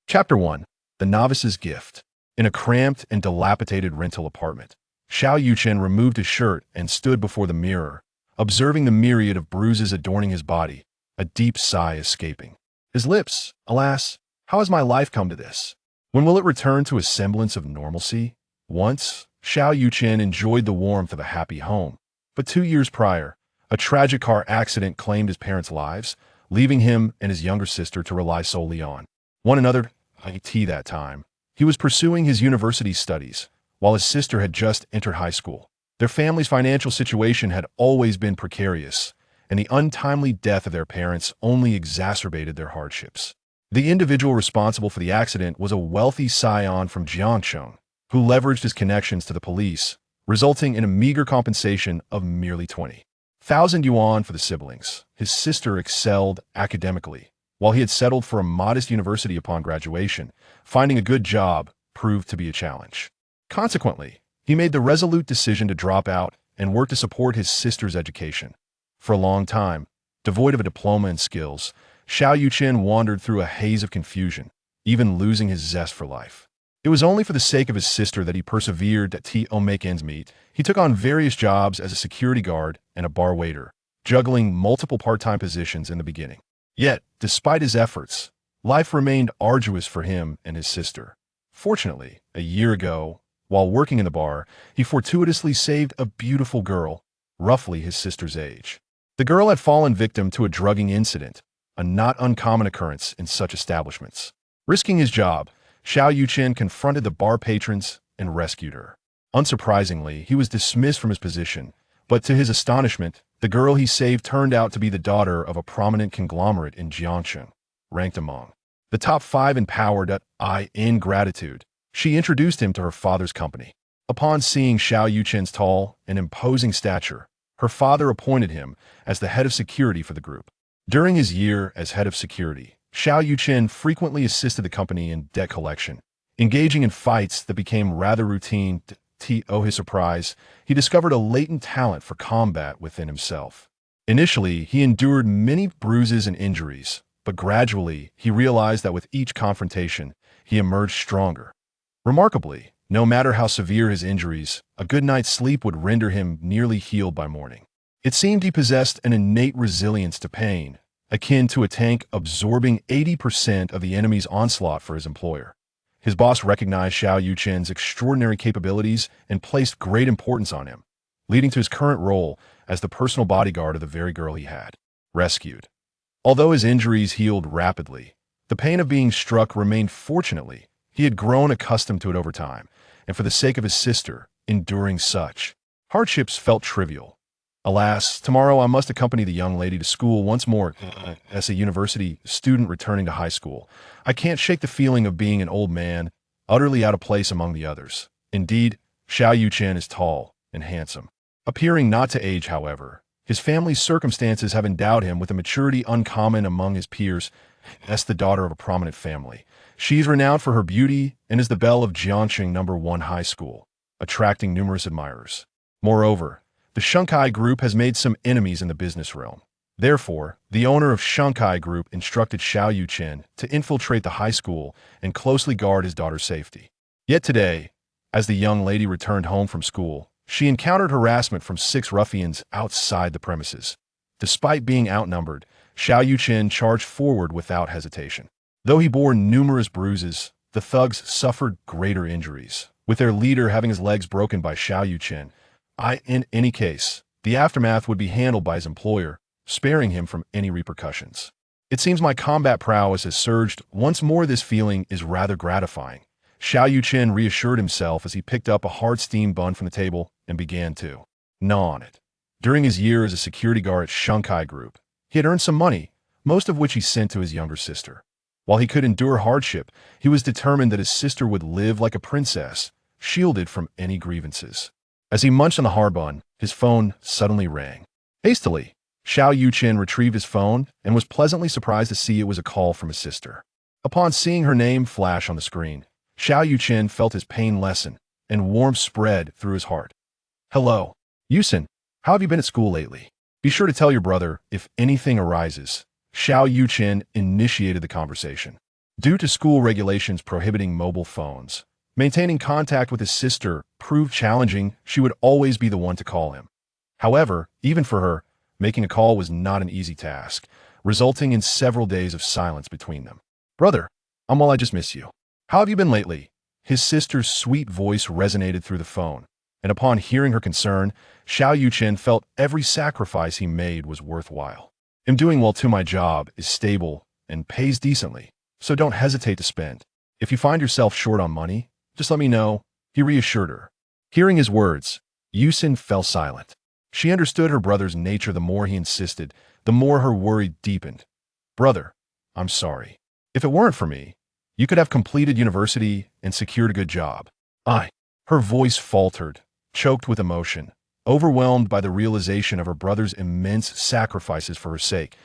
Chapter 1. The Novice's Gift. In a cramped and dilapidated rental apartment, Xiao Yuchen removed his shirt and stood before the mirror, observing the myriad of bruises adorning his body, a deep sigh escaping his lips. Alas, how has my life come to this? When will it return to a semblance of normalcy? Once, Xiao Yuchen enjoyed the warmth of a happy home, but 2 years prior, a tragic car accident claimed his parents' lives, leaving him and his younger sister to rely solely on one another. That time, he was pursuing his university studies, while his sister had just entered high school. Their family's financial situation had always been precarious, and the untimely death of their parents only exacerbated their hardships. The individual responsible for the accident was a wealthy scion from Jiangcheng, who leveraged his connections to the police, resulting in a meager compensation of merely 20,000 yuan for the siblings. His sister excelled academically, while he had settled for a modest university upon graduation. Finding a good job proved to be a challenge. Consequently, he made the resolute decision to drop out and work to support his sister's education. For a long time, devoid of a diploma and skills, Xiao Yuchen wandered through a haze of confusion, even losing his zest for life. It was only for the sake of his sister that he persevered to make ends meet. He took on various jobs as a security guard and a bar waiter, juggling multiple part-time positions in the beginning. Yet, despite his efforts, life remained arduous for him and his sister. Fortunately, a year ago, while working in the bar, he fortuitously saved a beautiful girl, roughly his sister's age. The girl had fallen victim to a drugging incident, a not uncommon occurrence in such establishments. Risking his job, Xiao Yuchen confronted the bar patrons and rescued her. Unsurprisingly, he was dismissed from his position, but to his astonishment, the girl he saved turned out to be the daughter of a prominent conglomerate in Jiangcheng, ranked among the top 5 in power. In gratitude, she introduced him to her father's company. Upon seeing Xiao Yuchen's tall and imposing stature, her father appointed him as the head of security for the group. During his year as head of security, Xiao Yuchen frequently assisted the company in debt collection, engaging in fights that became rather routine. To his surprise, he discovered a latent talent for combat within himself. Initially, he endured many bruises and injuries, but gradually, he realized that with each confrontation, he emerged stronger. Remarkably, no matter how severe his injuries, a good night's sleep would render him nearly healed by morning. It seemed he possessed an innate resilience to pain, akin to a tank absorbing 80% of the enemy's onslaught for his employer. His boss recognized Xiao Yuchen's extraordinary capabilities and placed great importance on him, leading to his current role as the personal bodyguard of the very girl he had rescued. Although his injuries healed rapidly, the pain of being struck remained. Fortunately, he had grown accustomed to it over time, and for the sake of his sister, enduring such hardships felt trivial. Alas, tomorrow I must accompany the young lady to school once more. As a university student returning to high school, I can't shake the feeling of being an old man, utterly out of place among the others. Indeed, Xiao Yuchen is tall and handsome. Appearing not to age, however, his family's circumstances have endowed him with a maturity uncommon among his peers. As the daughter of a prominent family, she is renowned for her beauty and is the belle of Jiangcheng #1 high school, attracting numerous admirers. Moreover, the Shunkai Group has made some enemies in the business realm. Therefore, the owner of Shunkai Group instructed Xiao Yuchen to infiltrate the high school and closely guard his daughter's safety. Yet today, as the young lady returned home from school, she encountered harassment from 6 ruffians outside the premises. Despite being outnumbered, Xiao Yuchen charged forward without hesitation. Though he bore numerous bruises, the thugs suffered greater injuries, with their leader having his legs broken by Xiao Yuchen. In any case, the aftermath would be handled by his employer, sparing him from any repercussions. It seems my combat prowess has surged. Once more, this feeling is rather gratifying. Xiao Yuchen reassured himself as he picked up a hard steamed bun from the table and began to gnaw on it. During his year as a security guard at Shunkai Group, he had earned some money, most of which he sent to his younger sister. While he could endure hardship, he was determined that his sister would live like a princess, shielded from any grievances. As he munched on the hard bun, his phone suddenly rang. Hastily, Xiao Yuchen retrieved his phone and was pleasantly surprised to see it was a call from his sister. Upon seeing her name flash on the screen, Xiao Yuchen felt his pain lessen, and warmth spread through his heart. Hello, Yuchen. How have you been at school lately? Be sure to tell your brother if anything arises. Xiao Yuchen initiated the conversation. Due to school regulations prohibiting mobile phones, maintaining contact with his sister proved challenging. She would always be the one to call him. However, even for her, making a call was not an easy task, resulting in several days of silence between them. "Brother, I'm well, I just miss you. How have you been lately?" His sister's sweet voice resonated through the phone, and upon hearing her concern, Xiao Yuchen felt every sacrifice he made was worthwhile. "I'm doing well too. My job is stable and pays decently, so don't hesitate to spend. If you find yourself short on money, just let me know," he reassured her. Hearing his words, Yuchen fell silent. She understood her brother's nature. The more he insisted, the more her worry deepened. "Brother, I'm sorry. If it weren't for me, you could have completed university and secured a good job." Her voice faltered, choked with emotion, overwhelmed by the realization of her brother's immense sacrifices for her sake.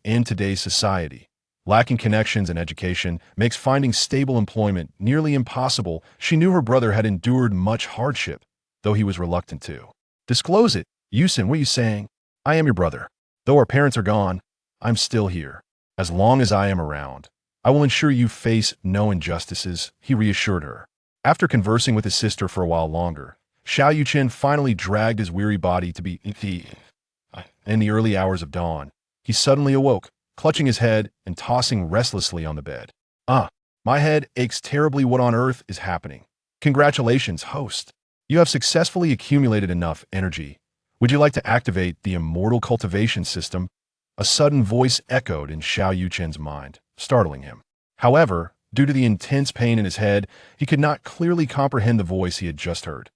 In today's society, lacking connections and education makes finding stable employment nearly impossible. She knew her brother had endured much hardship, though he was reluctant to disclose it. "Yuchen, what are you saying? I am your brother. Though our parents are gone, I'm still here. As long as I am around, I will ensure you face no injustices," he reassured her. After conversing with his sister for a while longer, Xiao Yuchen finally dragged his weary body to be in the early hours of dawn. He suddenly awoke, clutching his head and tossing restlessly on the bed. My head aches terribly. What on earth is happening?" "Congratulations, host. You have successfully accumulated enough energy. Would you like to activate the immortal cultivation system?" A sudden voice echoed in Xiao Yuchen's mind, startling him. However, due to the intense pain in his head, he could not clearly comprehend the voice he had just heard.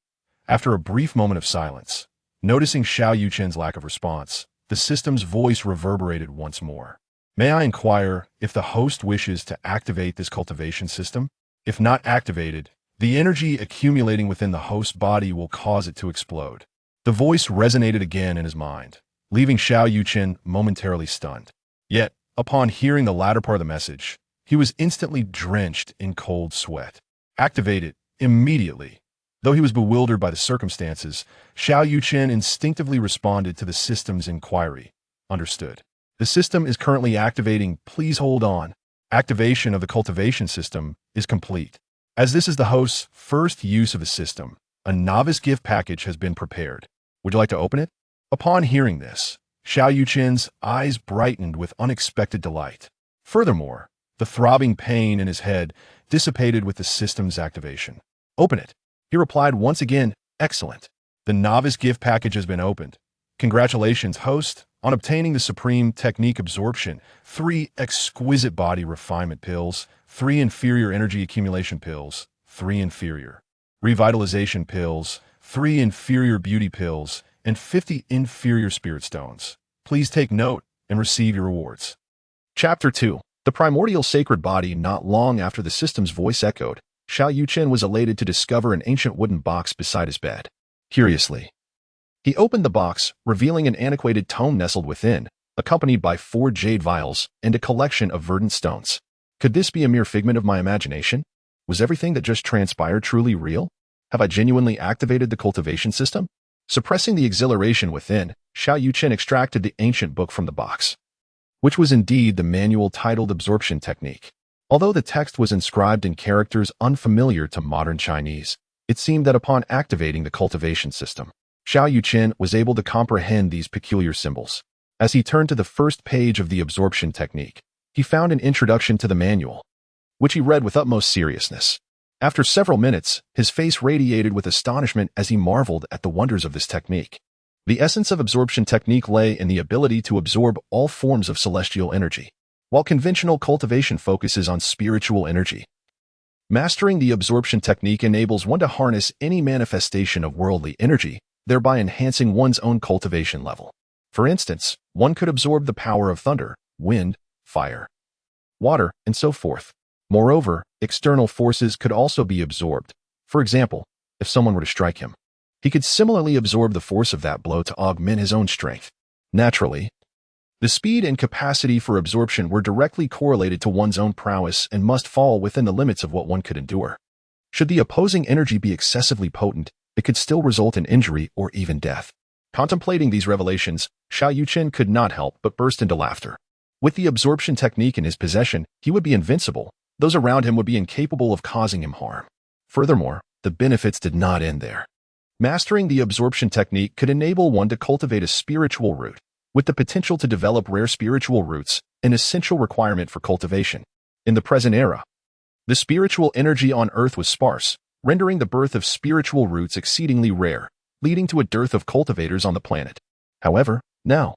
After a brief moment of silence, noticing Xiao Yuchen's lack of response, the system's voice reverberated once more. "May I inquire if the host wishes to activate this cultivation system? If not activated, the energy accumulating within the host's body will cause it to explode." The voice resonated again in his mind, leaving Xiao Yuchen momentarily stunned. Yet, upon hearing the latter part of the message, he was instantly drenched in cold sweat. "Activate it immediately." Though he was bewildered by the circumstances, Xiao Yuchen instinctively responded to the system's inquiry. "Understood. The system is currently activating. Please hold on." Activation of the cultivation system is complete. As this is the host's first use of the system, a novice gift package has been prepared. Would you like to open it? Upon hearing this, Xiao Yuchen's eyes brightened with unexpected delight. Furthermore, the throbbing pain in his head dissipated with the system's activation. "Open it," he replied once again. "Excellent. The novice gift package has been opened. Congratulations, host, on obtaining the supreme technique absorption, 3 exquisite body refinement pills, 3 inferior energy accumulation pills, 3 inferior revitalization pills, 3 inferior beauty pills, and 50 inferior spirit stones. Please take note and receive your rewards." Chapter 2. The primordial sacred body. Not long after the system's voice echoed, Xiao Yuchen was elated to discover an ancient wooden box beside his bed. Curiously, he opened the box, revealing an antiquated tome nestled within, accompanied by 4 jade vials and a collection of verdant stones. Could this be a mere figment of my imagination? Was everything that just transpired truly real? Have I genuinely activated the cultivation system? Suppressing the exhilaration within, Xiao Yuchen extracted the ancient book from the box, which was indeed the manual titled Absorption Technique. Although the text was inscribed in characters unfamiliar to modern Chinese, it seemed that upon activating the cultivation system, Xiao Yuchen was able to comprehend these peculiar symbols. As he turned to the first page of the absorption technique, he found an introduction to the manual, which he read with utmost seriousness. After several minutes, his face radiated with astonishment as he marveled at the wonders of this technique. The essence of absorption technique lay in the ability to absorb all forms of celestial energy, while conventional cultivation focuses on spiritual energy. Mastering the absorption technique enables one to harness any manifestation of worldly energy, thereby enhancing one's own cultivation level. For instance, one could absorb the power of thunder, wind, fire, water, and so forth. Moreover, external forces could also be absorbed. For example, if someone were to strike him, he could similarly absorb the force of that blow to augment his own strength. Naturally, the speed and capacity for absorption were directly correlated to one's own prowess and must fall within the limits of what one could endure. Should the opposing energy be excessively potent, it could still result in injury or even death. Contemplating these revelations, Xiao Yuchen could not help but burst into laughter. With the absorption technique in his possession, he would be invincible. Those around him would be incapable of causing him harm. Furthermore, the benefits did not end there. Mastering the absorption technique could enable one to cultivate a spiritual root, with the potential to develop rare spiritual roots, an essential requirement for cultivation. In the present era, the spiritual energy on Earth was sparse, rendering the birth of spiritual roots exceedingly rare, leading to a dearth of cultivators on the planet. However, now,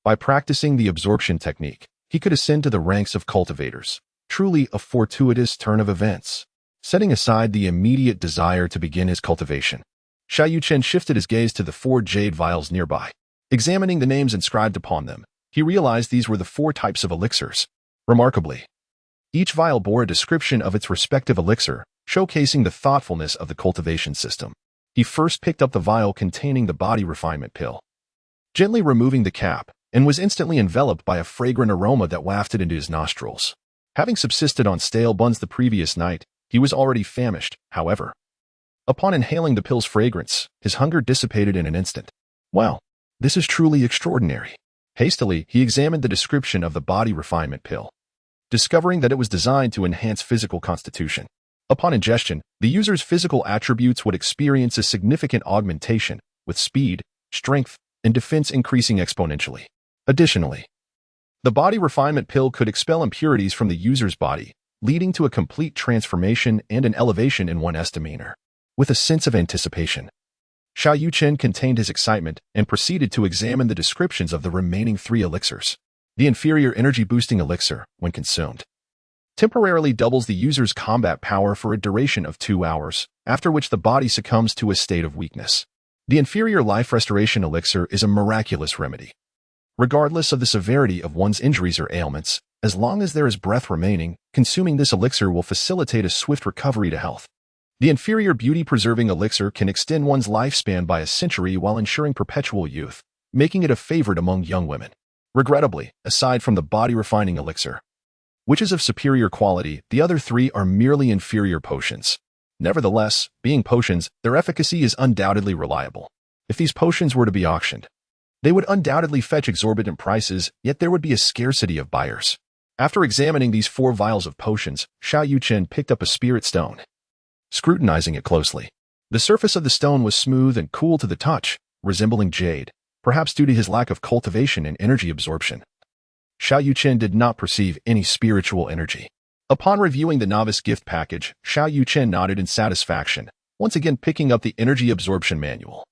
by practicing the absorption technique, he could ascend to the ranks of cultivators. Truly a fortuitous turn of events. Setting aside the immediate desire to begin his cultivation, Xiao Yuchen shifted his gaze to the 4 jade vials nearby. Examining the names inscribed upon them, he realized these were the 4 types of elixirs. Remarkably, each vial bore a description of its respective elixir, showcasing the thoughtfulness of the cultivation system. He first picked up the vial containing the body refinement pill, gently removing the cap, and was instantly enveloped by a fragrant aroma that wafted into his nostrils. Having subsisted on stale buns the previous night, he was already famished. However, upon inhaling the pill's fragrance, his hunger dissipated in an instant. Wow, this is truly extraordinary. Hastily, he examined the description of the body refinement pill, discovering that it was designed to enhance physical constitution. Upon ingestion, the user's physical attributes would experience a significant augmentation, with speed, strength, and defense increasing exponentially. Additionally, the body refinement pill could expel impurities from the user's body, leading to a complete transformation and an elevation in one's demeanor. With a sense of anticipation, Xiao Yuchen contained his excitement and proceeded to examine the descriptions of the remaining 3 elixirs. The inferior energy-boosting elixir, when consumed, temporarily doubles the user's combat power for a duration of 2 hours, after which the body succumbs to a state of weakness. The inferior life restoration elixir is a miraculous remedy. Regardless of the severity of one's injuries or ailments, as long as there is breath remaining, consuming this elixir will facilitate a swift recovery to health. The inferior beauty-preserving elixir can extend one's lifespan by a century while ensuring perpetual youth, making it a favorite among young women. Regrettably, aside from the body-refining elixir, which is of superior quality, the other 3 are merely inferior potions. Nevertheless, being potions, their efficacy is undoubtedly reliable. If these potions were to be auctioned, they would undoubtedly fetch exorbitant prices, yet there would be a scarcity of buyers. After examining these 4 vials of potions, Xiao Yuchen picked up a spirit stone. Scrutinizing it closely, the surface of the stone was smooth and cool to the touch, resembling jade, perhaps due to his lack of cultivation and energy absorption. Xiao Yuchen did not perceive any spiritual energy. Upon reviewing the novice gift package, Xiao Yuchen nodded in satisfaction, once again picking up the energy absorption manual.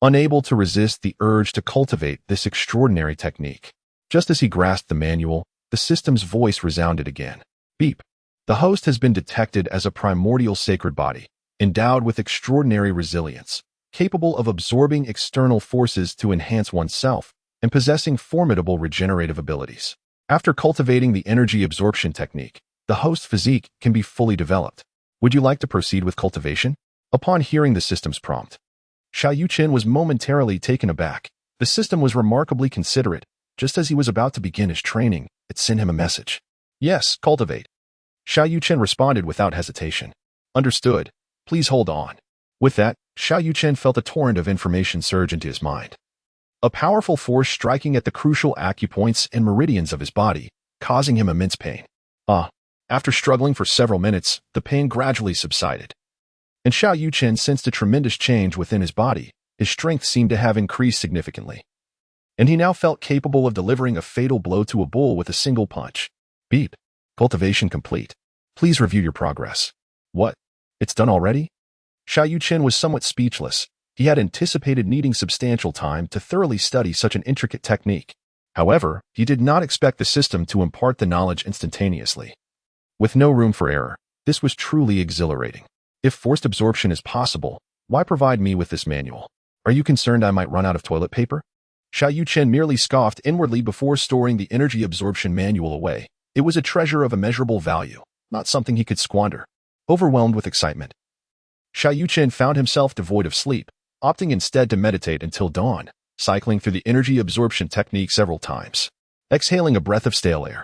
Unable to resist the urge to cultivate this extraordinary technique. Just as he grasped the manual, the system's voice resounded again. Beep. The host has been detected as a primordial sacred body, endowed with extraordinary resilience, capable of absorbing external forces to enhance oneself, and possessing formidable regenerative abilities. After cultivating the energy absorption technique, the host's physique can be fully developed. Would you like to proceed with cultivation? Upon hearing the system's prompt, Xiao Yuchen was momentarily taken aback. The system was remarkably considerate. Just as he was about to begin his training, it sent him a message. Yes, cultivate. Xiao Yuchen responded without hesitation. Understood. Please hold on. With that, Xiao Yuchen felt a torrent of information surge into his mind. A powerful force striking at the crucial acupoints and meridians of his body, causing him immense pain. After struggling for several minutes, the pain gradually subsided. And Xiao Yuchen sensed a tremendous change within his body. His strength seemed to have increased significantly, and he now felt capable of delivering a fatal blow to a bull with a single punch. Beep. Cultivation complete. Please review your progress. What? It's done already? Xiao Yuchen was somewhat speechless. He had anticipated needing substantial time to thoroughly study such an intricate technique. However, he did not expect the system to impart the knowledge instantaneously. With no room for error, this was truly exhilarating. If forced absorption is possible, why provide me with this manual? Are you concerned I might run out of toilet paper? Xiao Yuchen merely scoffed inwardly before storing the energy absorption manual away. It was a treasure of immeasurable value, not something he could squander. Overwhelmed with excitement, Xiao Yuchen found himself devoid of sleep, opting instead to meditate until dawn, cycling through the energy absorption technique several times. Exhaling a breath of stale air,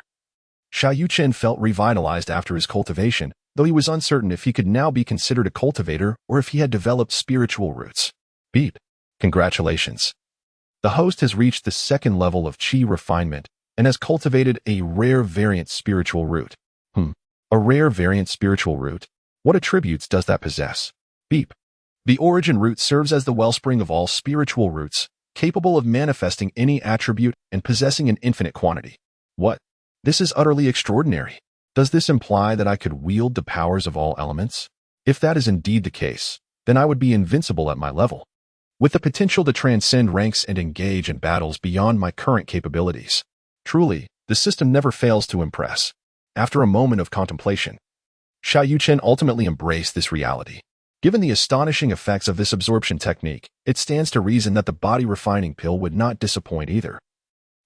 Xiao Yuchen felt revitalized after his cultivation, though he was uncertain if he could now be considered a cultivator or if he had developed spiritual roots. Beep. Congratulations. The host has reached the 2nd level of qi refinement, and has cultivated a rare variant spiritual root. A rare variant spiritual root? What attributes does that possess? Beep. The origin root serves as the wellspring of all spiritual roots, capable of manifesting any attribute and possessing an infinite quantity. What? This is utterly extraordinary. Does this imply that I could wield the powers of all elements? If that is indeed the case, then I would be invincible at my level, with the potential to transcend ranks and engage in battles beyond my current capabilities. Truly, the system never fails to impress. After a moment of contemplation, Xiao Yuchen ultimately embraced this reality. Given the astonishing effects of this absorption technique, it stands to reason that the body-refining pill would not disappoint either,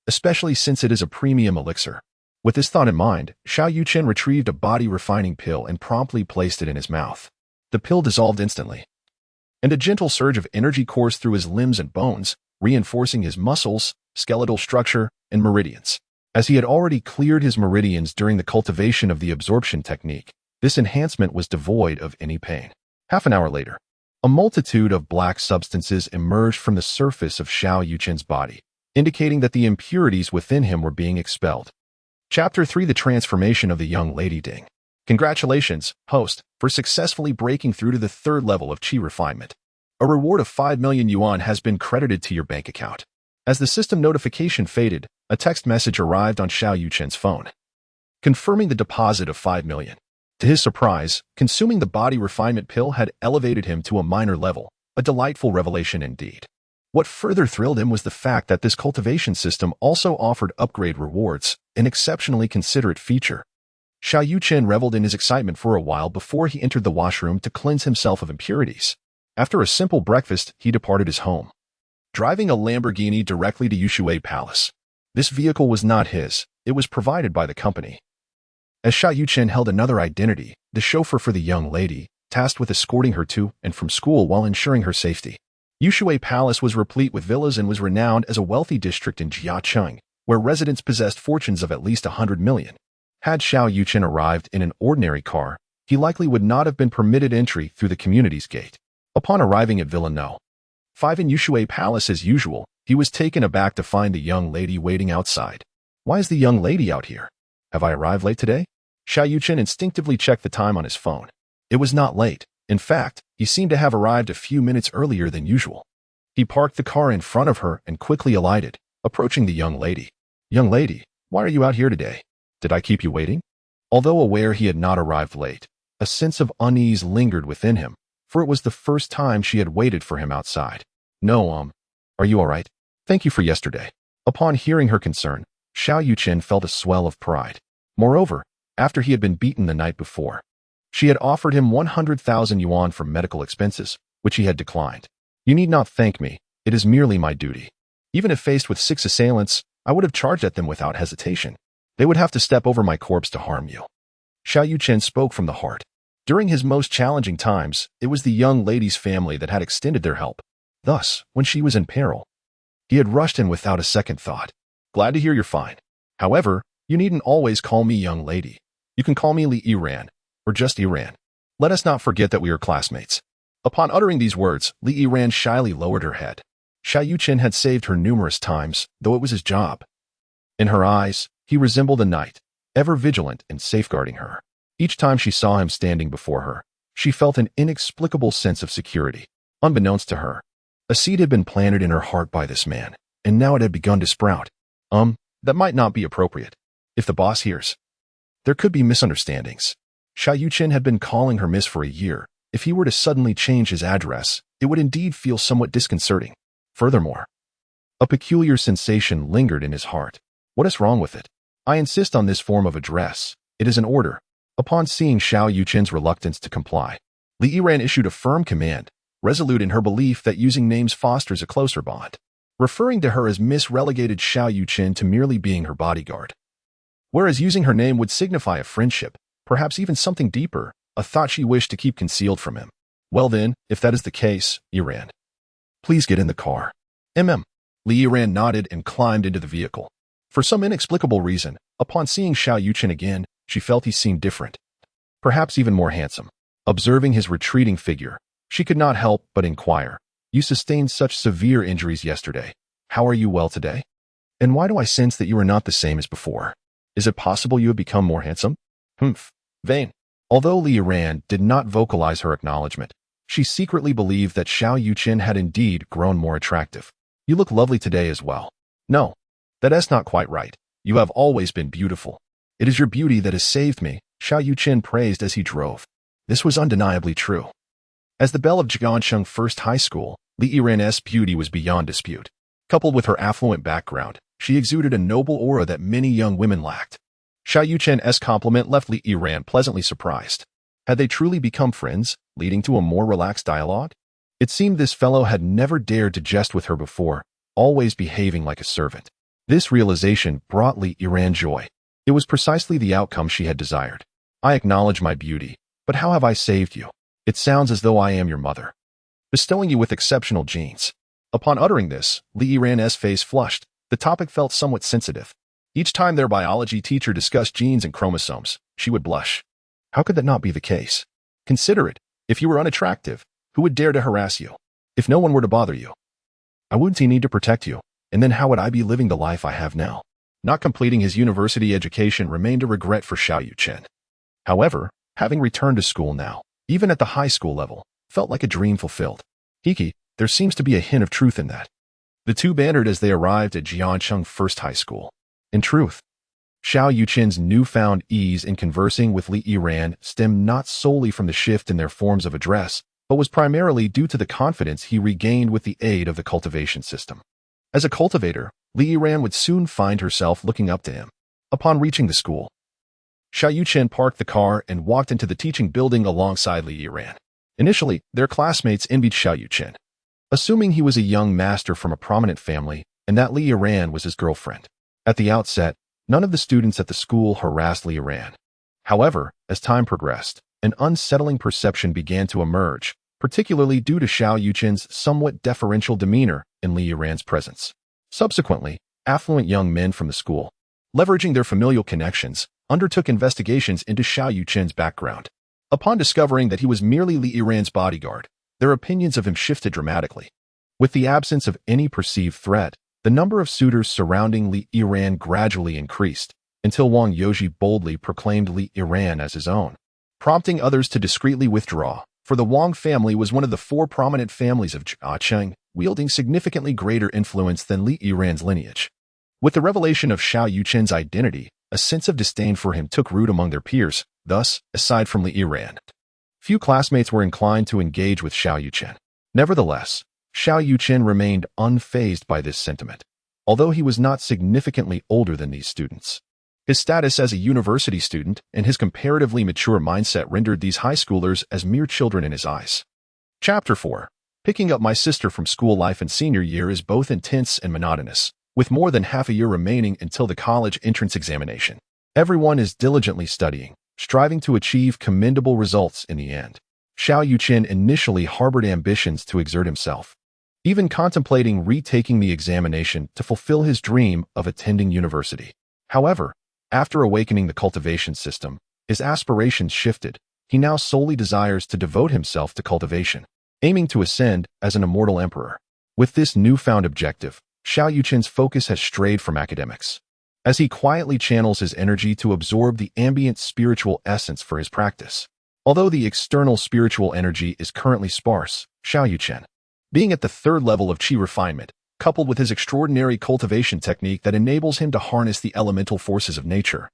especially since it is a premium elixir. With this thought in mind, Xiao Yuchen retrieved a body-refining pill and promptly placed it in his mouth. The pill dissolved instantly, and a gentle surge of energy coursed through his limbs and bones, reinforcing his muscles, skeletal structure, and meridians. As he had already cleared his meridians during the cultivation of the absorption technique, this enhancement was devoid of any pain. Half an hour later, a multitude of black substances emerged from the surface of Xiao Yuchen's body, indicating that the impurities within him were being expelled. Chapter 3: The Transformation of the Young Lady Ding. Congratulations, host, for successfully breaking through to the third level of qi refinement. A reward of 5 million yuan has been credited to your bank account. As the system notification faded, a text message arrived on Xiao Yuchen's phone, confirming the deposit of 5 million. To his surprise, consuming the body refinement pill had elevated him to a minor level, a delightful revelation indeed. What further thrilled him was the fact that this cultivation system also offered upgrade rewards, an exceptionally considerate feature. Xiao Yuchen reveled in his excitement for a while before he entered the washroom to cleanse himself of impurities. After a simple breakfast, he departed his home, driving a Lamborghini directly to Yushui Palace. This vehicle was not his, it was provided by the company. As Xiao Yuchen held another identity, the chauffeur for the young lady, tasked with escorting her to and from school while ensuring her safety. Yushui Palace was replete with villas and was renowned as a wealthy district in Jiacheng, where residents possessed fortunes of at least 100 million. Had Xiao Yuchen arrived in an ordinary car, he likely would not have been permitted entry through the community's gate. Upon arriving at Villa No. 5 in Yushui Palace as usual, he was taken aback to find the young lady waiting outside. Why is the young lady out here? Have I arrived late today? Xiao Yuchen instinctively checked the time on his phone. It was not late. In fact, he seemed to have arrived a few minutes earlier than usual. He parked the car in front of her and quickly alighted, approaching the young lady. Young lady, why are you out here today? Did I keep you waiting? Although aware he had not arrived late, a sense of unease lingered within him, for it was the first time she had waited for him outside. No, are you all right? Thank you for yesterday. Upon hearing her concern, Xiao Yuchen felt a swell of pride. Moreover, after he had been beaten the night before, she had offered him 100,000 yuan for medical expenses, which he had declined. You need not thank me, it is merely my duty. Even if faced with 6 assailants, I would have charged at them without hesitation. They would have to step over my corpse to harm you. Xiao Yuchen spoke from the heart. During his most challenging times, it was the young lady's family that had extended their help. Thus, when she was in peril, he had rushed in without a second thought. Glad to hear you're fine. However, you needn't always call me young lady. You can call me Li Yiran, or just Iran. Let us not forget that we are classmates. Upon uttering these words, Li Yiran shyly lowered her head. Xiao Yuchen had saved her numerous times, though it was his job. In her eyes, he resembled a knight, ever vigilant and safeguarding her. Each time she saw him standing before her, she felt an inexplicable sense of security. Unbeknownst to her, a seed had been planted in her heart by this man, and now it had begun to sprout. That might not be appropriate. If the boss hears, there could be misunderstandings. Xiao Yuchen had been calling her miss for a year. If he were to suddenly change his address, it would indeed feel somewhat disconcerting. Furthermore, a peculiar sensation lingered in his heart. What is wrong with it? I insist on this form of address. It is an order. Upon seeing Xiao Yuchen's reluctance to comply, Li Yiran issued a firm command, resolute in her belief that using names fosters a closer bond. Referring to her as Miss relegated Xiao Yuchen to merely being her bodyguard, whereas using her name would signify a friendship, perhaps even something deeper, a thought she wished to keep concealed from him. Well then, if that is the case, Yiran, please get in the car. Li Yiran nodded and climbed into the vehicle. For some inexplicable reason, upon seeing Xiao Yuchen again, she felt he seemed different, perhaps even more handsome. Observing his retreating figure, she could not help but inquire, You sustained such severe injuries yesterday. How are you well today? And why do I sense that you are not the same as before? Is it possible you have become more handsome? Humph. Vain. Although Li Yiran did not vocalize her acknowledgement, she secretly believed that Xiao Yuchen had indeed grown more attractive. You look lovely today as well. No, that is not quite right. You have always been beautiful. It is your beauty that has saved me, Xiao Yuchen praised as he drove. This was undeniably true. As the belle of Jiangcheng First High School, Li Yiran's beauty was beyond dispute. Coupled with her affluent background, she exuded a noble aura that many young women lacked. Xiao Yuchen's compliment left Li Yiran pleasantly surprised. Had they truly become friends, leading to a more relaxed dialogue? It seemed this fellow had never dared to jest with her before, always behaving like a servant. This realization brought Li Yiran joy. It was precisely the outcome she had desired. I acknowledge my beauty, but how have I saved you? It sounds as though I am your mother, bestowing you with exceptional genes. Upon uttering this, Li Yiran's face flushed. The topic felt somewhat sensitive. Each time their biology teacher discussed genes and chromosomes, she would blush. How could that not be the case? Consider it. If you were unattractive, who would dare to harass you? If no one were to bother you, I wouldn't need to protect you, and then how would I be living the life I have now? Not completing his university education remained a regret for Xiao Yuchen. However, having returned to school now, even at the high school level, felt like a dream fulfilled. Hiki, there seems to be a hint of truth in that. The two bantered as they arrived at Jiangcheng First High School. In truth, Xiao Yuchen's newfound ease in conversing with Li Yiran stemmed not solely from the shift in their forms of address, but was primarily due to the confidence he regained with the aid of the cultivation system. As a cultivator, Li Yiran would soon find herself looking up to him. Upon reaching the school, Xiao Yuchen parked the car and walked into the teaching building alongside Li Yiran. Initially, their classmates envied Xiao Yuchen, assuming he was a young master from a prominent family and that Li Yiran was his girlfriend. At the outset, none of the students at the school harassed Li Yiran. However, as time progressed, an unsettling perception began to emerge, particularly due to Xiao Yuchen's somewhat deferential demeanor in Li Yiran's presence. Subsequently, affluent young men from the school, leveraging their familial connections, undertook investigations into Xiao Yuchen's background. Upon discovering that he was merely Li Yiran's bodyguard, their opinions of him shifted dramatically. With the absence of any perceived threat, the number of suitors surrounding Li Yiran gradually increased, until Wang Youji boldly proclaimed Li Yiran as his own, prompting others to discreetly withdraw, for the Wang family was one of the four prominent families of Jiangcheng, wielding significantly greater influence than Li Yiran's lineage. With the revelation of Xiao Yuchen's identity, a sense of disdain for him took root among their peers. Thus, aside from Li Yiran, few classmates were inclined to engage with Xiao Yuchen. Nevertheless, Xiao Yuchen remained unfazed by this sentiment, although he was not significantly older than these students. His status as a university student and his comparatively mature mindset rendered these high schoolers as mere children in his eyes. Chapter 4. Picking up my sister from school life in senior year is both intense and monotonous, with more than half a year remaining until the college entrance examination. Everyone is diligently studying, striving to achieve commendable results in the end. Xiao Yuchen initially harbored ambitions to exert himself, even contemplating retaking the examination to fulfill his dream of attending university. However, after awakening the cultivation system, his aspirations shifted. He now solely desires to devote himself to cultivation, aiming to ascend as an immortal emperor. With this newfound objective, Xiao Yuchen's focus has strayed from academics, as he quietly channels his energy to absorb the ambient spiritual essence for his practice. Although the external spiritual energy is currently sparse, Xiao Yuchen, being at the third level of qi refinement, coupled with his extraordinary cultivation technique that enables him to harness the elemental forces of nature,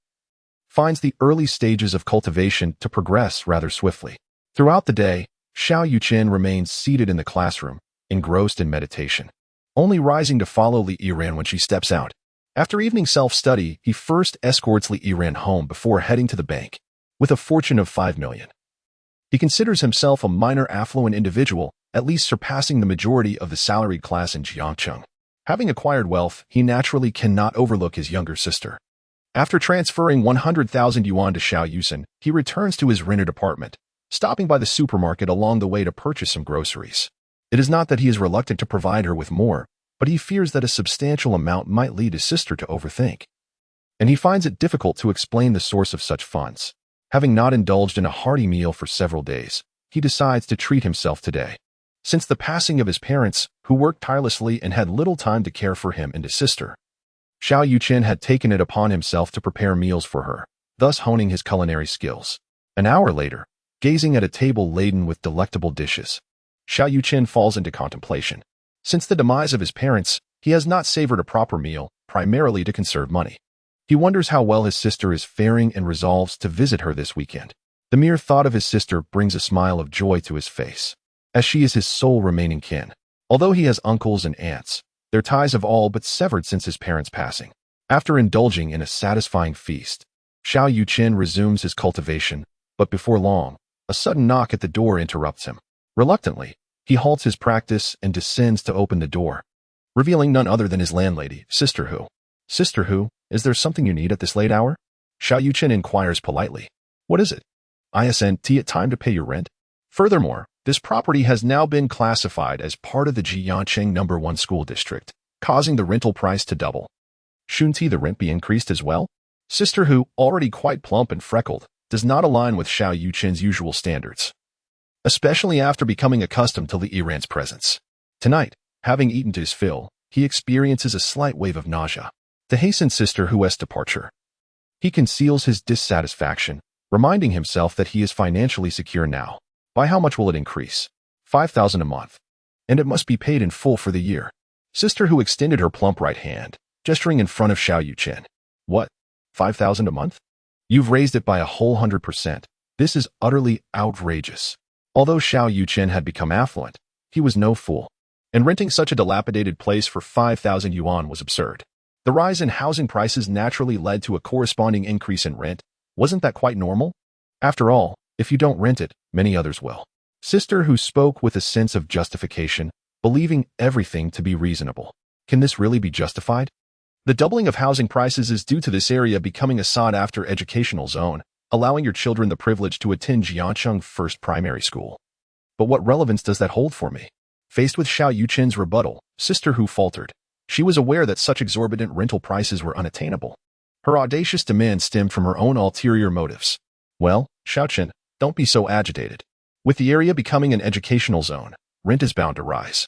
finds the early stages of cultivation to progress rather swiftly. Throughout the day, Xiao Yuchen remains seated in the classroom, engrossed in meditation, only rising to follow Li Yiran when she steps out. After evening self-study, he first escorts Li Yiran home before heading to the bank. With a fortune of 5 million, he considers himself a minor affluent individual, at least surpassing the majority of the salaried class in Jiangcheng. Having acquired wealth, he naturally cannot overlook his younger sister. After transferring 100,000 yuan to Xiao Yuchen, he returns to his rented apartment, stopping by the supermarket along the way to purchase some groceries. It is not that he is reluctant to provide her with more, but he fears that a substantial amount might lead his sister to overthink. And he finds it difficult to explain the source of such funds. Having not indulged in a hearty meal for several days, he decides to treat himself today. Since the passing of his parents, who worked tirelessly and had little time to care for him and his sister, Xiao Yuchen had taken it upon himself to prepare meals for her, thus honing his culinary skills. An hour later, gazing at a table laden with delectable dishes, Xiao Yuchen falls into contemplation. Since the demise of his parents, he has not savored a proper meal, primarily to conserve money. He wonders how well his sister is faring and resolves to visit her this weekend. The mere thought of his sister brings a smile of joy to his face, as she is his sole remaining kin. Although he has uncles and aunts, their ties have all but severed since his parents' passing. After indulging in a satisfying feast, Xiao Yuchen resumes his cultivation, but before long, a sudden knock at the door interrupts him. Reluctantly, he halts his practice and descends to open the door, revealing none other than his landlady, Sister Hu. Sister Hu, is there something you need at this late hour? Xiao Yuchen inquires politely. What is it? Isn't it time to pay your rent? Furthermore, this property has now been classified as part of the Jiangcheng No. 1 school district, causing the rental price to double. Shouldn't the rent be increased as well? Sister Hu, already quite plump and freckled, does not align with Xiao Yuchen's usual standards, especially after becoming accustomed to Li Yiran's presence. Tonight, having eaten to his fill, he experiences a slight wave of nausea. To hasten Sister Hu's departure, he conceals his dissatisfaction, reminding himself that he is financially secure now. By how much will it increase? 5,000 a month. And it must be paid in full for the year. Sister Hu extended her plump right hand, gesturing in front of Xiao Yuchen. What? 5,000 a month? You've raised it by a whole 100%. This is utterly outrageous. Although Xiao Yuchen had become affluent, he was no fool, and renting such a dilapidated place for 5,000 yuan was absurd. The rise in housing prices naturally led to a corresponding increase in rent. Wasn't that quite normal? After all, if you don't rent it, many others will. Sister Hu spoke with a sense of justification, believing everything to be reasonable. Can this really be justified? The doubling of housing prices is due to this area becoming a sought-after educational zone, allowing your children the privilege to attend Jiangcheng First Primary School. But what relevance does that hold for me? Faced with Xiao Yuchen's rebuttal, Sister Hu faltered. She was aware that such exorbitant rental prices were unattainable. Her audacious demand stemmed from her own ulterior motives. Well, Xiao Chen, don't be so agitated. With the area becoming an educational zone, rent is bound to rise.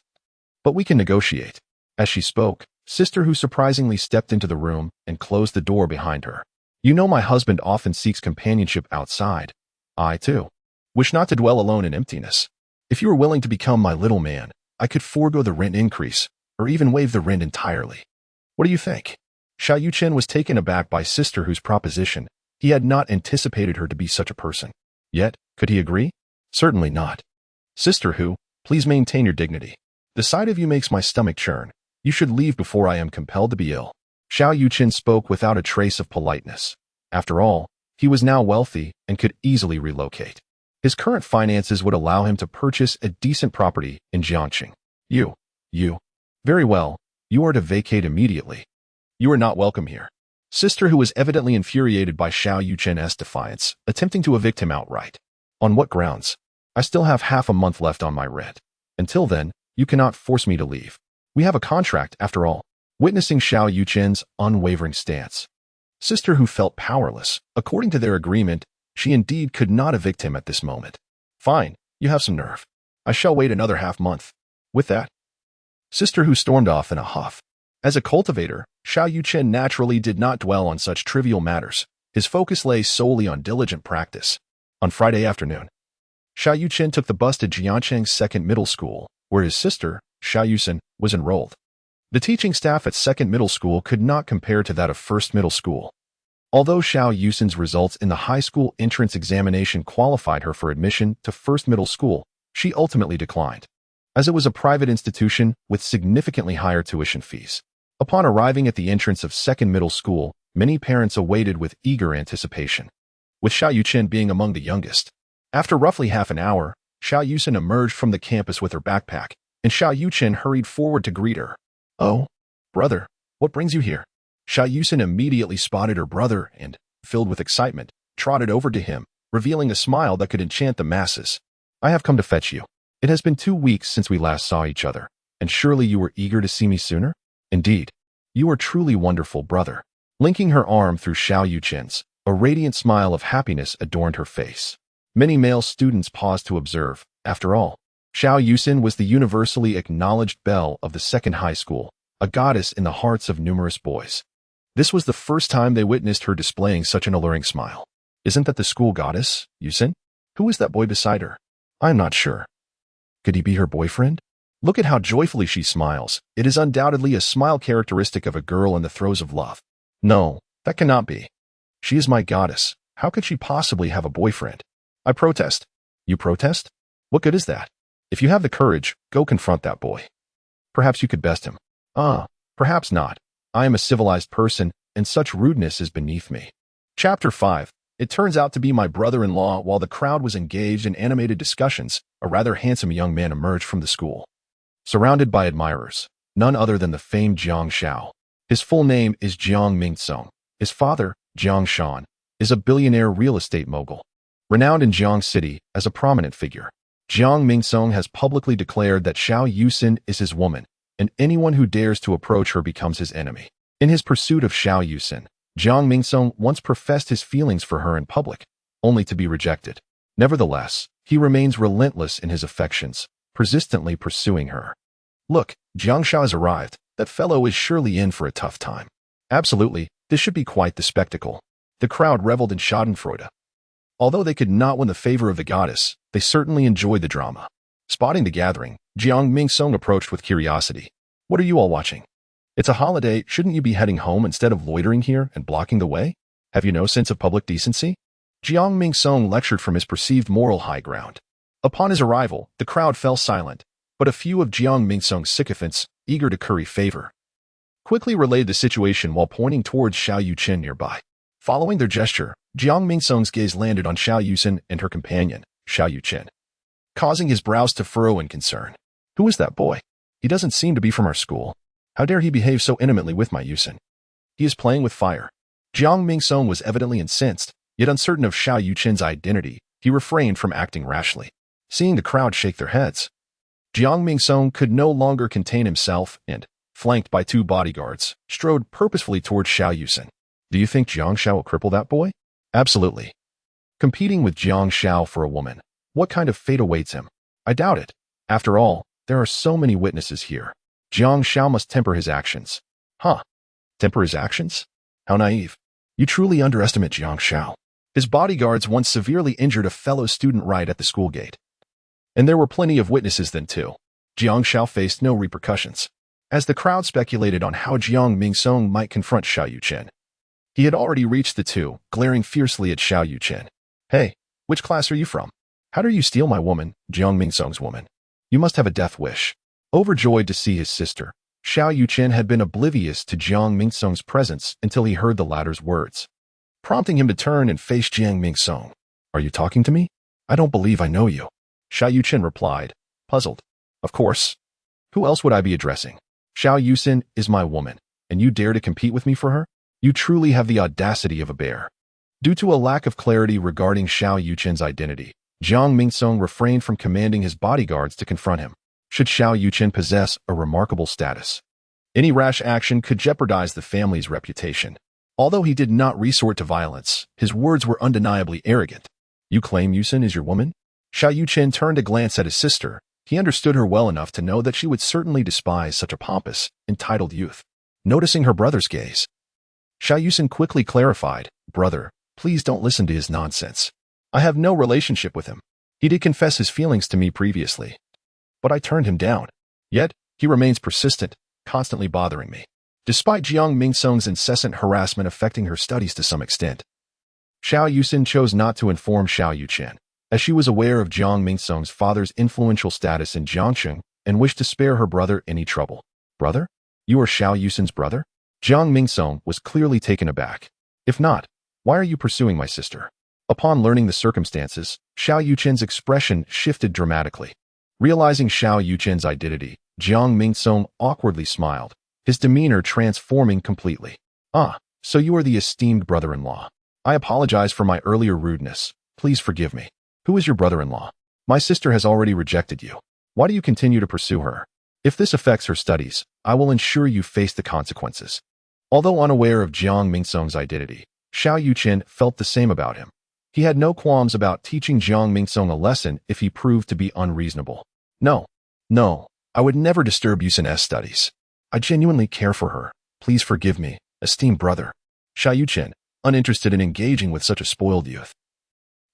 But we can negotiate. As she spoke, Sister Hu surprisingly stepped into the room and closed the door behind her. You know my husband often seeks companionship outside. I, too, wish not to dwell alone in emptiness. If you are willing to become my little man, I could forego the rent increase, or even waive the rent entirely. What do you think? Xiao Yuchen was taken aback by Sister Hu's proposition. He had not anticipated her to be such a person. Yet, could he agree? Certainly not. Sister Hu, please maintain your dignity. The sight of you makes my stomach churn. You should leave before I am compelled to be ill. Xiao Yuchen spoke without a trace of politeness. After all, he was now wealthy and could easily relocate. His current finances would allow him to purchase a decent property in Jiangcheng. You. Very well, you are to vacate immediately. You are not welcome here. Sister Hu was evidently infuriated by Xiao Yuchen's defiance, attempting to evict him outright. On what grounds? I still have half a month left on my rent. Until then, you cannot force me to leave. We have a contract, after all. Witnessing Xiao Yuchen's unwavering stance, Sister Hu felt powerless. According to their agreement, she indeed could not evict him at this moment. Fine, you have some nerve. I shall wait another half-month. With that, Sister Hu stormed off in a huff. As a cultivator, Xiao Yuchen naturally did not dwell on such trivial matters. His focus lay solely on diligent practice. On Friday afternoon, Xiao Yuchen took the bus to Jiangcheng's second middle school, where his sister, Xiao Yuchen, was enrolled. The teaching staff at second middle school could not compare to that of first middle school. Although Xiao Yuchen's results in the high school entrance examination qualified her for admission to first middle school, she ultimately declined, as it was a private institution with significantly higher tuition fees. Upon arriving at the entrance of second middle school, many parents awaited with eager anticipation, with Xiao Yuchen being among the youngest. After roughly half an hour, Xiao Yuchen emerged from the campus with her backpack, and Xiao Yuchen hurried forward to greet her. Oh, brother, what brings you here? Xiao Yuchen immediately spotted her brother and, filled with excitement, trotted over to him, revealing a smile that could enchant the masses. I have come to fetch you. It has been 2 weeks since we last saw each other, and surely you were eager to see me sooner? Indeed, you are truly wonderful, brother. Linking her arm through Xiao Yuchen's, a radiant smile of happiness adorned her face. Many male students paused to observe. After all, Xiao Yuchen was the universally acknowledged belle of the second high school, a goddess in the hearts of numerous boys. This was the first time they witnessed her displaying such an alluring smile. Isn't that the school goddess, Yusen? Who is that boy beside her? I'm not sure. Could he be her boyfriend? Look at how joyfully she smiles. It is undoubtedly a smile characteristic of a girl in the throes of love. No, that cannot be. She is my goddess. How could she possibly have a boyfriend? I protest. You protest? What good is that? If you have the courage, go confront that boy. Perhaps you could best him. Perhaps not. I am a civilized person, and such rudeness is beneath me. Chapter 5. It turns out to be my brother-in-law. While the crowd was engaged in animated discussions, a rather handsome young man emerged from the school. Surrounded by admirers, none other than the famed Jiang Xiao. His full name is Jiang Mingsong. His father, Jiang Shan, is a billionaire real estate mogul, renowned in Jiang City as a prominent figure. Jiang Mingsong has publicly declared that Xiao Yuchen is his woman, and anyone who dares to approach her becomes his enemy. In his pursuit of Xiao Yuchen, Jiang Mingsong once professed his feelings for her in public, only to be rejected. Nevertheless, he remains relentless in his affections, persistently pursuing her. Look, Jiang Xiao has arrived. That fellow is surely in for a tough time. Absolutely, this should be quite the spectacle. The crowd reveled in schadenfreude. Although they could not win the favor of the goddess, they certainly enjoyed the drama. Spotting the gathering, Jiang Mingsong approached with curiosity. What are you all watching? It's a holiday. Shouldn't you be heading home instead of loitering here and blocking the way? Have you no sense of public decency? Jiang Mingsong lectured from his perceived moral high ground. Upon his arrival, the crowd fell silent, but a few of Jiang Mingsong's sycophants, eager to curry favor, quickly relayed the situation while pointing towards Xiao Yuchen nearby. Following their gesture, Jiang Mingsong's gaze landed on Xiao Yuchen and her companion, Xiao Yuchen, causing his brows to furrow in concern. Who is that boy? He doesn't seem to be from our school. How dare he behave so intimately with my Yuchen? He is playing with fire. Jiang Mingsong was evidently incensed, yet uncertain of Xiao Yuchen's identity, he refrained from acting rashly. Seeing the crowd shake their heads, Jiang Mingsong could no longer contain himself and, flanked by 2 bodyguards, strode purposefully towards Xiao Yuchen. Do you think Jiang Xiao will cripple that boy? Absolutely. Competing with Jiang Xiao for a woman, what kind of fate awaits him? I doubt it. After all, there are so many witnesses here. Jiang Xiao must temper his actions. Temper his actions? How naive. You truly underestimate Jiang Xiao. His bodyguards once severely injured a fellow student right at the school gate. And there were plenty of witnesses then too. Jiang Xiao faced no repercussions. As the crowd speculated on how Jiang Mingsong might confront Xiao Yuchen, he had already reached the 2, glaring fiercely at Xiao Yuchen. Hey, which class are you from? How dare you steal my woman, Jiang Mingsong's woman? You must have a death wish. Overjoyed to see his sister, Xiao Yuchen had been oblivious to Jiang Mingsong's presence until he heard the latter's words, prompting him to turn and face Jiang Mingsong. Are you talking to me? I don't believe I know you. Xiao Yuchen replied, puzzled. Of course. Who else would I be addressing? Xiao Yuchen is my woman, and you dare to compete with me for her? You truly have the audacity of a bear. Due to a lack of clarity regarding Xiao Yuchen's identity, Jiang Mingsong refrained from commanding his bodyguards to confront him. Should Xiao Yuchen possess a remarkable status, any rash action could jeopardize the family's reputation. Although he did not resort to violence, his words were undeniably arrogant. You claim Yuchen is your woman? Xiao Yuchen turned to glance at his sister. He understood her well enough to know that she would certainly despise such a pompous, entitled youth. Noticing her brother's gaze, Xiao Yuchen quickly clarified, Brother, please don't listen to his nonsense. I have no relationship with him. He did confess his feelings to me previously, but I turned him down. Yet, he remains persistent, constantly bothering me. Despite Jiang Mingsong's incessant harassment affecting her studies to some extent, Xiao Yuchen chose not to inform Xiao Yuchen, as she was aware of Jiang Mingsong's father's influential status in Jiangsheng and wished to spare her brother any trouble. Brother? You are Xiao Yuchen's brother? Jiang Mingsong was clearly taken aback. If not, why are you pursuing my sister? Upon learning the circumstances, Xiao Yuchen's expression shifted dramatically. Realizing Xiao Yuchen's identity, Jiang Mingsong awkwardly smiled, his demeanor transforming completely. So you are the esteemed brother-in-law. I apologize for my earlier rudeness. Please forgive me. Who is your brother-in-law? My sister has already rejected you. Why do you continue to pursue her? If this affects her studies, I will ensure you face the consequences. Although unaware of Jiang Mingsong's identity, Xiao Yuchen felt the same about him. He had no qualms about teaching Jiang Mingsong a lesson if he proved to be unreasonable. No, I would never disturb Yuchen's studies. I genuinely care for her. Please forgive me. esteemed brother. Xiao Yuchen, uninterested in engaging with such a spoiled youth,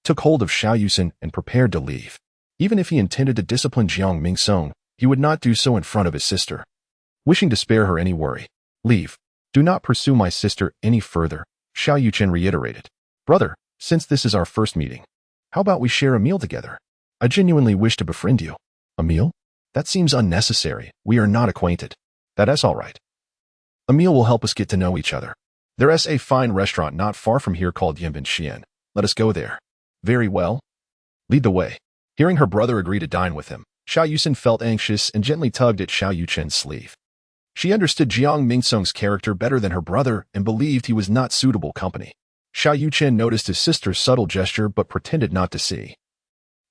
took hold of Xiao Yuchen and prepared to leave. Even if he intended to discipline Jiang Mingsong, he would not do so in front of his sister. Wishing to spare her any worry, "Leave. Do not pursue my sister any further," Xiao Yuchen reiterated. "Brother, since this is our first meeting, how about we share a meal together? I genuinely wish to befriend you." "A meal? That seems unnecessary. We are not acquainted." "That is all right. A meal will help us get to know each other. There is a fine restaurant not far from here called Yanbin. Let us go there." "Very well. Lead the way." Hearing her brother agree to dine with him, Xiao Yuchen felt anxious and gently tugged at Xiao Yuchen's sleeve. She understood Jiang Mingsong's character better than her brother and believed he was not suitable company. Xiao Yuchen noticed his sister's subtle gesture but pretended not to see,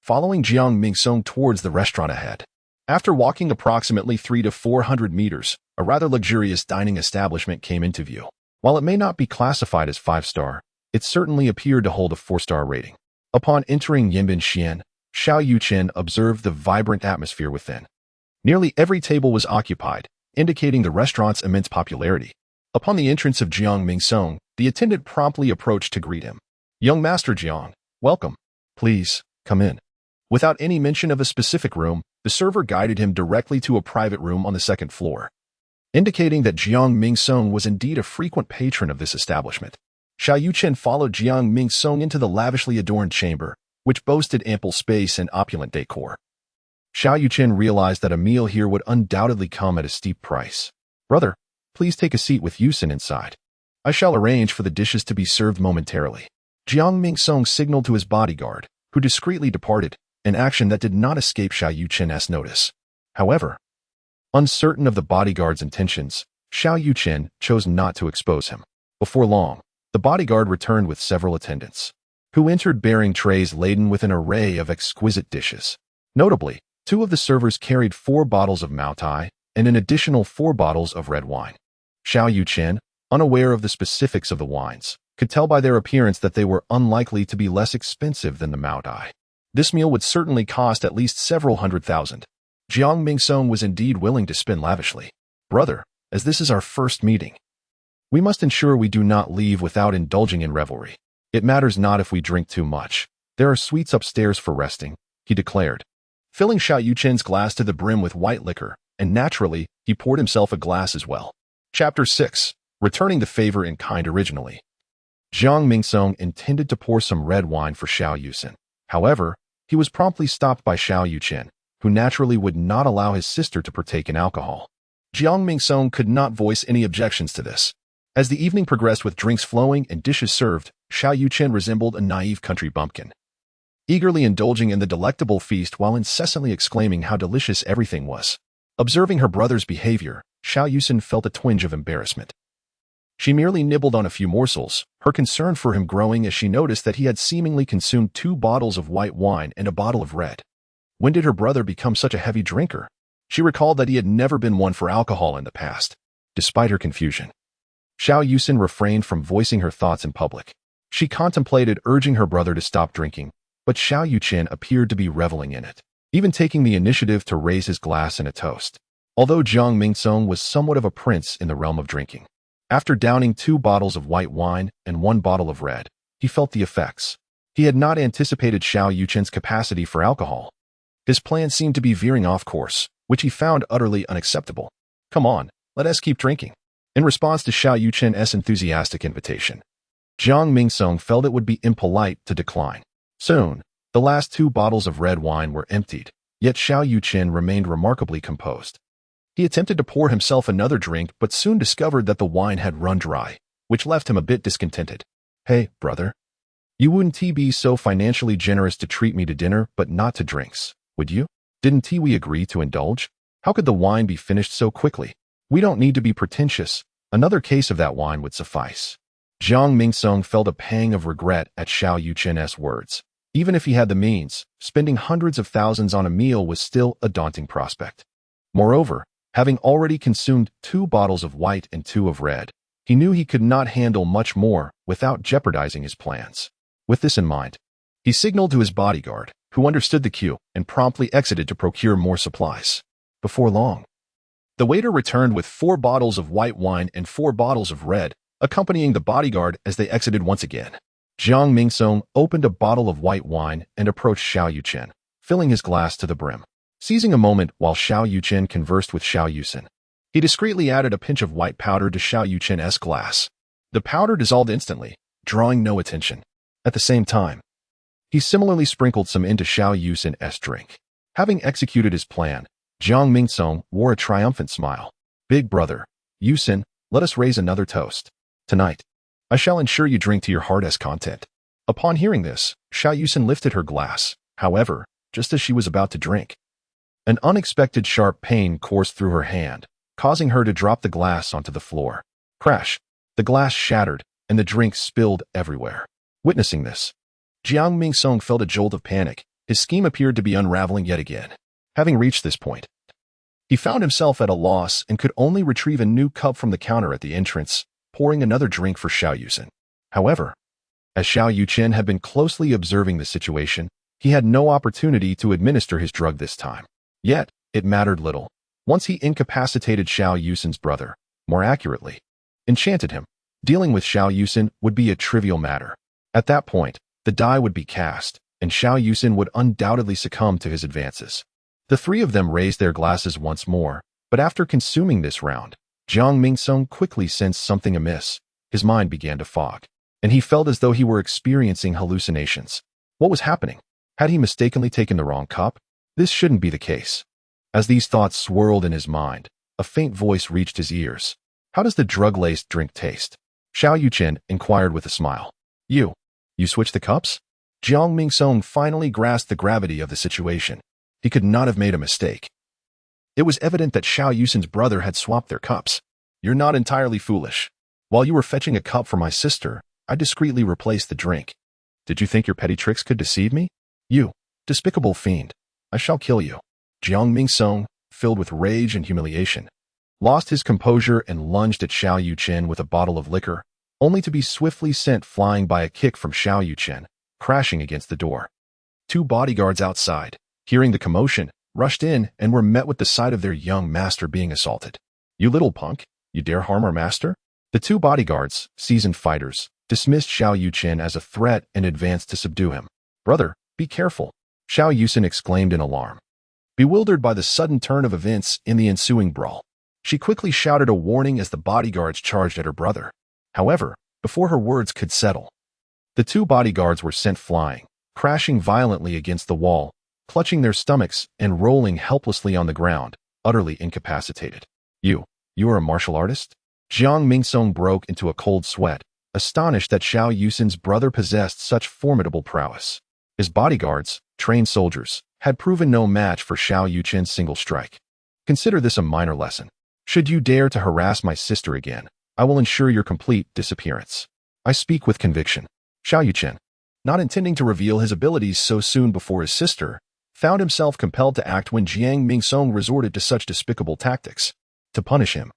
following Jiang Mingsong towards the restaurant ahead. After walking approximately 300 to 400 meters, a rather luxurious dining establishment came into view. While it may not be classified as 5-star, it certainly appeared to hold a 4-star rating. Upon entering Yanbin, Xiao Yuchen observed the vibrant atmosphere within. Nearly every table was occupied, indicating the restaurant's immense popularity. Upon the entrance of Jiang Mingsong, the attendant promptly approached to greet him. "Young Master Jiang, welcome. Please, come in." Without any mention of a specific room, the server guided him directly to a private room on the 2nd floor, indicating that Jiang Mingsong was indeed a frequent patron of this establishment. Xiao Yuchen followed Jiang Mingsong into the lavishly adorned chamber, which boasted ample space and opulent decor. Xiao Yuchen realized that a meal here would undoubtedly come at a steep price. "Brother, please take a seat with Yuchen inside. I shall arrange for the dishes to be served momentarily." Jiang Mingsong signaled to his bodyguard, who discreetly departed, an action that did not escape Xiao Yuchen's notice. However, uncertain of the bodyguard's intentions, Xiao Yuchen chose not to expose him. Before long, the bodyguard returned with several attendants, who entered bearing trays laden with an array of exquisite dishes. Notably, 2 of the servers carried 4 bottles of Maotai and an additional 4 bottles of red wine. Xiao Yuchen, unaware of the specifics of the wines, could tell by their appearance that they were unlikely to be less expensive than the Maotai. This meal would certainly cost at least several $100,000. Jiang Mingsong was indeed willing to spend lavishly. "Brother, as this is our first meeting, we must ensure we do not leave without indulging in revelry. It matters not if we drink too much. There are suites upstairs for resting," he declared, filling Xiao Yuchen's glass to the brim with white liquor, and naturally, he poured himself a glass as well. Chapter 6. Returning the favor in kind originally. Jiang Mingsong intended to pour some red wine for Xiao Yuchen. However, he was promptly stopped by Xiao Yuchen, who naturally would not allow his sister to partake in alcohol. Jiang Mingsong could not voice any objections to this. As the evening progressed with drinks flowing and dishes served, Xiao Yuchen resembled a naive country bumpkin, eagerly indulging in the delectable feast while incessantly exclaiming how delicious everything was. Observing her brother's behavior, Xiao Yuchen felt a twinge of embarrassment. She merely nibbled on a few morsels, her concern for him growing as she noticed that he had seemingly consumed 2 bottles of white wine and a bottle of red. When did her brother become such a heavy drinker? She recalled that he had never been one for alcohol in the past. Despite her confusion, Xiao Yuchen refrained from voicing her thoughts in public. She contemplated urging her brother to stop drinking, but Xiao Yuchen appeared to be reveling in it, even taking the initiative to raise his glass in a toast. Although Jiang Mingsong was somewhat of a prince in the realm of drinking, after downing 2 bottles of white wine and 1 bottle of red, he felt the effects. He had not anticipated Xiao Yuchen's capacity for alcohol. His plan seemed to be veering off course, which he found utterly unacceptable. "Come on, let us keep drinking." In response to Xiao Yuchen's enthusiastic invitation, Jiang Mingsong felt it would be impolite to decline. Soon, the last 2 bottles of red wine were emptied, yet Xiao Yuchen remained remarkably composed. He attempted to pour himself another drink but soon discovered that the wine had run dry, which left him a bit discontented. "Hey, brother, you wouldn't be so financially generous to treat me to dinner but not to drinks, would you? Didn't we agree to indulge? How could the wine be finished so quickly? We don't need to be pretentious. Another case of that wine would suffice." Jiang Mingsong felt a pang of regret at Xiao Yuchen's words. Even if he had the means, spending hundreds of thousands on a meal was still a daunting prospect. Moreover, having already consumed 2 bottles of white and 2 of red, he knew he could not handle much more without jeopardizing his plans. With this in mind, he signaled to his bodyguard, who understood the cue and promptly exited to procure more supplies. Before long, the waiter returned with 4 bottles of white wine and 4 bottles of red, accompanying the bodyguard as they exited once again. Jiang Mingsong opened a bottle of white wine and approached Xiao Yuchen, filling his glass to the brim. Seizing a moment while Xiao Yuchen conversed with Xiao Yuchen, he discreetly added a pinch of white powder to Xiao Yuchen's glass. The powder dissolved instantly, drawing no attention. At the same time, he similarly sprinkled some into Xiao Yuchen's drink. Having executed his plan, Jiang Mingsong wore a triumphant smile. Big brother, Yuchen, let us raise another toast. Tonight, I shall ensure you drink to your heart's content. Upon hearing this, Xiao Yuchen lifted her glass. However, just as she was about to drink, an unexpected sharp pain coursed through her hand, causing her to drop the glass onto the floor. Crash! The glass shattered, and the drink spilled everywhere. Witnessing this, Jiang Mingsong felt a jolt of panic. His scheme appeared to be unraveling yet again. Having reached this point, he found himself at a loss and could only retrieve a new cup from the counter at the entrance, pouring another drink for Xiao Yuchen. However, as Xiao Yuchen had been closely observing the situation, he had no opportunity to administer his drug this time. Yet, it mattered little. Once he incapacitated Xiao Yuchen's brother, more accurately, enchanted him, dealing with Xiao Yuchen would be a trivial matter. At that point, the die would be cast, and Xiao Yuchen would undoubtedly succumb to his advances. The three of them raised their glasses once more, but after consuming this round, Jiang Mingsong quickly sensed something amiss. His mind began to fog, and he felt as though he were experiencing hallucinations. What was happening? Had he mistakenly taken the wrong cup? This shouldn't be the case. As these thoughts swirled in his mind, a faint voice reached his ears. How does the drug-laced drink taste? Xiao Yuchen inquired with a smile. You switched the cups? Jiang Mingsong finally grasped the gravity of the situation. He could not have made a mistake. It was evident that Xiao Yuchen's brother had swapped their cups. You're not entirely foolish. While you were fetching a cup for my sister, I discreetly replaced the drink. Did you think your petty tricks could deceive me? You despicable fiend. I shall kill you. Jiang Mingsong, filled with rage and humiliation, lost his composure and lunged at Xiao Yuchen with a bottle of liquor, only to be swiftly sent flying by a kick from Xiao Yuchen, crashing against the door. Two bodyguards outside, hearing the commotion, rushed in and were met with the sight of their young master being assaulted. You little punk, you dare harm our master? The two bodyguards, seasoned fighters, dismissed Xiao Yuchen as a threat and advanced to subdue him. Brother, be careful, Xiao Yuchen exclaimed in alarm. Bewildered by the sudden turn of events in the ensuing brawl, she quickly shouted a warning as the bodyguards charged at her brother. However, before her words could settle, the two bodyguards were sent flying, crashing violently against the wall, clutching their stomachs and rolling helplessly on the ground, utterly incapacitated. You are a martial artist? Jiang Mingsong broke into a cold sweat, astonished that Xiao Yuchen's brother possessed such formidable prowess. His bodyguards, trained soldiers, had proven no match for Xiao Yuchen's single strike. Consider this a minor lesson. Should you dare to harass my sister again, I will ensure your complete disappearance. I speak with conviction. Xiao Yuchen, not intending to reveal his abilities so soon before his sister, found himself compelled to act when Jiang Mingsong resorted to such despicable tactics. To punish him,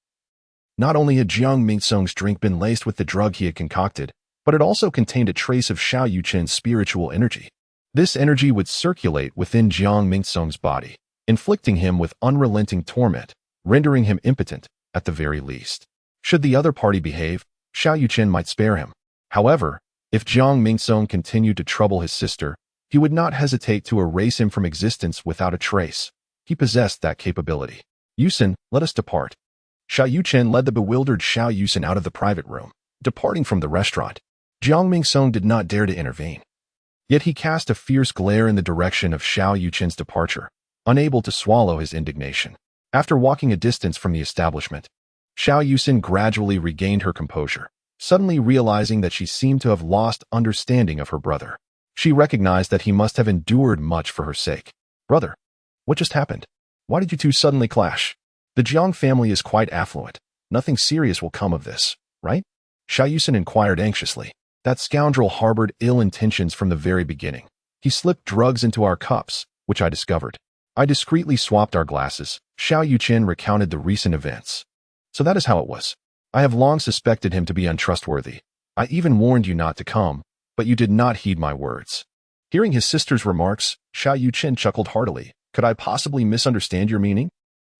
not only had Jiang Mingsong's drink been laced with the drug he had concocted, but it also contained a trace of Xiao Yuchen's spiritual energy. This energy would circulate within Jiang Mingsong's body, inflicting him with unrelenting torment, rendering him impotent, at the very least. Should the other party behave, Xiao Yuchen might spare him. However, if Jiang Mingsong continued to trouble his sister, he would not hesitate to erase him from existence without a trace. He possessed that capability. Yuchen, let us depart. Xiao Yuchen led the bewildered Xiao Yuchen out of the private room, departing from the restaurant. Jiang Mingsong did not dare to intervene. Yet he cast a fierce glare in the direction of Xiao Yuchen's departure, unable to swallow his indignation. After walking a distance from the establishment, Xiao Yuchen gradually regained her composure, suddenly realizing that she seemed to have lost understanding of her brother. She recognized that he must have endured much for her sake. Brother, what just happened? Why did you two suddenly clash? The Jiang family is quite affluent. Nothing serious will come of this, right? Xiao Yuchen inquired anxiously. That scoundrel harbored ill intentions from the very beginning. He slipped drugs into our cups, which I discovered. I discreetly swapped our glasses. Xiao Yuchen recounted the recent events. So that is how it was. I have long suspected him to be untrustworthy. I even warned you not to come, but you did not heed my words. Hearing his sister's remarks, Xiao Yuchen chuckled heartily. Could I possibly misunderstand your meaning?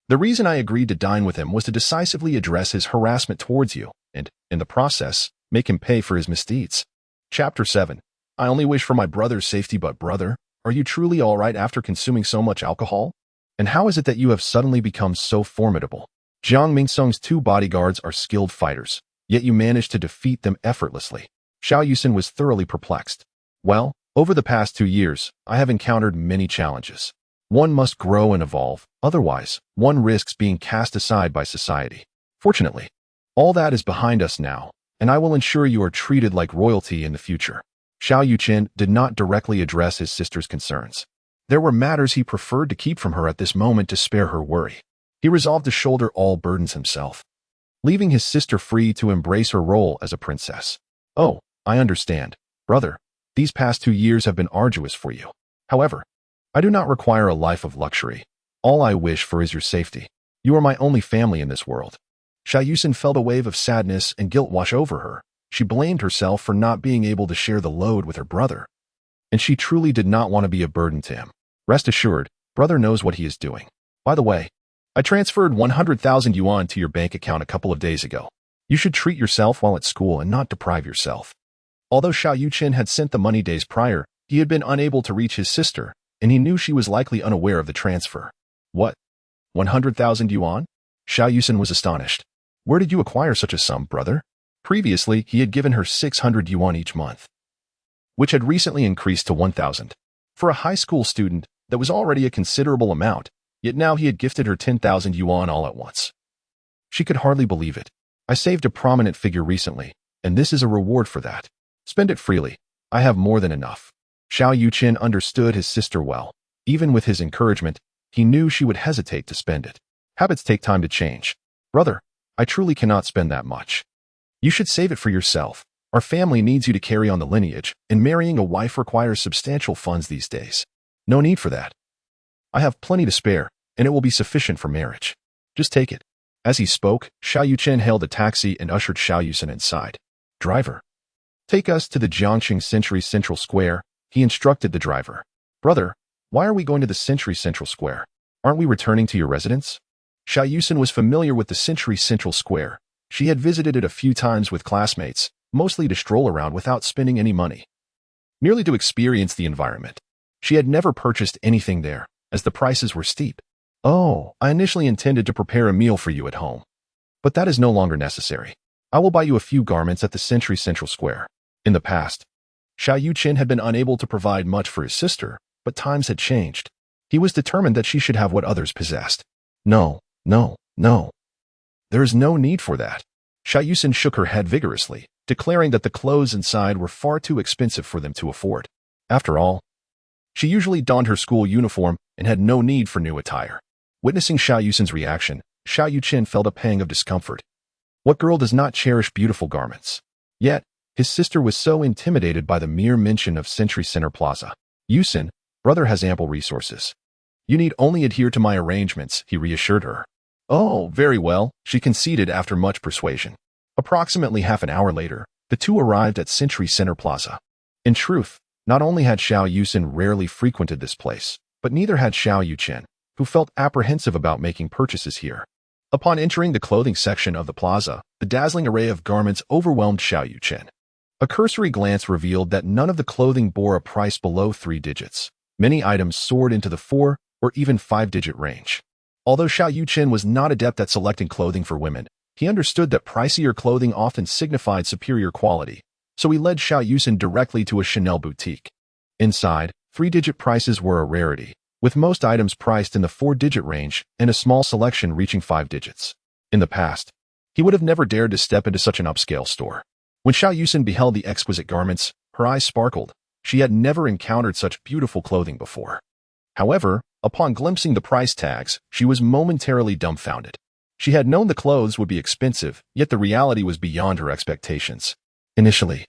The reason I agreed to dine with him was to decisively address his harassment towards you and, in the process, make him pay for his misdeeds. Chapter 7. I only wish for my brother's safety, but brother, are you truly all right after consuming so much alcohol? And how is it that you have suddenly become so formidable? Jiang Mingsung's 2 bodyguards are skilled fighters, yet you managed to defeat them effortlessly. Xiao Yuchen was thoroughly perplexed. Well, over the past 2 years, I have encountered many challenges. One must grow and evolve, otherwise, one risks being cast aside by society. Fortunately, all that is behind us now, and I will ensure you are treated like royalty in the future. Xiao Yuchen did not directly address his sister's concerns. There were matters he preferred to keep from her at this moment to spare her worry. He resolved to shoulder all burdens himself, leaving his sister free to embrace her role as a princess. Oh, I understand, brother. These past 2 years have been arduous for you. However, I do not require a life of luxury. All I wish for is your safety. You are my only family in this world. Xiao Yuchen felt a wave of sadness and guilt wash over her. She blamed herself for not being able to share the load with her brother. And she truly did not want to be a burden to him. Rest assured, brother knows what he is doing. By the way, I transferred 100,000 yuan to your bank account a couple of days ago. You should treat yourself while at school and not deprive yourself. Although Xiao Yuchen had sent the money days prior, he had been unable to reach his sister, and he knew she was likely unaware of the transfer. What? 100,000 yuan? Xiao Yuchen was astonished. Where did you acquire such a sum, brother? Previously, he had given her 600 yuan each month, which had recently increased to 1,000. For a high school student, that was already a considerable amount, yet now he had gifted her 10,000 yuan all at once. She could hardly believe it. I saved a prominent figure recently, and this is a reward for that. Spend it freely. I have more than enough. Xiao Yuchen understood his sister well. Even with his encouragement, he knew she would hesitate to spend it. Habits take time to change. Brother, I truly cannot spend that much. You should save it for yourself. Our family needs you to carry on the lineage, and marrying a wife requires substantial funds these days. No need for that. I have plenty to spare, and it will be sufficient for marriage. Just take it. As he spoke, Xiao Yuchen hailed a taxi and ushered Xiao Yuchen inside. Driver, take us to the Jiangxing Century Central Square, he instructed the driver. Brother, why are we going to the Century Central Square? Aren't we returning to your residence? Xiao Yuchen was familiar with the Century Central Square. She had visited it a few times with classmates, mostly to stroll around without spending any money, merely to experience the environment. She had never purchased anything there, as the prices were steep. Oh, I initially intended to prepare a meal for you at home, but that is no longer necessary. I will buy you a few garments at the Century Central Square. In the past, Xiao Yuchen had been unable to provide much for his sister, but times had changed. He was determined that she should have what others possessed. No. There is no need for that. Xiao Yuchen shook her head vigorously, declaring that the clothes inside were far too expensive for them to afford. After all, she usually donned her school uniform and had no need for new attire. Witnessing Xiao Yuchen's reaction, Xiao Yuchen felt a pang of discomfort. What girl does not cherish beautiful garments? Yet, his sister was so intimidated by the mere mention of Century Center Plaza. Yuchen, brother has ample resources. You need only adhere to my arrangements, he reassured her. Oh, very well, she conceded after much persuasion. Approximately half an hour later, the two arrived at Century Center Plaza. In truth, not only had Xiao Yuchen rarely frequented this place, but neither had Xiao Yuchen, who felt apprehensive about making purchases here. Upon entering the clothing section of the plaza, the dazzling array of garments overwhelmed Xiao Yuchen. A cursory glance revealed that none of the clothing bore a price below 3 digits. Many items soared into the 4 or even 5-digit range. Although Xiao Yuchen was not adept at selecting clothing for women, he understood that pricier clothing often signified superior quality, so he led Xiao Yuchen directly to a Chanel boutique. Inside, 3-digit prices were a rarity, with most items priced in the 4-digit range and a small selection reaching 5 digits. In the past, he would have never dared to step into such an upscale store. When Xiao Yuchen beheld the exquisite garments, her eyes sparkled. She had never encountered such beautiful clothing before. However, upon glimpsing the price tags, she was momentarily dumbfounded. She had known the clothes would be expensive, yet the reality was beyond her expectations. Initially,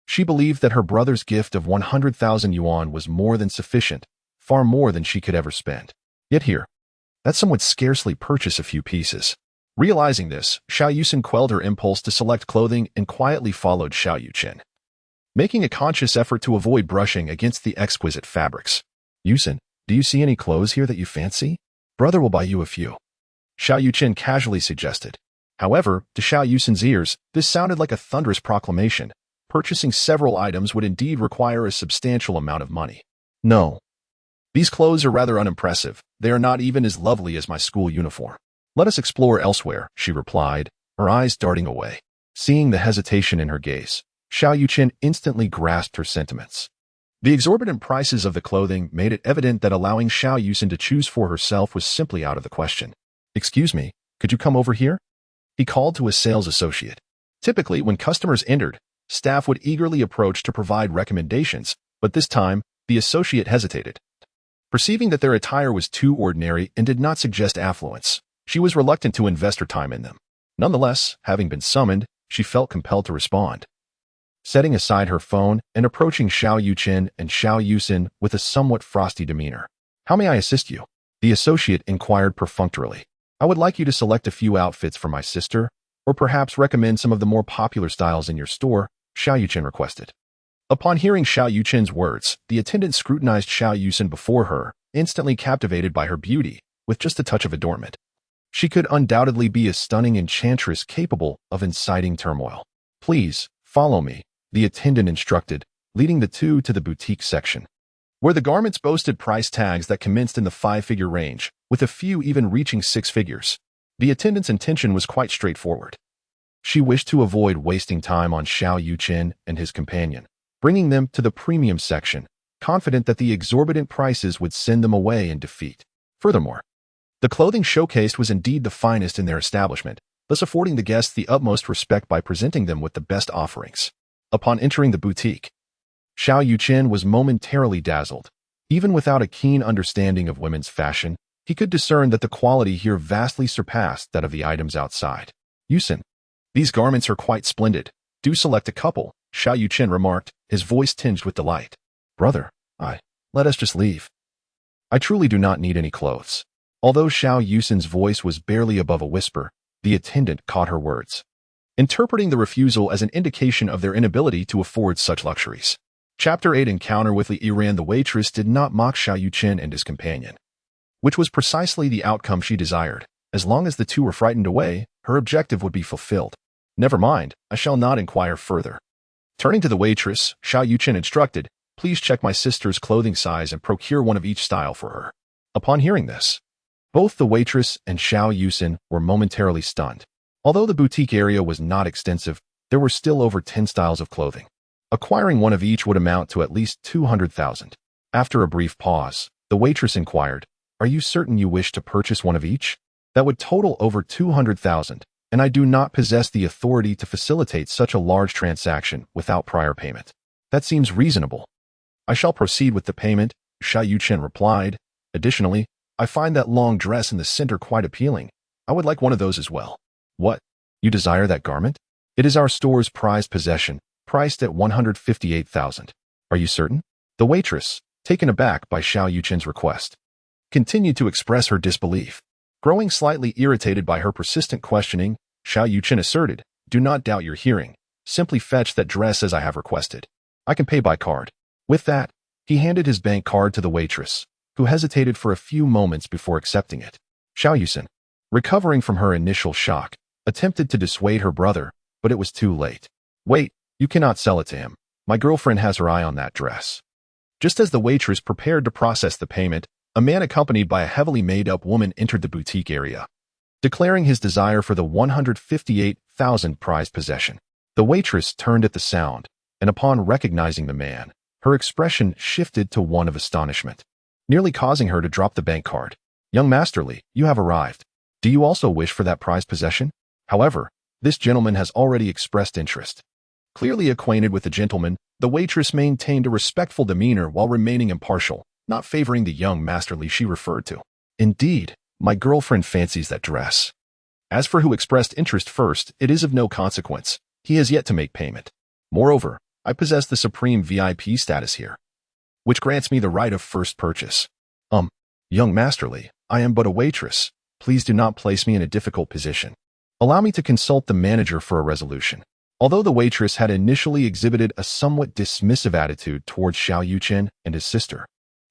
she believed that her brother's gift of 100,000 yuan was more than sufficient, far more than she could ever spend. Yet here, that sum would scarcely purchase a few pieces. Realizing this, Xiao Yuchen quelled her impulse to select clothing and quietly followed Xiao Yuchen, making a conscious effort to avoid brushing against the exquisite fabrics. Yuchen, do you see any clothes here that you fancy? Brother will buy you a few. Xiao Yuchen casually suggested. However, to Xiao Yuchen's ears, this sounded like a thunderous proclamation. Purchasing several items would indeed require a substantial amount of money. No. These clothes are rather unimpressive. They are not even as lovely as my school uniform. Let us explore elsewhere, she replied, her eyes darting away. Seeing the hesitation in her gaze, Xiao Yuchen instantly grasped her sentiments. The exorbitant prices of the clothing made it evident that allowing Xiao Yuchen to choose for herself was simply out of the question. Excuse me, could you come over here? He called to a sales associate. Typically, when customers entered, staff would eagerly approach to provide recommendations, but this time, the associate hesitated. Perceiving that their attire was too ordinary and did not suggest affluence, she was reluctant to invest her time in them. Nonetheless, having been summoned, she felt compelled to respond. Setting aside her phone and approaching Xiao Yuchen and Xiao Yuchen with a somewhat frosty demeanor. How may I assist you? The associate inquired perfunctorily. I would like you to select a few outfits for my sister, or perhaps recommend some of the more popular styles in your store, Xiao Yuchen requested. Upon hearing Xiao Yuchen's words, the attendant scrutinized Xiao Yuchen before her, instantly captivated by her beauty, with just a touch of adornment. She could undoubtedly be a stunning enchantress capable of inciting turmoil. Please, follow me, the attendant instructed, leading the two to the boutique section, where the garments boasted price tags that commenced in the 5-figure range, with a few even reaching 6 figures. The attendant's intention was quite straightforward. She wished to avoid wasting time on Xiao Yuchen and his companion, bringing them to the premium section, confident that the exorbitant prices would send them away in defeat. Furthermore, the clothing showcased was indeed the finest in their establishment, thus affording the guests the utmost respect by presenting them with the best offerings. Upon entering the boutique, Xiao Yuchen was momentarily dazzled. Even without a keen understanding of women's fashion, he could discern that the quality here vastly surpassed that of the items outside. Yuchen, these garments are quite splendid. Do select a couple, Xiao Yuchen remarked, his voice tinged with delight. Brother, let us just leave. I truly do not need any clothes. Although Xiao Yuchen's voice was barely above a whisper, the attendant caught her words, interpreting the refusal as an indication of their inability to afford such luxuries. Chapter 8 Encounter with Li Yiran. The waitress did not mock Xiao Yuchen and his companion, which was precisely the outcome she desired. As long as the two were frightened away, her objective would be fulfilled. Never mind, I shall not inquire further. Turning to the waitress, Xiao Yuchen instructed, please check my sister's clothing size and procure one of each style for her. Upon hearing this, both the waitress and Xiao Yuchen were momentarily stunned. Although the boutique area was not extensive, there were still over 10 styles of clothing. Acquiring one of each would amount to at least 200,000. After a brief pause, the waitress inquired, are you certain you wish to purchase one of each? That would total over 200,000, and I do not possess the authority to facilitate such a large transaction without prior payment. That seems reasonable. I shall proceed with the payment, Xiao Yuchen replied. Additionally, I find that long dress in the center quite appealing. I would like one of those as well. What? You desire that garment? It is our store's prized possession, priced at 158,000. Are you certain? The waitress, taken aback by Xiao Yuchen's request, continued to express her disbelief. Growing slightly irritated by her persistent questioning, Xiao Yuchen asserted, do not doubt your hearing. Simply fetch that dress as I have requested. I can pay by card. With that, he handed his bank card to the waitress, who hesitated for a few moments before accepting it. Xiao Yuchen, recovering from her initial shock, attempted to dissuade her brother, but it was too late. Wait, you cannot sell it to him. My girlfriend has her eye on that dress. Just as the waitress prepared to process the payment, a man accompanied by a heavily made-up woman entered the boutique area, declaring his desire for the 158,000 prized possession. The waitress turned at the sound, and upon recognizing the man, her expression shifted to one of astonishment, nearly causing her to drop the bank card. Young Masterly, you have arrived. Do you also wish for that prized possession? However, this gentleman has already expressed interest. Clearly acquainted with the gentleman, the waitress maintained a respectful demeanor while remaining impartial, not favoring the young Masterly she referred to. Indeed, my girlfriend fancies that dress. As for who expressed interest first, it is of no consequence. He has yet to make payment. Moreover, I possess the supreme VIP status here, which grants me the right of first purchase. Young Masterly, I am but a waitress. Please do not place me in a difficult position. Allow me to consult the manager for a resolution. Although the waitress had initially exhibited a somewhat dismissive attitude towards Xiao Yuchen and his sister,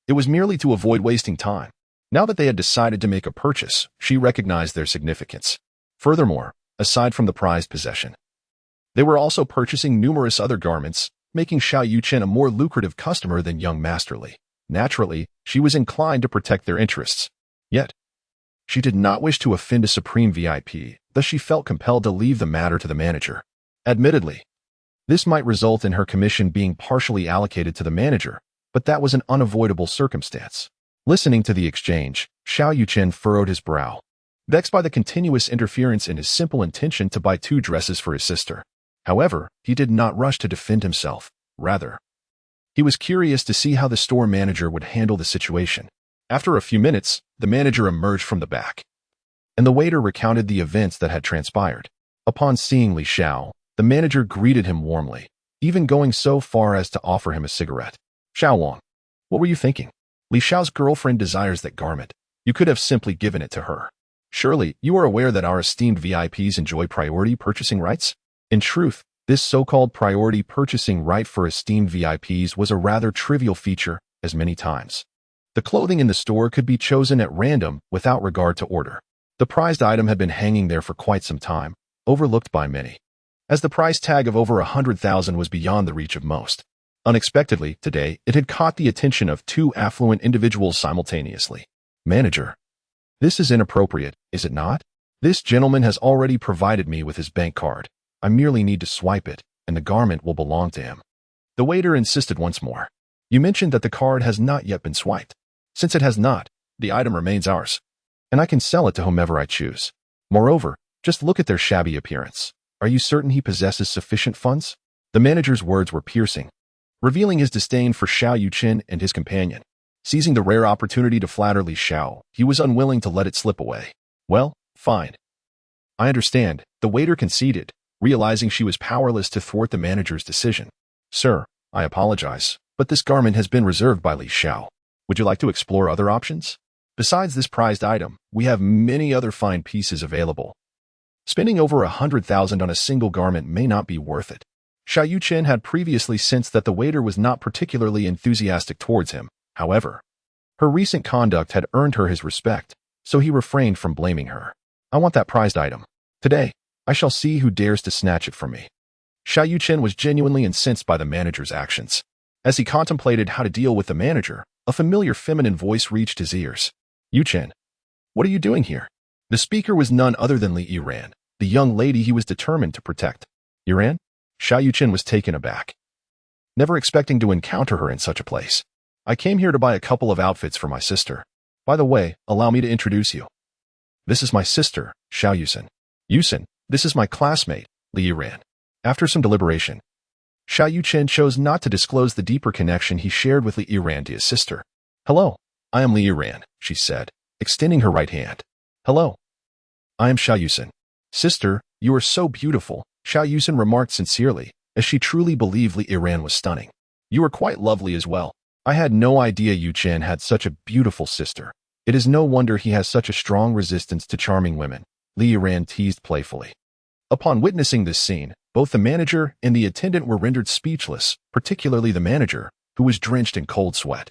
it was merely to avoid wasting time. Now that they had decided to make a purchase, she recognized their significance. Furthermore, aside from the prized possession, they were also purchasing numerous other garments, making Xiao Yuchen a more lucrative customer than young Master Li. Naturally, she was inclined to protect their interests. Yet, she did not wish to offend a supreme VIP, thus she felt compelled to leave the matter to the manager. Admittedly, this might result in her commission being partially allocated to the manager, but that was an unavoidable circumstance. Listening to the exchange, Xiao Yuchen furrowed his brow, vexed by the continuous interference in his simple intention to buy 2 dresses for his sister. However, he did not rush to defend himself. Rather, he was curious to see how the store manager would handle the situation. After a few minutes, the manager emerged from the back, and the waiter recounted the events that had transpired. Upon seeing Li Xiao, the manager greeted him warmly, even going so far as to offer him a cigarette. Xiao Wang, what were you thinking? Li Xiao's girlfriend desires that garment. You could have simply given it to her. Surely, you are aware that our esteemed VIPs enjoy priority purchasing rights? In truth, this so-called priority purchasing right for esteemed VIPs was a rather trivial feature, as many times the clothing in the store could be chosen at random without regard to order. The prized item had been hanging there for quite some time, overlooked by many, as the price tag of over 100,000 was beyond the reach of most. Unexpectedly, today, it had caught the attention of 2 affluent individuals simultaneously. Manager, this is inappropriate, is it not? This gentleman has already provided me with his bank card. I merely need to swipe it, and the garment will belong to him. The waiter insisted once more. You mentioned that the card has not yet been swiped. Since it has not, the item remains ours, and I can sell it to whomever I choose. Moreover, just look at their shabby appearance. Are you certain he possesses sufficient funds? The manager's words were piercing, revealing his disdain for Xiao Yuchen and his companion. Seizing the rare opportunity to flatter Li Xiao, he was unwilling to let it slip away. Well, fine. I understand, the waiter conceded, realizing she was powerless to thwart the manager's decision. Sir, I apologize, but this garment has been reserved by Li Xiao. Would you like to explore other options? Besides this prized item, we have many other fine pieces available. Spending over 100,000 on a single garment may not be worth it. Xiao Yuchen had previously sensed that the waiter was not particularly enthusiastic towards him. However, her recent conduct had earned her his respect, so he refrained from blaming her. I want that prized item. Today, I shall see who dares to snatch it from me. Xiao Yuchen was genuinely incensed by the manager's actions. As he contemplated how to deal with the manager, a familiar feminine voice reached his ears. Yuchen, what are you doing here? The speaker was none other than Li Yiran, the young lady he was determined to protect. Yiran? Xiao Yuchen was taken aback, never expecting to encounter her in such a place. I came here to buy a couple of outfits for my sister. By the way, allow me to introduce you. This is my sister, Xiao Yuchen. Yuchen, this is my classmate, Li Yiran. After some deliberation, Xiao Yuchen chose not to disclose the deeper connection he shared with Li Yiran to his sister. Hello, I am Li Yiran, she said, extending her right hand. Hello, I am Xiao Yuchen. Sister, you are so beautiful, Xiao Yuchen remarked sincerely, as she truly believed Li Yiran was stunning. You are quite lovely as well. I had no idea Yuchen had such a beautiful sister. It is no wonder he has such a strong resistance to charming women, Li Yiran teased playfully. Upon witnessing this scene, both the manager and the attendant were rendered speechless, particularly the manager, who was drenched in cold sweat.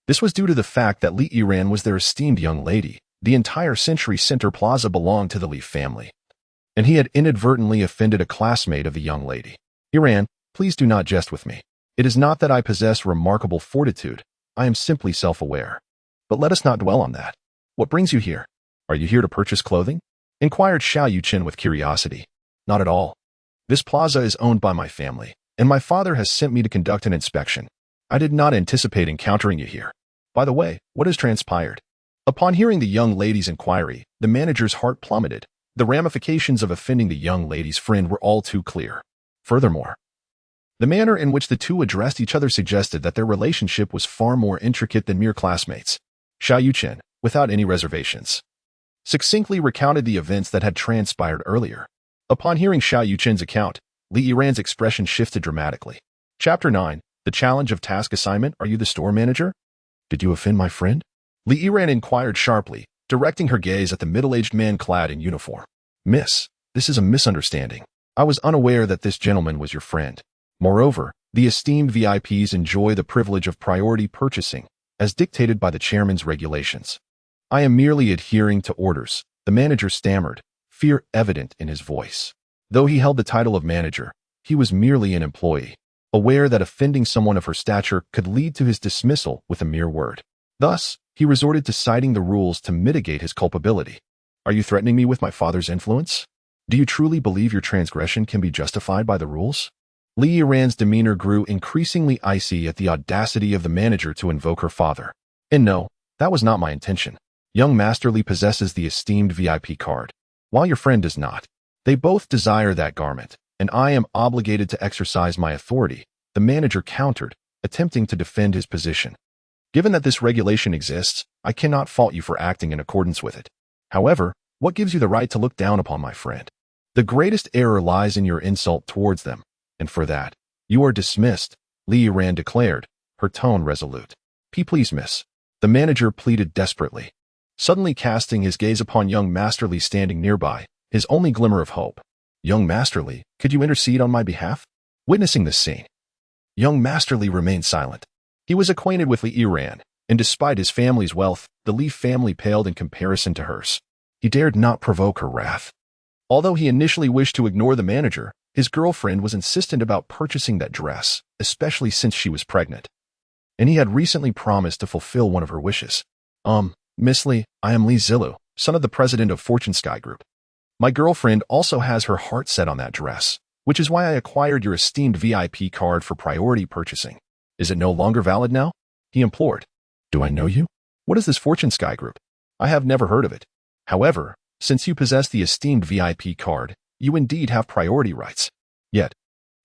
This was due to the fact that Li Yiran was their esteemed young lady. The entire Century Center Plaza belonged to the Li family, and he had inadvertently offended a classmate of the young lady. Yiran, please do not jest with me. It is not that I possess remarkable fortitude. I am simply self-aware. But let us not dwell on that. What brings you here? Are you here to purchase clothing? Inquired Xiao Yuchen with curiosity. Not at all. This plaza is owned by my family, and my father has sent me to conduct an inspection. I did not anticipate encountering you here. By the way, what has transpired? Upon hearing the young lady's inquiry, the manager's heart plummeted. The ramifications of offending the young lady's friend were all too clear. Furthermore, the manner in which the two addressed each other suggested that their relationship was far more intricate than mere classmates. Xiao Yuchen, without any reservations, succinctly recounted the events that had transpired earlier. Upon hearing Xiao Yuchen's account, Li Yiran's expression shifted dramatically. Chapter 9, The Challenge of Task Assignment. Are you the store manager? Did you offend my friend? Li Yiran inquired sharply, directing her gaze at the middle-aged man clad in uniform. Miss, this is a misunderstanding. I was unaware that this gentleman was your friend. Moreover, the esteemed VIPs enjoy the privilege of priority purchasing, as dictated by the chairman's regulations. I am merely adhering to orders, the manager stammered, fear evident in his voice. Though he held the title of manager, he was merely an employee, aware that offending someone of her stature could lead to his dismissal with a mere word. Thus, he resorted to citing the rules to mitigate his culpability. Are you threatening me with my father's influence? Do you truly believe your transgression can be justified by the rules? Li Yiran's demeanor grew increasingly icy at the audacity of the manager to invoke her father. And no, that was not my intention. Young Master Li possesses the esteemed VIP card, while your friend does not. They both desire that garment, and I am obligated to exercise my authority, the manager countered, attempting to defend his position. Given that this regulation exists, I cannot fault you for acting in accordance with it. However, what gives you the right to look down upon my friend? The greatest error lies in your insult towards them, and for that, you are dismissed, Li Yiran declared, her tone resolute. Please, miss. The manager pleaded desperately, suddenly casting his gaze upon young Master Li standing nearby, his only glimmer of hope. Young Master Li, could you intercede on my behalf? Witnessing this scene, young Master Li remained silent. He was acquainted with Li Yiran, and despite his family's wealth, the Li family paled in comparison to hers. He dared not provoke her wrath. Although he initially wished to ignore the manager, his girlfriend was insistent about purchasing that dress, especially since she was pregnant. And he had recently promised to fulfill one of her wishes. Miss Li, I am Li Zilu, son of the president of Fortune Sky Group. My girlfriend also has her heart set on that dress, which is why I acquired your esteemed VIP card for priority purchasing. Is it no longer valid now? He implored. Do I know you? What is this Fortune Sky Group? I have never heard of it. However, since you possess the esteemed VIP card, you indeed have priority rights. Yet,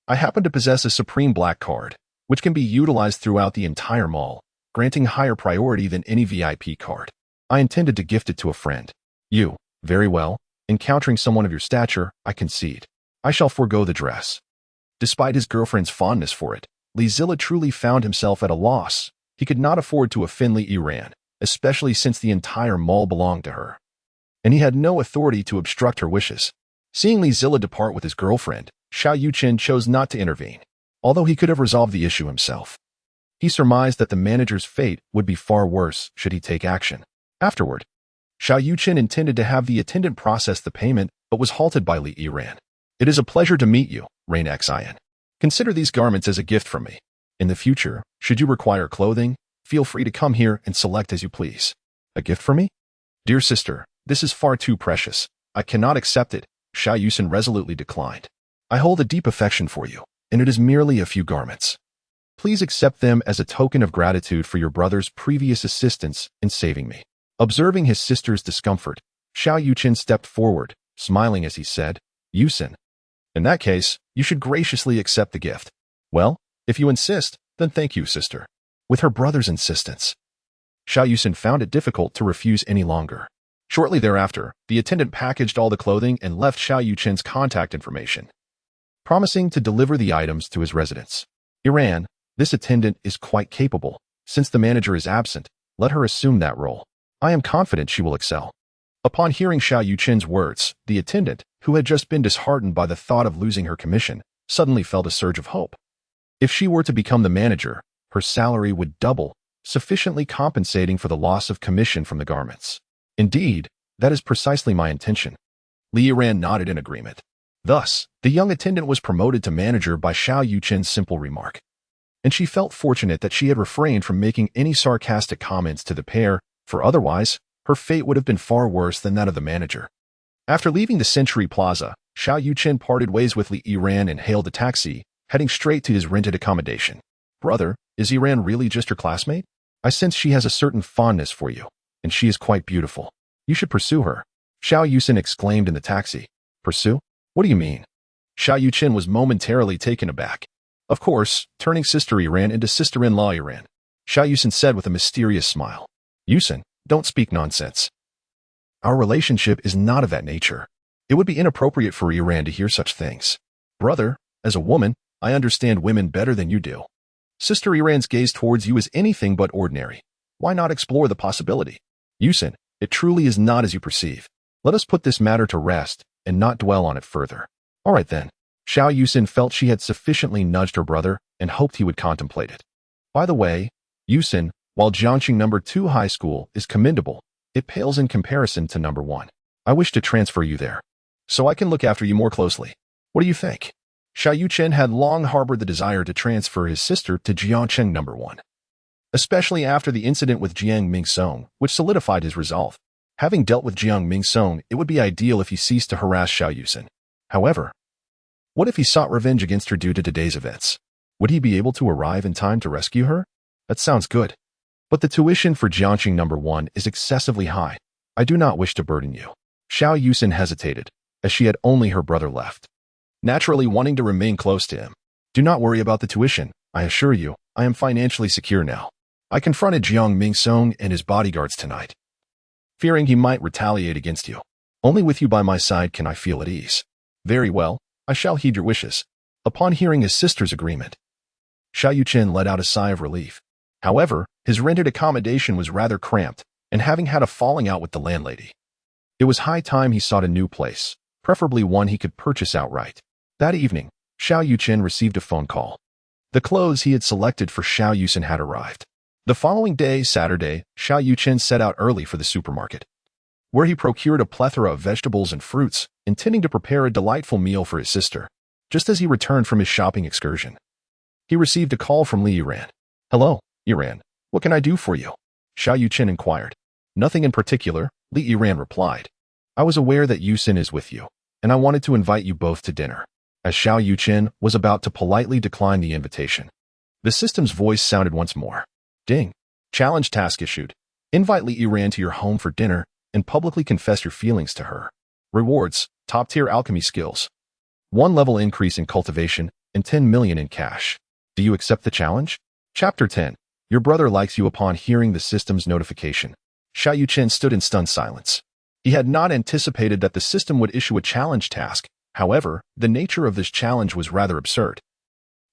I happen to possess a Supreme Black card, which can be utilized throughout the entire mall, granting higher priority than any VIP card. I intended to gift it to a friend. You, very well, encountering someone of your stature, I concede. I shall forego the dress. Despite his girlfriend's fondness for it, Li Zilla truly found himself at a loss. He could not afford to offend Li Yiran, especially since the entire mall belonged to her. And he had no authority to obstruct her wishes. Seeing Li Zilla depart with his girlfriend, Xiao Yuchen chose not to intervene, although he could have resolved the issue himself. He surmised that the manager's fate would be far worse should he take action. Afterward, Xiao Yuchen intended to have the attendant process the payment, but was halted by Li Yiran. It is a pleasure to meet you, Rain Xian. Consider these garments as a gift from me. In the future, should you require clothing, feel free to come here and select as you please. A gift for me? Dear sister, this is far too precious. I cannot accept it, Xiao Yuchen resolutely declined. I hold a deep affection for you, and it is merely a few garments. Please accept them as a token of gratitude for your brother's previous assistance in saving me. Observing his sister's discomfort, Xiao Yuchen stepped forward, smiling as he said, Yuchen. In that case, you should graciously accept the gift. Well, if you insist, then thank you, sister. With her brother's insistence, Xiao Yuchen found it difficult to refuse any longer. Shortly thereafter, the attendant packaged all the clothing and left Xiao Yuchen's contact information, promising to deliver the items to his residence. Iran, this attendant is quite capable. Since the manager is absent, let her assume that role. I am confident she will excel. Upon hearing Xiao Yuchen's words, the attendant, who had just been disheartened by the thought of losing her commission, suddenly felt a surge of hope. If she were to become the manager, her salary would double, sufficiently compensating for the loss of commission from the garments. Indeed, that is precisely my intention. Li Yiran nodded in agreement. Thus, the young attendant was promoted to manager by Xiao Yuchen's simple remark. And she felt fortunate that she had refrained from making any sarcastic comments to the pair, for otherwise, her fate would have been far worse than that of the manager. After leaving the Century Plaza, Xiao Yuchen parted ways with Li Yiran and hailed a taxi, heading straight to his rented accommodation. Brother, is Yiran really just your classmate? I sense she has a certain fondness for you, and she is quite beautiful. You should pursue her. Xiao Yuchen exclaimed in the taxi. Pursue? What do you mean? Xiao Yuchen was momentarily taken aback. Of course, turning sister Yiran into sister-in-law Yiran. Xiao Yuchen said with a mysterious smile. Yuchen, don't speak nonsense. Our relationship is not of that nature. It would be inappropriate for Yiran to hear such things. Brother, as a woman, I understand women better than you do. Sister Yiran's gaze towards you is anything but ordinary. Why not explore the possibility? Yuchen, it truly is not as you perceive. Let us put this matter to rest and not dwell on it further. All right then. Xiao Yuchen felt she had sufficiently nudged her brother and hoped he would contemplate it. By the way, Yuchen, while Jiangxing No. 2 High School is commendable, It pales in comparison to number 1. I wish to transfer you there, so I can look after you more closely. What do you think? Xiao Yuchen had long harbored the desire to transfer his sister to Jiangcheng number 1, especially after the incident with Jiang Mingsong, which solidified his resolve. Having dealt with Jiang Mingsong, it would be ideal if he ceased to harass Xiao Yuchen. However, what if he sought revenge against her due to today's events? Would he be able to arrive in time to rescue her? That sounds good. But the tuition for Jiangcheng number 1 is excessively high. I do not wish to burden you. Xiao Yuchen hesitated, as she had only her brother left, naturally wanting to remain close to him. Do not worry about the tuition. I assure you, I am financially secure now. I confronted Jiang Mingsong and his bodyguards tonight, fearing he might retaliate against you. Only with you by my side can I feel at ease. Very well, I shall heed your wishes. Upon hearing his sister's agreement, Xiao Yuchen let out a sigh of relief. However, his rented accommodation was rather cramped, and having had a falling out with the landlady, it was high time he sought a new place, preferably one he could purchase outright. That evening, Xiao Yuchen received a phone call. The clothes he had selected for Xiao Yuchen had arrived. The following day, Saturday, Xiao Yuchen set out early for the supermarket, where he procured a plethora of vegetables and fruits, intending to prepare a delightful meal for his sister. Just as he returned from his shopping excursion, he received a call from Li Yiran. Hello, Yiran. What can I do for you? Xiao Yuchen inquired. Nothing in particular, Li Yiran replied. I was aware that Yusen is with you, and I wanted to invite you both to dinner. As Xiao Yuchen was about to politely decline the invitation, the system's voice sounded once more. Ding. Challenge task issued. Invite Li Yiran to your home for dinner and publicly confess your feelings to her. Rewards, top-tier alchemy skills, 1 level increase in cultivation, and 10 million in cash. Do you accept the challenge? Chapter 10. Your brother likes you. Upon hearing the system's notification, Xiao Yuchen stood in stunned silence. He had not anticipated that the system would issue a challenge task. However, the nature of this challenge was rather absurd,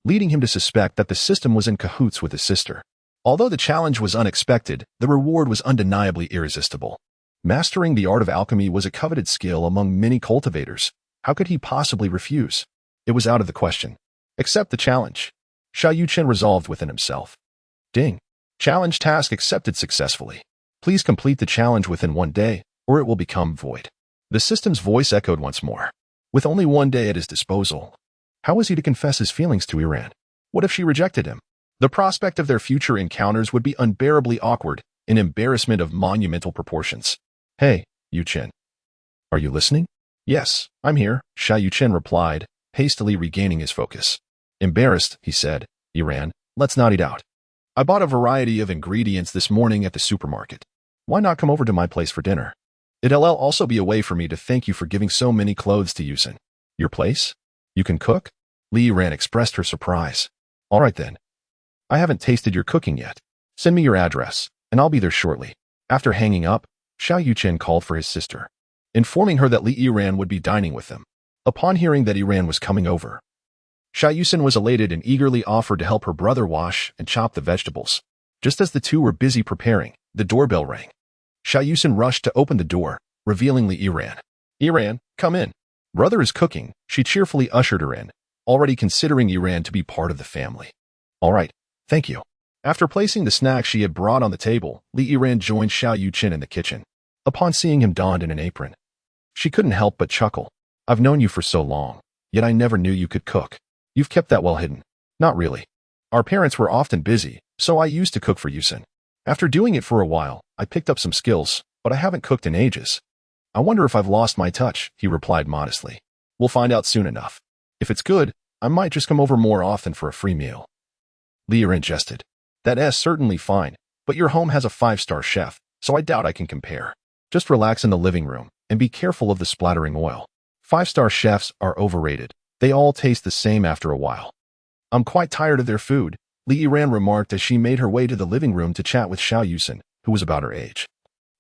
leading him to suspect that the system was in cahoots with his sister. Although the challenge was unexpected, the reward was undeniably irresistible. Mastering the art of alchemy was a coveted skill among many cultivators. How could he possibly refuse? It was out of the question. Accept the challenge, Xiao Yuchen resolved within himself. Ding. Challenge task accepted successfully. Please complete the challenge within 1 day, or it will become void. The system's voice echoed once more. With only 1 day at his disposal, how was he to confess his feelings to Iran? What if she rejected him? The prospect of their future encounters would be unbearably awkward, an embarrassment of monumental proportions. Hey, Yuchen. Are you listening? Yes, I'm here, Xiao Yuchen replied, hastily regaining his focus. Embarrassed, he said, Iran, let's not eat out. I bought a variety of ingredients this morning at the supermarket. Why not come over to my place for dinner? It'll also be a way for me to thank you for giving so many clothes to Yusen. Your place? You can cook? Li Yiran expressed her surprise. All right then. I haven't tasted your cooking yet. Send me your address, and I'll be there shortly. After hanging up, Xiao Yuchen called for his sister, informing her that Li Yiran would be dining with them. Upon hearing that Yiran was coming over, Xiao Yuchen was elated and eagerly offered to help her brother wash and chop the vegetables. Just as the two were busy preparing, the doorbell rang. Xiao Yuchen rushed to open the door, revealing Li Yiran. Yiran, come in. Brother is cooking, she cheerfully ushered her in, already considering Yiran to be part of the family. All right, thank you. After placing the snacks she had brought on the table, Li Yiran joined Xiao Yuchen in the kitchen. Upon seeing him donned in an apron, she couldn't help but chuckle. I've known you for so long, yet I never knew you could cook. You've kept that well hidden. Not really. Our parents were often busy, so I used to cook for Yusen. After doing it for a while, I picked up some skills, but I haven't cooked in ages. I wonder if I've lost my touch, he replied modestly. We'll find out soon enough. If it's good, I might just come over more often for a free meal. Li Yiran jested. That's certainly fine, but your home has a 5-star chef, so I doubt I can compare. Just relax in the living room, and be careful of the splattering oil. 5-star chefs are overrated. They all taste the same after a while. I'm quite tired of their food, Li Yiran remarked as she made her way to the living room to chat with Xiao Yuchen, who was about her age,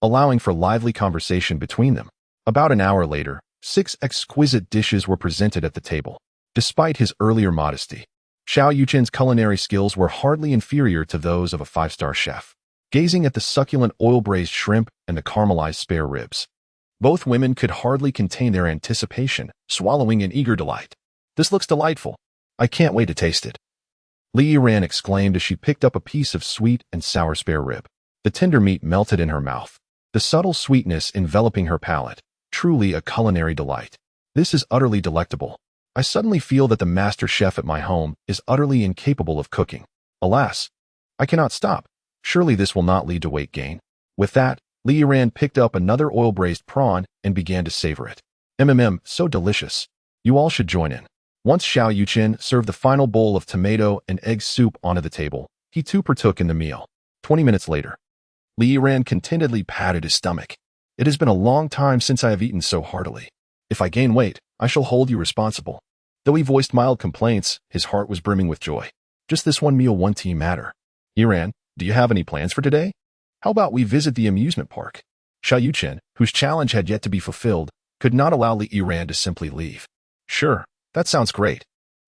allowing for lively conversation between them. About an hour later, 6 exquisite dishes were presented at the table. Despite his earlier modesty, Xiao Yuchen's culinary skills were hardly inferior to those of a 5-star chef. Gazing at the succulent oil-braised shrimp and the caramelized spare ribs, both women could hardly contain their anticipation, swallowing in eager delight. This looks delightful. I can't wait to taste it. Li Yiran exclaimed as she picked up a piece of sweet and sour spare rib. The tender meat melted in her mouth, the subtle sweetness enveloping her palate, truly a culinary delight. This is utterly delectable. I suddenly feel that the master chef at my home is utterly incapable of cooking. Alas, I cannot stop. Surely this will not lead to weight gain. With that, Li Yiran picked up another oil-braised prawn and began to savor it. So delicious. You all should join in. Once Xiao Yuchen served the final bowl of tomato and egg soup onto the table, he too partook in the meal. 20 minutes later, Li Yiran contentedly patted his stomach. It has been a long time since I have eaten so heartily. If I gain weight, I shall hold you responsible. Though he voiced mild complaints, his heart was brimming with joy. Just this one meal, one team matter. Yiran, do you have any plans for today? How about we visit the amusement park? Xiao Yuchen, whose challenge had yet to be fulfilled, could not allow Li Yiran to simply leave. Sure, that sounds great.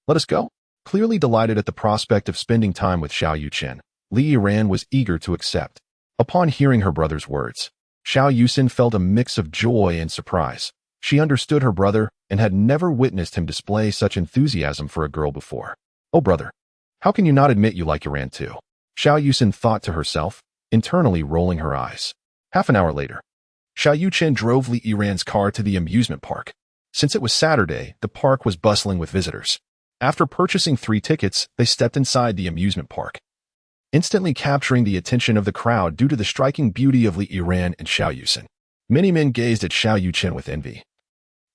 Let us go. Clearly delighted at the prospect of spending time with Xiao Yuchen, Li Yiran was eager to accept. Upon hearing her brother's words, Xiao Yuchen felt a mix of joy and surprise. She understood her brother and had never witnessed him display such enthusiasm for a girl before. Oh brother, how can you not admit you like Yiran too? Xiao Yuchen thought to herself, internally rolling her eyes. Half an hour later, Xiao Yuchen drove Li Yiran's car to the amusement park. Since it was Saturday, the park was bustling with visitors. After purchasing 3 tickets, they stepped inside the amusement park, instantly capturing the attention of the crowd due to the striking beauty of Li Yiran and Xiao Yuchen. Many men gazed at Xiao Yuchen with envy,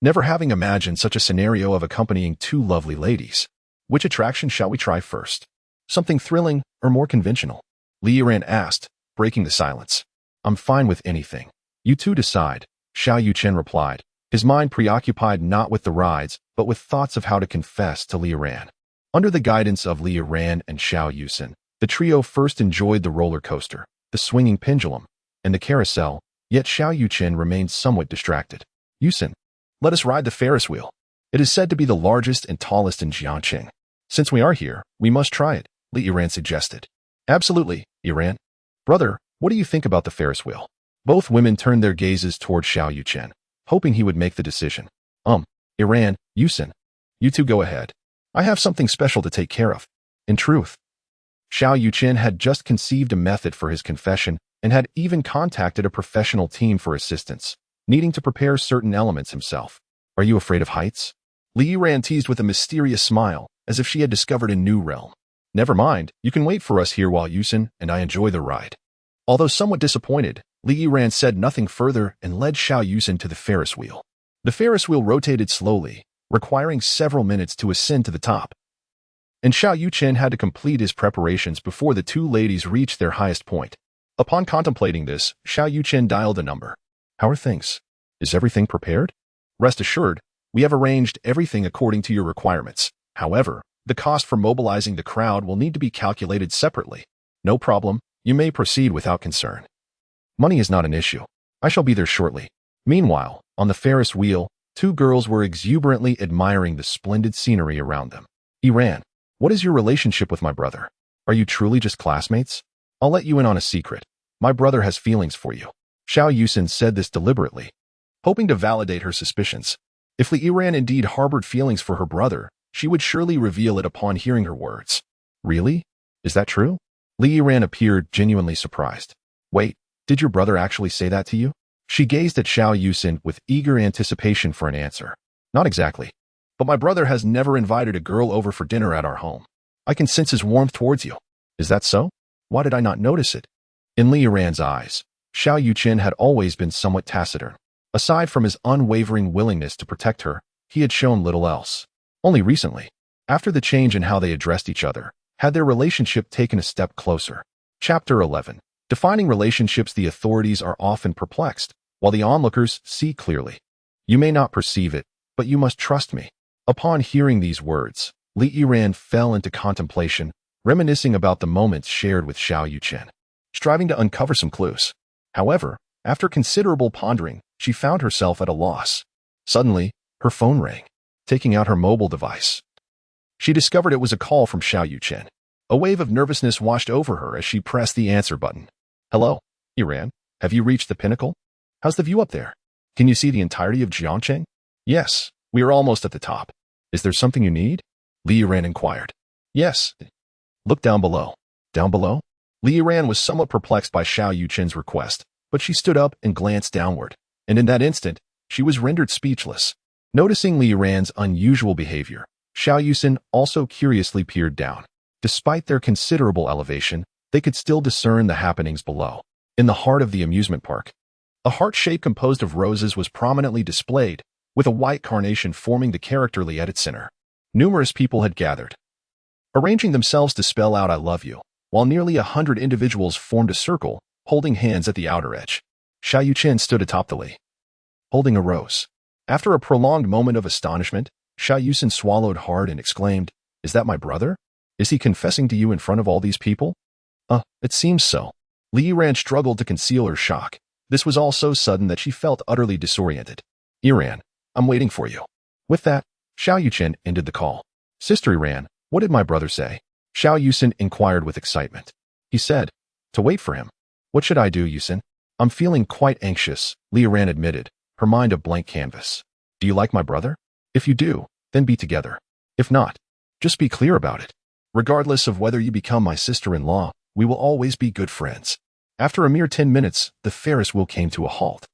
never having imagined such a scenario of accompanying 2 lovely ladies. Which attraction shall we try first? Something thrilling or more conventional? Li Yiran asked, breaking the silence. I'm fine with anything. You two decide, Xiao Yuchen replied, his mind preoccupied not with the rides, but with thoughts of how to confess to Li Yiran. Under the guidance of Li Yiran and Xiao Yuchen, the trio first enjoyed the roller coaster, the swinging pendulum, and the carousel, yet Xiao Yuchen remained somewhat distracted. Yuchen, let us ride the Ferris wheel. It is said to be the largest and tallest in Jiangqing. Since we are here, we must try it, Li Yiran suggested. Absolutely, Yiran. Brother, what do you think about the Ferris wheel? Both women turned their gazes toward Xiao Yuchen, hoping he would make the decision. Yiran, Yuchen, you two go ahead. I have something special to take care of. In truth, Xiao Yuchen had just conceived a method for his confession and had even contacted a professional team for assistance, needing to prepare certain elements himself. Are you afraid of heights? Li Yiran teased with a mysterious smile, as if she had discovered a new realm. Never mind, you can wait for us here while Yuchen and I enjoy the ride. Although somewhat disappointed, Li Yiran said nothing further and led Xiao Yuchen to the Ferris wheel. The Ferris wheel rotated slowly, requiring several minutes to ascend to the top, and Xiao Yuchen had to complete his preparations before the 2 ladies reached their highest point. Upon contemplating this, Xiao Yuchen dialed a number. How are things? Is everything prepared? Rest assured, we have arranged everything according to your requirements. However, the cost for mobilizing the crowd will need to be calculated separately. No problem, you may proceed without concern. Money is not an issue. I shall be there shortly. Meanwhile, on the Ferris wheel, 2 girls were exuberantly admiring the splendid scenery around them. Yiran, what is your relationship with my brother? Are you truly just classmates? I'll let you in on a secret. My brother has feelings for you. Xiao Yuchen said this deliberately, hoping to validate her suspicions. If Li Yiran indeed harbored feelings for her brother, she would surely reveal it upon hearing her words. Really? Is that true? Li Yiran appeared genuinely surprised. Wait, did your brother actually say that to you? She gazed at Xiao Yuchen with eager anticipation for an answer. Not exactly. But my brother has never invited a girl over for dinner at our home. I can sense his warmth towards you. Is that so? Why did I not notice it? In Li Yiran's eyes, Xiao Yuchen had always been somewhat taciturn. Aside from his unwavering willingness to protect her, he had shown little else. Only recently, after the change in how they addressed each other, had their relationship taken a step closer. Chapter 11. Defining relationships. The authorities are often perplexed, while the onlookers see clearly. You may not perceive it, but you must trust me. Upon hearing these words, Li Yiran fell into contemplation, reminiscing about the moments shared with Xiao Yuchen, striving to uncover some clues. However, after considerable pondering, she found herself at a loss. Suddenly, her phone rang. Taking out her mobile device, she discovered it was a call from Xiao Yuchen. A wave of nervousness washed over her as she pressed the answer button. Hello, Yiran. Have you reached the pinnacle? How's the view up there? Can you see the entirety of Jiangqing? Yes, we are almost at the top. Is there something you need? Li Yiran inquired. Yes. Look down below. Down below? Li Yiran was somewhat perplexed by Xiao Yuchen's request, but she stood up and glanced downward, and in that instant, she was rendered speechless. Noticing Li Yiran's unusual behavior, Xiao Yuchen also curiously peered down. Despite their considerable elevation, they could still discern the happenings below. In the heart of the amusement park, a heart shape composed of roses was prominently displayed, with a white carnation forming the character Li at its center. Numerous people had gathered, arranging themselves to spell out "I love you," while nearly 100 individuals formed a circle, holding hands at the outer edge. Xiao Yuchen stood atop the Li, holding a rose. After a prolonged moment of astonishment, Xiao Yuchen swallowed hard and exclaimed, "Is that my brother? Is he confessing to you in front of all these people?" It seems so." Li Yiran struggled to conceal her shock. This was all so sudden that she felt utterly disoriented. "Yiran, I'm waiting for you." With that, Xiao Yuchen ended the call. "Sister Yiran, what did my brother say?" Xiao Yuchen inquired with excitement. "He said, to wait for him." "What should I do, Yuchen?" "I'm feeling quite anxious," Li Yiran admitted, her mind a blank canvas. "Do you like my brother? If you do, then be together. If not, just be clear about it. Regardless of whether you become my sister-in-law, we will always be good friends." After a mere 10 minutes, the Ferris wheel came to a halt.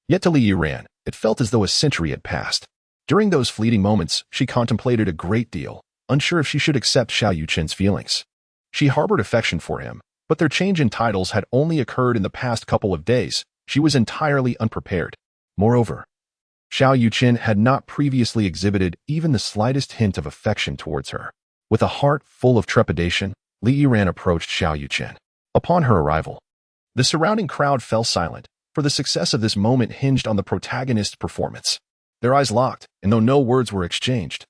Yet to Li Yiran, it felt as though a century had passed. During those fleeting moments, she contemplated a great deal, unsure if she should accept Xiao Yuchen's feelings. She harbored affection for him, but their change in titles had only occurred in the past couple of days. She was entirely unprepared. Moreover, Xiao Yuchen had not previously exhibited even the slightest hint of affection towards her. With a heart full of trepidation, Li Yiran approached Xiao Yuchen. Upon her arrival, the surrounding crowd fell silent, for the success of this moment hinged on the protagonist's performance. Their eyes locked, and though no words were exchanged,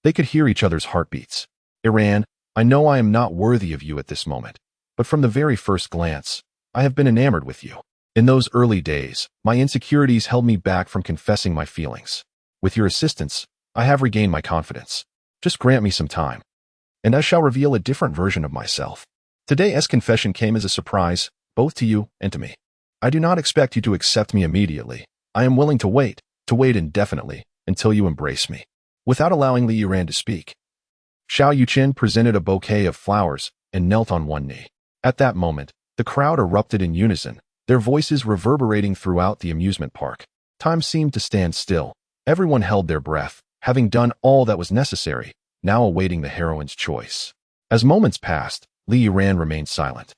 they could hear each other's heartbeats. "Yiran, I know I am not worthy of you at this moment, but from the very first glance, I have been enamored with you. In those early days, my insecurities held me back from confessing my feelings. With your assistance, I have regained my confidence. Just grant me some time, and I shall reveal a different version of myself." Today's confession came as a surprise, both to you and to me. I do not expect you to accept me immediately. I am willing to wait indefinitely, until you embrace me. Without allowing Li Yiran to speak, Xiao Yuchen presented a bouquet of flowers and knelt on one knee. At that moment, the crowd erupted in unison, their voices reverberating throughout the amusement park. Time seemed to stand still. Everyone held their breath, having done all that was necessary, now awaiting the heroine's choice. As moments passed, Li Yiran remained silent,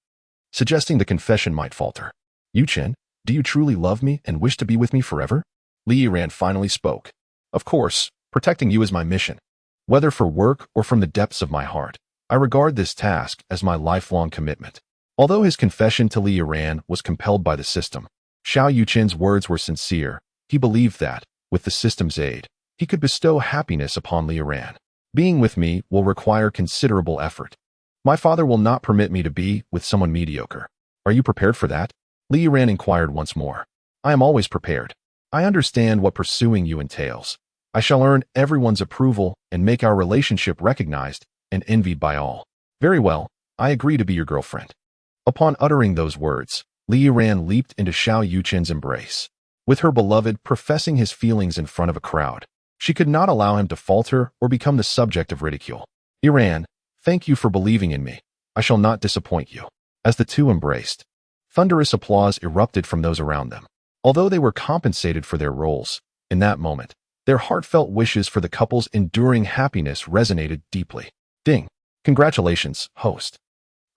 suggesting the confession might falter. "Yuchen, do you truly love me and wish to be with me forever?" Li Yiran finally spoke. "Of course, protecting you is my mission. Whether for work or from the depths of my heart, I regard this task as my lifelong commitment." Although his confession to Li Yiran was compelled by the system, Xiao Yuchen's words were sincere. He believed that, with the system's aid, he could bestow happiness upon Li Yiran. "Being with me will require considerable effort. My father will not permit me to be with someone mediocre. Are you prepared for that?" Li Yiran inquired once more. "I am always prepared. I understand what pursuing you entails. I shall earn everyone's approval and make our relationship recognized and envied by all." "Very well, I agree to be your girlfriend." Upon uttering those words, Li Yiran leaped into Xiao Yuchen's embrace. With her beloved professing his feelings in front of a crowd, she could not allow him to falter or become the subject of ridicule. "Yiran, thank you for believing in me. I shall not disappoint you." As the two embraced, thunderous applause erupted from those around them. Although they were compensated for their roles, in that moment, their heartfelt wishes for the couple's enduring happiness resonated deeply. Ding! Congratulations, host,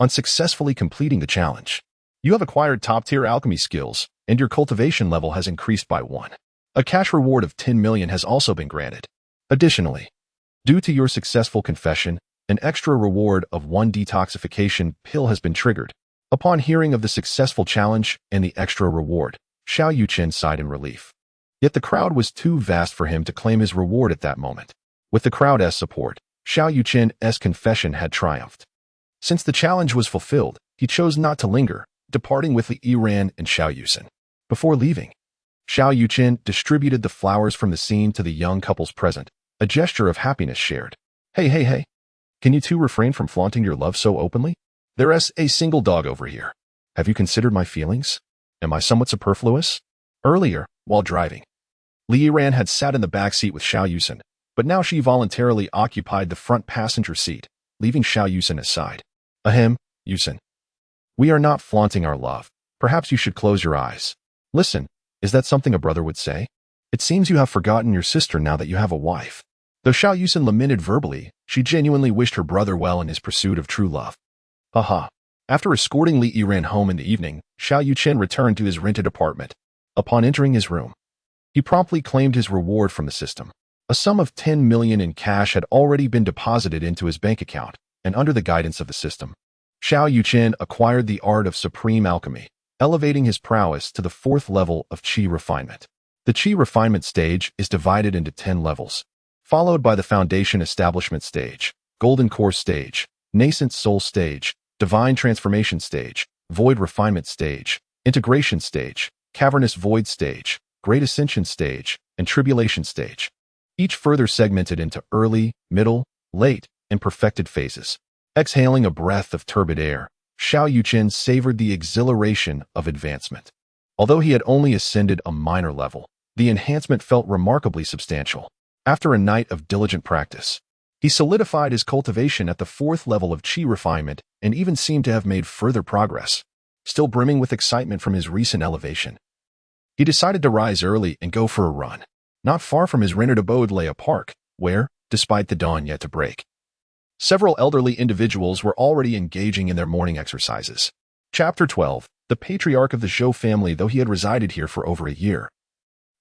on successfully completing the challenge. You have acquired top-tier alchemy skills, and your cultivation level has increased by 1. A cash reward of 10 million has also been granted. Additionally, due to your successful confession, an extra reward of 1 detoxification pill has been triggered. Upon hearing of the successful challenge and the extra reward, Xiao Yuchen sighed in relief. Yet the crowd was too vast for him to claim his reward at that moment. With the crowd's support, Xiao Yuchen's confession had triumphed. Since the challenge was fulfilled, he chose not to linger, departing with Li Yiran and Xiao Yuchen. Before leaving, Xiao Yuchen distributed the flowers from the scene to the young couples present, a gesture of happiness shared. Hey. Can you two refrain from flaunting your love so openly? There's a single dog over here. Have you considered my feelings? Am I somewhat superfluous? Earlier, while driving, Li Yiran had sat in the back seat with Xiao Yuchen, but now she voluntarily occupied the front passenger seat, leaving Xiao Yuchen aside. Ahem, Yuchen. We are not flaunting our love. Perhaps you should close your eyes. Listen, is that something a brother would say? It seems you have forgotten your sister now that you have a wife. Though Xiao Yuchen lamented verbally, she genuinely wished her brother well in his pursuit of true love. Haha. After escorting Li Yiran home in the evening, Xiao Yuchen returned to his rented apartment. Upon entering his room, he promptly claimed his reward from the system. A sum of 10 million in cash had already been deposited into his bank account, and under the guidance of the system, Xiao Yuchen acquired the art of supreme alchemy, elevating his prowess to the 4th level of qi refinement. The qi refinement stage is divided into 10 levels, followed by the foundation establishment stage, golden core stage, nascent soul stage, divine transformation stage, void refinement stage, integration stage, cavernous void stage, great ascension stage, and tribulation stage, each further segmented into early, middle, late, and perfected phases. Exhaling a breath of turbid air, Xiao Yuchen savored the exhilaration of advancement. Although he had only ascended a minor level, the enhancement felt remarkably substantial. After a night of diligent practice, he solidified his cultivation at the 4th level of qi refinement and even seemed to have made further progress. Still brimming with excitement from his recent elevation, he decided to rise early and go for a run. Not far from his rented abode lay a park, where, despite the dawn yet to break, several elderly individuals were already engaging in their morning exercises. Chapter 12. The patriarch of the Zhou family. Though he had resided here for over a year,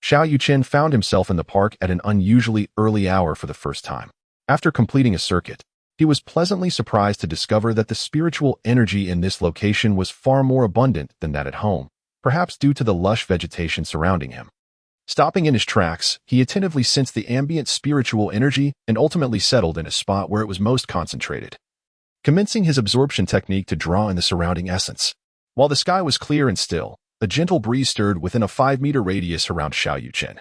Xiao Yuchen found himself in the park at an unusually early hour for the first time. After completing a circuit, he was pleasantly surprised to discover that the spiritual energy in this location was far more abundant than that at home, perhaps due to the lush vegetation surrounding him. Stopping in his tracks, he attentively sensed the ambient spiritual energy and ultimately settled in a spot where it was most concentrated, commencing his absorption technique to draw in the surrounding essence. While the sky was clear and still, a gentle breeze stirred within a 5-meter radius around Xiao Yuchen,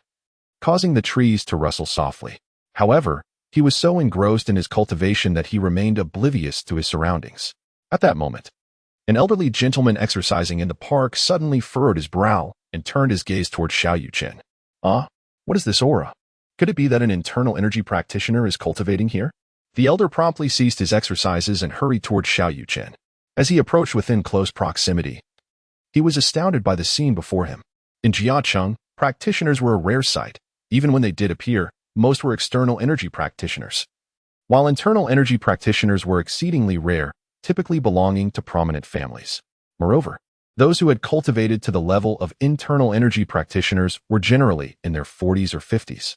causing the trees to rustle softly. However, he was so engrossed in his cultivation that he remained oblivious to his surroundings. At that moment, an elderly gentleman exercising in the park suddenly furrowed his brow and turned his gaze toward Xiao Yuchen. What is this aura? Could it be that an internal energy practitioner is cultivating here? The elder promptly ceased his exercises and hurried toward Xiao Yuchen. As he approached within close proximity, he was astounded by the scene before him. In Jiacheng, practitioners were a rare sight. Even when they did appear, most were external energy practitioners, while internal energy practitioners were exceedingly rare, typically belonging to prominent families. Moreover, those who had cultivated to the level of internal energy practitioners were generally in their 40s or 50s.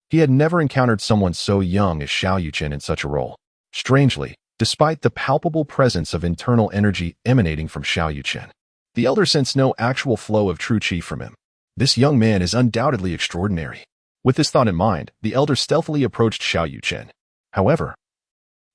He had never encountered someone so young as Xiao Yuchen in such a role. Strangely, despite the palpable presence of internal energy emanating from Xiao Yuchen, the elder sensed no actual flow of true qi from him. This young man is undoubtedly extraordinary. With this thought in mind, the elder stealthily approached Xiao Yuchen. However,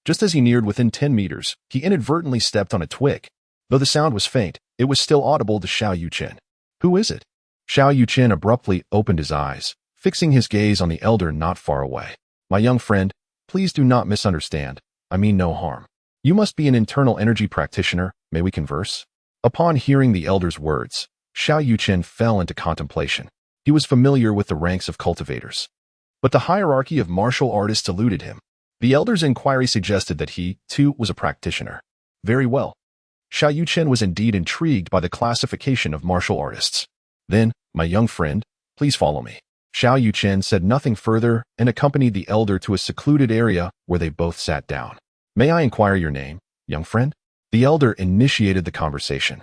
just as he neared within 10 meters, he inadvertently stepped on a twig. Though the sound was faint, it was still audible to Xiao Yuchen. Who is it? Xiao Yuchen abruptly opened his eyes, fixing his gaze on the elder not far away. My young friend, please do not misunderstand. I mean no harm. You must be an internal energy practitioner. May we converse? Upon hearing the elder's words, Xiao Yuchen fell into contemplation. He was familiar with the ranks of cultivators, but the hierarchy of martial artists eluded him. The elder's inquiry suggested that he, too, was a practitioner. Very well. Xiao Yuchen was indeed intrigued by the classification of martial artists. Then, my young friend, please follow me. Xiao Yuchen said nothing further and accompanied the elder to a secluded area where they both sat down. May I inquire your name, young friend? The elder initiated the conversation.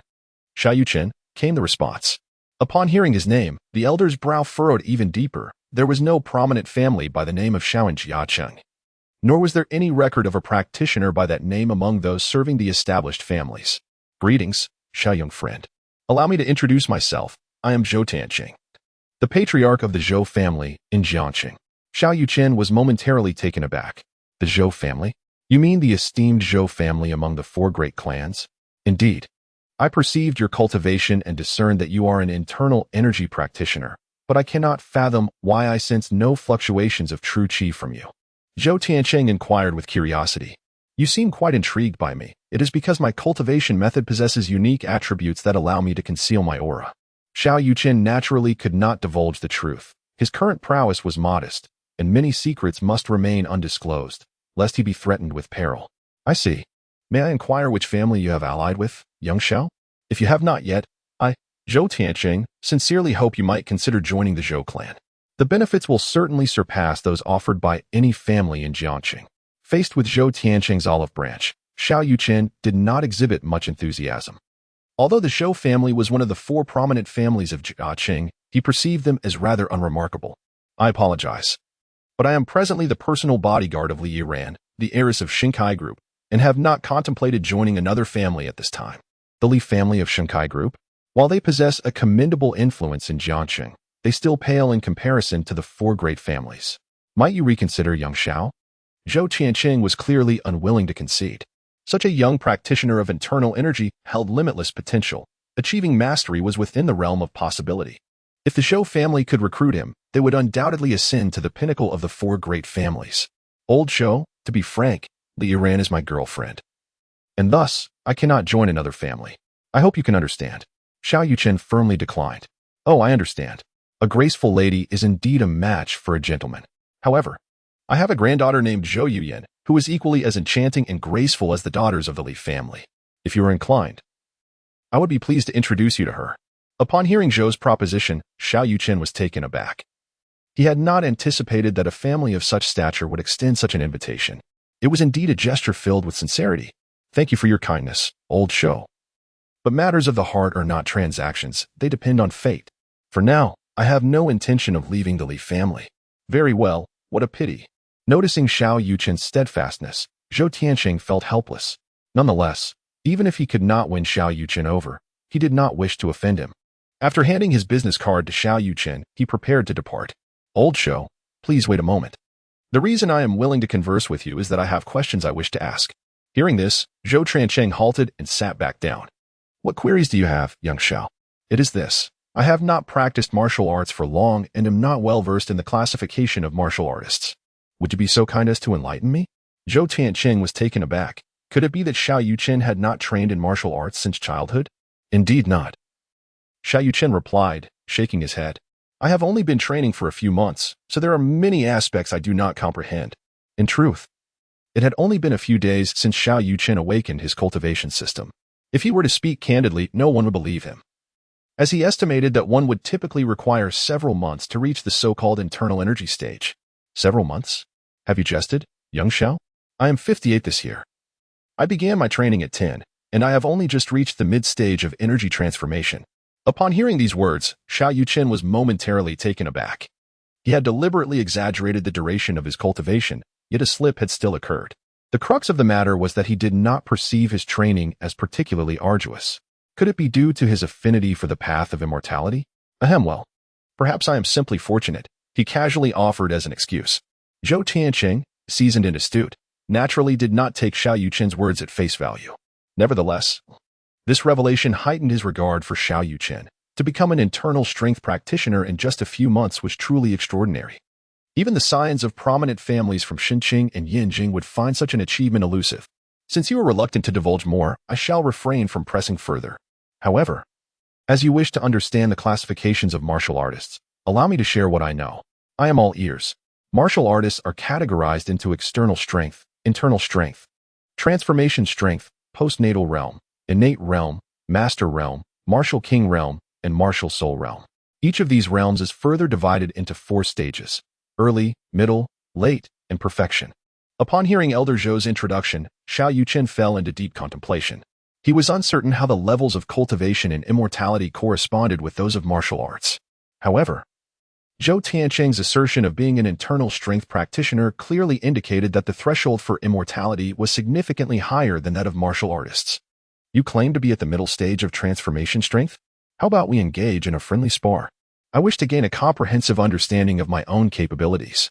Xiao Yuchen, came the response. Upon hearing his name, the elder's brow furrowed even deeper. There was no prominent family by the name of Xiao in Jiacheng, nor was there any record of a practitioner by that name among those serving the established families. Greetings, Xiao young friend. Allow me to introduce myself. I am Zhou Tianqing, the patriarch of the Zhou family in Jiangxing. Xiao Yuchen was momentarily taken aback. The Zhou family? You mean the esteemed Zhou family among the 4 great clans? Indeed. I perceived your cultivation and discerned that you are an internal energy practitioner, but I cannot fathom why I sense no fluctuations of true qi from you. Zhou Tianqing inquired with curiosity. You seem quite intrigued by me. It is because my cultivation method possesses unique attributes that allow me to conceal my aura. Xiao Yuchen naturally could not divulge the truth. His current prowess was modest, and many secrets must remain undisclosed, lest he be threatened with peril. I see. May I inquire which family you have allied with, young Xiao? If you have not yet, Zhou Tianqing, sincerely hope you might consider joining the Zhou clan. The benefits will certainly surpass those offered by any family in Jiangqing. Faced with Zhou Tianqing's olive branch, Xiao Yuchen did not exhibit much enthusiasm. Although the Zhou family was one of the 4 prominent families of Jiangqing, he perceived them as rather unremarkable. I apologize, but I am presently the personal bodyguard of Li Yiran, the heiress of Xinkai Group, and have not contemplated joining another family at this time. The Li family of Xinkai Group? While they possess a commendable influence in Jiangqing, they still pale in comparison to the 4 great families. Might you reconsider, young Xiao? Zhou Tianqing was clearly unwilling to concede. Such a young practitioner of internal energy held limitless potential. Achieving mastery was within the realm of possibility. If the Zhou family could recruit him, they would undoubtedly ascend to the pinnacle of the 4 great families. Old Zhou, to be frank, Li Yiran is my girlfriend. And thus, I cannot join another family. I hope you can understand. Xiao Yuchen firmly declined. Oh, I understand. A graceful lady is indeed a match for a gentleman. However, I have a granddaughter named Xiao Yuchen, who is equally as enchanting and graceful as the daughters of the Li family. If you are inclined, I would be pleased to introduce you to her. Upon hearing Zhou's proposition, Xiao Yuchen was taken aback. He had not anticipated that a family of such stature would extend such an invitation. It was indeed a gesture filled with sincerity. Thank you for your kindness, old Zhou. But matters of the heart are not transactions, they depend on fate. For now, I have no intention of leaving the Li family. Very well, what a pity. Noticing Xiao Yuchen's steadfastness, Zhou Tianqing felt helpless. Nonetheless, even if he could not win Xiao Yuchen over, he did not wish to offend him. After handing his business card to Xiao Yuchen, he prepared to depart. Old Zhou, please wait a moment. The reason I am willing to converse with you is that I have questions I wish to ask. Hearing this, Zhou Tianqing halted and sat back down. What queries do you have, young Xiao? It is this. I have not practiced martial arts for long and am not well versed in the classification of martial artists. Would you be so kind as to enlighten me? Zhou Tianqing was taken aback. Could it be that Xiao Yuchen had not trained in martial arts since childhood? Indeed not. Xiao Yuchen replied, shaking his head. I have only been training for a few months, so there are many aspects I do not comprehend. In truth, it had only been a few days since Xiao Yuchen awakened his cultivation system. If he were to speak candidly, no one would believe him, as he estimated that one would typically require several months to reach the so-called internal energy stage. Several months? Have you jested, young Xiao? I am 58 this year. I began my training at 10, and I have only just reached the mid-stage of energy transformation. Upon hearing these words, Xiao Yuchen was momentarily taken aback. He had deliberately exaggerated the duration of his cultivation, yet a slip had still occurred. The crux of the matter was that he did not perceive his training as particularly arduous. Could it be due to his affinity for the path of immortality? Well, perhaps I am simply fortunate, he casually offered as an excuse. Zhou Tianqing, seasoned and astute, naturally did not take Xiao Yuchen's words at face value. Nevertheless, this revelation heightened his regard for Xiao Yuchen. To become an internal strength practitioner in just a few months was truly extraordinary. Even the scions of prominent families from Xinqing and Yanjing would find such an achievement elusive. Since you are reluctant to divulge more, I shall refrain from pressing further. However, as you wish to understand the classifications of martial artists, allow me to share what I know. I am all ears. Martial artists are categorized into external strength, internal strength, transformation strength, postnatal realm, innate realm, master realm, martial king realm, and martial soul realm. Each of these realms is further divided into 4 stages: early, middle, late, and perfection. Upon hearing Elder Zhou's introduction, Xiao Yuchen fell into deep contemplation. He was uncertain how the levels of cultivation and immortality corresponded with those of martial arts. However, Zhou Tianqing's assertion of being an internal strength practitioner clearly indicated that the threshold for immortality was significantly higher than that of martial artists. You claim to be at the middle stage of transformation strength? How about we engage in a friendly spar? I wish to gain a comprehensive understanding of my own capabilities.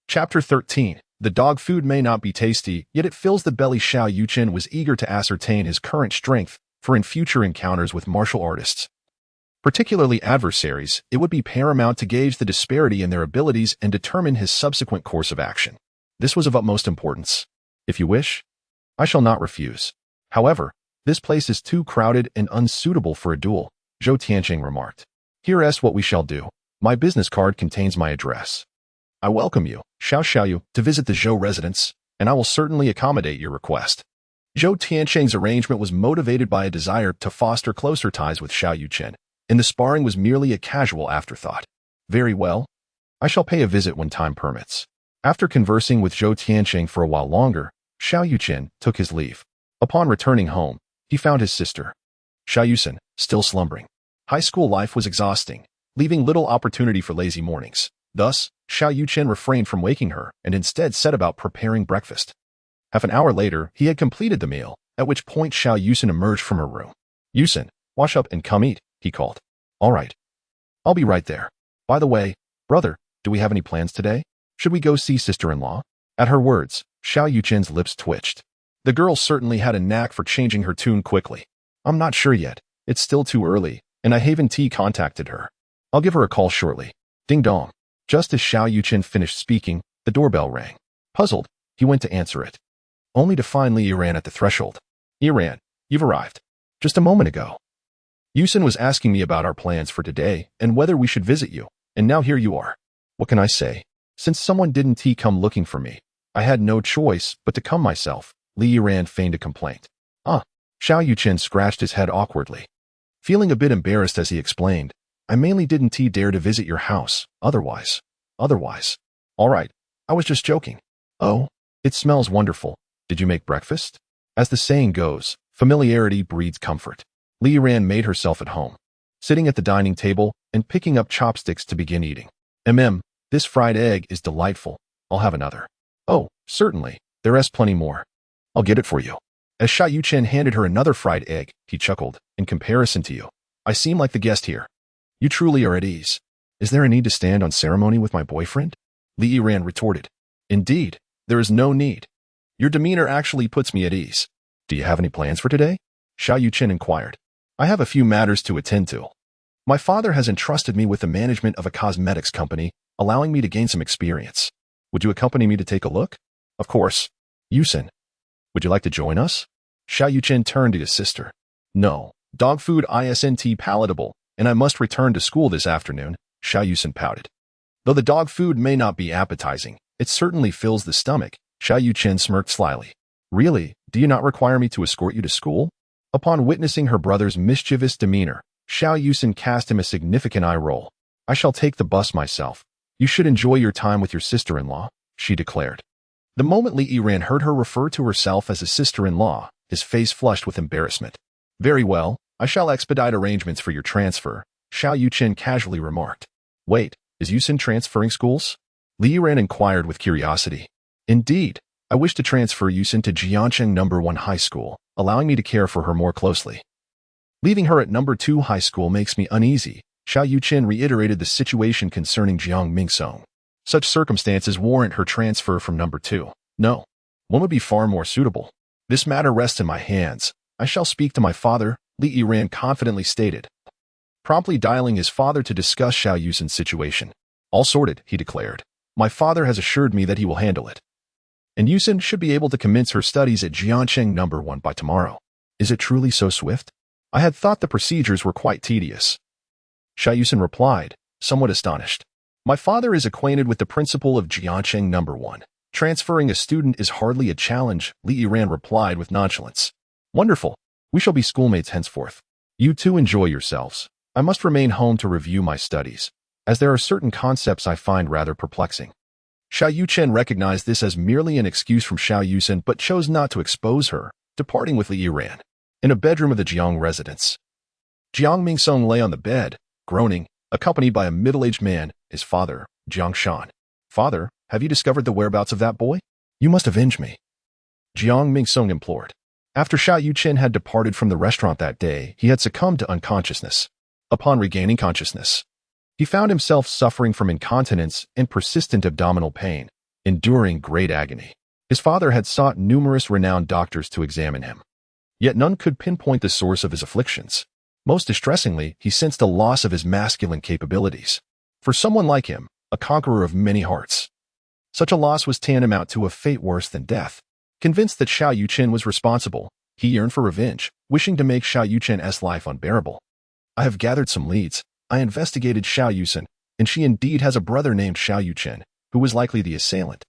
Chapter 13. The dog food may not be tasty, yet it fills the belly. Xiao Yuchen was eager to ascertain his current strength, for in future encounters with martial artists, particularly adversaries, it would be paramount to gauge the disparity in their abilities and determine his subsequent course of action. This was of utmost importance. If you wish, I shall not refuse. However, this place is too crowded and unsuitable for a duel, Zhou Tianqing remarked. Here's what we shall do. My business card contains my address. I welcome you, Xiao, to visit the Zhou residence, and I will certainly accommodate your request. Zhou Tianqing's arrangement was motivated by a desire to foster closer ties with Xiao Yuchen, and the sparring was merely a casual afterthought. Very well. I shall pay a visit when time permits. After conversing with Zhou Tiancheng for a while longer, Xiao Yuchen took his leave. Upon returning home, he found his sister, Xiao Yuchen, still slumbering. High school life was exhausting, leaving little opportunity for lazy mornings. Thus, Xiao Yuchen refrained from waking her and instead set about preparing breakfast. Half an hour later, he had completed the meal, at which point Xiao Yuchen emerged from her room. Yuchen, wash up and come eat, he called. All right. I'll be right there. By the way, brother, do we have any plans today? Should we go see sister-in-law? At her words, Xiao Yuchen's lips twitched. The girl certainly had a knack for changing her tune quickly. I'm not sure yet. It's still too early, and I haven't contacted her. I'll give her a call shortly. Ding dong. Just as Xiao Yuchen finished speaking, the doorbell rang. Puzzled, he went to answer it, only to find Li Yiran at the threshold. Yiran, you've arrived. Just a moment ago. Yuchen was asking me about our plans for today and whether we should visit you, and now here you are. What can I say? Since someone didn't come looking for me, I had no choice but to come myself. Li Yiran feigned a complaint. Xiao Yuchen scratched his head awkwardly, feeling a bit embarrassed as he explained, I mainly didn't dare to visit your house, otherwise. All right, I was just joking. Oh, it smells wonderful. Did you make breakfast? As the saying goes, familiarity breeds comfort. Li Yiran made herself at home, sitting at the dining table and picking up chopsticks to begin eating. This fried egg is delightful. I'll have another. Oh, certainly. There's plenty more. I'll get it for you. As Xiao Yuchen handed her another fried egg, he chuckled, in comparison to you, I seem like the guest here. You truly are at ease. Is there a need to stand on ceremony with my boyfriend? Li Yiran retorted. Indeed, there is no need. Your demeanor actually puts me at ease. Do you have any plans for today? Xiao Yuchen inquired. I have a few matters to attend to. My father has entrusted me with the management of a cosmetics company, allowing me to gain some experience. Would you accompany me to take a look? Of course. Yuchen, would you like to join us? Xiao Yuchen turned to his sister. No, dog food isn't palatable, and I must return to school this afternoon, Xiao Yuchen pouted. Though the dog food may not be appetizing, it certainly fills the stomach, Xiao Yuchen smirked slyly. Really, do you not require me to escort you to school? Upon witnessing her brother's mischievous demeanor, Xiao Yuchen cast him a significant eye roll. I shall take the bus myself. You should enjoy your time with your sister-in-law, she declared. The moment Li Yiran heard her refer to herself as a sister-in-law, his face flushed with embarrassment. Very well, I shall expedite arrangements for your transfer, Xiao Yuchen casually remarked. Wait, is Yuchen transferring schools? Li Yiran inquired with curiosity. Indeed, I wish to transfer Yuchen to Jiangcheng No. 1 High School, allowing me to care for her more closely. Leaving her at No. 2 High School makes me uneasy, Xiao Yuchen reiterated the situation concerning Jiang Mingsong. Such circumstances warrant her transfer from No. 2. No, one would be far more suitable. This matter rests in my hands. I shall speak to my father, Li Yiran confidently stated, promptly dialing his father to discuss Xiao Yuchen's situation. All sorted, he declared. My father has assured me that he will handle it. And Yuchen should be able to commence her studies at Jiangcheng No. 1 by tomorrow. Is it truly so swift? I had thought the procedures were quite tedious. Xiao Yuchen replied, somewhat astonished. My father is acquainted with the principle of Jiangcheng No. 1. Transferring a student is hardly a challenge, Li Yiran replied with nonchalance. Wonderful. We shall be schoolmates henceforth. You two enjoy yourselves. I must remain home to review my studies, as there are certain concepts I find rather perplexing. Xiao Yuchen recognized this as merely an excuse from Xiao Yuchen but chose not to expose her, departing with Li Yiran. In a bedroom of the Jiang residence, Jiang Mingsong lay on the bed, groaning, accompanied by a middle-aged man, his father, Jiang Shan. Father, have you discovered the whereabouts of that boy? You must avenge me. Jiang Mingsong implored. After Xiao Yuchen had departed from the restaurant that day, he had succumbed to unconsciousness. Upon regaining consciousness, he found himself suffering from incontinence and persistent abdominal pain, enduring great agony. His father had sought numerous renowned doctors to examine him, yet none could pinpoint the source of his afflictions. Most distressingly, he sensed a loss of his masculine capabilities. For someone like him, a conqueror of many hearts, such a loss was tantamount to a fate worse than death. Convinced that Xiao Yuchen was responsible, he yearned for revenge, wishing to make Xiao Yuchen's life unbearable. I have gathered some leads. I investigated Xiao Yuchen, and she indeed has a brother named Xiao Yuchen, who was likely the assailant.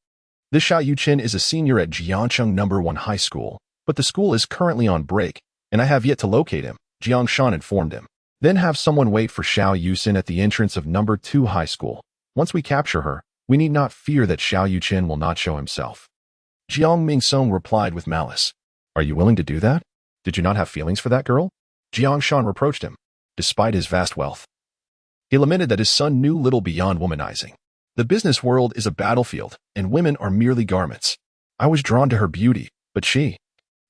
This Xiao Yuchen is a senior at Jiangcheng No. 1 High School, but the school is currently on break, and I have yet to locate him, Jiang Shan informed him. Then have someone wait for Xiao Yuchen at the entrance of number 2 high school. Once we capture her, we need not fear that Xiao Yuchen will not show himself. Jiang Mingsong replied with malice. Are you willing to do that? Did you not have feelings for that girl? Jiang Shan reproached him. Despite his vast wealth, he lamented that his son knew little beyond womanizing. The business world is a battlefield, and women are merely garments. I was drawn to her beauty, but she,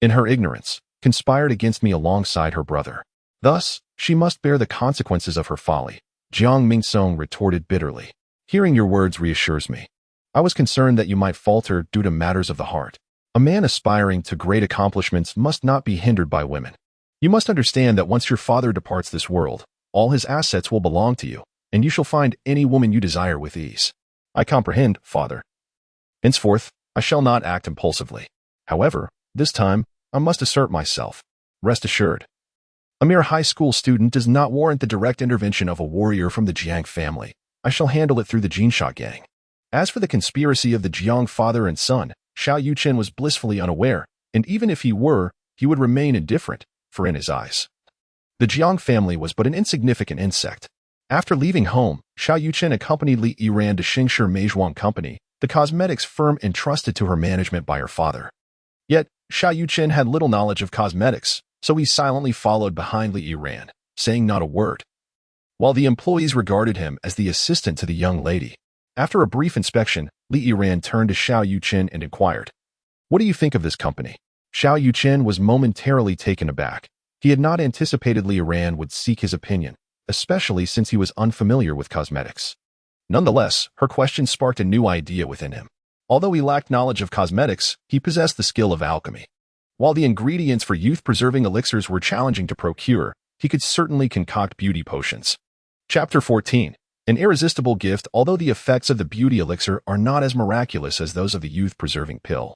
in her ignorance, conspired against me alongside her brother. Thus, she must bear the consequences of her folly. Jiang Mingsong retorted bitterly. Hearing your words reassures me. I was concerned that you might falter due to matters of the heart. A man aspiring to great accomplishments must not be hindered by women. You must understand that once your father departs this world, all his assets will belong to you, and you shall find any woman you desire with ease. I comprehend, father. Henceforth, I shall not act impulsively. However, this time, I must assert myself. Rest assured. A mere high school student does not warrant the direct intervention of a warrior from the Jiang family. I shall handle it through the Jinsha gang. As for the conspiracy of the Jiang father and son, Xiao Yuchen was blissfully unaware, and even if he were, he would remain indifferent, for in his eyes, the Jiang family was but an insignificant insect. After leaving home, Xiao Yuchen accompanied Li Yiran to Xingshi Meizhuang Company, the cosmetics firm entrusted to her management by her father. Yet, Xiao Yuchen had little knowledge of cosmetics, so he silently followed behind Li Yiran, saying not a word, while the employees regarded him as the assistant to the young lady. After a brief inspection, Li Yiran turned to Xiao Yuchen and inquired, "What do you think of this company?" Xiao Yuchen was momentarily taken aback. He had not anticipated Li Yiran would seek his opinion, especially since he was unfamiliar with cosmetics. Nonetheless, her question sparked a new idea within him. Although he lacked knowledge of cosmetics, he possessed the skill of alchemy. While the ingredients for youth-preserving elixirs were challenging to procure, he could certainly concoct beauty potions. Chapter 14. An irresistible gift. Although the effects of the beauty elixir are not as miraculous as those of the youth-preserving pill,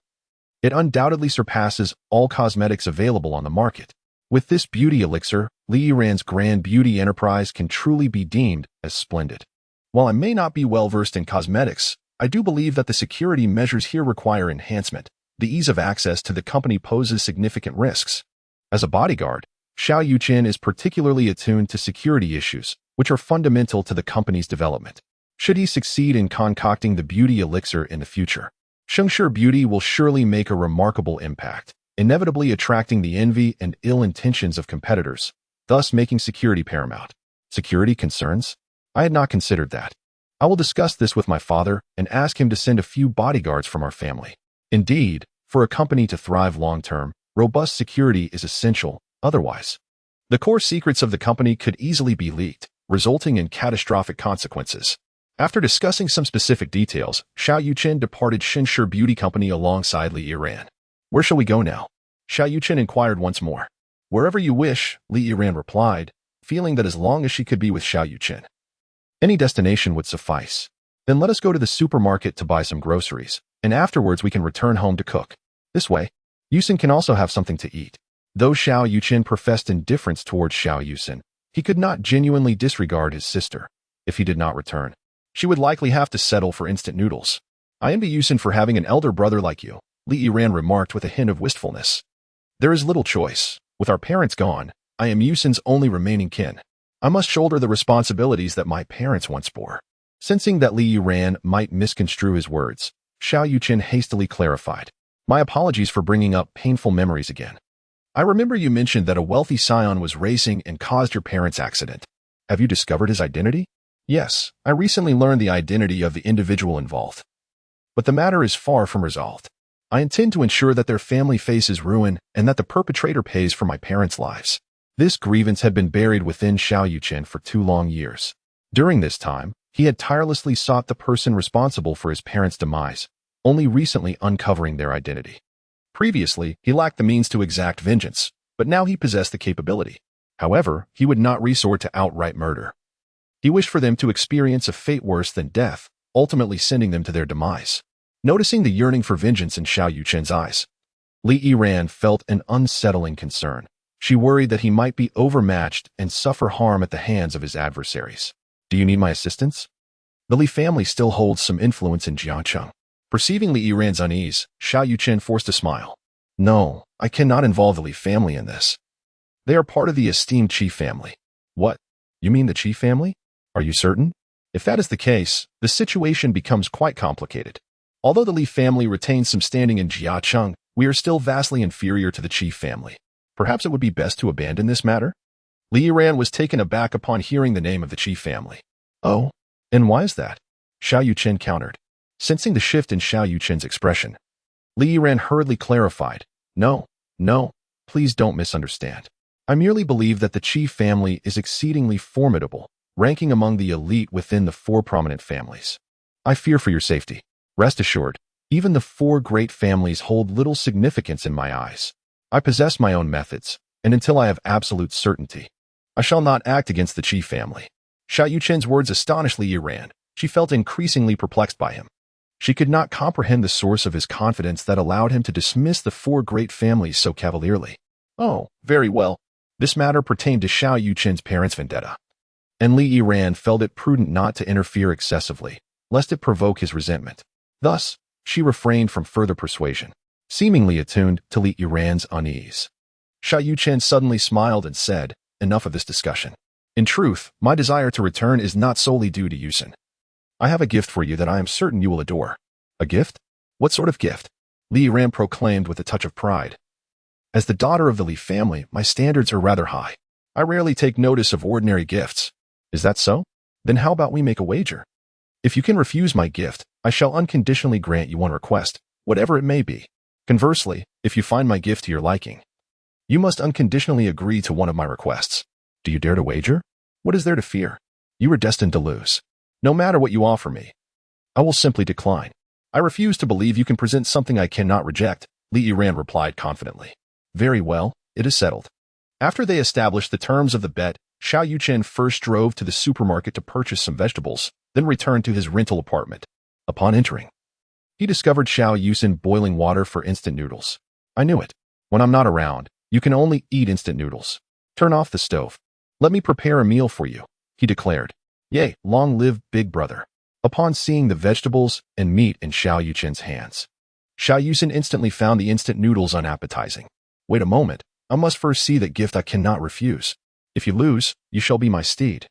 it undoubtedly surpasses all cosmetics available on the market. With this beauty elixir, Li Yiran's grand beauty enterprise can truly be deemed as splendid. While I may not be well-versed in cosmetics, I do believe that the security measures here require enhancement. The ease of access to the company poses significant risks. As a bodyguard, Xiao Yuchen is particularly attuned to security issues, which are fundamental to the company's development. Should he succeed in concocting the beauty elixir in the future, Xingshi Beauty will surely make a remarkable impact, inevitably attracting the envy and ill intentions of competitors, thus making security paramount. Security concerns? I had not considered that. I will discuss this with my father and ask him to send a few bodyguards from our family. Indeed, for a company to thrive long-term, robust security is essential. Otherwise, the core secrets of the company could easily be leaked, resulting in catastrophic consequences. After discussing some specific details, Xiao Yuchen departed Xingshi Beauty Company alongside Li Yiran. Where shall we go now? Xiao Yuchen inquired once more. Wherever you wish, Li Yiran replied, feeling that as long as she could be with Xiao Yuchen, any destination would suffice. Then let us go to the supermarket to buy some groceries, and afterwards we can return home to cook. This way, Yuchen can also have something to eat. Though Xiao Yuchen professed indifference towards Xiao Yuchen, he could not genuinely disregard his sister. If he did not return, she would likely have to settle for instant noodles. I envy Yuchen for having an elder brother like you, Li Yiran remarked with a hint of wistfulness. There is little choice. With our parents gone, I am Yuchen's only remaining kin. I must shoulder the responsibilities that my parents once bore. Sensing that Li Yiran might misconstrue his words, Xiao Yuchen hastily clarified. My apologies for bringing up painful memories again. I remember you mentioned that a wealthy scion was racing and caused your parents' accident. Have you discovered his identity? Yes, I recently learned the identity of the individual involved. But the matter is far from resolved. I intend to ensure that their family faces ruin and that the perpetrator pays for my parents' lives. This grievance had been buried within Xiao Yuchen for 2 long years. During this time, he had tirelessly sought the person responsible for his parents' demise, only recently uncovering their identity. Previously, he lacked the means to exact vengeance, but now he possessed the capability. However, he would not resort to outright murder. He wished for them to experience a fate worse than death, ultimately sending them to their demise. Noticing the yearning for vengeance in Xiao Yuchen's eyes, Li Yiran felt an unsettling concern. She worried that he might be overmatched and suffer harm at the hands of his adversaries. Do you need my assistance? The Li family still holds some influence in Jiangcheng. Perceiving Li Yiran's unease, Xiao Yuchen forced a smile. No, I cannot involve the Li family in this. They are part of the esteemed Qi family. What? You mean the Qi family? Are you certain? If that is the case, the situation becomes quite complicated. Although the Li family retains some standing in Jiacheng, we are still vastly inferior to the Qi family. Perhaps it would be best to abandon this matter? Li Yiran was taken aback upon hearing the name of the Qi family. Oh, and why is that? Xiao Yuchen countered. Sensing the shift in Xiao Yuchen's expression, Li Yiran hurriedly clarified. No, please don't misunderstand. I merely believe that the Qi family is exceedingly formidable, ranking among the elite within the 4 prominent families. I fear for your safety. Rest assured, even the 4 great families hold little significance in my eyes. I possess my own methods, and until I have absolute certainty, I shall not act against the Qi family. Xiao Yuchen's words astonished Li Yiran. She felt increasingly perplexed by him. She could not comprehend the source of his confidence that allowed him to dismiss the 4 great families so cavalierly. Oh, very well. This matter pertained to Xiao Yuchen's parents' vendetta, and Li Yiran felt it prudent not to interfere excessively, lest it provoke his resentment. Thus, she refrained from further persuasion, seemingly attuned to Li Yiran's unease. Xiao Yuchen suddenly smiled and said, Enough of this discussion. In truth, my desire to return is not solely due to Yuchen. I have a gift for you that I am certain you will adore. A gift? What sort of gift? Li Yiran proclaimed with a touch of pride. As the daughter of the Li family, my standards are rather high. I rarely take notice of ordinary gifts. Is that so? Then how about we make a wager? If you can refuse my gift, I shall unconditionally grant you one request, whatever it may be. Conversely, if you find my gift to your liking, you must unconditionally agree to one of my requests. Do you dare to wager? What is there to fear? You are destined to lose. No matter what you offer me, I will simply decline. I refuse to believe you can present something I cannot reject, Li Yiran replied confidently. Very well, it is settled. After they established the terms of the bet, Xiao Yuchen first drove to the supermarket to purchase some vegetables, then returned to his rental apartment. Upon entering, he discovered Xiao Yuchen boiling water for instant noodles. I knew it. When I'm not around, you can only eat instant noodles. Turn off the stove. Let me prepare a meal for you, he declared. Yea, long live Big Brother. Upon seeing the vegetables and meat in Xiao Yuchen's hands, Xiao Yuchen instantly found the instant noodles unappetizing. Wait a moment, I must first see that gift I cannot refuse. If you lose, you shall be my steed.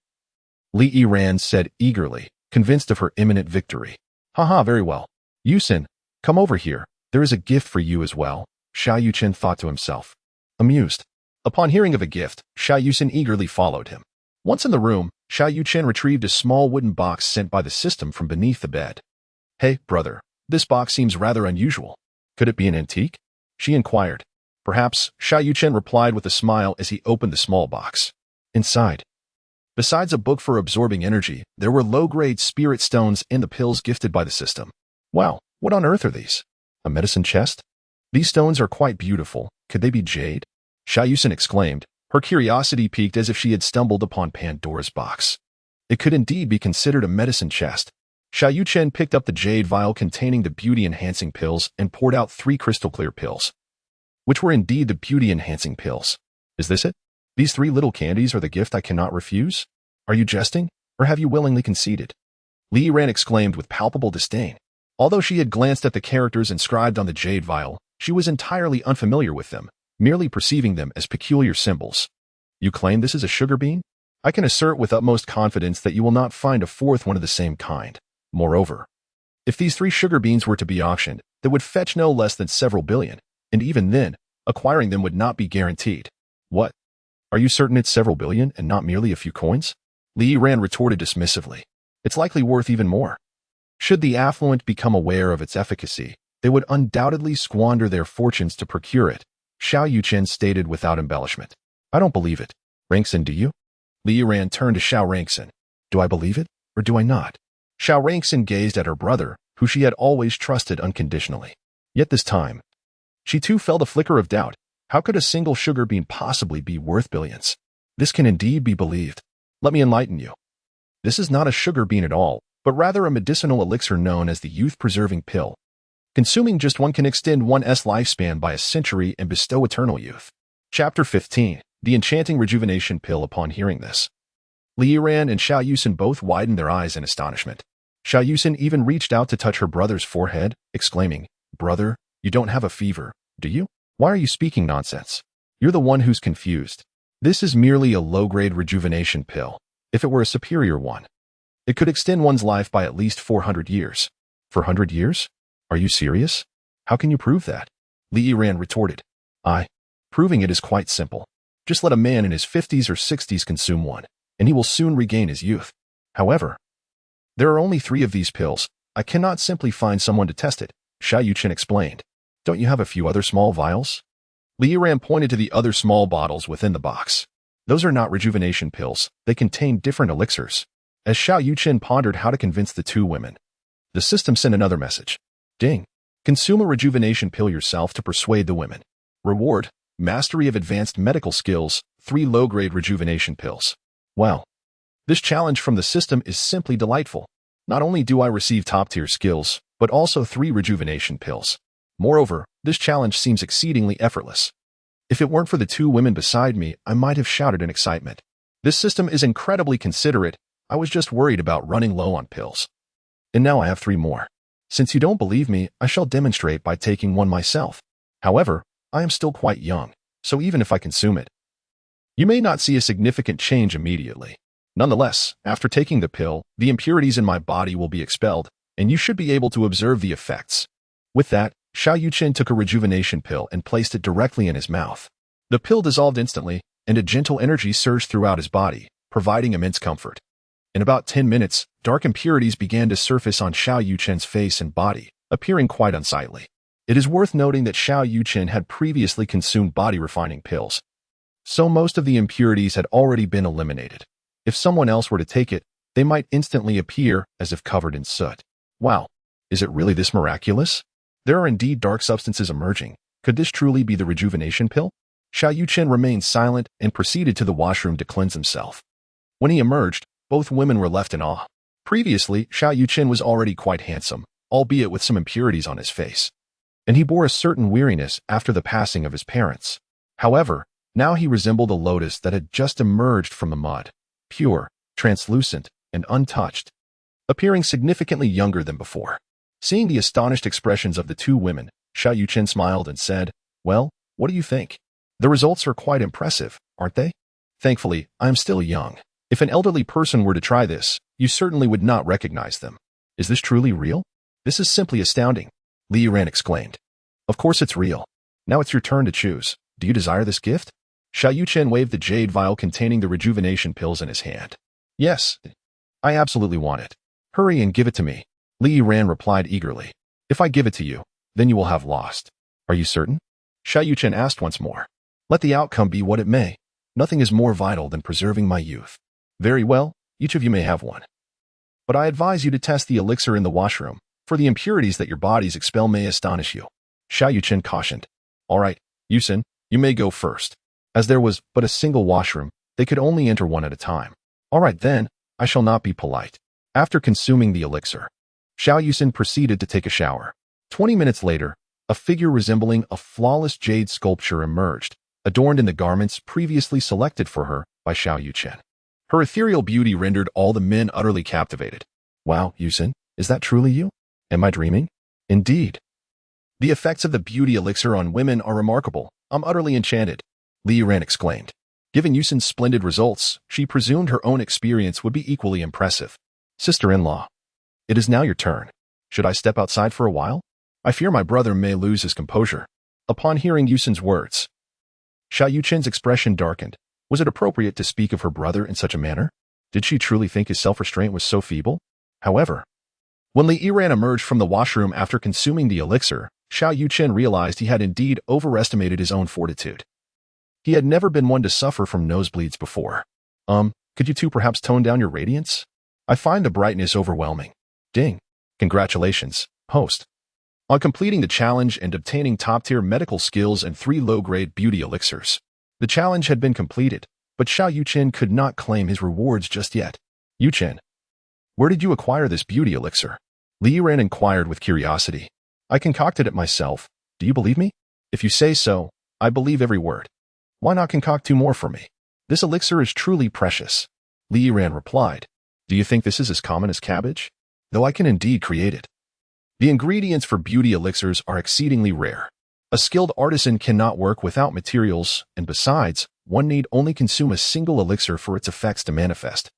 Li Yiran said eagerly, convinced of her imminent victory. Haha, very well. Yuchen, come over here. There is a gift for you as well, Xiao Yuchen thought to himself. Amused. Upon hearing of a gift, Xiao Yuchen eagerly followed him. Once in the room, Xiao Yuchen retrieved a small wooden box sent by the system from beneath the bed. Hey, brother, this box seems rather unusual. Could it be an antique? She inquired. Perhaps, Xiao Yuchen replied with a smile as he opened the small box. Inside, besides a book for absorbing energy, there were low-grade spirit stones and the pills gifted by the system. Wow, what on earth are these? A medicine chest? These stones are quite beautiful. Could they be jade? Xiao Yuchen exclaimed. Her curiosity piqued as if she had stumbled upon Pandora's box. It could indeed be considered a medicine chest. Xiao Yuchen picked up the jade vial containing the beauty-enhancing pills and poured out 3 crystal-clear pills, which were indeed the beauty-enhancing pills. Is this it? These 3 little candies are the gift I cannot refuse? Are you jesting, or have you willingly conceded? Li Yiran exclaimed with palpable disdain. Although she had glanced at the characters inscribed on the jade vial, she was entirely unfamiliar with them, merely perceiving them as peculiar symbols. You claim this is a sugar bean? I can assert with utmost confidence that you will not find a 4th one of the same kind. Moreover, if these 3 sugar beans were to be auctioned, they would fetch no less than several billion, and even then, acquiring them would not be guaranteed. What? Are you certain it's several billion and not merely a few coins? Li Yiran retorted dismissively. It's likely worth even more. Should the affluent become aware of its efficacy, they would undoubtedly squander their fortunes to procure it, Xiao Yuchen stated without embellishment. I don't believe it. Rangson, do you? Li Yiran turned to Xiao Rangson. Do I believe it, or do I not? Xiao Rangson gazed at her brother, who she had always trusted unconditionally. Yet this time, she too felt a flicker of doubt. How could a single sugar bean possibly be worth billions? This can indeed be believed. Let me enlighten you. This is not a sugar bean at all, but rather a medicinal elixir known as the youth-preserving pill. Consuming just one can extend one's lifespan by a century and bestow eternal youth. Chapter 15. The Enchanting Rejuvenation Pill. Upon hearing this, Li Yiran and Xiao Yuchen both widened their eyes in astonishment. Xiao Yuchen even reached out to touch her brother's forehead, exclaiming, Brother, you don't have a fever, do you? Why are you speaking nonsense? You're the one who's confused. This is merely a low-grade rejuvenation pill. if it were a superior one. It could extend one's life by at least 400 years. 400 years? Are you serious? How can you prove that? Li Yiran retorted. Proving it is quite simple. Just let a man in his 50s or 60s consume one, and he will soon regain his youth. However, there are only 3 of these pills. I cannot simply find someone to test it, Xiao Yuchen explained. Don't you have a few other small vials? Li Yiran pointed to the other small bottles within the box. Those are not rejuvenation pills. They contain different elixirs. As Xiao Yuchen pondered how to convince the 2 women, the system sent another message. Ding. Consume a rejuvenation pill yourself to persuade the women. Reward, mastery of advanced medical skills, 3 low-grade rejuvenation pills. Wow. This challenge from the system is simply delightful. Not only do I receive top-tier skills, but also 3 rejuvenation pills. Moreover, this challenge seems exceedingly effortless. If it weren't for the 2 women beside me, I might have shouted in excitement. This system is incredibly considerate. I was just worried about running low on pills. And now I have 3 more. Since you don't believe me, I shall demonstrate by taking one myself. However, I am still quite young, so even if I consume it, you may not see a significant change immediately. Nonetheless, after taking the pill, the impurities in my body will be expelled, and you should be able to observe the effects. With that, Xiao Yuchen took a rejuvenation pill and placed it directly in his mouth. The pill dissolved instantly, and a gentle energy surged throughout his body, providing immense comfort. In about 10 minutes, dark impurities began to surface on Xiao Yuchen's face and body, appearing quite unsightly. It is worth noting that Xiao Yuchen had previously consumed body-refining pills, so most of the impurities had already been eliminated. If someone else were to take it, they might instantly appear as if covered in soot. Wow, is it really this miraculous? There are indeed dark substances emerging. Could this truly be the rejuvenation pill? Xiao Yuchen remained silent and proceeded to the washroom to cleanse himself. When he emerged, both women were left in awe. Previously, Xiao Yuchen was already quite handsome, albeit with some impurities on his face, and he bore a certain weariness after the passing of his parents. However, now he resembled a lotus that had just emerged from the mud, pure, translucent, and untouched, appearing significantly younger than before. Seeing the astonished expressions of the 2 women, Xiao Yuchen smiled and said, "Well, what do you think? The results are quite impressive, aren't they? Thankfully, I am still young. If an elderly person were to try this, you certainly would not recognize them. Is this truly real? This is simply astounding," Li Yiran exclaimed. "Of course it's real. Now it's your turn to choose. Do you desire this gift?" Xiao Yuchen waved the jade vial containing the rejuvenation pills in his hand. "Yes, I absolutely want it. Hurry and give it to me," Li Yiran replied eagerly. "If I give it to you, then you will have lost." "Are you certain?" Xiao Yuchen asked once more. "Let the outcome be what it may. Nothing is more vital than preserving my youth." "Very well, each of you may have one. But I advise you to test the elixir in the washroom, for the impurities that your bodies expel may astonish you," Xiao Yuchen cautioned. "All right, Yuchen, you may go first." As there was but a single washroom, they could only enter one at a time. "All right then, I shall not be polite." After consuming the elixir, Xiao Yuchen proceeded to take a shower. 20 minutes later, a figure resembling a flawless jade sculpture emerged, adorned in the garments previously selected for her by Xiao Yuchen. Her ethereal beauty rendered all the men utterly captivated. "Wow, Yuchen, is that truly you? Am I dreaming?" "Indeed. The effects of the beauty elixir on women are remarkable. I'm utterly enchanted," Li Yiran exclaimed. Given Yuchen's splendid results, she presumed her own experience would be equally impressive. "Sister-in-law, it is now your turn. Should I step outside for a while? I fear my brother may lose his composure." Upon hearing Yuchen's words, Xiao Yuchen's expression darkened. Was it appropriate to speak of her brother in such a manner? Did she truly think his self-restraint was so feeble? However, when Li Yiran emerged from the washroom after consuming the elixir, Xiao Yuchen realized he had indeed overestimated his own fortitude. He had never been one to suffer from nosebleeds before. Could you two perhaps tone down your radiance? I find the brightness overwhelming." "Ding. Congratulations, host, on completing the challenge and obtaining top-tier medical skills and 3 low-grade beauty elixirs." The challenge had been completed, but Xiao Yuchen could not claim his rewards just yet. "Yuchen, where did you acquire this beauty elixir?" Li Yiran inquired with curiosity. "I concocted it myself. Do you believe me? If you say so, I believe every word. Why not concoct 2 more for me? This elixir is truly precious," Li Yiran replied. "Do you think this is as common as cabbage? Though I can indeed create it. The ingredients for beauty elixirs are exceedingly rare. A skilled artisan cannot work without materials, and besides, one need only consume a single elixir for its effects to manifest.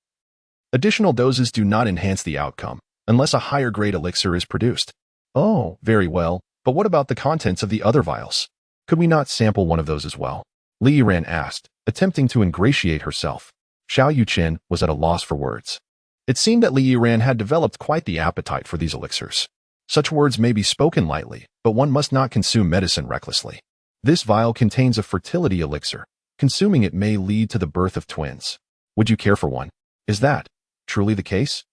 Additional doses do not enhance the outcome, unless a higher grade elixir is produced. Oh, very well, but what about the contents of the other vials? Could we not sample one of those as well? Li Yiran asked, attempting to ingratiate herself. Xiao Yuchen was at a loss for words. It seemed that Li Yiran had developed quite the appetite for these elixirs. Such words may be spoken lightly, but one must not consume medicine recklessly. This vial contains a fertility elixir. Consuming it may lead to the birth of twins. Would you care for one? Is that truly the case?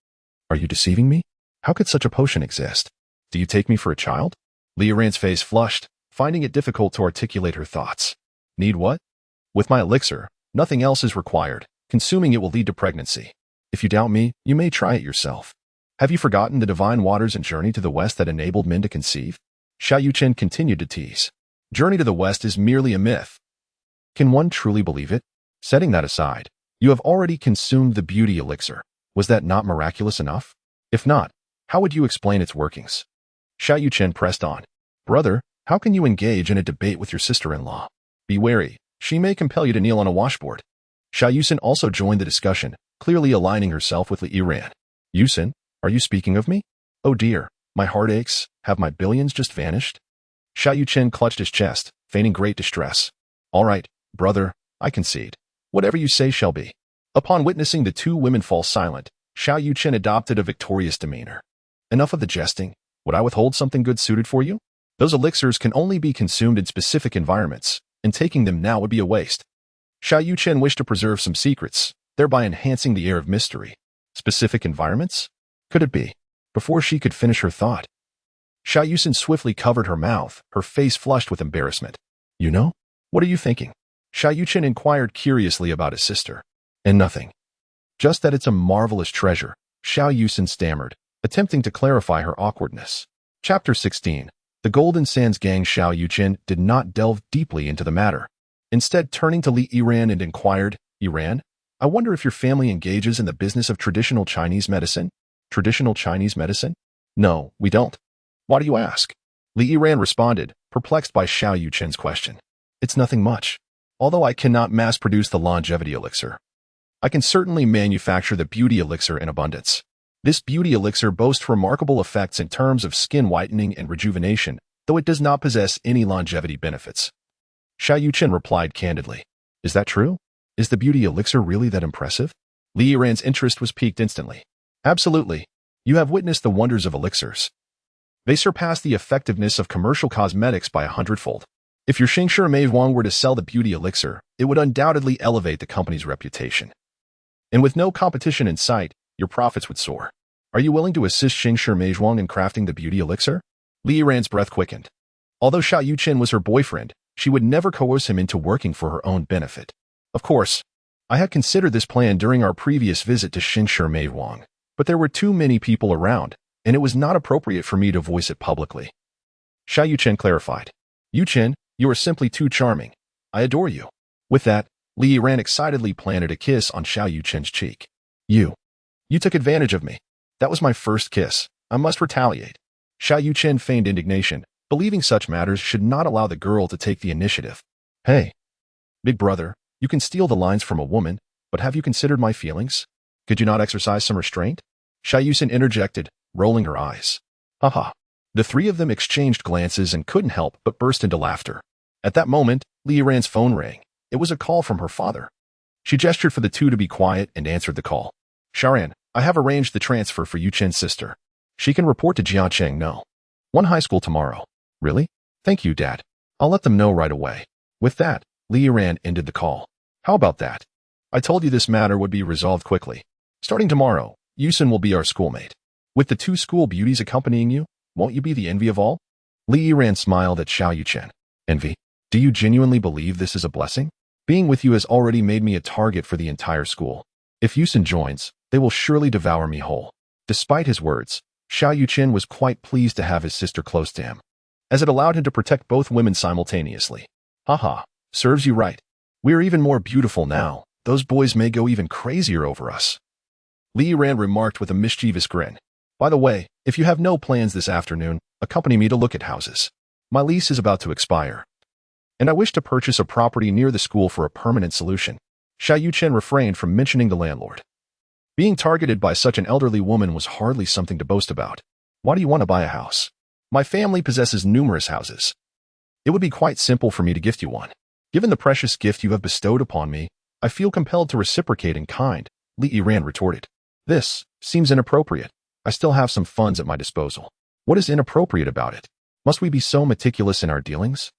Are you deceiving me? How could such a potion exist? Do you take me for a child? Li Yiran's face flushed, finding it difficult to articulate her thoughts. Need what? With my elixir, nothing else is required. Consuming it will lead to pregnancy. If you doubt me, you may try it yourself. Have you forgotten the divine waters and journey to the west that enabled men to conceive? Xiao Yuchen continued to tease. Journey to the west is merely a myth. Can one truly believe it? Setting that aside, you have already consumed the beauty elixir. Was that not miraculous enough? If not, how would you explain its workings? Xiao Yuchen pressed on. Brother, how can you engage in a debate with your sister-in-law? Be wary, she may compel you to kneel on a washboard. Xiao Yuchen also joined the discussion, clearly aligning herself with Li Yiran. Yuchen, are you speaking of me? Oh dear, my heart aches. Have my billions just vanished? Xiao Yuchen clutched his chest, feigning great distress. All right, brother, I concede. Whatever you say shall be. Upon witnessing the two women fall silent, Xiao Yuchen adopted a victorious demeanor. Enough of the jesting. Would I withhold something good suited for you? Those elixirs can only be consumed in specific environments, and taking them now would be a waste. Xiao Yuchen wished to preserve some secrets, thereby enhancing the air of mystery. Specific environments? Could it be? Before she could finish her thought, Xiao Yuchen swiftly covered her mouth, her face flushed with embarrassment. You know? What are you thinking? Xiao Yuchen inquired curiously about his sister. And nothing. Just that it's a marvelous treasure, Xiao Yuchen stammered, attempting to clarify her awkwardness. Chapter 16. The Golden Sands Gang. Xiao Yuchen did not delve deeply into the matter. Instead, turning to Li Yiran and inquired, Yiran, I wonder if your family engages in the business of traditional Chinese medicine? Traditional Chinese medicine? No, we don't. Why do you ask? Li Yiran responded, perplexed by Xiao Yuchen's question. It's nothing much. Although I cannot mass-produce the longevity elixir, I can certainly manufacture the beauty elixir in abundance. This beauty elixir boasts remarkable effects in terms of skin whitening and rejuvenation, though it does not possess any longevity benefits. Xiao Yuchen replied candidly. Is that true? Is the beauty elixir really that impressive? Li Yiran's interest was piqued instantly. Absolutely. You have witnessed the wonders of elixirs. They surpass the effectiveness of commercial cosmetics by 100-fold. If your Xingshi Meizhuang were to sell the beauty elixir, it would undoubtedly elevate the company's reputation. And with no competition in sight, your profits would soar. Are you willing to assist Xingshi Meizhuang in crafting the beauty elixir? Li Yiran's breath quickened. Although Xiao Yuchen was her boyfriend, she would never coerce him into working for her own benefit. Of course, I had considered this plan during our previous visit to Xingshi Meizhuang, but there were too many people around, and it was not appropriate for me to voice it publicly. Xiao Yuchen clarified. Yuchen, you are simply too charming. I adore you. With that, Li Yiran excitedly planted a kiss on Xiao Yuchen's cheek. You took advantage of me. That was my first kiss. I must retaliate. Xiao Yuchen feigned indignation, believing such matters should not allow the girl to take the initiative. Hey, big brother, you can steal the lines from a woman, but have you considered my feelings? Could you not exercise some restraint? Xiao Yuchen interjected, rolling her eyes. Haha. The three of them exchanged glances and couldn't help but burst into laughter. At that moment, Li Yiran's phone rang. It was a call from her father. She gestured for the two to be quiet and answered the call. Sharan, I have arranged the transfer for Yuchen's sister. She can report to Jiacheng No. 1 high school tomorrow. Really? Thank you, Dad. I'll let them know right away. With that, Li Yiran ended the call. How about that? I told you this matter would be resolved quickly. Starting tomorrow, Yuchen will be our schoolmate. With the two school beauties accompanying you, won't you be the envy of all? Li Yiran smiled at Xiao Yuchen. Envy? Do you genuinely believe this is a blessing? Being with you has already made me a target for the entire school. If Yuchen joins, they will surely devour me whole. Despite his words, Xiao Yuchen was quite pleased to have his sister close to him, as it allowed him to protect both women simultaneously. Haha, serves you right. We are even more beautiful now. Those boys may go even crazier over us. Li Yiran remarked with a mischievous grin. By the way, if you have no plans this afternoon, accompany me to look at houses. My lease is about to expire, and I wish to purchase a property near the school for a permanent solution. Xiao Yuchen refrained from mentioning the landlord. Being targeted by such an elderly woman was hardly something to boast about. Why do you want to buy a house? My family possesses numerous houses. It would be quite simple for me to gift you one. Given the precious gift you have bestowed upon me, I feel compelled to reciprocate in kind, Li Yiran retorted. This seems inappropriate. I still have some funds at my disposal. What is inappropriate about it? Must we be so meticulous in our dealings?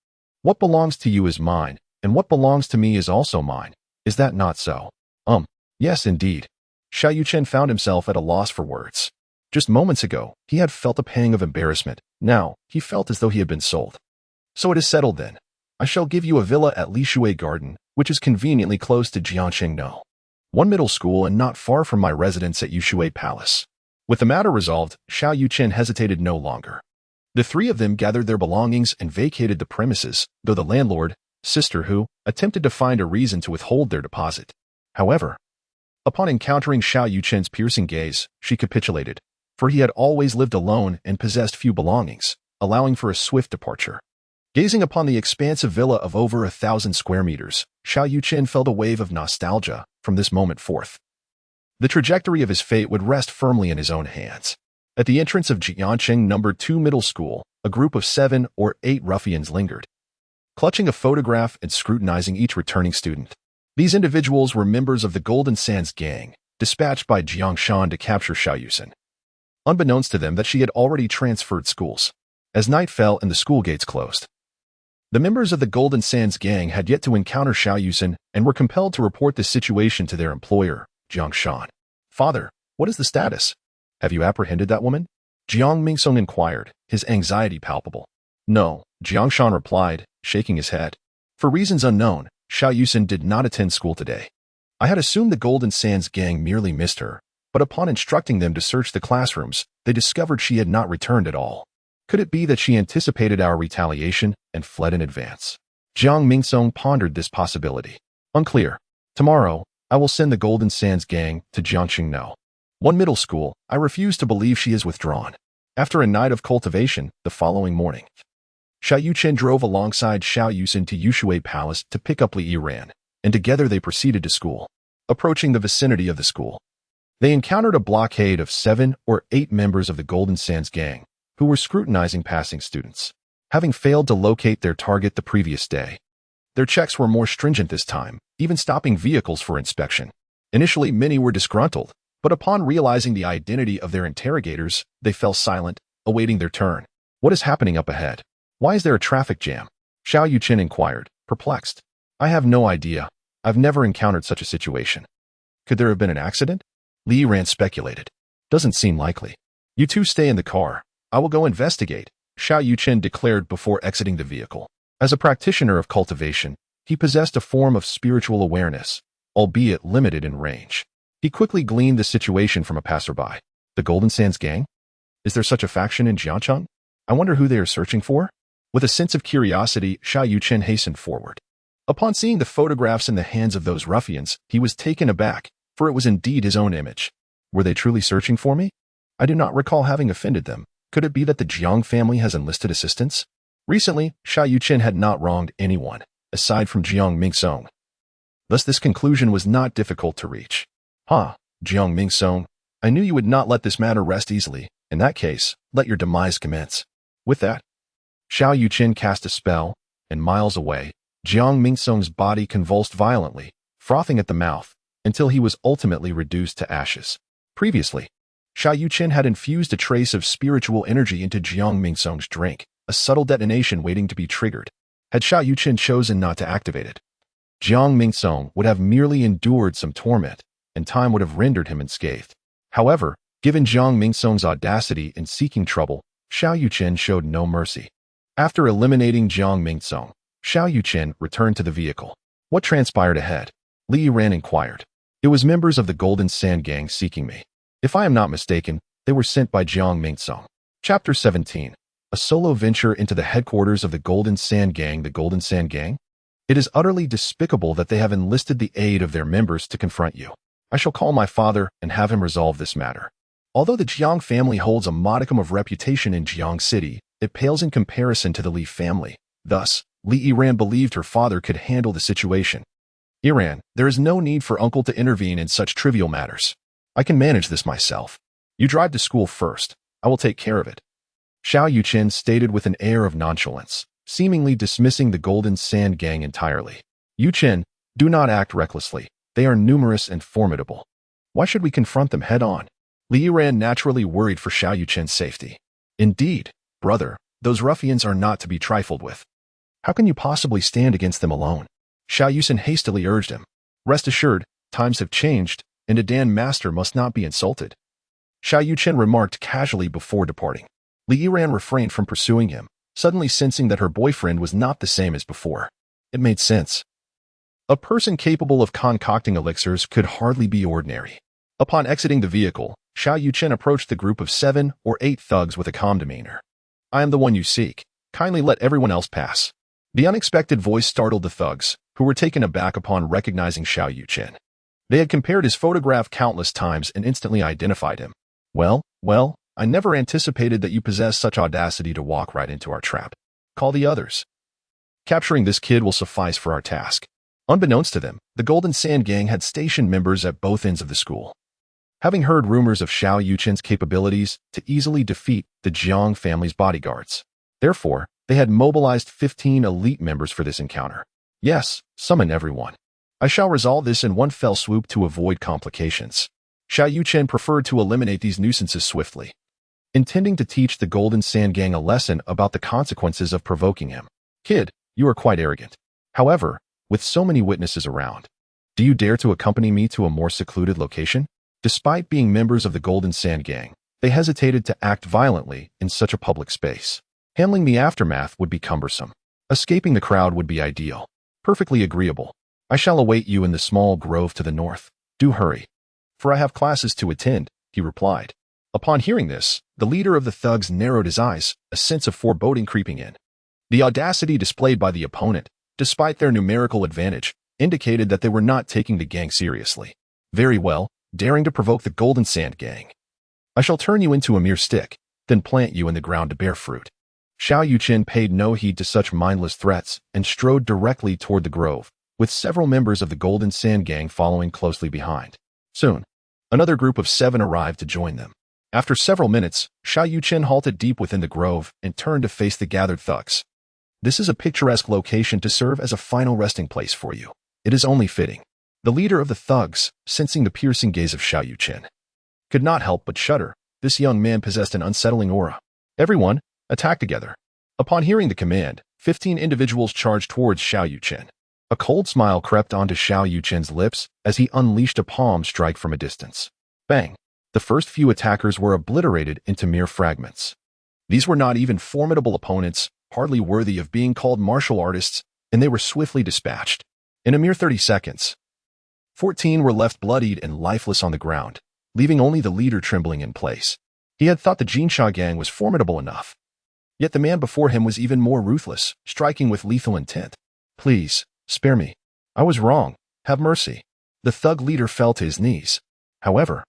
What belongs to you is mine, and what belongs to me is also mine. Is that not so? Yes, indeed. Xiao Yuchen found himself at a loss for words. Just moments ago, he had felt a pang of embarrassment. Now, he felt as though he had been sold. So it is settled then. I shall give you a villa at Lishui Garden, which is conveniently close to Jiangqing, one middle school and not far from my residence at Yushui Palace. With the matter resolved, Xiao Yuchen hesitated no longer. The three of them gathered their belongings and vacated the premises, though the landlord, Sister Hu, attempted to find a reason to withhold their deposit. However, upon encountering Xiao Yuchen's piercing gaze, she capitulated, for he had always lived alone and possessed few belongings, allowing for a swift departure. Gazing upon the expansive villa of over 1,000 square meters, Xiao Yuchen felt a wave of nostalgia from this moment forth. The trajectory of his fate would rest firmly in his own hands. At the entrance of Jiangqing No. 2 Middle School, a group of 7 or 8 ruffians lingered, clutching a photograph and scrutinizing each returning student. These individuals were members of the Golden Sands gang, dispatched by Jiang Shan to capture Xiao Yuchen. Unbeknownst to them that she had already transferred schools. As night fell and the school gates closed, the members of the Golden Sands gang had yet to encounter Xiao Yuchen and were compelled to report the situation to their employer, Jiang Shan. Father, what is the status? Have you apprehended that woman? Jiang Mingsong inquired, his anxiety palpable. No, Jiang Shan replied, shaking his head. For reasons unknown, Xiao Yuchen did not attend school today. I had assumed the Golden Sands gang merely missed her, but upon instructing them to search the classrooms, they discovered she had not returned at all. Could it be that she anticipated our retaliation and fled in advance? Jiang Mingsong pondered this possibility. Unclear. Tomorrow, I will send the Golden Sands gang to Jiangqing, one middle school. I refuse to believe she is withdrawn. After a night of cultivation, the following morning, Xiao Yuchen drove alongside Xiao Yuchen to Yushui Palace to pick up Li Yiran, and together they proceeded to school. Approaching the vicinity of the school, they encountered a blockade of 7 or 8 members of the Golden Sands gang, who were scrutinizing passing students. Having failed to locate their target the previous day, their checks were more stringent this time, even stopping vehicles for inspection. Initially, many were disgruntled, but upon realizing the identity of their interrogators, they fell silent, awaiting their turn. What is happening up ahead? Why is there a traffic jam? Xiao Yuchen inquired, perplexed. I have no idea. I've never encountered such a situation. Could there have been an accident? Li Yiran speculated. Doesn't seem likely. You two stay in the car. I will go investigate, Xiao Yuchen declared before exiting the vehicle. As a practitioner of cultivation, he possessed a form of spiritual awareness, albeit limited in range. He quickly gleaned the situation from a passerby. The Golden Sands gang? Is there such a faction in Jiangcheng? I wonder who they are searching for? With a sense of curiosity, Xiao Yuchen hastened forward. Upon seeing the photographs in the hands of those ruffians, he was taken aback, for it was indeed his own image. Were they truly searching for me? I do not recall having offended them. Could it be that the Jiang family has enlisted assistance? Recently, Xiao Yuchen had not wronged anyone, aside from Jiang Mingsong. Thus this conclusion was not difficult to reach. Jiang Mingsong, I knew you would not let this matter rest easily. In that case, let your demise commence. With that, Xiao Yuchen cast a spell, and miles away, Jiang Mingsong's body convulsed violently, frothing at the mouth, until he was ultimately reduced to ashes. Previously, Xiao Yuchen had infused a trace of spiritual energy into Jiang Mingsong's drink, a subtle detonation waiting to be triggered. Had Xiao Yuchen chosen not to activate it, Jiang Mingsong would have merely endured some torment, and time would have rendered him unscathed. However, given Jiang Mingsong's audacity in seeking trouble, Xiao Yuchen showed no mercy. After eliminating Jiang Mingsong, Xiao Yuchen returned to the vehicle. What transpired ahead? Li Yiran inquired. It was members of the Golden Sand gang seeking me. If I am not mistaken, they were sent by Jiang Mingsong. Chapter 17. A solo venture into the headquarters of the Golden Sand gang. The Golden Sand gang? It is utterly despicable that they have enlisted the aid of their members to confront you. I shall call my father and have him resolve this matter. Although the Jiang family holds a modicum of reputation in Jiang City, it pales in comparison to the Li family. Thus, Li Yiran believed her father could handle the situation. Yiran, there is no need for uncle to intervene in such trivial matters. I can manage this myself. You drive to school first. I will take care of it. Xiao Yuchen stated with an air of nonchalance, seemingly dismissing the Golden Sand Gang entirely. Yuchen, do not act recklessly. They are numerous and formidable. Why should we confront them head-on? Li Yiran naturally worried for Xiao Yuchen's safety. Indeed, brother, those ruffians are not to be trifled with. How can you possibly stand against them alone? Xiao Yuchen hastily urged him. Rest assured, times have changed, and a Dan master must not be insulted. Xiao Yuchen remarked casually before departing. Li Yiran refrained from pursuing him, suddenly sensing that her boyfriend was not the same as before. It made sense. A person capable of concocting elixirs could hardly be ordinary. Upon exiting the vehicle, Xiao Yuchen approached the group of 7 or 8 thugs with a calm demeanor. I am the one you seek. Kindly let everyone else pass. The unexpected voice startled the thugs, who were taken aback upon recognizing Xiao Yuchen. They had compared his photograph countless times and instantly identified him. Well, I never anticipated that you possess such audacity to walk right into our trap. Call the others. Capturing this kid will suffice for our task. Unbeknownst to them, the Golden Sand Gang had stationed members at both ends of the school. Having heard rumors of Xiao Yuchen's capabilities to easily defeat the Jiang family's bodyguards. Therefore, they had mobilized 15 elite members for this encounter. Yes, summon everyone. I shall resolve this in one fell swoop to avoid complications. Xiao Yuchen preferred to eliminate these nuisances swiftly, intending to teach the Golden Sand Gang a lesson about the consequences of provoking him. Kid, you are quite arrogant. However, with so many witnesses around, do you dare to accompany me to a more secluded location? Despite being members of the Golden Sand Gang, they hesitated to act violently in such a public space. Handling the aftermath would be cumbersome. Escaping the crowd would be ideal. Perfectly agreeable. I shall await you in the small grove to the north. Do hurry. For I have classes to attend, he replied. Upon hearing this, the leader of the thugs narrowed his eyes, a sense of foreboding creeping in. The audacity displayed by the opponent, despite their numerical advantage, indicated that they were not taking the gang seriously. Very well, daring to provoke the Golden Sand Gang. I shall turn you into a mere stick, then plant you in the ground to bear fruit. Xiao Yuchen paid no heed to such mindless threats and strode directly toward the grove, with several members of the Golden Sand Gang following closely behind. Soon, another group of 7 arrived to join them. After several minutes, Xiao Yuchen halted deep within the grove and turned to face the gathered thugs. This is a picturesque location to serve as a final resting place for you. It is only fitting. The leader of the thugs, sensing the piercing gaze of Xiao Yuchen, could not help but shudder. This young man possessed an unsettling aura. Everyone, attack together. Upon hearing the command, 15 individuals charged towards Xiao Yuchen. A cold smile crept onto Xiao Yuchen's lips as he unleashed a palm strike from a distance. Bang! The first few attackers were obliterated into mere fragments. These were not even formidable opponents, hardly worthy of being called martial artists, and they were swiftly dispatched. In a mere 30 seconds, 14 were left bloodied and lifeless on the ground, leaving only the leader trembling in place. He had thought the Jinsha gang was formidable enough. Yet the man before him was even more ruthless, striking with lethal intent. Please, spare me. I was wrong. Have mercy. The thug leader fell to his knees. However,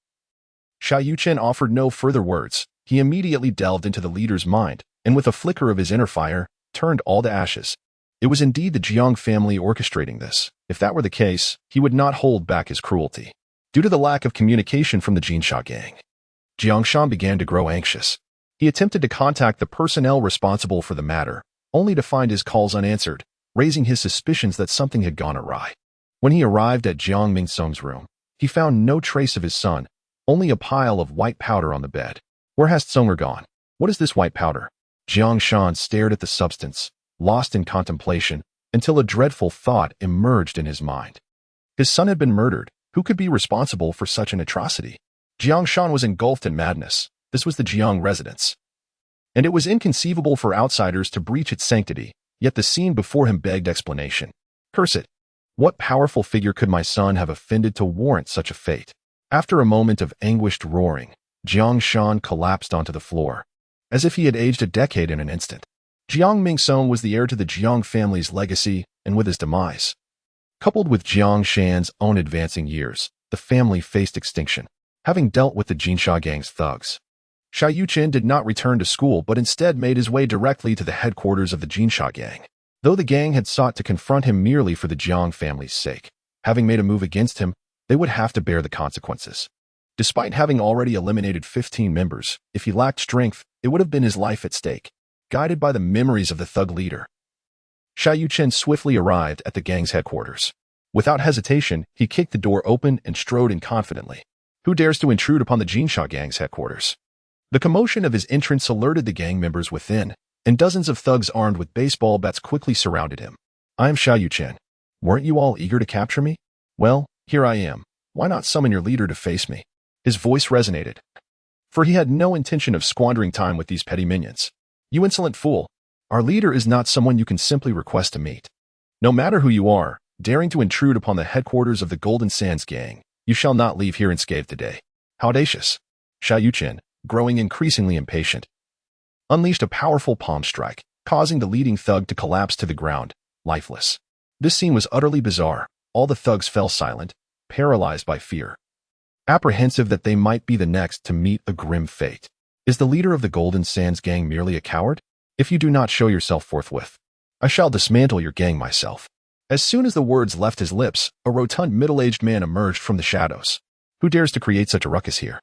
Xiao Yuchen offered no further words. He immediately delved into the leader's mind, and with a flicker of his inner fire, turned all to ashes. It was indeed the Jiang family orchestrating this. If that were the case, he would not hold back his cruelty. Due to the lack of communication from the Jinsha gang, Jiangshan began to grow anxious. He attempted to contact the personnel responsible for the matter, only to find his calls unanswered, raising his suspicions that something had gone awry. When he arrived at Jiang Mingsong's room, he found no trace of his son, only a pile of white powder on the bed. Where has Tsonger gone? What is this white powder? Jiangshan stared at the substance, lost in contemplation, until a dreadful thought emerged in his mind. His son had been murdered. Who could be responsible for such an atrocity? Jiangshan was engulfed in madness. This was the Jiang residence, and it was inconceivable for outsiders to breach its sanctity, yet the scene before him begged explanation. Curse it! What powerful figure could my son have offended to warrant such a fate? After a moment of anguished roaring, Jiangshan collapsed onto the floor, as if he had aged a decade in an instant. Jiang Mingsong was the heir to the Jiang family's legacy, and with his demise, coupled with Jiang Shan's own advancing years, the family faced extinction, having dealt with the Jinsha gang's thugs. Xiao Yuchen did not return to school but instead made his way directly to the headquarters of the Jinsha gang. Though the gang had sought to confront him merely for the Jiang family's sake, having made a move against him, they would have to bear the consequences. Despite having already eliminated 15 members, if he lacked strength, it would have been his life at stake. Guided by the memories of the thug leader, Xiao Yuchen swiftly arrived at the gang's headquarters. Without hesitation, he kicked the door open and strode in confidently. Who dares to intrude upon the Jinsha gang's headquarters? The commotion of his entrance alerted the gang members within, and dozens of thugs armed with baseball bats quickly surrounded him. I am Xiao Yuchen. Weren't you all eager to capture me? Well, here I am. Why not summon your leader to face me? His voice resonated, for he had no intention of squandering time with these petty minions. You insolent fool! Our leader is not someone you can simply request to meet. No matter who you are, daring to intrude upon the headquarters of the Golden Sands gang, you shall not leave here unscathed today. How audacious! Xiao Yuchen, growing increasingly impatient, unleashed a powerful palm strike, causing the leading thug to collapse to the ground, lifeless. This scene was utterly bizarre. All the thugs fell silent, paralyzed by fear, apprehensive that they might be the next to meet a grim fate. Is the leader of the Golden Sands gang merely a coward? If you do not show yourself forthwith, I shall dismantle your gang myself. As soon as the words left his lips, a rotund middle-aged man emerged from the shadows. Who dares to create such a ruckus here?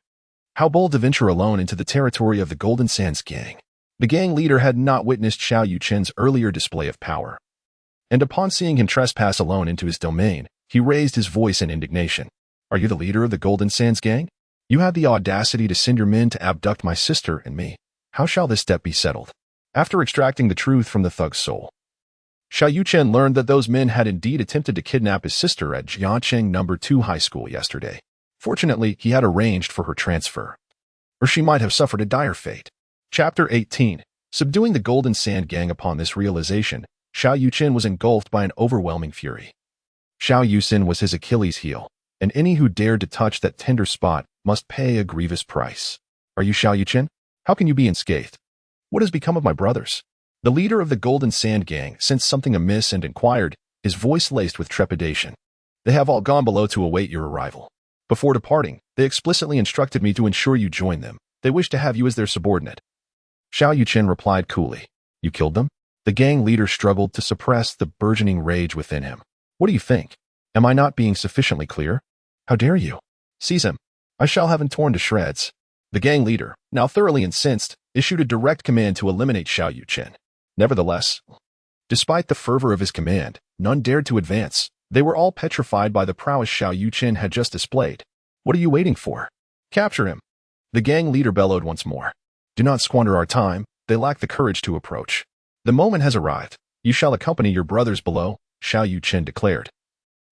How bold to venture alone into the territory of the Golden Sands gang. The gang leader had not witnessed Xiao Yuchen's earlier display of power, and upon seeing him trespass alone into his domain, he raised his voice in indignation. Are you the leader of the Golden Sands gang? You had the audacity to send your men to abduct my sister and me. How shall this debt be settled? After extracting the truth from the thug's soul, Xiao Yuchen learned that those men had indeed attempted to kidnap his sister at Jiangcheng No. 2 High School yesterday. Fortunately, he had arranged for her transfer, or she might have suffered a dire fate. Chapter 18. Subduing the Golden Sand gang. Upon this realization, Xiao Yuchen was engulfed by an overwhelming fury. Xiao Yuchen was his Achilles heel, and any who dared to touch that tender spot must pay a grievous price. Are you Xiao Yuchen? How can you be unscathed? What has become of my brothers? The leader of the Golden Sand gang sensed something amiss and inquired, his voice laced with trepidation. They have all gone below to await your arrival. Before departing, they explicitly instructed me to ensure you join them. They wish to have you as their subordinate. Xiao Yuchen replied coolly. You killed them? The gang leader struggled to suppress the burgeoning rage within him. What do you think? Am I not being sufficiently clear? How dare you? Seize him. I shall have him torn to shreds. The gang leader, now thoroughly incensed, issued a direct command to eliminate Xiao Yuchen. Nevertheless, despite the fervor of his command, none dared to advance. They were all petrified by the prowess Xiao Yuchen had just displayed. What are you waiting for? Capture him. The gang leader bellowed once more. Do not squander our time. They lack the courage to approach. The moment has arrived. You shall accompany your brothers below, Xiao Yuchen declared,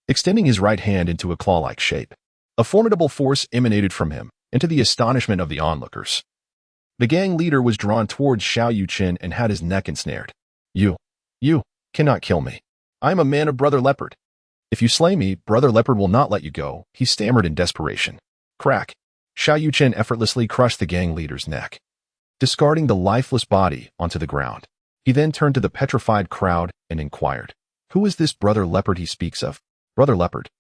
extending his right hand into a claw-like shape. A formidable force emanated from him, and to the astonishment of the onlookers, the gang leader was drawn towards Xiao Yuchen and had his neck ensnared. You cannot kill me. I am a man of Brother Leopard. If you slay me, Brother Leopard will not let you go, he stammered in desperation. Crack. Xiao Yuchen effortlessly crushed the gang leader's neck, discarding the lifeless body onto the ground. He then turned to the petrified crowd and inquired, who is this Brother Leopard he speaks of? Brother Leopard,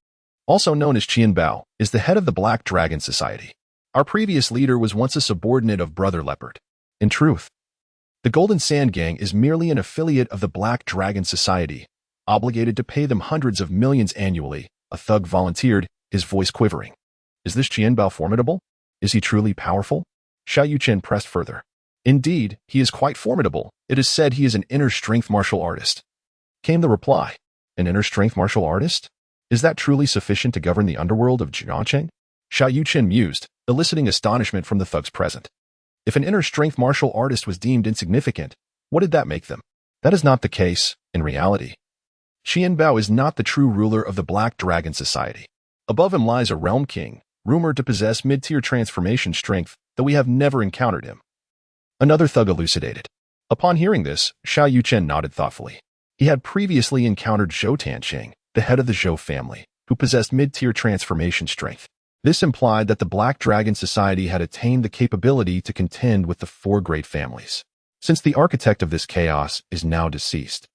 also known as Qian Bao, is the head of the Black Dragon Society. Our previous leader was once a subordinate of Brother Leopard. In truth, the Golden Sand Gang is merely an affiliate of the Black Dragon Society, obligated to pay them hundreds of millions annually, a thug volunteered, his voice quivering. Is this Qian Bao formidable? Is he truly powerful? Xiao Yuchen pressed further. Indeed, he is quite formidable. It is said he is an inner strength martial artist. Came the reply. An inner strength martial artist? Is that truly sufficient to govern the underworld of Jiangcheng? Xiao Yuchen mused, eliciting astonishment from the thugs present. If an inner strength martial artist was deemed insignificant, what did that make them? That is not the case, in reality. Qian Bao is not the true ruler of the Black Dragon Society. Above him lies a realm king, rumored to possess mid-tier transformation strength, though we have never encountered him. Another thug elucidated. Upon hearing this, Xiao Yuchen nodded thoughtfully. He had previously encountered Zhou Tancheng, the head of the Zhou family, who possessed mid-tier transformation strength. This implied that the Black Dragon Society had attained the capability to contend with the four great families. Since the architect of this chaos is now deceased,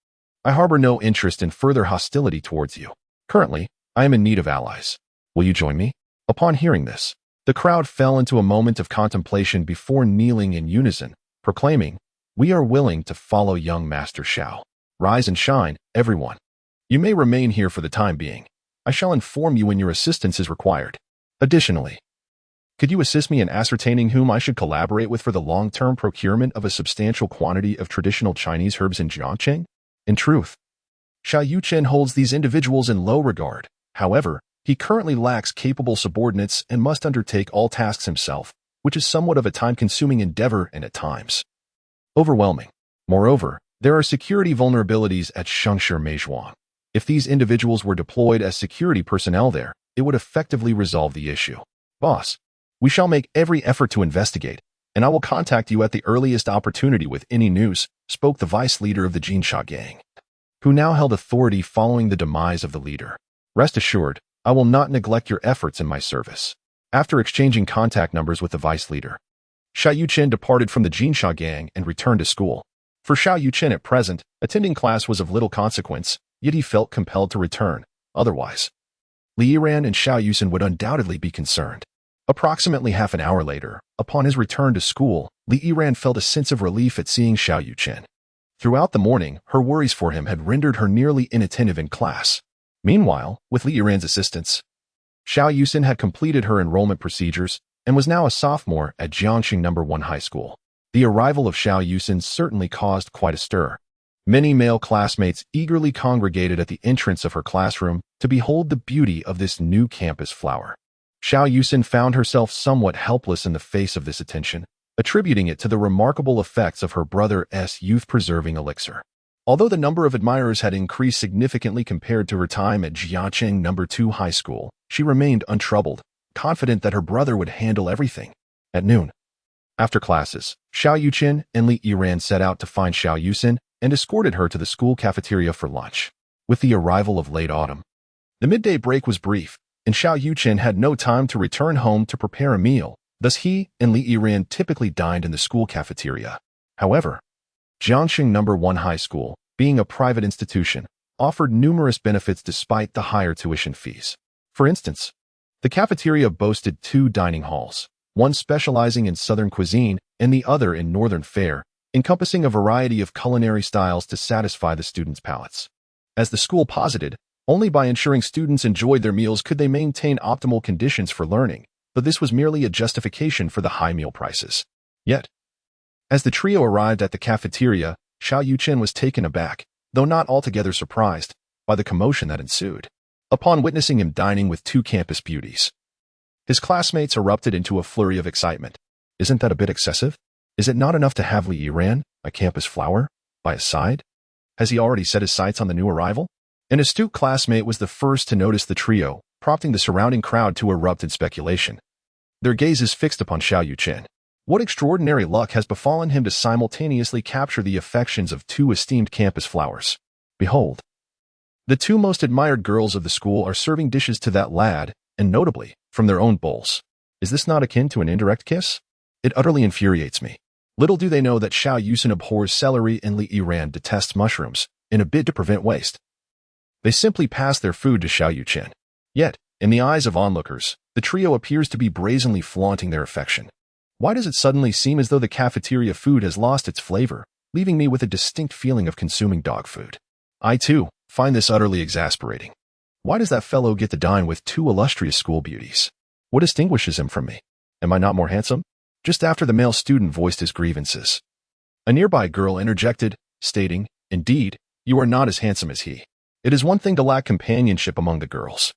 I harbor no interest in further hostility towards you. Currently, I am in need of allies. Will you join me? Upon hearing this, the crowd fell into a moment of contemplation before kneeling in unison, proclaiming, We are willing to follow young Master Xiao. Rise and shine, everyone. You may remain here for the time being. I shall inform you when your assistance is required. Additionally, Could you assist me in ascertaining whom I should collaborate with for the long-term procurement of a substantial quantity of traditional Chinese herbs in Jiangqing? In truth, Xiao Yuchen holds these individuals in low regard. However, he currently lacks capable subordinates and must undertake all tasks himself, which is somewhat of a time-consuming endeavor and at times overwhelming. Moreover, there are security vulnerabilities at Shengshi Meizhuang. If these individuals were deployed as security personnel there, it would effectively resolve the issue. Boss, we shall make every effort to investigate, and I will contact you at the earliest opportunity with any news, spoke the vice leader of the Jinsha gang, who now held authority following the demise of the leader. Rest assured, I will not neglect your efforts in my service. After exchanging contact numbers with the vice leader, Xiao Yuchen departed from the Jinsha gang and returned to school. For Xiao Yuchen at present, attending class was of little consequence, yet he felt compelled to return. Otherwise, Li Yiran and Xiao Yuchen would undoubtedly be concerned. Approximately half an hour later, upon his return to school, Li Yiran felt a sense of relief at seeing Xiao Yuchen. Throughout the morning, her worries for him had rendered her nearly inattentive in class. Meanwhile, with Li Yiran's assistance, Xiao Yuchen had completed her enrollment procedures and was now a sophomore at Jiangqing No. 1 High School. The arrival of Xiao Yuchen certainly caused quite a stir. Many male classmates eagerly congregated at the entrance of her classroom to behold the beauty of this new campus flower. Xiao Yuchen found herself somewhat helpless in the face of this attention, attributing it to the remarkable effects of her brother's youth-preserving elixir. Although the number of admirers had increased significantly compared to her time at Jiangqing No. 2 High School, she remained untroubled, confident that her brother would handle everything. At noon, after classes, Xiao Yuchen and Li Yiran set out to find Xiao Yuchen and escorted her to the school cafeteria for lunch. With the arrival of late autumn, the midday break was brief, and Xiao Yuchen had no time to return home to prepare a meal. Thus he and Li Yiran typically dined in the school cafeteria. However, Jiangqing No. 1 High School, being a private institution, offered numerous benefits despite the higher tuition fees. For instance, the cafeteria boasted 2 dining halls, one specializing in southern cuisine and the other in northern fare, encompassing a variety of culinary styles to satisfy the students' palates. As the school posited, only by ensuring students enjoyed their meals could they maintain optimal conditions for learning, but this was merely a justification for the high meal prices. Yet, as the trio arrived at the cafeteria, Xiao Yuchen was taken aback, though not altogether surprised, by the commotion that ensued. Upon witnessing him dining with 2 campus beauties, his classmates erupted into a flurry of excitement. Isn't that a bit excessive? Is it not enough to have Li Yiran, a campus flower, by his side? Has he already set his sights on the new arrival? An astute classmate was the first to notice the trio, prompting the surrounding crowd to erupt in speculation. Their gazes fixed upon Xiao Yuchen. What extraordinary luck has befallen him to simultaneously capture the affections of 2 esteemed campus flowers? Behold, the 2 most admired girls of the school are serving dishes to that lad, and notably, from their own bowls. Is this not akin to an indirect kiss? It utterly infuriates me. Little do they know that Xiao Yuchen abhors celery and Li Yiran detests mushrooms, in a bid to prevent waste. They simply pass their food to Xiao Yuchen. Yet, in the eyes of onlookers, the trio appears to be brazenly flaunting their affection. Why does it suddenly seem as though the cafeteria food has lost its flavor, leaving me with a distinct feeling of consuming dog food? I, too, find this utterly exasperating. Why does that fellow get to dine with 2 illustrious school beauties? What distinguishes him from me? Am I not more handsome? Just after the male student voiced his grievances, a nearby girl interjected, stating, "Indeed, you are not as handsome as he. It is one thing to lack companionship among the girls.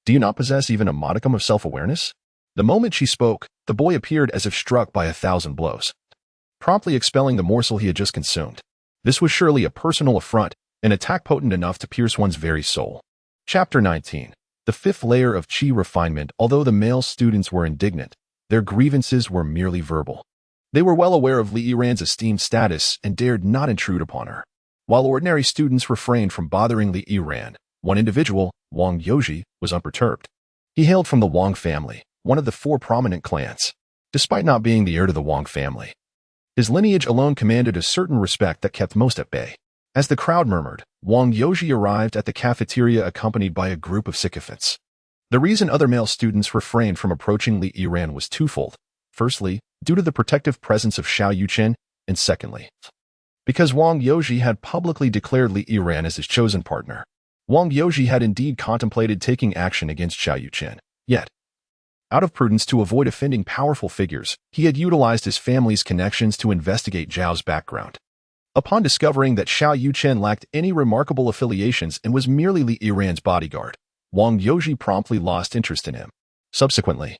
Do you not possess even a modicum of self-awareness?" The moment she spoke, the boy appeared as if struck by 1,000 blows, promptly expelling the morsel he had just consumed. This was surely a personal affront, an attack potent enough to pierce one's very soul. Chapter 19. The 5th layer of Qi refinement. Although the male students were indignant, their grievances were merely verbal. They were well aware of Li Yiran's esteemed status and dared not intrude upon her. While ordinary students refrained from bothering Li Yiran, one individual, Wang Yoji, was unperturbed. He hailed from the Wang family, one of the 4 prominent clans. Despite not being the heir to the Wang family, his lineage alone commanded a certain respect that kept most at bay. As the crowd murmured, Wang Yoji arrived at the cafeteria accompanied by a group of sycophants. The reason other male students refrained from approaching Li Yiran was twofold. Firstly, due to the protective presence of Xiao Yuchen, and secondly, because Wang Yoji had publicly declared Li Yiran as his chosen partner. Wang Yoji had indeed contemplated taking action against Xiao Yuchen. Yet, Out of prudence to avoid offending powerful figures, he had utilized his family's connections to investigate Zhao's background. Upon discovering that Xiao Yuchen lacked any remarkable affiliations and was merely Li Yiran's bodyguard, Wang Youji promptly lost interest in him. Subsequently,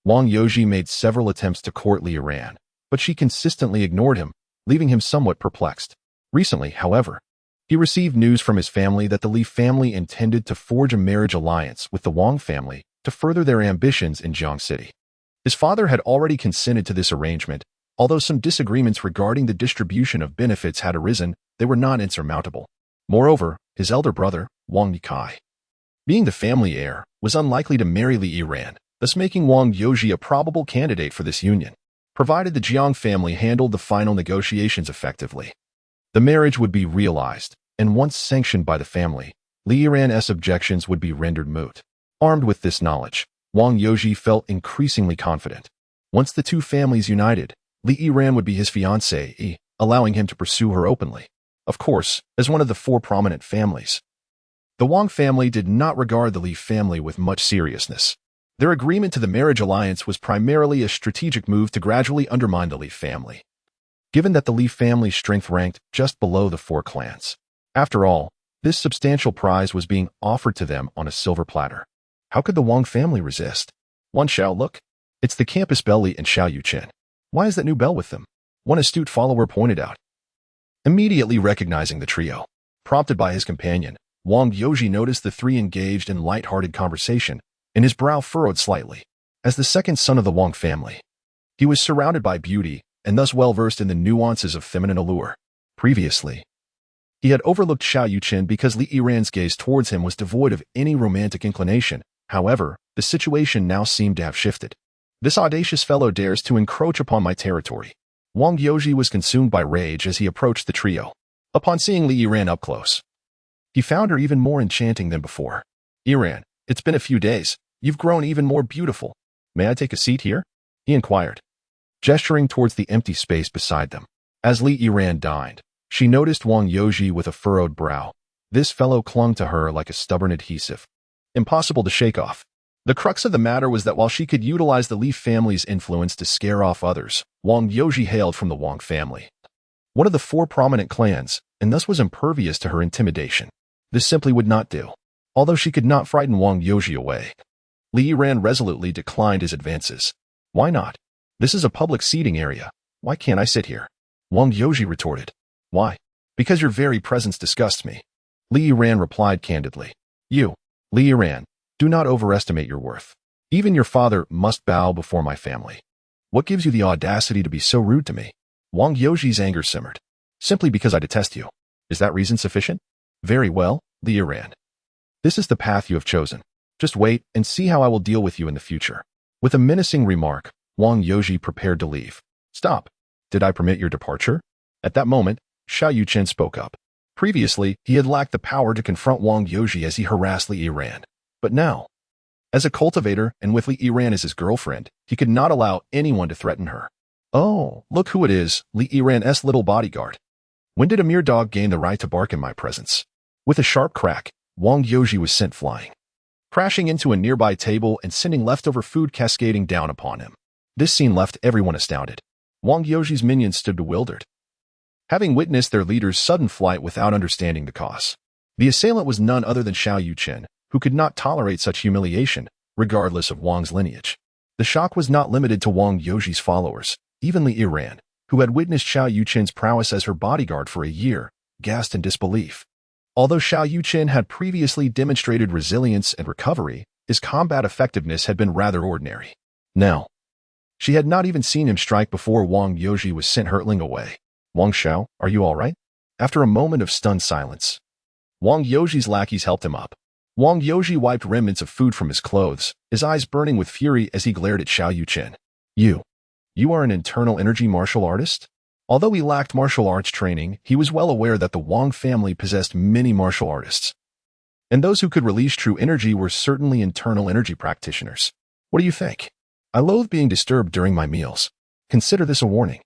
Wang Youji made several attempts to court Li Yiran, but she consistently ignored him, leaving him somewhat perplexed. Recently, however, he received news from his family that the Li family intended to forge a marriage alliance with the Wang family to further their ambitions in Jiang City. His father had already consented to this arrangement. Although some disagreements regarding the distribution of benefits had arisen, they were not insurmountable. Moreover, his elder brother, Wang Yikai, being the family heir, was unlikely to marry Li Yiran, thus making Wang Youji a probable candidate for this union, provided the Jiang family handled the final negotiations effectively. The marriage would be realized, and once sanctioned by the family, Li Yiran's objections would be rendered moot. Armed with this knowledge, Wang Youji felt increasingly confident. Once the two families united, Li Yiran would be his fiancée, allowing him to pursue her openly. Of course, as one of the four prominent families. The Wang family did not regard the Li family with much seriousness. Their agreement to the marriage alliance was primarily a strategic move to gradually undermine the Li family, given that the Li family's strength ranked just below the four clans. After all, this substantial prize was being offered to them on a silver platter. How could the Wang family resist? One Xiao, look. It's the campus bell Li and Xiao Yuchen. Why is that new bell with them? One astute follower pointed out. Immediately recognizing the trio, prompted by his companion, Wang Youji noticed the three engaged in light-hearted conversation, and his brow furrowed slightly. As the second son of the Wang family, he was surrounded by beauty and thus well-versed in the nuances of feminine allure. Previously, he had overlooked Xiao Yuchen because Li Yiran's gaze towards him was devoid of any romantic inclination. However, the situation now seemed to have shifted. This audacious fellow dares to encroach upon my territory. Wang Youji was consumed by rage as he approached the trio. Upon seeing Li Yiran up close, he found her even more enchanting than before. Yiran, it's been a few days. You've grown even more beautiful. May I take a seat here? He inquired, gesturing towards the empty space beside them. As Li Yiran dined, she noticed Wang Youji with a furrowed brow. This fellow clung to her like a stubborn adhesive, impossible to shake off. The crux of the matter was that while she could utilize the Li family's influence to scare off others, Wang Youji hailed from the Wang family, one of the four prominent clans, and thus was impervious to her intimidation. This simply would not do. Although she could not frighten Wang Youji away, Li Yiran resolutely declined his advances. Why not? This is a public seating area. Why can't I sit here? Wang Youji retorted. Why? Because your very presence disgusts me. Li Yiran replied candidly. You, Li Yiran, do not overestimate your worth. Even your father must bow before my family. What gives you the audacity to be so rude to me? Wang Youji's anger simmered. Simply because I detest you. Is that reason sufficient? Very well, Li Yiran. This is the path you have chosen. Just wait and see how I will deal with you in the future. With a menacing remark, Wang Youji prepared to leave. Stop. Did I permit your departure? At that moment, Xiao Yuchen spoke up. Previously, he had lacked the power to confront Wang Youji as he harassed Li Yiran. But now, as a cultivator and with Li Yiran as his girlfriend, he could not allow anyone to threaten her. Oh, look who it is, Li Yiran's little bodyguard. When did a mere dog gain the right to bark in my presence? With a sharp crack, Wang Youji was sent flying, crashing into a nearby table and sending leftover food cascading down upon him. This scene left everyone astounded. Wang Youji's minions stood bewildered, having witnessed their leader's sudden flight without understanding the cause. The assailant was none other than Xiao Yuchen, who could not tolerate such humiliation, regardless of Wang's lineage. The shock was not limited to Wang Youji's followers. Even Li Yiran, who had witnessed Xiao Yuchen's prowess as her bodyguard for a year, gasped in disbelief. Although Xiao Yuchen had previously demonstrated resilience and recovery, his combat effectiveness had been rather ordinary. Now, she had not even seen him strike before Wang Youji was sent hurtling away. Wang Xiao, are you all right? After a moment of stunned silence, Wang Youji's lackeys helped him up. Wang Youji wiped remnants of food from his clothes, his eyes burning with fury as he glared at Xiao Yuchen. You are an internal energy martial artist? Although he lacked martial arts training, he was well aware that the Wang family possessed many martial artists, and those who could release true energy were certainly internal energy practitioners. What do you think? I loathe being disturbed during my meals. Consider this a warning.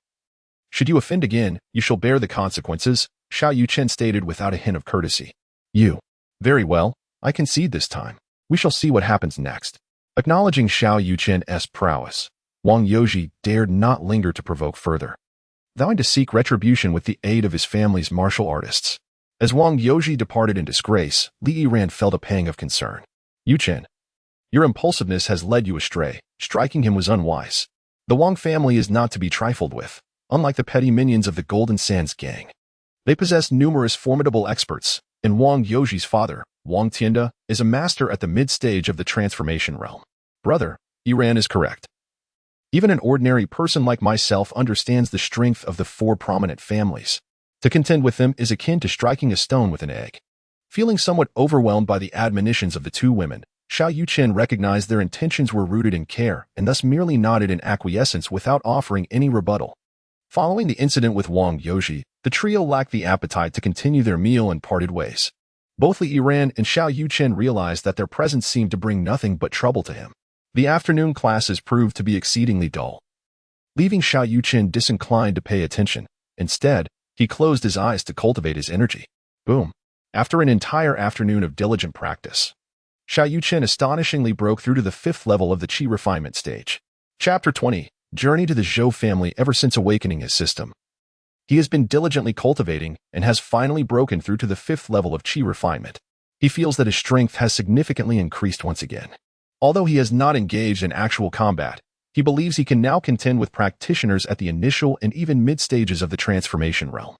Should you offend again, you shall bear the consequences, Xiao Yuchen stated without a hint of courtesy. Very well, I concede this time. We shall see what happens next. Acknowledging Xiao Yuchen's prowess, Wang Youji dared not linger to provoke further, vowing to seek retribution with the aid of his family's martial artists. As Wang Youji departed in disgrace, Li Yiran felt a pang of concern. Yuchen, your impulsiveness has led you astray. Striking him was unwise. The Wang family is not to be trifled with, unlike the petty minions of the Golden Sands gang. They possess numerous formidable experts, and Wang Youji's father, Wang Tianda, is a master at the mid-stage of the transformation realm. Brother, Yiran is correct. Even an ordinary person like myself understands the strength of the four prominent families. To contend with them is akin to striking a stone with an egg. Feeling somewhat overwhelmed by the admonitions of the two women, Xiao Yuchen recognized their intentions were rooted in care and thus merely nodded in acquiescence without offering any rebuttal. Following the incident with Wang Youji, the trio lacked the appetite to continue their meal and parted ways. Both Li Yiran and Xiao Yuchen realized that their presence seemed to bring nothing but trouble to him. The afternoon classes proved to be exceedingly dull, leaving Xiao Yuchen disinclined to pay attention. Instead, he closed his eyes to cultivate his energy. Boom. After an entire afternoon of diligent practice, Xiao Yuchen astonishingly broke through to the 5th level of the Qi refinement stage. Chapter 20. Journey to the Zhou family. Ever since awakening his system, he has been diligently cultivating and has finally broken through to the 5th level of Qi refinement. He feels that his strength has significantly increased once again. Although he has not engaged in actual combat, he believes he can now contend with practitioners at the initial and even mid-stages of the transformation realm.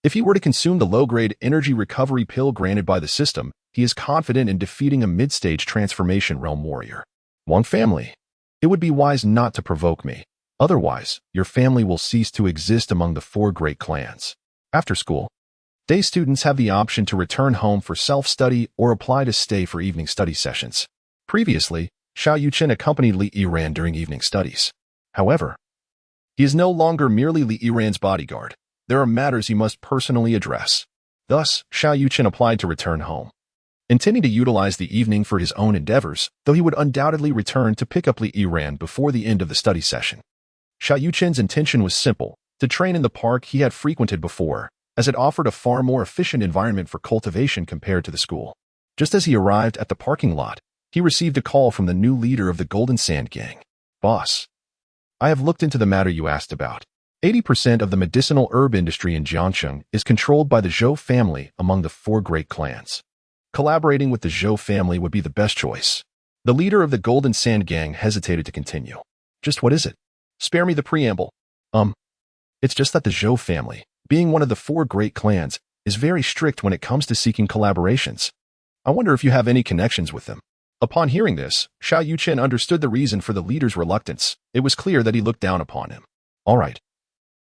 If he were to consume the low-grade energy recovery pill granted by the system, he is confident in defeating a mid-stage transformation realm warrior. Wang family, it would be wise not to provoke me. Otherwise, your family will cease to exist among the 4 great clans. After school, day students have the option to return home for self-study or apply to stay for evening study sessions. Previously, Xiao Yuchen accompanied Li Yiran during evening studies. However, he is no longer merely Li Yiran's bodyguard. There are matters he must personally address. Thus, Xiao Yuchen applied to return home, intending to utilize the evening for his own endeavors, though he would undoubtedly return to pick up Li Yiran before the end of the study session. Xiao Yuchen's intention was simple, to train in the park he had frequented before, as it offered a far more efficient environment for cultivation compared to the school. Just as he arrived at the parking lot, he received a call from the new leader of the Golden Sand Gang. Boss, I have looked into the matter you asked about. 80% of the medicinal herb industry in Jiangcheng is controlled by the Zhou family among the 4 great clans. Collaborating with the Zhou family would be the best choice. The leader of the Golden Sand Gang hesitated to continue. Just what is it? Spare me the preamble. It's just that the Zhou family, being one of the 4 great clans, is very strict when it comes to seeking collaborations. I wonder if you have any connections with them. Upon hearing this, Xiao Yuchen understood the reason for the leader's reluctance. It was clear that he looked down upon him. All right.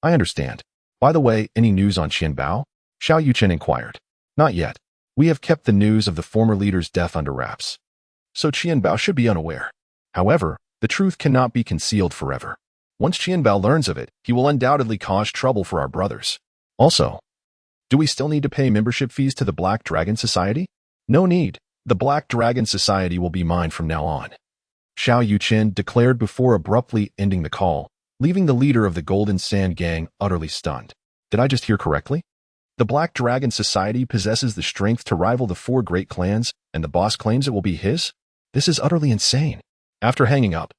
I understand. By the way, any news on Qianbao? Xiao Yuchen inquired. Not yet. We have kept the news of the former leader's death under wraps, so Qianbao should be unaware. However, the truth cannot be concealed forever. Once Qianbao learns of it, he will undoubtedly cause trouble for our brothers. Also, do we still need to pay membership fees to the Black Dragon Society? No need. The Black Dragon Society will be mine from now on, Xiao Yuchen declared before abruptly ending the call, leaving the leader of the Golden Sand Gang utterly stunned. Did I just hear correctly? The Black Dragon Society possesses the strength to rival the 4 great clans, and the boss claims it will be his? This is utterly insane. After hanging up,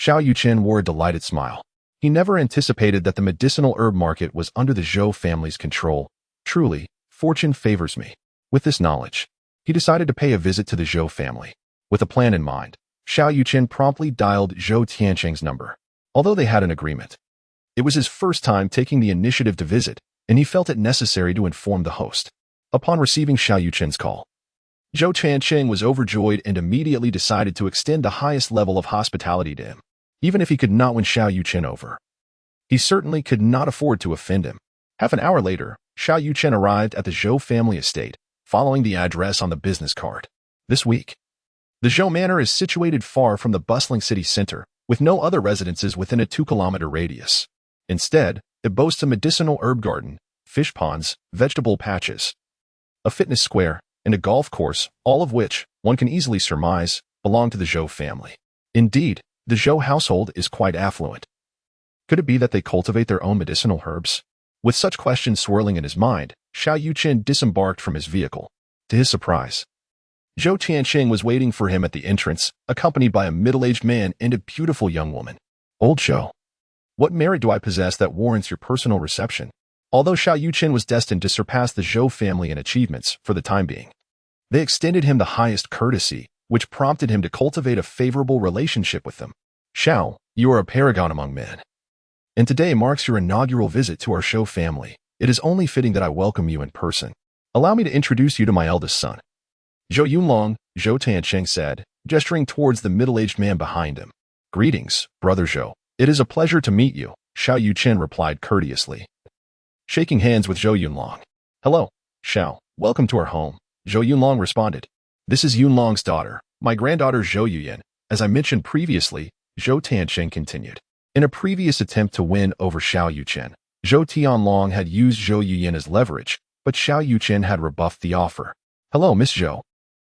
Xiao Yuchen wore a delighted smile. He never anticipated that the medicinal herb market was under the Zhou family's control. Truly, fortune favors me. With this knowledge, he decided to pay a visit to the Zhou family. With a plan in mind, Xiao Yuchen promptly dialed Zhou Tiancheng's number. Although they had an agreement, it was his first time taking the initiative to visit, and he felt it necessary to inform the host. Upon receiving Xiao Yuchen's call, Zhou Tiancheng was overjoyed and immediately decided to extend the highest level of hospitality to him. Even if he could not win Xiao Yuchen over, he certainly could not afford to offend him. Half an hour later, Xiao Yuchen arrived at the Zhou family estate, following the address on the business card. This week, the Zhou Manor is situated far from the bustling city center, with no other residences within a 2-kilometer radius. Instead, it boasts a medicinal herb garden, fish ponds, vegetable patches, a fitness square, and a golf course, all of which, one can easily surmise, belong to the Zhou family. Indeed, the Zhou household is quite affluent. Could it be that they cultivate their own medicinal herbs? With such questions swirling in his mind, Xiao Yuchen disembarked from his vehicle. To his surprise, Zhou Tianqing was waiting for him at the entrance, accompanied by a middle-aged man and a beautiful young woman. Old Zhou, what merit do I possess that warrants your personal reception? Although Xiao Yuchen was destined to surpass the Zhou family in achievements for the time being, they extended him the highest courtesy, which prompted him to cultivate a favorable relationship with them. Xiao, you are a paragon among men, and today marks your inaugural visit to our Zhou family. It is only fitting that I welcome you in person. Allow me to introduce you to my eldest son. Zhou Yunlong, Zhou Tianqing said, gesturing towards the middle-aged man behind him. Greetings, brother Zhou. It is a pleasure to meet you, Xiao Yuchen replied courteously, shaking hands with Zhou Yunlong. Hello, Xiao. Welcome to our home, Zhou Yunlong responded. This is Yunlong's daughter, my granddaughter Zhou Yuyan. As I mentioned previously, Zhou Tianqing continued. In a previous attempt to win over Xiao Yuchen, Zhou Tianlong had used Zhou Yuyan as leverage, but Xiao Yuchen had rebuffed the offer. Hello, Miss Zhou.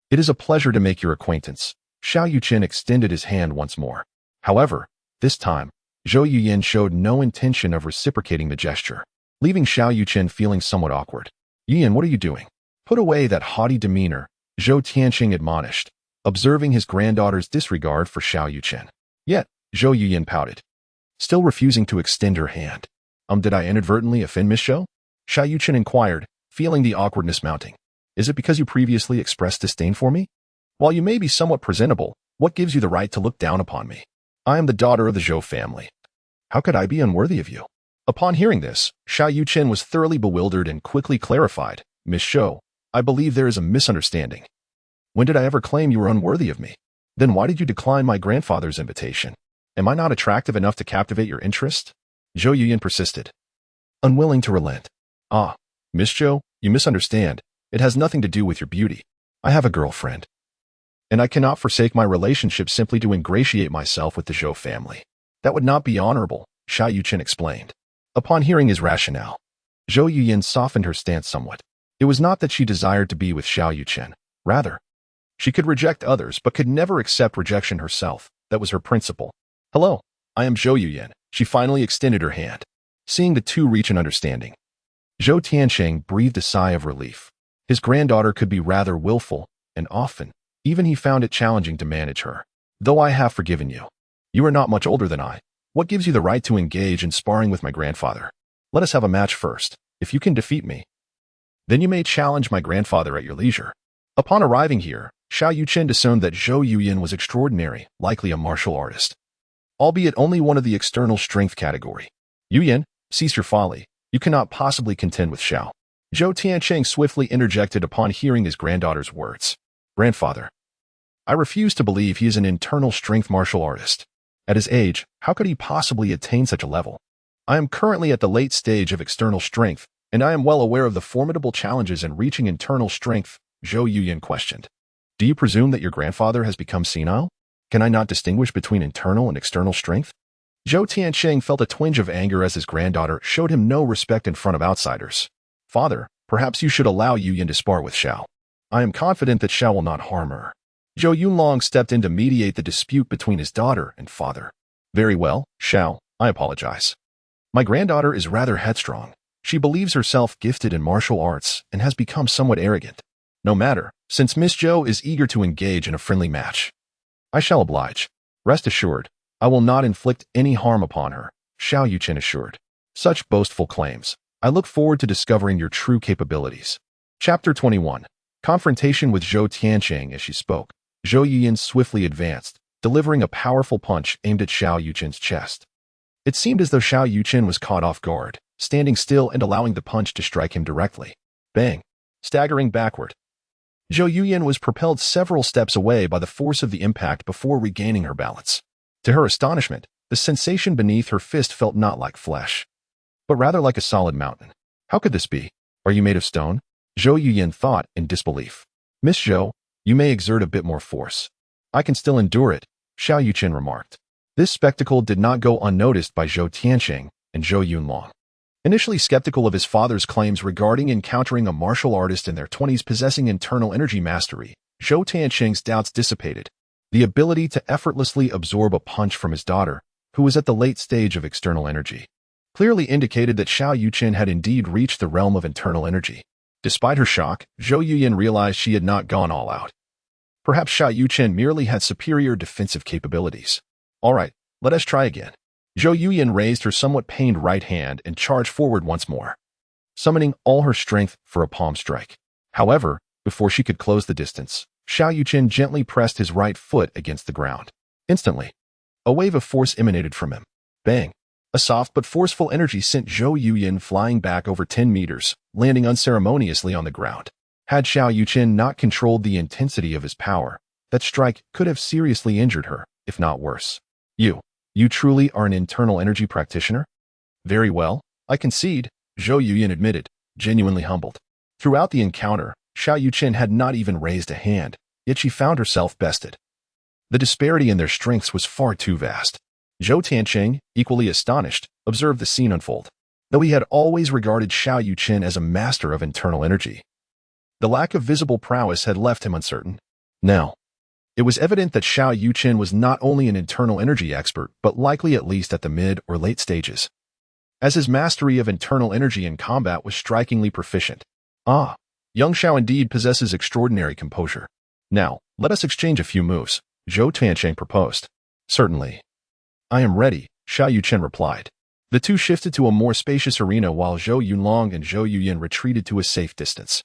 It is a pleasure to make your acquaintance. Xiao Yuchen extended his hand once more. However, this time, Zhou Yuyan showed no intention of reciprocating the gesture, leaving Xiao Yuchen feeling somewhat awkward. Yuyan, what are you doing? Put away that haughty demeanor, Zhou Tianqing admonished, observing his granddaughter's disregard for Xiao Yuchen. Yet, Zhou Yuyan pouted, still refusing to extend her hand. Did I inadvertently offend Miss Zhou? Xiao Yuchen inquired, feeling the awkwardness mounting. Is it because you previously expressed disdain for me? While you may be somewhat presentable, what gives you the right to look down upon me? I am the daughter of the Zhou family. How could I be unworthy of you? Upon hearing this, Xiao Yuchen was thoroughly bewildered and quickly clarified. Miss Zhou, I believe there is a misunderstanding. When did I ever claim you were unworthy of me? Then why did you decline my grandfather's invitation? Am I not attractive enough to captivate your interest? Zhou Yuyan persisted, unwilling to relent. Ah, Miss Zhou, you misunderstand. It has nothing to do with your beauty. I have a girlfriend, and I cannot forsake my relationship simply to ingratiate myself with the Zhou family. That would not be honorable, Xiao Yuchen explained. Upon hearing his rationale, Zhou Yuyan softened her stance somewhat. It was not that she desired to be with Xiao Yuchen. Rather, she could reject others but could never accept rejection herself. That was her principle. Hello, I am Zhou Yuyan. She finally extended her hand. Seeing the two reach an understanding, Zhou Tianqing breathed a sigh of relief. His granddaughter could be rather willful, and often, even he found it challenging to manage her. Though I have forgiven you. You are not much older than I. What gives you the right to engage in sparring with my grandfather? Let us have a match first. If you can defeat me, then you may challenge my grandfather at your leisure. Upon arriving here, Xiao Yuchen discerned that Zhou Yuyan was extraordinary, likely a martial artist, albeit only one of the external strength category. Yuyan, cease your folly. You cannot possibly contend with Xiao. Zhou Tianqing swiftly interjected upon hearing his granddaughter's words. Grandfather, I refuse to believe he is an internal strength martial artist. At his age, how could he possibly attain such a level? I am currently at the late stage of external strength, and I am well aware of the formidable challenges in reaching internal strength, Zhou Yuyan questioned. Do you presume that your grandfather has become senile? Can I not distinguish between internal and external strength? Zhou Tianqing felt a twinge of anger as his granddaughter showed him no respect in front of outsiders. Father, perhaps you should allow Yuyan to spar with Xiao. I am confident that Xiao will not harm her. Zhou Yunlong stepped in to mediate the dispute between his daughter and father. Very well, Xiao, I apologize. My granddaughter is rather headstrong. She believes herself gifted in martial arts and has become somewhat arrogant. No matter, since Miss Zhou is eager to engage in a friendly match, I shall oblige. Rest assured, I will not inflict any harm upon her, Xiao Yuchen assured. Such boastful claims. I look forward to discovering your true capabilities. Chapter 21. Confrontation with Zhou Tianqing. As she spoke, Zhou Yuyan swiftly advanced, delivering a powerful punch aimed at Xiao Yuchen's chest. It seemed as though Xiao Yuchen was caught off guard, standing still and allowing the punch to strike him directly. Bang! Staggering backward, Zhou Yuyan was propelled several steps away by the force of the impact before regaining her balance. To her astonishment, the sensation beneath her fist felt not like flesh, but rather like a solid mountain. How could this be? Are you made of stone? Zhou Yuyan thought in disbelief. Miss Zhou, you may exert a bit more force. I can still endure it, Xiao Yuchen remarked. This spectacle did not go unnoticed by Zhou Tianqing and Zhou Yunlong. Initially skeptical of his father's claims regarding encountering a martial artist in their 20s possessing internal energy mastery, Zhou Tianqing's doubts dissipated. The ability to effortlessly absorb a punch from his daughter, who was at the late stage of external energy, clearly indicated that Xiao Yuchen had indeed reached the realm of internal energy. Despite her shock, Zhou Yuyan realized she had not gone all out. Perhaps Xiao Yuchen merely had superior defensive capabilities. All right, let us try again. Zhou Yuyan raised her somewhat pained right hand and charged forward once more, summoning all her strength for a palm strike. However, before she could close the distance, Xiao Yuchen gently pressed his right foot against the ground. Instantly, a wave of force emanated from him. Bang! A soft but forceful energy sent Zhou Yuyan flying back over 10 meters, landing unceremoniously on the ground. Had Xiao Yuchen not controlled the intensity of his power, that strike could have seriously injured her, if not worse. You truly are an internal energy practitioner? Very well, I concede, Zhou Yuyan admitted, genuinely humbled. Throughout the encounter, Xiao Yuchen had not even raised a hand, yet she found herself bested. The disparity in their strengths was far too vast. Zhou Tianqing, equally astonished, observed the scene unfold. Though he had always regarded Xiao Yuchen as a master of internal energy, the lack of visible prowess had left him uncertain. Now, it was evident that Xiao Yuchen was not only an internal energy expert, but likely at least at the mid or late stages, as his mastery of internal energy in combat was strikingly proficient. Ah, young Xiao indeed possesses extraordinary composure. Now, let us exchange a few moves, Zhou Tianqing proposed. Certainly. I am ready, Xiao Yuchen replied. The two shifted to a more spacious arena while Zhou Yunlong and Zhou Yuyan retreated to a safe distance.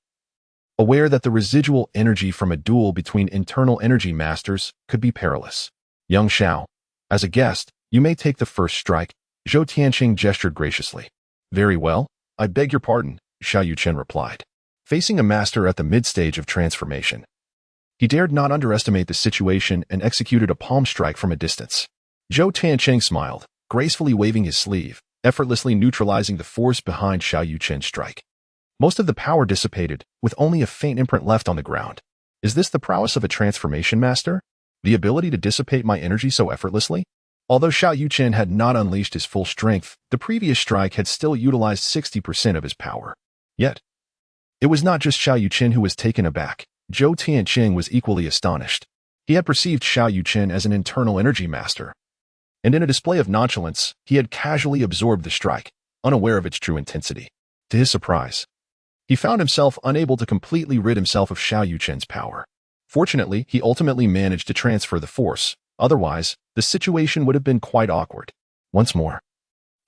Aware that the residual energy from a duel between internal energy masters could be perilous. Young Xiao, as a guest, you may take the first strike, Zhou Tianqing gestured graciously. Very well, I beg your pardon, Xiao Yuchen replied. Facing a master at the mid-stage of transformation, he dared not underestimate the situation and executed a palm strike from a distance. Zhou Tianqing smiled, gracefully waving his sleeve, effortlessly neutralizing the force behind Xiao Yuchen's strike. Most of the power dissipated, with only a faint imprint left on the ground. Is this the prowess of a transformation master? The ability to dissipate my energy so effortlessly? Although Xiao Yuchen had not unleashed his full strength, the previous strike had still utilized 60% of his power. Yet, it was not just Xiao Yuchen who was taken aback. Zhou Tianqing was equally astonished. He had perceived Xiao Yuchen as an internal energy master, and in a display of nonchalance, he had casually absorbed the strike, unaware of its true intensity. To his surprise, he found himself unable to completely rid himself of Xiao Yuchen's power. Fortunately, he ultimately managed to transfer the force. Otherwise, the situation would have been quite awkward. Once more,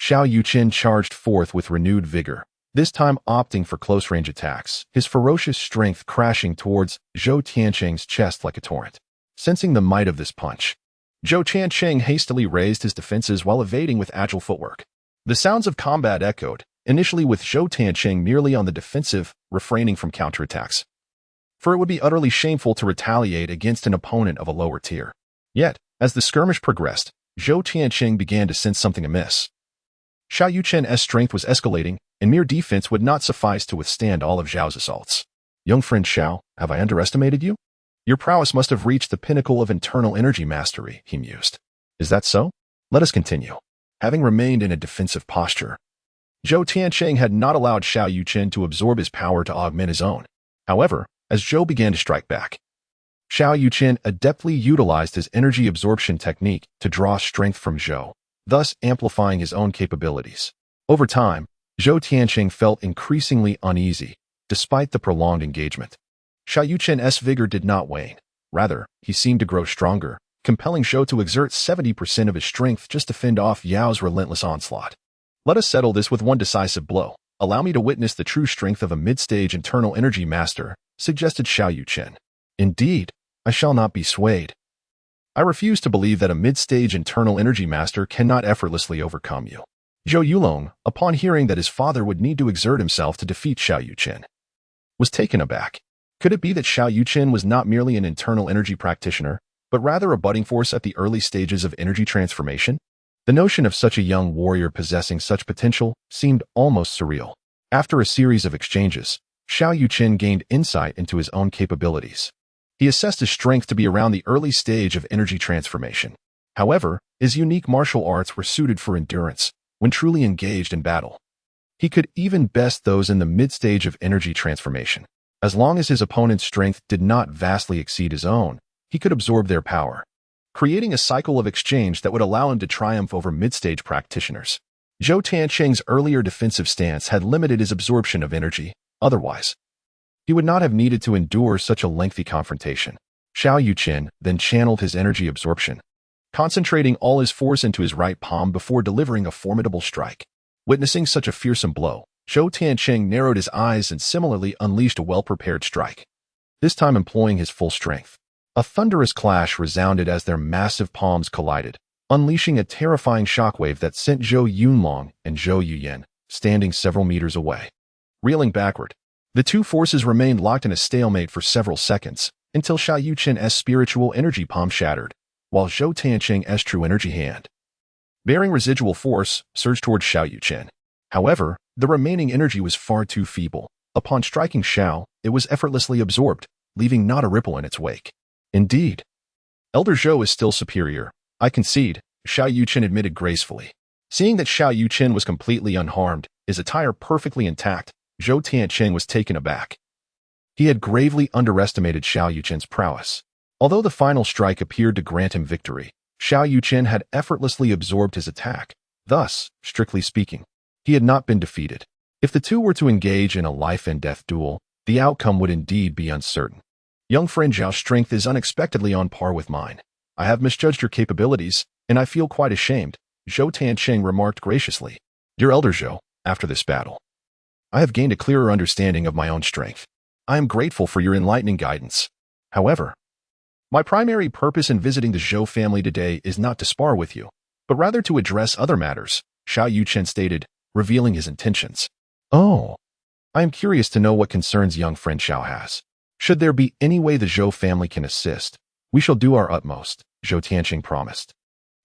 Xiao Yuchen charged forth with renewed vigor, this time opting for close-range attacks, his ferocious strength crashing towards Zhou Tianqing's chest like a torrent. Sensing the might of this punch, Zhou Tianqing hastily raised his defenses while evading with agile footwork. The sounds of combat echoed, initially with Zhou Tianqing merely on the defensive, refraining from counterattacks. For it would be utterly shameful to retaliate against an opponent of a lower tier. Yet, as the skirmish progressed, Zhou Tianqing began to sense something amiss. Xiao Yuchen's strength was escalating, and mere defense would not suffice to withstand all of Zhao's assaults. Young friend Xiao, have I underestimated you? Your prowess must have reached the pinnacle of internal energy mastery, he mused. Is that so? Let us continue. Having remained in a defensive posture, Zhou Tianqing had not allowed Xiao Yuchen to absorb his power to augment his own. However, as Zhou began to strike back, Xiao Yuchen adeptly utilized his energy absorption technique to draw strength from Zhou, thus amplifying his own capabilities. Over time, Zhou Tianqing felt increasingly uneasy, despite the prolonged engagement. Xiao Yuchen's vigor did not wane. Rather, he seemed to grow stronger, compelling Zhou to exert 70% of his strength just to fend off Yao's relentless onslaught. Let us settle this with one decisive blow. Allow me to witness the true strength of a mid-stage internal energy master, suggested Xiao Yuchen. Indeed, I shall not be swayed. I refuse to believe that a mid-stage internal energy master cannot effortlessly overcome you. Zhou Yulong, upon hearing that his father would need to exert himself to defeat Xiao Yuchen, was taken aback. Could it be that Xiao Yuchen was not merely an internal energy practitioner, but rather a budding force at the early stages of energy transformation? The notion of such a young warrior possessing such potential seemed almost surreal. After a series of exchanges, Xiao Yuchen gained insight into his own capabilities. He assessed his strength to be around the early stage of energy transformation. However, his unique martial arts were suited for endurance when truly engaged in battle. He could even best those in the mid-stage of energy transformation. As long as his opponent's strength did not vastly exceed his own, he could absorb their power, creating a cycle of exchange that would allow him to triumph over mid-stage practitioners. Zhou Tianqing's earlier defensive stance had limited his absorption of energy. Otherwise, he would not have needed to endure such a lengthy confrontation. Xiao Yuchen then channeled his energy absorption, concentrating all his force into his right palm before delivering a formidable strike. Witnessing such a fearsome blow, Zhou Tiancheng narrowed his eyes and similarly unleashed a well-prepared strike, this time employing his full strength. A thunderous clash resounded as their massive palms collided, unleashing a terrifying shockwave that sent Zhou Yunlong and Zhou Yuyen standing several meters away. Reeling backward, the two forces remained locked in a stalemate for several seconds, until Xiao Yuchen's spiritual energy palm shattered, while Zhou Tiancheng's true energy hand, bearing residual force, surged towards Xiao Yuchen. However, the remaining energy was far too feeble. Upon striking Xiao, it was effortlessly absorbed, leaving not a ripple in its wake. Indeed, Elder Zhou is still superior, I concede, Xiao Yuchen admitted gracefully. Seeing that Xiao Yuchen was completely unharmed, his attire perfectly intact, Zhou Tiancheng was taken aback. He had gravely underestimated Xiao Yuchen's prowess. Although the final strike appeared to grant him victory, Xiao Yuchen had effortlessly absorbed his attack. Thus, strictly speaking, he had not been defeated. If the two were to engage in a life-and-death duel, the outcome would indeed be uncertain. Young friend Zhao's strength is unexpectedly on par with mine. I have misjudged your capabilities, and I feel quite ashamed, Zhou Tiancheng remarked graciously. Dear Elder Zhou, after this battle, I have gained a clearer understanding of my own strength. I am grateful for your enlightening guidance. However, my primary purpose in visiting the Zhou family today is not to spar with you, but rather to address other matters, Xiao Yuchen stated, revealing his intentions. Oh, I am curious to know what concerns young friend Xiao has. Should there be any way the Zhou family can assist, we shall do our utmost, Zhou Tiancheng promised,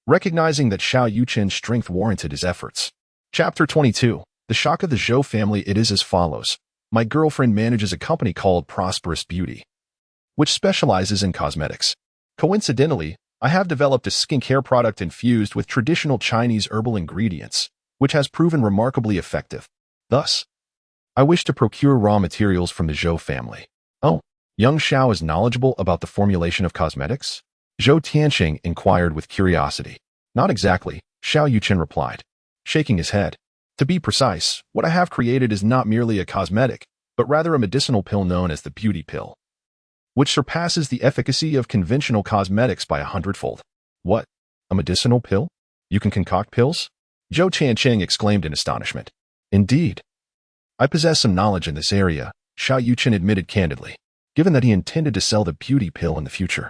recognizing that Xiao Yuchen's strength warranted his efforts. Chapter 22. The shock of the Zhou family. It is as follows. My girlfriend manages a company called Prosperous Beauty, which specializes in cosmetics. Coincidentally, I have developed a skincare product infused with traditional Chinese herbal ingredients, which has proven remarkably effective. Thus, I wish to procure raw materials from the Zhou family. Oh, young Xiao is knowledgeable about the formulation of cosmetics? Zhou Tiancheng inquired with curiosity. Not exactly, Xiao Yuchen replied, shaking his head. To be precise, what I have created is not merely a cosmetic, but rather a medicinal pill known as the beauty pill, which surpasses the efficacy of conventional cosmetics by 100-fold. What? A medicinal pill? You can concoct pills? Zhou Tiancheng exclaimed in astonishment. Indeed. I possess some knowledge in this area, Xiao Yuchen admitted candidly, given that he intended to sell the beauty pill in the future.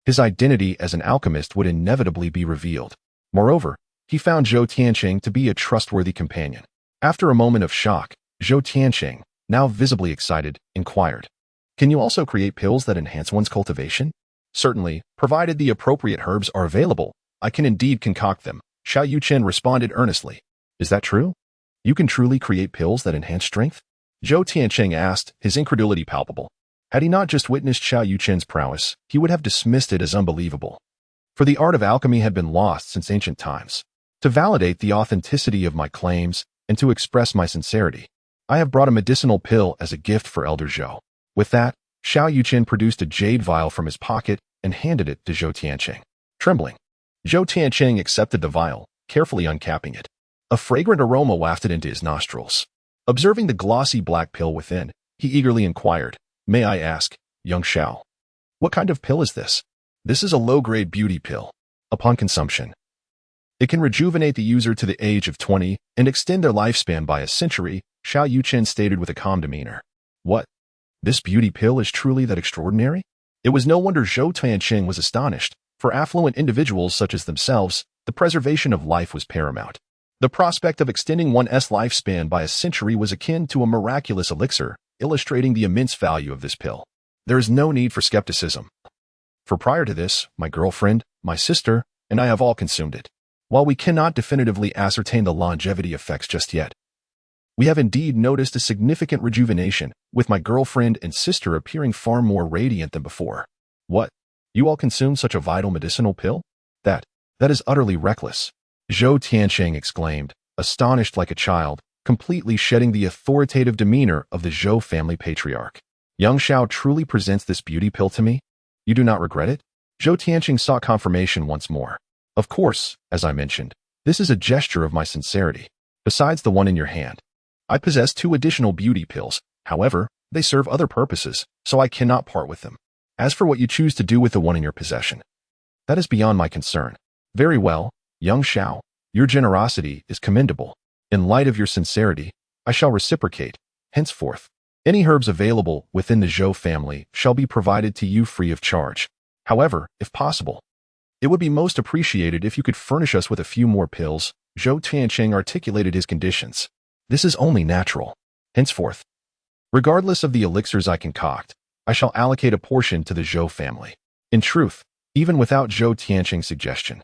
His identity as an alchemist would inevitably be revealed. Moreover, he found Zhou Tiancheng to be a trustworthy companion. After a moment of shock, Zhou Tiancheng, now visibly excited, inquired, Can you also create pills that enhance one's cultivation? Certainly, provided the appropriate herbs are available, I can indeed concoct them, Xiao Yuchen responded earnestly. Is that true? You can truly create pills that enhance strength? Zhou Tiancheng asked, his incredulity palpable. Had he not just witnessed Xiao Yuchen's prowess, he would have dismissed it as unbelievable. For the art of alchemy had been lost since ancient times. To validate the authenticity of my claims and to express my sincerity, I have brought a medicinal pill as a gift for Elder Zhou. With that, Xiao Yuchen produced a jade vial from his pocket and handed it to Zhou Tiancheng. Trembling, Zhou Tiancheng accepted the vial, carefully uncapping it. A fragrant aroma wafted into his nostrils. Observing the glossy black pill within, he eagerly inquired, May I ask, young Xiao, what kind of pill is this? This is a low-grade beauty pill. Upon consumption, it can rejuvenate the user to the age of 20 and extend their lifespan by a century, Xiao Yuchen stated with a calm demeanor. What? This beauty pill is truly that extraordinary? It was no wonder Zhou Tiancheng was astonished. For affluent individuals such as themselves, the preservation of life was paramount. The prospect of extending one's lifespan by a century was akin to a miraculous elixir, illustrating the immense value of this pill. There is no need for skepticism. For prior to this, my girlfriend, my sister, and I have all consumed it. While we cannot definitively ascertain the longevity effects just yet, we have indeed noticed a significant rejuvenation, with my girlfriend and sister appearing far more radiant than before. What? You all consume such a vital medicinal pill? That is utterly reckless, Zhou Tiancheng exclaimed, astonished like a child, completely shedding the authoritative demeanor of the Zhou family patriarch. Young Xiao truly presents this beauty pill to me? You do not regret it? Zhou Tiancheng sought confirmation once more. Of course, as I mentioned, this is a gesture of my sincerity. Besides the one in your hand, I possess 2 additional beauty pills. However, they serve other purposes, so I cannot part with them. As for what you choose to do with the one in your possession, that is beyond my concern. Very well, young Xiao, your generosity is commendable. In light of your sincerity, I shall reciprocate. Henceforth, any herbs available within the Zhou family shall be provided to you free of charge. However, if possible, it would be most appreciated if you could furnish us with a few more pills. Zhou Tianqing articulated his conditions. This is only natural. Henceforth, regardless of the elixirs I concoct, I shall allocate a portion to the Zhou family. In truth, even without Zhou Tianqing's suggestion,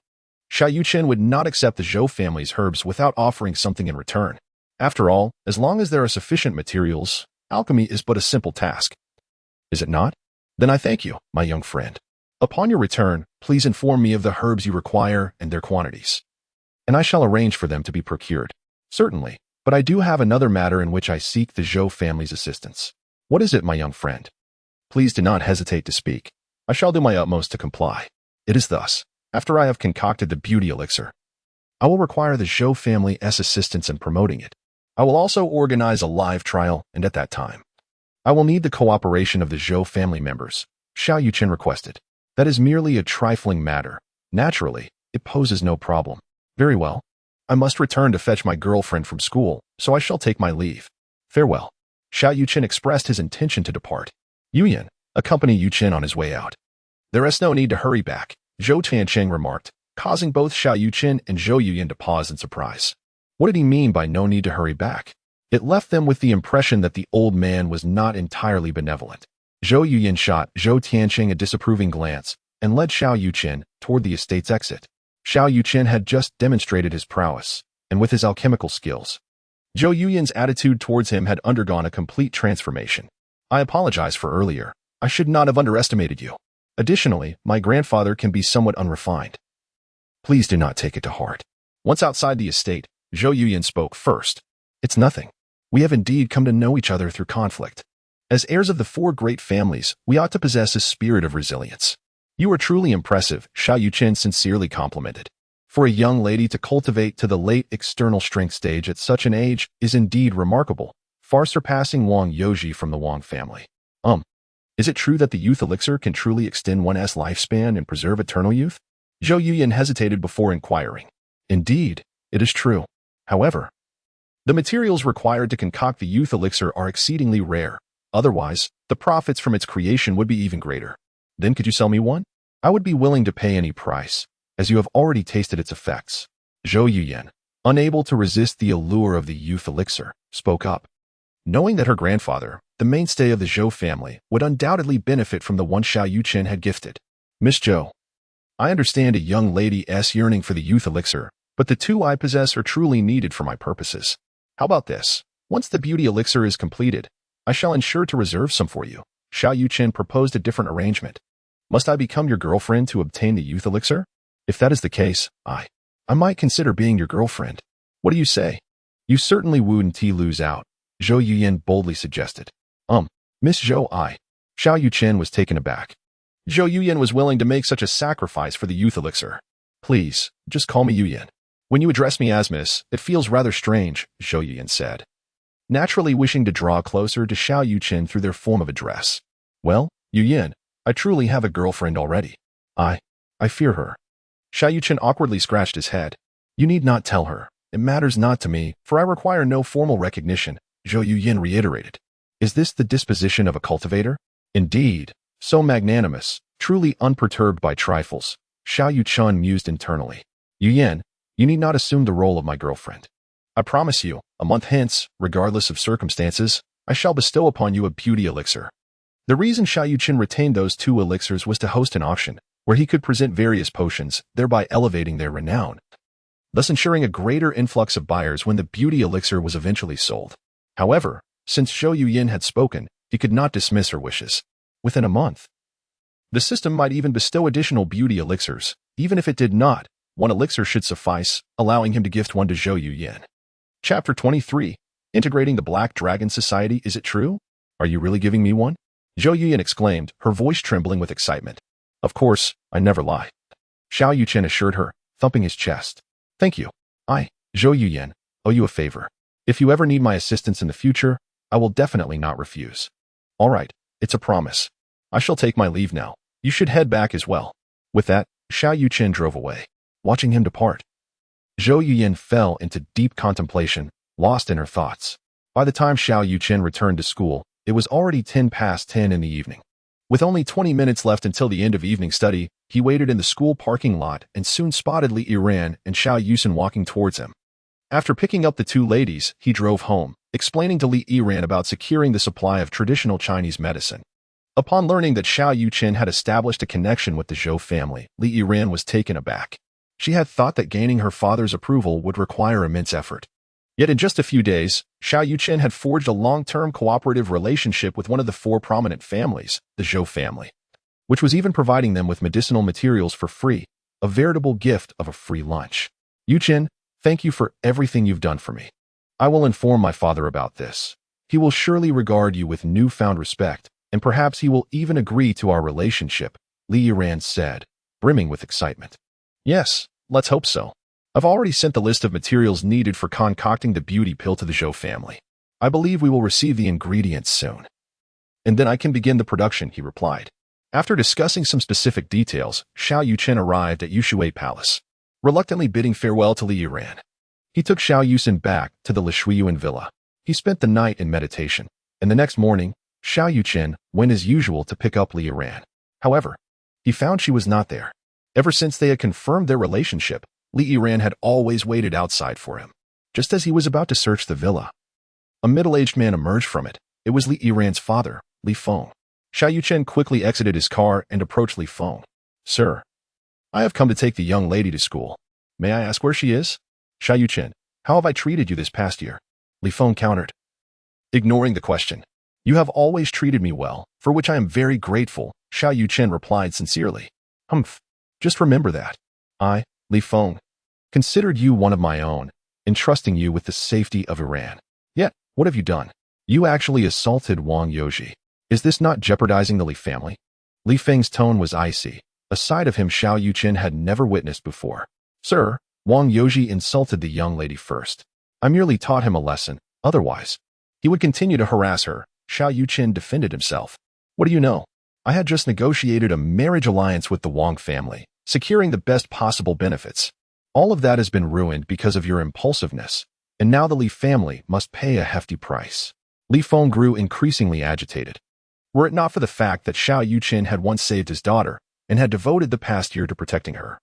Xiao Yuchen would not accept the Zhou family's herbs without offering something in return. After all, as long as there are sufficient materials, alchemy is but a simple task. Is it not? Then I thank you, my young friend. Upon your return, please inform me of the herbs you require and their quantities, and I shall arrange for them to be procured. Certainly, but I do have another matter in which I seek the Zhou family's assistance. What is it, my young friend? Please do not hesitate to speak. I shall do my utmost to comply. It is thus. After I have concocted the beauty elixir, I will require the Zhou family's assistance in promoting it. I will also organize a live trial, and at that time, I will need the cooperation of the Zhou family members. Xiao Yuchen requested. That is merely a trifling matter. Naturally, it poses no problem. Very well. I must return to fetch my girlfriend from school, so I shall take my leave. Farewell. Xiao Yuchen expressed his intention to depart. Yuyan, accompany Yuchen on his way out. There is no need to hurry back, Zhou Tianqing remarked, causing both Xiao Yuchen and Zhou Yuyan to pause in surprise. What did he mean by no need to hurry back? It left them with the impression that the old man was not entirely benevolent. Zhou Yuyan shot Zhou Tianqing a disapproving glance and led Xiao Yuchen toward the estate's exit. Xiao Yuchen had just demonstrated his prowess, and with his alchemical skills, Zhou Yuyan's attitude towards him had undergone a complete transformation. I apologize for earlier. I should not have underestimated you. Additionally, my grandfather can be somewhat unrefined. Please do not take it to heart. Once outside the estate, Zhou Yuyan spoke first. It's nothing. We have indeed come to know each other through conflict. As heirs of the four great families, we ought to possess a spirit of resilience. You are truly impressive, Xiao Yuchen sincerely complimented. For a young lady to cultivate to the late external strength stage at such an age is indeed remarkable, far surpassing Wang Yoji from the Wang family. Is it true that the youth elixir can truly extend one's lifespan and preserve eternal youth? Zhou Yuyan hesitated before inquiring. Indeed, it is true. However, the materials required to concoct the youth elixir are exceedingly rare. Otherwise, the profits from its creation would be even greater. Then could you sell me one? I would be willing to pay any price, as you have already tasted its effects. Zhou Yuyan, unable to resist the allure of the youth elixir, spoke up. Knowing that her grandfather, the mainstay of the Zhou family, would undoubtedly benefit from the one Xiao Yuchen had gifted. Miss Zhou, I understand a young lady's yearning for the youth elixir, but the two I possess are truly needed for my purposes. How about this? Once the beauty elixir is completed, I shall ensure to reserve some for you. Xiao Yuchen proposed a different arrangement. Must I become your girlfriend to obtain the youth elixir? If that is the case, I might consider being your girlfriend. What do you say? You certainly wouldn't lose out, Zhou Yuyan boldly suggested. Miss Zhou, Xiao Yuchen was taken aback. Zhou Yuyan was willing to make such a sacrifice for the youth elixir. Please, just call me Yuyan. When you address me as Miss, it feels rather strange, Zhou Yuyan said, naturally wishing to draw closer to Xiao Yuchen through their form of address. Well, Yuyan, I truly have a girlfriend already. I fear her. Xiao Yuchen awkwardly scratched his head. You need not tell her. It matters not to me, for I require no formal recognition, Zhou Yuyan reiterated. Is this the disposition of a cultivator? Indeed, so magnanimous, truly unperturbed by trifles, Xiao Yuchen mused internally. Yuyan, you need not assume the role of my girlfriend. I promise you, a month hence, regardless of circumstances, I shall bestow upon you a beauty elixir. The reason Xiao Yuchen retained those two elixirs was to host an auction, where he could present various potions, thereby elevating their renown, thus ensuring a greater influx of buyers when the beauty elixir was eventually sold. However, since Zhou Yuyan had spoken, he could not dismiss her wishes. Within a month, the system might even bestow additional beauty elixirs. Even if it did not, one elixir should suffice, allowing him to gift one to Zhou Yuyan. Chapter 23. Integrating the Black Dragon Society. Is it true? Are you really giving me one? Zhou Yuyan exclaimed, her voice trembling with excitement. Of course, I never lie. Xiao Yuchen assured her, thumping his chest. Thank you. I, Zhou Yuyan, owe you a favor. If you ever need my assistance in the future, I will definitely not refuse. All right, it's a promise. I shall take my leave now. You should head back as well." With that, Xiao Yuchen drove away. Watching him depart, Zhou Yuyin fell into deep contemplation, lost in her thoughts. By the time Xiao Yuchen returned to school, it was already 10 past 10 in the evening. With only 20 minutes left until the end of evening study, he waited in the school parking lot and soon spotted Li Yiran and Xiao Yuchen walking towards him. After picking up the two ladies, he drove home, explaining to Li Yiran about securing the supply of traditional Chinese medicine. Upon learning that Xiao Yuchen had established a connection with the Zhou family, Li Yiran was taken aback. She had thought that gaining her father's approval would require immense effort. Yet in just a few days, Xiao Yuchen had forged a long-term cooperative relationship with one of the four prominent families, the Zhou family, which was even providing them with medicinal materials for free, a veritable gift of a free lunch. "Yuchen, thank you for everything you've done for me. I will inform my father about this. He will surely regard you with newfound respect, and perhaps he will even agree to our relationship," Li Yiran said, brimming with excitement. "Yes, let's hope so. I've already sent the list of materials needed for concocting the beauty pill to the Zhou family. I believe we will receive the ingredients soon. And then I can begin the production," he replied. After discussing some specific details, Xiao Yuchen arrived at Yushui Palace, reluctantly bidding farewell to Li Yiran. He took Xiao Yuchen back to the Lishuiyuan villa. He spent the night in meditation, and the next morning, Xiao Yuchen went as usual to pick up Li Yiran. However, he found she was not there. Ever since they had confirmed their relationship, Li Yiran had always waited outside for him. Just as he was about to search the villa, a middle-aged man emerged from it. It was Li Yiran's father, Li Feng. Xiao Yuchen quickly exited his car and approached Li Feng. "Sir, I have come to take the young lady to school. May I ask where she is?" "Xiao Yuchen, how have I treated you this past year?" Li Feng countered, ignoring the question. "You have always treated me well, for which I am very grateful," Xiao Yuchen replied sincerely. "Humph. Just remember that I, Li Feng, considered you one of my own, entrusting you with the safety of Iran. Yet, what have you done? You actually assaulted Wang Yoji. Is this not jeopardizing the Li family?" Li Feng's tone was icy, a side of him Xiao Yuchen had never witnessed before. "Sir, Wang Yoji insulted the young lady first. I merely taught him a lesson, otherwise he would continue to harass her." Xiao Yuchen defended himself. "What do you know? I had just negotiated a marriage alliance with the Wang family, securing the best possible benefits. All of that has been ruined because of your impulsiveness, and now the Li family must pay a hefty price." Li Feng grew increasingly agitated. Were it not for the fact that Xiao Yuchen had once saved his daughter and had devoted the past year to protecting her,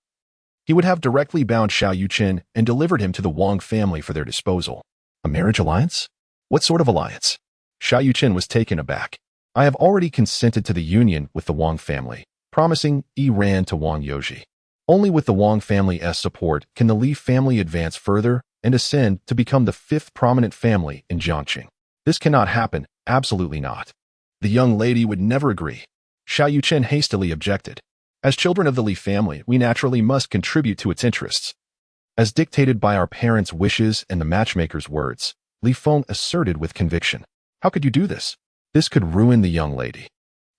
he would have directly bound Xiao Yuchen and delivered him to the Wang family for their disposal. "A marriage alliance? What sort of alliance?" Xiao Yuchen was taken aback. "I have already consented to the union with the Wang family, promising Iran to Wang Yoji. Only with the Wang family's support can the Li family advance further and ascend to become the fifth prominent family in Jiangqing. This cannot happen, absolutely not. The young lady would never agree." Xiao Yuchen hastily objected. "As children of the Li family, we naturally must contribute to its interests, as dictated by our parents' wishes and the matchmaker's words," Li Feng asserted with conviction. "How could you do this? This could ruin the young lady.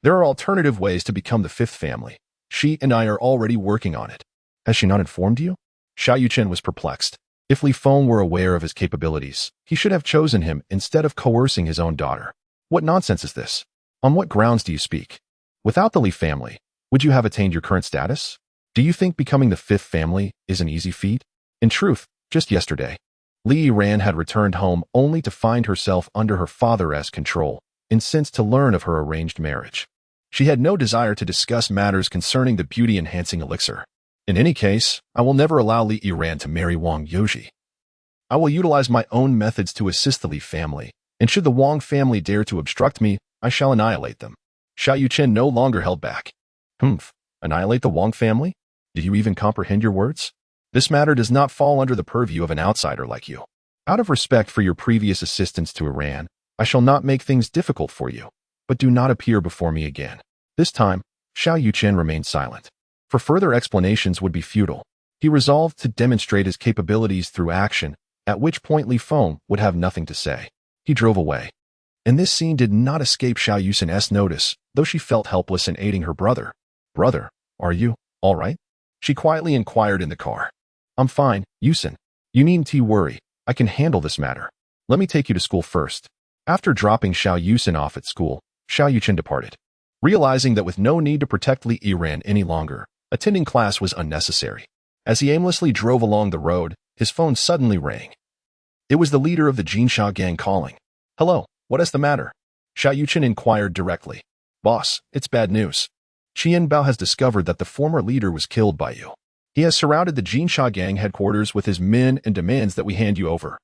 There are alternative ways to become the fifth family. She and I are already working on it." "Has she not informed you?" Xiao Yuchen was perplexed. If Li Feng were aware of his capabilities, he should have chosen him instead of coercing his own daughter. "What nonsense is this? On what grounds do you speak? Without the Li family, would you have attained your current status? Do you think becoming the fifth family is an easy feat? In truth, just yesterday, Li Yiran had returned home only to find herself under her father's control, incensed to learn of her arranged marriage. She had no desire to discuss matters concerning the beauty-enhancing elixir. "In any case, I will never allow Li Yiran to marry Wang Yoji. I will utilize my own methods to assist the Li family, and should the Wang family dare to obstruct me, I shall annihilate them." Xiao Yuchen no longer held back. "Humph, annihilate the Wang family? Do you even comprehend your words? This matter does not fall under the purview of an outsider like you. Out of respect for your previous assistance to Iran, I shall not make things difficult for you, but do not appear before me again." This time, Xiao Yuchen remained silent. For further explanations would be futile. He resolved to demonstrate his capabilities through action, at which point Li Feng would have nothing to say. He drove away. And this scene did not escape Xiao Yuchen's notice, though she felt helpless in aiding her brother. "Brother, are you all right?" she quietly inquired in the car. "I'm fine, Yuchen. You needn't worry. I can handle this matter. Let me take you to school first." After dropping Xiao Yuchen off at school, Xiao Yuchen departed. Realizing that with no need to protect Li Yiran any longer, attending class was unnecessary. As he aimlessly drove along the road, his phone suddenly rang. It was the leader of the Jinsha gang calling. "Hello, what is the matter?" Xiao Yuchen inquired directly. "Boss, it's bad news. Qian Bao has discovered that the former leader was killed by you. He has surrounded the Jinsha gang headquarters with his men and demands that we hand you over."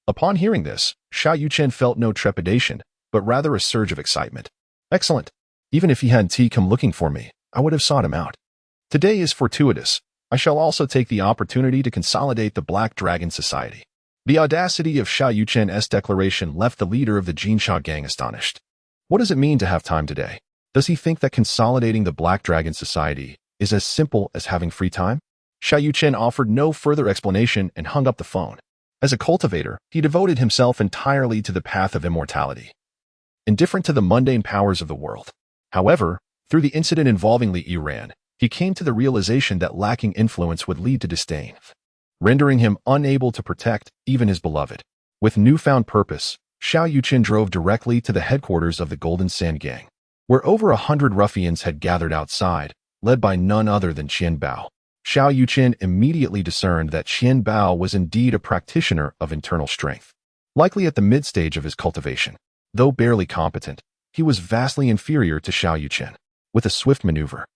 Upon hearing this, Xiao Yuchen felt no trepidation, but rather a surge of excitement. Excellent. Even if he hadn't come looking for me, I would have sought him out. Today is fortuitous. I shall also take the opportunity to consolidate the Black Dragon Society. The audacity of Xiao Yuchen's declaration left the leader of the Jinsha gang astonished. What does it mean to have time today? Does he think that consolidating the Black Dragon Society is as simple as having free time? Xiao Yuchen offered no further explanation and hung up the phone. As a cultivator, he devoted himself entirely to the path of immortality, indifferent to the mundane powers of the world. However, through the incident involving Li Yiran, he came to the realization that lacking influence would lead to disdain, rendering him unable to protect even his beloved. With newfound purpose, Xiao Yuchen drove directly to the headquarters of the Golden Sand Gang, where over 100 ruffians had gathered outside, led by none other than Qian Bao. Xiao Yuchen immediately discerned that Qian Bao was indeed a practitioner of internal strength, likely at the mid-stage of his cultivation. Though barely competent, he was vastly inferior to Xiao Yuchen. With a swift maneuver,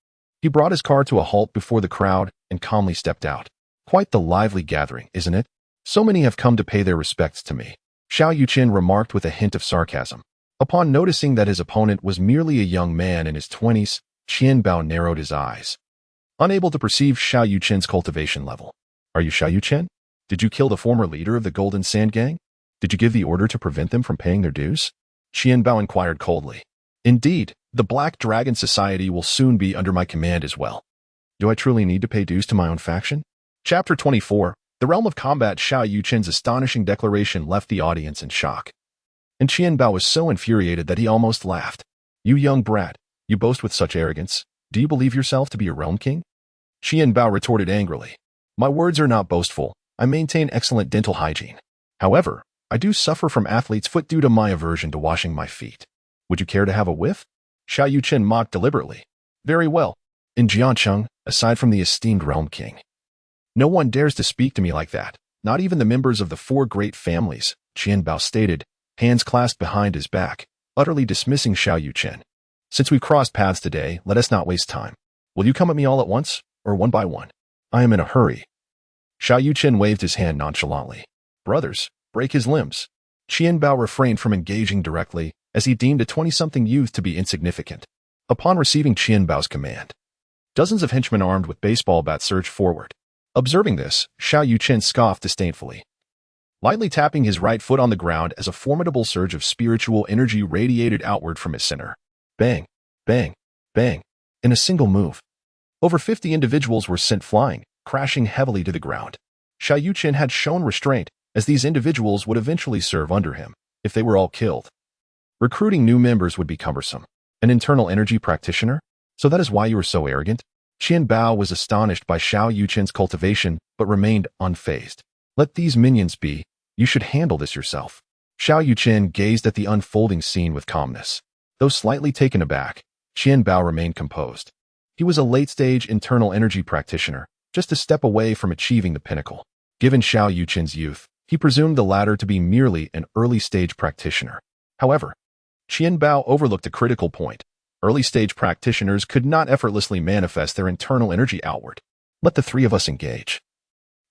he brought his car to a halt before the crowd and calmly stepped out. "Quite the lively gathering, isn't it? So many have come to pay their respects to me," Xiao Yuchen remarked with a hint of sarcasm. Upon noticing that his opponent was merely a young man in his 20s, Qian Bao narrowed his eyes, unable to perceive Xiao Yuchen's cultivation level. "Are you Xiao Yuchen? Did you kill the former leader of the Golden Sand Gang? Did you give the order to prevent them from paying their dues?" Qian Bao inquired coldly. "Indeed, the Black Dragon Society will soon be under my command as well. Do I truly need to pay dues to my own faction?" Chapter 24. The Realm of Combat. Xiao Yuchen's astonishing declaration left the audience in shock, and Qian Bao was so infuriated that he almost laughed. "You young brat, you boast with such arrogance. Do you believe yourself to be a realm king?" Qian Bao retorted angrily. "My words are not boastful. I maintain excellent dental hygiene. However, I do suffer from athlete's foot due to my aversion to washing my feet. Would you care to have a whiff?" Xiao Yuchen mocked deliberately. "Very well. In Jiancheng, aside from the esteemed realm king, no one dares to speak to me like that, not even the members of the 4 great families," Qian Bao stated, hands clasped behind his back, utterly dismissing Xiao Yuchen. "Since we've crossed paths today, let us not waste time. Will you come at me all at once, or one by one? I am in a hurry." Xiao Yuchen waved his hand nonchalantly. "Brothers, break his limbs." Qian Bao refrained from engaging directly, as he deemed a 20-something youth to be insignificant. Upon receiving Qian Bao's command, dozens of henchmen armed with baseball bats surged forward. Observing this, Xiao Yuchen scoffed disdainfully, lightly tapping his right foot on the ground as a formidable surge of spiritual energy radiated outward from his center. Bang, bang, bang. In a single move, over 50 individuals were sent flying, crashing heavily to the ground. Xiao Yuchen had shown restraint, as these individuals would eventually serve under him, if they were all killed. Recruiting new members would be cumbersome. An internal energy practitioner? So that is why you were so arrogant? Qian Bao was astonished by Xiao Yuchen's cultivation, but remained unfazed. "Let these minions be. You should handle this yourself." Xiao Yuchen gazed at the unfolding scene with calmness. Though slightly taken aback, Qian Bao remained composed. He was a late-stage internal energy practitioner, just a step away from achieving the pinnacle. Given Xiao Yuchen's youth, he presumed the latter to be merely an early-stage practitioner. However, Qian Bao overlooked a critical point. Early-stage practitioners could not effortlessly manifest their internal energy outward. "Let the 3 of us engage.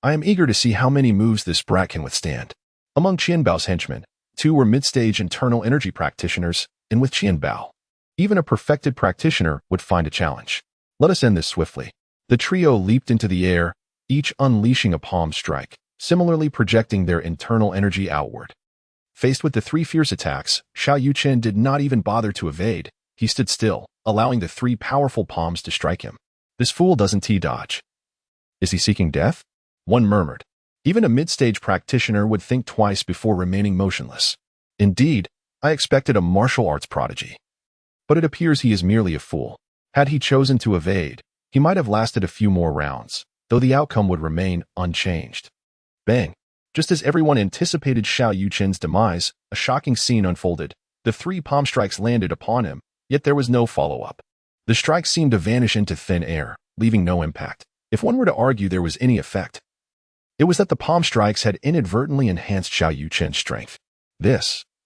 I am eager to see how many moves this brat can withstand." Among Qian Bao's henchmen, 2 were mid-stage internal energy practitioners, and with Qian Bao, even a perfected practitioner would find a challenge. "Let us end this swiftly." The trio leaped into the air, each unleashing a palm strike, similarly projecting their internal energy outward. Faced with the 3 fierce attacks, Xiao Yuchen did not even bother to evade. He stood still, allowing the 3 powerful palms to strike him. "This fool doesn't dodge. Is he seeking death?" One murmured. Even a mid-stage practitioner would think twice before remaining motionless. "Indeed, I expected a martial arts prodigy. But it appears he is merely a fool." Had he chosen to evade, he might have lasted a few more rounds, though the outcome would remain unchanged. Bang! Just as everyone anticipated Xiao Yuchen's demise, a shocking scene unfolded. The 3 palm strikes landed upon him, Yet there was no follow-up. The strike seemed to vanish into thin air, leaving no impact. If one were to argue there was any effect, it was that the palm strikes had inadvertently enhanced Xiao Yuchen's strength.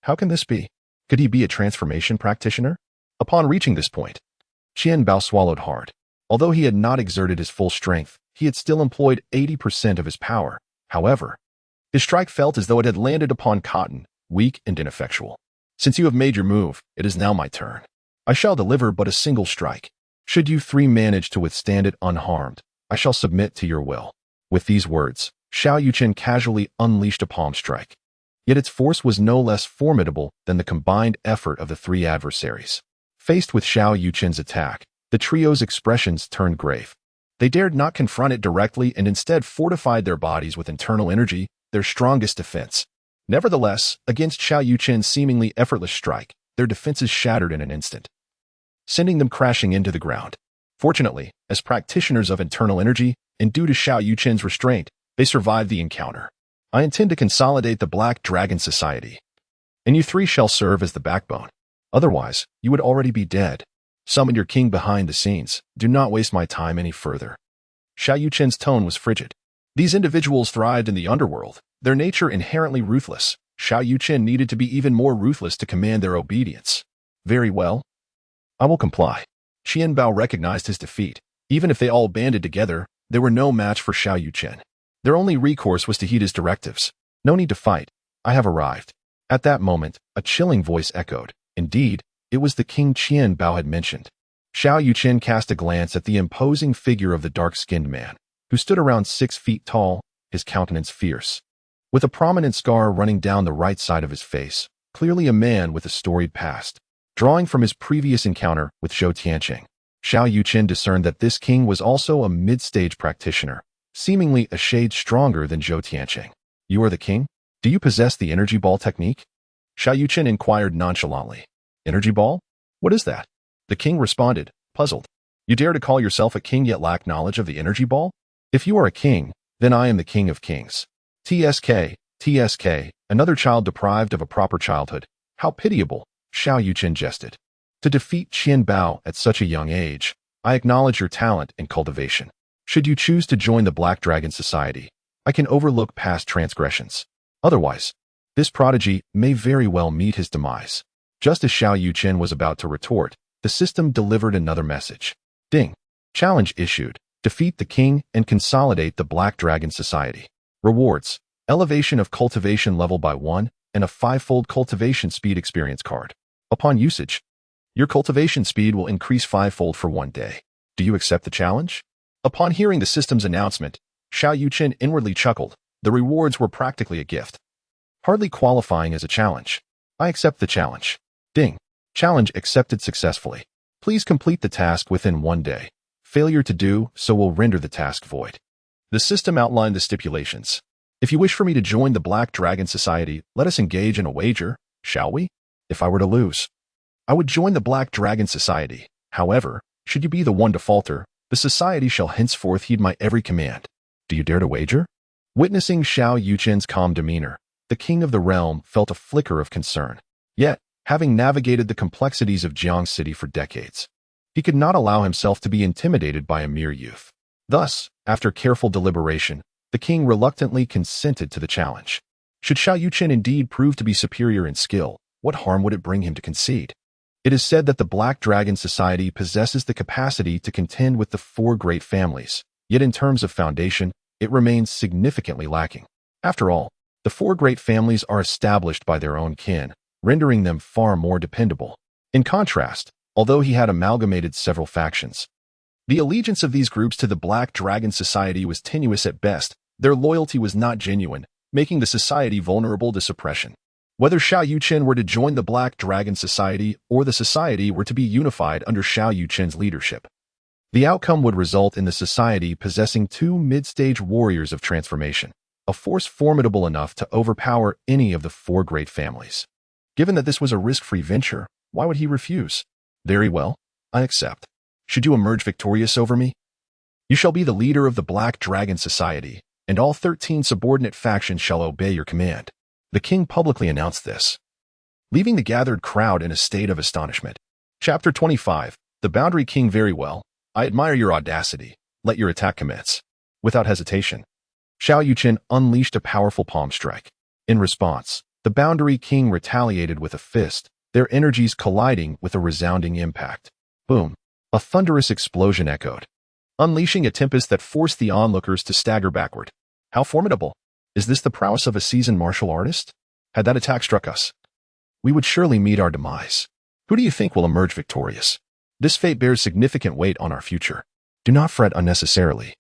How can this be? Could he be a transformation practitioner? Upon reaching this point, Qian Bao swallowed hard. Although he had not exerted his full strength, he had still employed 80% of his power. However, his strike felt as though it had landed upon cotton, weak and ineffectual. Since you have made your move, it is now my turn. I shall deliver but a single strike. Should you three manage to withstand it unharmed, I shall submit to your will. With these words, Xiao Yuchen casually unleashed a palm strike. Yet its force was no less formidable than the combined effort of the three adversaries. Faced with Xiao Yuchen's attack, the trio's expressions turned grave. They dared not confront it directly and instead fortified their bodies with internal energy, their strongest defense. Nevertheless, against Xiao Yuchen's seemingly effortless strike, their defenses shattered in an instant, sending them crashing into the ground. Fortunately, as practitioners of internal energy, and due to Xiao Yuchen's restraint, they survived the encounter. I intend to consolidate the Black Dragon Society, and you three shall serve as the backbone. Otherwise, you would already be dead. Summon your king behind the scenes. Do not waste my time any further. Xiao Yuchen's tone was frigid. These individuals thrived in the underworld, their nature inherently ruthless. Xiao Yuchen needed to be even more ruthless to command their obedience. Very well. I will comply. Qian Bao recognized his defeat. Even if they all banded together, they were no match for Xiao Yuchen. Their only recourse was to heed his directives. No need to fight. I have arrived. At that moment, a chilling voice echoed. Indeed, it was the king Qian Bao had mentioned. Xiao Yuchen cast a glance at the imposing figure of the dark-skinned man, who stood around 6 feet tall, his countenance fierce, with a prominent scar running down the right side of his face, clearly a man with a storied past. Drawing from his previous encounter with Zhou Tianqing, Xiao Yuchen discerned that this king was also a mid-stage practitioner, seemingly a shade stronger than Zhou Tianqing. You are the king? Do you possess the energy ball technique? Xiao Yuchen inquired nonchalantly. Energy ball? What is that? The king responded, puzzled. You dare to call yourself a king yet lack knowledge of the energy ball? If you are a king, then I am the king of kings. TSK, another child deprived of a proper childhood. How pitiable, Xiao Yuchen jested. To defeat Qian Bao at such a young age, I acknowledge your talent in cultivation. Should you choose to join the Black Dragon Society, I can overlook past transgressions. Otherwise, this prodigy may very well meet his demise. Just as Xiao Yuchen was about to retort, the system delivered another message. Ding. Challenge issued. Defeat the king and consolidate the Black Dragon Society. Rewards. Elevation of cultivation level by 1 and a 5-fold cultivation speed experience card. Upon usage, your cultivation speed will increase 5-fold for 1 day. Do you accept the challenge? Upon hearing the system's announcement, Xiao Yuchen inwardly chuckled. The rewards were practically a gift, hardly qualifying as a challenge. I accept the challenge. Ding. Challenge accepted successfully. Please complete the task within 1 day. Failure to do so will render the task void. The system outlined the stipulations. If you wish for me to join the Black Dragon Society, let us engage in a wager, shall we? If I were to lose, I would join the Black Dragon Society. However, should you be the one to falter, the society shall henceforth heed my every command. Do you dare to wager? Witnessing Xiao Yuchen's calm demeanor, the king of the realm felt a flicker of concern. Yet, having navigated the complexities of Jiang City for decades, he could not allow himself to be intimidated by a mere youth. Thus, after careful deliberation, the king reluctantly consented to the challenge. Should Xiao Yuchen indeed prove to be superior in skill, what harm would it bring him to concede? It is said that the Black Dragon Society possesses the capacity to contend with the 4 great families, yet in terms of foundation, it remains significantly lacking. After all, the 4 great families are established by their own kin, rendering them far more dependable. In contrast, although he had amalgamated several factions, the allegiance of these groups to the Black Dragon Society was tenuous at best. Their loyalty was not genuine, making the society vulnerable to suppression. Whether Xiao Yuchen were to join the Black Dragon Society or the society were to be unified under Xiao Yuchen's leadership, the outcome would result in the society possessing 2 mid-stage warriors of transformation, a force formidable enough to overpower any of the 4 great families. Given that this was a risk-free venture, why would he refuse? Very well, I accept. Should you emerge victorious over me, you shall be the leader of the Black Dragon Society, and all 13 subordinate factions shall obey your command. The king publicly announced this, leaving the gathered crowd in a state of astonishment. Chapter 25. The Boundary King. Very well. I admire your audacity. Let your attack commence. Without hesitation, Xiao Yuchen unleashed a powerful palm strike. In response, the Boundary King retaliated with a fist, their energies colliding with a resounding impact. Boom! A thunderous explosion echoed, unleashing a tempest that forced the onlookers to stagger backward. How formidable! Is this the prowess of a seasoned martial artist? Had that attack struck us, we would surely meet our demise. Who do you think will emerge victorious? This fate bears significant weight on our future. Do not fret unnecessarily.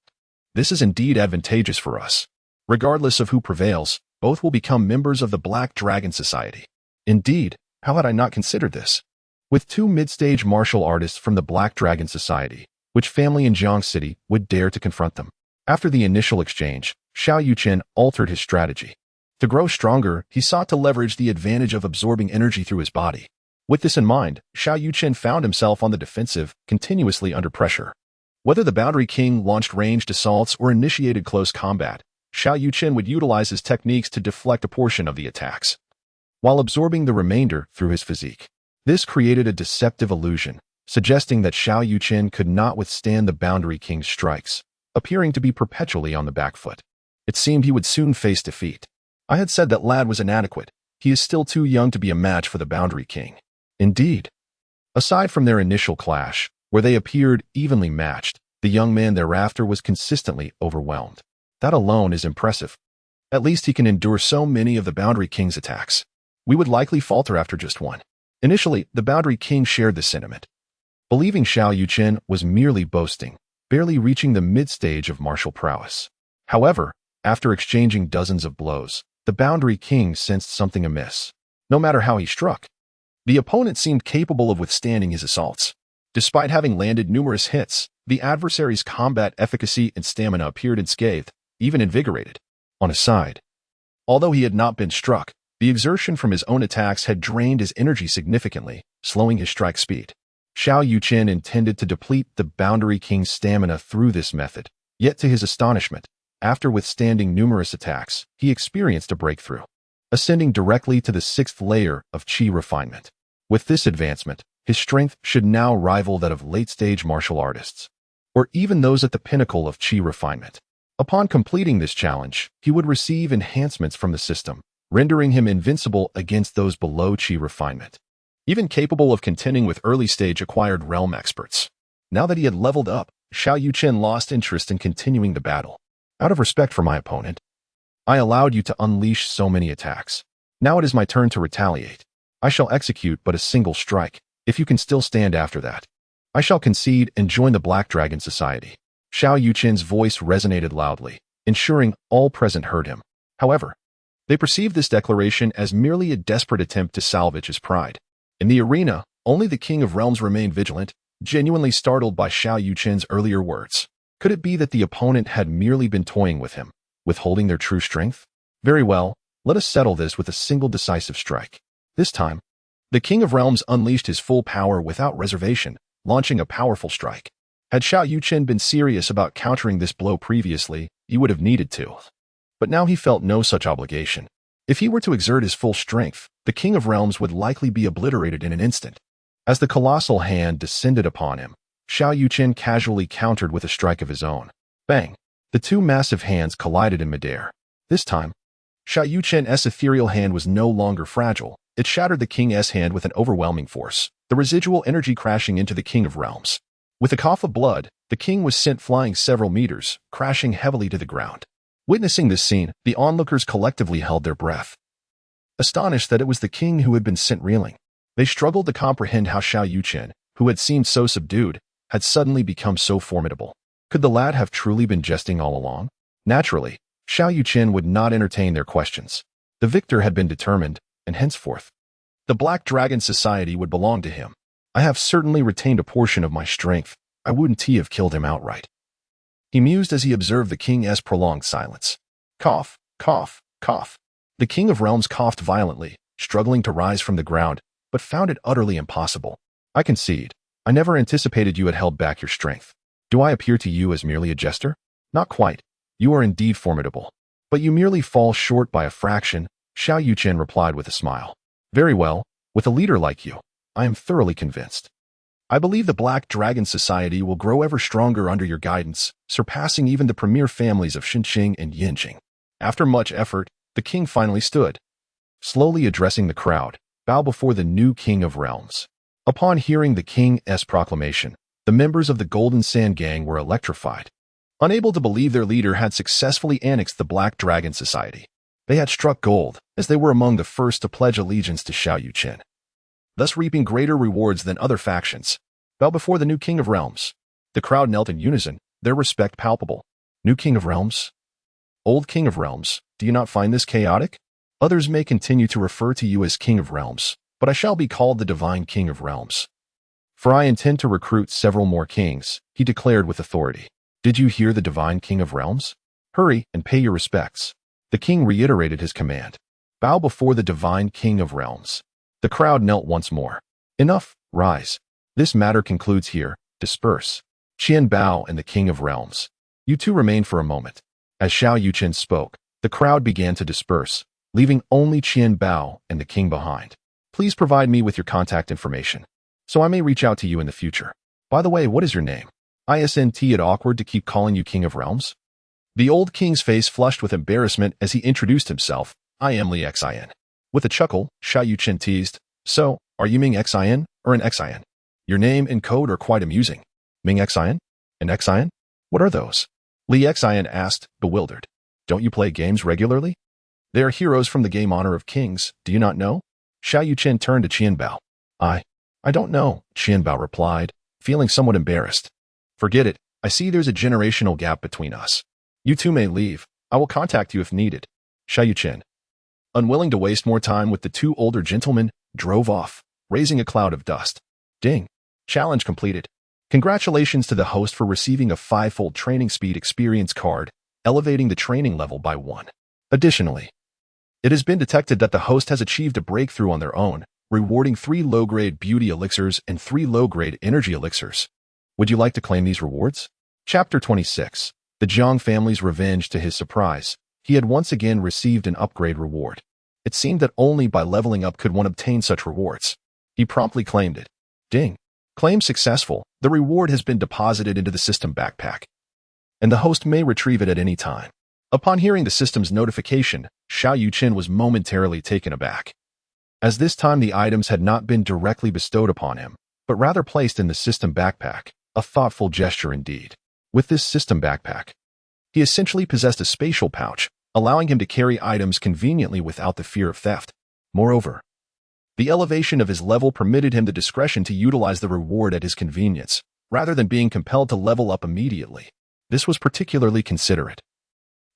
This is indeed advantageous for us. Regardless of who prevails, both will become members of the Black Dragon Society. Indeed, how had I not considered this? With two mid-stage martial artists from the Black Dragon Society, which family in Jiang City would dare to confront them? After the initial exchange, Xiao Yuchen altered his strategy. To grow stronger, he sought to leverage the advantage of absorbing energy through his body. With this in mind, Xiao Yuchen found himself on the defensive, continuously under pressure. Whether the Boundary King launched ranged assaults or initiated close combat, Xiao Yuchen would utilize his techniques to deflect a portion of the attacks, while absorbing the remainder through his physique. This created a deceptive illusion, suggesting that Xiao Yuchen could not withstand the Boundary King's strikes, appearing to be perpetually on the back foot. It seemed he would soon face defeat. I had said that lad was inadequate. He is still too young to be a match for the Boundary King. Indeed. Aside from their initial clash, where they appeared evenly matched, the young man thereafter was consistently overwhelmed. That alone is impressive. At least he can endure so many of the Boundary King's attacks. We would likely falter after just one. Initially, the Boundary King shared this sentiment, believing Xiao Yuchen was merely boasting, barely reaching the mid-stage of martial prowess. However, after exchanging dozens of blows, the Boundary King sensed something amiss. No matter how he struck, the opponent seemed capable of withstanding his assaults. Despite having landed numerous hits, the adversary's combat efficacy and stamina appeared unscathed, even invigorated. On his side, although he had not been struck, the exertion from his own attacks had drained his energy significantly, slowing his strike speed. Xiao Yuchen intended to deplete the Boundary King's stamina through this method, yet to his astonishment, after withstanding numerous attacks, he experienced a breakthrough, ascending directly to the 6th layer of Qi refinement. With this advancement, his strength should now rival that of late-stage martial artists, or even those at the pinnacle of Qi refinement. Upon completing this challenge, he would receive enhancements from the system, rendering him invincible against those below Qi refinement, even capable of contending with early-stage acquired realm experts. Now that he had leveled up, Xiao Yuchen lost interest in continuing the battle. Out of respect for my opponent, I allowed you to unleash so many attacks. Now it is my turn to retaliate. I shall execute but a single strike. If you can still stand after that, I shall concede and join the Black Dragon Society. Xiao Yuchen's voice resonated loudly, ensuring all present heard him. However, they perceived this declaration as merely a desperate attempt to salvage his pride. In the arena, only the King of Realms remained vigilant, genuinely startled by Xiao Yuchen's earlier words. Could it be that the opponent had merely been toying with him, withholding their true strength? Very well, let us settle this with a single decisive strike. This time, the King of Realms unleashed his full power without reservation, launching a powerful strike. Had Xiao Yuchen been serious about countering this blow previously, he would have needed to. But now he felt no such obligation. If he were to exert his full strength, the King of Realms would likely be obliterated in an instant. As the colossal hand descended upon him, Xiao Yuchen casually countered with a strike of his own. Bang! The two massive hands collided in midair. This time, Xiao Yuchen's ethereal hand was no longer fragile. It shattered the King's hand with an overwhelming force, the residual energy crashing into the King of Realms. With a cough of blood, the king was sent flying several meters, crashing heavily to the ground. Witnessing this scene, the onlookers collectively held their breath, astonished that it was the king who had been sent reeling. They struggled to comprehend how Xiao Yuchen, who had seemed so subdued, had suddenly become so formidable. Could the lad have truly been jesting all along? Naturally, Xiao Yuchen would not entertain their questions. The victor had been determined, and henceforth, the Black Dragon Society would belong to him. I have certainly retained a portion of my strength. I wouldn't have killed him outright. He mused as he observed the king's prolonged silence. Cough, cough, cough. The King of Realms coughed violently, struggling to rise from the ground, but found it utterly impossible. I concede. I never anticipated you had held back your strength. Do I appear to you as merely a jester? Not quite. You are indeed formidable. But you merely fall short by a fraction, Xiao Yuchen replied with a smile. Very well, with a leader like you, I am thoroughly convinced. I believe the Black Dragon Society will grow ever stronger under your guidance, surpassing even the premier families of Xinqing and Yinqing. After much effort, the king finally stood. Slowly addressing the crowd, bow before the new King of Realms. Upon hearing the king's proclamation, the members of the Golden Sand Gang were electrified. Unable to believe their leader had successfully annexed the Black Dragon Society, they had struck gold, as they were among the first to pledge allegiance to Xiao Yuchen, thus reaping greater rewards than other factions. Bow before the new King of Realms. The crowd knelt in unison, their respect palpable. New King of Realms? Old King of Realms, do you not find this chaotic? Others may continue to refer to you as King of Realms, but I shall be called the Divine King of Realms. For I intend to recruit several more kings, he declared with authority. Did you hear the Divine King of Realms? Hurry and pay your respects. The king reiterated his command. Bow before the Divine King of Realms. The crowd knelt once more. Enough, rise. This matter concludes here, disperse. Qian Bao and the King of Realms. You two remain for a moment. As Xiao Yuchen spoke, the crowd began to disperse, leaving only Qian Bao and the king behind. Please provide me with your contact information, so I may reach out to you in the future. By the way, what is your name? Isn't it awkward to keep calling you King of Realms? The old king's face flushed with embarrassment as he introduced himself. I am Li Xin. With a chuckle, Xiao Yuchen teased, so, are you Ming Xin or an Xin? Your name and code are quite amusing. Ming Xin? An Xin? What are those? Li Xin asked, bewildered. Don't you play games regularly? They are heroes from the game Honor of Kings, do you not know? Xiao Yuchen turned to Qian Bao. I don't know, Qian Bao replied, feeling somewhat embarrassed. Forget it, I see there's a generational gap between us. You two may leave, I will contact you if needed. Xiao Yuchen, unwilling to waste more time with the two older gentlemen, drove off, raising a cloud of dust. Ding. Challenge completed. Congratulations to the host for receiving a 5-fold training speed experience card, elevating the training level by 1. Additionally, it has been detected that the host has achieved a breakthrough on their own, rewarding 3 low-grade beauty elixirs and 3 low-grade energy elixirs. Would you like to claim these rewards? Chapter 26. The Jiang family's revenge. To his surprise, he had once again received an upgrade reward. It seemed that only by leveling up could one obtain such rewards. He promptly claimed it. Ding. Claim successful. The reward has been deposited into the system backpack, and the host may retrieve it at any time. Upon hearing the system's notification, Xiao Yuchen was momentarily taken aback, as this time the items had not been directly bestowed upon him, but rather placed in the system backpack, a thoughtful gesture indeed. With this system backpack, he essentially possessed a spatial pouch, allowing him to carry items conveniently without the fear of theft. Moreover, the elevation of his level permitted him the discretion to utilize the reward at his convenience, rather than being compelled to level up immediately. This was particularly considerate,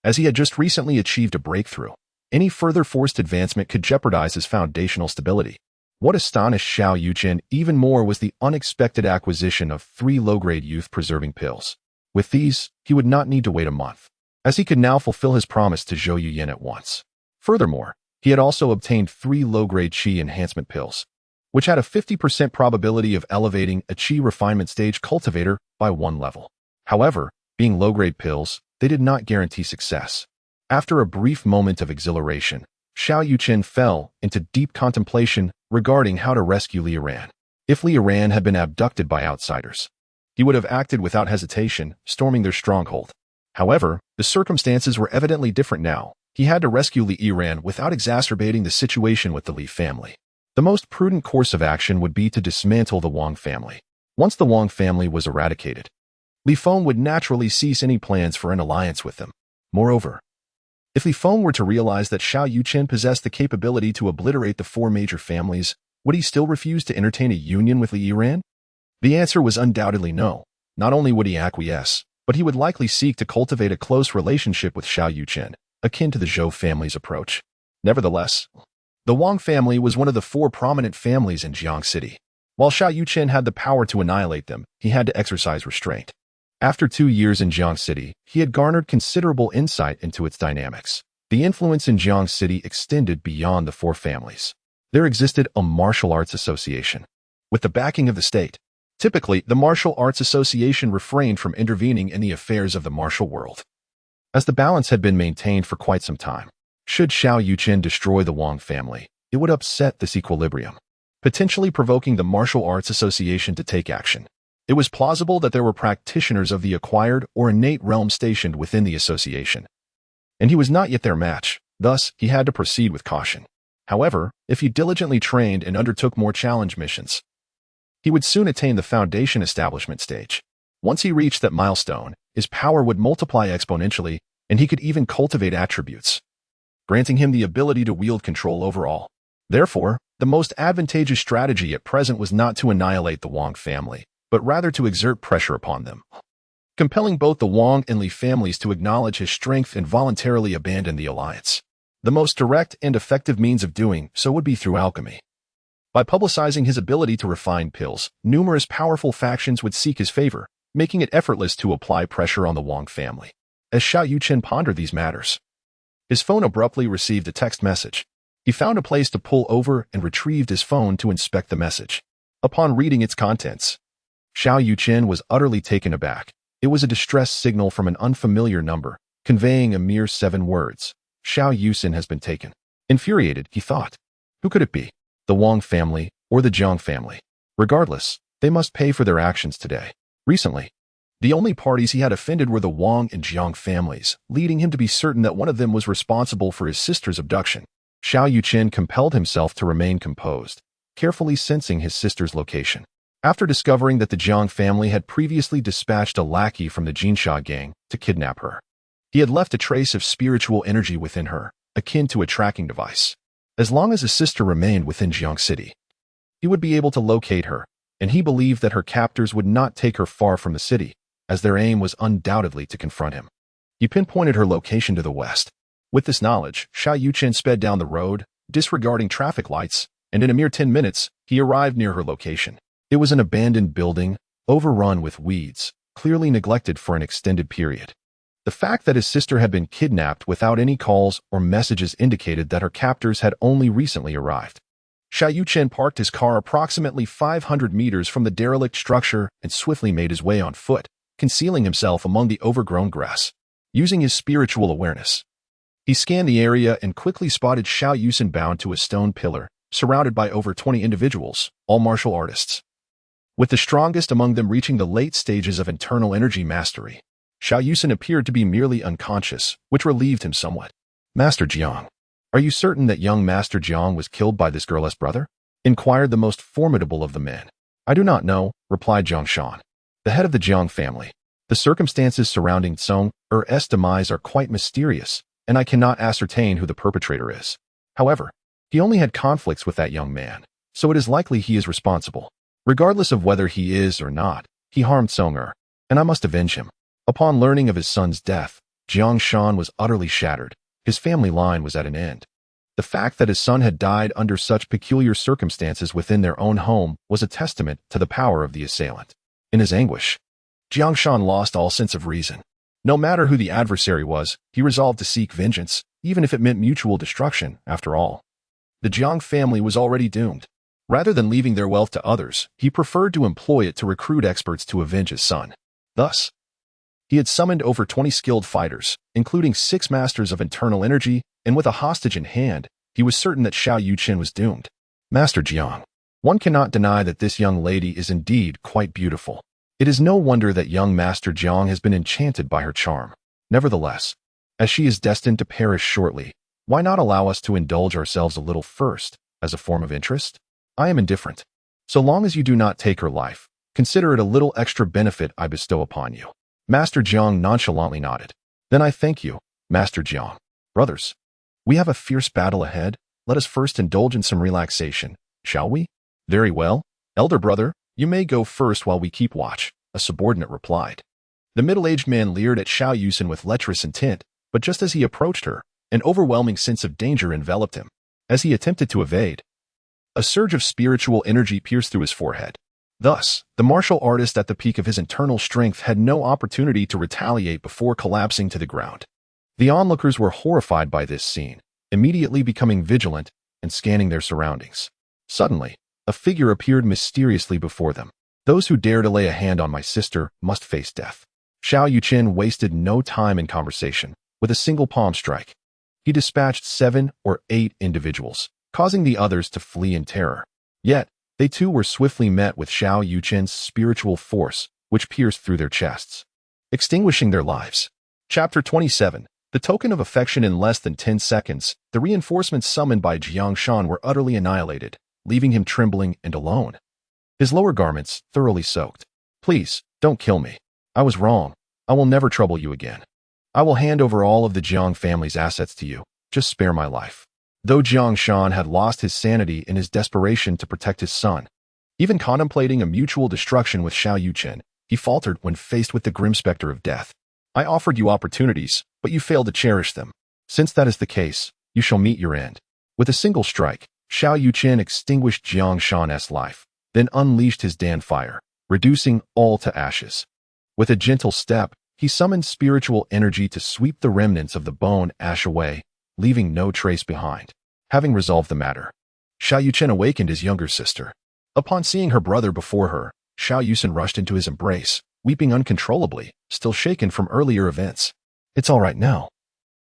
as he had just recently achieved a breakthrough. Any further forced advancement could jeopardize his foundational stability. What astonished Xiao Yuchen even more was the unexpected acquisition of 3 low-grade youth-preserving pills. With these, he would not need to wait a month, as he could now fulfill his promise to Zhou Yuyan at once. Furthermore, he had also obtained 3 low-grade Qi enhancement pills, which had a 50% probability of elevating a Qi refinement stage cultivator by 1 level. However, being low-grade pills, they did not guarantee success. After a brief moment of exhilaration, Xiao Yuchen fell into deep contemplation regarding how to rescue Li Yiran. If Li Yiran had been abducted by outsiders, he would have acted without hesitation, storming their stronghold. However, the circumstances were evidently different now. He had to rescue Li Yiran without exacerbating the situation with the Li family. The most prudent course of action would be to dismantle the Wang family. Once the Wang family was eradicated, Li Feng would naturally cease any plans for an alliance with them. Moreover, if Li Feng were to realize that Xiao Yuchen possessed the capability to obliterate the 4 major families, would he still refuse to entertain a union with Li Yiran? The answer was undoubtedly no. Not only would he acquiesce, but he would likely seek to cultivate a close relationship with Xiao Yuchen, akin to the Zhou family's approach. Nevertheless, the Wang family was one of the 4 prominent families in Jiang City. While Xiao Yuchen had the power to annihilate them, he had to exercise restraint. After 2 years in Jiang City, he had garnered considerable insight into its dynamics. The influence in Jiang City extended beyond the 4 families. There existed a martial arts association, with the backing of the state. Typically, the Martial Arts Association refrained from intervening in the affairs of the martial world, as the balance had been maintained for quite some time. Should Xiao Yuchen destroy the Wang family, it would upset this equilibrium. potentially provoking the Martial Arts Association to take action. It was plausible that there were practitioners of the acquired or innate realm stationed within the association, and he was not yet their match, thus he had to proceed with caution. However, if he diligently trained and undertook more challenge missions, he would soon attain the foundation establishment stage. Once he reached that milestone, his power would multiply exponentially, and he could even cultivate attributes, granting him the ability to wield control over all. Therefore, the most advantageous strategy at present was not to annihilate the Wang family, but rather to exert pressure upon them, compelling both the Wang and Li families to acknowledge his strength and voluntarily abandon the alliance. The most direct and effective means of doing so would be through alchemy. By publicizing his ability to refine pills, numerous powerful factions would seek his favor, making it effortless to apply pressure on the Wang family. As Xiao Yuchen pondered these matters, his phone abruptly received a text message. He found a place to pull over and retrieved his phone to inspect the message. Upon reading its contents, Xiao Yuchen was utterly taken aback. It was a distress signal from an unfamiliar number, conveying a mere 7 words. Xiao Yuchen has been taken. Infuriated, he thought, who could it be? The Wang family or the Jiang family? Regardless, they must pay for their actions today. Recently, the only parties he had offended were the Wang and Jiang families, leading him to be certain that one of them was responsible for his sister's abduction. Xiao Yuchen compelled himself to remain composed, carefully sensing his sister's location. After discovering that the Jiang family had previously dispatched a lackey from the Jinsha gang to kidnap her, he had left a trace of spiritual energy within her, akin to a tracking device. As long as his sister remained within Jiang City, he would be able to locate her, and he believed that her captors would not take her far from the city, as their aim was undoubtedly to confront him. He pinpointed her location to the west. With this knowledge, Xiao Yuchen sped down the road, disregarding traffic lights, and in a mere 10 minutes, he arrived near her location. It was an abandoned building, overrun with weeds, clearly neglected for an extended period. The fact that his sister had been kidnapped without any calls or messages indicated that her captors had only recently arrived. Xiao Yuchen parked his car approximately 500 meters from the derelict structure and swiftly made his way on foot, concealing himself among the overgrown grass. Using his spiritual awareness, he scanned the area and quickly spotted Xiao Yuchen bound to a stone pillar, surrounded by over 20 individuals, all martial artists, with the strongest among them reaching the late stages of internal energy mastery. Xiao Yuchen appeared to be merely unconscious, which relieved him somewhat. Master Jiang, are you certain that young Master Jiang was killed by this girl's brother? Inquired the most formidable of the men. I do not know, replied Jiang Shan, the head of the Jiang family. The circumstances surrounding Tsong's demise are quite mysterious, and I cannot ascertain who the perpetrator is. However, he only had conflicts with that young man, so it is likely he is responsible. Regardless of whether he is or not, he harmed Tsong, and I must avenge him. Upon learning of his son's death, Jiang Shan was utterly shattered. His family line was at an end. The fact that his son had died under such peculiar circumstances within their own home was a testament to the power of the assailant. In his anguish, Jiang Shan lost all sense of reason. No matter who the adversary was, he resolved to seek vengeance, even if it meant mutual destruction, after all. The Jiang family was already doomed. Rather than leaving their wealth to others, he preferred to employ it to recruit experts to avenge his son. Thus, he had summoned over 20 skilled fighters, including 6 masters of internal energy, and with a hostage in hand, he was certain that Xiao Yuchen was doomed. Master Jiang, one cannot deny that this young lady is indeed quite beautiful. It is no wonder that young Master Jiang has been enchanted by her charm. Nevertheless, as she is destined to perish shortly, why not allow us to indulge ourselves a little first, as a form of interest? I am indifferent. So long as you do not take her life, consider it a little extra benefit I bestow upon you. Master Jiang nonchalantly nodded. Then I thank you, Master Jiang. Brothers, we have a fierce battle ahead. Let us first indulge in some relaxation, shall we? Very well. Elder brother, you may go first while we keep watch, a subordinate replied. The middle-aged man leered at Xiao Yuchen with lecherous intent, but just as he approached her, an overwhelming sense of danger enveloped him. As he attempted to evade, a surge of spiritual energy pierced through his forehead. Thus, the martial artist at the peak of his internal strength had no opportunity to retaliate before collapsing to the ground. The onlookers were horrified by this scene, immediately becoming vigilant and scanning their surroundings. Suddenly, a figure appeared mysteriously before them. Those who dare to lay a hand on my sister must face death. Xiao Yuchen wasted no time in conversation. With a single palm strike, he dispatched 7 or 8 individuals, causing the others to flee in terror. Yet, They too were swiftly met with Xiao Yuchen's spiritual force, which pierced through their chests, extinguishing their lives. Chapter 27. The token of affection. In less than 10 seconds, the reinforcements summoned by Jiang Shan were utterly annihilated, leaving him trembling and alone. His lower garments thoroughly soaked. Please, don't kill me. I was wrong. I will never trouble you again. I will hand over all of the Jiang family's assets to you. Just spare my life. Though Jiang Shan had lost his sanity in his desperation to protect his son, even contemplating a mutual destruction with Xiao Yuchen, he faltered when faced with the grim specter of death. I offered you opportunities, but you failed to cherish them. Since that is the case, you shall meet your end. With a single strike, Xiao Yuchen extinguished Jiang Shan's life, then unleashed his Dan fire, reducing all to ashes. With a gentle step, he summoned spiritual energy to sweep the remnants of the bone ash away, leaving no trace behind. Having resolved the matter, Xiao Yuchen awakened his younger sister. Upon seeing her brother before her, Xiao Yuchen rushed into his embrace, weeping uncontrollably, still shaken from earlier events. It's all right now.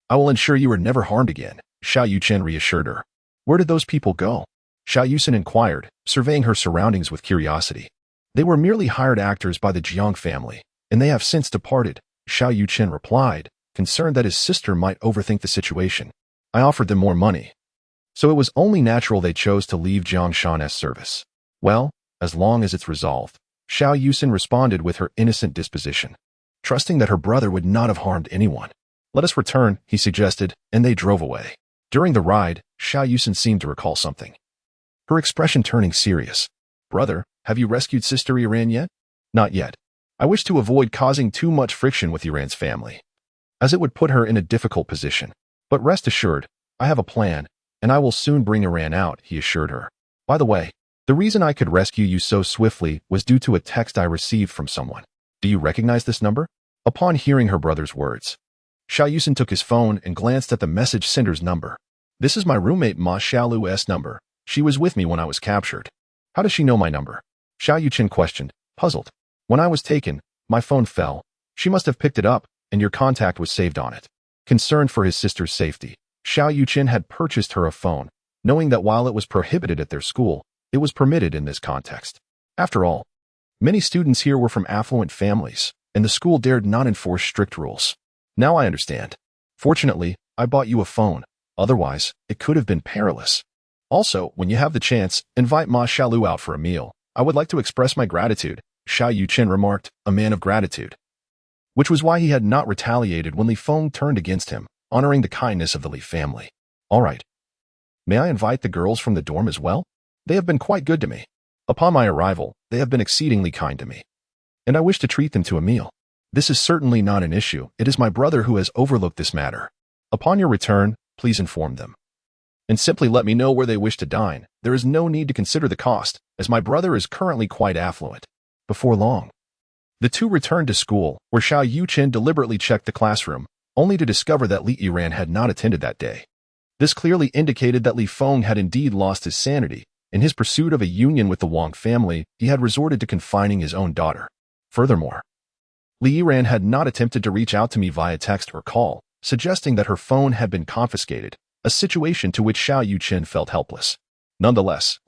I will ensure you are never harmed again, Xiao Yuchen reassured her. Where did those people go? Xiao Yuchen inquired, surveying her surroundings with curiosity. They were merely hired actors by the Jiang family, and they have since departed, Xiao Yuchen replied, concerned that his sister might overthink the situation. I offered them more money, so it was only natural they chose to leave Jiang Shan's service. Well, as long as it's resolved, Xiao Yuchen responded with her innocent disposition, trusting that her brother would not have harmed anyone. Let us return, he suggested, and they drove away. During the ride, Xiao Yuchen seemed to recall something, her expression turning serious. Brother, have you rescued Sister Iran yet? Not yet. I wish to avoid causing too much friction with Iran's family, as it would put her in a difficult position. But rest assured, I have a plan, and I will soon bring Iran out, he assured her. By the way, the reason I could rescue you so swiftly was due to a text I received from someone. Do you recognize this number? Upon hearing her brother's words, Xiao Yuchen took his phone and glanced at the message sender's number. This is my roommate Ma Xiaolu's number. She was with me when I was captured. How does she know my number? Xiao Yuchen questioned, puzzled. When I was taken, my phone fell. She must have picked it up, and your contact was saved on it. Concerned for his sister's safety, Xiao Yuchen had purchased her a phone, knowing that while it was prohibited at their school, it was permitted in this context. After all, many students here were from affluent families, and the school dared not enforce strict rules. Now I understand. Fortunately, I bought you a phone. Otherwise, it could have been perilous. Also, when you have the chance, invite Ma Xiaolu out for a meal. I would like to express my gratitude, Xiao Yuchen remarked, a man of gratitude. Which was why he had not retaliated when Li Feng turned against him, honoring the kindness of the Li family. All right. May I invite the girls from the dorm as well? They have been quite good to me. Upon my arrival, they have been exceedingly kind to me, and I wish to treat them to a meal. This is certainly not an issue. It is my brother who has overlooked this matter. Upon your return, please inform them, and simply let me know where they wish to dine. There is no need to consider the cost, as my brother is currently quite affluent. Before long, the two returned to school, where Xiao Yuchen deliberately checked the classroom, only to discover that Li Yiran had not attended that day. This clearly indicated that Li Feng had indeed lost his sanity. In his pursuit of a union with the Wang family, he had resorted to confining his own daughter. Furthermore, Li Yiran had not attempted to reach out to me via text or call, suggesting that her phone had been confiscated, a situation to which Xiao Yuchen felt helpless. Nonetheless,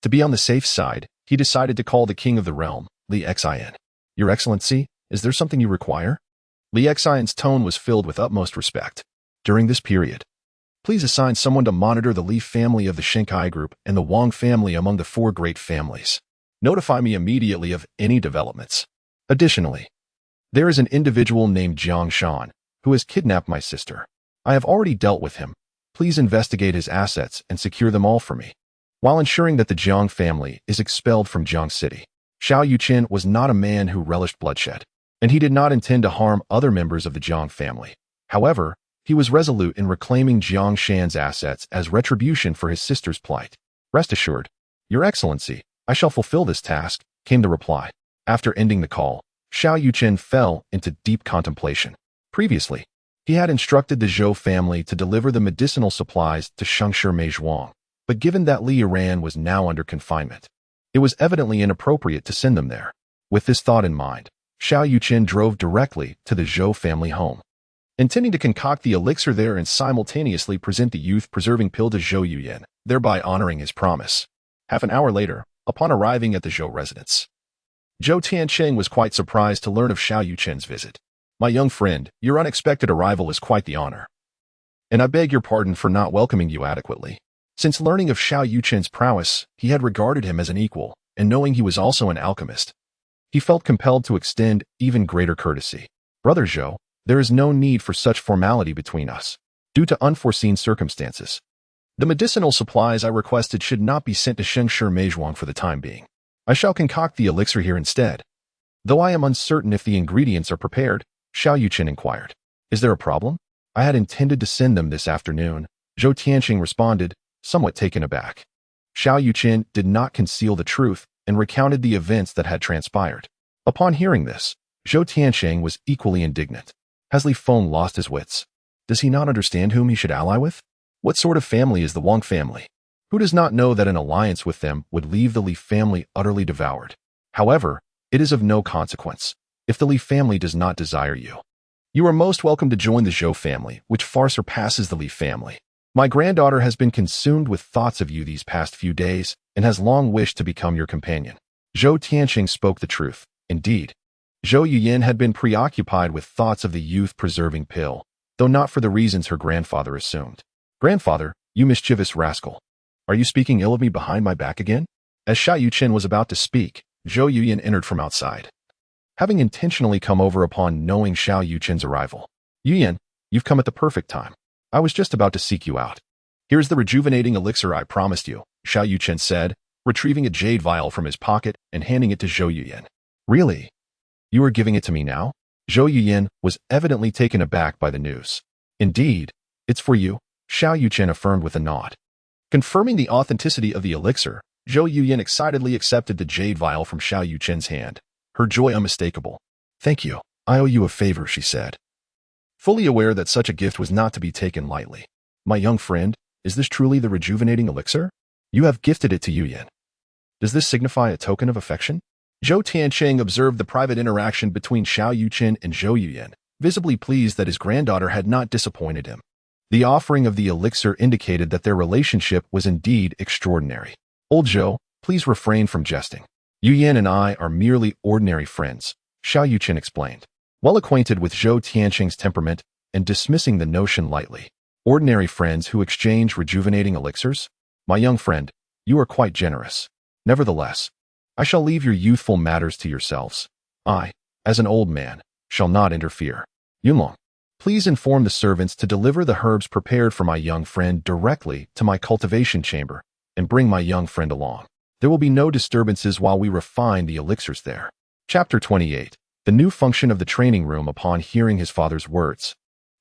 to be on the safe side, he decided to call the king of the realm, Li Xin. Your Excellency, is there something you require? Li Xin's tone was filled with utmost respect. During this period, please assign someone to monitor the Li family of the Shenkai group and the Wang family among the four great families. Notify me immediately of any developments. Additionally, there is an individual named Jiang Shan who has kidnapped my sister. I have already dealt with him. Please investigate his assets and secure them all for me, while ensuring that the Jiang family is expelled from Jiang City. Xiao Yuchen was not a man who relished bloodshed, and he did not intend to harm other members of the Jiang family. However, he was resolute in reclaiming Jiang Shan's assets as retribution for his sister's plight. Rest assured, Your Excellency, I shall fulfill this task, came the reply. After ending the call, Xiao Yuchen fell into deep contemplation. Previously, he had instructed the Zhou family to deliver the medicinal supplies to Shengshi Meizhuang, but given that Li Yiran was now under confinement, it was evidently inappropriate to send them there. With this thought in mind, Xiao Yuchen drove directly to the Zhou family home, intending to concoct the elixir there and simultaneously present the youth-preserving pill to Zhou Yuyen, thereby honoring his promise. Half an hour later, Upon arriving at the Zhou residence, Zhou Tiancheng was quite surprised to learn of Xiao Yuchen's visit. "My young friend, your unexpected arrival is quite the honor, and I beg your pardon for not welcoming you adequately." Since learning of Xiao Yuchen's prowess, he had regarded him as an equal, and knowing he was also an alchemist, he felt compelled to extend even greater courtesy. "Brother Zhou, there is no need for such formality between us. Due to unforeseen circumstances, the medicinal supplies I requested should not be sent to Shengshi Meizhuang for the time being. I shall concoct the elixir here instead. Though I am uncertain if the ingredients are prepared," Xiao Yuchen inquired. "Is there a problem? I had intended to send them this afternoon," Zhou Tianqing responded, somewhat taken aback. Xiao Yuchen did not conceal the truth and recounted the events that had transpired. Upon hearing this, Zhou Tianqing was equally indignant. Has Li Feng lost his wits? Does he not understand whom he should ally with? What sort of family is the Wang family? Who does not know that an alliance with them would leave the Li family utterly devoured? However, it is of no consequence. If the Li family does not desire you, you are most welcome to join the Zhou family, which far surpasses the Li family. My granddaughter has been consumed with thoughts of you these past few days and has long wished to become your companion." Zhou Tianqing spoke the truth. Indeed, Zhou Yuyin had been preoccupied with thoughts of the youth-preserving pill, though not for the reasons her grandfather assumed. "Grandfather, you mischievous rascal. Are you speaking ill of me behind my back again?" As Xiao Yuchen was about to speak, Zhou Yuyin entered from outside, having intentionally come over upon knowing Xiao Yuchen's arrival. "Yuyin, you've come at the perfect time. I was just about to seek you out. Here's the rejuvenating elixir I promised you," Xiao Yuchen said, retrieving a jade vial from his pocket and handing it to Zhou Yuyin. "Really? You are giving it to me now?" Zhou Yuyin was evidently taken aback by the news. "Indeed, it's for you," Xiao Yuchen affirmed with a nod. Confirming the authenticity of the elixir, Zhou Yuyin excitedly accepted the jade vial from Xiao Yuchen's hand, her joy unmistakable. "Thank you. I owe you a favor," she said, fully aware that such a gift was not to be taken lightly. "My young friend, is this truly the rejuvenating elixir? You have gifted it to Yuyin. Does this signify a token of affection?" Zhou Tianqing observed the private interaction between Xiao Yuchen and Zhou Yuyin, visibly pleased that his granddaughter had not disappointed him. The offering of the elixir indicated that their relationship was indeed extraordinary. "Old Zhou, please refrain from jesting. Yuyin and I are merely ordinary friends," Xiao Yuchen explained, well acquainted with Zhou Tianqing's temperament and dismissing the notion lightly. "Ordinary friends who exchange rejuvenating elixirs? My young friend, you are quite generous. Nevertheless, I shall leave your youthful matters to yourselves. I, as an old man, shall not interfere. Yunlong, please inform the servants to deliver the herbs prepared for my young friend directly to my cultivation chamber and bring my young friend along. There will be no disturbances while we refine the elixirs there." Chapter 28. The new function of the training room. Upon hearing his father's words,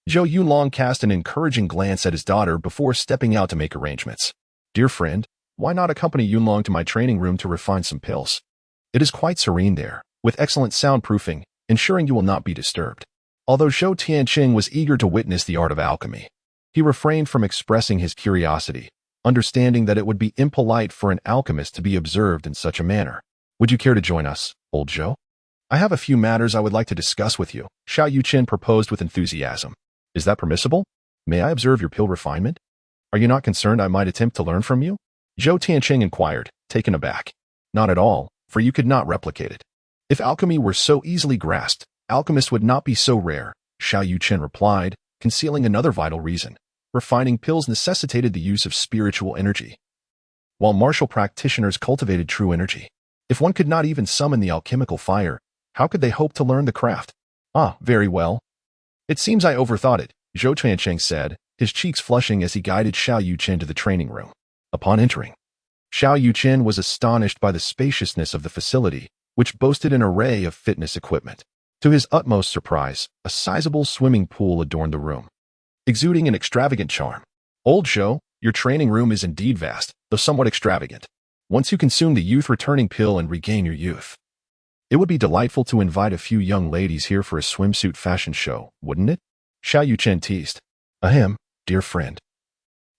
Zhou Yulong cast an encouraging glance at his daughter before stepping out to make arrangements. "Dear friend, why not accompany Yunlong to my training room to refine some pills? It is quite serene there, with excellent soundproofing, ensuring you will not be disturbed." Although Zhou Tianqing was eager to witness the art of alchemy, he refrained from expressing his curiosity, understanding that it would be impolite for an alchemist to be observed in such a manner. "Would you care to join us, old Zhou? I have a few matters I would like to discuss with you," Xiao Yuchen proposed with enthusiasm. "Is that permissible? May I observe your pill refinement? Are you not concerned I might attempt to learn from you?" Zhou Tianqing inquired, taken aback. "Not at all, for you could not replicate it. If alchemy were so easily grasped, alchemists would not be so rare," Xiao Yuchen replied, concealing another vital reason. Refining pills necessitated the use of spiritual energy, while martial practitioners cultivated true energy. If one could not even summon the alchemical fire, how could they hope to learn the craft? "Ah, very well. It seems I overthought it," Zhou Tianqing said, his cheeks flushing as he guided Xiao Yuchen to the training room. Upon entering, Xiao Yuchen was astonished by the spaciousness of the facility, which boasted an array of fitness equipment. To his utmost surprise, a sizable swimming pool adorned the room, exuding an extravagant charm. "Old Zhou, your training room is indeed vast, though somewhat extravagant. Once you consume the youth-returning pill and regain your youth, it would be delightful to invite a few young ladies here for a swimsuit fashion show, wouldn't it?" Xiao Yuchen teased. "Ahem, dear friend.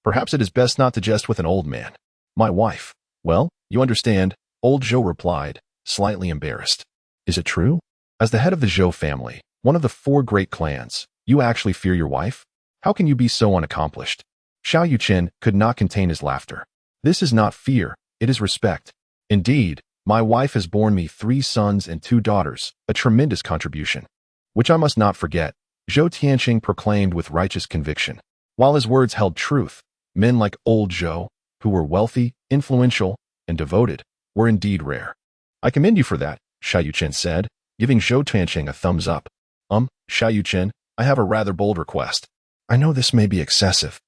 Perhaps it is best not to jest with an old man. My wife." "Well, you understand," old Zhou replied, slightly embarrassed. "Is it true? As the head of the Zhou family, one of the 4 great clans, you actually fear your wife? How can you be so unaccomplished?" Xiao Yuchen could not contain his laughter. "This is not fear, it is respect. Indeed, my wife has borne me 3 sons and 2 daughters, a tremendous contribution. Which I must not forget, Zhou Tianqing proclaimed with righteous conviction. While his words held truth, men like old Zhou, who were wealthy, influential, and devoted, were indeed rare. I commend you for that, Xiao Yuchen said, giving Zhou Tianqing a thumbs up. Xiao Yuchen, I have a rather bold request. I know this may be excessive,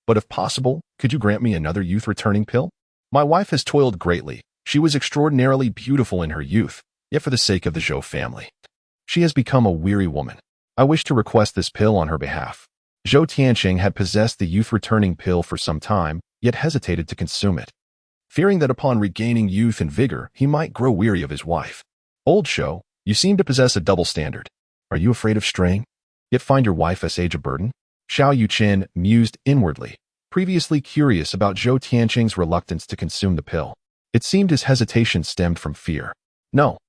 but if possible, could you grant me another youth returning pill? My wife has toiled greatly. She was extraordinarily beautiful in her youth, yet for the sake of the Zhou family, she has become a weary woman. I wish to request this pill on her behalf. Zhou Tianqing had possessed the youth returning pill for some time, yet hesitated to consume it, fearing that upon regaining youth and vigor, he might grow weary of his wife. Old Zhou, you seem to possess a double standard. Are you afraid of straying, yet find your wife as age a burden? Xiao Yuchen mused inwardly, previously curious about Zhou Tianqing's reluctance to consume the pill. It seemed his hesitation stemmed from fear. No.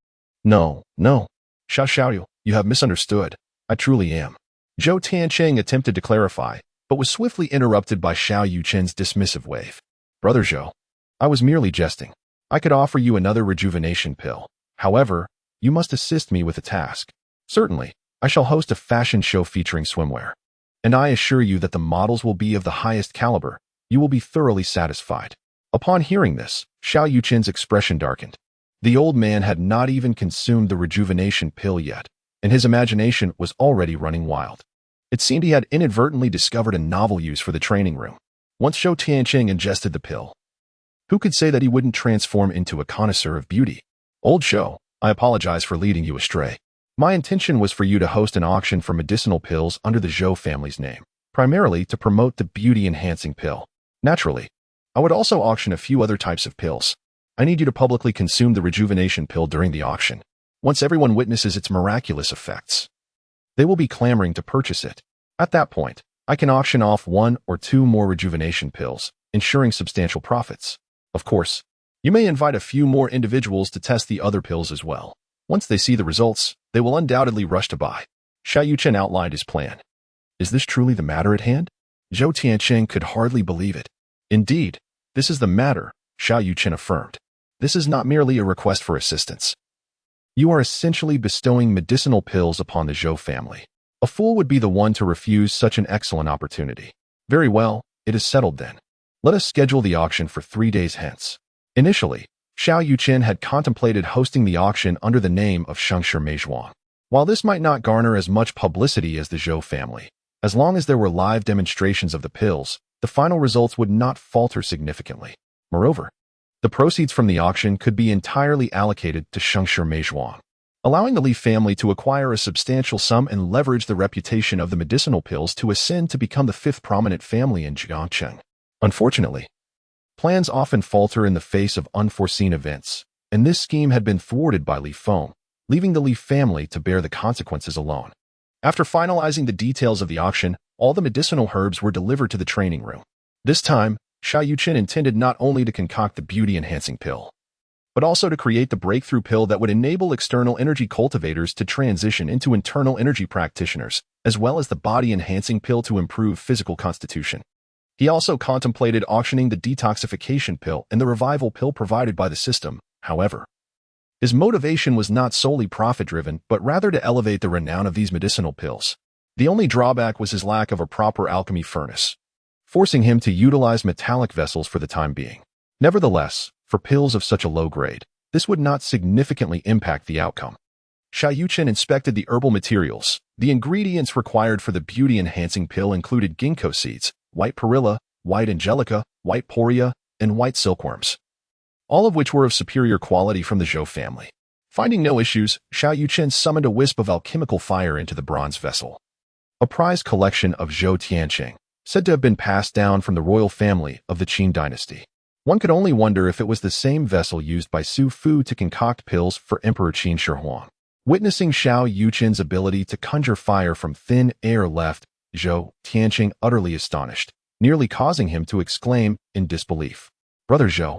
Xiao, you have misunderstood. I truly am. Zhou Tianqing attempted to clarify, but was swiftly interrupted by Xiao Yuchen's dismissive wave. Brother Zhou, I was merely jesting. I could offer you another rejuvenation pill. However, you must assist me with a task. Certainly, I shall host a fashion show featuring swimwear. And I assure you that the models will be of the highest caliber. You will be thoroughly satisfied. Upon hearing this, Xiao Yuchen's expression darkened. The old man had not even consumed the rejuvenation pill yet, and his imagination was already running wild. It seemed he had inadvertently discovered a novel use for the training room. Once Zhou Tianqing ingested the pill, who could say that he wouldn't transform into a connoisseur of beauty? Old Zhou, I apologize for leading you astray. My intention was for you to host an auction for medicinal pills under the Zhou family's name, primarily to promote the beauty-enhancing pill. Naturally, I would also auction a few other types of pills. I need you to publicly consume the rejuvenation pill during the auction. Once everyone witnesses its miraculous effects, they will be clamoring to purchase it. At that point, I can auction off 1 or 2 more rejuvenation pills, ensuring substantial profits. Of course, you may invite a few more individuals to test the other pills as well. Once they see the results, they will undoubtedly rush to buy. Xiao Yuchen outlined his plan. Is this truly the matter at hand? Zhou Tianqing could hardly believe it. Indeed, this is the matter, Xiao Yuchen affirmed. This is not merely a request for assistance. You are essentially bestowing medicinal pills upon the Zhou family. A fool would be the one to refuse such an excellent opportunity. Very well, it is settled then. Let us schedule the auction for 3 days hence. Initially, Xiao Yuchen had contemplated hosting the auction under the name of Shengshi Meizhuang. While this might not garner as much publicity as the Zhou family, as long as there were live demonstrations of the pills, the final results would not falter significantly. Moreover, the proceeds from the auction could be entirely allocated to Shengshi Meizhuang, allowing the Li family to acquire a substantial sum and leverage the reputation of the medicinal pills to ascend to become the 5th prominent family in Jiangcheng. Unfortunately, plans often falter in the face of unforeseen events, and this scheme had been thwarted by Li Feng, leaving the Li family to bear the consequences alone. After finalizing the details of the auction, all the medicinal herbs were delivered to the training room. This time, Xiao Yuchen intended not only to concoct the beauty-enhancing pill, but also to create the breakthrough pill that would enable external energy cultivators to transition into internal energy practitioners, as well as the body-enhancing pill to improve physical constitution. He also contemplated auctioning the detoxification pill and the revival pill provided by the system. However, his motivation was not solely profit-driven, but rather to elevate the renown of these medicinal pills. The only drawback was his lack of a proper alchemy furnace, forcing him to utilize metallic vessels for the time being. Nevertheless, for pills of such a low grade, this would not significantly impact the outcome. Xiao Yuchen inspected the herbal materials. The ingredients required for the beauty-enhancing pill included ginkgo seeds, white perilla, white angelica, white poria, and white silkworms, all of which were of superior quality from the Zhou family. Finding no issues, Xiao Yuchen summoned a wisp of alchemical fire into the bronze vessel, a prized collection of Zhou Tianqing, said to have been passed down from the royal family of the Qin dynasty. One could only wonder if it was the same vessel used by Su Fu to concoct pills for Emperor Qin Shi Huang. Witnessing Xiao Yuchen's ability to conjure fire from thin air left Zhou Tianqing utterly astonished, nearly causing him to exclaim in disbelief. Brother Zhou,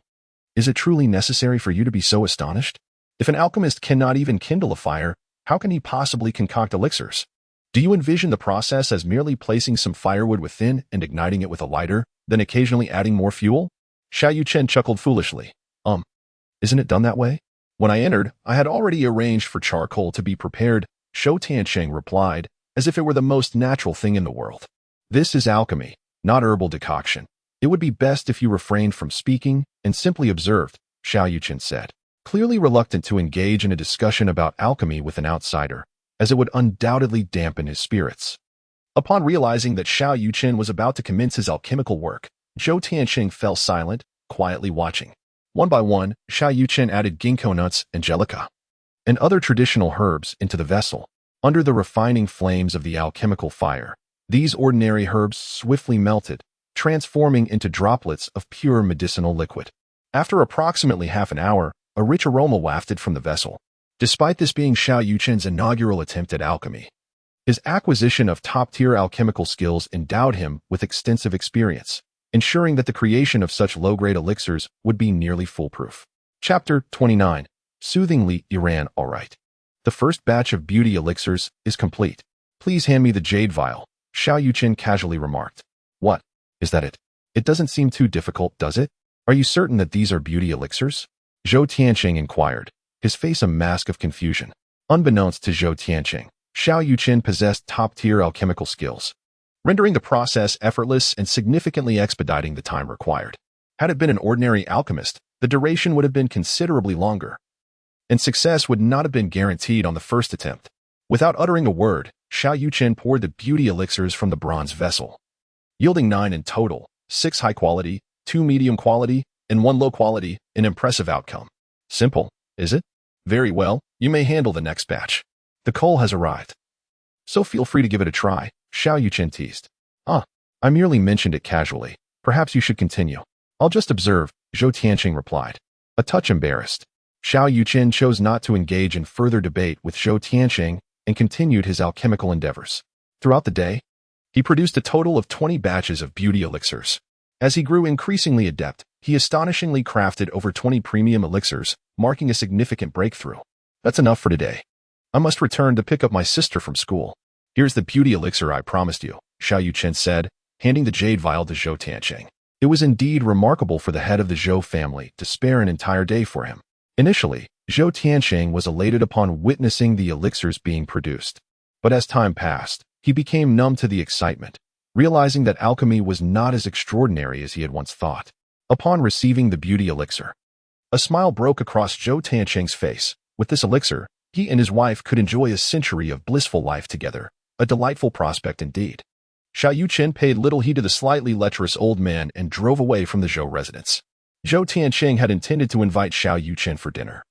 is it truly necessary for you to be so astonished? If an alchemist cannot even kindle a fire, how can he possibly concoct elixirs? Do you envision the process as merely placing some firewood within and igniting it with a lighter, then occasionally adding more fuel? Xiao Yuchen chuckled foolishly. Isn't it done that way? When I entered, I had already arranged for charcoal to be prepared, Xiao Tiancheng replied, as if it were the most natural thing in the world. This is alchemy, not herbal decoction. It would be best if you refrained from speaking and simply observed, Xiao Yuchen said, clearly reluctant to engage in a discussion about alchemy with an outsider, as it would undoubtedly dampen his spirits. Upon realizing that Xiao Yuchen was about to commence his alchemical work, Zhou Tianqing fell silent, quietly watching. One by one, Xiao Yuchen added ginkgo nuts, angelica, and other traditional herbs into the vessel. Under the refining flames of the alchemical fire, these ordinary herbs swiftly melted, transforming into droplets of pure medicinal liquid. After approximately half an hour, a rich aroma wafted from the vessel. Despite this being Xiao Yuchen's inaugural attempt at alchemy, his acquisition of top-tier alchemical skills endowed him with extensive experience, ensuring that the creation of such low-grade elixirs would be nearly foolproof. Chapter 29. Soothingly Iran. All right. The first batch of beauty elixirs is complete. Please hand me the jade vial, Xiao Yuchen casually remarked. What? Is that it? It doesn't seem too difficult, does it? Are you certain that these are beauty elixirs? Zhou Tianqing inquired, his face a mask of confusion. Unbeknownst to Zhou Tianqing, Xiao Yuchen possessed top-tier alchemical skills, rendering the process effortless and significantly expediting the time required. Had it been an ordinary alchemist, the duration would have been considerably longer, and success would not have been guaranteed on the first attempt. Without uttering a word, Xiao Yuchen poured the beauty elixirs from the bronze vessel, yielding 9 in total, 6 high quality, 2 medium quality, and 1 low quality, an impressive outcome. Simple, is it? Very well, you may handle the next batch. The coal has arrived, so feel free to give it a try, Xiao Yuchen teased. I merely mentioned it casually. Perhaps you should continue. I'll just observe, Zhou Tianqing replied, a touch embarrassed. Xiao Yuchen chose not to engage in further debate with Zhou Tianqing and continued his alchemical endeavors. Throughout the day, he produced a total of 20 batches of beauty elixirs. As he grew increasingly adept, he astonishingly crafted over 20 premium elixirs, marking a significant breakthrough. That's enough for today. I must return to pick up my sister from school. Here's the beauty elixir I promised you, Xiao Yuchen said, handing the jade vial to Zhou Tianqing. It was indeed remarkable for the head of the Zhou family to spare an entire day for him. Initially, Zhou Tianqing was elated upon witnessing the elixirs being produced. But as time passed, he became numb to the excitement, realizing that alchemy was not as extraordinary as he had once thought. Upon receiving the beauty elixir, a smile broke across Zhou Tianqing's face. With this elixir, he and his wife could enjoy a century of blissful life together, a delightful prospect indeed. Xiao Yuchen paid little heed to the slightly lecherous old man and drove away from the Zhou residence. Zhou Tianqing had intended to invite Xiao Yuchen for dinner,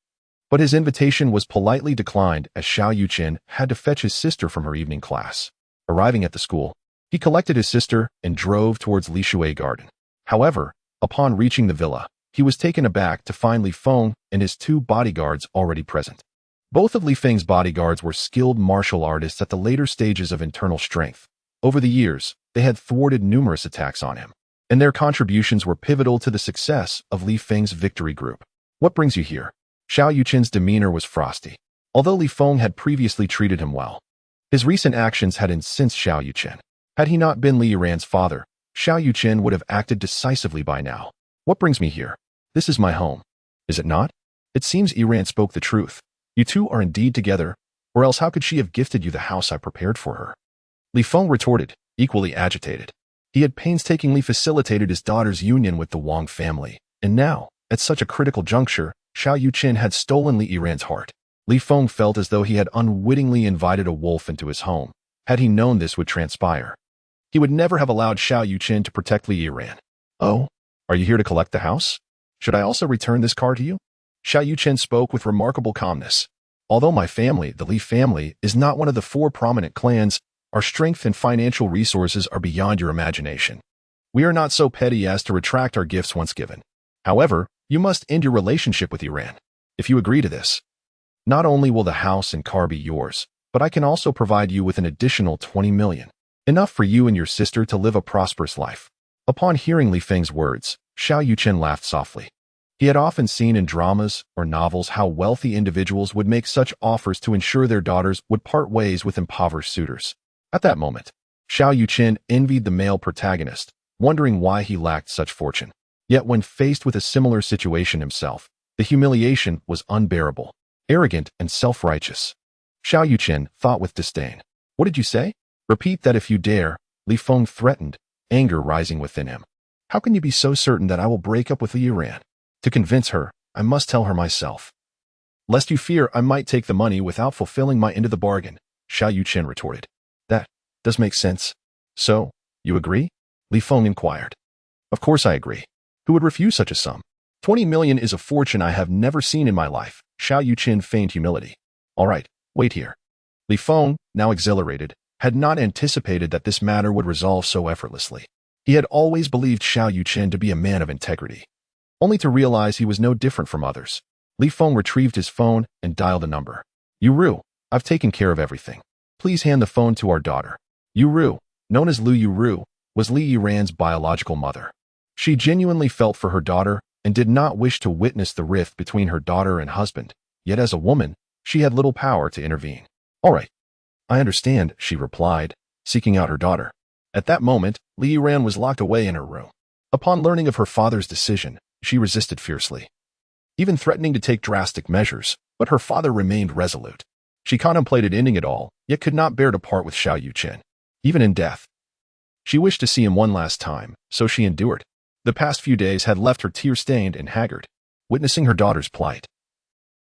but his invitation was politely declined as Xiao Yuchen had to fetch his sister from her evening class. Arriving at the school, he collected his sister and drove towards Li Shuai Garden. However, upon reaching the villa, he was taken aback to find Li Feng and his 2 bodyguards already present. Both of Li Feng's bodyguards were skilled martial artists at the later stages of internal strength. Over the years, they had thwarted numerous attacks on him, and their contributions were pivotal to the success of Li Feng's victory group. What brings you here? Xiao Yuchen's demeanor was frosty. Although Li Feng had previously treated him well, his recent actions had incensed Xiao Yuchen. Had he not been Li Yiran's father, Xiao Yuchen would have acted decisively by now. What brings me here? This is my home. Is it not? It seems Yiran spoke the truth. You two are indeed together, or else how could she have gifted you the house I prepared for her? Li Feng retorted, equally agitated. He had painstakingly facilitated his daughter's union with the Wang family, and now, at such a critical juncture, Xiao Yuchen had stolen Li Yiran's heart. Li Feng felt as though he had unwittingly invited a wolf into his home. Had he known this would transpire, he would never have allowed Xiao Yuchen to protect Li Yiran. Oh, are you here to collect the house? Should I also return this car to you? Xiao Yuchen spoke with remarkable calmness. Although my family, the Li family, is not one of the 4 prominent clans, our strength and financial resources are beyond your imagination. We are not so petty as to retract our gifts once given. However, you must end your relationship with Yiran. If you agree to this, not only will the house and car be yours, but I can also provide you with an additional 20 million. Enough for you and your sister to live a prosperous life. Upon hearing Li Feng's words, Xiao Yuchen laughed softly. He had often seen in dramas or novels how wealthy individuals would make such offers to ensure their daughters would part ways with impoverished suitors. At that moment, Xiao Yuchen envied the male protagonist, wondering why he lacked such fortune. Yet when faced with a similar situation himself, The humiliation was unbearable, arrogant and self-righteous. Xiao Yuchen thought with disdain. What did you say? Repeat that if you dare, Li Feng threatened, anger rising within him. How can you be so certain that I will break up with Li Yuran? To convince her, I must tell her myself. Lest you fear I might take the money without fulfilling my end of the bargain, Xiao Yuchen retorted. That does make sense. So, you agree? Li Feng inquired. Of course I agree. Who would refuse such a sum? 20 million is a fortune I have never seen in my life, Xiao Yuchen feigned humility. All right, wait here. Li Feng, now exhilarated, had not anticipated that this matter would resolve so effortlessly. He had always believed Xiao Yuchen to be a man of integrity, only to realize he was no different from others. Li Feng retrieved his phone and dialed a number. Yuru, I've taken care of everything. Please hand the phone to our daughter. Yuru, known as Lu Yuru, was Li Yuran's biological mother. She genuinely felt for her daughter and did not wish to witness the rift between her daughter and husband, yet as a woman, she had little power to intervene. All right. I understand, she replied, seeking out her daughter. At that moment, Li Yuran was locked away in her room. Upon learning of her father's decision, she resisted fiercely, even threatening to take drastic measures, but her father remained resolute. She contemplated ending it all, yet could not bear to part with Xiao Yuchen, even in death. She wished to see him one last time, so she endured. The past few days had left her tear-stained and haggard, witnessing her daughter's plight.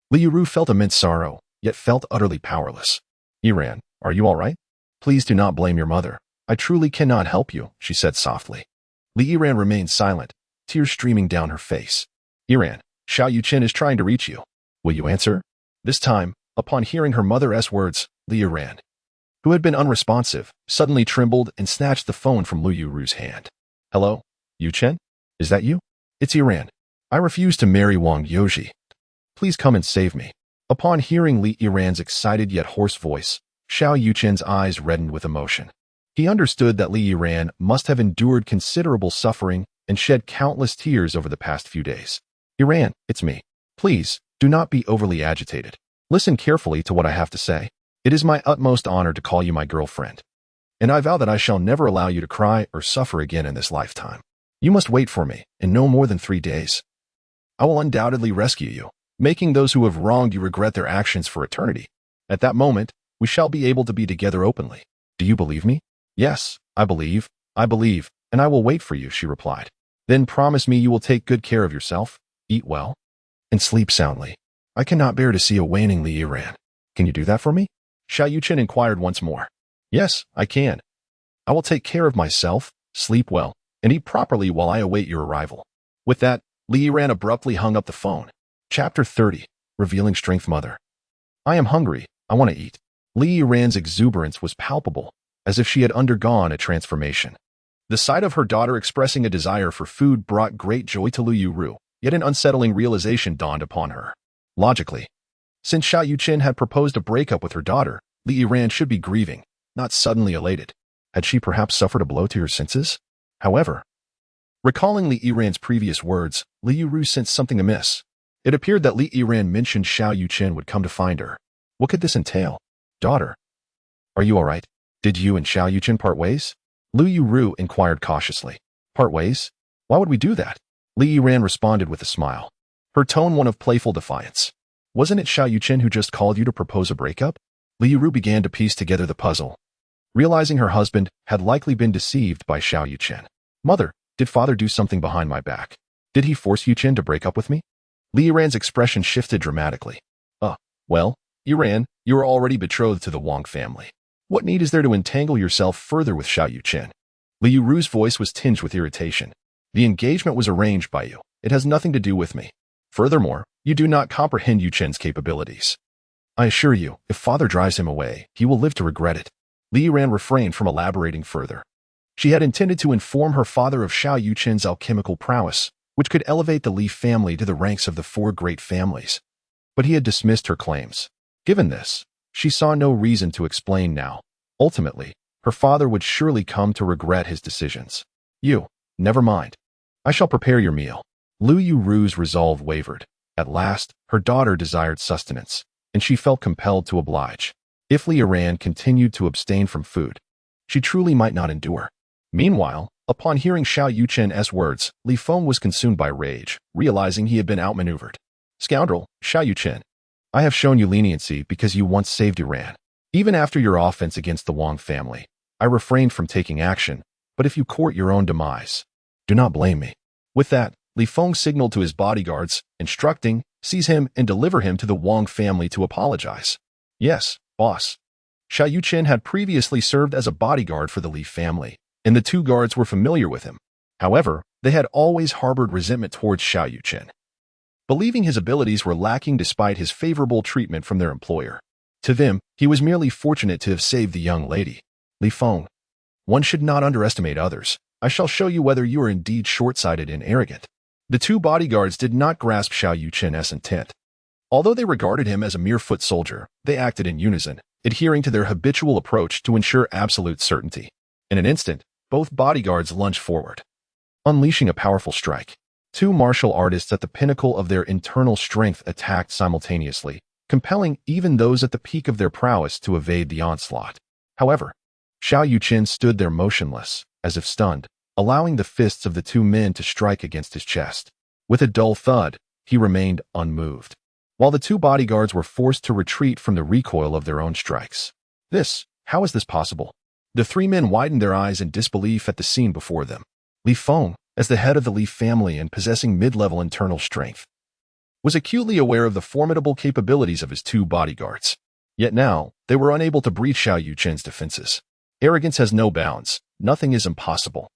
Li Yuru felt immense sorrow, yet felt utterly powerless. Yuran, are you all right? Please do not blame your mother. I truly cannot help you, she said softly. Li Yuran remained silent, tears streaming down her face. Yuran, Xiao Yuchen is trying to reach you. Will you answer? This time, upon hearing her mother's words, Li Yuran, who had been unresponsive, suddenly trembled and snatched the phone from Lu Yuru's hand. Hello, Yuchen? Is that you? It's Yuran. I refuse to marry Wang Yoji. Please come and save me. Upon hearing Li Yuran's excited yet hoarse voice, Xiao Yuchen's eyes reddened with emotion. He understood that Li Yuran must have endured considerable suffering and shed countless tears over the past few days. Yuran, it's me. Please, do not be overly agitated. Listen carefully to what I have to say. It is my utmost honor to call you my girlfriend, and I vow that I shall never allow you to cry or suffer again in this lifetime. You must wait for me, in no more than 3 days. I will undoubtedly rescue you, making those who have wronged you regret their actions for eternity. At that moment, we shall be able to be together openly. Do you believe me? Yes, I believe, and I will wait for you, she replied. Then promise me you will take good care of yourself, eat well, and sleep soundly. I cannot bear to see a waning Li Yuran. Can you do that for me? Xiao Yuchen inquired once more. Yes, I can. I will take care of myself, sleep well, and eat properly while I await your arrival. With that, Li Yuran abruptly hung up the phone. Chapter 30, Revealing Strength Mother. I am hungry. I want to eat. Li Yuran's exuberance was palpable, as if she had undergone a transformation. The sight of her daughter expressing a desire for food brought great joy to Lu Yuru, yet an unsettling realization dawned upon her. Logically, since Xiao Yuchen had proposed a breakup with her daughter, Li Yuran should be grieving, not suddenly elated. Had she perhaps suffered a blow to her senses? However, recalling Li Yuran's previous words, Li Yuru sensed something amiss. It appeared that Li Yuran mentioned Xiao Yuchen would come to find her. What could this entail? Daughter, are you all right? Did you and Xiao Yuchen part ways? Lu Yuru inquired cautiously. Part ways? Why would we do that? Li Yuran responded with a smile, her tone one of playful defiance. Wasn't it Xiao Yuchen who just called you to propose a breakup? Li Yuru began to piece together the puzzle, realizing her husband had likely been deceived by Xiao Yuchen. Mother, did father do something behind my back? Did he force Yuchen to break up with me? Li Yuran's expression shifted dramatically. Well, Yuran, you are already betrothed to the Wang family. What need is there to entangle yourself further with Xiao Yuchen? Li Yuru's voice was tinged with irritation. The engagement was arranged by you. It has nothing to do with me. Furthermore, you do not comprehend Yuchen's capabilities. I assure you, if father drives him away, he will live to regret it. Li Yuran refrained from elaborating further. She had intended to inform her father of Xiao Yuchen's alchemical prowess, which could elevate the Li family to the ranks of the 4 great families. But he had dismissed her claims. Given this, she saw no reason to explain now. Ultimately, her father would surely come to regret his decisions. Never mind. I shall prepare your meal. Lu Yuru's resolve wavered. At last, her daughter desired sustenance, and she felt compelled to oblige. If Li Yuran continued to abstain from food, she truly might not endure. Meanwhile, upon hearing Xiao Yuchen's words, Li Feng was consumed by rage, realizing he had been outmaneuvered. Scoundrel, Xiao Yuchen. I have shown you leniency because you once saved Iran. Even after your offense against the Wang family, I refrained from taking action, but if you court your own demise, do not blame me. With that, Li Feng signaled to his bodyguards, instructing, seize him and deliver him to the Wang family to apologize. Yes, boss. Xiao Yuchen had previously served as a bodyguard for the Li family, and the two guards were familiar with him. However, they had always harbored resentment towards Xiao Yuchen, believing his abilities were lacking despite his favorable treatment from their employer. To them, he was merely fortunate to have saved the young lady. Li Feng, one should not underestimate others. I shall show you whether you are indeed short-sighted and arrogant. The two bodyguards did not grasp Xiao Yuchen's intent. Although they regarded him as a mere foot soldier, they acted in unison, adhering to their habitual approach to ensure absolute certainty. In an instant, both bodyguards lunged forward, unleashing a powerful strike. Two martial artists at the pinnacle of their internal strength attacked simultaneously, compelling even those at the peak of their prowess to evade the onslaught. However, Xiao Yuchen stood there motionless, as if stunned, allowing the fists of the two men to strike against his chest. With a dull thud, he remained unmoved, while the two bodyguards were forced to retreat from the recoil of their own strikes. How is this possible? The three men widened their eyes in disbelief at the scene before them. Li Feng, as the head of the Li family and possessing mid-level internal strength, was acutely aware of the formidable capabilities of his two bodyguards. Yet now, they were unable to breach Xiao Yuchen's defenses. Arrogance has no bounds. Nothing is impossible.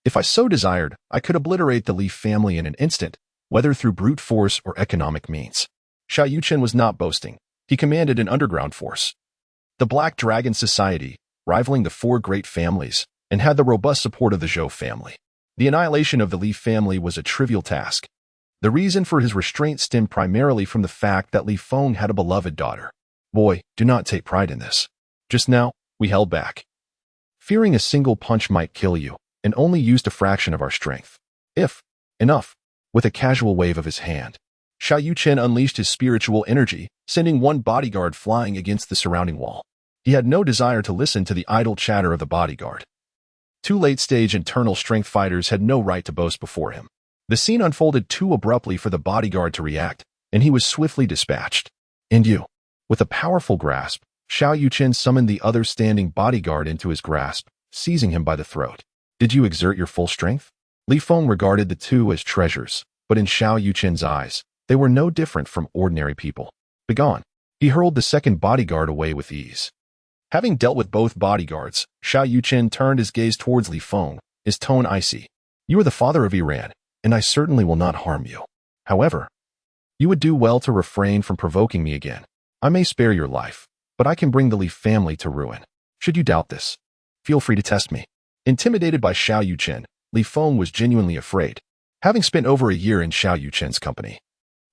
If I so desired, I could obliterate the Li family in an instant, whether through brute force or economic means. Xiao Yuchen was not boasting. He commanded an underground force, the Black Dragon Society, rivaling the four great families, and had the robust support of the Zhou family. The annihilation of the Li family was a trivial task. The reason for his restraint stemmed primarily from the fact that Li Feng had a beloved daughter. Boy, do not take pride in this. Just now, we held back, fearing a single punch might kill you, and only used a fraction of our strength. Enough. With a casual wave of his hand, Xiao Yuchen unleashed his spiritual energy, sending one bodyguard flying against the surrounding wall. He had no desire to listen to the idle chatter of the bodyguard. Two late-stage internal strength fighters had no right to boast before him. The scene unfolded too abruptly for the bodyguard to react, and he was swiftly dispatched. And you. With a powerful grasp, Xiao Yuchen summoned the other standing bodyguard into his grasp, seizing him by the throat. Did you exert your full strength? Li Feng regarded the two as treasures, but in Xiao Yuchen's eyes, they were no different from ordinary people. Begone. He hurled the second bodyguard away with ease. Having dealt with both bodyguards, Xiao Yuchen turned his gaze towards Li Feng, his tone icy. You are the father of Iran, and I certainly will not harm you. However, you would do well to refrain from provoking me again. I may spare your life, but I can bring the Li family to ruin. Should you doubt this, feel free to test me. Intimidated by Xiao Yuchen, Li Feng was genuinely afraid, having spent over a year in Xiao Yuchen's company.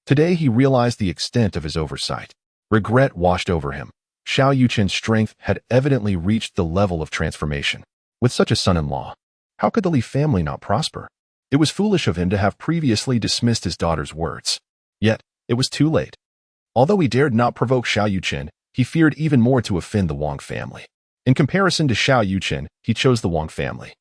Today he realized the extent of his oversight. Regret washed over him. Xiao Yuchen's strength had evidently reached the level of transformation. With such a son-in-law, how could the Li family not prosper? It was foolish of him to have previously dismissed his daughter's words. Yet, it was too late. Although he dared not provoke Xiao Yuchen, he feared even more to offend the Wang family. In comparison to Xiao Yuchen, he chose the Wang family,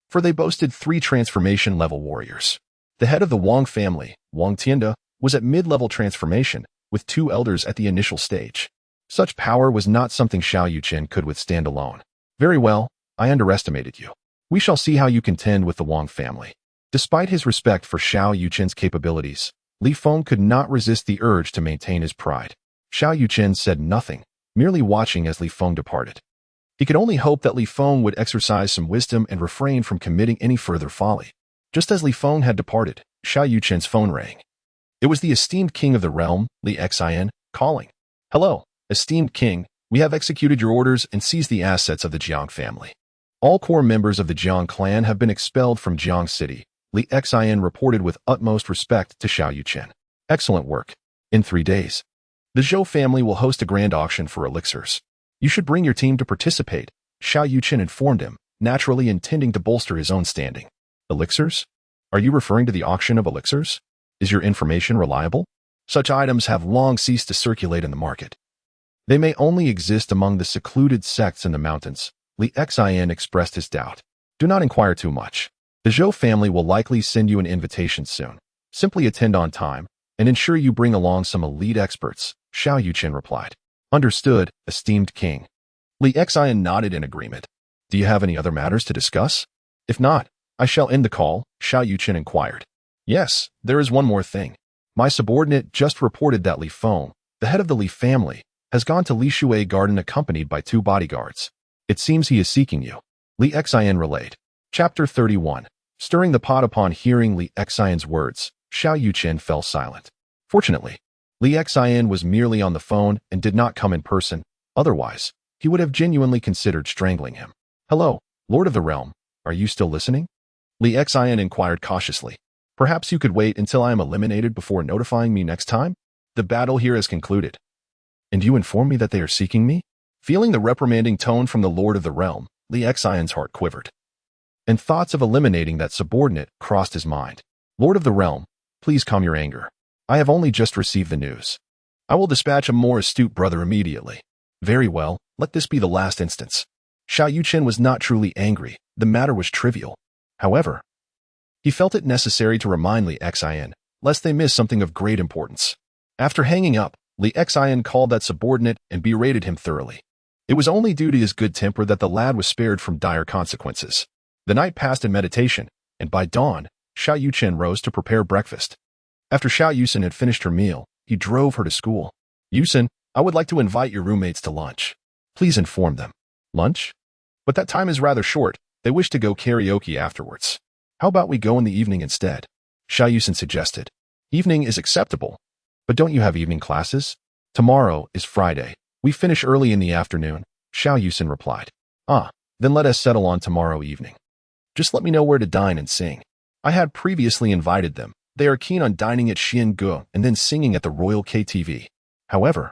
for they boasted 3 transformation-level warriors. The head of the Wang family, Wang Tianda, was at mid-level transformation, with 2 elders at the initial stage. Such power was not something Xiao Yuchen could withstand alone. Very well, I underestimated you. We shall see how you contend with the Wang family. Despite his respect for Xiao Yuchen's capabilities, Li Feng could not resist the urge to maintain his pride. Xiao Yuchen said nothing, merely watching as Li Feng departed. He could only hope that Li Feng would exercise some wisdom and refrain from committing any further folly. Just as Li Feng had departed, Xiao Yuchen's phone rang. It was the esteemed king of the realm, Li Xin, calling. Hello, esteemed king, we have executed your orders and seized the assets of the Jiang family. All core members of the Jiang clan have been expelled from Jiang City, Li Xin reported with utmost respect to Xiao Yuchen. Excellent work. In 3 days, the Zhou family will host a grand auction for elixirs. You should bring your team to participate, Xiao Yuchen informed him, naturally intending to bolster his own standing. Elixirs? Are you referring to the auction of elixirs? Is your information reliable? Such items have long ceased to circulate in the market. They may only exist among the secluded sects in the mountains. Li Xin expressed his doubt. Do not inquire too much. The Zhou family will likely send you an invitation soon. Simply attend on time, and ensure you bring along some elite experts, Xiao Yuchen replied. Understood, esteemed king. Li Xian nodded in agreement. Do you have any other matters to discuss? If not, I shall end the call, Xiao Yuchen inquired. Yes, there is one more thing. My subordinate just reported that Li Feng, the head of the Li family, has gone to Li Shui Garden accompanied by 2 bodyguards. It seems he is seeking you. Li Xian relayed. Chapter 31. Stirring the pot. Upon hearing Li Xian's words, Xiao Yuchen fell silent. Fortunately, Li Xian was merely on the phone and did not come in person. Otherwise, he would have genuinely considered strangling him. Hello, Lord of the Realm. Are you still listening? Li Xian inquired cautiously. Perhaps you could wait until I am eliminated before notifying me next time? The battle here has concluded. And you inform me that they are seeking me? Feeling the reprimanding tone from the Lord of the Realm, Li Xian's heart quivered. And thoughts of eliminating that subordinate crossed his mind. Lord of the Realm, please calm your anger. I have only just received the news. I will dispatch a more astute brother immediately. Very well, let this be the last instance. Xiao Yuchen was not truly angry. The matter was trivial. However, he felt it necessary to remind Li Xian, lest they miss something of great importance. After hanging up, Li Xian called that subordinate and berated him thoroughly. It was only due to his good temper that the lad was spared from dire consequences. The night passed in meditation, and by dawn, Xiao Yuchen rose to prepare breakfast. After Xiao Yuchen had finished her meal, he drove her to school. Yuchen, I would like to invite your roommates to lunch. Please inform them. Lunch? But that time is rather short. They wish to go karaoke afterwards. How about we go in the evening instead? Xiao Yuchen suggested. Evening is acceptable. But don't you have evening classes? Tomorrow is Friday. We finish early in the afternoon, Xiao Yuchen replied. Then let us settle on tomorrow evening. Just let me know where to dine and sing. I had previously invited them. They are keen on dining at Xiangu and then singing at the Royal KTV. However,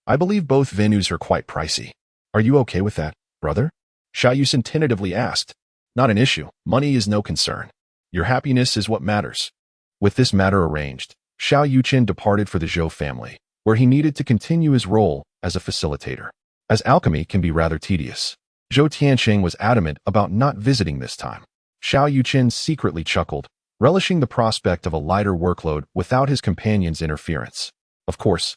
I believe both venues are quite pricey. Are you okay with that, brother? Xiao Yuchen tentatively asked. Not an issue. Money is no concern. Your happiness is what matters. With this matter arranged, Xiao Yuchen departed for the Zhou family, where he needed to continue his role as a facilitator, as alchemy can be rather tedious. Zhou Tianqing was adamant about not visiting this time. Xiao Yuchen secretly chuckled, relishing the prospect of a lighter workload without his companion's interference. Of course,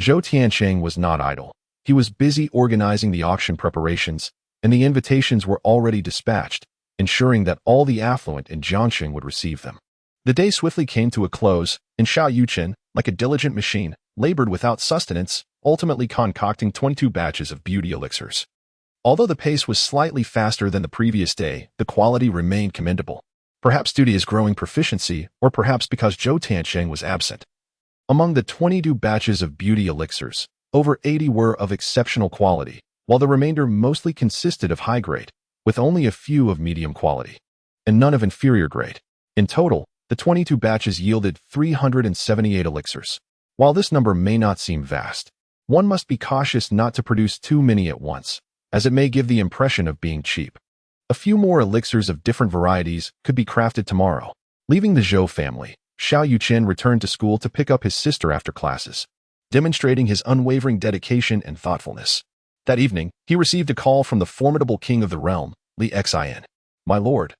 Zhou Tianqing was not idle. He was busy organizing the auction preparations, and the invitations were already dispatched, ensuring that all the affluent in Jiangxing would receive them. The day swiftly came to a close, and Xiao Yuchen, like a diligent machine, labored without sustenance, ultimately concocting 22 batches of beauty elixirs. Although the pace was slightly faster than the previous day, the quality remained commendable. Perhaps due to his growing proficiency, or perhaps because Zhou Tianqing was absent. Among the 22 batches of beauty elixirs, over 80 were of exceptional quality, while the remainder mostly consisted of high grade, with only a few of medium quality, and none of inferior grade. In total, the 22 batches yielded 378 elixirs. While this number may not seem vast, one must be cautious not to produce too many at once, as it may give the impression of being cheap. A few more elixirs of different varieties could be crafted tomorrow. Leaving the Zhou family, Xiao Yuchen returned to school to pick up his sister after classes, demonstrating his unwavering dedication and thoughtfulness. That evening, he received a call from the formidable king of the realm, Li Xian. My lord,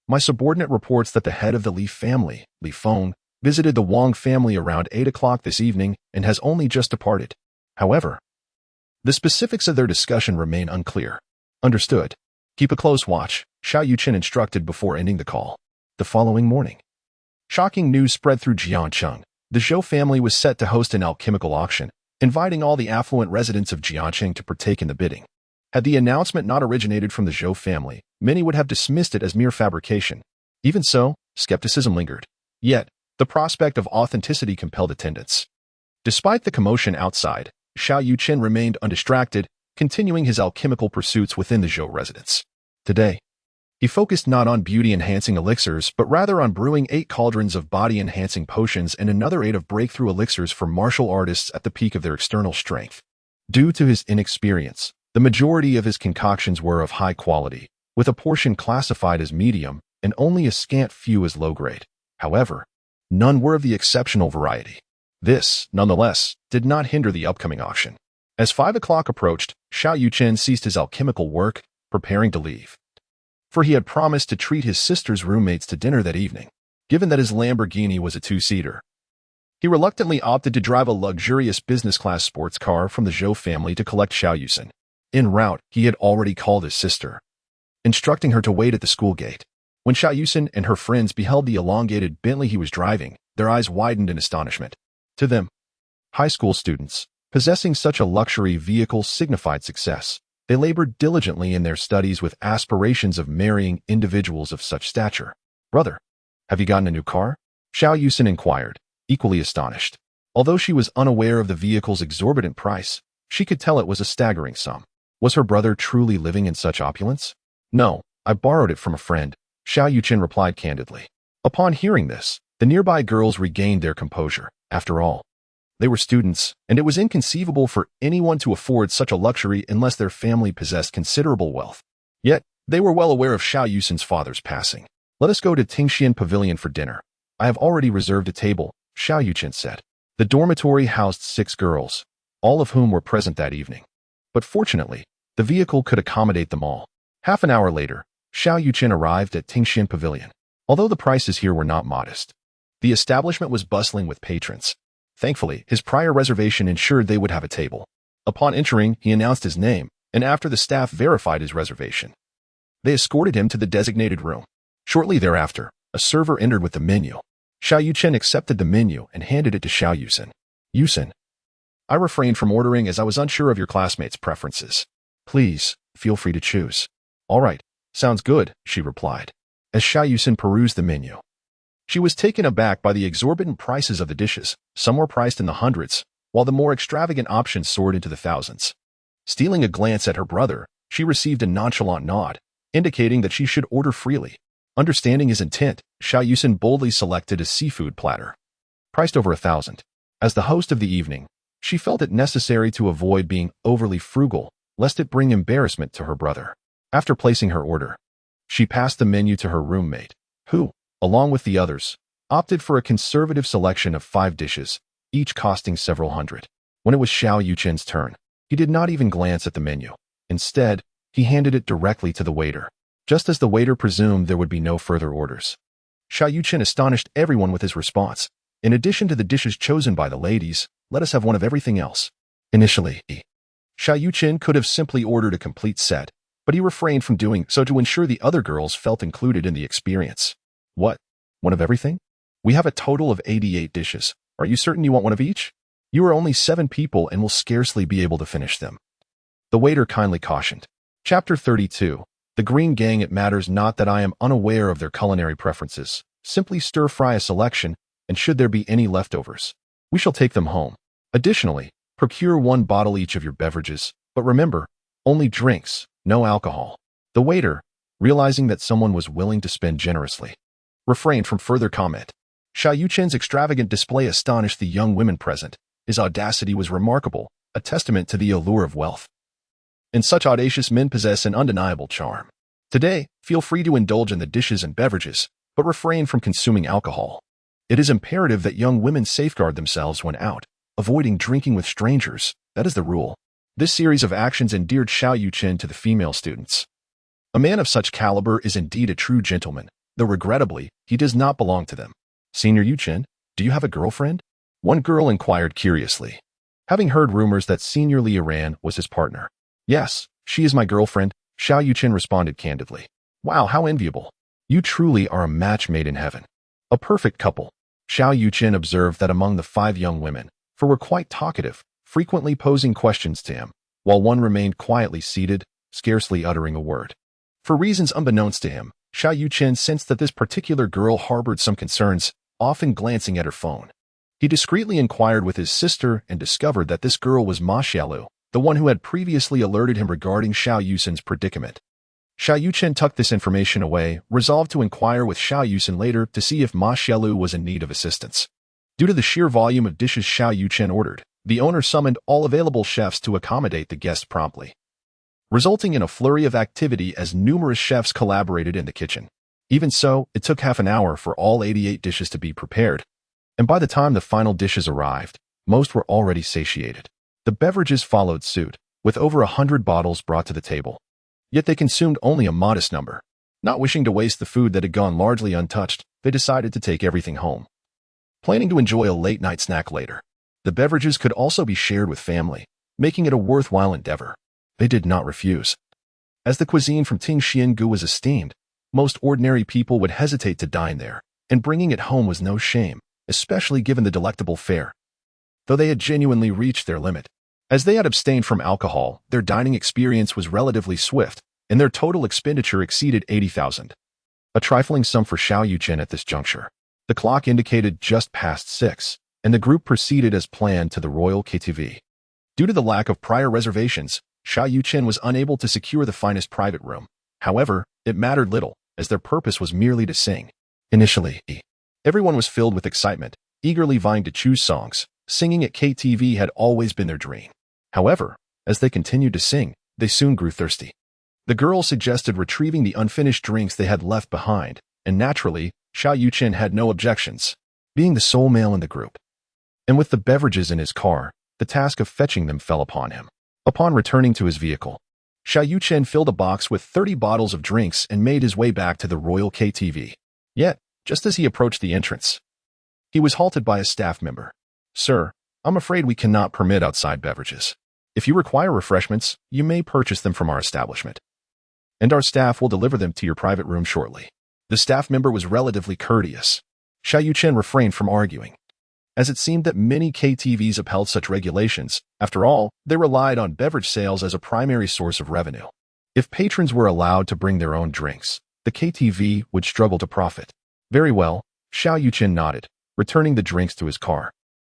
my subordinate reports that the head of the Li family, Li Feng, visited the Wang family around 8 o'clock this evening and has only just departed. However, the specifics of their discussion remain unclear. Understood. Keep a close watch, Xiao Yuchen instructed before ending the call. The following morning, shocking news spread through Jiangcheng. The Zhou family was set to host an alchemical auction, inviting all the affluent residents of Jiangcheng to partake in the bidding. Had the announcement not originated from the Zhou family, many would have dismissed it as mere fabrication. Even so, skepticism lingered. Yet, the prospect of authenticity compelled attendance. Despite the commotion outside, Xiao Yuchen remained undistracted, continuing his alchemical pursuits within the Zhou residence. Today, he focused not on beauty-enhancing elixirs, but rather on brewing 8 cauldrons of body-enhancing potions and another 8 of breakthrough elixirs for martial artists at the peak of their external strength. Due to his inexperience, the majority of his concoctions were of high quality, with a portion classified as medium and only a scant few as low-grade. However, none were of the exceptional variety. This, nonetheless, did not hinder the upcoming auction. As 5 o'clock approached, Xiao Yuchen ceased his alchemical work, preparing to leave. For he had promised to treat his sister's roommates to dinner that evening, given that his Lamborghini was a 2-seater. He reluctantly opted to drive a luxurious business-class sports car from the Zhou family to collect Xiao Yuchen. En route, he had already called his sister, instructing her to wait at the school gate. When Xiao Yuchen and her friends beheld the elongated Bentley he was driving, their eyes widened in astonishment. To them, high school students, possessing such a luxury vehicle signified success. They labored diligently in their studies with aspirations of marrying individuals of such stature. "Brother, have you gotten a new car?" Xiao Yuchen inquired, equally astonished. Although she was unaware of the vehicle's exorbitant price, she could tell it was a staggering sum. Was her brother truly living in such opulence? "No, I borrowed it from a friend," Xiao Yuchen replied candidly. Upon hearing this, the nearby girls regained their composure. After all, they were students, and it was inconceivable for anyone to afford such a luxury unless their family possessed considerable wealth. Yet, they were well aware of Xiao Yuchen's father's passing. "Let us go to Tingxian Pavilion for dinner. I have already reserved a table," Xiao Yuchen said. The dormitory housed 6 girls, all of whom were present that evening. But fortunately, the vehicle could accommodate them all. Half an hour later, Xiao Yuchen arrived at Tingxian Pavilion. Although the prices here were not modest, the establishment was bustling with patrons. Thankfully, his prior reservation ensured they would have a table. Upon entering, he announced his name, and after the staff verified his reservation, they escorted him to the designated room. Shortly thereafter, a server entered with the menu. Xiao Yuchen accepted the menu and handed it to Xiao Yuchen. "Yuchen, I refrained from ordering as I was unsure of your classmates' preferences. Please, feel free to choose." "All right, sounds good," she replied. As Xiao Yuchen perused the menu, she was taken aback by the exorbitant prices of the dishes. Some were priced in the hundreds, while the more extravagant options soared into the thousands. Stealing a glance at her brother, she received a nonchalant nod, indicating that she should order freely. Understanding his intent, Xiao Yuchen boldly selected a seafood platter, priced over 1,000. As the host of the evening, she felt it necessary to avoid being overly frugal, lest it bring embarrassment to her brother. After placing her order, she passed the menu to her roommate, who, along with the others, opted for a conservative selection of 5 dishes, each costing several hundred. When it was Xiao Yuchen's turn, he did not even glance at the menu. Instead, he handed it directly to the waiter, just as the waiter presumed there would be no further orders. Xiao Yuchen astonished everyone with his response. "In addition to the dishes chosen by the ladies, let us have one of everything else." Initially, Xiao Yuchen could have simply ordered a complete set, but he refrained from doing so to ensure the other girls felt included in the experience. "What? One of everything? We have a total of 88 dishes. Are you certain you want one of each? You are only 7 people and will scarcely be able to finish them," the waiter kindly cautioned. Chapter 32. The Green Gang. It matters not that I am unaware of their culinary preferences. Simply stir-fry a selection, and should there be any leftovers, we shall take them home. Additionally, procure 1 bottle each of your beverages, but remember, only drinks, no alcohol. The waiter, realizing that someone was willing to spend generously, refrained from further comment. Xiao Yuchen's extravagant display astonished the young women present. His audacity was remarkable, a testament to the allure of wealth. And such audacious men possess an undeniable charm. Today, feel free to indulge in the dishes and beverages, but refrain from consuming alcohol. It is imperative that young women safeguard themselves when out, avoiding drinking with strangers. That is the rule. This series of actions endeared Xiao Yuchen to the female students. A man of such caliber is indeed a true gentleman, though regrettably, he does not belong to them. "Senior Yuchen, do you have a girlfriend?" one girl inquired curiously, having heard rumors that Senior Li Yiran was his partner. "Yes, she is my girlfriend," Xiao Yuchen responded candidly. "Wow, how enviable. You truly are a match made in heaven. A perfect couple." Xiao Yuchen observed that among the 5 young women, 4 were quite talkative, frequently posing questions to him, while one remained quietly seated, scarcely uttering a word. For reasons unbeknownst to him, Xiao Yuchen sensed that this particular girl harbored some concerns, often glancing at her phone. He discreetly inquired with his sister and discovered that this girl was Ma Xiaolu, the one who had previously alerted him regarding Xiao Yuchen's predicament. Xiao Yuchen tucked this information away, resolved to inquire with Xiao Yuchen later to see if Ma Xiaolu was in need of assistance. Due to the sheer volume of dishes Xiao Yuchen ordered, the owner summoned all available chefs to accommodate the guests promptly, resulting in a flurry of activity as numerous chefs collaborated in the kitchen. Even so, it took half an hour for all 88 dishes to be prepared, and by the time the final dishes arrived, most were already satiated. The beverages followed suit, with over 100 bottles brought to the table. Yet they consumed only a modest number. Not wishing to waste the food that had gone largely untouched, they decided to take everything home. planning to enjoy a late-night snack later. The beverages could also be shared with family, making it a worthwhile endeavor. They did not refuse. As the cuisine from Ting Xiangu was esteemed, most ordinary people would hesitate to dine there, and bringing it home was no shame, especially given the delectable fare. Though they had genuinely reached their limit. As they had abstained from alcohol, their dining experience was relatively swift, and their total expenditure exceeded 80,000. A trifling sum for Xiao Yuchen at this juncture. The clock indicated just past 6, and the group proceeded as planned to the Royal KTV. Due to the lack of prior reservations, Xiao Yuchen was unable to secure the finest private room. However, it mattered little, as their purpose was merely to sing. Initially, everyone was filled with excitement, eagerly vying to choose songs. Singing at KTV had always been their dream. However, as they continued to sing, they soon grew thirsty. The girls suggested retrieving the unfinished drinks they had left behind, and naturally, Xiao Yuchen had no objections, being the sole male in the group. And with the beverages in his car, the task of fetching them fell upon him. Upon returning to his vehicle, Xiao Yuchen filled a box with 30 bottles of drinks and made his way back to the Royal KTV. Yet, just as he approached the entrance, he was halted by a staff member. "Sir, I'm afraid we cannot permit outside beverages. If you require refreshments, you may purchase them from our establishment, and our staff will deliver them to your private room shortly." The staff member was relatively courteous. Xiao Yuchen refrained from arguing, as it seemed that many KTVs upheld such regulations. After all, they relied on beverage sales as a primary source of revenue. If patrons were allowed to bring their own drinks, the KTV would struggle to profit. Very well, Xiao Yuchen nodded, returning the drinks to his car.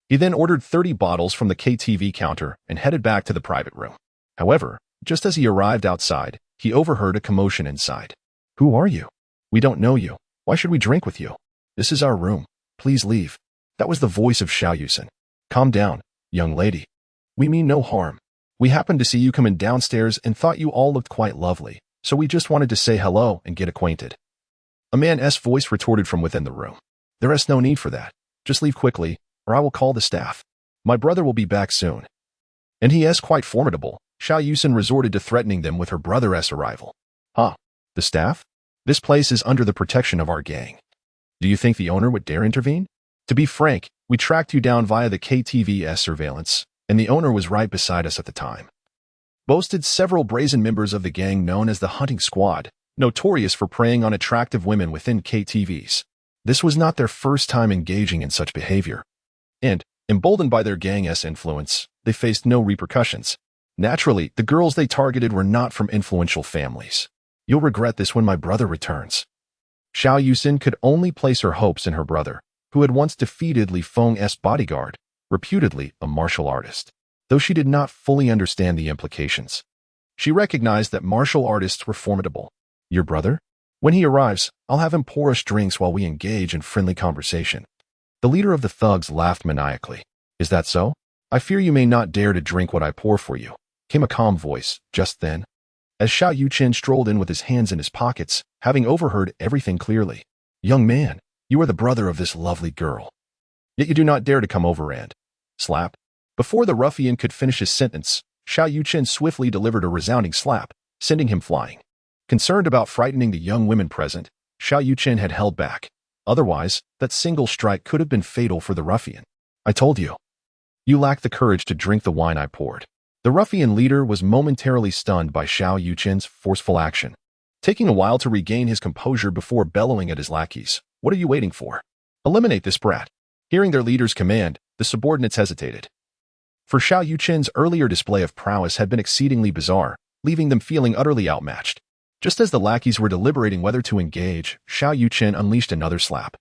He then ordered 30 bottles from the KTV counter and headed back to the private room. However, just as he arrived outside, he overheard a commotion inside. "Who are you? We don't know you. Why should we drink with you? This is our room. Please leave." That was the voice of Xiao Yuchen. "Calm down, young lady. We mean no harm. We happened to see you coming downstairs and thought you all looked quite lovely, so we just wanted to say hello and get acquainted." A man's voice retorted from within the room. "There is no need for that. Just leave quickly, or I will call the staff. My brother will be back soon." And he is quite formidable. Xiao Yuchen resorted to threatening them with her brother's arrival. "Huh? The staff? This place is under the protection of our gang. Do you think the owner would dare intervene? To be frank, we tracked you down via the KTV's surveillance, and the owner was right beside us at the time." Boasted several brazen members of the gang known as the Hunting Squad, notorious for preying on attractive women within KTVs. This was not their first time engaging in such behavior. And, emboldened by their gang's influence, they faced no repercussions. Naturally, the girls they targeted were not from influential families. "You'll regret this when my brother returns." Xiao Yuchen could only place her hopes in her brother, who had once defeated Li Feng's bodyguard, reputedly a martial artist. Though she did not fully understand the implications, she recognized that martial artists were formidable. "Your brother? When he arrives, I'll have him pour us drinks while we engage in friendly conversation." The leader of the thugs laughed maniacally. "Is that so? I fear you may not dare to drink what I pour for you," came a calm voice just then, as Xiao Yuchen strolled in with his hands in his pockets, having overheard everything clearly. "Young man, you are the brother of this lovely girl. Yet you do not dare to come over and slap." Before the ruffian could finish his sentence, Xiao Yuchen swiftly delivered a resounding slap, sending him flying. Concerned about frightening the young women present, Xiao Yuchen had held back. Otherwise, that single strike could have been fatal for the ruffian. "I told you. You lack the courage to drink the wine I poured." The ruffian leader was momentarily stunned by Xiao Yuchen's forceful action, taking a while to regain his composure before bellowing at his lackeys. "What are you waiting for? Eliminate this brat." Hearing their leader's command, the subordinates hesitated. For Xiao Yuchen's earlier display of prowess had been exceedingly bizarre, leaving them feeling utterly outmatched. Just as the lackeys were deliberating whether to engage, Xiao Yuchen unleashed another slap,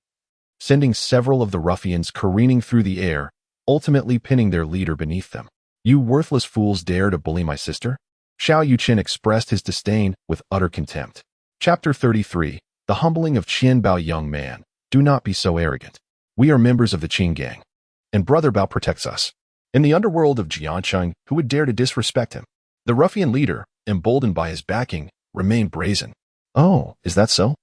sending several of the ruffians careening through the air, ultimately pinning their leader beneath them. "You worthless fools dare to bully my sister?" Xiao Yuchen expressed his disdain with utter contempt. Chapter 33. The Humbling of Qian Bao. "Young man, do not be so arrogant. We are members of the Qin gang, and Brother Bao protects us. In the underworld of Jiancheng, who would dare to disrespect him?" The ruffian leader, emboldened by his backing, remained brazen. "Oh, is that so?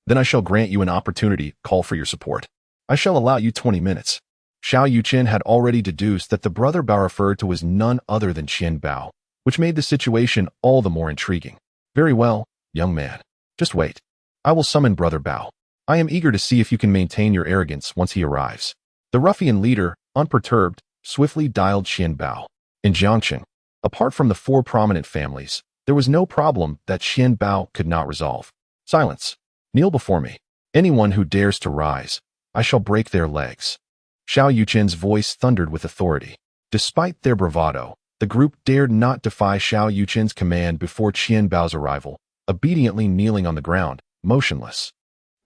Then I shall grant you an opportunity, call for your support. I shall allow you 20 minutes. Xiao Yuchen had already deduced that the brother Bao referred to was none other than Qian Bao, which made the situation all the more intriguing. "Very well, young man. Just wait. I will summon brother Bao. I am eager to see if you can maintain your arrogance once he arrives." The ruffian leader, unperturbed, swiftly dialed Qian Bao. In Jiangqing, apart from the 4 prominent families, there was no problem that Qian Bao could not resolve. Silence. Kneel before me. Anyone who dares to rise, I shall break their legs. Xiao Yuchen's voice thundered with authority. Despite their bravado, the group dared not defy Xiao Yuchen's command before Qian Bao's arrival, obediently kneeling on the ground, motionless.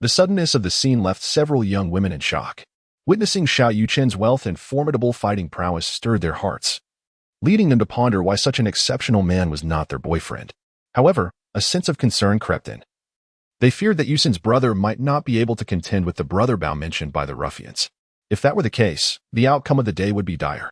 The suddenness of the scene left several young women in shock. Witnessing Xiao Yuchen's wealth and formidable fighting prowess stirred their hearts, leading them to ponder why such an exceptional man was not their boyfriend. However, a sense of concern crept in. They feared that Yuchen's brother might not be able to contend with the brother Bao mentioned by the ruffians. If that were the case, the outcome of the day would be dire.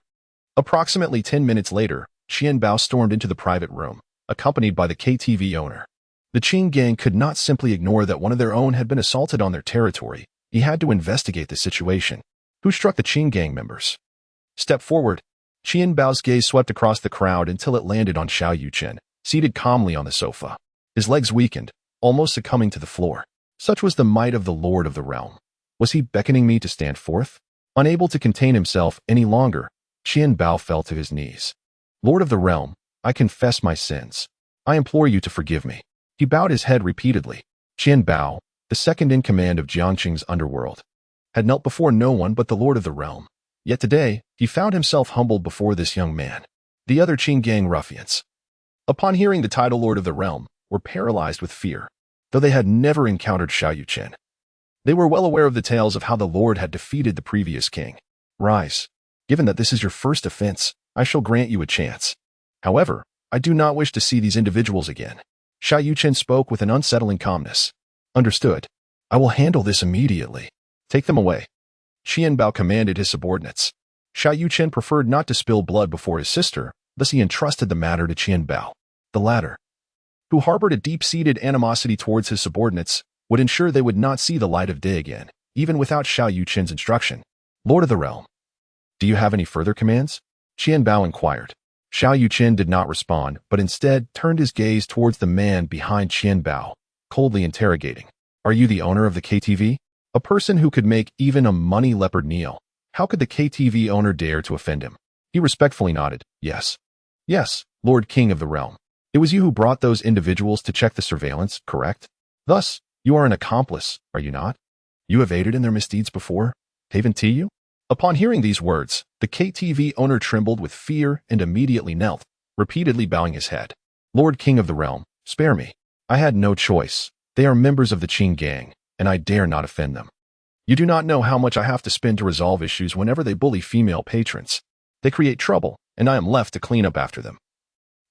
Approximately 10 minutes later, Qian Bao stormed into the private room, accompanied by the KTV owner. The Qing gang could not simply ignore that one of their own had been assaulted on their territory. He had to investigate the situation. Who struck the Qing gang members? Step forward. Qian Bao's gaze swept across the crowd until it landed on Xiao Yuchen, seated calmly on the sofa. His legs weakened, almost succumbing to the floor. Such was the might of the Lord of the Realm. Was he beckoning me to stand forth? Unable to contain himself any longer, Qian Bao fell to his knees. Lord of the Realm, I confess my sins. I implore you to forgive me. He bowed his head repeatedly. Qian Bao, the second in command of Jiangqing's underworld, had knelt before no one but the Lord of the Realm. Yet today, he found himself humbled before this young man. The other Qing gang ruffians, upon hearing the title Lord of the Realm, were paralyzed with fear, though they had never encountered Xiao Yuchen. They were well aware of the tales of how the Lord had defeated the previous king. Rise. Given that this is your first offense, I shall grant you a chance. However, I do not wish to see these individuals again. Xiao Yuchen spoke with an unsettling calmness. Understood. I will handle this immediately. Take them away. Qian Bao commanded his subordinates. Xiao Yuchen preferred not to spill blood before his sister, thus he entrusted the matter to Qian Bao. The latter, who harbored a deep-seated animosity towards his subordinates, would ensure they would not see the light of day again, even without Xiao Yuchen's instruction. Lord of the Realm, do you have any further commands? Qian Bao inquired. Xiao Yuchen did not respond, but instead turned his gaze towards the man behind Qian Bao, coldly interrogating. Are you the owner of the KTV? A person who could make even a money leopard kneel. How could the KTV owner dare to offend him? He respectfully nodded. Yes. Yes, Lord King of the Realm. It was you who brought those individuals to check the surveillance, correct? Thus, you are an accomplice, are you not? You have aided in their misdeeds before? Haven you? Upon hearing these words, the KTV owner trembled with fear and immediately knelt, repeatedly bowing his head. Lord King of the Realm, spare me. I had no choice. They are members of the Qing gang, and I dare not offend them. You do not know how much I have to spend to resolve issues whenever they bully female patrons. They create trouble, and I am left to clean up after them.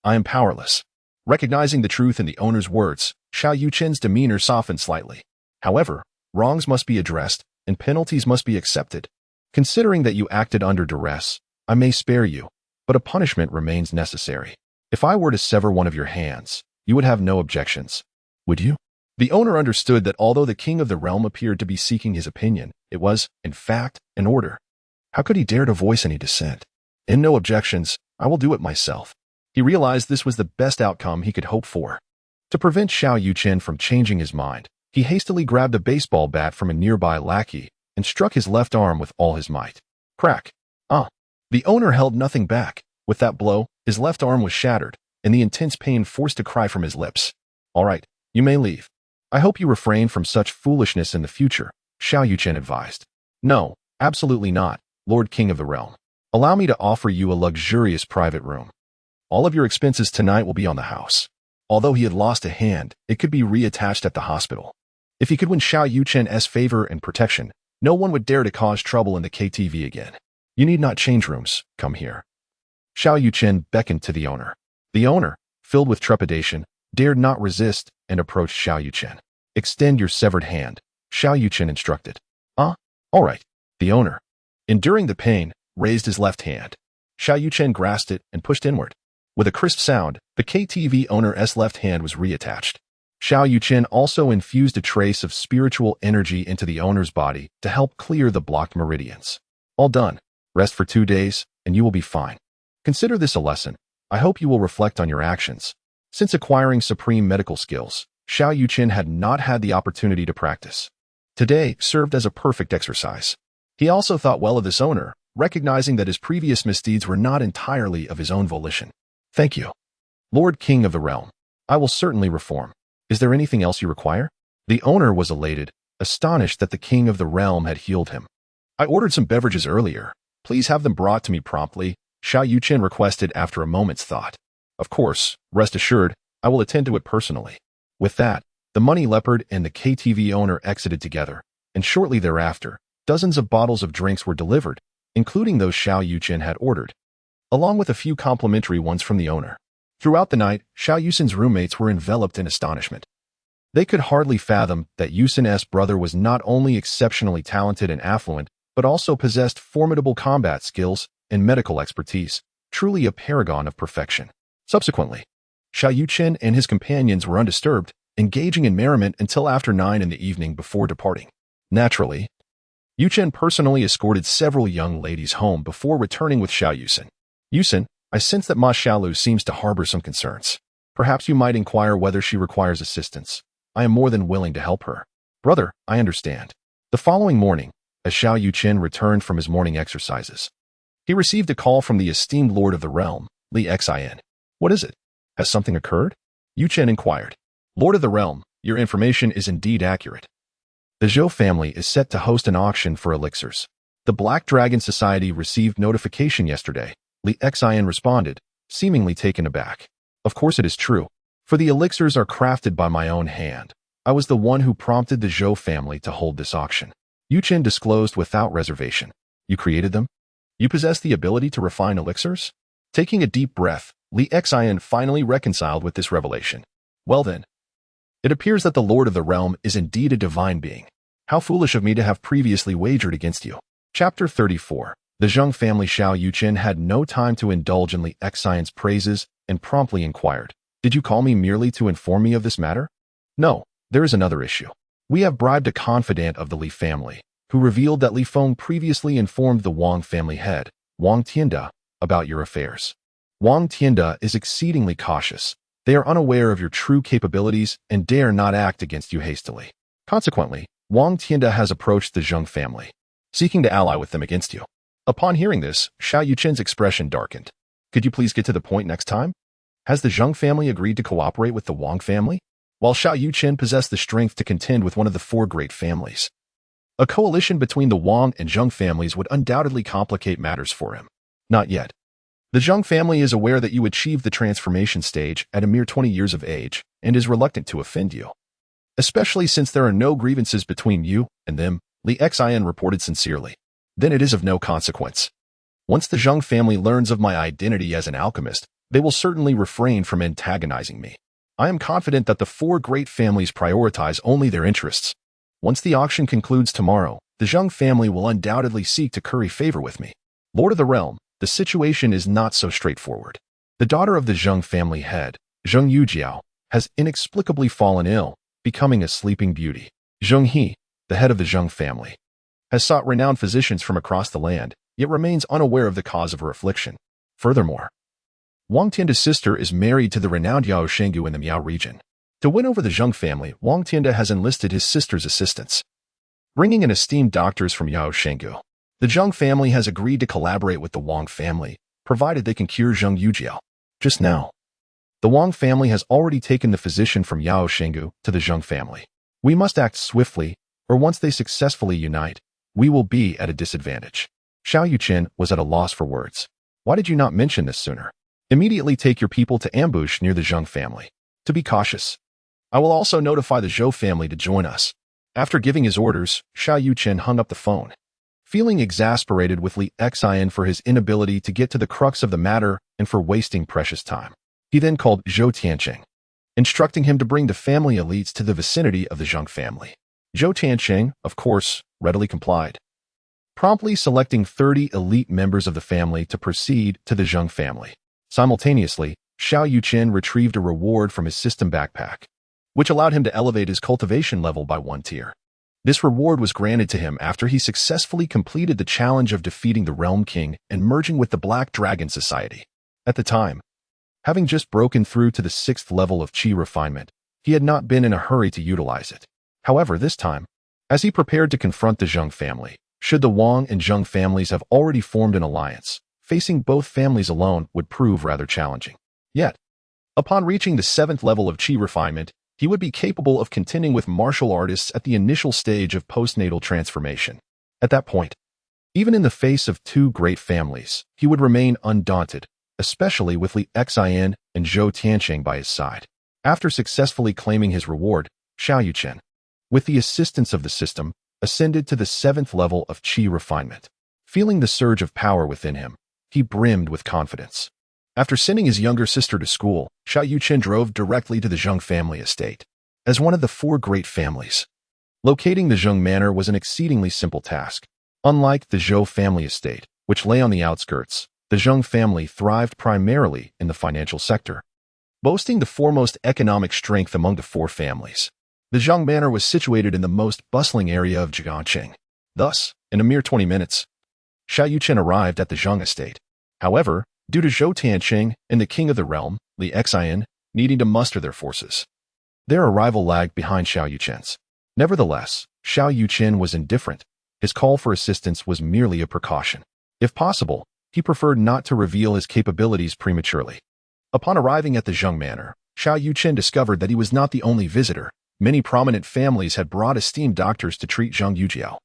I am powerless. Recognizing the truth in the owner's words, Xiao Yuchen's demeanor softened slightly. However, wrongs must be addressed, and penalties must be accepted. Considering that you acted under duress, I may spare you, but a punishment remains necessary. If I were to sever one of your hands, you would have no objections, would you? The owner understood that although the King of the Realm appeared to be seeking his opinion, it was, in fact, an order. How could he dare to voice any dissent? In no objections, I will do it myself. He realized this was the best outcome he could hope for. To prevent Xiao Yuchen from changing his mind, he hastily grabbed a baseball bat from a nearby lackey and struck his left arm with all his might. Crack. The owner held nothing back. With that blow, his left arm was shattered, and the intense pain forced a cry from his lips. All right, you may leave. I hope you refrain from such foolishness in the future, Xiao Yuchen advised. No, absolutely not, Lord King of the Realm. Allow me to offer you a luxurious private room. All of your expenses tonight will be on the house. Although he had lost a hand, it could be reattached at the hospital. If he could win Xiao Yuchen's favor and protection, no one would dare to cause trouble in the KTV again. You need not change rooms, come here. Xiao Yuchen beckoned to the owner. The owner, filled with trepidation, dared not resist and approached Xiao Yuchen. Extend your severed hand, Xiao Yuchen instructed. All right. The owner, enduring the pain, raised his left hand. Xiao Yuchen grasped it and pushed inward. With a crisp sound, the KTV owner's left hand was reattached. Xiao Yuchen also infused a trace of spiritual energy into the owner's body to help clear the blocked meridians. All done. Rest for 2 days, and you will be fine. Consider this a lesson. I hope you will reflect on your actions. Since acquiring supreme medical skills, Xiao Yuchen had not had the opportunity to practice. Today served as a perfect exercise. He also thought well of this owner, recognizing that his previous misdeeds were not entirely of his own volition. Thank you, Lord King of the realm. I will certainly reform. Is there anything else you require? The owner was elated, astonished that the king of the realm had healed him. I ordered some beverages earlier. Please have them brought to me promptly, Xiao Yuchen requested after a moment's thought. Of course, rest assured, I will attend to it personally. With that, the money leopard and the KTV owner exited together, and shortly thereafter, dozens of bottles of drinks were delivered, including those Xiao Yuchen had ordered, along with a few complimentary ones from the owner. Throughout the night, Xiao Yuchen's roommates were enveloped in astonishment. They could hardly fathom that Yuchen's brother was not only exceptionally talented and affluent, but also possessed formidable combat skills and medical expertise, truly a paragon of perfection. Subsequently, Xiao Yuchen and his companions were undisturbed, engaging in merriment until after 9 in the evening before departing. Naturally, Yuchen personally escorted several young ladies home before returning with Xiao Yuchen. Yuchen, I sense that Ma Xiaolu seems to harbor some concerns. Perhaps you might inquire whether she requires assistance. I am more than willing to help her. Brother, I understand. The following morning, as Xiao Yuchen returned from his morning exercises, he received a call from the esteemed lord of the realm, Li Xin. What is it? Has something occurred? Yuchen inquired. Lord of the realm, your information is indeed accurate. The Zhou family is set to host an auction for elixirs. The Black Dragon Society received notification yesterday, Li Xin responded, seemingly taken aback. Of course it is true, for the elixirs are crafted by my own hand. I was the one who prompted the Zhou family to hold this auction. Yuchen disclosed without reservation. You created them? You possess the ability to refine elixirs? Taking a deep breath, Li Xin finally reconciled with this revelation. Well then, it appears that the Lord of the Realm is indeed a divine being. How foolish of me to have previously wagered against you. Chapter 34. The Zheng family. Xiao Yuchen had no time to indulge in Li Xin's praises and promptly inquired, Did you call me merely to inform me of this matter? No, there is another issue. We have bribed a confidant of the Li family, who revealed that Li Feng previously informed the Wang family head, Wang Tianda, about your affairs. Wang Tianda is exceedingly cautious. They are unaware of your true capabilities and dare not act against you hastily. Consequently, Wang Tianda has approached the Zheng family, seeking to ally with them against you. Upon hearing this, Xiao Yuchen's expression darkened. Could you please get to the point next time? Has the Zheng family agreed to cooperate with the Wang family? While Xiao Yuchen possessed the strength to contend with one of the 4 great families, a coalition between the Wang and Zheng families would undoubtedly complicate matters for him. Not yet. The Zheng family is aware that you achieved the transformation stage at a mere 20 years of age and is reluctant to offend you. Especially since there are no grievances between you and them, Li Xin reported sincerely. Then it is of no consequence. Once the Zheng family learns of my identity as an alchemist, they will certainly refrain from antagonizing me. I am confident that the 4 great families prioritize only their interests. Once the auction concludes tomorrow, the Zheng family will undoubtedly seek to curry favor with me. Lord of the Realm, the situation is not so straightforward. The daughter of the Zheng family head, Zheng Yujiao, has inexplicably fallen ill, becoming a sleeping beauty. Zheng He, the head of the Zheng family, has sought renowned physicians from across the land, yet remains unaware of the cause of her affliction. Furthermore, Wang Tianda's sister is married to the renowned Yao Shenggu in the Miao region. To win over the Zheng family, Wang Tianda has enlisted his sister's assistance, bringing in esteemed doctors from Yao Shenggu. The Zheng family has agreed to collaborate with the Wang family, provided they can cure Zheng Yujiao. Just now, the Wang family has already taken the physician from Yao Shenggu to the Zheng family. We must act swiftly, or once they successfully unite, we will be at a disadvantage. Xiao Yuchen was at a loss for words. Why did you not mention this sooner? Immediately take your people to ambush near the Zheng family. To be cautious. I will also notify the Zhou family to join us. After giving his orders, Xiao Yuchen hung up the phone. Feeling exasperated with Li Xin for his inability to get to the crux of the matter and for wasting precious time, he then called Zhou Tiancheng, instructing him to bring the family elites to the vicinity of the Zheng family. Zhou Tiancheng, of course, readily complied, promptly selecting 30 elite members of the family to proceed to the Zheng family. Simultaneously, Xiao Yuchen retrieved a reward from his system backpack, which allowed him to elevate his cultivation level by 1 tier. This reward was granted to him after he successfully completed the challenge of defeating the Realm King and merging with the Black Dragon Society. At the time, having just broken through to the 6th level of Qi refinement, he had not been in a hurry to utilize it. However, this time, as he prepared to confront the Zheng family, Should the Wang and Zheng families have already formed an alliance, facing both families alone would prove rather challenging. Yet, upon reaching the 7th level of qi refinement, he would be capable of contending with martial artists at the initial stage of postnatal transformation. At that point, even in the face of two great families, he would remain undaunted, especially with Li Xian and Zhou Tianqing by his side. After successfully claiming his reward, Xiao Yuchen, with the assistance of the system, ascended to the 7th level of qi refinement. Feeling the surge of power within him, he brimmed with confidence. After sending his younger sister to school, Xiao Yuchen drove directly to the Zheng family estate. As one of the 4 great families, locating the Zheng manor was an exceedingly simple task. Unlike the Zhou family estate, which lay on the outskirts, the Zheng family thrived primarily in the financial sector, boasting the foremost economic strength among the 4 families. The Zheng manor was situated in the most bustling area of Jiangqing. Thus, in a mere 20 minutes, Xiao Yuchen arrived at the Zheng estate. However, due to Zhou Tianqing and the king of the realm, Li Xian, needing to muster their forces, their arrival lagged behind Xiao Yuchen's. Nevertheless, Xiao Yuchen was indifferent. His call for assistance was merely a precaution. If possible, he preferred not to reveal his capabilities prematurely. Upon arriving at the Zheng manor, Xiao Yuchen discovered that he was not the only visitor. Many prominent families had brought esteemed doctors to treat Zheng Yujiao.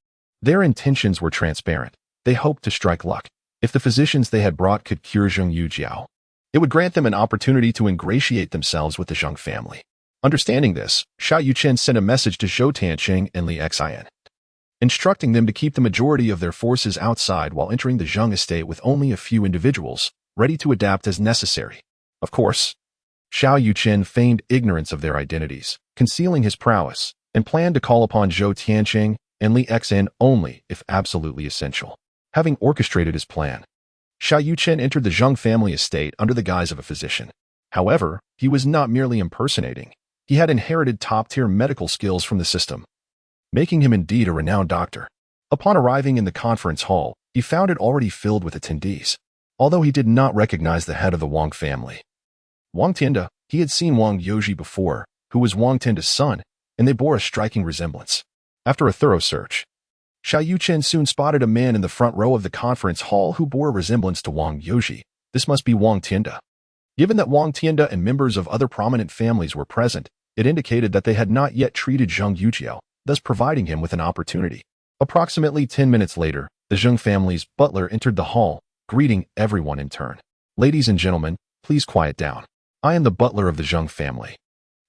Their intentions were transparent. They hoped to strike luck. If the physicians they had brought could cure Zheng Yujiao, it would grant them an opportunity to ingratiate themselves with the Zheng family. Understanding this, Xiao Yuchen sent a message to Zhou Tianqing and Li Xian, instructing them to keep the majority of their forces outside while entering the Zheng estate with only a few individuals, ready to adapt as necessary. Of course, Xiao Yuchen feigned ignorance of their identities, concealing his prowess, and planned to call upon Zhou Tianqing and Li Xian only if absolutely essential. Having orchestrated his plan, Xiao Yuchen entered the Zheng family estate under the guise of a physician. However, he was not merely impersonating. He had inherited top-tier medical skills from the system, making him indeed a renowned doctor. Upon arriving in the conference hall, he found it already filled with attendees. Although he did not recognize the head of the Wang family, Wang Tianda, he had seen Wang Yoji before, who was Wang Tianda's son, and they bore a striking resemblance. After a thorough search, Xiao Yuchen soon spotted a man in the front row of the conference hall who bore a resemblance to Wang Yoji. This must be Wang Tianda. Given that Wang Tianda and members of other prominent families were present, it indicated that they had not yet treated Zheng Yujiao, thus providing him with an opportunity. Approximately 10 minutes later, the Zheng family's butler entered the hall, greeting everyone in turn. "Ladies and gentlemen, please quiet down. I am the butler of the Zheng family,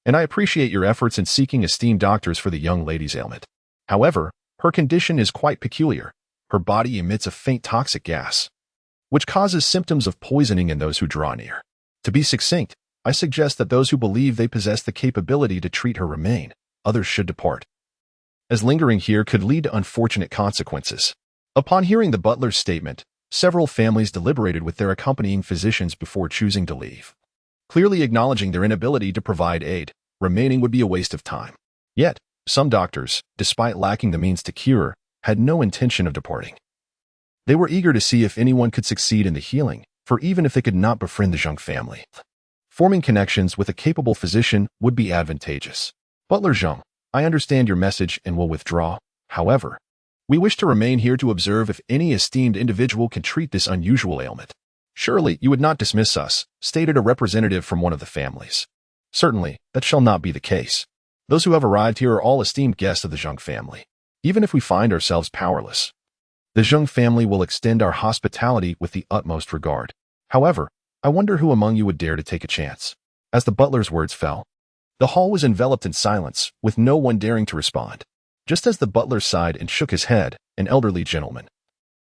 and I appreciate your efforts in seeking esteemed doctors for the young lady's ailment. However, her condition is quite peculiar. Her body emits a faint toxic gas, which causes symptoms of poisoning in those who draw near. To be succinct, I suggest that those who believe they possess the capability to treat her remain. Others should depart, as lingering here could lead to unfortunate consequences." Upon hearing the butler's statement, several families deliberated with their accompanying physicians before choosing to leave. Clearly acknowledging their inability to provide aid, remaining would be a waste of time. Yet, some doctors, despite lacking the means to cure, had no intention of departing. They were eager to see if anyone could succeed in the healing, for even if they could not befriend the Zheng family, forming connections with a capable physician would be advantageous. "Butler Zheng, I understand your message and will withdraw. However, we wish to remain here to observe if any esteemed individual can treat this unusual ailment." "Surely you would not dismiss us," stated a representative from one of the families. "Certainly, that shall not be the case. Those who have arrived here are all esteemed guests of the Zheng family. Even if we find ourselves powerless, the Zheng family will extend our hospitality with the utmost regard. However, I wonder who among you would dare to take a chance." As the butler's words fell, the hall was enveloped in silence, with no one daring to respond. Just as the butler sighed and shook his head, an elderly gentleman,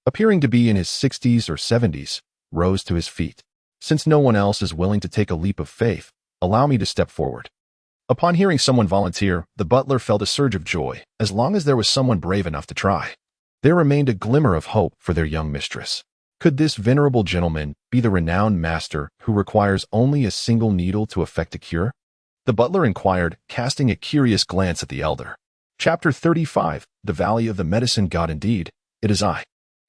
appearing to be in his 60s or 70s, rose to his feet. "Since no one else is willing to take a leap of faith, allow me to step forward." Upon hearing someone volunteer, the butler felt a surge of joy. As long as there was someone brave enough to try, there remained a glimmer of hope for their young mistress. Could this venerable gentleman be the renowned master who requires only a single needle to effect a cure? The butler inquired, casting a curious glance at the elder. Chapter 35, The Valley of the Medicine God. "Indeed, it is I.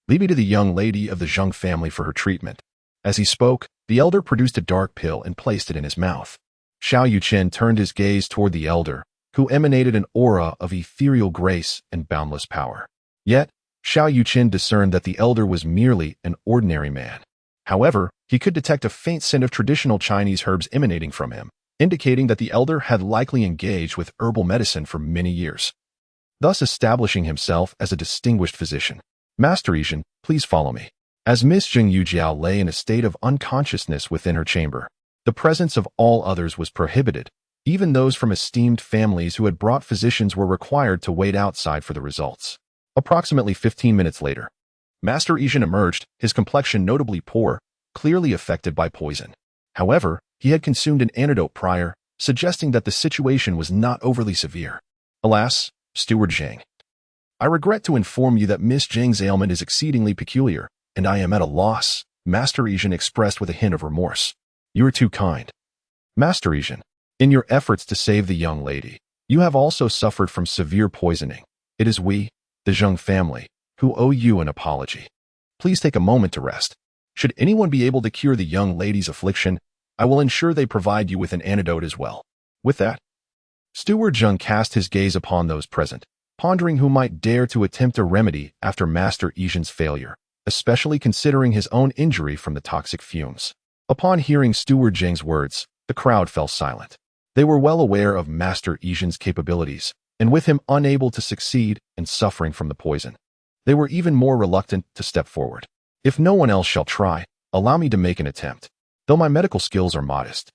Lead me to the young lady of the Zheng family for her treatment." As he spoke, the elder produced a dark pill and placed it in his mouth. Xiao Yuchen turned his gaze toward the elder, who emanated an aura of ethereal grace and boundless power. Yet, Xiao Yuchen discerned that the elder was merely an ordinary man. However, he could detect a faint scent of traditional Chinese herbs emanating from him, indicating that the elder had likely engaged with herbal medicine for many years, thus establishing himself as a distinguished physician. Master Yijin, please follow me. As Miss Jing Yujiao lay in a state of unconsciousness within her chamber, the presence of all others was prohibited. Even those from esteemed families who had brought physicians were required to wait outside for the results. Approximately 15 minutes later, Master Yijin emerged, his complexion notably poor, clearly affected by poison. However, he had consumed an antidote prior, suggesting that the situation was not overly severe. Alas, Steward Zhang, I regret to inform you that Miss Zhang's ailment is exceedingly peculiar, and I am at a loss, Master Yijin expressed with a hint of remorse. You are too kind. Master Yijin, in your efforts to save the young lady, you have also suffered from severe poisoning. It is we, the Zhang family, who owe you an apology. Please take a moment to rest. Should anyone be able to cure the young lady's affliction, I will ensure they provide you with an antidote as well. With that, Steward Zhang cast his gaze upon those present, pondering who might dare to attempt a remedy after Master Yijin's failure, especially considering his own injury from the toxic fumes. Upon hearing Steward Zhang's words, the crowd fell silent. They were well aware of Master Yijin's capabilities, and with him unable to succeed and suffering from the poison, they were even more reluctant to step forward. If no one else shall try, allow me to make an attempt. Though my medical skills are modest,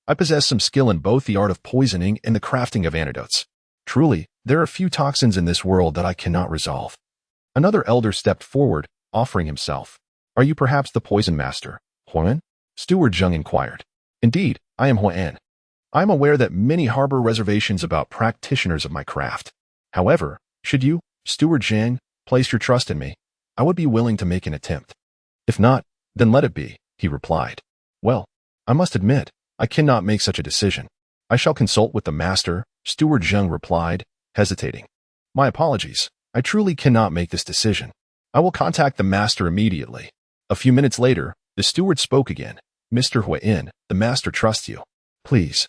I possess some skill in both the art of poisoning and the crafting of antidotes. Truly, there are few toxins in this world that I cannot resolve. Another elder stepped forward, offering himself. Are you perhaps the poison master, Huan? Steward Zhang inquired. Indeed, I am Huan. I am aware that many harbor reservations about practitioners of my craft. However, should you, Steward Zhang, place your trust in me, I would be willing to make an attempt. If not, then let it be, he replied. Well, I must admit, I cannot make such a decision. I shall consult with the master, Steward Zhang replied, hesitating. My apologies, I truly cannot make this decision. I will contact the master immediately. A few minutes later, the steward spoke again. Mr. Huan, the master trusts you. Please,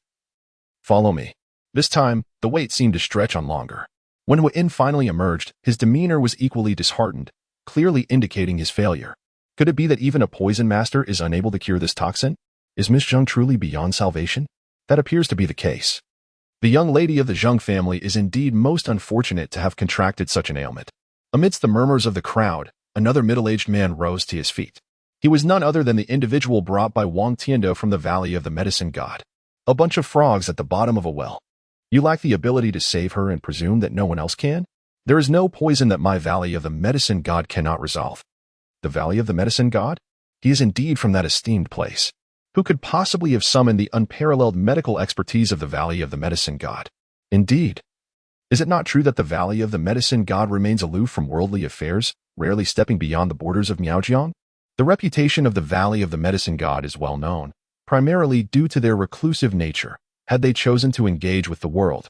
follow me. This time, the wait seemed to stretch on longer. When Huan finally emerged, his demeanor was equally disheartened, clearly indicating his failure. Could it be that even a poison master is unable to cure this toxin? Is Miss Zhang truly beyond salvation? That appears to be the case. The young lady of the Zhang family is indeed most unfortunate to have contracted such an ailment. Amidst the murmurs of the crowd, another middle-aged man rose to his feet. He was none other than the individual brought by Wang Tiando from the Valley of the Medicine God. A bunch of frogs at the bottom of a well. You lack the ability to save her and presume that no one else can? There is no poison that my Valley of the Medicine God cannot resolve. The Valley of the Medicine God? He is indeed from that esteemed place. Who could possibly have summoned the unparalleled medical expertise of the Valley of the Medicine God? Indeed. Is it not true that the Valley of the Medicine God remains aloof from worldly affairs, rarely stepping beyond the borders of Miaojiang? The reputation of the Valley of the Medicine God is well known, primarily due to their reclusive nature. Had they chosen to engage with the world,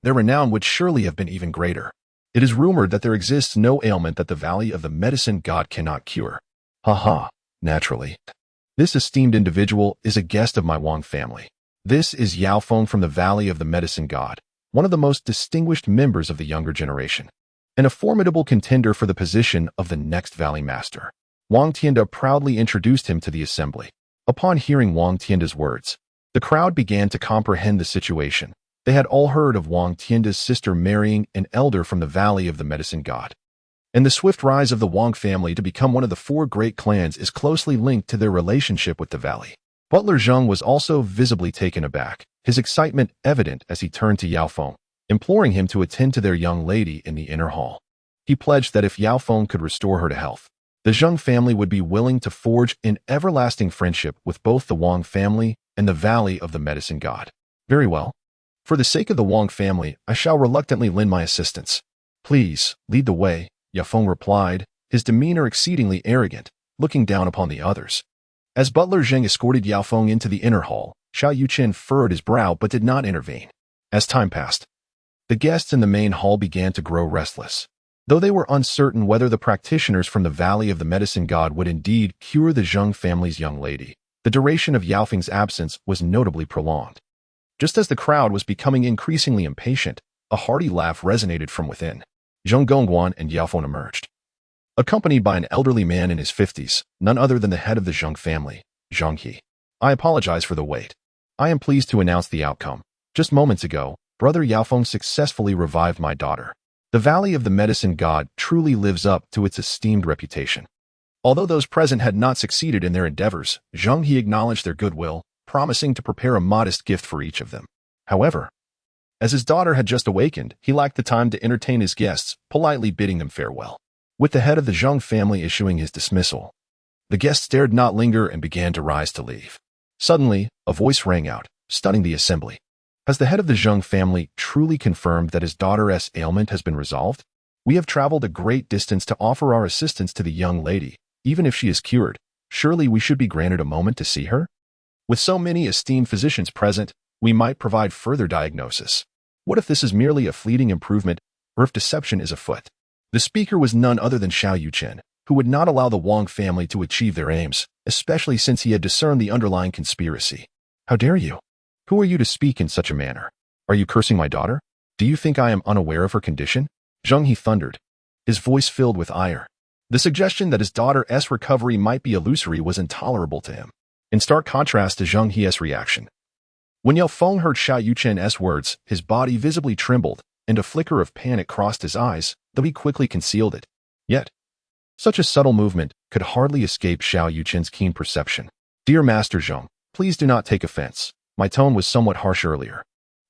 their renown would surely have been even greater. It is rumored that there exists no ailment that the Valley of the Medicine God cannot cure. Haha, naturally. This esteemed individual is a guest of my Wang family. This is Yao Feng from the Valley of the Medicine God, one of the most distinguished members of the younger generation, and a formidable contender for the position of the next Valley Master. Wang Tianda proudly introduced him to the assembly. Upon hearing Wang Tianda's words, the crowd began to comprehend the situation. They had all heard of Wang Tianda's sister marrying an elder from the Valley of the Medicine God. And the swift rise of the Wang family to become one of the four great clans is closely linked to their relationship with the Valley. Butler Zhang was also visibly taken aback, his excitement evident as he turned to Yao Feng, imploring him to attend to their young lady in the inner hall. He pledged that if Yao Feng could restore her to health, the Zhang family would be willing to forge an everlasting friendship with both the Wang family and the Valley of the Medicine God. Very well. For the sake of the Wang family, I shall reluctantly lend my assistance. Please, lead the way, Yao Feng replied, his demeanor exceedingly arrogant, looking down upon the others. As Butler Zhang escorted Yao Feng into the inner hall, Xiao Yuchen furrowed his brow but did not intervene. As time passed, the guests in the main hall began to grow restless. Though they were uncertain whether the practitioners from the Valley of the Medicine God would indeed cure the Zhang family's young lady, the duration of Yao Feng's absence was notably prolonged. Just as the crowd was becoming increasingly impatient, a hearty laugh resonated from within. Zhang Gongguan and Yao Feng emerged. accompanied by an elderly man in his 50s, none other than the head of the Zheng family, Zheng He. I apologize for the wait. I am pleased to announce the outcome. Just moments ago, Brother Yaofeng successfully revived my daughter. The Valley of the Medicine God truly lives up to its esteemed reputation. Although those present had not succeeded in their endeavors, Zheng He acknowledged their goodwill, promising to prepare a modest gift for each of them. However, as his daughter had just awakened, he lacked the time to entertain his guests, politely bidding them farewell. With the head of the Zheng family issuing his dismissal, the guests dared not linger and began to rise to leave. Suddenly, a voice rang out, stunning the assembly. Has the head of the Zheng family truly confirmed that his daughter's ailment has been resolved? We have traveled a great distance to offer our assistance to the young lady. Even if she is cured, surely we should be granted a moment to see her? With so many esteemed physicians present, we might provide further diagnosis. What if this is merely a fleeting improvement, or if deception is afoot? The speaker was none other than Xiao Yuchen, who would not allow the Wang family to achieve their aims, especially since he had discerned the underlying conspiracy. How dare you? Who are you to speak in such a manner? Are you cursing my daughter? Do you think I am unaware of her condition? Zheng He thundered, his voice filled with ire. The suggestion that his daughter's recovery might be illusory was intolerable to him, in stark contrast to Zheng He's reaction. When Yaofeng heard Xiao Yuchen's words, his body visibly trembled, and a flicker of panic crossed his eyes, though he quickly concealed it. Yet, such a subtle movement could hardly escape Xiao Yuchen's keen perception. Dear Master Zheng, please do not take offense. My tone was somewhat harsh earlier.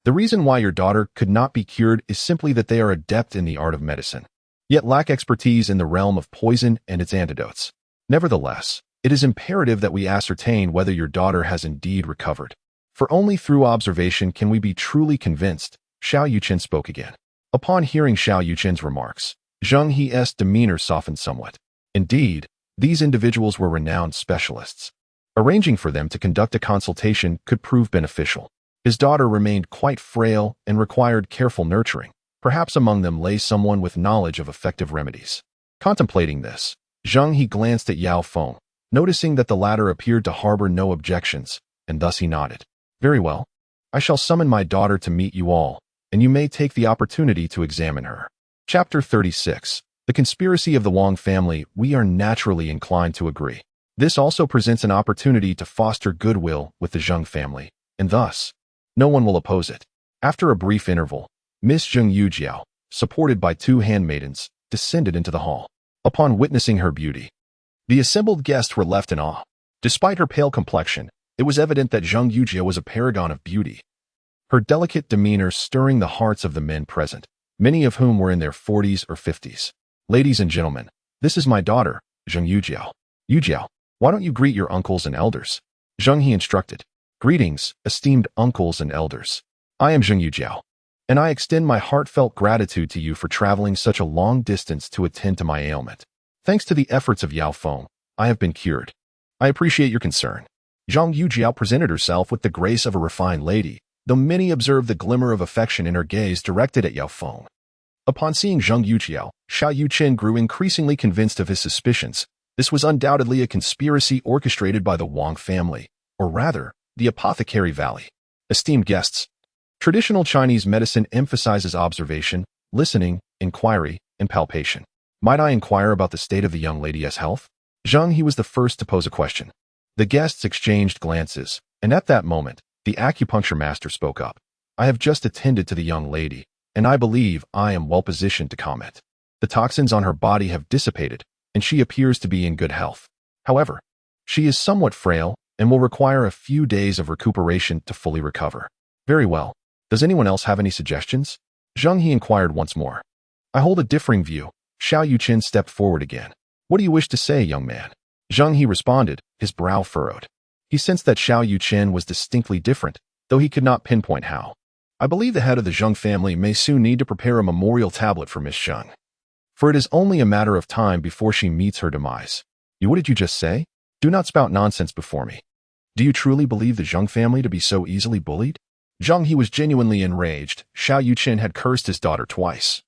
The reason why your daughter could not be cured is simply that they are adept in the art of medicine, yet lack expertise in the realm of poison and its antidotes. Nevertheless, it is imperative that we ascertain whether your daughter has indeed recovered. For only through observation can we be truly convinced. Xiao Yuchen spoke again. Upon hearing Xiao Yuchen's remarks, Zheng He's demeanor softened somewhat. Indeed, these individuals were renowned specialists. Arranging for them to conduct a consultation could prove beneficial. His daughter remained quite frail and required careful nurturing. Perhaps among them lay someone with knowledge of effective remedies. Contemplating this, Zheng He glanced at Yaofeng, noticing that the latter appeared to harbor no objections, and thus he nodded. Very well. I shall summon my daughter to meet you all, and you may take the opportunity to examine her. Chapter 36. The Conspiracy of the Wang Family. We are naturally inclined to agree. This also presents an opportunity to foster goodwill with the Zheng family, and thus, no one will oppose it. After a brief interval, Miss Zheng Yujiao, supported by two handmaidens, descended into the hall. Upon witnessing her beauty, the assembled guests were left in awe. Despite her pale complexion, it was evident that Zheng Yujiao was a paragon of beauty, her delicate demeanor stirring the hearts of the men present, many of whom were in their 40s or 50s. Ladies and gentlemen, this is my daughter, Zheng Yujiao. Yujiao, why don't you greet your uncles and elders? Zheng He instructed. Greetings, esteemed uncles and elders. I am Zheng Yujiao, and I extend my heartfelt gratitude to you for traveling such a long distance to attend to my ailment. Thanks to the efforts of Yaofeng, I have been cured. I appreciate your concern. Zheng Yujiao presented herself with the grace of a refined lady, though many observed the glimmer of affection in her gaze directed at Yaofeng. Upon seeing Zheng Yujiao, Xiao Yuchen grew increasingly convinced of his suspicions. This was undoubtedly a conspiracy orchestrated by the Wang family, or rather, the Apothecary Valley. Esteemed guests, traditional Chinese medicine emphasizes observation, listening, inquiry, and palpation. Might I inquire about the state of the young lady's health? Zheng He was the first to pose a question. The guests exchanged glances, and at that moment, the acupuncture master spoke up. I have just attended to the young lady, and I believe I am well positioned to comment. The toxins on her body have dissipated, and she appears to be in good health. However, she is somewhat frail and will require a few days of recuperation to fully recover. Very well. Does anyone else have any suggestions? Zheng He inquired once more. I hold a differing view. Xiao Yuchen stepped forward again. What do you wish to say, young man? Zheng He responded, his brow furrowed. He sensed that Xiao Yuchen was distinctly different, though he could not pinpoint how. I believe the head of the Zheng family may soon need to prepare a memorial tablet for Miss Zheng, for it is only a matter of time before she meets her demise. What did you just say? Do not spout nonsense before me. Do you truly believe the Zheng family to be so easily bullied? Zheng He was genuinely enraged. Xiao Yuchen had cursed his daughter twice,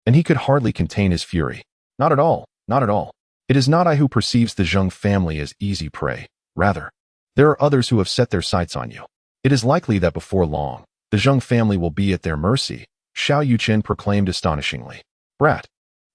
and he could hardly contain his fury. Not at all, not at all. It is not I who perceives the Zheng family as easy prey. Rather, there are others who have set their sights on you. It is likely that before long, the Zheng family will be at their mercy, Xiao Yuchen proclaimed astonishingly. Brat,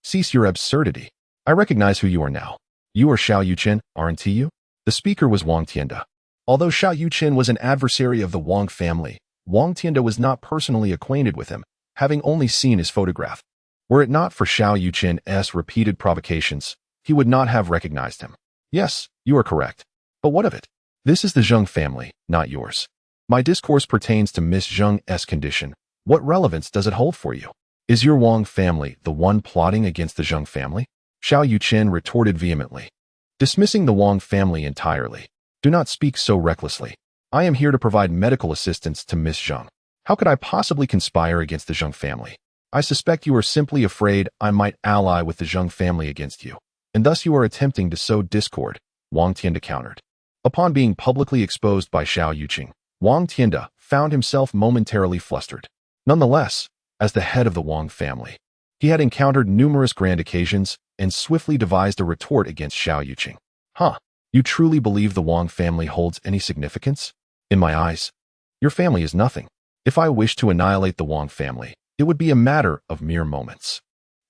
cease your absurdity. I recognize who you are now. You are Xiao Yuchen, aren't you? The speaker was Wang Tianda. Although Xiao Yuchen was an adversary of the Wang family, Wang Tianda was not personally acquainted with him, having only seen his photograph. Were it not for Xiao Yuchen's repeated provocations, he would not have recognized him. Yes, you are correct. But what of it? This is the Zheng family, not yours. My discourse pertains to Miss Zheng's condition. What relevance does it hold for you? Is your Wang family the one plotting against the Zheng family? Xiao Yuchen retorted vehemently, dismissing the Wang family entirely. Do not speak so recklessly. I am here to provide medical assistance to Miss Zheng. How could I possibly conspire against the Zheng family? I suspect you are simply afraid I might ally with the Zheng family against you, and thus you are attempting to sow discord, Wang Tianda countered. Upon being publicly exposed by Xiao Yuchen, Wang Tianda found himself momentarily flustered. Nonetheless, as the head of the Wang family, he had encountered numerous grand occasions and swiftly devised a retort against Xiao Yuchen. Huh, you truly believe the Wang family holds any significance? In my eyes, your family is nothing. If I wished to annihilate the Wang family, it would be a matter of mere moments.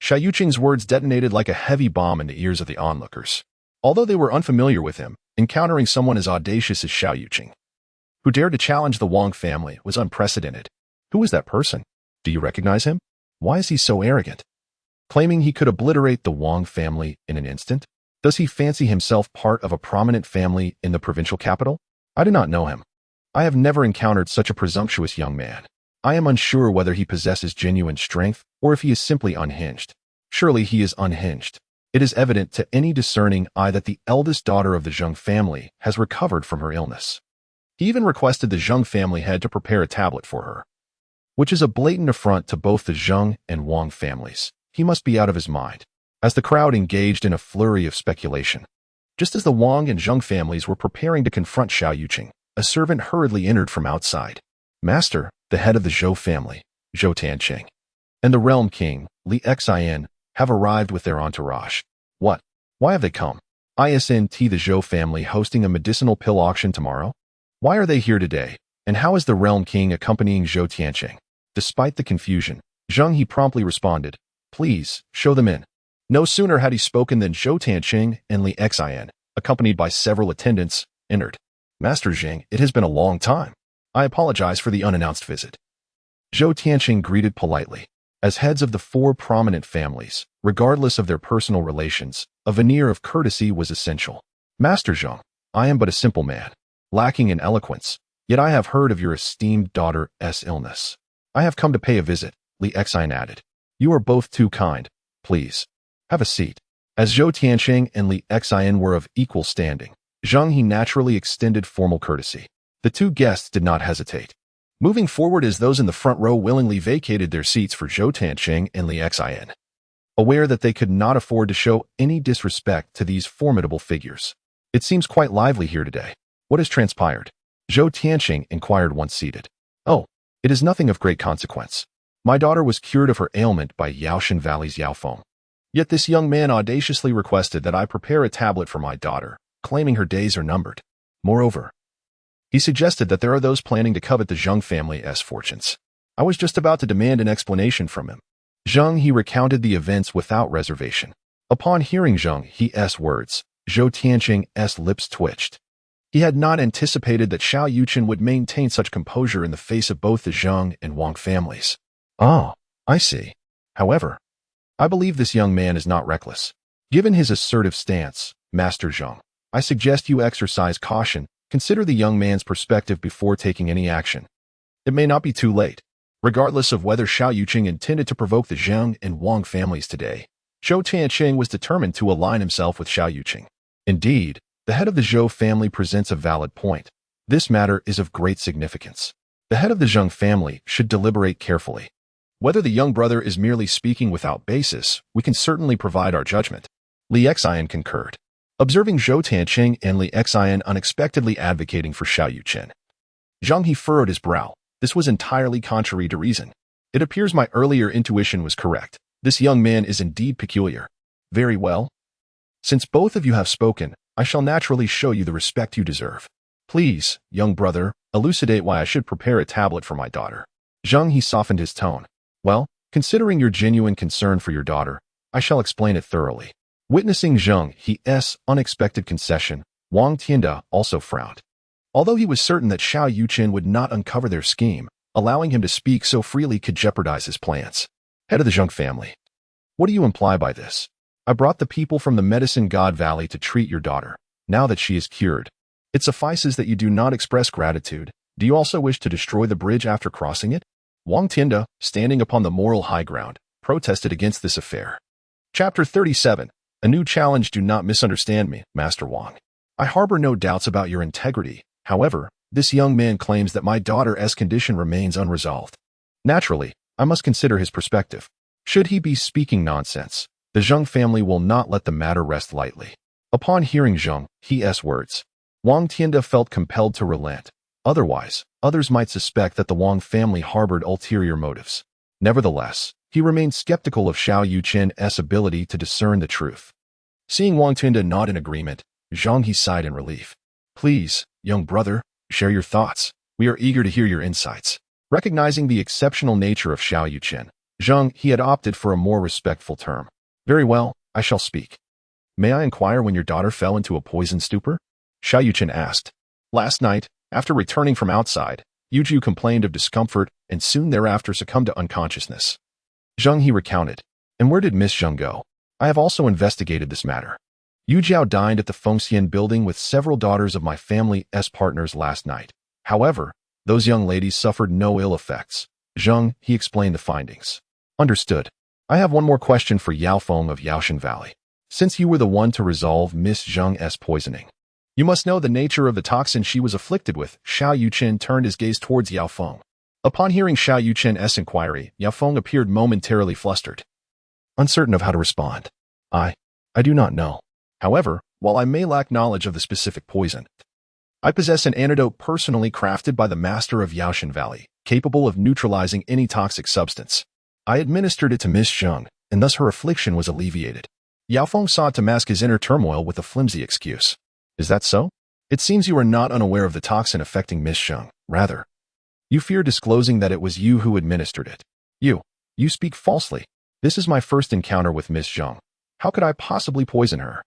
Xiao Yuchen's words detonated like a heavy bomb in the ears of the onlookers. Although they were unfamiliar with him, encountering someone as audacious as Xiao Yuchen, who dared to challenge the Wang family, was unprecedented. Who is that person? Do you recognize him? Why is he so arrogant? Claiming he could obliterate the Wang family in an instant? Does he fancy himself part of a prominent family in the provincial capital? I do not know him. I have never encountered such a presumptuous young man. I am unsure whether he possesses genuine strength or if he is simply unhinged. Surely he is unhinged. It is evident to any discerning eye that the eldest daughter of the Zheng family has recovered from her illness. He even requested the Zheng family head to prepare a tablet for her, which is a blatant affront to both the Zheng and Wang families. He must be out of his mind. As the crowd engaged in a flurry of speculation, just as the Wang and Zheng families were preparing to confront Xiao Yuchen, a servant hurriedly entered from outside. Master, the head of the Zhou family, Zhou Tianqing, and the realm king, Li Xian, have arrived with their entourage. What? Why have they come? Isn't the Zhou family hosting a medicinal pill auction tomorrow? Why are they here today? And how is the realm king accompanying Zhou Tianqing? Despite the confusion, Zheng He promptly responded, Please, show them in. No sooner had he spoken than Zhou Tianqing and Li Xian, accompanied by several attendants, entered. Master Zheng, it has been a long time. I apologize for the unannounced visit. Zhou Tianqing greeted politely. As heads of the four prominent families, regardless of their personal relations, a veneer of courtesy was essential. Master Zheng, I am but a simple man, lacking in eloquence, yet I have heard of your esteemed daughter's illness. I have come to pay a visit, Li Xian added. You are both too kind. Please, have a seat. As Zhou Tianqing and Li Xian were of equal standing, Zheng He naturally extended formal courtesy. The two guests did not hesitate, moving forward as those in the front row willingly vacated their seats for Zhou Tianqing and Li Xian, aware that they could not afford to show any disrespect to these formidable figures. It seems quite lively here today. What has transpired? Zhou Tianqing inquired once seated. Oh, it is nothing of great consequence. My daughter was cured of her ailment by Yaoshan Valley's Yaofeng. Yet this young man audaciously requested that I prepare a tablet for my daughter, claiming her days are numbered. Moreover, he suggested that there are those planning to covet the Zheng family's fortunes. I was just about to demand an explanation from him. Zheng He recounted the events without reservation. Upon hearing Zheng He's words, Zhou Tianqing's lips twitched. He had not anticipated that Xiao Yuchen would maintain such composure in the face of both the Zheng and Wang families. Oh, I see. However, I believe this young man is not reckless. Given his assertive stance, Master Zheng, I suggest you exercise caution. Consider the young man's perspective before taking any action. It may not be too late. Regardless of whether Xiao Yuchen intended to provoke the Zheng and Wang families today, Zhou Tianqing was determined to align himself with Xiao Yuchen. Indeed, the head of the Zhou family presents a valid point. This matter is of great significance. The head of the Zheng family should deliberate carefully. Whether the young brother is merely speaking without basis, we can certainly provide our judgment. Li Xian concurred, observing Zhou Tianqing and Li Xian unexpectedly advocating for Xiao Yuchen. Zheng He furrowed his brow. This was entirely contrary to reason. It appears my earlier intuition was correct. This young man is indeed peculiar. Very well. Since both of you have spoken, I shall naturally show you the respect you deserve. Please, young brother, elucidate why I should prepare a tablet for my daughter. Zheng He softened his tone. Well, considering your genuine concern for your daughter, I shall explain it thoroughly. Witnessing Zheng He's unexpected concession, Wang Tianda also frowned. Although he was certain that Xiao Yuchen would not uncover their scheme, allowing him to speak so freely could jeopardize his plans. Head of the Zheng family. What do you imply by this? I brought the people from the Medicine God Valley to treat your daughter, now that she is cured. It suffices that you do not express gratitude. Do you also wish to destroy the bridge after crossing it? Wang Tianda, standing upon the moral high ground, protested against this affair. Chapter 37. A new challenge. Do not misunderstand me, Master Wang. I harbor no doubts about your integrity. However, this young man claims that my daughter's condition remains unresolved. Naturally, I must consider his perspective. Should he be speaking nonsense, the Zheng family will not let the matter rest lightly. Upon hearing Zheng He's words, Wang Tianda felt compelled to relent. Otherwise, others might suspect that the Wang family harbored ulterior motives. Nevertheless, he remained skeptical of Xiao Yuchen's ability to discern the truth. Seeing Wang Tianda nod in agreement, Zheng He sighed in relief. Please, young brother, share your thoughts. We are eager to hear your insights. Recognizing the exceptional nature of Xiao Yuchen, Zheng He had opted for a more respectful term. Very well, I shall speak. May I inquire when your daughter fell into a poison stupor? Xiao Yuchen asked. Last night, after returning from outside, Yuju complained of discomfort and soon thereafter succumbed to unconsciousness. Zheng He recounted. And where did Miss Zheng go? I have also investigated this matter. Yu Jiao dined at the Fengxian building with several daughters of my family's partners last night. However, those young ladies suffered no ill effects. Zheng He explained the findings. Understood. I have one more question for Yao Feng of Yaoshan Valley. Since you were the one to resolve Miss Zheng's poisoning, you must know the nature of the toxin she was afflicted with. Xiao Yuchen turned his gaze towards Yao Feng. Upon hearing Xiao Yuchen's inquiry, Yao Feng appeared momentarily flustered. Uncertain of how to respond. I do not know. However, while I may lack knowledge of the specific poison, I possess an antidote personally crafted by the master of Yaoshan Valley, capable of neutralizing any toxic substance. I administered it to Miss Zheng, and thus her affliction was alleviated. Yao Feng sought to mask his inner turmoil with a flimsy excuse. Is that so? It seems you are not unaware of the toxin affecting Miss Zheng. Rather, you fear disclosing that it was you who administered it. You speak falsely. This is my first encounter with Miss Zheng. How could I possibly poison her?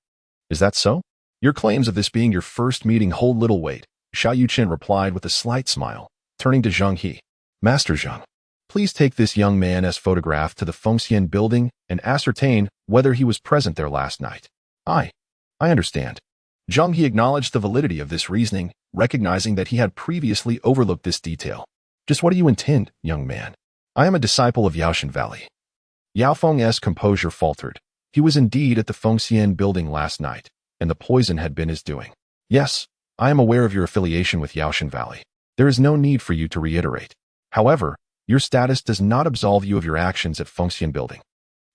Is that so? Your claims of this being your first meeting hold little weight, Xiao Yuchen replied with a slight smile, turning to Zheng He. Master Zheng, please take this young man's photograph to the Fengxian building and ascertain whether he was present there last night. I understand. Zheng He acknowledged the validity of this reasoning, recognizing that he had previously overlooked this detail. Just what do you intend, young man? I am a disciple of Yaoshan Valley. Yao Feng's composure faltered. He was indeed at the Fengxian building last night, and the poison had been his doing. Yes, I am aware of your affiliation with Yaoshan Valley. There is no need for you to reiterate. However, your status does not absolve you of your actions at Fengxian building.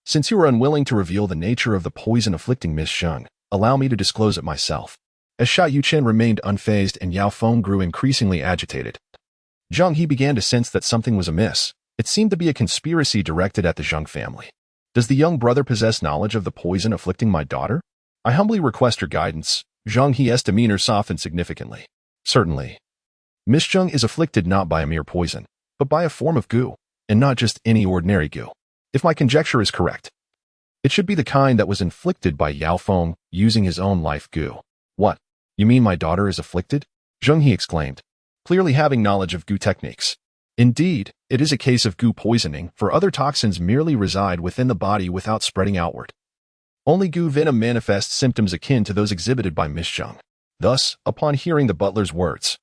Since you are unwilling to reveal the nature of the poison afflicting Miss Zheng, allow me to disclose it myself. As Xiao Yuchen remained unfazed and Yao Feng grew increasingly agitated, Zheng He began to sense that something was amiss. It seemed to be a conspiracy directed at the Zheng family. Does the young brother possess knowledge of the poison afflicting my daughter? I humbly request your guidance. Zheng He's demeanor softened significantly. Certainly. Miss Zheng is afflicted not by a mere poison, but by a form of goo, and not just any ordinary goo. If my conjecture is correct, it should be the kind that was inflicted by Yao Feng using his own life goo. What? You mean my daughter is afflicted? Zheng He exclaimed, clearly having knowledge of goo techniques. Indeed, it is a case of goo poisoning, for other toxins merely reside within the body without spreading outward. Only goo venom manifests symptoms akin to those exhibited by Miss Zheng. Thus, upon hearing the butler's words,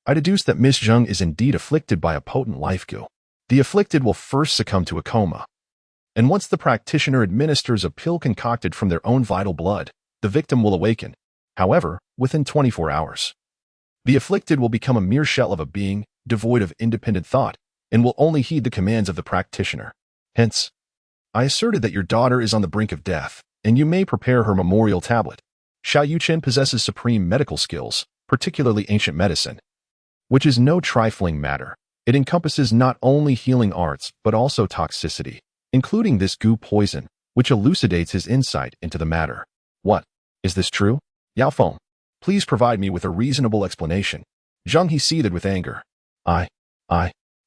I deduce that Miss Zheng is indeed afflicted by a potent life goo. The afflicted will first succumb to a coma, and once the practitioner administers a pill concocted from their own vital blood, the victim will awaken. However, within 24 hours, the afflicted will become a mere shell of a being, devoid of independent thought, and will only heed the commands of the practitioner. Hence, I asserted that your daughter is on the brink of death, and you may prepare her memorial tablet. Xiao Yuchen possesses supreme medical skills, particularly ancient medicine, which is no trifling matter. It encompasses not only healing arts, but also toxicity, including this goo poison, which elucidates his insight into the matter. What? Is this true? Yao Feng, please provide me with a reasonable explanation. Zheng He seethed with anger.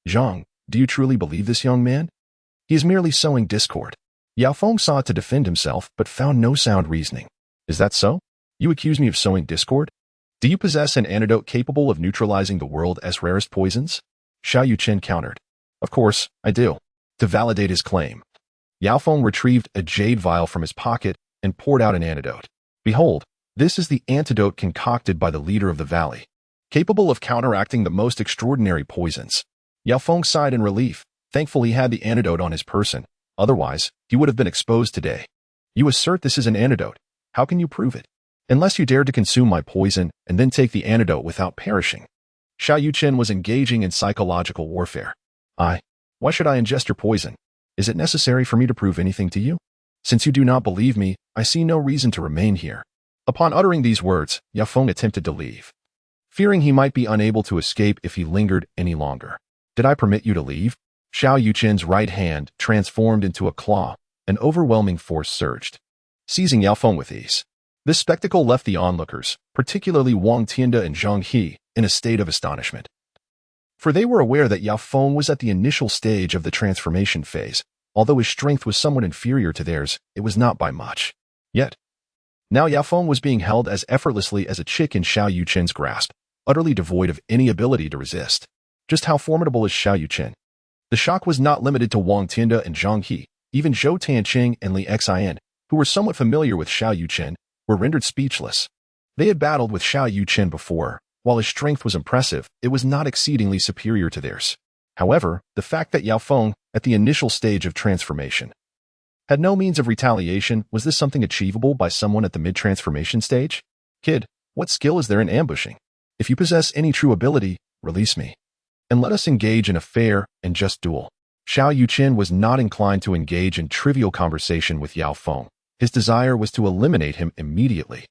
Zheng, do you truly believe this young man? He is merely sowing discord. Yao Feng sought to defend himself, but found no sound reasoning. Is that so? You accuse me of sowing discord? Do you possess an antidote capable of neutralizing the world's rarest poisons? Xiao Yuchen countered. Of course, I do. To validate his claim, Yao Feng retrieved a jade vial from his pocket and poured out an antidote. Behold, this is the antidote concocted by the leader of the valley, capable of counteracting the most extraordinary poisons. Yao Feng sighed in relief, thankful he had the antidote on his person. Otherwise, he would have been exposed today. You assert this is an antidote. How can you prove it? Unless you dared to consume my poison and then take the antidote without perishing. Xiao Yuchen was engaging in psychological warfare. Why should I ingest your poison? Is it necessary for me to prove anything to you? Since you do not believe me, I see no reason to remain here. Upon uttering these words, Yao Feng attempted to leave, fearing he might be unable to escape if he lingered any longer. Did I permit you to leave? Xiao Yuchen's right hand transformed into a claw. An overwhelming force surged, seizing Yao Feng with ease. This spectacle left the onlookers, particularly Wang Tianda and Zhang He, in a state of astonishment. For they were aware that Yao Feng was at the initial stage of the transformation phase. Although his strength was somewhat inferior to theirs, it was not by much. Yet, now Yao Feng was being held as effortlessly as a chick in Xiao Yuchen's grasp, utterly devoid of any ability to resist. Just how formidable is Xiao Yuchen? The shock was not limited to Wang Tianda and Zhang He. Even Zhou Tanqing and Li Xian, who were somewhat familiar with Xiao Yuchen, were rendered speechless. They had battled with Xiao Yuchen before. While his strength was impressive, it was not exceedingly superior to theirs. However, the fact that Yao Feng, at the initial stage of transformation, had no means of retaliation, was this something achievable by someone at the mid-transformation stage? Kid, what skill is there in ambushing? If you possess any true ability, release me, and let us engage in a fair and just duel. Xiao Yuchen was not inclined to engage in trivial conversation with Yao Feng. His desire was to eliminate him immediately,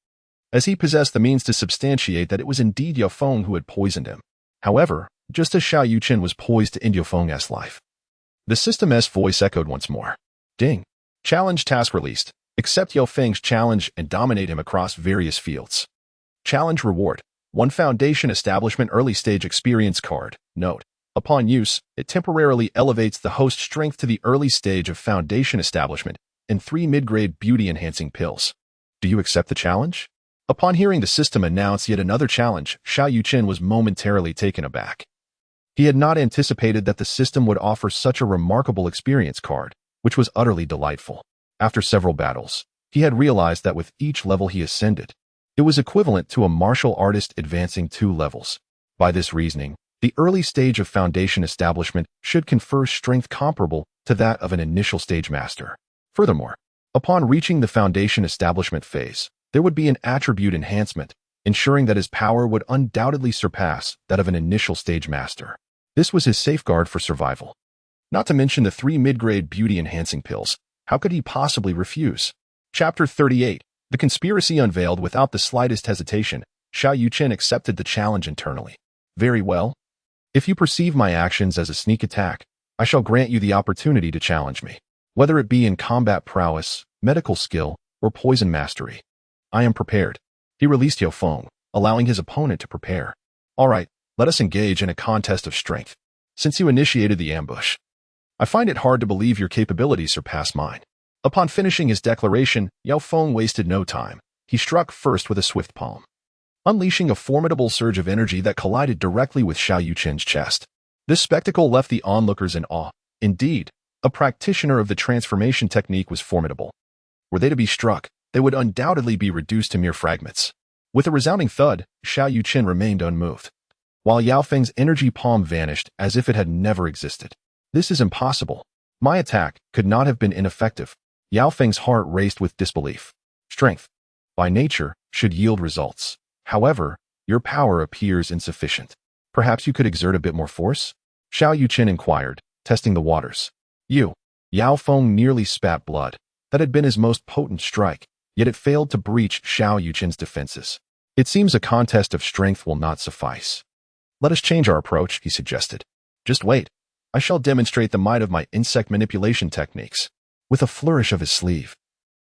as he possessed the means to substantiate that it was indeed Yao Feng who had poisoned him. However, just as Xiao Yuchen was poised to end Yao Feng's life, the system's voice echoed once more. Ding. Challenge task released. Accept Yao Feng's challenge and dominate him across various fields. Challenge reward. 1 Foundation Establishment Early Stage Experience card. Note: upon use, it temporarily elevates the host strength to the early stage of Foundation Establishment and 3 mid-grade beauty-enhancing pills. Do you accept the challenge? Upon hearing the system announce yet another challenge, Xiao Yuchen was momentarily taken aback. He had not anticipated that the system would offer such a remarkable experience card, which was utterly delightful. After several battles, he had realized that with each level he ascended, it was equivalent to a martial artist advancing 2 levels. By this reasoning, the early stage of Foundation Establishment should confer strength comparable to that of an initial stage master. Furthermore, upon reaching the Foundation Establishment phase, there would be an attribute enhancement, ensuring that his power would undoubtedly surpass that of an initial stage master. This was his safeguard for survival. Not to mention the 3 mid-grade beauty-enhancing pills. How could he possibly refuse? Chapter 38. The conspiracy unveiled without the slightest hesitation. Xiao Yuchen accepted the challenge internally. Very well. If you perceive my actions as a sneak attack, I shall grant you the opportunity to challenge me, whether it be in combat prowess, medical skill, or poison mastery. I am prepared. He released Yao Feng, allowing his opponent to prepare. All right, let us engage in a contest of strength. Since you initiated the ambush, I find it hard to believe your capabilities surpass mine. Upon finishing his declaration, Yao Feng wasted no time. He struck first with a swift palm, unleashing a formidable surge of energy that collided directly with Xiao Yuchen's chest. This spectacle left the onlookers in awe. Indeed, a practitioner of the transformation technique was formidable. Were they to be struck, they would undoubtedly be reduced to mere fragments. With a resounding thud, Xiao Yuchen remained unmoved, while Yao Feng's energy palm vanished as if it had never existed. This is impossible. My attack could not have been ineffective. Yao Feng's heart raced with disbelief. Strength, by nature, should yield results. However, your power appears insufficient. Perhaps you could exert a bit more force? Xiao Yuchen inquired, testing the waters. Yao Feng nearly spat blood. That had been his most potent strike, yet it failed to breach Xiao Yuchen's defenses. It seems a contest of strength will not suffice. Let us change our approach, he suggested. Just wait. I shall demonstrate the might of my insect manipulation techniques. With a flourish of his sleeve,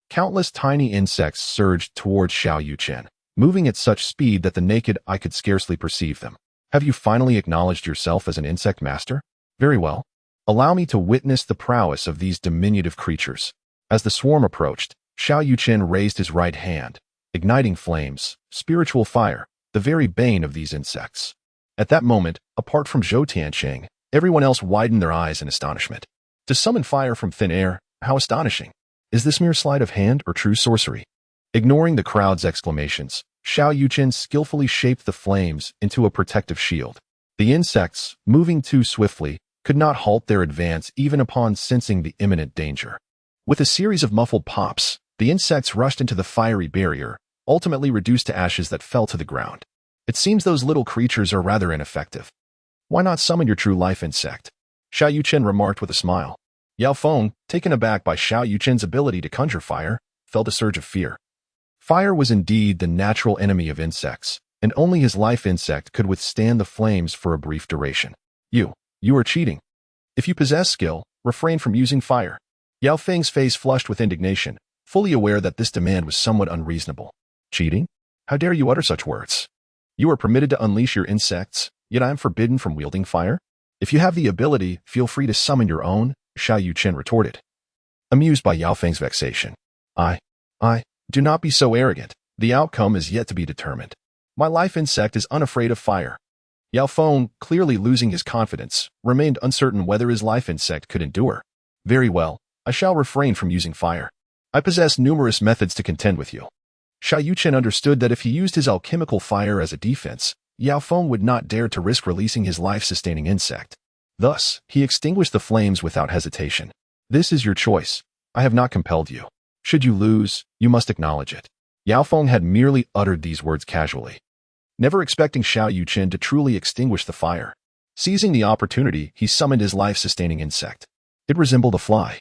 countless tiny insects surged towards Xiao Yuchen, moving at such speed that the naked eye could scarcely perceive them. Have you finally acknowledged yourself as an insect master? Very well. Allow me to witness the prowess of these diminutive creatures. As the swarm approached, Xiao Yuchen raised his right hand, igniting flames, spiritual fire, the very bane of these insects. At that moment, apart from Zhou Tianqing, everyone else widened their eyes in astonishment. To summon fire from thin air, how astonishing! Is this mere sleight of hand or true sorcery? Ignoring the crowd's exclamations, Xiao Yuchen skillfully shaped the flames into a protective shield. The insects, moving too swiftly, could not halt their advance even upon sensing the imminent danger. With a series of muffled pops, the insects rushed into the fiery barrier, ultimately reduced to ashes that fell to the ground. It seems those little creatures are rather ineffective. Why not summon your true life insect? Xiao Yuchen remarked with a smile. Yao Feng, taken aback by Xiao Yuchen's ability to conjure fire, felt a surge of fear. Fire was indeed the natural enemy of insects, and only his life insect could withstand the flames for a brief duration. You are cheating. If you possess skill, refrain from using fire. Yao Feng's face flushed with indignation, fully aware that this demand was somewhat unreasonable. Cheating? How dare you utter such words? You are permitted to unleash your insects, yet I am forbidden from wielding fire? If you have the ability, feel free to summon your own, Xiao Yuchen retorted. Amused by Yao Feng's vexation. Do not be so arrogant. The outcome is yet to be determined. My life insect is unafraid of fire. Yao Feng, clearly losing his confidence, remained uncertain whether his life insect could endure. Very well, I shall refrain from using fire. I possess numerous methods to contend with you. Xiao Yuchen understood that if he used his alchemical fire as a defense, Yao Feng would not dare to risk releasing his life-sustaining insect. Thus, he extinguished the flames without hesitation. This is your choice. I have not compelled you. Should you lose, you must acknowledge it. Yao Feng had merely uttered these words casually, never expecting Xiao Yuchen to truly extinguish the fire. Seizing the opportunity, he summoned his life-sustaining insect. It resembled a fly.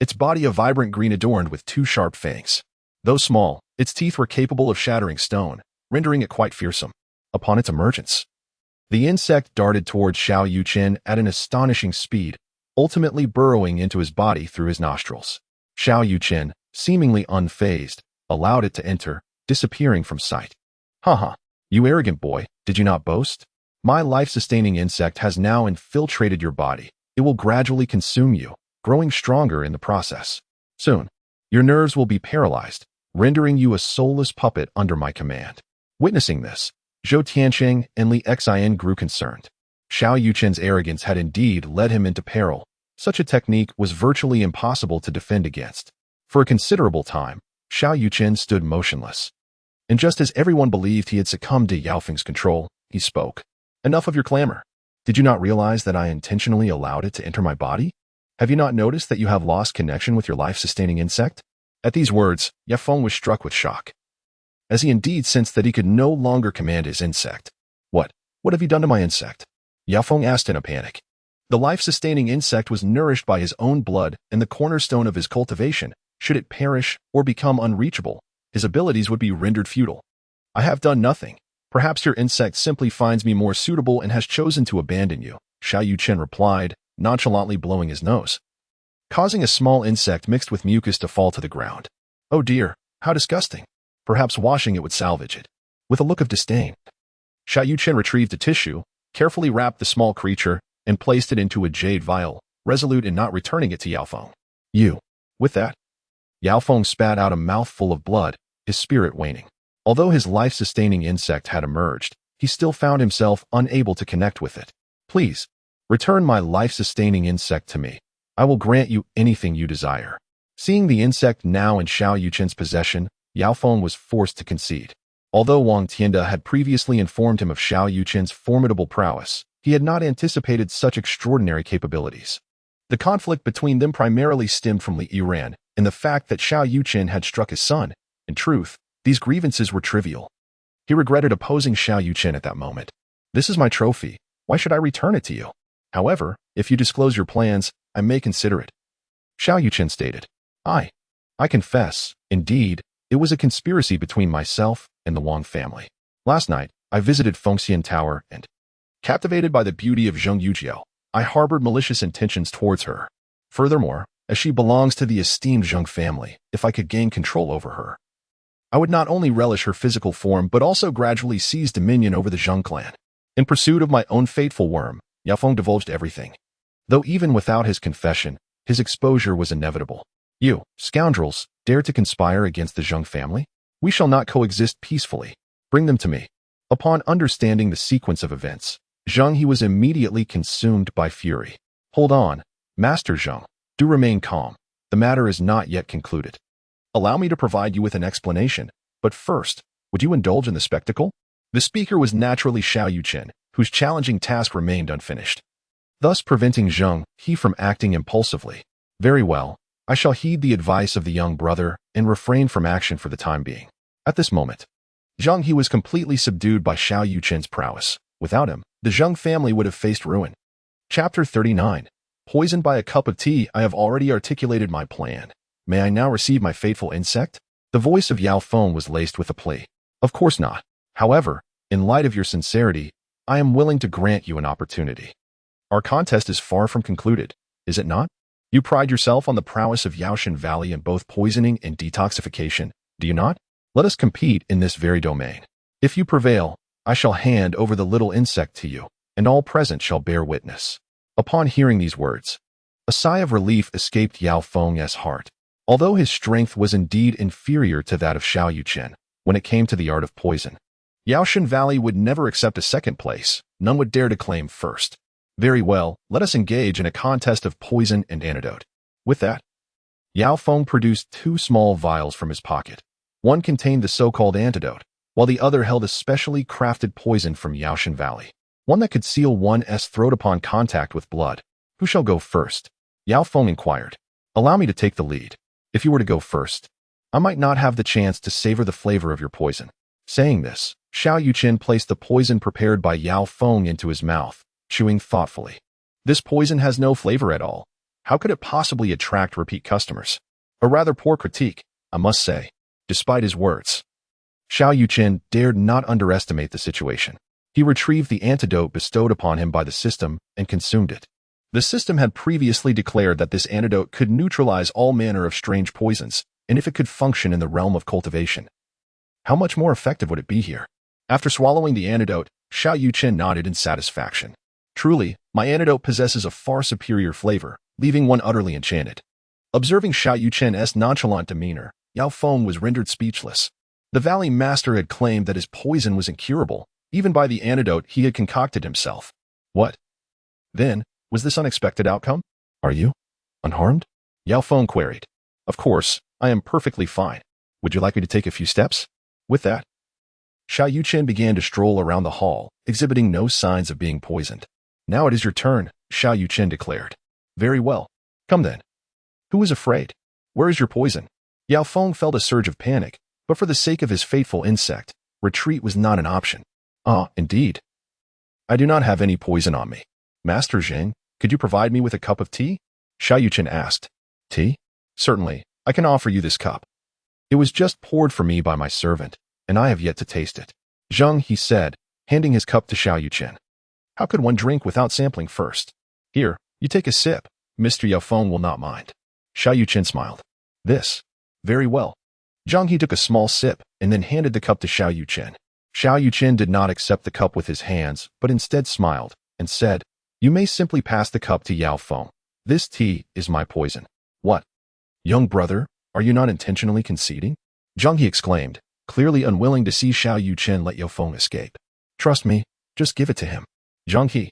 Its body a vibrant green adorned with two sharp fangs. Though small, its teeth were capable of shattering stone, rendering it quite fearsome. Upon its emergence, the insect darted towards Xiao Yuchen at an astonishing speed, ultimately burrowing into his body through his nostrils. Xiao Yuchen, seemingly unfazed, allowed it to enter, disappearing from sight. Haha, you arrogant boy, did you not boast? My life-sustaining insect has now infiltrated your body. It will gradually consume you, growing stronger in the process. Soon, your nerves will be paralyzed, rendering you a soulless puppet under my command. Witnessing this, Zhou Tianqing and Li Xin grew concerned. Xiao Yuchen's arrogance had indeed led him into peril. Such a technique was virtually impossible to defend against. For a considerable time, Xiao Yuchen stood motionless. And just as everyone believed he had succumbed to Yao Feng's control, he spoke. Enough of your clamor. Did you not realize that I intentionally allowed it to enter my body? Have you not noticed that you have lost connection with your life-sustaining insect? At these words, Yao Feng was struck with shock, as he indeed sensed that he could no longer command his insect. What have you done to my insect? Yao Feng asked in a panic. The life-sustaining insect was nourished by his own blood and the cornerstone of his cultivation. Should it perish or become unreachable, his abilities would be rendered futile. I have done nothing. Perhaps your insect simply finds me more suitable and has chosen to abandon you, Xiao Yuchen replied, nonchalantly blowing his nose, causing a small insect mixed with mucus to fall to the ground. Oh dear, how disgusting. Perhaps washing it would salvage it. With a look of disdain, Xiao Yuchen retrieved a tissue, carefully wrapped the small creature, and placed it into a jade vial, resolute in not returning it to Yao Feng. With that, Yao Feng spat out a mouthful of blood, his spirit waning. Although his life-sustaining insect had emerged, he still found himself unable to connect with it. Please, return my life-sustaining insect to me. I will grant you anything you desire. Seeing the insect now in Xiao Yuchen's possession, Yao Feng was forced to concede. Although Wang Tianda had previously informed him of Xiao Yuchen's formidable prowess, he had not anticipated such extraordinary capabilities. The conflict between them primarily stemmed from Li Yiran and the fact that Xiao Yuchen had struck his son. In truth, these grievances were trivial. He regretted opposing Xiao Yuchen at that moment. This is my trophy. Why should I return it to you? However, if you disclose your plans, I may consider it. Xiao Yuchen stated. I confess, indeed, it was a conspiracy between myself and the Wang family. Last night, I visited Fengxian Tower and, captivated by the beauty of Zheng Yujiao, I harbored malicious intentions towards her. Furthermore, as she belongs to the esteemed Zheng family, if I could gain control over her, I would not only relish her physical form but also gradually seize dominion over the Zheng clan. In pursuit of my own fateful worm, Yao Feng divulged everything. Though even without his confession, his exposure was inevitable. You, scoundrels, dare to conspire against the Zheng family? We shall not coexist peacefully. Bring them to me. Upon understanding the sequence of events, Zheng He was immediately consumed by fury. Hold on, Master Zheng. Do remain calm. The matter is not yet concluded. Allow me to provide you with an explanation, but first, would you indulge in the spectacle? The speaker was naturally Xiao Yuchen, whose challenging task remained unfinished, thus preventing Zheng He from acting impulsively. Very well, I shall heed the advice of the young brother and refrain from action for the time being. At this moment, Zheng He was completely subdued by Xiao Yuchen's prowess. Without him, the Zheng family would have faced ruin. Chapter 39. Poisoned by a cup of tea. I have already articulated my plan. May I now receive my fateful insect? The voice of Yao Feng was laced with a plea. Of course not. However, in light of your sincerity, I am willing to grant you an opportunity. Our contest is far from concluded, is it not? You pride yourself on the prowess of Yaoshan Valley in both poisoning and detoxification, do you not? Let us compete in this very domain. If you prevail, I shall hand over the little insect to you, and all present shall bear witness. Upon hearing these words, a sigh of relief escaped Yao Feng's heart. Although his strength was indeed inferior to that of Xiao Yuchen when it came to the art of poison, Yaoshan Valley would never accept a second place. None would dare to claim first. Very well, let us engage in a contest of poison and antidote. With that, Yao Feng produced 2 small vials from his pocket. One contained the so-called antidote, while the other held a specially crafted poison from Yaoshan Valley, one that could seal one's throat upon contact with blood. Who shall go first? Yao Feng inquired. Allow me to take the lead. If you were to go first, I might not have the chance to savor the flavor of your poison. Saying this, Xiao Yuchen placed the poison prepared by Yao Feng into his mouth, chewing thoughtfully. This poison has no flavor at all. How could it possibly attract repeat customers? A rather poor critique, I must say. Despite his words, Xiao Yuchen dared not underestimate the situation. He retrieved the antidote bestowed upon him by the system and consumed it. The system had previously declared that this antidote could neutralize all manner of strange poisons, and if it could function in the realm of cultivation, how much more effective would it be here? After swallowing the antidote, Xiao Yuchen nodded in satisfaction. Truly, my antidote possesses a far superior flavor, leaving one utterly enchanted. Observing Xiao Yuchen's nonchalant demeanor, Yao Feng was rendered speechless. The Valley Master had claimed that his poison was incurable, even by the antidote he had concocted himself. What, then, was this unexpected outcome? Are you unharmed? Yao Feng queried. Of course, I am perfectly fine. Would you like me to take a few steps? With that, Xiao Yuchen began to stroll around the hall, exhibiting no signs of being poisoned. Now it is your turn, Xiao Yuchen declared. Very well. Come then. Who is afraid? Where is your poison? Yao Feng felt a surge of panic, but for the sake of his fateful insect, retreat was not an option. Ah, indeed. I do not have any poison on me. Master Zheng, could you provide me with a cup of tea? Xiao Yuchen asked. Tea? Certainly, I can offer you this cup. It was just poured for me by my servant, and I have yet to taste it. Zheng, he said, handing his cup to Xiao Yuchen. How could one drink without sampling first? Here, you take a sip. Mr. Yao Feng will not mind. Xiao Yuchen smiled. This. Very well. Zheng He took a small sip and then handed the cup to Xiao Yuchen. Xiao Yuchen did not accept the cup with his hands, but instead smiled and said, You may simply pass the cup to Yao Feng. This tea is my poison. What? Young brother, are you not intentionally conceding? Zheng He exclaimed, clearly unwilling to see Xiao Yuchen let Yao Feng escape. Trust me, just give it to him. Zheng He,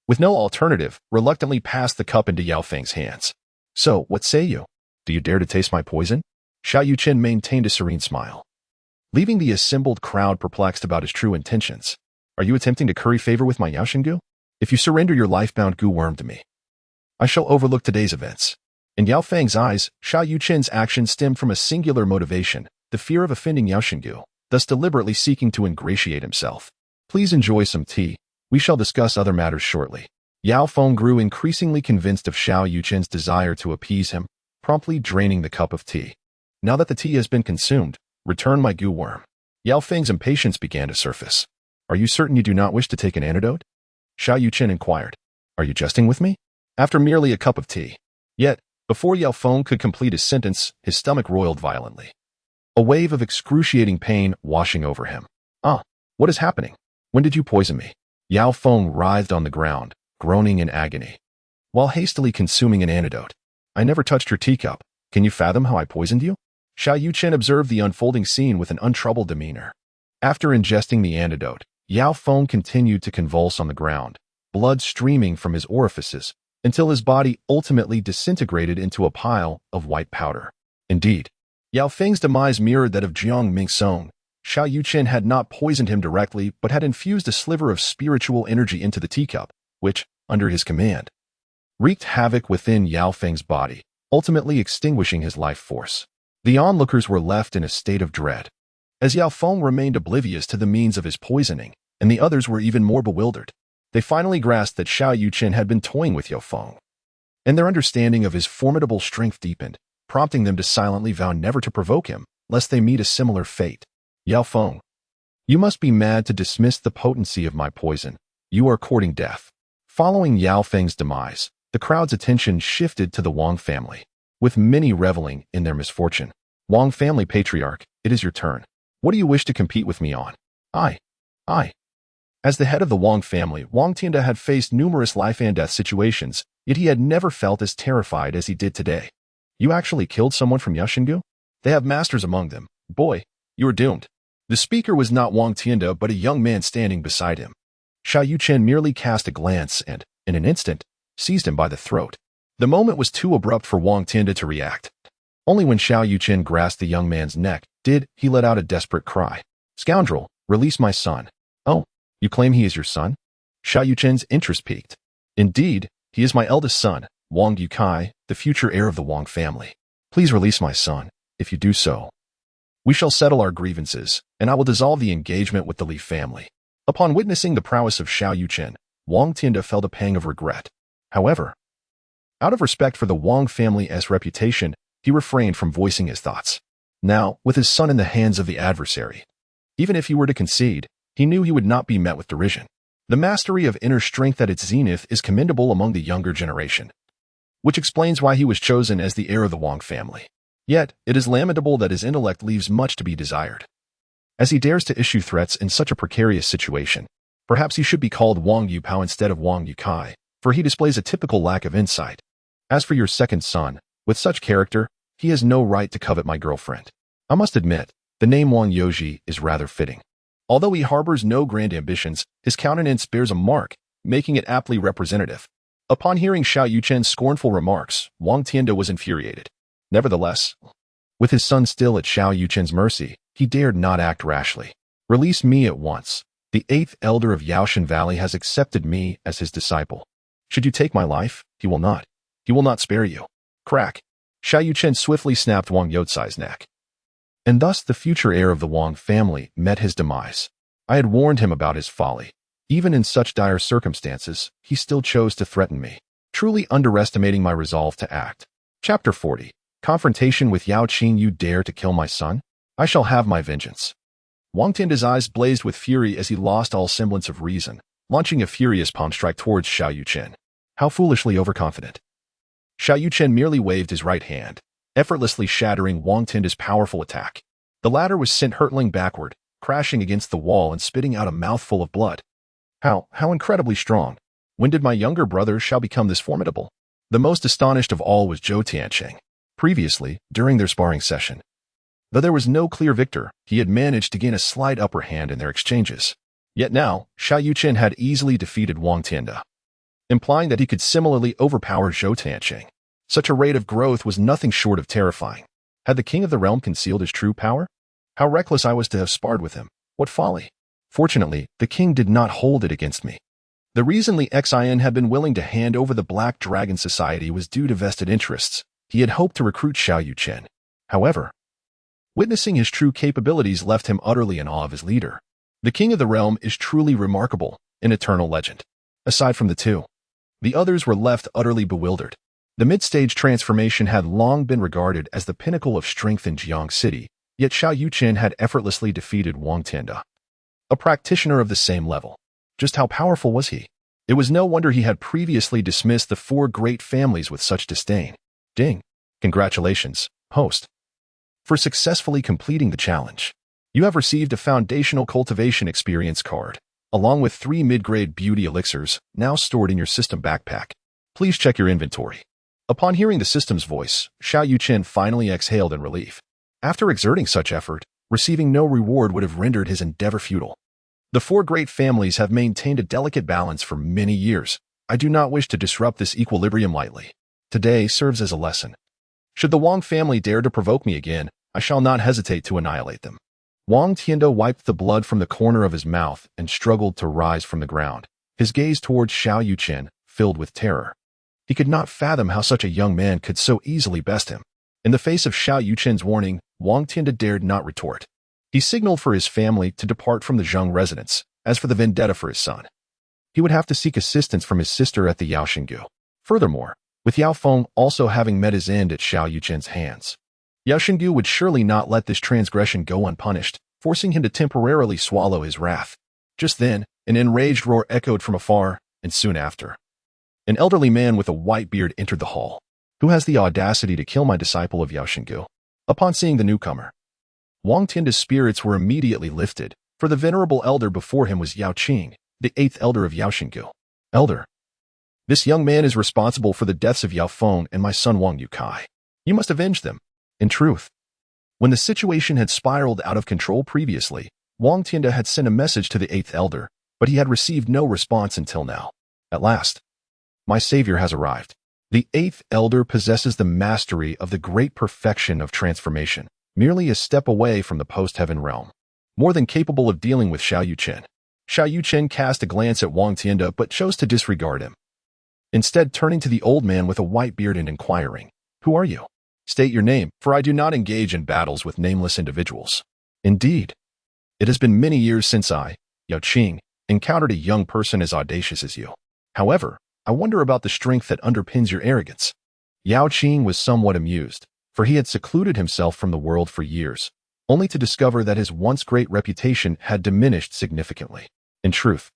with no alternative, reluctantly passed the cup into Yao Feng's hands. So, what say you? Do you dare to taste my poison? Xiao Yuchen maintained a serene smile, leaving the assembled crowd perplexed about his true intentions. Are you attempting to curry favor with my Yaoshan? If you surrender your life-bound goo worm to me, I shall overlook today's events. In Yao Feng's eyes, Xiao Yuchen's action stemmed from a singular motivation, the fear of offending Yaoshan, thus deliberately seeking to ingratiate himself. Please enjoy some tea. We shall discuss other matters shortly. Yao Feng grew increasingly convinced of Xiao Yuchen's desire to appease him, promptly draining the cup of tea. Now that the tea has been consumed, return my goo worm. Yao Feng's impatience began to surface. Are you certain you do not wish to take an antidote? Xiao Yuchen inquired. Are you jesting with me? After merely a cup of tea. Yet, before Yao Feng could complete his sentence, his stomach roiled violently, a wave of excruciating pain washing over him. Ah, what is happening? When did you poison me? Yao Feng writhed on the ground, groaning in agony, while hastily consuming an antidote. I never touched your teacup. Can you fathom how I poisoned you? Xiao Yuchen observed the unfolding scene with an untroubled demeanor. After ingesting the antidote, Yao Feng continued to convulse on the ground, blood streaming from his orifices, until his body ultimately disintegrated into a pile of white powder. Indeed, Yao Feng's demise mirrored that of Jiang Mingsong. Xiao Yuchen had not poisoned him directly, but had infused a sliver of spiritual energy into the teacup, which, under his command, wreaked havoc within Yao Feng's body, ultimately extinguishing his life force. The onlookers were left in a state of dread, as Yao Feng remained oblivious to the means of his poisoning, and the others were even more bewildered. They finally grasped that Xiao Yuchen had been toying with Yao Feng, and their understanding of his formidable strength deepened, prompting them to silently vow never to provoke him, lest they meet a similar fate. Yao Feng, you must be mad to dismiss the potency of my poison. You are courting death. Following Yao Feng's demise, the crowd's attention shifted to the Wang family, with many reveling in their misfortune. Wang family patriarch, it is your turn. What do you wish to compete with me on? I. As the head of the Wang family, Wang Tianda had faced numerous life and death situations, yet he had never felt as terrified as he did today. You actually killed someone from Yashingu? They have masters among them. Boy, you are doomed. The speaker was not Wang Tianda, but a young man standing beside him. Xiao Yuchen merely cast a glance and, in an instant, seized him by the throat. The moment was too abrupt for Wang Tianda to react. Only when Xiao Yuchen grasped the young man's neck did he let out a desperate cry. Scoundrel, release my son. Oh, you claim he is your son? Xiao Yuchen's interest piqued. Indeed, he is my eldest son, Wang Yukai, the future heir of the Wang family. Please release my son. If you do so, we shall settle our grievances, and I will dissolve the engagement with the Li family. Upon witnessing the prowess of Xiao Yuchen, Wang Tianda felt a pang of regret. However, out of respect for the Wang family's reputation, he refrained from voicing his thoughts. Now, with his son in the hands of the adversary, even if he were to concede, he knew he would not be met with derision. The mastery of inner strength at its zenith is commendable among the younger generation, which explains why he was chosen as the heir of the Wang family. Yet, it is lamentable that his intellect leaves much to be desired. As he dares to issue threats in such a precarious situation, perhaps he should be called Wang Yupao instead of Wang Yukai, for he displays a typical lack of insight. As for your second son, with such character, he has no right to covet my girlfriend. I must admit, the name Wang Yoji is rather fitting. Although he harbors no grand ambitions, his countenance bears a mark, making it aptly representative. Upon hearing Xiao Yuchen's scornful remarks, Wang Tianda was infuriated. Nevertheless, with his son still at Xiao Yuchen's mercy, he dared not act rashly. Release me at once. The 8th elder of Yaoshan Valley has accepted me as his disciple. Should you take my life, he will not. He will not spare you. Crack. Xiao Yuchen swiftly snapped Wang Youcai's neck. And thus the future heir of the Wang family met his demise. I had warned him about his folly. Even in such dire circumstances, he still chose to threaten me, truly underestimating my resolve to act. Chapter 40. Confrontation with Yao Qing. You dare to kill my son? I shall have my vengeance. Wang Tianda's eyes blazed with fury as he lost all semblance of reason, launching a furious palm strike towards Xiao Yuchen. How foolishly overconfident. Xiao Yuchen merely waved his right hand, effortlessly shattering Wang Tianda's powerful attack. The latter was sent hurtling backward, crashing against the wall and spitting out a mouthful of blood. How incredibly strong. When did my younger brother shall become this formidable? The most astonished of all was Zhou Tianqing. Previously, during their sparring session, though there was no clear victor, he had managed to gain a slight upper hand in their exchanges. Yet now, Xiao Yuchen had easily defeated Wang Tianda, implying that he could similarly overpower Zhou Tianqing. Such a rate of growth was nothing short of terrifying. Had the king of the realm concealed his true power? How reckless I was to have sparred with him. What folly. Fortunately, the king did not hold it against me. The reason Li Xin had been willing to hand over the Black Dragon Society was due to vested interests. He had hoped to recruit Xiao Yuchen. However, witnessing his true capabilities left him utterly in awe of his leader. The king of the realm is truly remarkable, an eternal legend. Aside from the two, the others were left utterly bewildered. The mid-stage transformation had long been regarded as the pinnacle of strength in Jiang City, yet Xiao Yuchen had effortlessly defeated Wang Tianda, a practitioner of the same level. Just how powerful was he? It was no wonder he had previously dismissed the 4 great families with such disdain. Ding. Congratulations, host, for successfully completing the challenge. You have received a foundational cultivation experience card, along with 3 mid-grade beauty elixirs now stored in your system backpack. Please check your inventory. Upon hearing the system's voice, Xiao Yuchen finally exhaled in relief. After exerting such effort, receiving no reward would have rendered his endeavor futile. The four great families have maintained a delicate balance for many years. I do not wish to disrupt this equilibrium lightly. Today serves as a lesson. Should the Wang family dare to provoke me again, I shall not hesitate to annihilate them. Wang Tianda wiped the blood from the corner of his mouth and struggled to rise from the ground, his gaze towards Xiao Yuchen filled with terror. He could not fathom how such a young man could so easily best him. In the face of Xiao Yuchen's warning, Wang Tianda dared not retort. He signaled for his family to depart from the Zheng residence. As for the vendetta for his son, he would have to seek assistance from his sister at the Yaoxinggu. Furthermore, with Yao Feng also having met his end at Xiao Yuchen's hands, Yaoxinggu would surely not let this transgression go unpunished, forcing him to temporarily swallow his wrath. Just then, an enraged roar echoed from afar, and soon after, an elderly man with a white beard entered the hall. Who has the audacity to kill my disciple of Yaoxinggu? Upon seeing the newcomer, Wang Tianda's spirits were immediately lifted, for the venerable elder before him was Yao Qing, the 8th elder of Yaoxinggu. Elder, this young man is responsible for the deaths of Yao Feng and my son Wang Yukai. You must avenge them. In truth, when the situation had spiraled out of control previously, Wang Tianda had sent a message to the 8th elder, but he had received no response until now. At last, my savior has arrived. The 8th elder possesses the mastery of the great perfection of transformation, merely a step away from the post-heaven realm. More than capable of dealing with Xiao Yuchen. Xiao Yuchen cast a glance at Wang Tianda but chose to disregard him. Instead, turning to the old man with a white beard and inquiring, "Who are you? State your name, for I do not engage in battles with nameless individuals." Indeed, it has been many years since I, Yao Qing, encountered a young person as audacious as you. However, I wonder about the strength that underpins your arrogance. Yao Qing was somewhat amused, for he had secluded himself from the world for years, only to discover that his once great reputation had diminished significantly. In truth,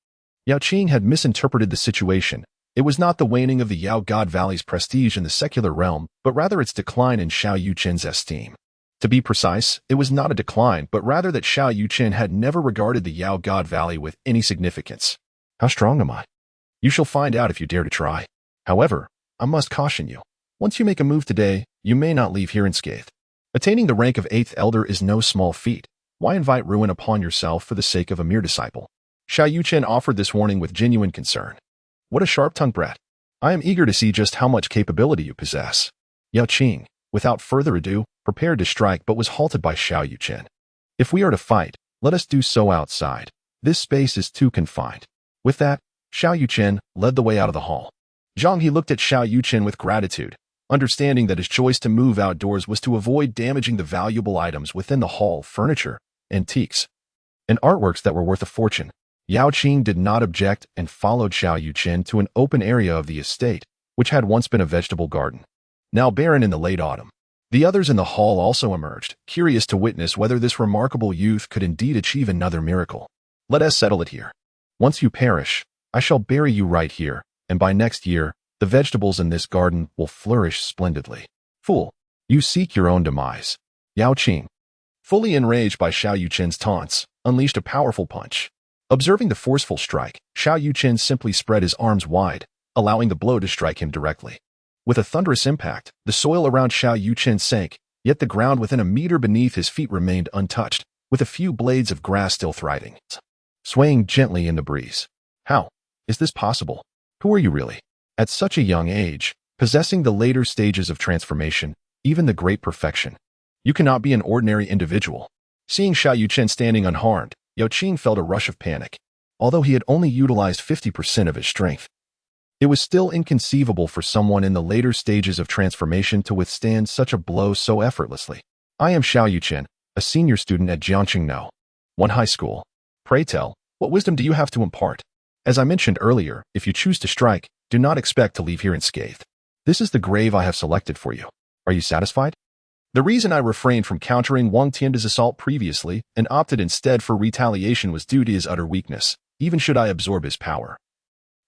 Yao Qing had misinterpreted the situation. It was not the waning of the Yao God Valley's prestige in the secular realm, but rather its decline in Xiao Yuchen's esteem. To be precise, it was not a decline, but rather that Xiao Yuchen had never regarded the Yao God Valley with any significance. How strong am I? You shall find out if you dare to try. However, I must caution you. Once you make a move today, you may not leave here unscathed. Attaining the rank of 8th elder is no small feat. Why invite ruin upon yourself for the sake of a mere disciple? Xiao Yuchen offered this warning with genuine concern. What a sharp-tongued brat. I am eager to see just how much capability you possess. Yao Qing, without further ado, prepared to strike but was halted by Xiao Yuchen. If we are to fight, let us do so outside. This space is too confined. With that, Xiao Yuchen led the way out of the hall. Zhang He looked at Xiao Yuchen with gratitude, understanding that his choice to move outdoors was to avoid damaging the valuable items within the hall, furniture, antiques, and artworks that were worth a fortune. Yao Qing did not object and followed Xiao Yuchen to an open area of the estate, which had once been a vegetable garden, now barren in the late autumn. The others in the hall also emerged, curious to witness whether this remarkable youth could indeed achieve another miracle. Let us settle it here. Once you perish, I shall bury you right here, and by next year, the vegetables in this garden will flourish splendidly. Fool, you seek your own demise. Yao Qing, fully enraged by Xiao Yuchen's taunts, unleashed a powerful punch. Observing the forceful strike, Xiao Yuchen simply spread his arms wide, allowing the blow to strike him directly. With a thunderous impact, the soil around Xiao Yuchen sank, yet the ground within a meter beneath his feet remained untouched, with a few blades of grass still thriving, swaying gently in the breeze. How is this possible? Who are you really? At such a young age, possessing the later stages of transformation, even the great perfection, you cannot be an ordinary individual. Seeing Xiao Yuchen standing unharmed, Yao Qing felt a rush of panic. Although he had only utilized 50% of his strength, it was still inconceivable for someone in the later stages of transformation to withstand such a blow so effortlessly. I am Xiao Yuchen, a senior student at Jiangqing One High School. Pray tell, what wisdom do you have to impart? As I mentioned earlier, if you choose to strike, do not expect to leave here unscathed. This is the grave I have selected for you. Are you satisfied? The reason I refrained from countering Wang Tianda's assault previously and opted instead for retaliation was due to his utter weakness. Even should I absorb his power,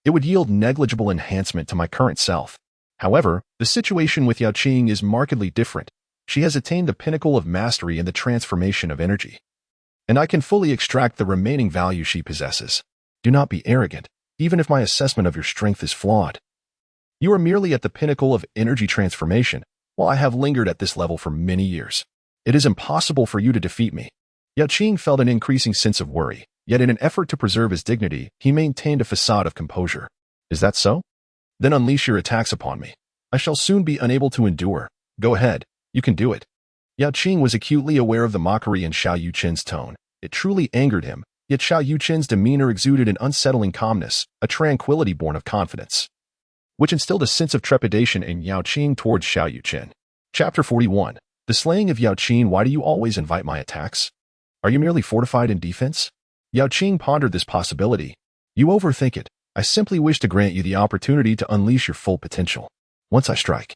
it would yield negligible enhancement to my current self. However, the situation with Yao Qing is markedly different. She has attained the pinnacle of mastery in the transformation of energy, and I can fully extract the remaining value she possesses. Do not be arrogant, even if my assessment of your strength is flawed. You are merely at the pinnacle of energy transformation, while I have lingered at this level for many years. It is impossible for you to defeat me. Yao Qing felt an increasing sense of worry, yet in an effort to preserve his dignity, he maintained a facade of composure. Is that so? Then unleash your attacks upon me. I shall soon be unable to endure. Go ahead. You can do it. Yao Qing was acutely aware of the mockery in Xiao Yuchen's tone. It truly angered him, yet Xiao Yuchen's demeanor exuded an unsettling calmness, a tranquility born of confidence, which instilled a sense of trepidation in Yao Qing towards Xiao Yuchen. Chapter 41. The slaying of Yao Qing. Why do you always invite my attacks? Are you merely fortified in defense? Yao Qing pondered this possibility. You overthink it. I simply wish to grant you the opportunity to unleash your full potential. Once I strike,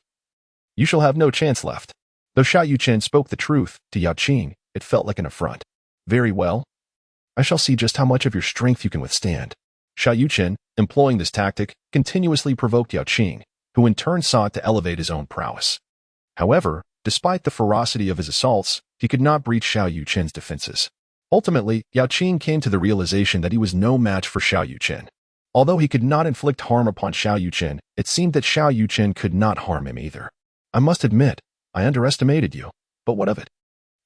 you shall have no chance left. Though Xiao Yuchen spoke the truth, to Yao Qing, it felt like an affront. Very well. I shall see just how much of your strength you can withstand. Xiao Yuchen, employing this tactic, continuously provoked Yao Qing, who in turn sought to elevate his own prowess. However, despite the ferocity of his assaults, he could not breach Xiao Yuchen's defenses. Ultimately, Yao Qing came to the realization that he was no match for Xiao Yuchen. Although he could not inflict harm upon Xiao Yuchen, it seemed that Xiao Yuchen could not harm him either. I must admit, I underestimated you, but what of it?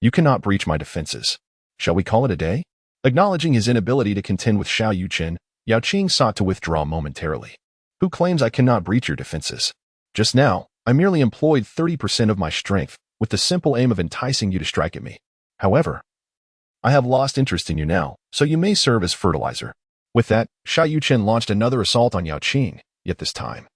You cannot breach my defenses. Shall we call it a day? Acknowledging his inability to contend with Xiao Yuchen, Yao Qing sought to withdraw momentarily. Who claims I cannot breach your defenses? Just now, I merely employed 30% of my strength, with the simple aim of enticing you to strike at me. However, I have lost interest in you now, so you may serve as fertilizer. With that, Xiao Yuchen launched another assault on Yao Qing, yet this time,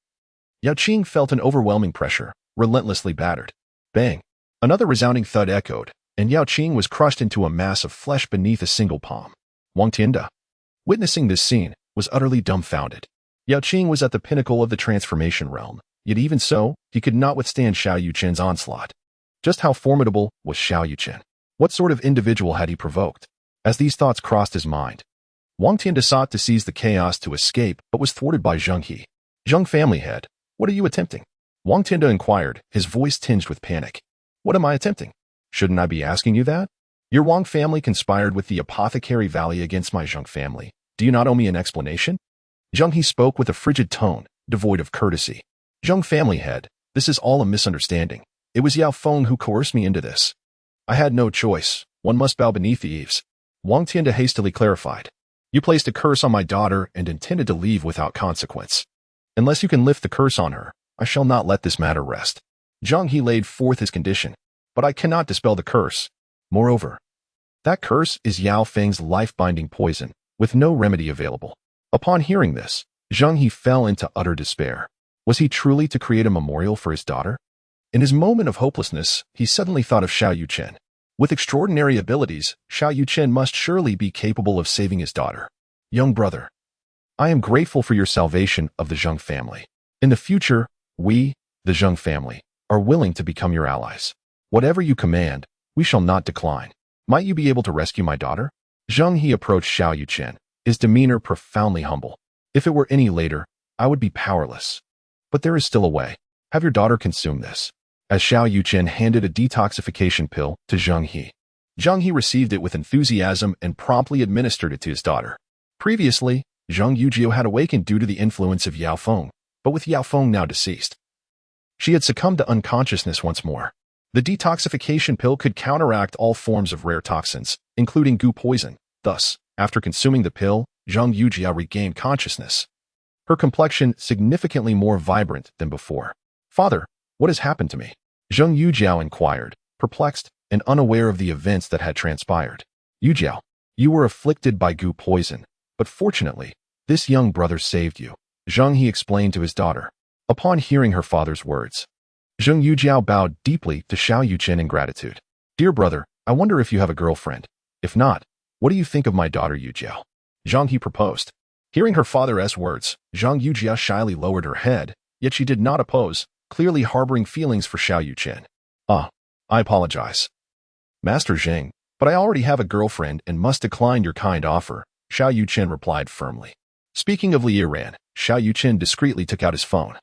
Yao Qing felt an overwhelming pressure, relentlessly battered. Bang! Another resounding thud echoed, and Yao Qing was crushed into a mass of flesh beneath a single palm. Wang Tianda, witnessing this scene, was utterly dumbfounded. Yao Qing was at the pinnacle of the transformation realm, yet even so, he could not withstand Xiao Yuchen's onslaught. Just how formidable was Xiao Yuchen? What sort of individual had he provoked? As these thoughts crossed his mind, Wang Tianda sought to seize the chaos to escape, but was thwarted by Zheng He. Zheng family head, what are you attempting? Wang Tianda inquired, his voice tinged with panic. What am I attempting? Shouldn't I be asking you that? Your Wang family conspired with the Apothecary Valley against my Zheng family. Do you not owe me an explanation? Zheng He spoke with a frigid tone, devoid of courtesy. Zheng family head, this is all a misunderstanding. It was Yao Feng who coerced me into this. I had no choice. One must bow beneath the eaves. Wang Tianda hastily clarified. You placed a curse on my daughter and intended to leave without consequence. Unless you can lift the curse on her, I shall not let this matter rest. Zheng He laid forth his condition. But I cannot dispel the curse. Moreover, that curse is Yao Feng's life-binding poison, with no remedy available. Upon hearing this, Zheng He fell into utter despair. Was he truly to create a memorial for his daughter? In his moment of hopelessness, he suddenly thought of Xiao Yuchen. With extraordinary abilities, Xiao Yuchen must surely be capable of saving his daughter. Young brother, I am grateful for your salvation of the Zheng family. In the future, we, the Zheng family, are willing to become your allies. Whatever you command, we shall not decline. Might you be able to rescue my daughter? Zheng He approached Xiao Yuchen, his demeanor profoundly humble. If it were any later, I would be powerless. But there is still a way. Have your daughter consume this. As Xiao Yuchen handed a detoxification pill to Zheng He received it with enthusiasm and promptly administered it to his daughter. Previously, Zheng Yujio had awakened due to the influence of Yao Feng, but with Yao Feng now deceased, she had succumbed to unconsciousness once more. The detoxification pill could counteract all forms of rare toxins, including goo poison. Thus, after consuming the pill, Zheng Yujia regained consciousness, her complexion significantly more vibrant than before. Father, what has happened to me? Zheng Yujiao inquired, perplexed and unaware of the events that had transpired. Yujiao, you were afflicted by goo poison, but fortunately, this young brother saved you, Zheng He explained to his daughter. Upon hearing her father's words, Zheng Yujiao bowed deeply to Xiao Yuchen in gratitude. Dear brother, I wonder if you have a girlfriend. If not, what do you think of my daughter Yujiao? Zheng He proposed. Hearing her father's words, Zheng Yujiao shyly lowered her head, yet she did not oppose, clearly harboring feelings for Xiao Yuchen. I apologize, Master Zheng, but I already have a girlfriend and must decline your kind offer, Xiao Yuchen replied firmly. Speaking of Li Yiran, Xiao Yuchen discreetly took out his phone,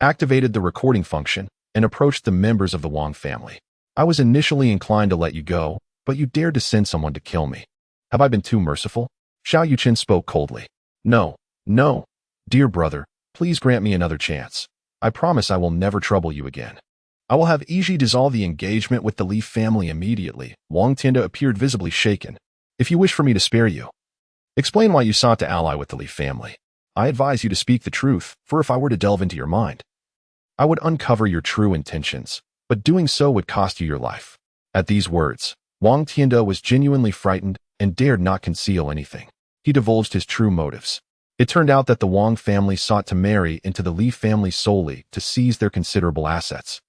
activated the recording function, and approached the members of the Wang family. I was initially inclined to let you go, but you dared to send someone to kill me. Have I been too merciful? Xiao Yuchen spoke coldly. No, dear brother, please grant me another chance. I promise I will never trouble you again. I will have Iji dissolve the engagement with the Li family immediately. Wang Tianda appeared visibly shaken. If you wish for me to spare you, explain why you sought to ally with the Li family. I advise you to speak the truth, for if I were to delve into your mind, I would uncover your true intentions, but doing so would cost you your life. At these words, Wang Tianda was genuinely frightened and dared not conceal anything. He divulged his true motives. It turned out that the Wang family sought to marry into the Li family solely to seize their considerable assets,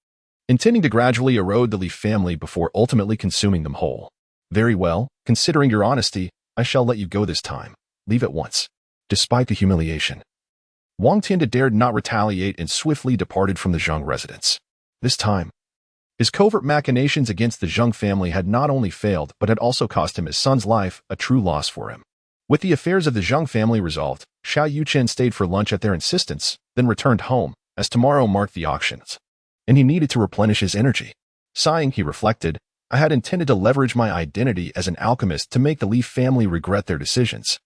intending to gradually erode the Li family before ultimately consuming them whole. Very well, considering your honesty, I shall let you go this time. Leave at once. Despite the humiliation, Wang Tianda dared not retaliate and swiftly departed from the Zheng residence. This time, his covert machinations against the Zheng family had not only failed but had also cost him his son's life, a true loss for him. With the affairs of the Zheng family resolved, Xiao Yuchen stayed for lunch at their insistence, then returned home, as tomorrow marked the auctions, and he needed to replenish his energy. Sighing, he reflected, I had intended to leverage my identity as an alchemist to make the Li family regret their decisions.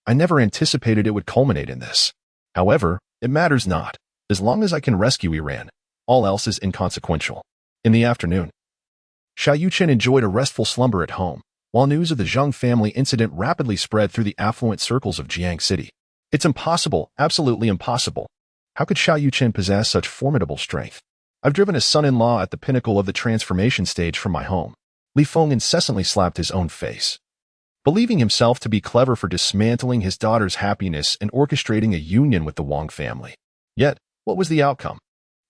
I never anticipated it would culminate in this. However, it matters not. As long as I can rescue Iran, all else is inconsequential. In the afternoon, Xiao Yuchen enjoyed a restful slumber at home, while news of the Zheng family incident rapidly spread through the affluent circles of Jiang City. It's impossible, absolutely impossible. How could Xiao Yuchen possess such formidable strength? I've driven his son-in-law at the pinnacle of the transformation stage from my home. Li Feng incessantly slapped his own face, believing himself to be clever for dismantling his daughter's happiness and orchestrating a union with the Wang family. Yet, what was the outcome?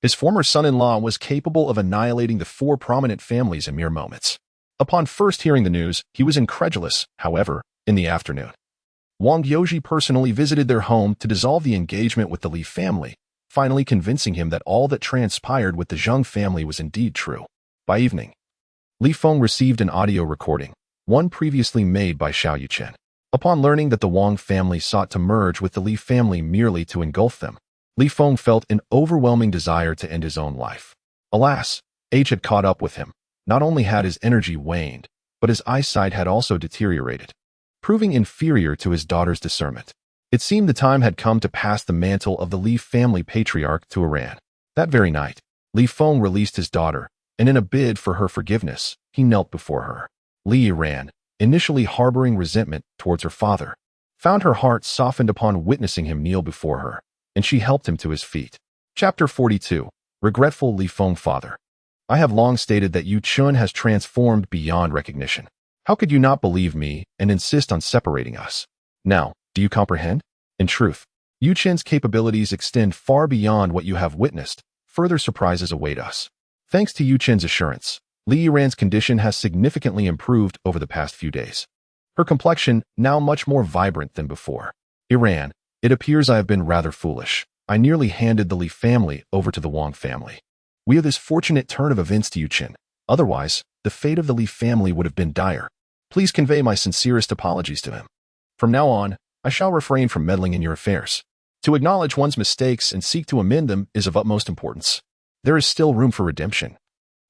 His former son-in-law was capable of annihilating the four prominent families in mere moments. Upon first hearing the news, he was incredulous. However, in the afternoon, Wang Yoji personally visited their home to dissolve the engagement with the Li family, finally convincing him that all that transpired with the Zheng family was indeed true. By evening, Li Feng received an audio recording, one previously made by Xiao Yuchen. Upon learning that the Wang family sought to merge with the Li family merely to engulf them, Li Feng felt an overwhelming desire to end his own life. Alas, age had caught up with him. Not only had his energy waned, but his eyesight had also deteriorated, proving inferior to his daughter's discernment. It seemed the time had come to pass the mantle of the Li family patriarch to Iran. That very night, Li Feng released his daughter, and in a bid for her forgiveness, he knelt before her. Li Iran, initially harboring resentment towards her father, found her heart softened upon witnessing him kneel before her, and she helped him to his feet. Chapter 42. Regretful Li Feng father. I have long stated that Yu Chun has transformed beyond recognition. How could you not believe me and insist on separating us? Now, do you comprehend? In truth, Yu Chen's capabilities extend far beyond what you have witnessed. Further surprises await us. Thanks to Yu Chen's assurance, Li Yiran's condition has significantly improved over the past few days. Her complexion now much more vibrant than before. Iran, it appears I have been rather foolish. I nearly handed the Li family over to the Wang family. We owe this fortunate turn of events to Yu Chen. Otherwise, the fate of the Li family would have been dire. Please convey my sincerest apologies to him. From now on, I shall refrain from meddling in your affairs. To acknowledge one's mistakes and seek to amend them is of utmost importance. There is still room for redemption,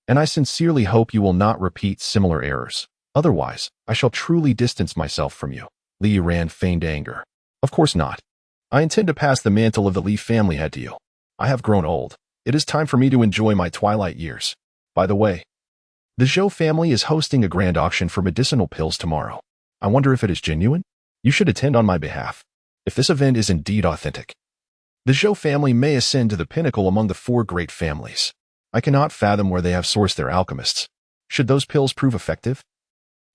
and I sincerely hope you will not repeat similar errors. Otherwise, I shall truly distance myself from you. Li Yiran feigned anger. Of course not. I intend to pass the mantle of the Li family head to you. I have grown old. It is time for me to enjoy my twilight years. By the way, the Zhou family is hosting a grand auction for medicinal pills tomorrow. I wonder if it is genuine? You should attend on my behalf. If this event is indeed authentic, the Zhou family may ascend to the pinnacle among the four great families. I cannot fathom where they have sourced their alchemists. Should those pills prove effective,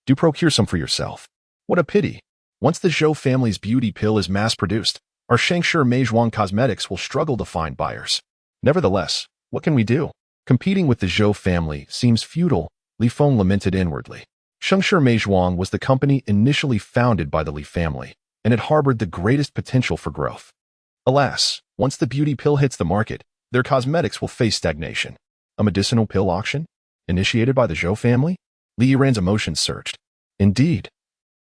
do procure some for yourself. What a pity. Once the Zhou family's beauty pill is mass-produced, our Shangshi Meizhuang Cosmetics will struggle to find buyers. Nevertheless, what can we do? Competing with the Zhou family seems futile, Li Feng lamented inwardly. Shangshi Meizhuang was the company initially founded by the Li family, and it harbored the greatest potential for growth. Alas, once the beauty pill hits the market, their cosmetics will face stagnation. A medicinal pill auction? Initiated by the Zhou family? Li Yiran's emotions surged. Indeed.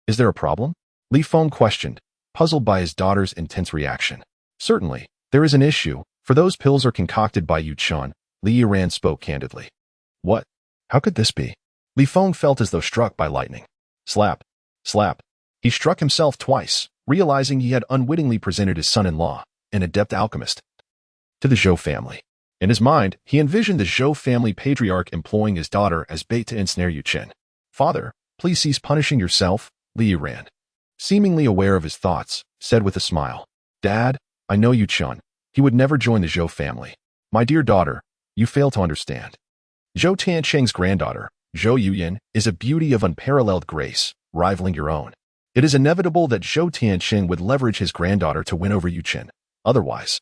Is there a problem? Li Feng questioned, puzzled by his daughter's intense reaction. Certainly, there is an issue. For those pills are concocted by Yu Chun, Li Yiran spoke candidly. What? How could this be? Li Feng felt as though struck by lightning. Slap. Slap. He struck himself twice, realizing he had unwittingly presented his son-in-law, an adept alchemist, to the Zhou family. In his mind, he envisioned the Zhou family patriarch employing his daughter as bait to ensnare Yuchen. "Father, please cease punishing yourself," Li Yiran, seemingly aware of his thoughts, said with a smile. "Dad, I know Yuchen. He would never join the Zhou family. My dear daughter, you fail to understand. Zhou Tiancheng's granddaughter, Xiao Yuchen, is a beauty of unparalleled grace, rivaling your own. It is inevitable that Zhou Tiancheng would leverage his granddaughter to win over Yuchen. Otherwise,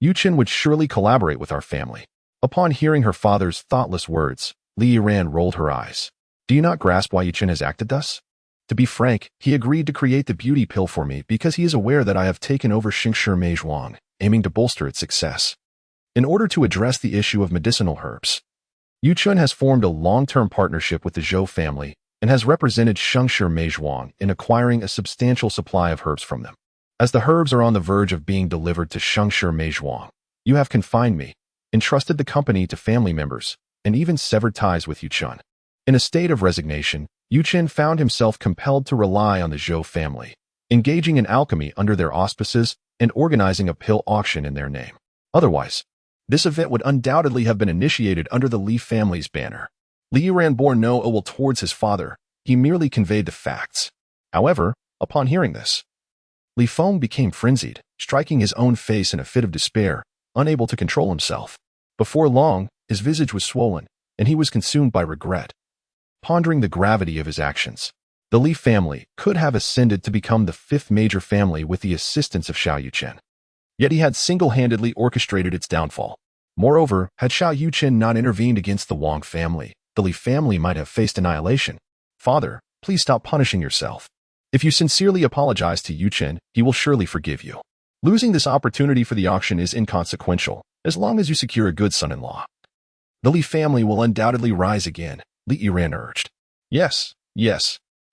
Yuchen would surely collaborate with our family." Upon hearing her father's thoughtless words, Li Yiran rolled her eyes. "Do you not grasp why Yuchen has acted thus? To be frank, he agreed to create the beauty pill for me because he is aware that I have taken over Xingshi Meizhuang, aiming to bolster its success. In order to address the issue of medicinal herbs, Yuchen has formed a long-term partnership with the Zhou family and has represented Xingshi Meizhuang in acquiring a substantial supply of herbs from them. As the herbs are on the verge of being delivered to Xingshi Meizhuang, you have confined me, entrusted the company to family members, and even severed ties with Yuchen." In a state of resignation, Yuchen found himself compelled to rely on the Zhou family, engaging in alchemy under their auspices and organizing a pill auction in their name. Otherwise, this event would undoubtedly have been initiated under the Li family's banner. Li Yiran bore no ill will towards his father, he merely conveyed the facts. However, upon hearing this, Li Feng became frenzied, striking his own face in a fit of despair, unable to control himself. Before long, his visage was swollen, and he was consumed by regret. Pondering the gravity of his actions, the Li family could have ascended to become the fifth major family with the assistance of Xiao Yuchen. Yet he had single-handedly orchestrated its downfall. Moreover, had Xiao Yuchen not intervened against the Wang family, the Li family might have faced annihilation. "Father, please stop punishing yourself. If you sincerely apologize to Yuchen, he will surely forgive you. Losing this opportunity for the auction is inconsequential, as long as you secure a good son-in-law. The Li family will undoubtedly rise again," Li Yiran urged. Yes.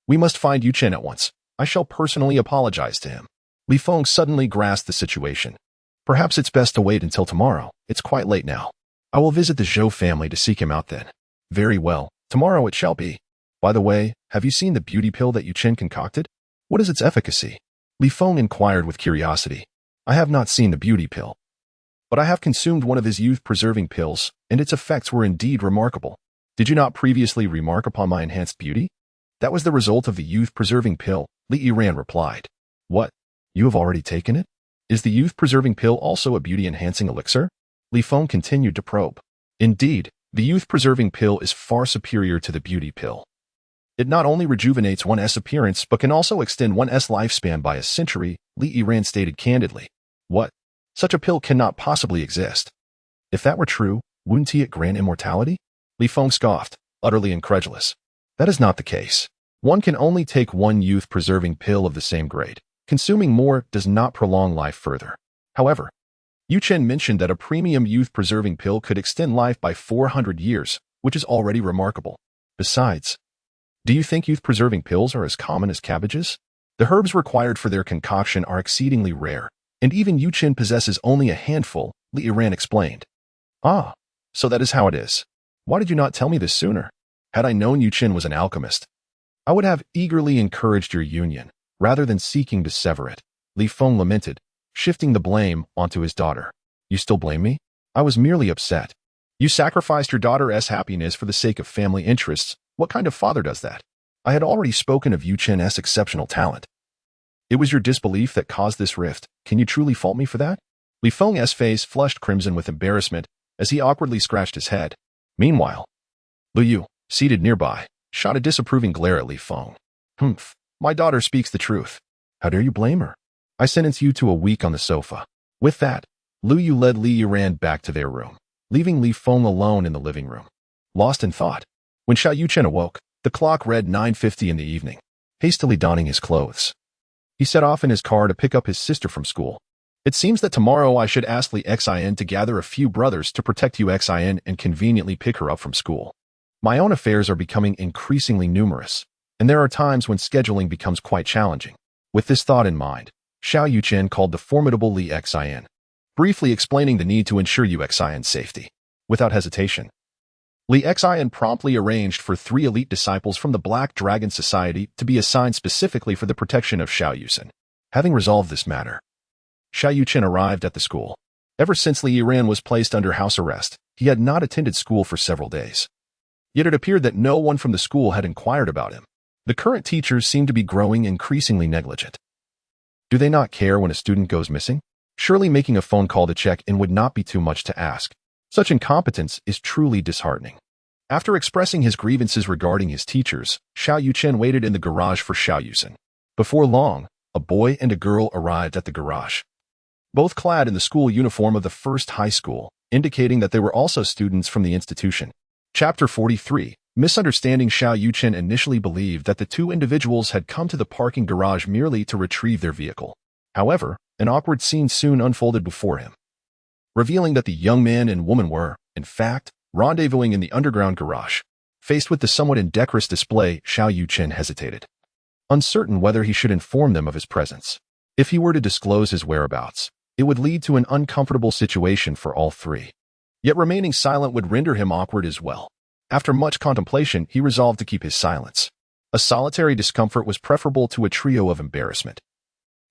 We must find Yuchen at once. I shall personally apologize to him." Li Feng suddenly grasped the situation. "Perhaps it's best to wait until tomorrow. It's quite late now. I will visit the Zhou family to seek him out then." "Very well. Tomorrow it shall be. By the way, have you seen the beauty pill that Yuchen concocted? What is its efficacy?" Li Feng inquired with curiosity. "I have not seen the beauty pill, but I have consumed one of his youth-preserving pills, and its effects were indeed remarkable. Did you not previously remark upon my enhanced beauty? That was the result of the youth-preserving pill," Li Yiran replied. "What? You have already taken it? Is the youth-preserving pill also a beauty-enhancing elixir?" Li Feng continued to probe. "Indeed, the youth-preserving pill is far superior to the beauty pill. It not only rejuvenates one's appearance but can also extend one's lifespan by a century," Li Yiran stated candidly. "What? Such a pill cannot possibly exist. If that were true, wouldn't it grant immortality?" Li Feng scoffed, utterly incredulous. "That is not the case. One can only take one youth-preserving pill of the same grade. Consuming more does not prolong life further. However, Yuchen mentioned that a premium youth-preserving pill could extend life by 400 years, which is already remarkable. Besides, do you think youth-preserving pills are as common as cabbages? The herbs required for their concoction are exceedingly rare, and even Yuchen possesses only a handful," Li Yiran explained. "Ah, so that is how it is. Why did you not tell me this sooner? Had I known Yuchen was an alchemist, I would have eagerly encouraged your union, rather than seeking to sever it," Li Feng lamented, shifting the blame onto his daughter. "You still blame me? I was merely upset. You sacrificed your daughter's happiness for the sake of family interests. What kind of father does that? I had already spoken of Yuchen's exceptional talent. It was your disbelief that caused this rift. Can you truly fault me for that?" Li Feng's face flushed crimson with embarrassment as he awkwardly scratched his head. Meanwhile, Lu Yu, seated nearby, shot a disapproving glare at Li Feng. "Humph, my daughter speaks the truth. How dare you blame her? I sentence you to a week on the sofa." With that, Lu Yu led Li Yiran back to their room, leaving Li Feng alone in the living room, lost in thought. When Xiao Yuchen awoke, the clock read 9:50 in the evening. Hastily donning his clothes, he set off in his car to pick up his sister from school. "It seems that tomorrow I should ask Li Xin to gather a few brothers to protect Yu Xin and conveniently pick her up from school. My own affairs are becoming increasingly numerous, and there are times when scheduling becomes quite challenging." With this thought in mind, Xiao Yuchen called the formidable Li Xin, briefly explaining the need to ensure Yu Xin's safety. Without hesitation, Li Xin promptly arranged for 3 elite disciples from the Black Dragon Society to be assigned specifically for the protection of Xiao Yuchen. Having resolved this matter, Xiao Yuchen arrived at the school. Ever since Li Yiran was placed under house arrest, he had not attended school for several days. Yet it appeared that no one from the school had inquired about him. The current teachers seemed to be growing increasingly negligent. Do they not care when a student goes missing? Surely making a phone call to check in would not be too much to ask. Such incompetence is truly disheartening. After expressing his grievances regarding his teachers, Xiao Yuchen waited in the garage for Xiao Yuchen. Before long, a boy and a girl arrived at the garage, both clad in the school uniform of the first high school, indicating that they were also students from the institution. Chapter 43. Misunderstanding. Xiao Yuchen initially believed that the two individuals had come to the parking garage merely to retrieve their vehicle. However, an awkward scene soon unfolded before him, revealing that the young man and woman were, in fact, rendezvousing in the underground garage. Faced with the somewhat indecorous display, Xiao Yuchen hesitated, uncertain whether he should inform them of his presence. If he were to disclose his whereabouts, it would lead to an uncomfortable situation for all three. Yet remaining silent would render him awkward as well. After much contemplation, he resolved to keep his silence. A solitary discomfort was preferable to a trio of embarrassment.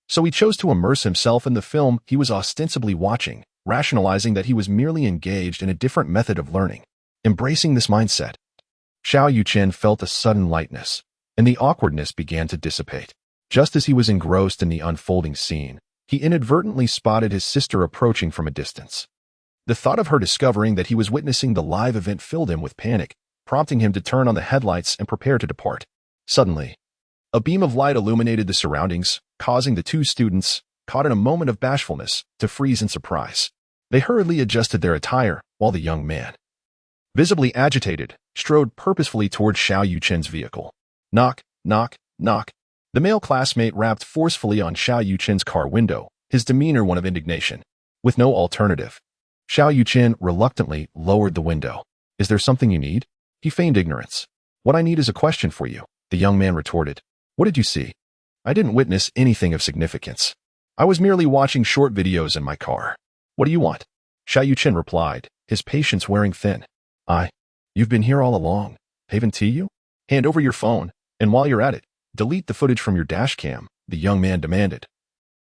So he chose to immerse himself in the film he was ostensibly watching, rationalizing that he was merely engaged in a different method of learning. Embracing this mindset, Xiao Yuchen felt a sudden lightness, and the awkwardness began to dissipate. Just as he was engrossed in the unfolding scene, he inadvertently spotted his sister approaching from a distance. The thought of her discovering that he was witnessing the live event filled him with panic, prompting him to turn on the headlights and prepare to depart. Suddenly, a beam of light illuminated the surroundings, causing the two students, caught in a moment of bashfulness, to freeze in surprise. They hurriedly adjusted their attire, while the young man, visibly agitated, strode purposefully toward Xiao Yuchen's vehicle. Knock, knock, knock. The male classmate rapped forcefully on Xiao Yuchen's car window, his demeanor one of indignation. With no alternative, Xiao Yuchen reluctantly lowered the window. Is there something you need? He feigned ignorance. What I need is a question for you, the young man retorted. What did you see? I didn't witness anything of significance. I was merely watching short videos in my car. What do you want? Xiao Yuchen replied, his patience wearing thin. You've been here all along. Haven't you? Hand over your phone, and while you're at it, delete the footage from your dash cam, the young man demanded.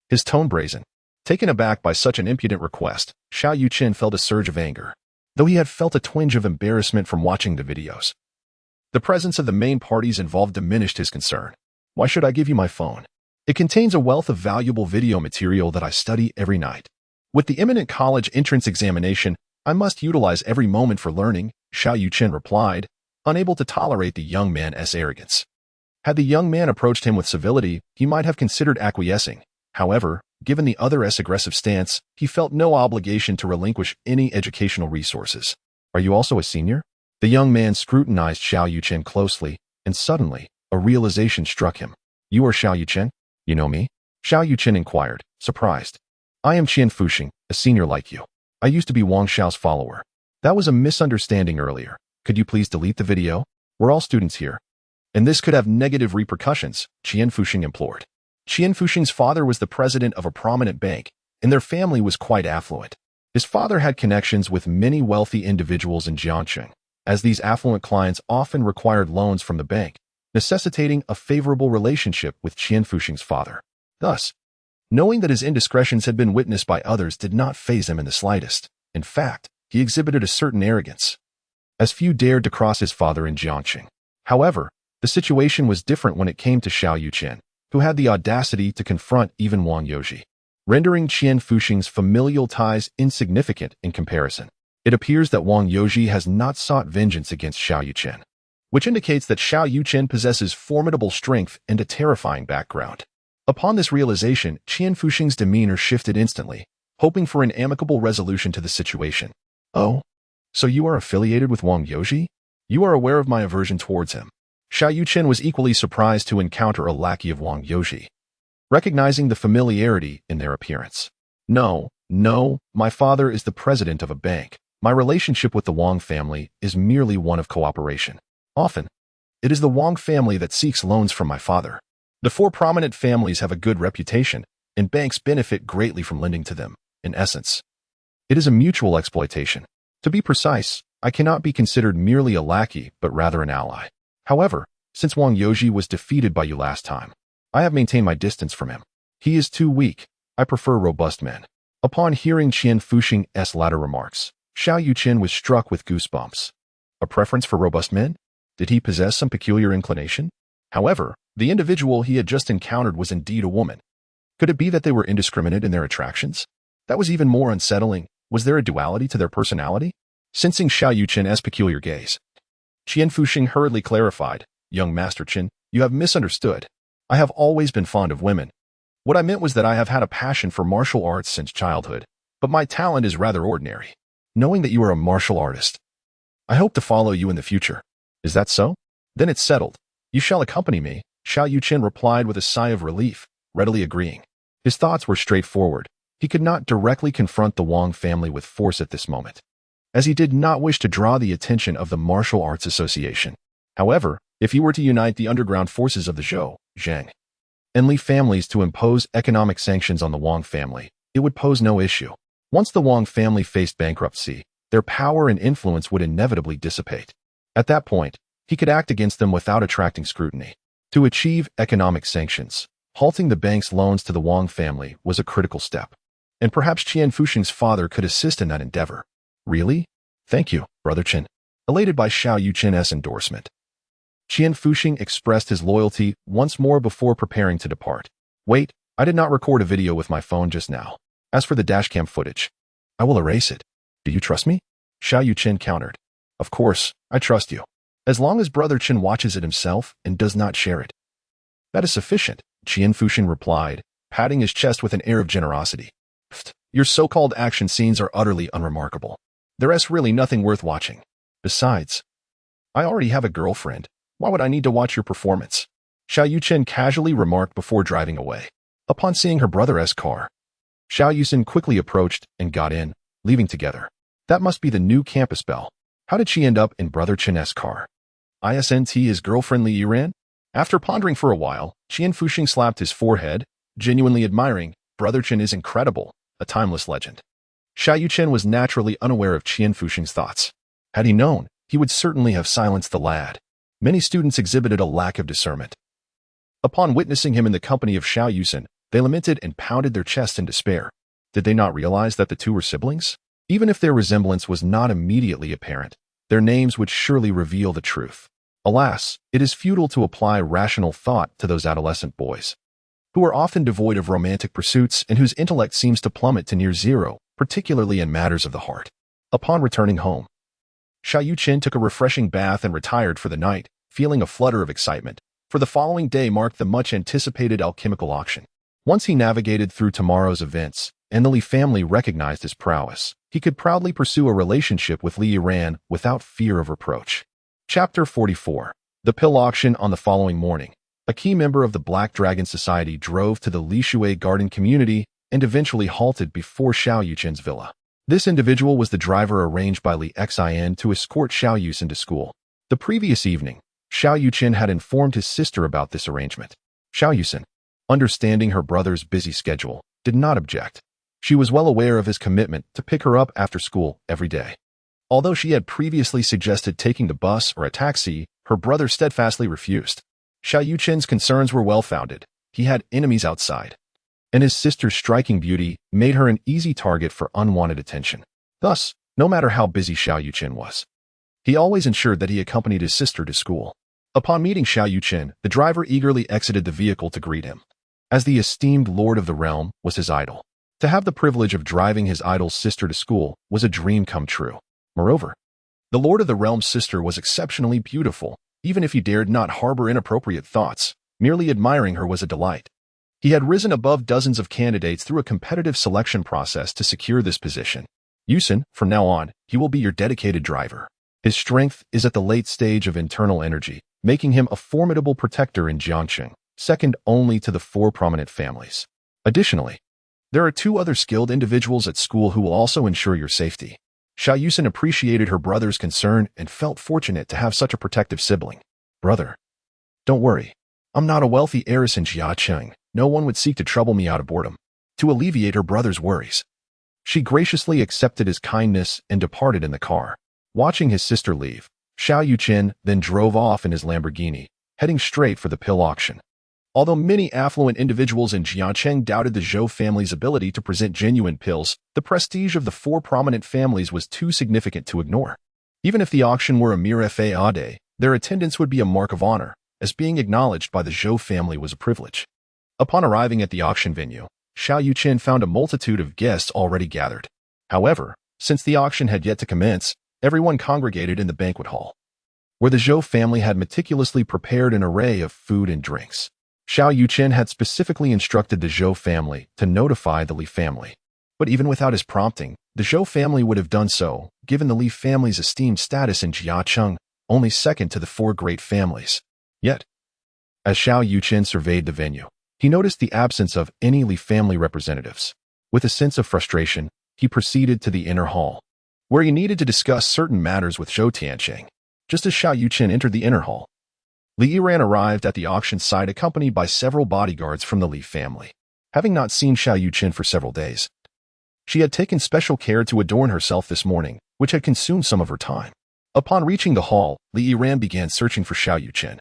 His tone brazen. Taken aback by such an impudent request, Xiao Yuchen felt a surge of anger, though he had felt a twinge of embarrassment from watching the videos. The presence of the main parties involved diminished his concern. Why should I give you my phone? It contains a wealth of valuable video material that I study every night. With the imminent college entrance examination, I must utilize every moment for learning, Xiao Yuchen replied, unable to tolerate the young man's arrogance. Had the young man approached him with civility, he might have considered acquiescing. However, given the other's aggressive stance, he felt no obligation to relinquish any educational resources. Are you also a senior? The young man scrutinized Xiao Yuchen closely, and suddenly, a realization struck him. You are Xiao Yuchen? You know me? Xiao Yuchen inquired, surprised. I am Qian Fuxing, a senior like you. I used to be Wang Xiao's follower. That was a misunderstanding earlier. Could you please delete the video? We're all students here. And this could have negative repercussions, Qian Fuxing implored. Qian Fuxing's father was the president of a prominent bank, and their family was quite affluent. His father had connections with many wealthy individuals in Jiangcheng, as these affluent clients often required loans from the bank, necessitating a favorable relationship with Qian Fuxing's father. Thus, knowing that his indiscretions had been witnessed by others did not faze him in the slightest. In fact, he exhibited a certain arrogance, as few dared to cross his father in Jiangcheng. However, the situation was different when it came to Xiao Yuchen, who had the audacity to confront even Wang Yoji, rendering Qian Fuxing's familial ties insignificant in comparison. It appears that Wang Yoji has not sought vengeance against Xiao Yuchen, which indicates that Xiao Yuchen possesses formidable strength and a terrifying background. Upon this realization, Qian Fuxing's demeanor shifted instantly, hoping for an amicable resolution to the situation. Oh, so you are affiliated with Wang Yoji? You are aware of my aversion towards him. Xiao Yuchen was equally surprised to encounter a lackey of Wang Yoji, recognizing the familiarity in their appearance. No, my father is the president of a bank. My relationship with the Wang family is merely one of cooperation. Often, it is the Wang family that seeks loans from my father. The four prominent families have a good reputation, and banks benefit greatly from lending to them. In essence, it is a mutual exploitation. To be precise, I cannot be considered merely a lackey, but rather an ally. However, since Wang Yoji was defeated by you last time, I have maintained my distance from him. He is too weak. I prefer robust men. Upon hearing Qian Fuxing's latter remarks, Xiao Yuchen was struck with goosebumps. A preference for robust men? Did he possess some peculiar inclination? However, the individual he had just encountered was indeed a woman. Could it be that they were indiscriminate in their attractions? That was even more unsettling. Was there a duality to their personality? Sensing Xiao Yuchen's peculiar gaze, Qian Fuxing hurriedly clarified, "Young Master Qin, you have misunderstood. I have always been fond of women. What I meant was that I have had a passion for martial arts since childhood, but my talent is rather ordinary. Knowing that you are a martial artist, I hope to follow you in the future. Is that so? Then it's settled. You shall accompany me," Xiao Yuchen replied with a sigh of relief, readily agreeing. His thoughts were straightforward. He could not directly confront the Wang family with force at this moment, as he did not wish to draw the attention of the Martial Arts Association. However, if he were to unite the underground forces of the Zhou, Zheng, and Li families to impose economic sanctions on the Wang family, it would pose no issue. Once the Wang family faced bankruptcy, their power and influence would inevitably dissipate. At that point, he could act against them without attracting scrutiny. To achieve economic sanctions, halting the bank's loans to the Wang family was a critical step, and perhaps Qian Fuxing's father could assist in that endeavor. Really? Thank you, Brother Qin. Elated by Xiao Yuchen's endorsement, Qian Fuxing expressed his loyalty once more before preparing to depart. Wait, I did not record a video with my phone just now. As for the dashcam footage, I will erase it. Do you trust me? Xiao Yuchen countered. Of course, I trust you. As long as Brother Qin watches it himself and does not share it. That is sufficient, Qian Fuxing replied, patting his chest with an air of generosity. Your so-called action scenes are utterly unremarkable. There's really nothing worth watching. Besides, I already have a girlfriend. Why would I need to watch your performance? Xiao Yuchen casually remarked before driving away. Upon seeing her brother's car, Xiao Yuchen quickly approached and got in, leaving together. That must be the new campus belle. How did she end up in Brother Qin's car? Isn't his girlfriend Li Yiran? After pondering for a while, Qian Fuxing slapped his forehead, genuinely admiring, Brother Qin is incredible, a timeless legend. Xiao Yuchen was naturally unaware of Qian Fuxing's thoughts. Had he known, he would certainly have silenced the lad. Many students exhibited a lack of discernment. Upon witnessing him in the company of Xiao Yuchen, they lamented and pounded their chests in despair. Did they not realize that the two were siblings? Even if their resemblance was not immediately apparent, their names would surely reveal the truth. Alas, it is futile to apply rational thought to those adolescent boys, who are often devoid of romantic pursuits and whose intellect seems to plummet to near zero, particularly in matters of the heart. Upon returning home, Xiao Yuchen took a refreshing bath and retired for the night, feeling a flutter of excitement, for the following day marked the much-anticipated alchemical auction. Once he navigated through tomorrow's events, and the Li family recognized his prowess, he could proudly pursue a relationship with Li Yiran without fear of reproach. Chapter 44. The Pill Auction. On the following morning, a key member of the Black Dragon Society drove to the Li Shui garden community and eventually halted before Xiao Yuchen's villa. This individual was the driver arranged by Li Xin to escort Xiao Yuchen to school. The previous evening, Xiao Yuchen had informed his sister about this arrangement. Xiao Yuchen, understanding her brother's busy schedule, did not object. She was well aware of his commitment to pick her up after school every day. Although she had previously suggested taking the bus or a taxi, her brother steadfastly refused. Xiao Yuchen's concerns were well-founded. He had enemies outside, and his sister's striking beauty made her an easy target for unwanted attention. Thus, no matter how busy Xiao Yuchen was, he always ensured that he accompanied his sister to school. Upon meeting Xiao Yuchen, the driver eagerly exited the vehicle to greet him, as the esteemed lord of the realm was his idol. To have the privilege of driving his idol's sister to school was a dream come true. Moreover, the lord of the realm's sister was exceptionally beautiful. Even if he dared not harbor inappropriate thoughts, merely admiring her was a delight. He had risen above dozens of candidates through a competitive selection process to secure this position. Yuchen, from now on, he will be your dedicated driver. His strength is at the late stage of internal energy, making him a formidable protector in Jiangcheng, second only to the four prominent families. Additionally, there are two other skilled individuals at school who will also ensure your safety. Xiao Yuchen appreciated her brother's concern and felt fortunate to have such a protective sibling. Brother, don't worry. I'm not a wealthy heiress in Jiangcheng. No one would seek to trouble me out of boredom. To alleviate her brother's worries, she graciously accepted his kindness and departed in the car. Watching his sister leave, Xiao Yuchen then drove off in his Lamborghini, heading straight for the pill auction. Although many affluent individuals in Jiangcheng doubted the Zhou family's ability to present genuine pills, the prestige of the four prominent families was too significant to ignore. Even if the auction were a mere fade, their attendance would be a mark of honor, as being acknowledged by the Zhou family was a privilege. Upon arriving at the auction venue, Xiao Yuchen found a multitude of guests already gathered. However, since the auction had yet to commence, everyone congregated in the banquet hall, where the Zhou family had meticulously prepared an array of food and drinks. Xiao Yuchen had specifically instructed the Zhou family to notify the Li family. But even without his prompting, the Zhou family would have done so, given the Li family's esteemed status in Jiangcheng, only second to the four great families. Yet, as Xiao Yuchen surveyed the venue, he noticed the absence of any Li family representatives. With a sense of frustration, he proceeded to the inner hall, where he needed to discuss certain matters with Zhou Tianqing. Just as Xiao Yuchen entered the inner hall, Li Yiran arrived at the auction site accompanied by several bodyguards from the Li family. Having not seen Xiao Yuchen for several days, she had taken special care to adorn herself this morning, which had consumed some of her time. Upon reaching the hall, Li Yiran began searching for Xiao Yuchen.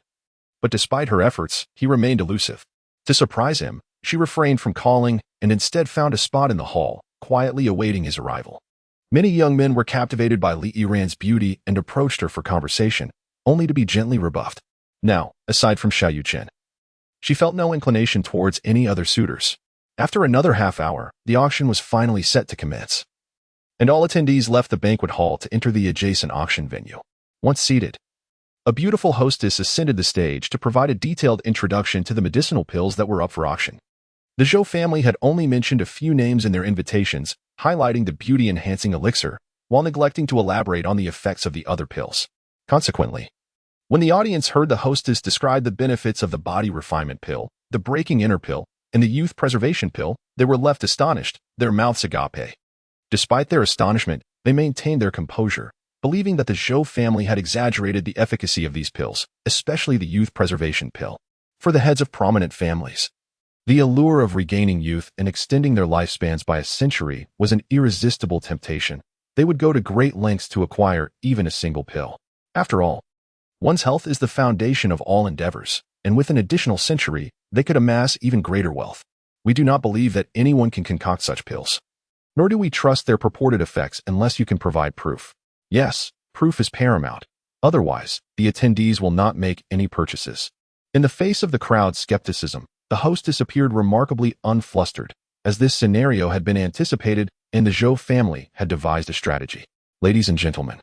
But despite her efforts, he remained elusive. To surprise him, she refrained from calling and instead found a spot in the hall, quietly awaiting his arrival. Many young men were captivated by Li Yiran's beauty and approached her for conversation, only to be gently rebuffed. Now, aside from Xiao Yuchen, she felt no inclination towards any other suitors. After another half hour, the auction was finally set to commence, and all attendees left the banquet hall to enter the adjacent auction venue. Once seated, a beautiful hostess ascended the stage to provide a detailed introduction to the medicinal pills that were up for auction. The Zhou family had only mentioned a few names in their invitations, highlighting the beauty-enhancing elixir, while neglecting to elaborate on the effects of the other pills. Consequently, when the audience heard the hostess describe the benefits of the body refinement pill, the breaking inner pill, and the youth preservation pill, they were left astonished, their mouths agape. Despite their astonishment, they maintained their composure, believing that the Zhou family had exaggerated the efficacy of these pills, especially the youth preservation pill. For the heads of prominent families, the allure of regaining youth and extending their lifespans by a century was an irresistible temptation. They would go to great lengths to acquire even a single pill. After all, one's health is the foundation of all endeavors, and with an additional century, they could amass even greater wealth. We do not believe that anyone can concoct such pills, nor do we trust their purported effects unless you can provide proof. Yes, proof is paramount. Otherwise, the attendees will not make any purchases. In the face of the crowd's skepticism, the hostess appeared remarkably unflustered, as this scenario had been anticipated and the Zhou family had devised a strategy. Ladies and gentlemen,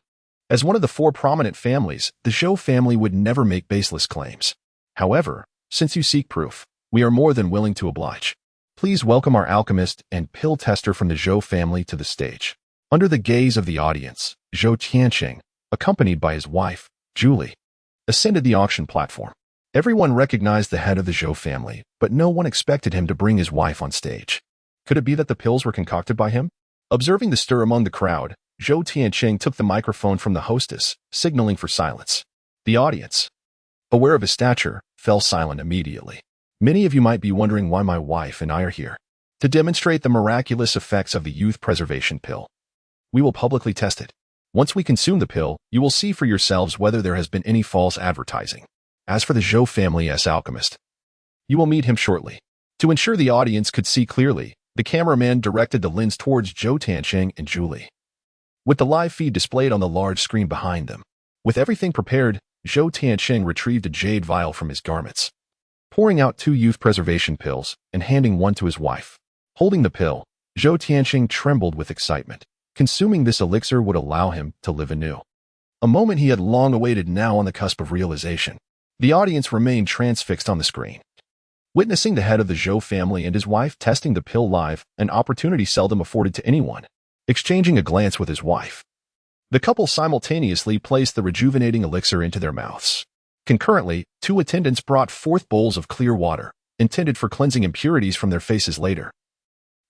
as one of the four prominent families, the Zhou family would never make baseless claims. However, since you seek proof, we are more than willing to oblige. Please welcome our alchemist and pill tester from the Zhou family to the stage. Under the gaze of the audience, Zhou Tianqing, accompanied by his wife, Julie, ascended the auction platform. Everyone recognized the head of the Zhou family, but no one expected him to bring his wife on stage. Could it be that the pills were concocted by him? Observing the stir among the crowd, Zhou Tianqing took the microphone from the hostess, signaling for silence. The audience, aware of his stature, fell silent immediately. Many of you might be wondering why my wife and I are here. To demonstrate the miraculous effects of the youth preservation pill. We will publicly test it. Once we consume the pill, you will see for yourselves whether there has been any false advertising. As for the Zhou family's alchemist, you will meet him shortly. To ensure the audience could see clearly, the cameraman directed the lens towards Zhou Tianqing and Julie, with the live feed displayed on the large screen behind them. With everything prepared, Zhou Tianqing retrieved a jade vial from his garments, pouring out 2 youth preservation pills and handing one to his wife. Holding the pill, Zhou Tianqing trembled with excitement. Consuming this elixir would allow him to live anew. A moment he had long awaited, now on the cusp of realization. The audience remained transfixed on the screen. Witnessing the head of the Zhou family and his wife testing the pill live, an opportunity seldom afforded to anyone. Exchanging a glance with his wife, the couple simultaneously placed the rejuvenating elixir into their mouths. Concurrently, 2 attendants brought forth bowls of clear water, intended for cleansing impurities from their faces later.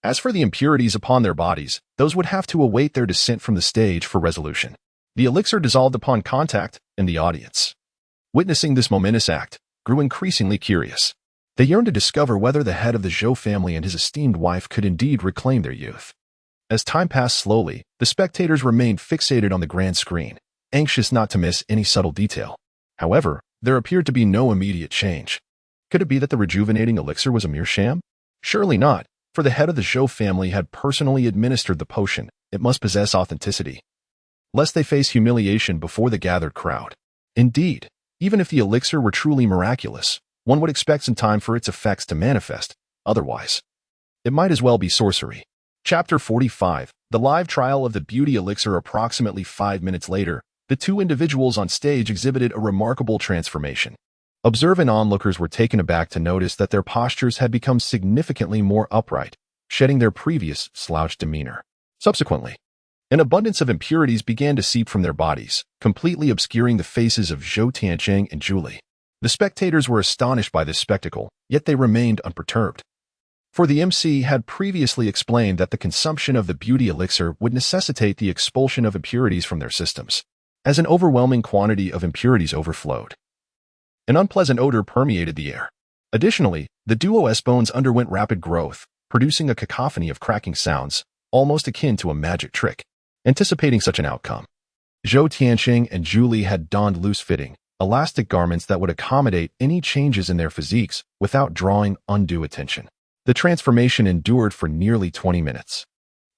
As for the impurities upon their bodies, those would have to await their descent from the stage for resolution. The elixir dissolved upon contact, and the audience, witnessing this momentous act, grew increasingly curious. They yearned to discover whether the head of the Zhou family and his esteemed wife could indeed reclaim their youth. As time passed slowly, the spectators remained fixated on the grand screen, anxious not to miss any subtle detail. However, there appeared to be no immediate change. Could it be that the rejuvenating elixir was a mere sham? Surely not, for the head of the Zhou family had personally administered the potion. It must possess authenticity, lest they face humiliation before the gathered crowd. Indeed, even if the elixir were truly miraculous, one would expect some time for its effects to manifest. Otherwise, it might as well be sorcery. Chapter 45. The live trial of the beauty elixir. Approximately 5 minutes later, the two individuals on stage exhibited a remarkable transformation. Observant onlookers were taken aback to notice that their postures had become significantly more upright, shedding their previous slouched demeanor. Subsequently, an abundance of impurities began to seep from their bodies, completely obscuring the faces of Zhou Tiancheng and Julie. The spectators were astonished by this spectacle, yet they remained unperturbed. For the MC had previously explained that the consumption of the beauty elixir would necessitate the expulsion of impurities from their systems, as an overwhelming quantity of impurities overflowed. An unpleasant odor permeated the air. Additionally, the duo S-bones underwent rapid growth, producing a cacophony of cracking sounds, almost akin to a magic trick. Anticipating such an outcome, Zhou Tiancheng and Julie had donned loose-fitting, elastic garments that would accommodate any changes in their physiques without drawing undue attention. The transformation endured for nearly 20 minutes.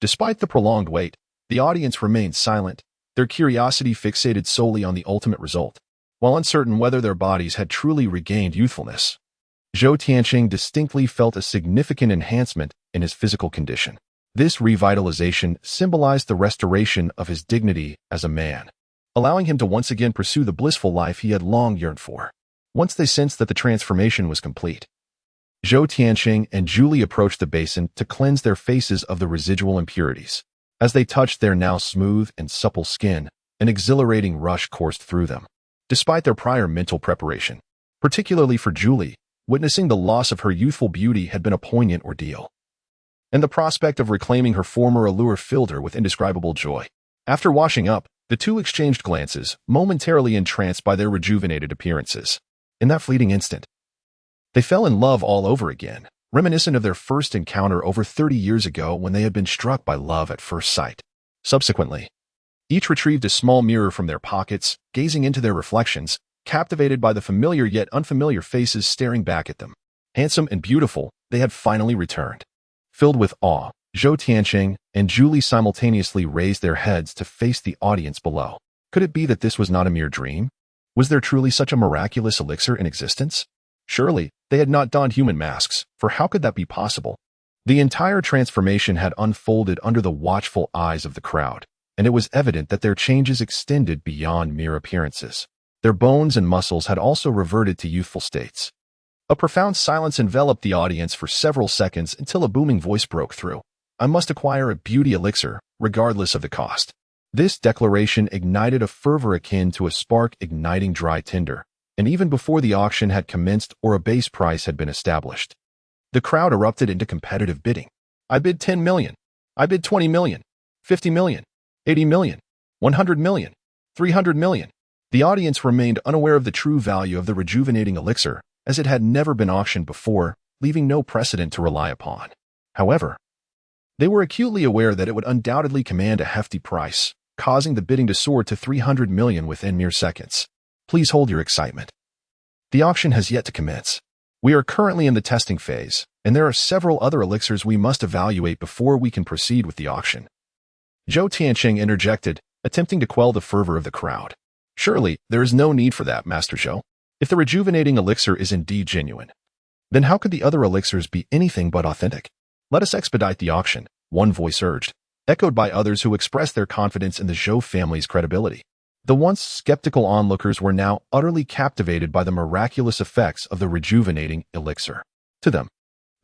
Despite the prolonged wait, the audience remained silent, their curiosity fixated solely on the ultimate result. While uncertain whether their bodies had truly regained youthfulness, Zhou Tiancheng distinctly felt a significant enhancement in his physical condition. This revitalization symbolized the restoration of his dignity as a man, allowing him to once again pursue the blissful life he had long yearned for. Once they sensed that the transformation was complete, Zhou Tiancheng and Julie approached the basin to cleanse their faces of the residual impurities. As they touched their now smooth and supple skin, an exhilarating rush coursed through them. Despite their prior mental preparation, particularly for Julie, witnessing the loss of her youthful beauty had been a poignant ordeal, and the prospect of reclaiming her former allure filled her with indescribable joy. After washing up, the two exchanged glances, momentarily entranced by their rejuvenated appearances. In that fleeting instant, they fell in love all over again, reminiscent of their first encounter over 30 years ago when they had been struck by love at first sight. Subsequently, each retrieved a small mirror from their pockets, gazing into their reflections, captivated by the familiar yet unfamiliar faces staring back at them. Handsome and beautiful, they had finally returned. Filled with awe, Zhou Tiancheng and Julie simultaneously raised their heads to face the audience below. Could it be that this was not a mere dream? Was there truly such a miraculous elixir in existence? Surely, they had not donned human masks, for how could that be possible? The entire transformation had unfolded under the watchful eyes of the crowd, and it was evident that their changes extended beyond mere appearances. Their bones and muscles had also reverted to youthful states. A profound silence enveloped the audience for several seconds until a booming voice broke through. "I must acquire a beauty elixir, regardless of the cost." This declaration ignited a fervor akin to a spark igniting dry tinder, and even before the auction had commenced or a base price had been established, the crowd erupted into competitive bidding. "I bid 10 million. I bid 20 million. 50 million. 80 million. 100 million. 300 million. The audience remained unaware of the true value of the rejuvenating elixir, as it had never been auctioned before, leaving no precedent to rely upon. However, they were acutely aware that it would undoubtedly command a hefty price, causing the bidding to soar to 300 million within mere seconds. Please hold your excitement. The auction has yet to commence. We are currently in the testing phase, and there are several other elixirs we must evaluate before we can proceed with the auction." Zhou Tiancheng interjected, attempting to quell the fervor of the crowd. "Surely, there is no need for that, Master Zhou. If the rejuvenating elixir is indeed genuine, then how could the other elixirs be anything but authentic? Let us expedite the auction," one voice urged, echoed by others who expressed their confidence in the Zhou family's credibility. The once skeptical onlookers were now utterly captivated by the miraculous effects of the rejuvenating elixir. To them,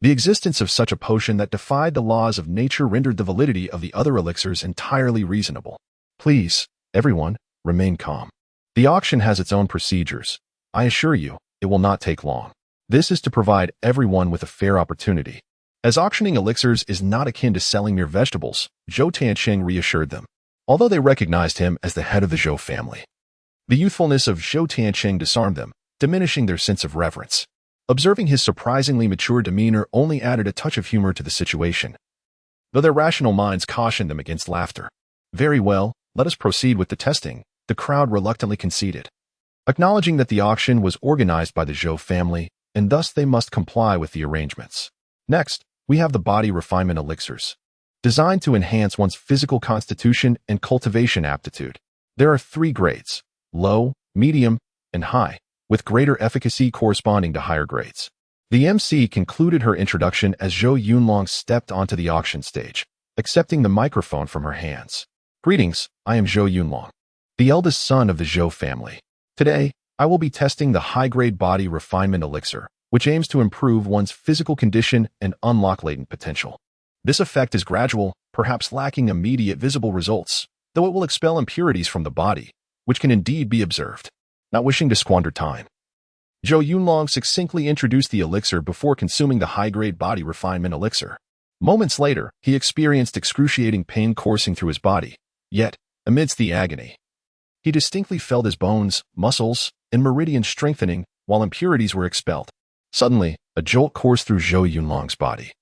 the existence of such a potion that defied the laws of nature rendered the validity of the other elixirs entirely reasonable. "Please, everyone, remain calm. The auction has its own procedures. I assure you, it will not take long. This is to provide everyone with a fair opportunity." As auctioning elixirs is not akin to selling mere vegetables, Zhou Tiancheng reassured them, although they recognized him as the head of the Zhou family. The youthfulness of Zhou Tiancheng disarmed them, diminishing their sense of reverence. Observing his surprisingly mature demeanor only added a touch of humor to the situation, though their rational minds cautioned them against laughter. "Very well, let us proceed with the testing," the crowd reluctantly conceded. Acknowledging that the auction was organized by the Zhou family, and thus they must comply with the arrangements. Next, we have the body refinement elixirs. Designed to enhance one's physical constitution and cultivation aptitude. There are 3 grades: low, medium, and high, with greater efficacy corresponding to higher grades. The MC concluded her introduction as Zhou Yunlong stepped onto the auction stage, accepting the microphone from her hands. Greetings, I am Zhou Yunlong, the eldest son of the Zhou family. Today, I will be testing the high-grade body refinement elixir, which aims to improve one's physical condition and unlock latent potential. This effect is gradual, perhaps lacking immediate visible results, though it will expel impurities from the body, which can indeed be observed. Not wishing to squander time, Zhou Yunlong succinctly introduced the elixir before consuming the high-grade body refinement elixir. Moments later, he experienced excruciating pain coursing through his body, yet, amidst the agony, he distinctly felt his bones, muscles, and meridians strengthening while impurities were expelled. Suddenly, a jolt coursed through Zhou Yunlong's body,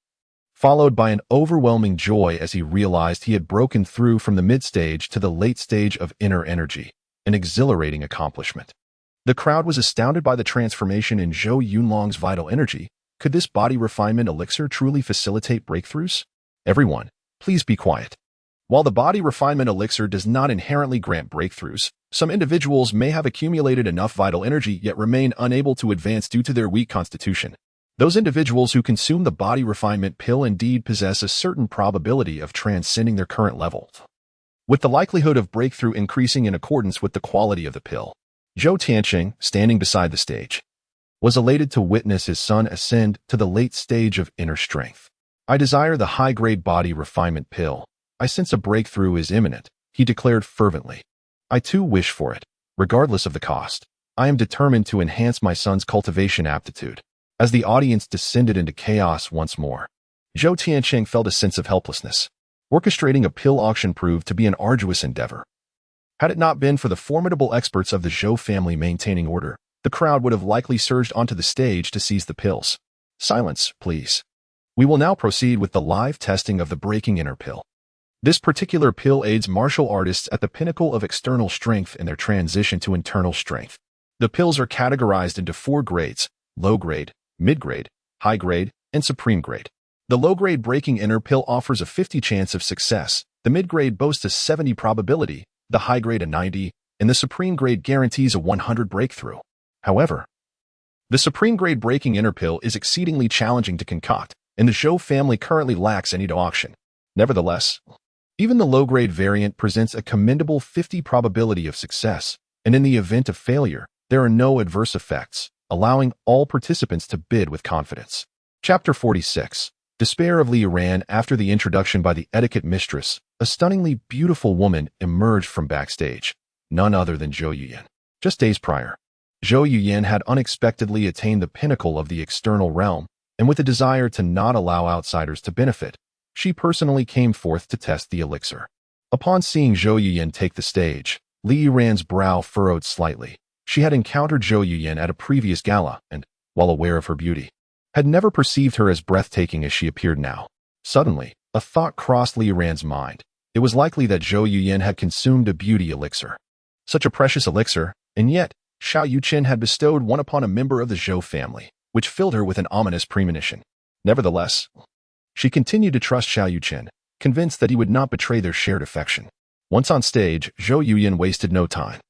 followed by an overwhelming joy as he realized he had broken through from the mid-stage to the late stage of inner energy, an exhilarating accomplishment. The crowd was astounded by the transformation in Zhou Yunlong's vital energy. Could this body refinement elixir truly facilitate breakthroughs? Everyone, please be quiet. While the body refinement elixir does not inherently grant breakthroughs, some individuals may have accumulated enough vital energy yet remain unable to advance due to their weak constitution. Those individuals who consume the body refinement pill indeed possess a certain probability of transcending their current level, with the likelihood of breakthrough increasing in accordance with the quality of the pill. Zhou Tianqing, standing beside the stage, was elated to witness his son ascend to the late stage of inner strength. I desire the high-grade body refinement pill. I sense a breakthrough is imminent, he declared fervently. I too wish for it, regardless of the cost. I am determined to enhance my son's cultivation aptitude. As the audience descended into chaos once more, Zhou Tianqing felt a sense of helplessness. Orchestrating a pill auction proved to be an arduous endeavor. Had it not been for the formidable experts of the Zhou family maintaining order, the crowd would have likely surged onto the stage to seize the pills. Silence, please. We will now proceed with the live testing of the breaking inner pill. This particular pill aids martial artists at the pinnacle of external strength in their transition to internal strength. The pills are categorized into 4 grades: low grade, mid grade, high grade, and supreme grade. The low grade breaking inner pill offers a 50 chance of success, the mid grade boasts a 70 probability, the high grade a 90, and the supreme grade guarantees a 100 breakthrough. However, the supreme grade breaking inner pill is exceedingly challenging to concoct, and the Zhou family currently lacks any to auction. Nevertheless, even the low-grade variant presents a commendable 50 probability of success, and in the event of failure, there are no adverse effects, allowing all participants to bid with confidence. Chapter 46. Despair of Li Yuran. After the introduction by the etiquette mistress, a stunningly beautiful woman emerged from backstage, none other than Zhou Yuchen. Just days prior, Zhou Yuchen had unexpectedly attained the pinnacle of the external realm, and with a desire to not allow outsiders to benefit, she personally came forth to test the elixir. Upon seeing Zhou Yuchen take the stage, Li Yuran's brow furrowed slightly. She had encountered Zhou Yuchen at a previous gala and, while aware of her beauty, had never perceived her as breathtaking as she appeared now. Suddenly, a thought crossed Li Yuran's mind. It was likely that Zhou Yuchen had consumed a beauty elixir. Such a precious elixir, and yet, Xiao Yuchen had bestowed one upon a member of the Zhou family, which filled her with an ominous premonition. Nevertheless, she continued to trust Xiao Yuchen, convinced that he would not betray their shared affection. Once on stage, Zhou Yuchen wasted no time.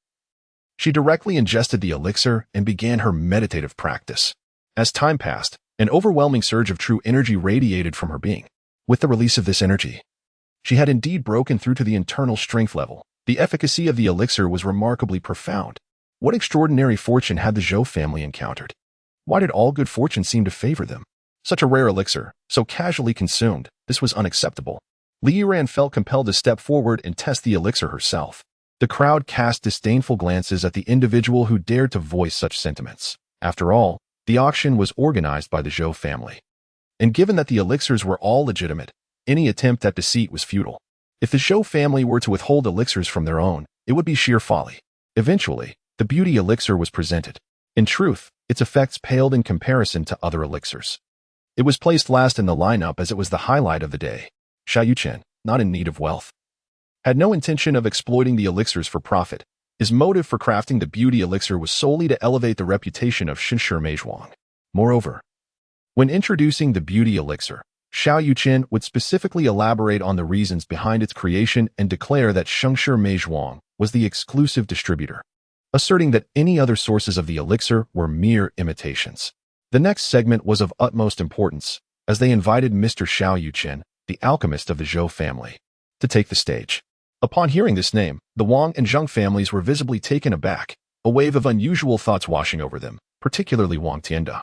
She directly ingested the elixir and began her meditative practice. As time passed, an overwhelming surge of true energy radiated from her being. With the release of this energy, she had indeed broken through to the internal strength level. The efficacy of the elixir was remarkably profound. What extraordinary fortune had the Zhou family encountered? Why did all good fortune seem to favor them? Such a rare elixir, so casually consumed, this was unacceptable. Li Yuran felt compelled to step forward and test the elixir herself. The crowd cast disdainful glances at the individual who dared to voice such sentiments. After all, the auction was organized by the Zhou family. And given that the elixirs were all legitimate, any attempt at deceit was futile. If the Zhou family were to withhold elixirs from their own, it would be sheer folly. Eventually, the beauty elixir was presented. In truth, its effects paled in comparison to other elixirs. It was placed last in the lineup as it was the highlight of the day. Xiao Yuchen, not in need of wealth, had no intention of exploiting the elixirs for profit. His motive for crafting the beauty elixir was solely to elevate the reputation of Shinshi Meizhuang. Moreover, when introducing the beauty elixir, Xiao Yuchen would specifically elaborate on the reasons behind its creation and declare that Shengshi Meizhuang was the exclusive distributor, asserting that any other sources of the elixir were mere imitations. The next segment was of utmost importance, as they invited Mr. Xiao Yuchen, the alchemist of the Zhou family, to take the stage. Upon hearing this name, the Wang and Zheng families were visibly taken aback, a wave of unusual thoughts washing over them, particularly Wang Tianda,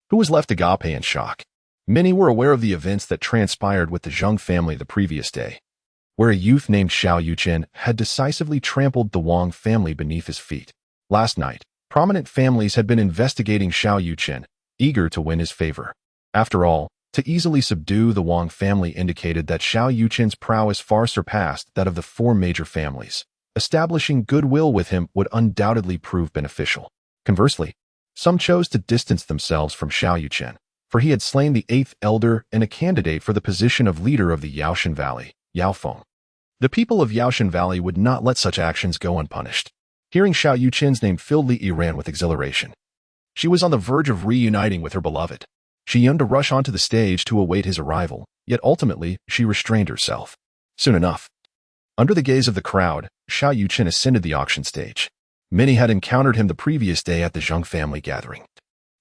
who was left agape in shock. Many were aware of the events that transpired with the Zheng family the previous day, where a youth named Xiao Yuchen had decisively trampled the Wang family beneath his feet. Last night, prominent families had been investigating Xiao Yuchen, eager to win his favor. After all, to easily subdue the Wang family indicated that Xiao Yuchen's prowess far surpassed that of the four major families. Establishing goodwill with him would undoubtedly prove beneficial. Conversely, some chose to distance themselves from Xiao Yuchen, for he had slain the 8th elder and a candidate for the position of leader of the Yaoshan Valley, Yaofeng. The people of Yaoshan Valley would not let such actions go unpunished. Hearing Xiao Yuchen's name filled Li Yiran with exhilaration. She was on the verge of reuniting with her beloved. She yearned to rush onto the stage to await his arrival, yet ultimately she restrained herself. Soon enough, under the gaze of the crowd, Xiao Yuchen ascended the auction stage. Many had encountered him the previous day at the Zheng family gathering,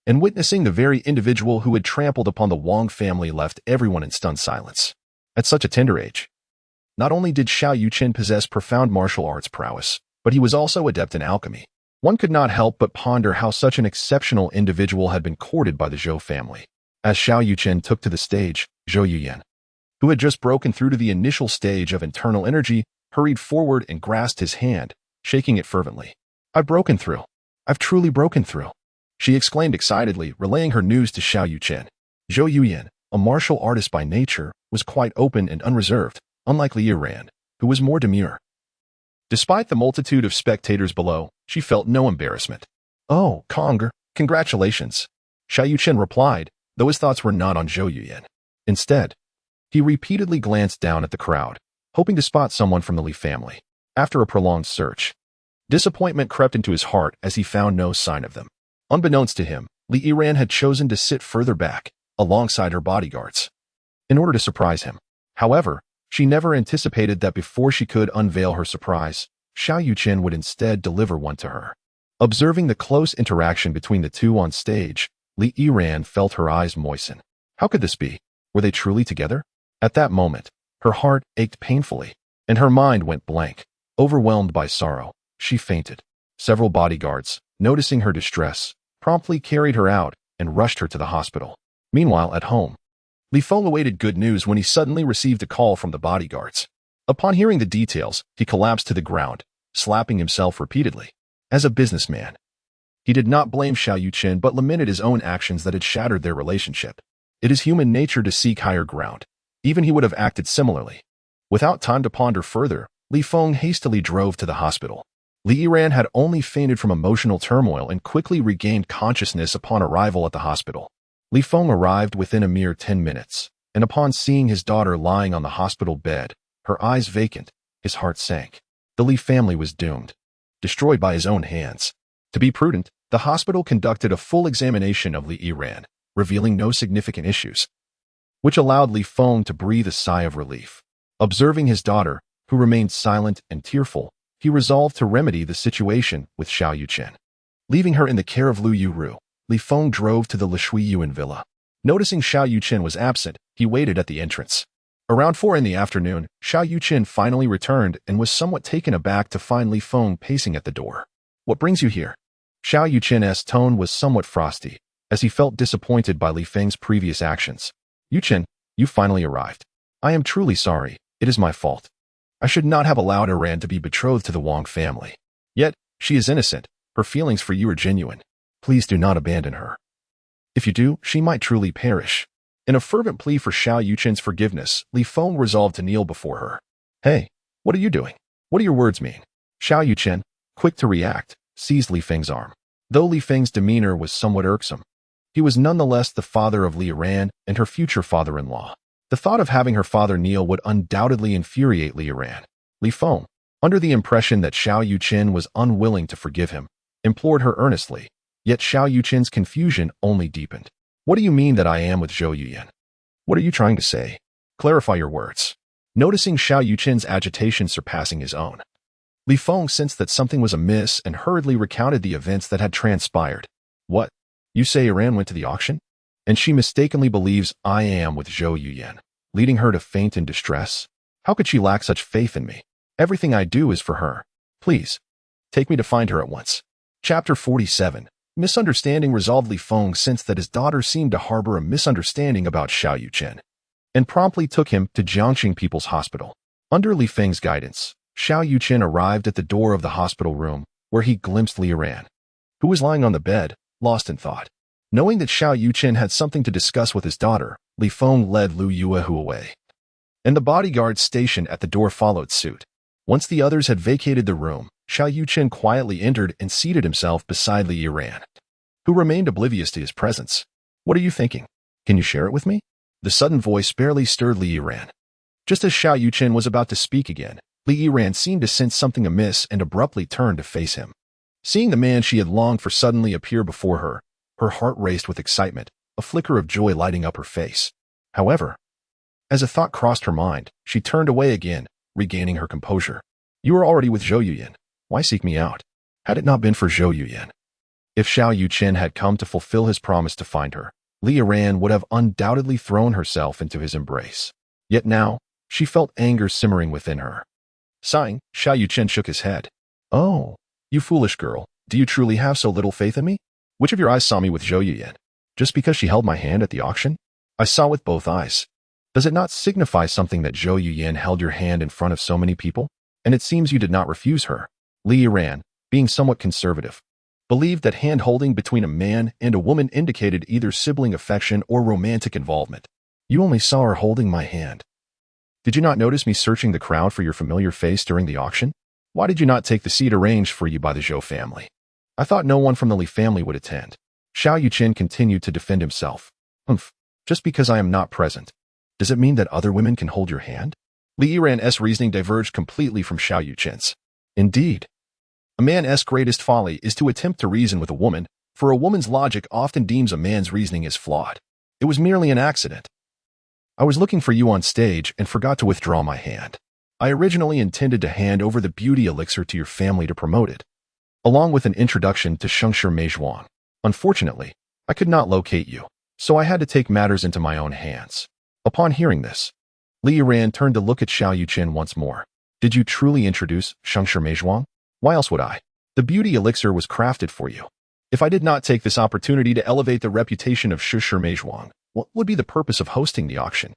and witnessing the very individual who had trampled upon the Wang family left everyone in stunned silence. At such a tender age, not only did Xiao Yuchen possess profound martial arts prowess, but he was also adept in alchemy. One could not help but ponder how such an exceptional individual had been courted by the Zhou family. As Xiao Yuchen took to the stage, Zhou Yuyan, who had just broken through to the initial stage of internal energy, hurried forward and grasped his hand, shaking it fervently. "I've broken through. I've truly broken through," she exclaimed excitedly, relaying her news to Xiao Yuchen. Zhou Yuyan, a martial artist by nature, was quite open and unreserved, unlike Li Yiran, who was more demure. Despite the multitude of spectators below, she felt no embarrassment. "Oh, Conger, congratulations," Xiao Yuchen replied, though his thoughts were not on Zhou Yuyan. Instead, he repeatedly glanced down at the crowd, hoping to spot someone from the Li family. After a prolonged search, disappointment crept into his heart as he found no sign of them. Unbeknownst to him, Li Yiran had chosen to sit further back, alongside her bodyguards, in order to surprise him. However, she never anticipated that before she could unveil her surprise, Xiao Yuchen would instead deliver one to her. Observing the close interaction between the two on stage, Li Yiran felt her eyes moisten. How could this be? Were they truly together? At that moment, her heart ached painfully, and her mind went blank. Overwhelmed by sorrow, she fainted. Several bodyguards, noticing her distress, promptly carried her out and rushed her to the hospital. Meanwhile, at home, Li Feng awaited good news when he suddenly received a call from the bodyguards. Upon hearing the details, he collapsed to the ground, slapping himself repeatedly. As a businessman, he did not blame Xiao Yuchen but lamented his own actions that had shattered their relationship. It is human nature to seek higher ground. Even he would have acted similarly. Without time to ponder further, Li Feng hastily drove to the hospital. Li Yiran had only fainted from emotional turmoil and quickly regained consciousness upon arrival at the hospital. Li Feng arrived within a mere 10 minutes, and upon seeing his daughter lying on the hospital bed, her eyes vacant, his heart sank. The Li family was doomed, destroyed by his own hands. To be prudent, the hospital conducted a full examination of Li Yiran, revealing no significant issues, which allowed Li Feng to breathe a sigh of relief. Observing his daughter, who remained silent and tearful, he resolved to remedy the situation with Xiao Yuchen. Leaving her in the care of Lu Yuru, Li Feng drove to the Lishui Yuan villa. Noticing Xiao Yuchen was absent, he waited at the entrance. Around 4 in the afternoon, Xiao Yuchen finally returned and was somewhat taken aback to find Li Feng pacing at the door. "What brings you here?" Xiao Yuchen's tone was somewhat frosty, as he felt disappointed by Li Feng's previous actions. "Yuchen, you finally arrived. I am truly sorry. It is my fault. I should not have allowed Iran to be betrothed to the Wang family. Yet, she is innocent. Her feelings for you are genuine. Please do not abandon her. If you do, she might truly perish." In a fervent plea for Xiao Yuchen's forgiveness, Li Feng resolved to kneel before her. "Hey, what are you doing? What do your words mean?" Xiao Yuchen, quick to react, seized Li Feng's arm. Though Li Feng's demeanor was somewhat irksome, he was nonetheless the father of Li Yiran and her future father-in-law. The thought of having her father kneel would undoubtedly infuriate Li Yiran. Li Feng, under the impression that Xiao Yuchen was unwilling to forgive him, implored her earnestly, Yet Xiao Yuchen's confusion only deepened. What do you mean that I am with Zhou Yuyan? What are you trying to say? Clarify your words. Noticing Xiao Yuchen's agitation surpassing his own, Li Feng sensed that something was amiss and hurriedly recounted the events that had transpired. What? You say Iran went to the auction? And she mistakenly believes I am with Zhou Yuyan, leading her to faint in distress? How could she lack such faith in me? Everything I do is for her. Please, take me to find her at once. Chapter 47. Misunderstanding resolved. Li Feng sensed that his daughter seemed to harbor a misunderstanding about Xiao Yuchen, and promptly took him to Jiangxing People's Hospital. Under Li Feng's guidance, Xiao Yuchen arrived at the door of the hospital room, where he glimpsed Li Yiran, who was lying on the bed, lost in thought. Knowing that Xiao Yuchen had something to discuss with his daughter, Li Feng led Lu Yuehu away, and the bodyguards stationed at the door followed suit. Once the others had vacated the room, Xiao Yuchen quietly entered and seated himself beside Li Yiran, who remained oblivious to his presence. What are you thinking? Can you share it with me? The sudden voice barely stirred Li Yiran. Just as Xiao Yuchen was about to speak again, Li Yiran seemed to sense something amiss and abruptly turned to face him. Seeing the man she had longed for suddenly appear before her, her heart raced with excitement, a flicker of joy lighting up her face. However, as a thought crossed her mind, she turned away again, regaining her composure. You are already with Zhou Yuyan. Why seek me out? Had it not been for Zhou Yuyan, if Xiao Yuchen had come to fulfill his promise to find her, Li Yiran would have undoubtedly thrown herself into his embrace. Yet now, she felt anger simmering within her. Sighing, Xiao Yuchen shook his head. Oh, you foolish girl, do you truly have so little faith in me? Which of your eyes saw me with Zhou Yuyan? Just because she held my hand at the auction? I saw with both eyes. Does it not signify something that Zhou Yuyan held your hand in front of so many people? And it seems you did not refuse her. Li Yiran, being somewhat conservative, believed that hand-holding between a man and a woman indicated either sibling affection or romantic involvement. You only saw her holding my hand. Did you not notice me searching the crowd for your familiar face during the auction? Why did you not take the seat arranged for you by the Zhou family? I thought no one from the Li family would attend. Xiao Yuchen continued to defend himself. Just because I am not present, does it mean that other women can hold your hand? Li Yiran's reasoning diverged completely from Xiao Yuchen's. Indeed, a man's greatest folly is to attempt to reason with a woman, for a woman's logic often deems a man's reasoning as flawed. It was merely an accident. I was looking for you on stage and forgot to withdraw my hand. I originally intended to hand over the beauty elixir to your family to promote it, along with an introduction to Shengshi Meizhuang. Unfortunately, I could not locate you, so I had to take matters into my own hands. Upon hearing this, Li Yiran turned to look at Xiao Yuchen once more. Did you truly introduce Shengshi Meizhuang? Why else would I? The beauty elixir was crafted for you. If I did not take this opportunity to elevate the reputation of Shengshi Meizhuang, what would be the purpose of hosting the auction?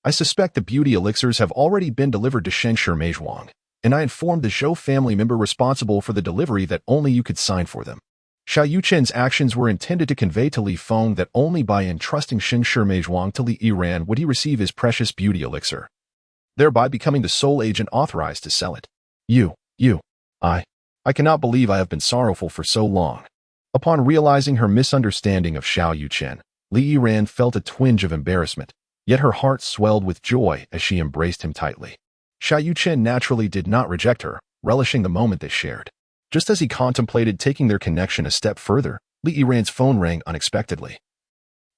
I suspect the beauty elixirs have already been delivered to Shengshi Meizhuang, and I informed the Zhou family member responsible for the delivery that only you could sign for them. Xiao Yuchen's actions were intended to convey to Li Feng that only by entrusting Shengshi Meizhuang to Li Yiran would he receive his precious beauty elixir, thereby becoming the sole agent authorized to sell it. I cannot believe I have been sorrowful for so long. Upon realizing her misunderstanding of Xiao Yuchen, Li Yiran felt a twinge of embarrassment, yet her heart swelled with joy as she embraced him tightly. Xiao Yuchen naturally did not reject her, relishing the moment they shared. Just as he contemplated taking their connection a step further, Li Yiran's phone rang unexpectedly,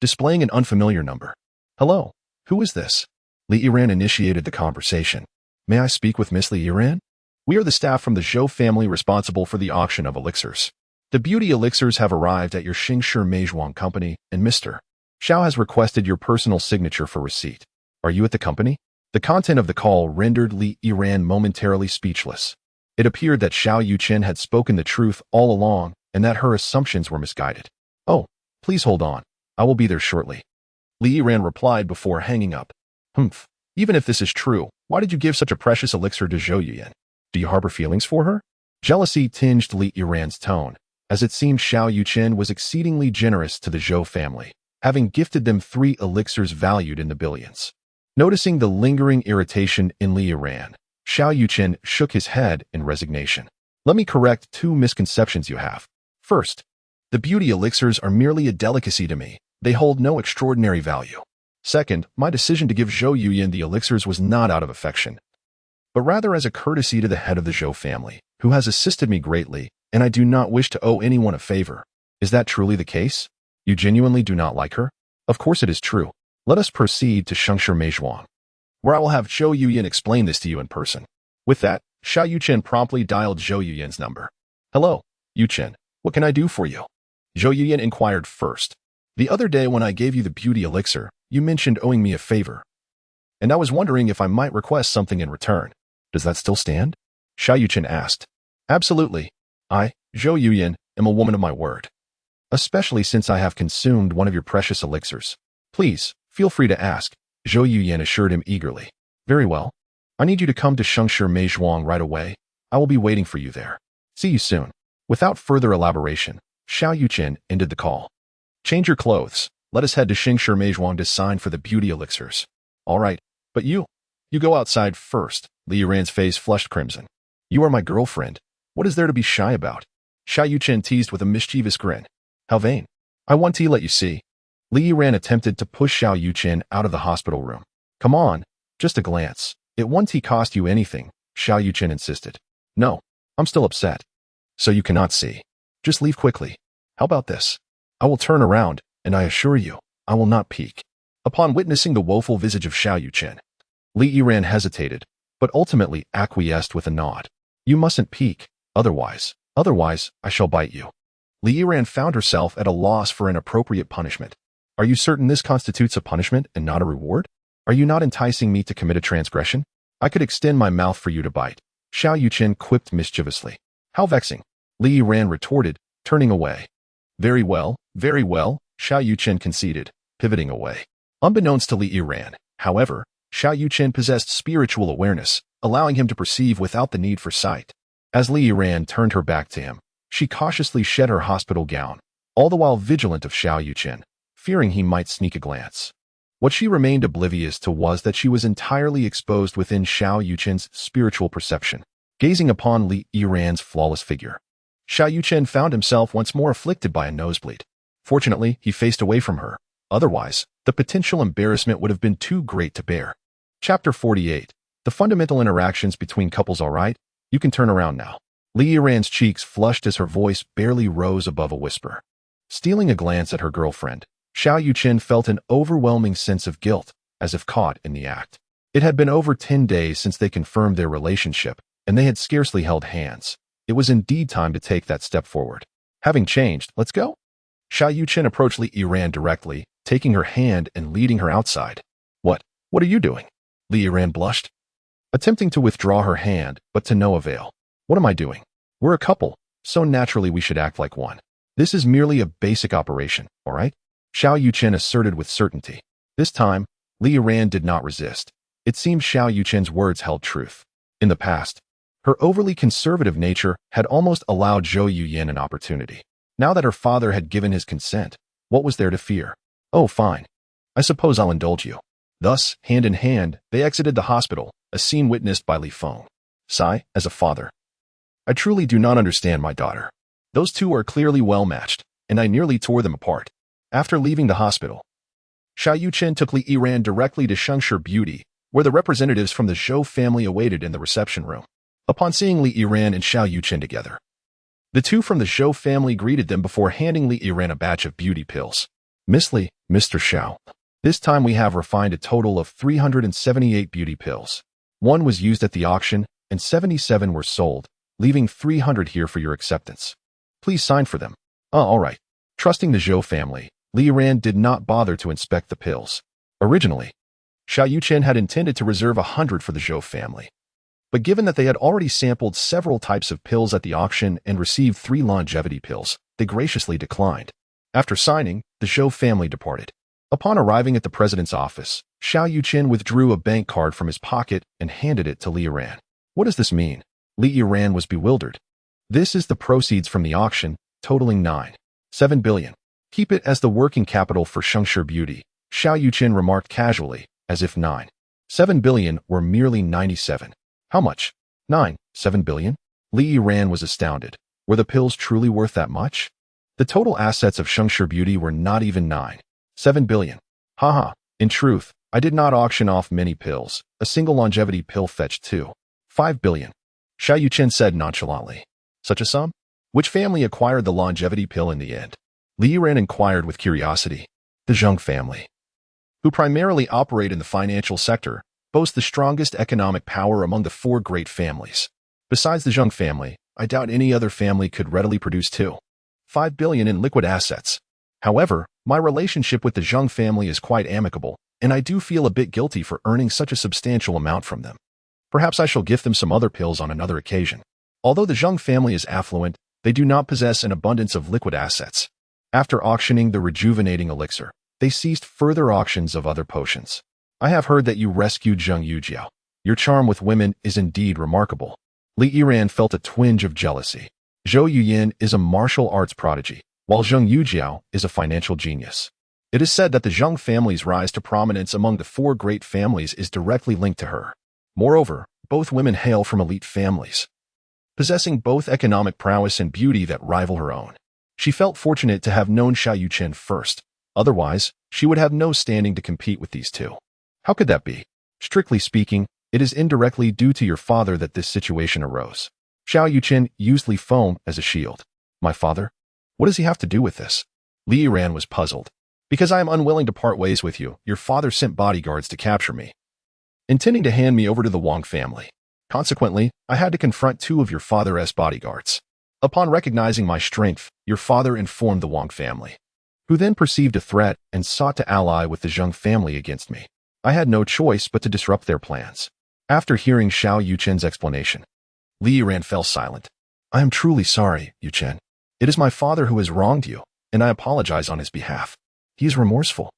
displaying an unfamiliar number. Hello, who is this? Li Yiran initiated the conversation. May I speak with Miss Li Yiran? We are the staff from the Zhou family responsible for the auction of elixirs. The beauty elixirs have arrived at your Shengshi Meizhuang company, and Mr. Xiao has requested your personal signature for receipt. Are you at the company? The content of the call rendered Li Yiran momentarily speechless. It appeared that Xiao Yuchen had spoken the truth all along, and that her assumptions were misguided. Oh, please hold on. I will be there shortly. Li Yiran replied before hanging up. Even if this is true, why did you give such a precious elixir to Zhou Yuyan? Do you harbor feelings for her? Jealousy tinged Li Yiran's tone, as it seemed Xiao Yuchen was exceedingly generous to the Zhou family, having gifted them 3 elixirs valued in the billions. Noticing the lingering irritation in Li Yiran, Xiao Yuchen shook his head in resignation. Let me correct 2 misconceptions you have. First, the beauty elixirs are merely a delicacy to me. They hold no extraordinary value. Second, my decision to give Zhou Yuyan the elixirs was not out of affection, but rather as a courtesy to the head of the Zhou family, who has assisted me greatly, and I do not wish to owe anyone a favor. Is that truly the case? You genuinely do not like her? Of course it is true. Let us proceed to Shengshe Meizhuang, where I will have Xiao Yuchen explain this to you in person. With that, Xiao Yuchen promptly dialed Xiao Yuchen's number. Hello, Yuchen. What can I do for you? Xiao Yuchen inquired first. The other day when I gave you the beauty elixir, you mentioned owing me a favor. And I was wondering if I might request something in return. Does that still stand? Xiao Yuchen asked. Absolutely. I, Xiao Yuchen, am a woman of my word. Especially since I have consumed one of your precious elixirs. Please, feel free to ask, Xiao Yuchen assured him eagerly. Very well. I need you to come to Shengshe Meizhuang right away. I will be waiting for you there. See you soon. Without further elaboration, Xiao Yuchen ended the call. Change your clothes. Let us head to Shengshe Meizhuang to sign for the beauty elixirs. All right, but you go outside first. Li Yiran's face flushed crimson. You are my girlfriend. What is there to be shy about? Xiao Yuchen teased with a mischievous grin. How vain. I want to let you see. Li Yiran attempted to push Xiao Yuchen out of the hospital room. Come on, just a glance. It won't cost you anything, Xiao Yuchen insisted. No, I'm still upset. So you cannot see. Just leave quickly. How about this? I will turn around, and I assure you, I will not peek. Upon witnessing the woeful visage of Xiao Yuchen, Li Yiran hesitated, but ultimately acquiesced with a nod. You mustn't peek, otherwise I shall bite you. Li Yiran found herself at a loss for an appropriate punishment. Are you certain this constitutes a punishment and not a reward? Are you not enticing me to commit a transgression? I could extend my mouth for you to bite. Xiao Yuchen quipped mischievously. How vexing. Li Yiran retorted, turning away. Very well, Xiao Yuchen conceded, pivoting away. Unbeknownst to Li Yiran, however, Xiao Yuchen possessed spiritual awareness, allowing him to perceive without the need for sight. As Li Yiran turned her back to him, she cautiously shed her hospital gown, all the while vigilant of Xiao Yuchen, fearing he might sneak a glance. What she remained oblivious to was that she was entirely exposed within Xiao Yuchen's spiritual perception, gazing upon Li Yiran's flawless figure. Xiao Yuchen found himself once more afflicted by a nosebleed. Fortunately, he faced away from her. Otherwise, the potential embarrassment would have been too great to bear. Chapter 48. The fundamental interactions between couples. All right, you can turn around now. Li Yiran's cheeks flushed as her voice barely rose above a whisper. Stealing a glance at her girlfriend, Xiao Yuchen felt an overwhelming sense of guilt, as if caught in the act. It had been over 10 days since they confirmed their relationship, and they had scarcely held hands. It was indeed time to take that step forward. Having changed, let's go? Xiao Yuchen approached Li Yiran directly, taking her hand and leading her outside. What are you doing? Li Yiran blushed, attempting to withdraw her hand, but to no avail. What am I doing? We're a couple, so naturally we should act like one. This is merely a basic operation, all right? Xiao Yuchen asserted with certainty. This time, Li Yiran did not resist. It seemed Xiao Yuchen's words held truth. In the past, her overly conservative nature had almost allowed Xiao Yuchen an opportunity. Now that her father had given his consent, what was there to fear? Oh, fine. I suppose I'll indulge you. Thus, hand in hand, they exited the hospital, a scene witnessed by Li Feng. Sigh, as a father. I truly do not understand my daughter. Those two are clearly well matched, and I nearly tore them apart. After leaving the hospital, Xiao Yuchen took Li Yiran directly to Shengshe Beauty, where the representatives from the Zhou family awaited in the reception room. Upon seeing Li Yiran and Xiao Yuchen together, the two from the Zhou family greeted them before handing Li Yiran a batch of beauty pills. Miss Li, Mr. Xiao. This time we have refined a total of 378 beauty pills. 1 was used at the auction, and 77 were sold, leaving 300 here for your acceptance. Please sign for them. All right. Trusting the Zhou family, Li Yiran did not bother to inspect the pills. Originally, Xiao Yuchen had intended to reserve 100 for the Zhou family. But given that they had already sampled several types of pills at the auction and received 3 longevity pills, they graciously declined. After signing, the Zhou family departed. Upon arriving at the president's office, Xiao Yuchen withdrew a bank card from his pocket and handed it to Li Yiran. What does this mean? Li Yiran was bewildered. This is the proceeds from the auction, totaling 9.7 billion. Keep it as the working capital for Shengshe Beauty, Xiao Yuchen remarked casually, as if 9.7 billion were merely 97. How much? 9.7 billion? Li Yiran was astounded. Were the pills truly worth that much? The total assets of Shengshe Beauty were not even 9.7 billion. Haha, in truth, I did not auction off many pills. A single longevity pill fetched 2.5 billion. Xiao Yuchen said nonchalantly. Such a sum? Which family acquired the longevity pill in the end? Li Yiran inquired with curiosity. The Zheng family, who primarily operate in the financial sector, boast the strongest economic power among the four great families. Besides the Zheng family, I doubt any other family could readily produce 2.5 billion in liquid assets. However, my relationship with the Zheng family is quite amicable, and I do feel a bit guilty for earning such a substantial amount from them. Perhaps I shall gift them some other pills on another occasion. Although the Zheng family is affluent, they do not possess an abundance of liquid assets. After auctioning the rejuvenating elixir, they ceased further auctions of other potions. I have heard that you rescued Zheng Yujiao. Your charm with women is indeed remarkable. Li Yiran felt a twinge of jealousy. Xiao Yuchen is a martial arts prodigy, while Zheng Yujiao is a financial genius. It is said that the Zheng family's rise to prominence among the four great families is directly linked to her. Moreover, both women hail from elite families, possessing both economic prowess and beauty that rival her own. She felt fortunate to have known Xiao Yuchen first. Otherwise, she would have no standing to compete with these two. How could that be? Strictly speaking, it is indirectly due to your father that this situation arose. Xiao Yuchen used Li foam as a shield. My father? What does he have to do with this? Li Yiran was puzzled. Because I am unwilling to part ways with you, your father sent bodyguards to capture me, intending to hand me over to the Wang family. Consequently, I had to confront two of your father's bodyguards. Upon recognizing my strength, your father informed the Wang family, who then perceived a threat and sought to ally with the Zheng family against me. I had no choice but to disrupt their plans. After hearing Xiao Yuchen's explanation, Li Yiran fell silent. I am truly sorry, Yuchen. It is my father who has wronged you, and I apologize on his behalf. He is remorseful.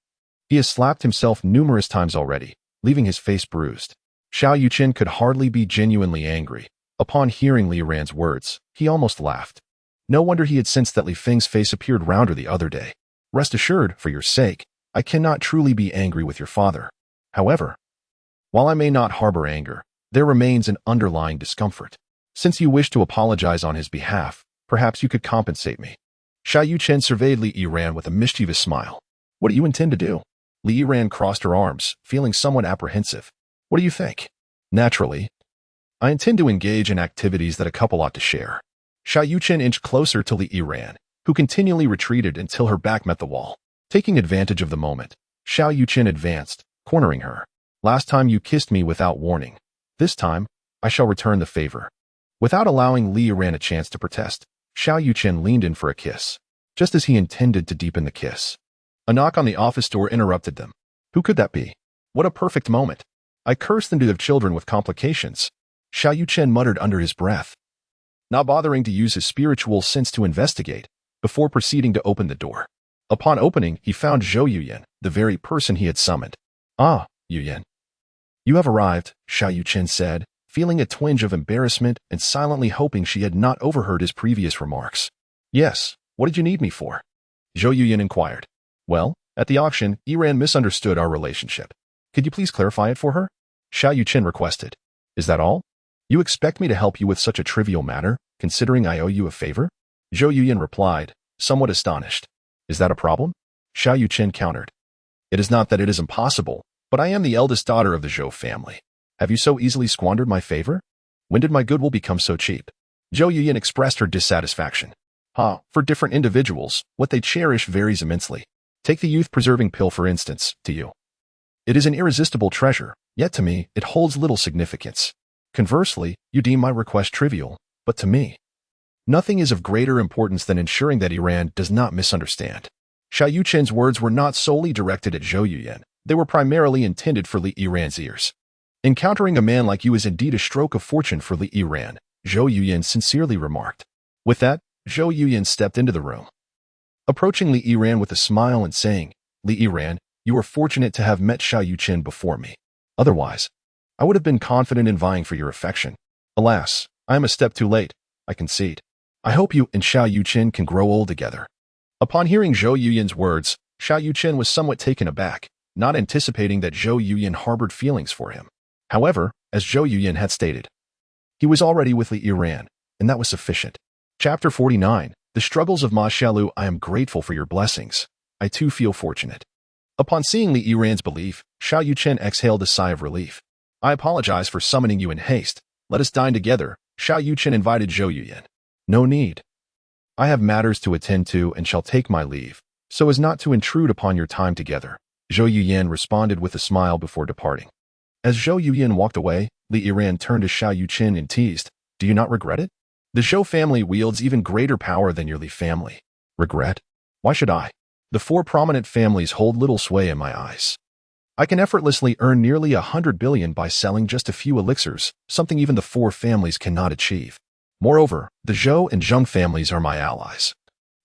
He has slapped himself numerous times already, leaving his face bruised. Xiao Yuchen could hardly be genuinely angry. Upon hearing Li Yiran's words, he almost laughed. No wonder he had sensed that Li Feng's face appeared rounder the other day. Rest assured, for your sake, I cannot truly be angry with your father. However, while I may not harbor anger, there remains an underlying discomfort. Since you wish to apologize on his behalf, perhaps you could compensate me. Xiao Yuchen surveyed Li Yiran with a mischievous smile. What do you intend to do? Li Yiran crossed her arms, feeling somewhat apprehensive. What do you think? Naturally, I intend to engage in activities that a couple ought to share. Xiao Yuchen inched closer to Li Yiran, who continually retreated until her back met the wall. Taking advantage of the moment, Xiao Yuchen advanced, cornering her. Last time you kissed me without warning. This time, I shall return the favor. Without allowing Li Yiran a chance to protest, Xiao Yuchen leaned in for a kiss, just as he intended to deepen the kiss. A knock on the office door interrupted them. Who could that be? What a perfect moment. I cursed them to have children with complications. Xiao Yuchen muttered under his breath, not bothering to use his spiritual sense to investigate, before proceeding to open the door. Upon opening, he found Zhou Yuyen, the very person he had summoned. Ah, Yuyen. You have arrived, Xiao Yuchen said, feeling a twinge of embarrassment and silently hoping she had not overheard his previous remarks. Yes, what did you need me for? Zhou Yuyen inquired. Well, at the auction, Yiran misunderstood our relationship. Could you please clarify it for her? Xiao Yuchen requested. Is that all? You expect me to help you with such a trivial matter, considering I owe you a favor? Zhou Yuyen replied, somewhat astonished. Is that a problem? Xiao Yuchen countered. It is not that it is impossible, but I am the eldest daughter of the Zhou family. Have you so easily squandered my favor? When did my goodwill become so cheap? Zhou Yuyen expressed her dissatisfaction. For different individuals, what they cherish varies immensely. Take the youth-preserving pill, for instance, to you. It is an irresistible treasure, yet to me, it holds little significance. Conversely, you deem my request trivial, but to me, nothing is of greater importance than ensuring that Iran does not misunderstand. Xiao Yuchen's words were not solely directed at Zhou Yuyen. They were primarily intended for Li Yiran's ears. Encountering a man like you is indeed a stroke of fortune for Li Yiran, Zhou Yuyen sincerely remarked. With that, Zhou Yuyen stepped into the room, approaching Li Yiran with a smile and saying, Li Yiran, you are fortunate to have met Xiao Yuchen before me. Otherwise, I would have been confident in vying for your affection. Alas, I am a step too late, I concede. I hope you and Xiao Yuchen can grow old together. Upon hearing Zhou Yuyen's words, Xiao Yuchen was somewhat taken aback, not anticipating that Zhou Yuyen harbored feelings for him. However, as Zhou Yuyen had stated, he was already with Li Yiran, and that was sufficient. Chapter 49, The Struggles of Ma Xiaolu. I am grateful for your blessings. I too feel fortunate. Upon seeing Li Yiran's belief, Xiao Yuchen exhaled a sigh of relief. I apologize for summoning you in haste. Let us dine together. Xiao Yuchen invited Zhou Yuyen. No need. I have matters to attend to and shall take my leave, so as not to intrude upon your time together. Xiao Yuchen responded with a smile before departing. As Xiao Yuchen walked away, Li Yiran turned to Xiao Yuchen and teased, "Do you not regret it? The Zhou family wields even greater power than your Li family." "Regret? Why should I? The four prominent families hold little sway in my eyes. I can effortlessly earn nearly 100 billion by selling just a few elixirs, something even the four families cannot achieve. Moreover, the Zhou and Zheng families are my allies,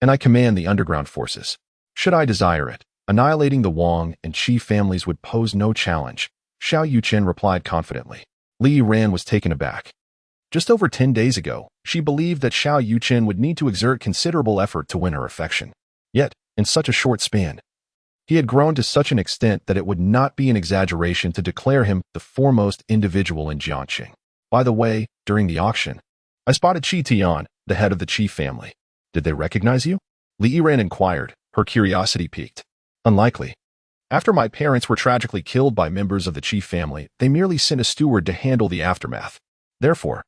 and I command the underground forces. Should I desire it, annihilating the Wang and Qi families would pose no challenge," Xiao Yuchen replied confidently. Li Yiran was taken aback. Just over 10 days ago, she believed that Xiao Yuchen would need to exert considerable effort to win her affection. Yet, in such a short span, he had grown to such an extent that it would not be an exaggeration to declare him the foremost individual in Jiangqing. By the way, during the auction, I spotted Qi Tian, the head of the Qi family. "Did they recognize you?" Li Yiran inquired, her curiosity piqued. "Unlikely. After my parents were tragically killed by members of the Qi family, they merely sent a steward to handle the aftermath. Therefore,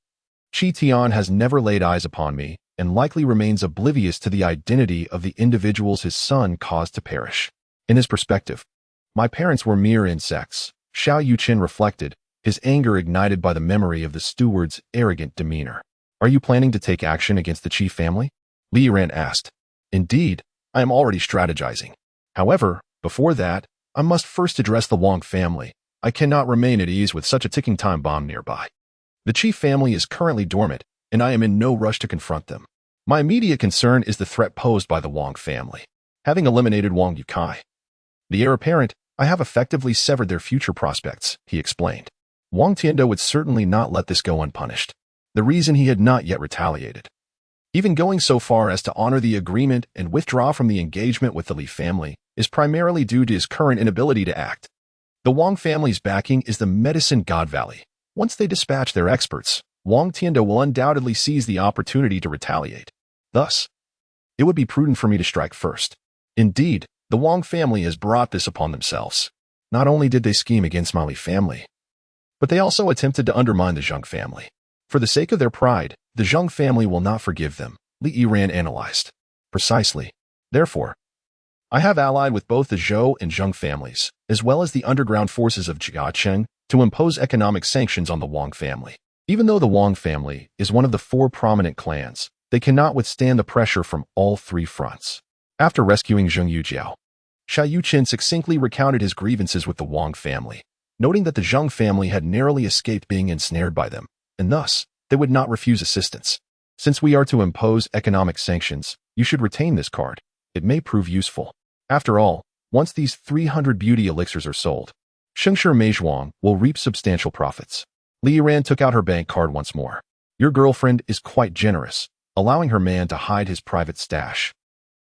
Qi Tian has never laid eyes upon me and likely remains oblivious to the identity of the individuals his son caused to perish. In his perspective, my parents were mere insects," Xiao Yuchen reflected, his anger ignited by the memory of the steward's arrogant demeanor. "Are you planning to take action against the Qi family?" Li Yiran asked. "Indeed, I am already strategizing. However, before that, I must first address the Wang family. I cannot remain at ease with such a ticking time bomb nearby. The Qi family is currently dormant, and I am in no rush to confront them. My immediate concern is the threat posed by the Wang family. Having eliminated Wang Yukai, the heir apparent, I have effectively severed their future prospects," he explained. Wang Tiando would certainly not let this go unpunished. The reason he had not yet retaliated, even going so far as to honor the agreement and withdraw from the engagement with the Li family, is primarily due to his current inability to act. The Wang family's backing is the medicine god valley. Once they dispatch their experts, Wang Tiando will undoubtedly seize the opportunity to retaliate. Thus, it would be prudent for me to strike first. Indeed, the Wang family has brought this upon themselves. Not only did they scheme against my Li family, but they also attempted to undermine the Zheng family. For the sake of their pride, the Zheng family will not forgive them, Li Yiran analyzed. Precisely. Therefore, I have allied with both the Zhou and Zheng families, as well as the underground forces of Jiacheng, to impose economic sanctions on the Wang family. Even though the Wang family is one of the four prominent clans, they cannot withstand the pressure from all three fronts. After rescuing Zheng Yujiao, Xiao Yuchen succinctly recounted his grievances with the Wang family, noting that the Zheng family had narrowly escaped being ensnared by them, and thus, they would not refuse assistance. "Since we are to impose economic sanctions, you should retain this card. It may prove useful. After all, once these 300 beauty elixirs are sold, Shengshi Meizhuang will reap substantial profits." Li Yiran took out her bank card once more. "Your girlfriend is quite generous, allowing her man to hide his private stash.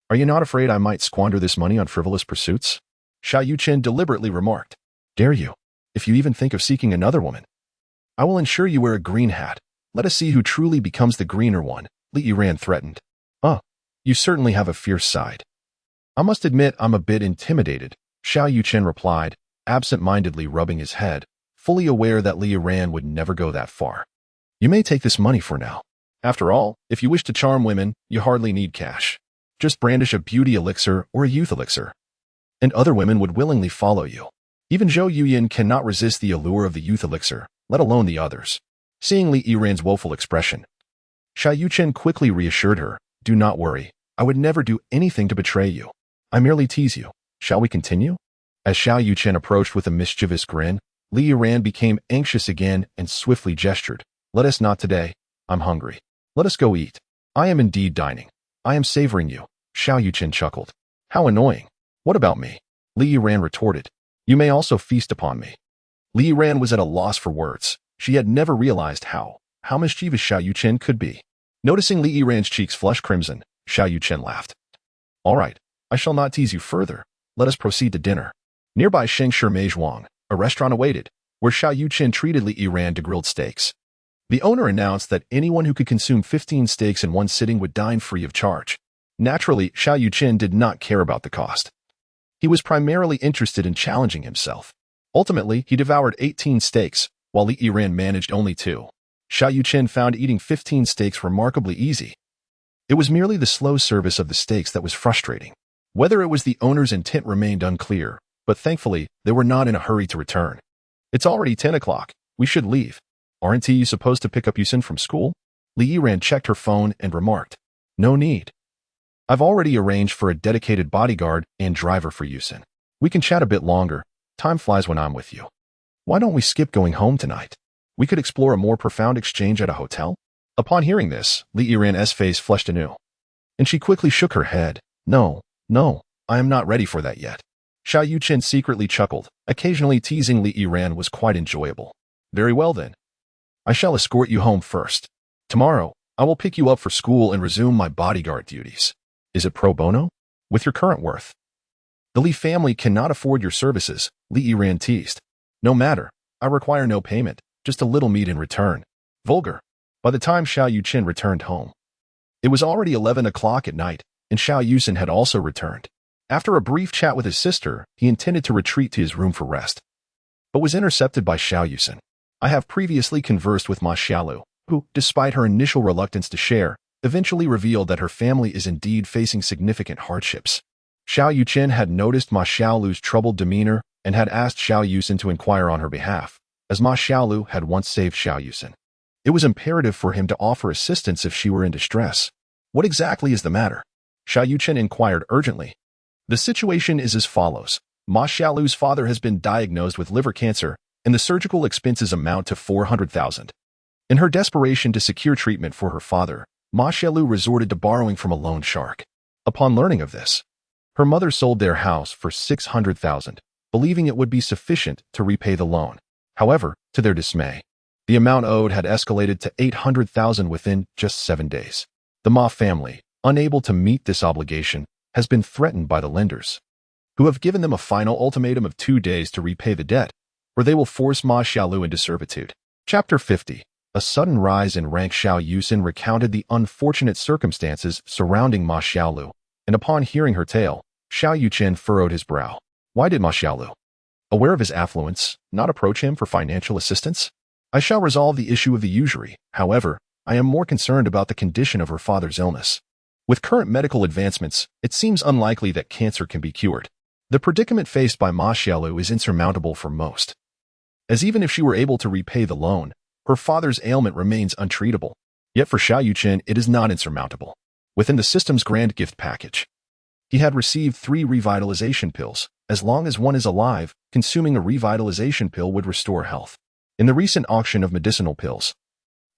Are you not afraid I might squander this money on frivolous pursuits?" Xiao Yuchen deliberately remarked. "Dare you? If you even think of seeking another woman, I will ensure you wear a green hat. Let us see who truly becomes the greener one," Li Yiran threatened. You certainly have a fierce side." "I must admit I'm a bit intimidated," Xiao Yuchen replied, absent-mindedly rubbing his head, fully aware that Li Yiran would never go that far. "You may take this money for now. After all, if you wish to charm women, you hardly need cash. Just brandish a beauty elixir or a youth elixir, and other women would willingly follow you. Even Zhou Yuyin cannot resist the allure of the youth elixir, let alone the others." Seeing Li Yiran's woeful expression, Xiao Yuchen quickly reassured her, "Do not worry. I would never do anything to betray you. I merely tease you. Shall we continue?" As Xiao Yuchen approached with a mischievous grin, Li Yiran became anxious again and swiftly gestured. "Let us not today. I'm hungry. Let us go eat." "I am indeed dining. I am savoring you," Xiao Yuchen chuckled. "How annoying. What about me?" Li Yiran retorted. "You may also feast upon me." Li Yiran was at a loss for words. She had never realized how mischievous Xiao Yuchen could be. Noticing Li Yiran's cheeks flush crimson, Xiao Yuchen laughed. "All right, I shall not tease you further. Let us proceed to dinner." Nearby Shengshi Meizhuang, a restaurant awaited, where Xiao Yuchen treated Li Yiran to grilled steaks. The owner announced that anyone who could consume 15 steaks in one sitting would dine free of charge. Naturally, Xiao Yuchen did not care about the cost. He was primarily interested in challenging himself. Ultimately, he devoured 18 steaks, while Li Yiran managed only 2. Xiao Yuchen found eating 15 steaks remarkably easy. It was merely the slow service of the steaks that was frustrating. Whether it was the owner's intent remained unclear, but thankfully, they were not in a hurry to return. It's already 10 o'clock. We should leave. Aren't you supposed to pick up Yusen from school? Li Yiran checked her phone and remarked, "No need. I've already arranged for a dedicated bodyguard and driver for Yusen. We can chat a bit longer. Time flies when I'm with you. Why don't we skip going home tonight? We could explore a more profound exchange at a hotel?" Upon hearing this, Li Yiran's face flushed anew, and she quickly shook her head. No, I am not ready for that yet. Xiao Yuchen secretly chuckled. Occasionally teasing Li Yiran was quite enjoyable. Very well then. I shall escort you home first. Tomorrow, I will pick you up for school and resume my bodyguard duties. Is it pro bono? With your current worth? The Li family cannot afford your services, Li Yiran teased. No matter, I require no payment, just a little meat in return. Vulgar. By the time Xiao Yuchen returned home, it was already 11 o'clock at night, and Xiao Yuchen had also returned. After a brief chat with his sister, he intended to retreat to his room for rest, but was intercepted by Xiao Yuchen. I have previously conversed with Ma Xiaolu, who, despite her initial reluctance to share, eventually revealed that her family is indeed facing significant hardships. Xiao Yuchen had noticed Ma Xiaolu's troubled demeanor and had asked Xiao Yuchen to inquire on her behalf, as Ma Xiaolu had once saved Xiao Yuchen. It was imperative for him to offer assistance if she were in distress. What exactly is the matter? Xiao Yuchen inquired urgently. The situation is as follows. Ma Xiaolu's father has been diagnosed with liver cancer, and the surgical expenses amount to 400,000. In her desperation to secure treatment for her father, Ma Xiaolu resorted to borrowing from a loan shark. Upon learning of this, her mother sold their house for 600,000, believing it would be sufficient to repay the loan. However, to their dismay, the amount owed had escalated to 800,000 within just 7 days. The Ma family, unable to meet this obligation, has been threatened by the lenders, who have given them a final ultimatum of 2 days to repay the debt, or they will force Ma Xiaolu into servitude. Chapter 50. A sudden rise in rank. Xiao Yuchen recounted the unfortunate circumstances surrounding Ma Xiaolu, and upon hearing her tale, Xiao Yuchen furrowed his brow. Why did Ma Xiaolu, aware of his affluence, not approach him for financial assistance? I shall resolve the issue of the usury. However, I am more concerned about the condition of her father's illness. With current medical advancements, it seems unlikely that cancer can be cured. The predicament faced by Ma Xiaolu is insurmountable for most, as even if she were able to repay the loan, her father's ailment remains untreatable. Yet for Xiao Yuchen, it is not insurmountable. Within the system's grand gift package, he had received 3 revitalization pills. As long as one is alive, consuming a revitalization pill would restore health. In the recent auction of medicinal pills,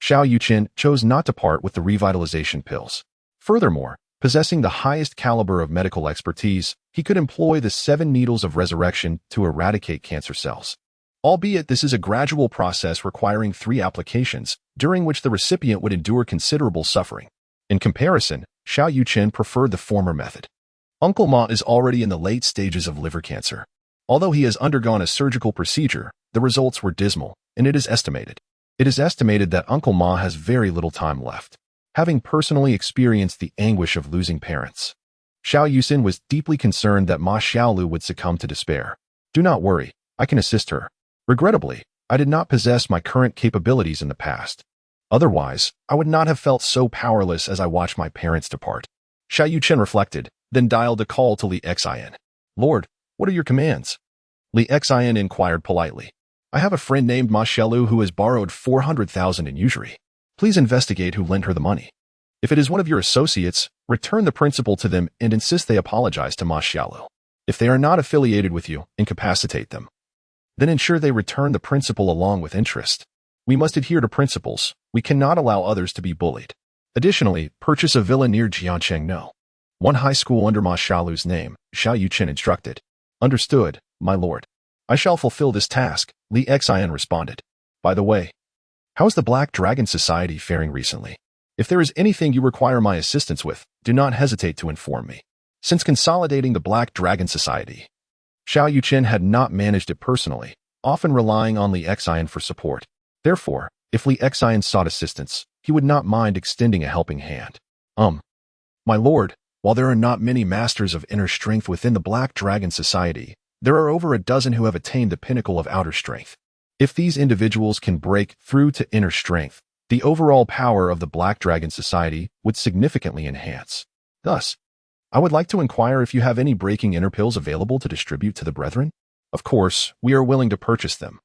Xiao Yuchen chose not to part with the revitalization pills. Furthermore, possessing the highest caliber of medical expertise, he could employ the 7 needles of resurrection to eradicate cancer cells. Albeit this is a gradual process requiring 3 applications, during which the recipient would endure considerable suffering. In comparison, Xiao Yuchen preferred the former method. Uncle Ma is already in the late stages of liver cancer. Although he has undergone a surgical procedure, the results were dismal, and it is estimated that Uncle Ma has very little time left, having personally experienced the anguish of losing parents. Xiao Yuchen was deeply concerned that Ma Xiaolu would succumb to despair. Do not worry, I can assist her. Regrettably, I did not possess my current capabilities in the past. Otherwise, I would not have felt so powerless as I watched my parents depart. Xiao Yuchen reflected, then dialed a call to Li Xin. Lord, what are your commands? Li Xin inquired politely. I have a friend named Ma Xiaolu who has borrowed 400,000 in usury. Please investigate who lent her the money. If it is one of your associates, return the principal to them and insist they apologize to Ma Xiaolu. If they are not affiliated with you, incapacitate them. Then ensure they return the principal along with interest. We must adhere to principles. We cannot allow others to be bullied. Additionally, purchase a villa near Jianchengno, one high school under Ma Xiaolu's name, Xiao Yuchen instructed. Understood, my lord. I shall fulfill this task, Li Xian responded. By the way, how is the Black Dragon Society faring recently? If there is anything you require my assistance with, do not hesitate to inform me. Since consolidating the Black Dragon Society, Xiao Yuchen had not managed it personally, often relying on Li Xian for support. Therefore, if Li Xian sought assistance, he would not mind extending a helping hand. My lord, while there are not many masters of inner strength within the Black Dragon Society, there are over a dozen who have attained the pinnacle of outer strength. If these individuals can break through to inner strength, the overall power of the Black Dragon Society would significantly enhance. Thus, I would like to inquire if you have any breaking inner pills available to distribute to the brethren. Of course, we are willing to purchase them.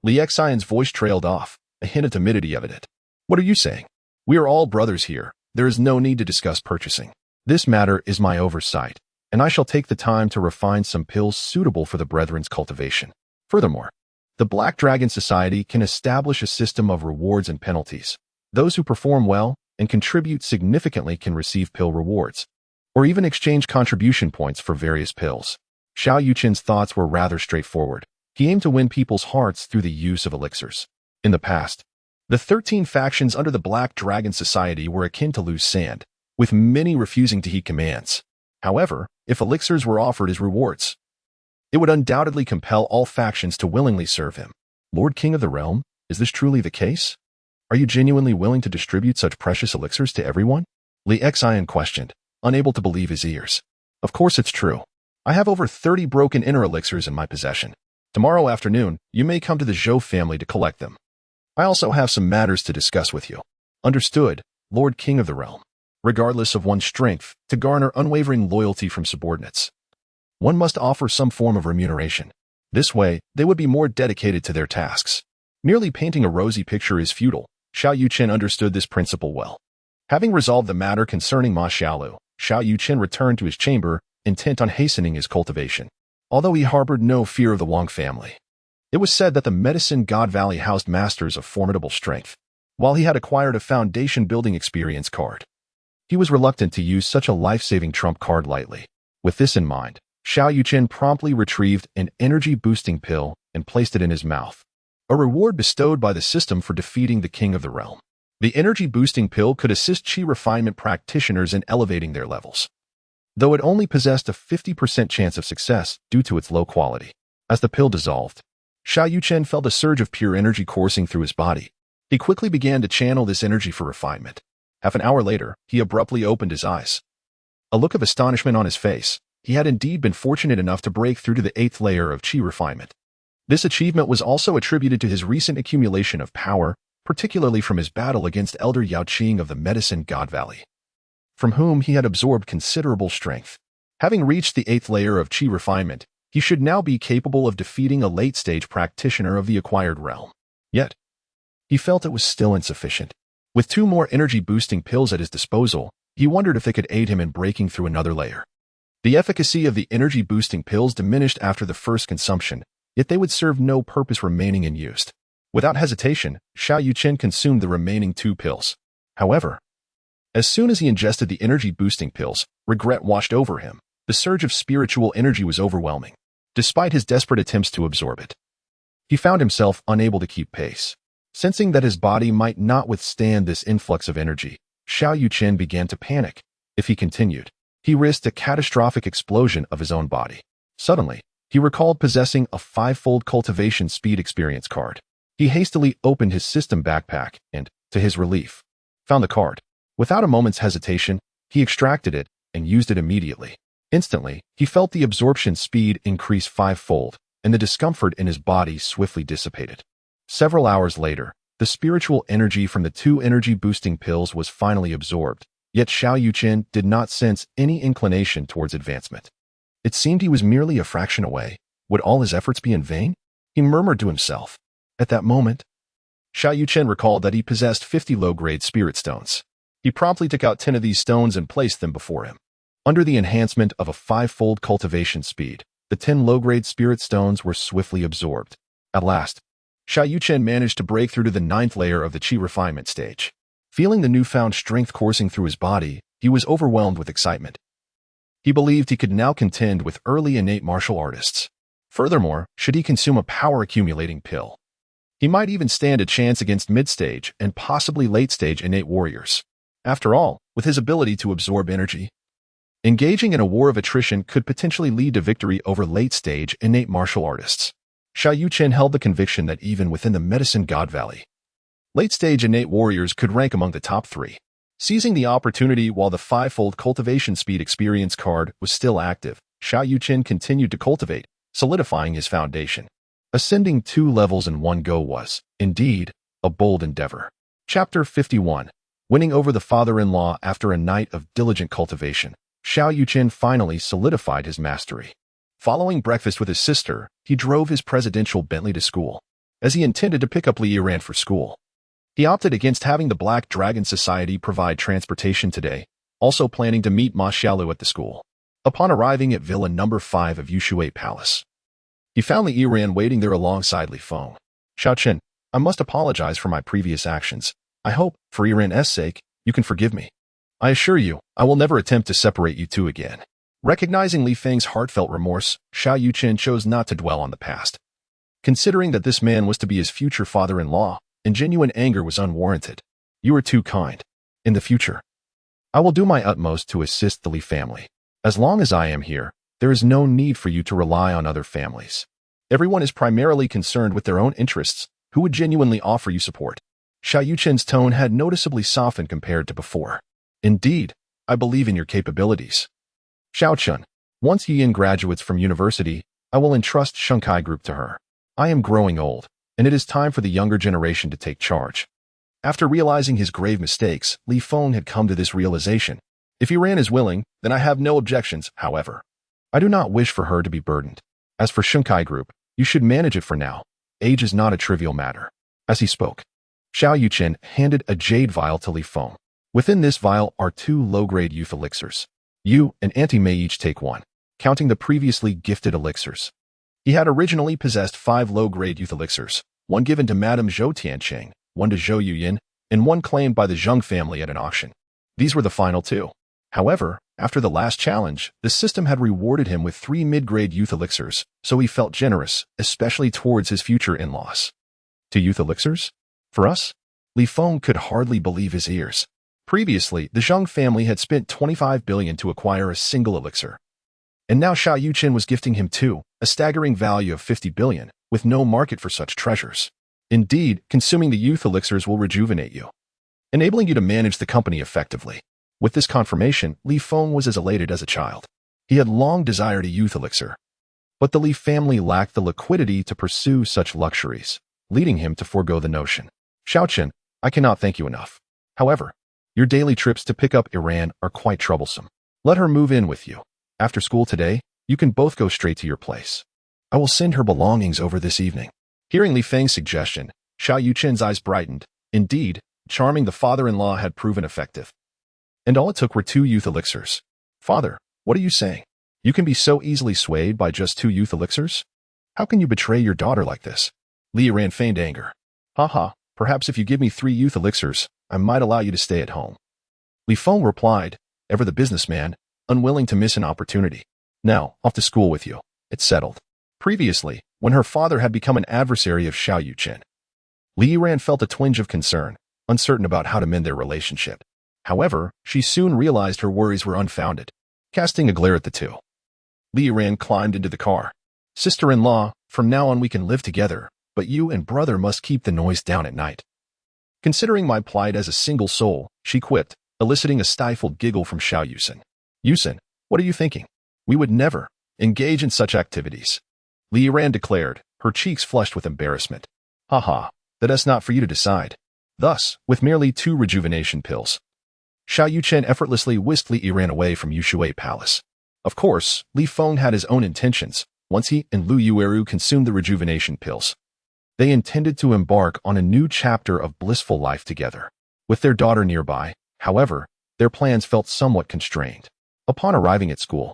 Li Xian's voice trailed off, a hint of timidity evident. What are you saying? We are all brothers here. There is no need to discuss purchasing. This matter is my oversight, and I shall take the time to refine some pills suitable for the brethren's cultivation. Furthermore, the Black Dragon Society can establish a system of rewards and penalties. Those who perform well and contribute significantly can receive pill rewards, or even exchange contribution points for various pills. Xiao Yuchen's thoughts were rather straightforward. He aimed to win people's hearts through the use of elixirs. In the past, the 13 factions under the Black Dragon Society were akin to loose sand, with many refusing to heed commands. However, if elixirs were offered as rewards, it would undoubtedly compel all factions to willingly serve him. Lord King of the Realm, is this truly the case? Are you genuinely willing to distribute such precious elixirs to everyone? Li Xian questioned, unable to believe his ears. Of course it's true. I have over 30 broken inner elixirs in my possession. Tomorrow afternoon, you may come to the Zhou family to collect them. I also have some matters to discuss with you. Understood, Lord King of the Realm. Regardless of one's strength, to garner unwavering loyalty from subordinates, one must offer some form of remuneration. This way, they would be more dedicated to their tasks. Merely painting a rosy picture is futile. Xiao Yuchen understood this principle well. Having resolved the matter concerning Ma Xiaolu, Xiao Yuchen returned to his chamber, intent on hastening his cultivation. Although he harbored no fear of the Wang family, it was said that the Medicine God Valley housed masters of formidable strength. While he had acquired a foundation-building experience card, he was reluctant to use such a life-saving trump card lightly. With this in mind, Xiao Yuchen promptly retrieved an energy-boosting pill and placed it in his mouth, a reward bestowed by the system for defeating the King of the Realm. The energy-boosting pill could assist Qi refinement practitioners in elevating their levels, though it only possessed a 50% chance of success due to its low quality. As the pill dissolved, Xiao Yuchen felt a surge of pure energy coursing through his body. He quickly began to channel this energy for refinement. Half an hour later, he abruptly opened his eyes. A look of astonishment on his face. He had indeed been fortunate enough to break through to the 8th layer of Qi refinement. This achievement was also attributed to his recent accumulation of power, particularly from his battle against Elder Yao Qing of the Medicine God Valley, from whom he had absorbed considerable strength. Having reached the 8th layer of Qi refinement, he should now be capable of defeating a late-stage practitioner of the acquired realm. Yet, he felt it was still insufficient. With 2 more energy-boosting pills at his disposal, he wondered if they could aid him in breaking through another layer. The efficacy of the energy-boosting pills diminished after the first consumption, yet they would serve no purpose remaining unused. Without hesitation, Xiao Yuchen consumed the remaining 2 pills. However, as soon as he ingested the energy-boosting pills, regret washed over him. The surge of spiritual energy was overwhelming. Despite his desperate attempts to absorb it, he found himself unable to keep pace. Sensing that his body might not withstand this influx of energy, Xiao Yuchen began to panic. If he continued, he risked a catastrophic explosion of his own body. Suddenly, he recalled possessing a 5-fold cultivation speed experience card. He hastily opened his system backpack and, to his relief, found the card. Without a moment's hesitation, he extracted it and used it immediately. Instantly, he felt the absorption speed increase 5-fold, and the discomfort in his body swiftly dissipated. Several hours later, the spiritual energy from the 2 energy-boosting pills was finally absorbed, yet Xiao Yuchen did not sense any inclination towards advancement. It seemed he was merely a fraction away. Would all his efforts be in vain? He murmured to himself. At that moment, Xiao Yuchen recalled that he possessed 50 low-grade spirit stones. He promptly took out 10 of these stones and placed them before him. Under the enhancement of a 5-fold cultivation speed, the 10 low-grade spirit stones were swiftly absorbed. At last, Xiao Yuchen managed to break through to the 9th layer of the Qi refinement stage. Feeling the newfound strength coursing through his body, he was overwhelmed with excitement. He believed he could now contend with early innate martial artists. Furthermore, should he consume a power-accumulating pill, he might even stand a chance against mid-stage and possibly late-stage innate warriors. After all, with his ability to absorb energy, engaging in a war of attrition could potentially lead to victory over late-stage innate martial artists. Xiao Yuchen held the conviction that even within the Medicine God Valley, late-stage innate warriors could rank among the top 3. Seizing the opportunity while the 5-fold cultivation speed experience card was still active, Xiao Yuchen continued to cultivate, solidifying his foundation. Ascending 2 levels in one go was, indeed, a bold endeavor. Chapter 51. Winning over the father-in-law after a night of diligent cultivation. Xiao Yuchen finally solidified his mastery. Following breakfast with his sister, he drove his presidential Bentley to school, as he intended to pick up Li Yiran for school. He opted against having the Black Dragon Society provide transportation today, also planning to meet Ma Xiaolu at the school. Upon arriving at Villa No. 5 of Yushui Palace, he found Li Yiran waiting there alongside Li Feng. Xiao Chen, I must apologize for my previous actions. I hope, for Yiran's sake, you can forgive me. I assure you, I will never attempt to separate you two again. Recognizing Li Feng's heartfelt remorse, Xiao Yuchen chose not to dwell on the past. Considering that this man was to be his future father-in-law, and genuine anger was unwarranted. You are too kind. In the future, I will do my utmost to assist the Li family. As long as I am here, there is no need for you to rely on other families. Everyone is primarily concerned with their own interests, who would genuinely offer you support. Xiao Yuchen's tone had noticeably softened compared to before. Indeed, I believe in your capabilities. Xiao Chen, once Yiyan graduates from university, I will entrust Shunkai Group to her. I am growing old, and it is time for the younger generation to take charge. After realizing his grave mistakes, Li Feng had come to this realization. If Yiran is willing, then I have no objections, however. I do not wish for her to be burdened. As for Shunkai Group, you should manage it for now. Age is not a trivial matter. As he spoke, Xiao Yuchen handed a jade vial to Li Feng. Within this vial are 2 low-grade youth elixirs. You and Auntie may each take one, counting the previously gifted elixirs. He had originally possessed 5 low-grade youth elixirs, one given to Madame Zhou Tiancheng, one to Zhou Yuyin, and one claimed by the Zheng family at an auction. These were the final 2. However, after the last challenge, the system had rewarded him with 3 mid-grade youth elixirs, so he felt generous, especially towards his future in-laws. 2 youth elixirs? For us? Li Feng could hardly believe his ears. Previously, the Zheng family had spent 25 billion to acquire a single elixir. And now Xiao Yuchen was gifting him 2, a staggering value of 50 billion, with no market for such treasures. Indeed, consuming the youth elixirs will rejuvenate you, enabling you to manage the company effectively. With this confirmation, Li Feng was as elated as a child. He had long desired a youth elixir, but the Li family lacked the liquidity to pursue such luxuries, leading him to forego the notion. Xiao Chen, I cannot thank you enough. However, your daily trips to pick up Yiran are quite troublesome. Let her move in with you. After school today, you can both go straight to your place. I will send her belongings over this evening. Hearing Li Feng's suggestion, Xiao Yuchen's eyes brightened. Indeed, charming the father-in-law had proven effective. And all it took were 2 youth elixirs. Father, what are you saying? You can be so easily swayed by just 2 youth elixirs? How can you betray your daughter like this? Li Yiran feigned anger. Haha, perhaps if you give me 3 youth elixirs, I might allow you to stay at home. Li Feng replied, ever the businessman, unwilling to miss an opportunity. Now, off to school with you. It's settled. Previously, when her father had become an adversary of Xiao Yuchen, Li Yiran felt a twinge of concern, uncertain about how to mend their relationship. However, she soon realized her worries were unfounded. Casting a glare at the 2, Li Yiran climbed into the car. Sister-in-law, from now on we can live together, but you and brother must keep the noise down at night. Considering my plight as a single soul, she quipped, eliciting a stifled giggle from Xiao Yuchen. Yuchen, what are you thinking? We would never engage in such activities. Li Yiran declared, her cheeks flushed with embarrassment. Haha, that is not for you to decide. Thus, with merely 2 rejuvenation pills, Xiao Yuchen effortlessly whisked Li Yiran away from Yushui Palace. Of course, Li Feng had his own intentions. Once he and Lu Yueru consumed the rejuvenation pills, they intended to embark on a new chapter of blissful life together. With their daughter nearby, however, their plans felt somewhat constrained. Upon arriving at school,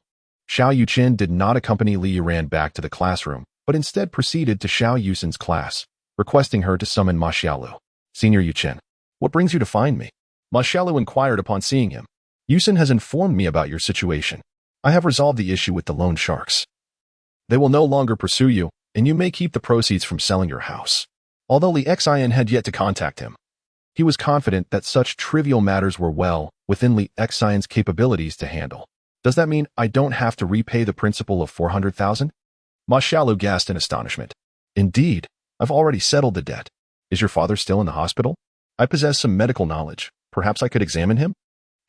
Xiao Yuchen did not accompany Li Yiran back to the classroom, but instead proceeded to Xiao Yuchen's class, requesting her to summon Ma Xiaolu. Senior Yuchen, what brings you to find me? Ma Xiaolu inquired upon seeing him. Yuchen has informed me about your situation. I have resolved the issue with the loan sharks. They will no longer pursue you, and you may keep the proceeds from selling your house. Although Li Xian had yet to contact him, he was confident that such trivial matters were well within Li Xian's capabilities to handle. Does that mean I don't have to repay the principal of 400,000? Ma Xiaolu gasped in astonishment. Indeed, I've already settled the debt. Is your father still in the hospital? I possess some medical knowledge. Perhaps I could examine him?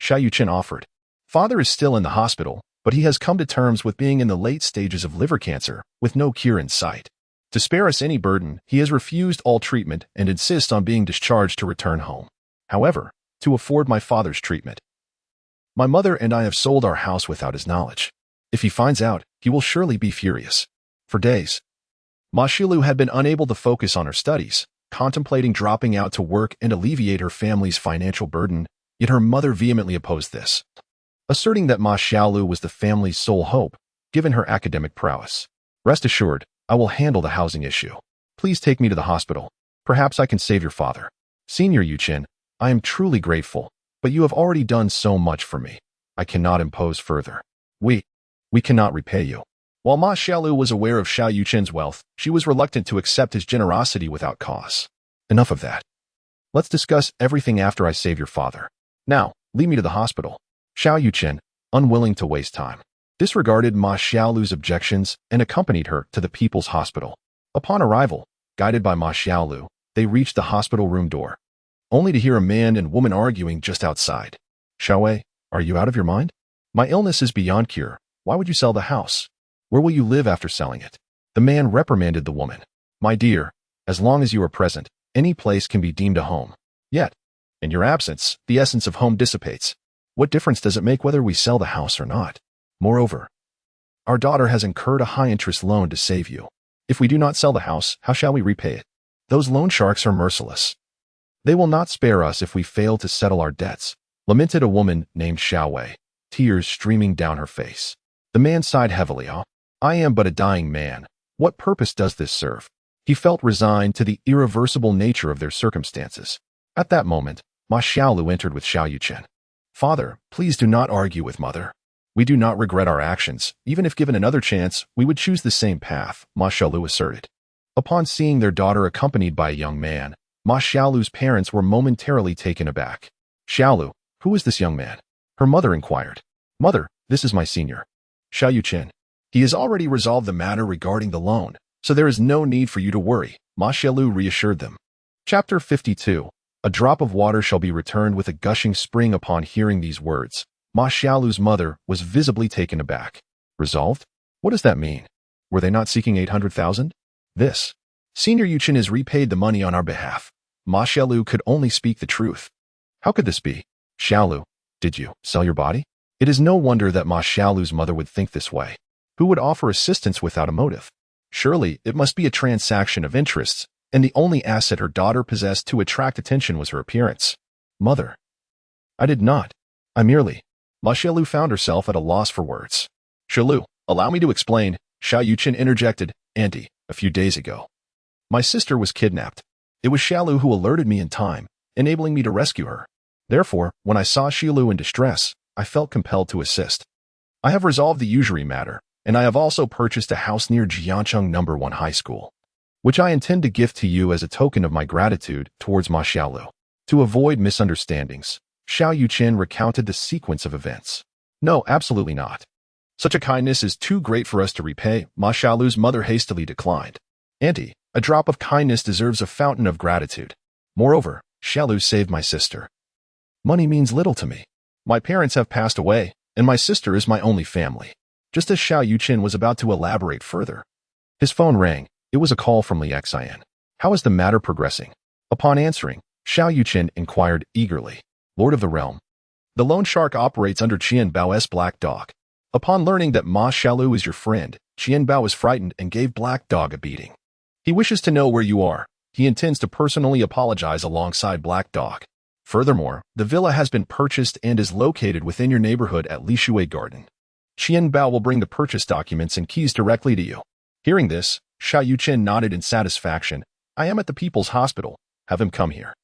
Xiao Yuchen offered. Father is still in the hospital, but he has come to terms with being in the late stages of liver cancer, with no cure in sight. To spare us any burden, he has refused all treatment and insists on being discharged to return home. However, to afford my father's treatment, my mother and I have sold our house without his knowledge. If he finds out, he will surely be furious. For days, Ma Xiaolu had been unable to focus on her studies, contemplating dropping out to work and alleviate her family's financial burden, yet her mother vehemently opposed this, asserting that Ma Xiaolu was the family's sole hope, given her academic prowess. Rest assured, I will handle the housing issue. Please take me to the hospital. Perhaps I can save your father. Senior Yuchen, I am truly grateful, but you have already done so much for me. I cannot impose further. We cannot repay you. While Ma Xiaolu was aware of Xiao Yuchen's wealth, she was reluctant to accept his generosity without cause. Enough of that. Let's discuss everything after I save your father. Now, lead me to the hospital. Xiao Yuchen, unwilling to waste time, disregarded Ma Xiaolu's objections and accompanied her to the People's Hospital. Upon arrival, guided by Ma Xiaolu, they reached the hospital room door, only to hear a man and woman arguing just outside. Xiaowei, are you out of your mind? My illness is beyond cure. Why would you sell the house? Where will you live after selling it? The man reprimanded the woman. My dear, as long as you are present, any place can be deemed a home. Yet, in your absence, the essence of home dissipates. What difference does it make whether we sell the house or not? Moreover, our daughter has incurred a high-interest loan to save you. If we do not sell the house, how shall we repay it? Those loan sharks are merciless. They will not spare us if we fail to settle our debts, lamented a woman named Xiaowei, tears streaming down her face. The man sighed heavily. I am but a dying man. What purpose does this serve? He felt resigned to the irreversible nature of their circumstances. At that moment, Ma Xiaolu entered with Xiao Yuchen. Father, please do not argue with mother. We do not regret our actions. Even if given another chance, we would choose the same path, Ma Xiaolu asserted. Upon seeing their daughter accompanied by a young man, Ma Xiaolu's parents were momentarily taken aback. Xiaolu, who is this young man? Her mother inquired. Mother, this is my senior, Xiao Yuchen. He has already resolved the matter regarding the loan, so there is no need for you to worry, Ma Xiaolu reassured them. Chapter 52. A drop of water shall be returned with a gushing spring. Upon hearing these words, Ma Xiaolu's mother was visibly taken aback. Resolved? What does that mean? Were they not seeking 800,000? This. Senior Yuchen has repaid the money on our behalf. Ma Xiaolu could only speak the truth. How could this be? Xiaolu, did you sell your body? It is no wonder that Ma Xiaolu's mother would think this way. Who would offer assistance without a motive? Surely, it must be a transaction of interests, and the only asset her daughter possessed to attract attention was her appearance. Mother. I did not. I merely. Ma Xiaolu found herself at a loss for words. Xiaolu, allow me to explain, Xiao Yuchen interjected. Auntie, a few days ago, my sister was kidnapped. It was Xiaolu who alerted me in time, enabling me to rescue her. Therefore, when I saw Xiaolu in distress, I felt compelled to assist. I have resolved the usury matter, and I have also purchased a house near Jiangcheng No. 1 High School, which I intend to gift to you as a token of my gratitude towards Ma Xiaolu. To avoid misunderstandings, Xiao Yuchen recounted the sequence of events. No, absolutely not. Such a kindness is too great for us to repay, Ma Xiaolu's mother hastily declined. Auntie, a drop of kindness deserves a fountain of gratitude. Moreover, Xiaolu saved my sister. Money means little to me. My parents have passed away, and my sister is my only family. Just as Xiao Yuchen was about to elaborate further, his phone rang. It was a call from Li Xian. How is the matter progressing? Upon answering, Xiao Yuchen inquired eagerly. Lord of the Realm. The loan shark operates under Qian Bao's Black Dog. Upon learning that Ma Xiaolu is your friend, Qian Bao was frightened and gave Black Dog a beating. He wishes to know where you are. He intends to personally apologize alongside Black Dog. Furthermore, the villa has been purchased and is located within your neighborhood at Li Shui Garden. Qian Bao will bring the purchase documents and keys directly to you. Hearing this, Xiao Yuchen nodded in satisfaction. I am at the People's Hospital. Have him come here.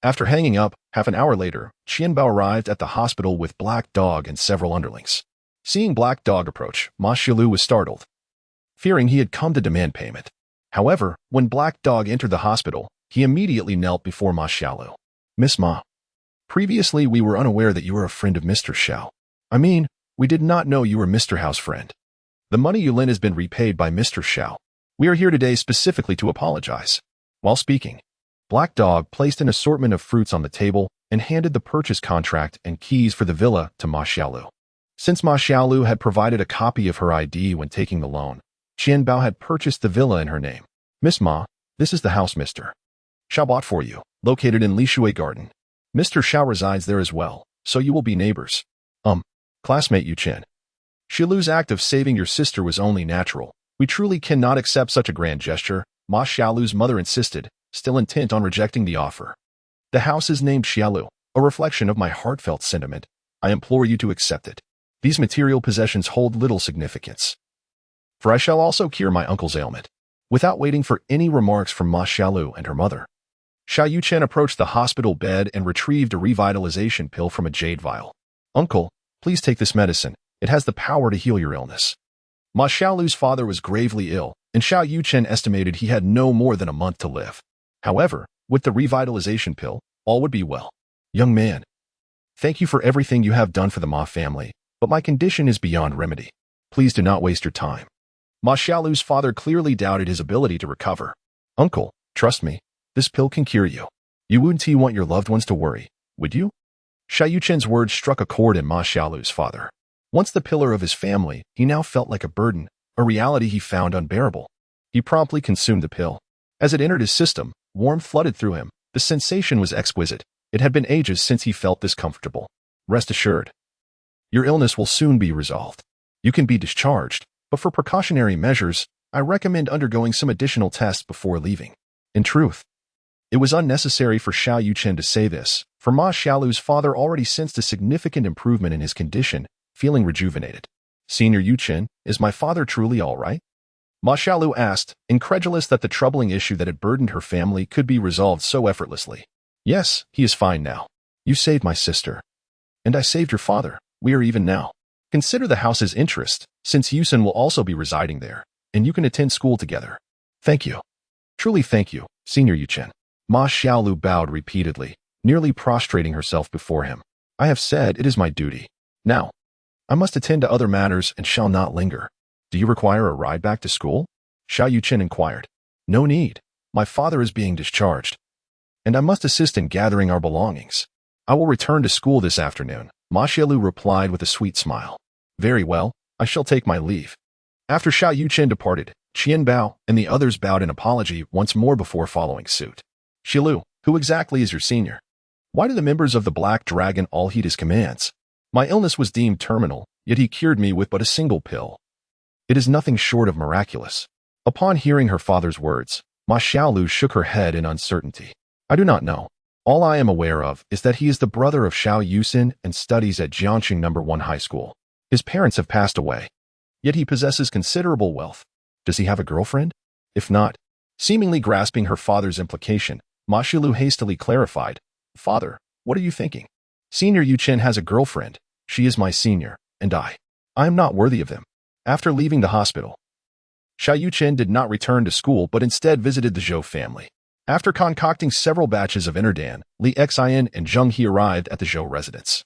After hanging up, half an hour later, Qian Bao arrived at the hospital with Black Dog and several underlings. Seeing Black Dog approach, Ma Xiaolu was startled, fearing he had come to demand payment. However, when Black Dog entered the hospital, he immediately knelt before Ma Xiaolu. Miss Ma, previously we were unaware that you were a friend of Mr. Xiao. We did not know you were Mr. Hao's friend. The money you lent has been repaid by Mr. Xiao. We are here today specifically to apologize. While speaking, Black Dog placed an assortment of fruits on the table and handed the purchase contract and keys for the villa to Ma Xiaolu. Since Ma Xiaolu had provided a copy of her ID when taking the loan, Qian Bao had purchased the villa in her name. Miss Ma, this is the house Mr. Xiao bought for you, located in Lishui Garden. Mr. Xiao resides there as well, so you will be neighbors. Classmate Yuchen. Xiaolu's act of saving your sister was only natural. We truly cannot accept such a grand gesture, Ma Xiaolu's mother insisted, still intent on rejecting the offer. The house is named Xiaolu, a reflection of my heartfelt sentiment. I implore you to accept it. These material possessions hold little significance, for I shall also cure my uncle's ailment. Without waiting for any remarks from Ma Xiaolu and her mother, Xiao Yuchen approached the hospital bed and retrieved a revitalization pill from a jade vial. Uncle, please take this medicine. It has the power to heal your illness. Ma Xiaolu's father was gravely ill, and Xiao Yuchen estimated he had no more than a month to live. However, with the revitalization pill, all would be well. Young man, thank you for everything you have done for the Ma family, but my condition is beyond remedy. Please do not waste your time. Ma Xiaolu's father clearly doubted his ability to recover. Uncle, trust me, this pill can cure you. You wouldn't want your loved ones to worry, would you? Xiao Yuchen's words struck a chord in Ma Xiaolu's father. Once the pillar of his family, he now felt like a burden, a reality he found unbearable. He promptly consumed the pill. As it entered his system, warmth flooded through him. The sensation was exquisite. It had been ages since he felt this comfortable. Rest assured, your illness will soon be resolved. You can be discharged, but for precautionary measures, I recommend undergoing some additional tests before leaving. In truth, it was unnecessary for Xiao Yuchen to say this, for Ma Xiaolu's father already sensed a significant improvement in his condition, feeling rejuvenated. Senior Yuchen, is my father truly all right? Ma Xiaolu asked, incredulous that the troubling issue that had burdened her family could be resolved so effortlessly. Yes, he is fine now. You saved my sister. And I saved your father. We are even now. Consider the house's interest, since Yusen will also be residing there, and you can attend school together. Thank you. Truly thank you, Senior Yuchen. Ma Xiaolu bowed repeatedly, nearly prostrating herself before him. I have said it is my duty. Now, I must attend to other matters and shall not linger. Do you require a ride back to school? Xiao Yuchen inquired. No need. My father is being discharged, and I must assist in gathering our belongings. I will return to school this afternoon, Ma Xiaolu replied with a sweet smile. Very well, I shall take my leave. After Xiao Yuchen departed, Qian Bao and the others bowed in apology once more before following suit. Xiaolu, who exactly is your senior? Why do the members of the Black Dragon all heed his commands? My illness was deemed terminal, yet he cured me with but a single pill. It is nothing short of miraculous. Upon hearing her father's words, Ma Xiaolu shook her head in uncertainty. I do not know. All I am aware of is that he is the brother of Xiao Yuchen and studies at Jiangxing No. 1 High School. His parents have passed away, yet he possesses considerable wealth. Does he have a girlfriend? If not, seemingly grasping her father's implication, Ma Xiaolu hastily clarified, Father, what are you thinking? Senior Yuchen has a girlfriend. She is my senior, and I am not worthy of them. After leaving the hospital, Xiao Yuchen did not return to school but instead visited the Zhou family. After concocting several batches of Interdan, Li Xian and Zheng He arrived at the Zhou residence.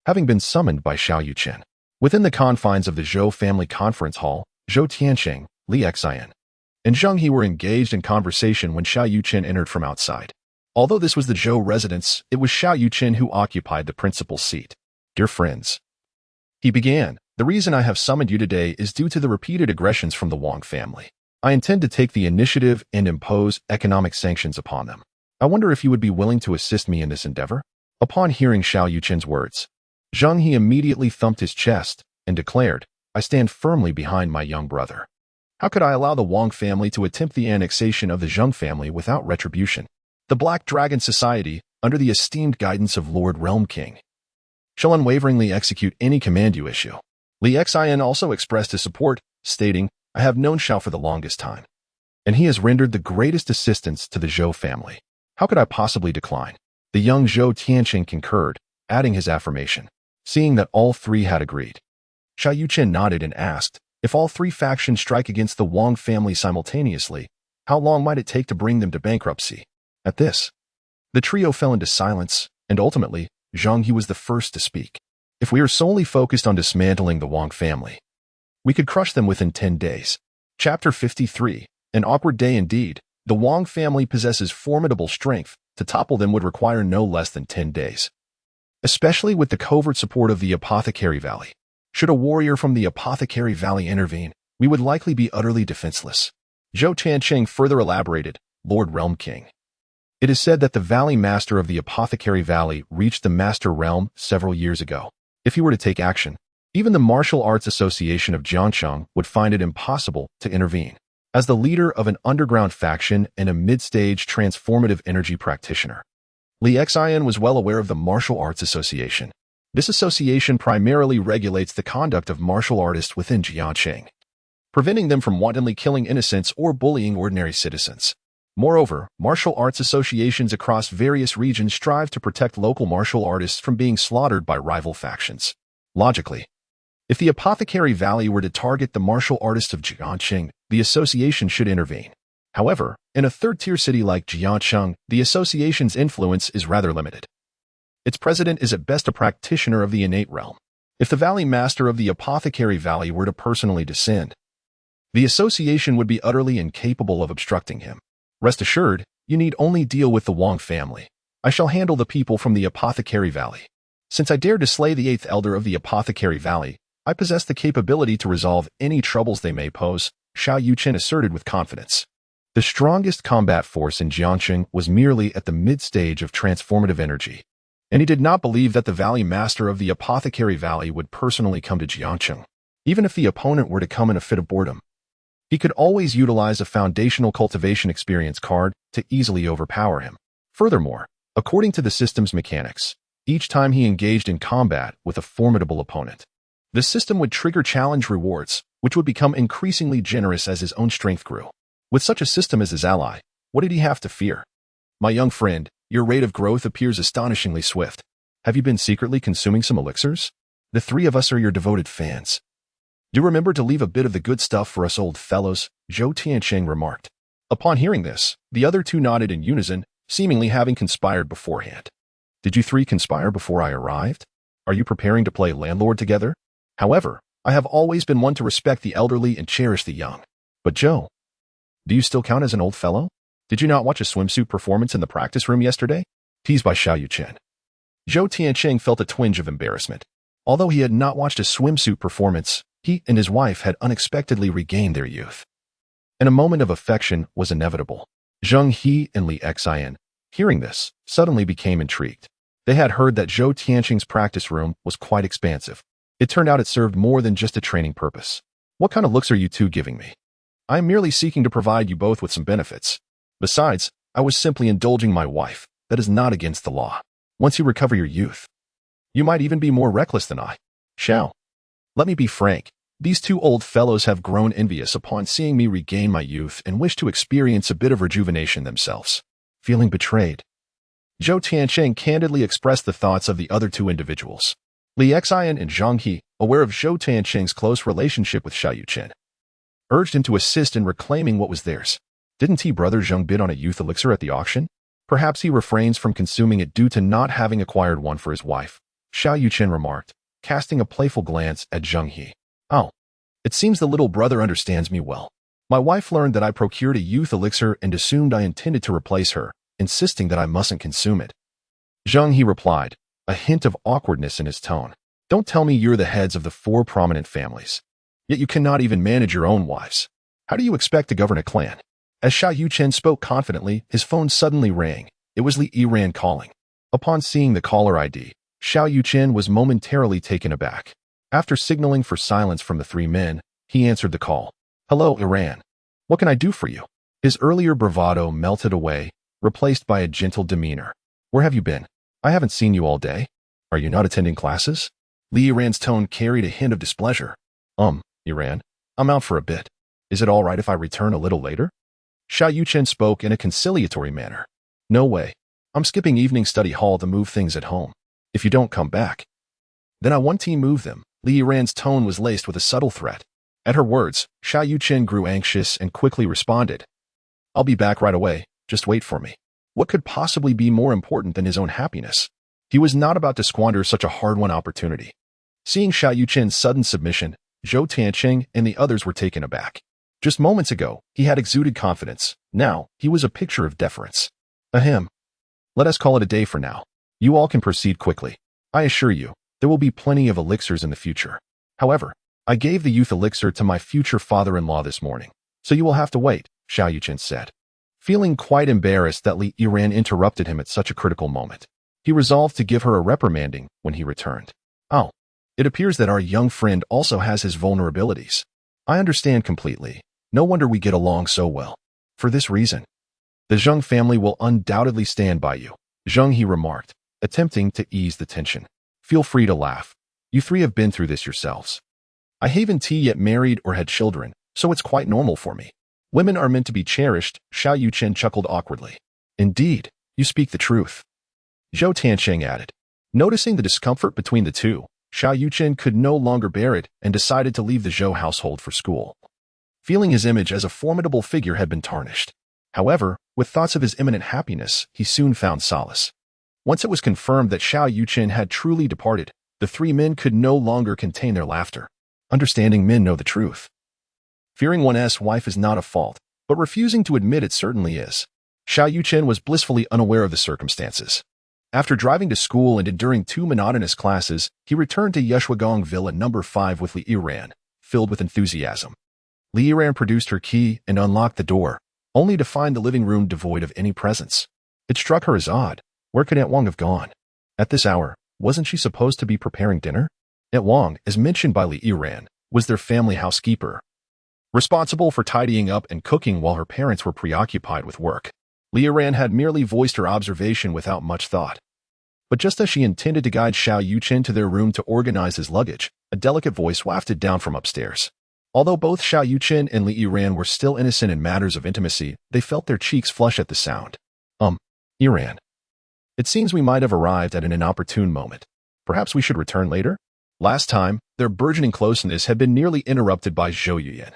Having been summoned by Xiao Yuchen, within the confines of the Zhou family conference hall, Zhou Tianqing, Li Xian, and Zheng He were engaged in conversation when Xiao Yuchen entered from outside. Although this was the Zhou residence, it was Xiao Yuchen who occupied the principal seat. Dear friends, he began, the reason I have summoned you today is due to the repeated aggressions from the Wang family. I intend to take the initiative and impose economic sanctions upon them. I wonder if you would be willing to assist me in this endeavor? Upon hearing Xiao Yuchen's words, Zheng He immediately thumped his chest and declared, I stand firmly behind my young brother. How could I allow the Wang family to attempt the annexation of the Zheng family without retribution? The Black Dragon Society, under the esteemed guidance of Lord Realm King, shall unwaveringly execute any command you issue. Li Xian also expressed his support, stating, I have known Xiao for the longest time, and he has rendered the greatest assistance to the Zhou family. How could I possibly decline? The young Zhou Tianqing concurred, adding his affirmation. Seeing that all three had agreed, Xiao Yuchen nodded and asked, if all three factions strike against the Wang family simultaneously, how long might it take to bring them to bankruptcy? At this, the trio fell into silence, and ultimately, Zheng He was the first to speak. If we are solely focused on dismantling the Wang family, we could crush them within 10 days. Chapter 53, an awkward day indeed. The Wang family possesses formidable strength. To topple them would require no less than 10 days. Especially with the covert support of the Apothecary Valley. Should a warrior from the Apothecary Valley intervene, we would likely be utterly defenseless. Zhou Tianqing further elaborated, Lord Realm King. It is said that the Valley Master of the Apothecary Valley reached the Master Realm several years ago. If he were to take action, even the Martial Arts Association of Jiangcheng would find it impossible to intervene. As the leader of an underground faction and a mid-stage transformative energy practitioner, Li Xian was well aware of the Martial Arts Association. This association primarily regulates the conduct of martial artists within Jiangcheng, preventing them from wantonly killing innocents or bullying ordinary citizens. Moreover, martial arts associations across various regions strive to protect local martial artists from being slaughtered by rival factions. Logically, if the Apothecary Valley were to target the martial artists of Jiangcheng, the association should intervene. However, in a third-tier city like Jiangcheng, the association's influence is rather limited. Its president is at best a practitioner of the innate realm. If the Valley Master of the Apothecary Valley were to personally descend, the association would be utterly incapable of obstructing him. Rest assured, you need only deal with the Wang family. I shall handle the people from the Apothecary Valley. Since I dared to slay the 8th elder of the Apothecary Valley, I possess the capability to resolve any troubles they may pose, Xiao Yuchen asserted with confidence. The strongest combat force in Jiangcheng was merely at the mid-stage of transformative energy, and he did not believe that the Valley Master of the Apothecary Valley would personally come to Jiangcheng. Even if the opponent were to come in a fit of boredom, he could always utilize a foundational cultivation experience card to easily overpower him. Furthermore, according to the system's mechanics, each time he engaged in combat with a formidable opponent, the system would trigger challenge rewards, which would become increasingly generous as his own strength grew. With such a system as his ally, what did he have to fear? My young friend, your rate of growth appears astonishingly swift. Have you been secretly consuming some elixirs? The 3 of us are your devoted fans. Do remember to leave a bit of the good stuff for us old fellows, Zhou Tianqing remarked. Upon hearing this, the other 2 nodded in unison, seemingly having conspired beforehand. Did you 3 conspire before I arrived? Are you preparing to play landlord together? However, I have always been one to respect the elderly and cherish the young. But Zhou, do you still count as an old fellow? Did you not watch a swimsuit performance in the practice room yesterday? Teased by Xiao Yuchen. Zhou Tianqing felt a twinge of embarrassment. Although he had not watched a swimsuit performance, he and his wife had unexpectedly regained their youth, and a moment of affection was inevitable. Zheng He and Li Xian, hearing this, suddenly became intrigued. They had heard that Zhou Tianqing's practice room was quite expansive. It turned out it served more than just a training purpose. What kind of looks are you 2 giving me? I am merely seeking to provide you both with some benefits. Besides, I was simply indulging my wife. That is not against the law. Once you recover your youth, you might even be more reckless than I. Xiao, let me be frank. These 2 old fellows have grown envious upon seeing me regain my youth and wish to experience a bit of rejuvenation themselves. Feeling betrayed, Zhou Tianqing candidly expressed the thoughts of the other 2 individuals. Li Xian and Zheng He, aware of Zhou Tianqing's close relationship with Xiao Yuchen, urged him to assist in reclaiming what was theirs. Didn't he brother Zheng bid on a youth elixir at the auction? Perhaps he refrains from consuming it due to not having acquired one for his wife, Xiao Yuchen remarked, casting a playful glance at Zheng He. Oh, it seems the little brother understands me well. My wife learned that I procured a youth elixir and assumed I intended to replace her, insisting that I mustn't consume it. Zheng He replied, a hint of awkwardness in his tone. Don't tell me you're the heads of the 4 prominent families, yet you cannot even manage your own wives. How do you expect to govern a clan? As Xiao Yuchen spoke confidently, his phone suddenly rang. It was Li Yiran calling. Upon seeing the caller ID, Xiao Yuchen was momentarily taken aback. After signaling for silence from the 3 men, he answered the call. Hello, Iran. What can I do for you? His earlier bravado melted away, replaced by a gentle demeanor. Where have you been? I haven't seen you all day. Are you not attending classes? Li Yiran's tone carried a hint of displeasure. Yiran, I'm out for a bit. Is it all right if I return a little later? Xiao Yuchen spoke in a conciliatory manner. No way. I'm skipping evening study hall to move things at home. If you don't come back, then I want to move them. Li Yiran's tone was laced with a subtle threat. At her words, Xiao Yuchen grew anxious and quickly responded. I'll be back right away. Just wait for me. What could possibly be more important than his own happiness? He was not about to squander such a hard-won opportunity. Seeing Xiao Yuchen's sudden submission, Zhou Tianqing and the others were taken aback. Just moments ago, he had exuded confidence. Now, he was a picture of deference. Ahem. Let us call it a day for now. You all can proceed quickly. I assure you, there will be plenty of elixirs in the future. However, I gave the youth elixir to my future father-in-law this morning, so you will have to wait. Xiao Yuchen said. Feeling quite embarrassed that Li Yiran interrupted him at such a critical moment, he resolved to give her a reprimanding when he returned. Oh, it appears that our young friend also has his vulnerabilities. I understand completely. No wonder we get along so well. For this reason, the Zheng family will undoubtedly stand by you, Zheng, he remarked, attempting to ease the tension. Feel free to laugh. You three have been through this yourselves. I haven't yet married or had children, so it's quite normal for me. Women are meant to be cherished, Xiao Yuchen chuckled awkwardly. Indeed, you speak the truth, Zhou Tansheng added. Noticing the discomfort between the two, Xiao Yuchen could no longer bear it and decided to leave the Zhou household for school. Feeling his image as a formidable figure had been tarnished. However, with thoughts of his imminent happiness, he soon found solace. Once it was confirmed that Xiao Yuchen had truly departed, the three men could no longer contain their laughter. Understanding men know the truth. Fearing one's wife is not a fault, but refusing to admit it certainly is. Xiao Yuchen was blissfully unaware of the circumstances. After driving to school and enduring 2 monotonous classes, he returned to Yeshuagong Villa No. 5 with Li Yiran, filled with enthusiasm. Li Yiran produced her key and unlocked the door, only to find the living room devoid of any presence. It struck her as odd. Where could Aunt Wang have gone? At this hour, wasn't she supposed to be preparing dinner? Aunt Wang, as mentioned by Li Yiran, was their family housekeeper, responsible for tidying up and cooking while her parents were preoccupied with work. Li Yiran had merely voiced her observation without much thought. But just as she intended to guide Xiao Yuchen to their room to organize his luggage, a delicate voice wafted down from upstairs. Although both Xiao Yuchen and Li Yiran were still innocent in matters of intimacy, they felt their cheeks flush at the sound. Yiran. It seems we might have arrived at an inopportune moment. Perhaps we should return later? Last time, their burgeoning closeness had been nearly interrupted by Zhou Yuyen,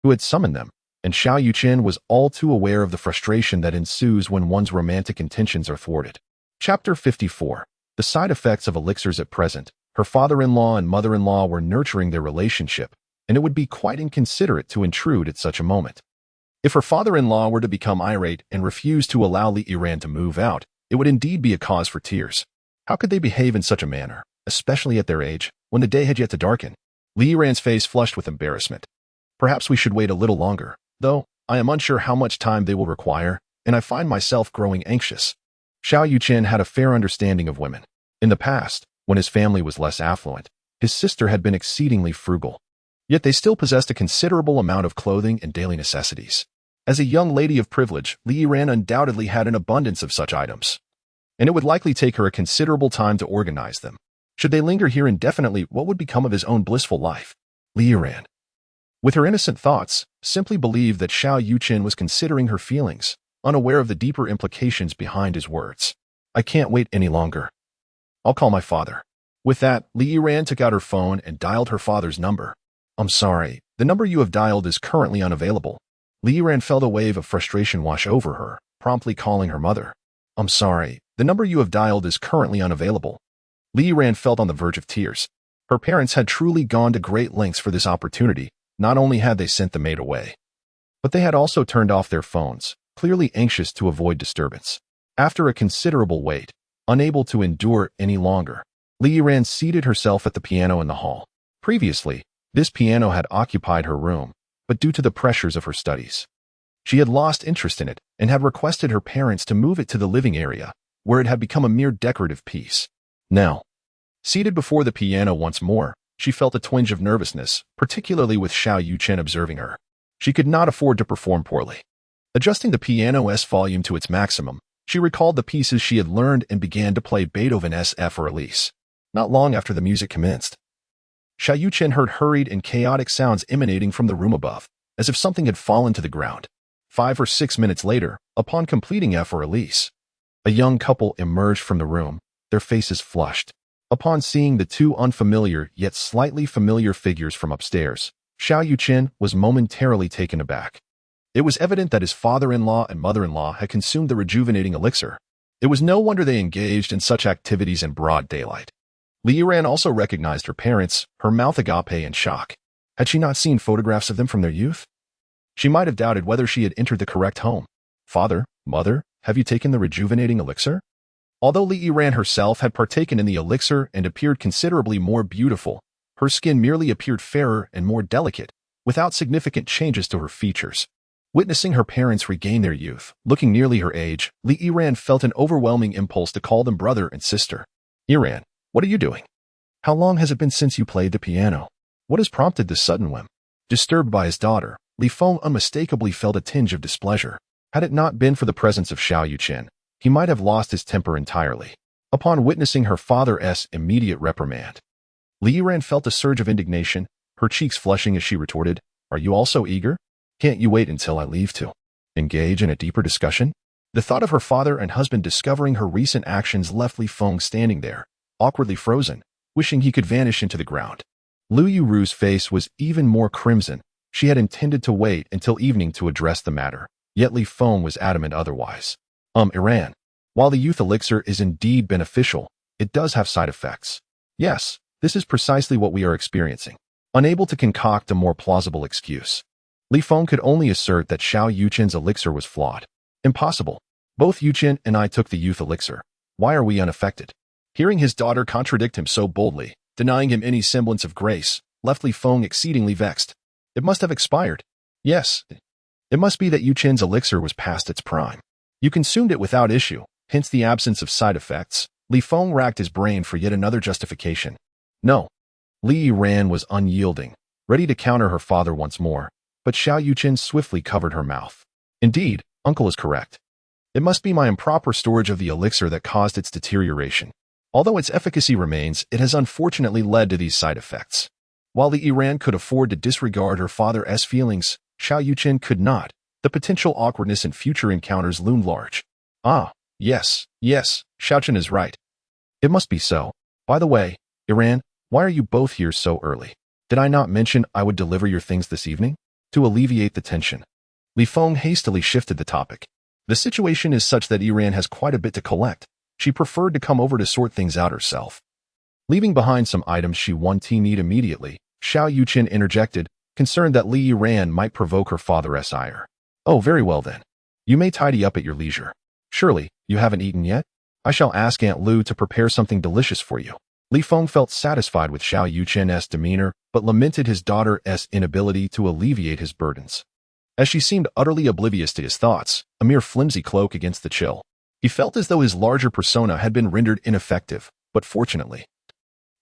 who had summoned them, and Xiao Yuchen was all too aware of the frustration that ensues when one's romantic intentions are thwarted. Chapter 54. The side effects of elixirs at present. Her father-in-law and mother-in-law were nurturing their relationship, and it would be quite inconsiderate to intrude at such a moment. If her father-in-law were to become irate and refuse to allow Li Yiran to move out, it would indeed be a cause for tears. How could they behave in such a manner, especially at their age, when the day had yet to darken? Li Yiran's face flushed with embarrassment. Perhaps we should wait a little longer, though I am unsure how much time they will require, and I find myself growing anxious. Xiao Yuchen had a fair understanding of women. In the past, when his family was less affluent, his sister had been exceedingly frugal. Yet they still possessed a considerable amount of clothing and daily necessities. As a young lady of privilege, Li Yiran undoubtedly had an abundance of such items, and it would likely take her a considerable time to organize them. Should they linger here indefinitely, what would become of his own blissful life? Li Yiran, with her innocent thoughts, simply believed that Xiao Yuchen was considering her feelings, unaware of the deeper implications behind his words. I can't wait any longer. I'll call my father. With that, Li Yiran took out her phone and dialed her father's number. I'm sorry, the number you have dialed is currently unavailable. Li Yiran felt a wave of frustration wash over her, promptly calling her mother. I'm sorry, the number you have dialed is currently unavailable. Li Yiran felt on the verge of tears. Her parents had truly gone to great lengths for this opportunity. Not only had they sent the maid away, but they had also turned off their phones, clearly anxious to avoid disturbance. After a considerable wait, unable to endure any longer, Li Yiran seated herself at the piano in the hall. Previously, this piano had occupied her room, but due to the pressures of her studies, she had lost interest in it and had requested her parents to move it to the living area, where it had become a mere decorative piece. Now, seated before the piano once more, she felt a twinge of nervousness, particularly with Xiao Yuchen observing her. She could not afford to perform poorly. Adjusting the piano's volume to its maximum, she recalled the pieces she had learned and began to play Beethoven's for Elise. Not long after the music commenced, Xiao Yuchen heard hurried and chaotic sounds emanating from the room above, as if something had fallen to the ground. 5 or 6 minutes later, upon completing for Elise, a young couple emerged from the room, their faces flushed. Upon seeing the two unfamiliar yet slightly familiar figures from upstairs, Xiao Yuchen was momentarily taken aback. It was evident that his father-in-law and mother-in-law had consumed the rejuvenating elixir. It was no wonder they engaged in such activities in broad daylight. Li Yiran also recognized her parents, her mouth agape in shock. Had she not seen photographs of them from their youth? She might have doubted whether she had entered the correct home. Father, mother, have you taken the rejuvenating elixir? Although Li Yiran herself had partaken in the elixir and appeared considerably more beautiful, her skin merely appeared fairer and more delicate, without significant changes to her features. Witnessing her parents regain their youth, looking nearly her age, Li Yiran felt an overwhelming impulse to call them brother and sister. Yiran, what are you doing? How long has it been since you played the piano? What has prompted this sudden whim? Disturbed by his daughter, Li Feng unmistakably felt a tinge of displeasure. Had it not been for the presence of Xiao Yuchen, he might have lost his temper entirely. Upon witnessing her father's immediate reprimand, Li Yiran felt a surge of indignation, her cheeks flushing as she retorted, "Are you also eager? Can't you wait until I leave to engage in a deeper discussion?" The thought of her father and husband discovering her recent actions left Li Feng standing there, awkwardly frozen, wishing he could vanish into the ground. Lu Yuru's face was even more crimson. She had intended to wait until evening to address the matter, yet Li Feng was adamant otherwise. Iran. While the youth elixir is indeed beneficial, it does have side effects. Yes, this is precisely what we are experiencing. Unable to concoct a more plausible excuse, Li Feng could only assert that Xiao Yuchen's elixir was flawed. Impossible. Both Yuchen and I took the youth elixir. Why are we unaffected? Hearing his daughter contradict him so boldly, denying him any semblance of grace, left Li Feng exceedingly vexed. It must have expired. Yes. It must be that Yuchen's elixir was past its prime. You consumed it without issue, hence the absence of side effects. Li Feng racked his brain for yet another justification. No. Li Yiran was unyielding, ready to counter her father once more, but Xiao Yuchen swiftly covered her mouth. Indeed, uncle is correct. It must be my improper storage of the elixir that caused its deterioration. Although its efficacy remains, it has unfortunately led to these side effects. While Li Yiran could afford to disregard her father's feelings, Xiao Yuchen could not. The potential awkwardness in future encounters loomed large. Yes, Xiaochen is right. It must be so. By the way, Yiran, why are you both here so early? Did I not mention I would deliver your things this evening? To alleviate the tension, Li Feng hastily shifted the topic. The situation is such that Yiran has quite a bit to collect. She preferred to come over to sort things out herself. Leaving behind some items she wanted to need immediately, Xiao Yuchen interjected, concerned that Li Yiran might provoke her father's ire. Oh, very well then. You may tidy up at your leisure. Surely, you haven't eaten yet? I shall ask Aunt Lu to prepare something delicious for you. Li Feng felt satisfied with Xiao Yuchen's demeanor, but lamented his daughter's inability to alleviate his burdens. As she seemed utterly oblivious to his thoughts, a mere flimsy cloak against the chill, he felt as though his larger persona had been rendered ineffective, but fortunately,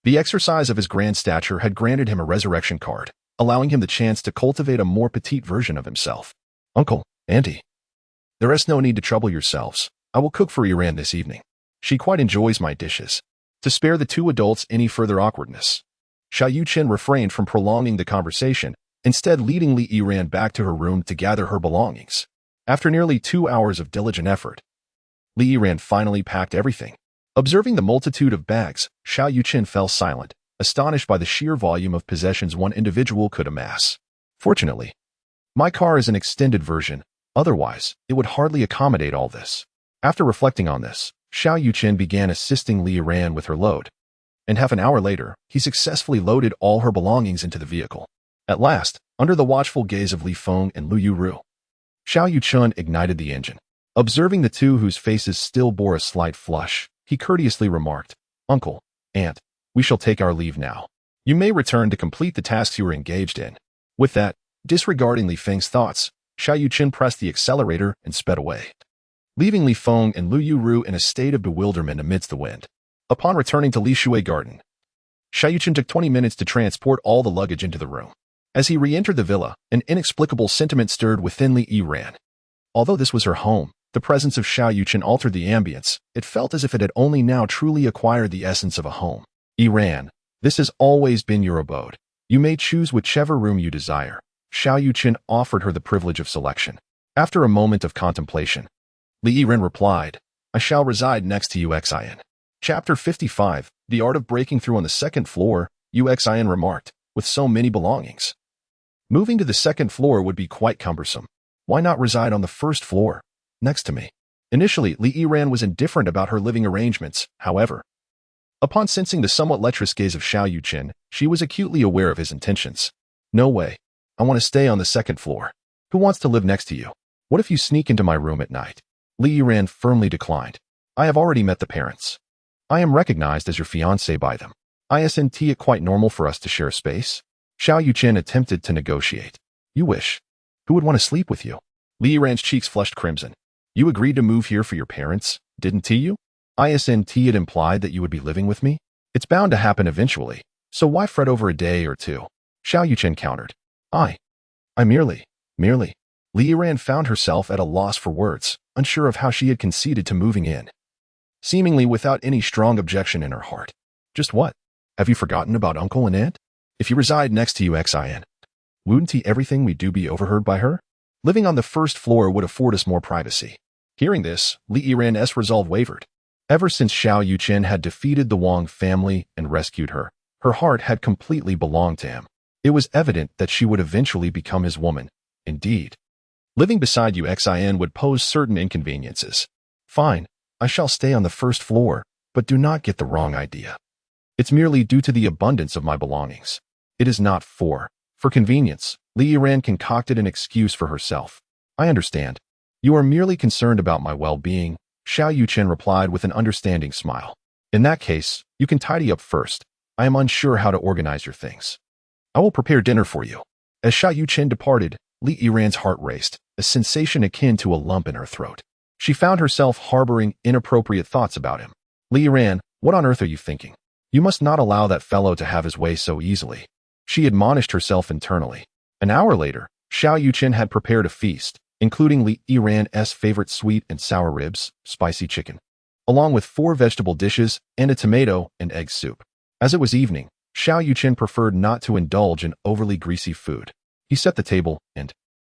the exercise of his grand stature had granted him a resurrection card, allowing him the chance to cultivate a more petite version of himself. Uncle, Auntie, there is no need to trouble yourselves. I will cook for Yiran this evening. She quite enjoys my dishes. To spare the two adults any further awkwardness, Xiao Yuchen refrained from prolonging the conversation, instead leading Li Yiran back to her room to gather her belongings. After nearly 2 hours of diligent effort, Li Yiran finally packed everything. Observing the multitude of bags, Xiao Yuchen fell silent, astonished by the sheer volume of possessions one individual could amass. Fortunately, my car is an extended version, otherwise, it would hardly accommodate all this. After reflecting on this, Xiao Yuchen began assisting Li Yiran with her load, and half an hour later, he successfully loaded all her belongings into the vehicle. At last, under the watchful gaze of Li Feng and Lu Yuru, Xiao Yuchen ignited the engine. Observing the two whose faces still bore a slight flush, he courteously remarked, Uncle, Aunt, we shall take our leave now. You may return to complete the tasks you were engaged in. With that, disregarding Li Feng's thoughts, Xiao Yuchen pressed the accelerator and sped away, leaving Li Feng and Lu Yuru in a state of bewilderment amidst the wind. Upon returning to Li Shui Garden, Xiao Yuchen took 20 minutes to transport all the luggage into the room. As he re-entered the villa, an inexplicable sentiment stirred within Li Yiran. Although this was her home, the presence of Xiao Yuchen altered the ambience. It felt as if it had only now truly acquired the essence of a home. Yiran, this has always been your abode. You may choose whichever room you desire. Xiao Yuchen offered her the privilege of selection. After a moment of contemplation, Li Yiran replied, I shall reside next to Uxin. Chapter 55, The Art of Breaking Through on the Second Floor, Uxin remarked, with so many belongings. Moving to the second floor would be quite cumbersome. Why not reside on the first floor, next to me? Initially, Li Yiran was indifferent about her living arrangements, however. Upon sensing the somewhat lecherous gaze of Xiao Yuchen, she was acutely aware of his intentions. No way. I want to stay on the second floor. Who wants to live next to you? What if you sneak into my room at night? Li Yiran firmly declined. I have already met the parents. I am recognized as your fiancé by them. Isn't it quite normal for us to share space? Xiao Yuchen attempted to negotiate. You wish. Who would want to sleep with you? Li Yiran's cheeks flushed crimson. You agreed to move here for your parents, didn't you? Isn't it implied that you would be living with me? It's bound to happen eventually, so why fret over a day or two? Xiao Yuchen countered. I merely. Li Yiran found herself at a loss for words, unsure of how she had conceded to moving in, seemingly without any strong objection in her heart. Just what? Have you forgotten about uncle and aunt? If you reside next to Xin, wouldn't everything we do be overheard by her? Living on the first floor would afford us more privacy. Hearing this, Li Yiran's resolve wavered. Ever since Xiao Yuchen had defeated the Wang family and rescued her, her heart had completely belonged to him. It was evident that she would eventually become his woman. Indeed. Living beside Xin would pose certain inconveniences. Fine, I shall stay on the first floor, but do not get the wrong idea. It's merely due to the abundance of my belongings. It is not for convenience. Li Yiran concocted an excuse for herself. I understand. You are merely concerned about my well-being, Xiao Yuchen replied with an understanding smile. In that case, you can tidy up first. I am unsure how to organize your things. I will prepare dinner for you. As Xiao Yuchen departed, Li Yiran's heart raced, a sensation akin to a lump in her throat. She found herself harboring inappropriate thoughts about him. Li Yiran, what on earth are you thinking? You must not allow that fellow to have his way so easily. She admonished herself internally. An hour later, Xiao Yuchen had prepared a feast, including Li Yiran's favorite sweet and sour ribs, spicy chicken, along with 4 vegetable dishes and a tomato and egg soup. As it was evening, Xiao Yuchen preferred not to indulge in overly greasy food. He set the table, and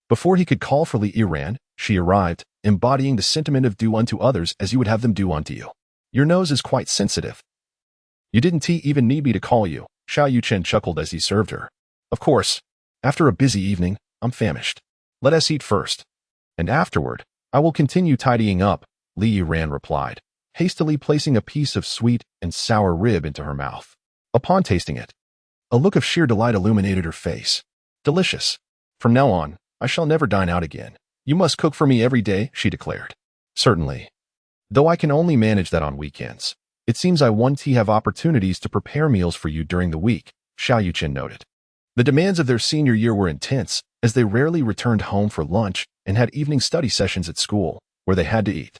before he could call for Li Yiran, she arrived, embodying the sentiment of do unto others as you would have them do unto you. Your nose is quite sensitive. You didn't even need me to call you, Xiao Yuchen chuckled as he served her. Of course, after a busy evening, I'm famished. Let us eat first. And afterward, I will continue tidying up, Li Yiran replied, hastily placing a piece of sweet and sour rib into her mouth. Upon tasting it, a look of sheer delight illuminated her face. Delicious. From now on, I shall never dine out again. You must cook for me every day, she declared. Certainly. Though I can only manage that on weekends. It seems I want to have opportunities to prepare meals for you during the week, Xiao Yuchen noted. The demands of their senior year were intense, as they rarely returned home for lunch and had evening study sessions at school, where they had to eat.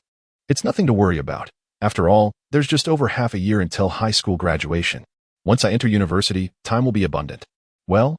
It's nothing to worry about. After all, there's just over half a year until high school graduation. Once I enter university, time will be abundant. Well,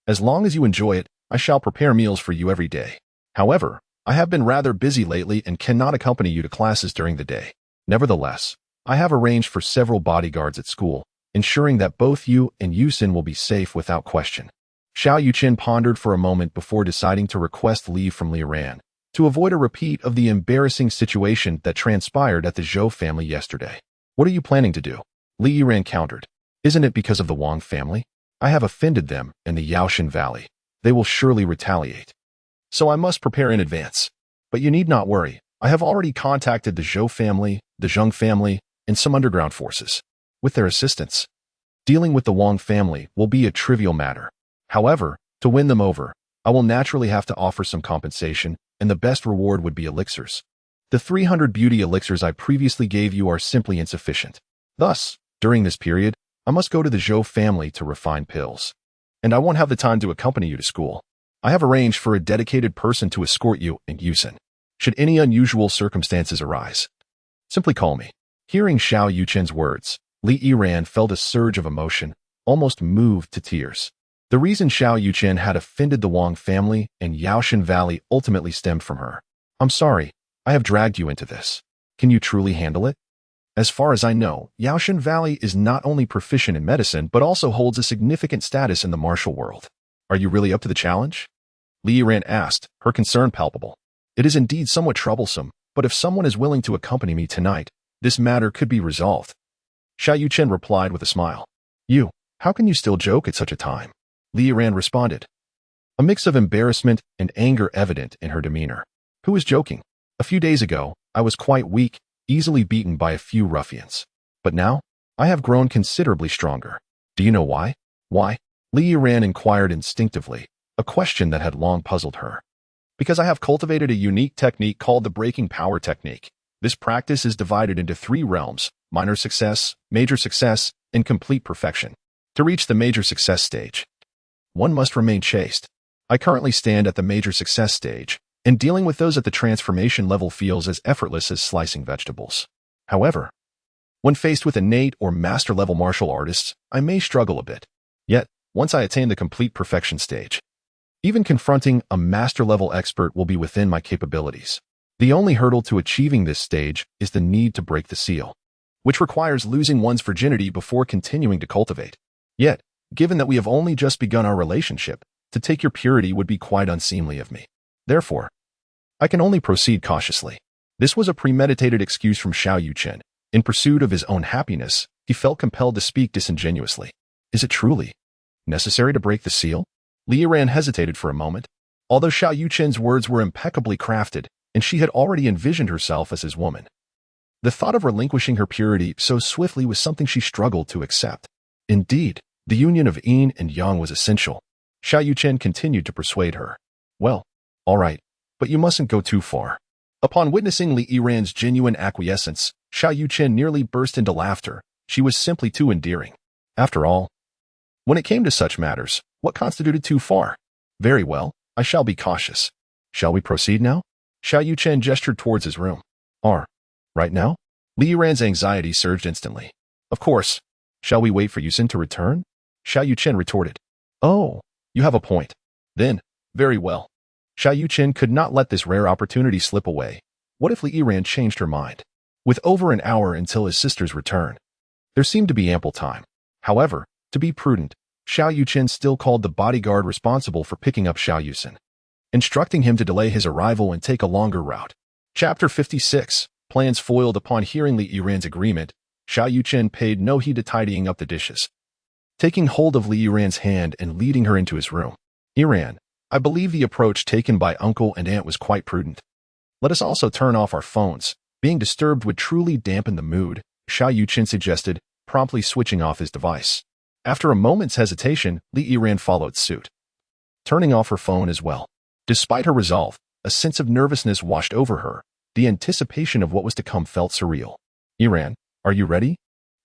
as long as you enjoy it, I shall prepare meals for you every day. However, I have been rather busy lately and cannot accompany you to classes during the day. Nevertheless, I have arranged for several bodyguards at school, ensuring that both you and Yusin will be safe without question. Xiao Yuchen pondered for a moment before deciding to request leave from Li Yiran, to avoid a repeat of the embarrassing situation that transpired at the Zhou family yesterday. What are you planning to do? Li Yiran countered. Isn't it because of the Wang family? I have offended them in the Yaoshan Valley. They will surely retaliate. So I must prepare in advance. But you need not worry. I have already contacted the Zhou family, the Zheng family, and some underground forces. With their assistance, dealing with the Wang family will be a trivial matter. However, to win them over, I will naturally have to offer some compensation, and the best reward would be elixirs. The 300 beauty elixirs I previously gave you are simply insufficient. Thus, during this period, I must go to the Zhou family to refine pills. And I won't have the time to accompany you to school. I have arranged for a dedicated person to escort you and Yusin. Should any unusual circumstances arise, simply call me. Hearing Xiao Yuchen's words, Li Yiran felt a surge of emotion, almost moved to tears. The reason Xiao Yuchen had offended the Wang family and Yaoshan Valley ultimately stemmed from her. I'm sorry, I have dragged you into this. Can you truly handle it? As far as I know, Yaoshan Valley is not only proficient in medicine, but also holds a significant status in the martial world. Are you really up to the challenge? Li Yiran asked, her concern palpable. It is indeed somewhat troublesome, but if someone is willing to accompany me tonight, this matter could be resolved. Xiao Yuchen replied with a smile. How can you still joke at such a time? Li Yiran responded. A mix of embarrassment and anger evident in her demeanor. Who is joking? A few days ago, I was quite weak, easily beaten by a few ruffians. But now, I have grown considerably stronger. Do you know why? Why? Li Yiran inquired instinctively, a question that had long puzzled her. Because I have cultivated a unique technique called the breaking power technique. This practice is divided into 3 realms: minor success, major success, and complete perfection. To reach the major success stage, one must remain chaste. I currently stand at the major success stage, and dealing with those at the transformation level feels as effortless as slicing vegetables. However, when faced with innate or master-level martial artists, I may struggle a bit. Yet, once I attain the complete perfection stage, even confronting a master-level expert will be within my capabilities. The only hurdle to achieving this stage is the need to break the seal, which requires losing one's virginity before continuing to cultivate. Yet, given that we have only just begun our relationship, to take your purity would be quite unseemly of me. Therefore, I can only proceed cautiously. This was a premeditated excuse from Xiao Yuchen. In pursuit of his own happiness, he felt compelled to speak disingenuously. Is it truly necessary to break the seal? Li Yiran hesitated for a moment. Although Xiao Yuchen's words were impeccably crafted, and she had already envisioned herself as his woman, the thought of relinquishing her purity so swiftly was something she struggled to accept. Indeed, the union of yin and yang was essential. Xiao Yuchen continued to persuade her. Well, all right, but you mustn't go too far. Upon witnessing Li Yiran's genuine acquiescence, Xiao Yuchen nearly burst into laughter. She was simply too endearing. After all, when it came to such matters, what constituted too far? Very well, I shall be cautious. Shall we proceed now? Xiao Yuchen gestured towards his room. Right now? Li Yiran's anxiety surged instantly. Of course. Shall we wait for Yusen to return? Xiao Yuchen retorted. Oh, you have a point. Then, very well. Xiao Yuchen could not let this rare opportunity slip away. What if Li Yiran changed her mind? With over an hour until his sister's return, there seemed to be ample time. However, to be prudent, Xiao Yuchen still called the bodyguard responsible for picking up Xiao Yusen, instructing him to delay his arrival and take a longer route. Chapter 56. Plans foiled. Upon hearing Li Yiran's agreement, Xiao Yuchen paid no heed to tidying up the dishes. Taking hold of Li Yiran's hand and leading her into his room. Yiran, I believe the approach taken by uncle and aunt was quite prudent. Let us also turn off our phones. Being disturbed would truly dampen the mood, Xiao Yuchen suggested, promptly switching off his device. After a moment's hesitation, Li Yiran followed suit, turning off her phone as well. Despite her resolve, a sense of nervousness washed over her. The anticipation of what was to come felt surreal. Yiran, are you ready?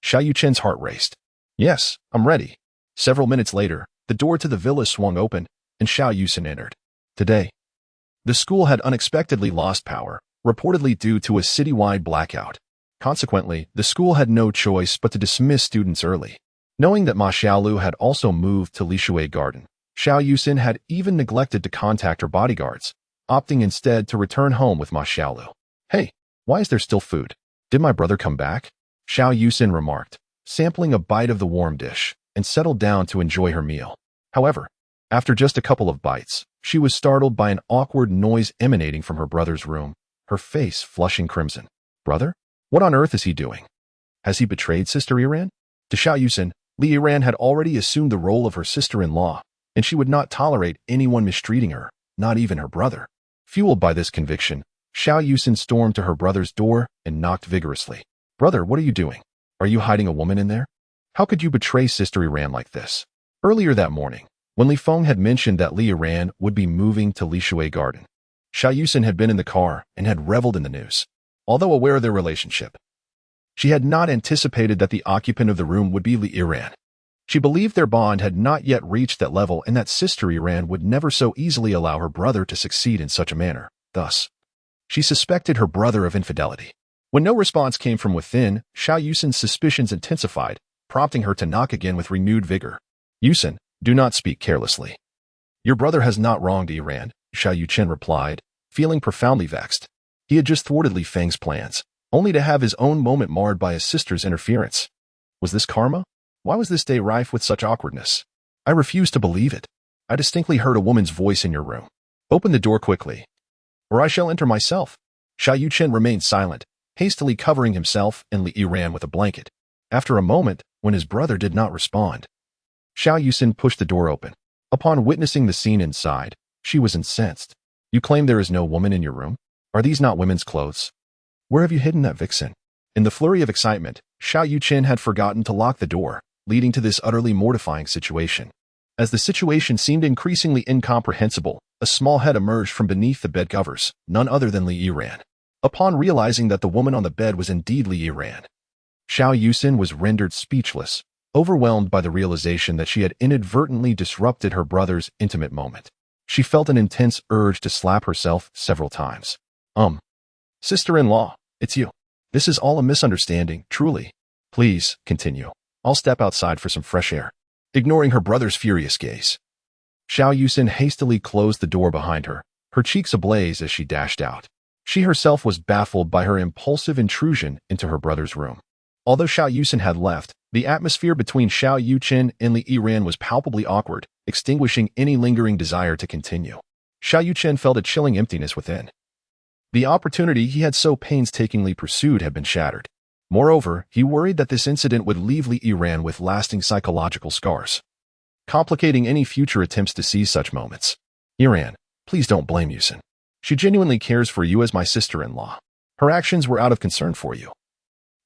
Xiao Yuchen's heart raced. Yes, I'm ready. Several minutes later, the door to the villa swung open, and Xiao Yuchen entered. Today, the school had unexpectedly lost power, reportedly due to a citywide blackout. Consequently, the school had no choice but to dismiss students early. Knowing that Ma Xiaolu had also moved to Lishui Garden, Xiao Yuchen had even neglected to contact her bodyguards, opting instead to return home with Ma Xiaolu. Hey, why is there still food? Did my brother come back? Xiao Yuchen remarked, sampling a bite of the warm dish, and settled down to enjoy her meal. However, after just a couple of bites, she was startled by an awkward noise emanating from her brother's room, her face flushing crimson. Brother? What on earth is he doing? Has he betrayed Sister Yiran? To Xiao Yuchen, Li Yiran had already assumed the role of her sister-in-law, and she would not tolerate anyone mistreating her, not even her brother. Fueled by this conviction, Xiao Yuchen stormed to her brother's door and knocked vigorously. Brother, what are you doing? Are you hiding a woman in there? How could you betray Sister Yiran like this? Earlier that morning, when Li Feng had mentioned that Li Yiran would be moving to Lishui Garden, Xiao Yuchen had been in the car and had reveled in the news. Although aware of their relationship, she had not anticipated that the occupant of the room would be Li Yiran. She believed their bond had not yet reached that level and that Sister Yiran would never so easily allow her brother to succeed in such a manner. Thus, she suspected her brother of infidelity. When no response came from within, Xiao Yuchen's suspicions intensified, prompting her to knock again with renewed vigor. Yuchen, do not speak carelessly. Your brother has not wronged Yiran, Xiao Yuchen replied, feeling profoundly vexed. He had just thwarted Li Feng's plans, only to have his own moment marred by his sister's interference. Was this karma? Why was this day rife with such awkwardness? I refuse to believe it. I distinctly heard a woman's voice in your room. Open the door quickly, or I shall enter myself. Xiao Yuchen remained silent, hastily covering himself and Li Yiran with a blanket. After a moment, when his brother did not respond, Xiao Yuchen pushed the door open. Upon witnessing the scene inside, she was incensed. You claim there is no woman in your room? Are these not women's clothes? Where have you hidden that vixen? In the flurry of excitement, Xiao Yuchen had forgotten to lock the door, leading to this utterly mortifying situation. As the situation seemed increasingly incomprehensible, a small head emerged from beneath the bed covers, none other than Li Yiran. Upon realizing that the woman on the bed was indeed Li Yiran, Xiao Yuchen was rendered speechless, overwhelmed by the realization that she had inadvertently disrupted her brother's intimate moment. She felt an intense urge to slap herself several times. Sister-in-law, it's you. This is all a misunderstanding, truly. Please, continue. I'll step outside for some fresh air. Ignoring her brother's furious gaze, Xiao Yuchen hastily closed the door behind her, her cheeks ablaze as she dashed out. She herself was baffled by her impulsive intrusion into her brother's room. Although Xiao Yuchen had left, the atmosphere between Xiao Yuchen and Li Yiran was palpably awkward, extinguishing any lingering desire to continue. Xiao Yuchen felt a chilling emptiness within. The opportunity he had so painstakingly pursued had been shattered. Moreover, he worried that this incident would leave Li Yiran with lasting psychological scars, complicating any future attempts to seize such moments. Yiran, please don't blame Yuchen. She genuinely cares for you as my sister-in-law. Her actions were out of concern for you.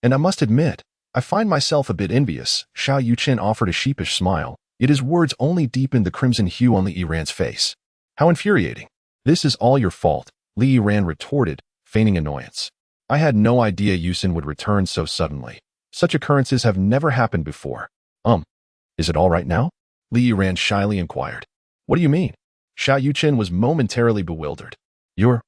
And I must admit, I find myself a bit envious. Xiao Yuchen offered a sheepish smile, yet his words only deepened the crimson hue on Li Yiran's face. How infuriating. This is all your fault, Li Yiran retorted, feigning annoyance. I had no idea Yuchen would return so suddenly. Such occurrences have never happened before. Is it all right now? Li Yiran shyly inquired. What do you mean? Xiao Yuchen was momentarily bewildered. Your,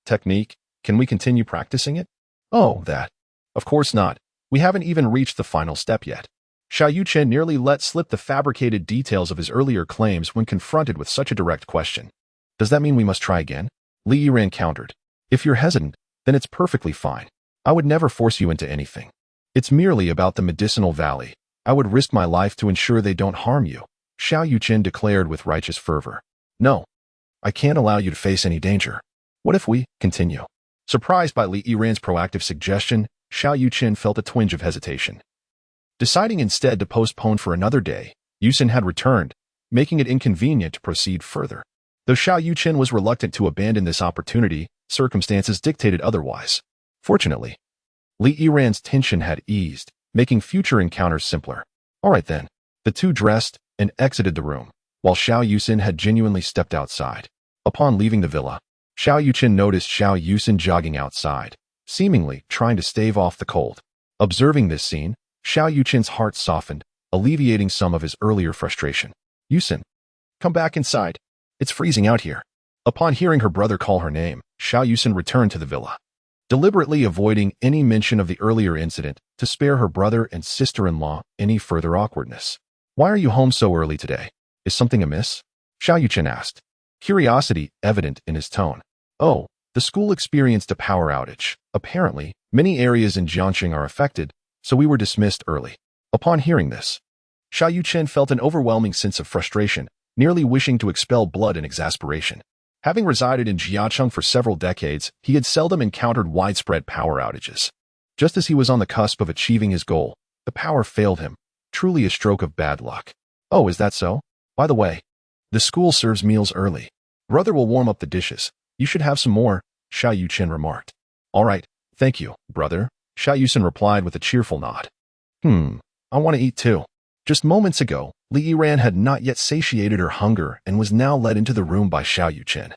technique, can we continue practicing it? Oh, that. Of course not. We haven't even reached the final step yet. Xiao Yuchen nearly let slip the fabricated details of his earlier claims when confronted with such a direct question. Does that mean we must try again? Li Yiran countered. If you're hesitant, then it's perfectly fine. I would never force you into anything. It's merely about the medicinal valley. I would risk my life to ensure they don't harm you, Xiao Yuchen declared with righteous fervor. No, I can't allow you to face any danger. What if we continue? Surprised by Li Yiran's proactive suggestion, Xiao Yuchen felt a twinge of hesitation. Deciding instead to postpone for another day, Yuchen had returned, making it inconvenient to proceed further. Though Xiao Yuchen was reluctant to abandon this opportunity, circumstances dictated otherwise. Fortunately, Li Yiran's tension had eased, making future encounters simpler. All right then. The two dressed and exited the room, while Xiao Yuchen had genuinely stepped outside. Upon leaving the villa, Xiao Yuchen noticed Xiao Yuchen jogging outside, seemingly trying to stave off the cold. Observing this scene, Xiao Yuchen's heart softened, alleviating some of his earlier frustration. Yuchen, come back inside. It's freezing out here. Upon hearing her brother call her name, Xiao Yuchen returned to the villa, deliberately avoiding any mention of the earlier incident to spare her brother and sister-in-law any further awkwardness. Why are you home so early today? Is something amiss? Xiao Yuchen asked, curiosity evident in his tone. Oh, the school experienced a power outage. Apparently, many areas in Jiangxing are affected, so we were dismissed early. Upon hearing this, Xiao Yuchen felt an overwhelming sense of frustration, nearly wishing to expel blood in exasperation. Having resided in Jiangxing for several decades, he had seldom encountered widespread power outages. Just as he was on the cusp of achieving his goal, the power failed him, truly a stroke of bad luck. Oh, is that so? By the way, the school serves meals early. Brother will warm up the dishes. You should have some more, Xiao Yuchen remarked. All right, thank you, brother, Xiao Yuchen replied with a cheerful nod. I want to eat too. Just moments ago, Li Yiran had not yet satiated her hunger and was now led into the room by Xiao Yuchen.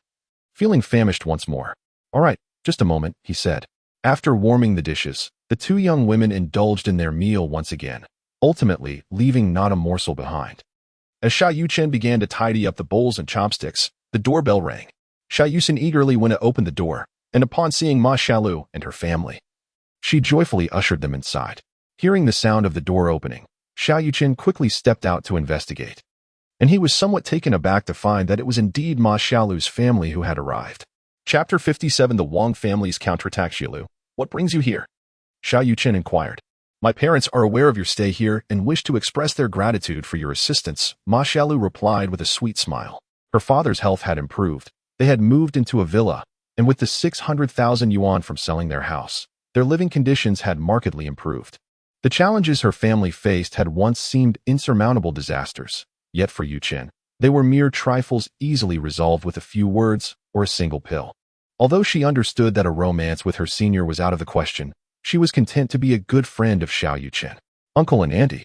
Feeling famished once more. All right, just a moment, he said. After warming the dishes, the two young women indulged in their meal once again, ultimately leaving not a morsel behind. As Xiao Yuchen began to tidy up the bowls and chopsticks, the doorbell rang. Xiao Yuchen eagerly went to open the door, and upon seeing Ma Xiaolu and her family, she joyfully ushered them inside. Hearing the sound of the door opening, Xiao Yuchen quickly stepped out to investigate, and he was somewhat taken aback to find that it was indeed Ma Xiaolu's family who had arrived. Chapter 57. The Wang family's counterattack. Xiaolu, what brings you here? Xiao Yuchen inquired. My parents are aware of your stay here and wish to express their gratitude for your assistance, Ma Xiaolu replied with a sweet smile. Her father's health had improved. They had moved into a villa, and with the 600,000 yuan from selling their house, their living conditions had markedly improved. The challenges her family faced had once seemed insurmountable disasters, yet for Yuchen, they were mere trifles easily resolved with a few words or a single pill. Although she understood that a romance with her senior was out of the question, she was content to be a good friend of Xiao Yuchen. Uncle and Auntie,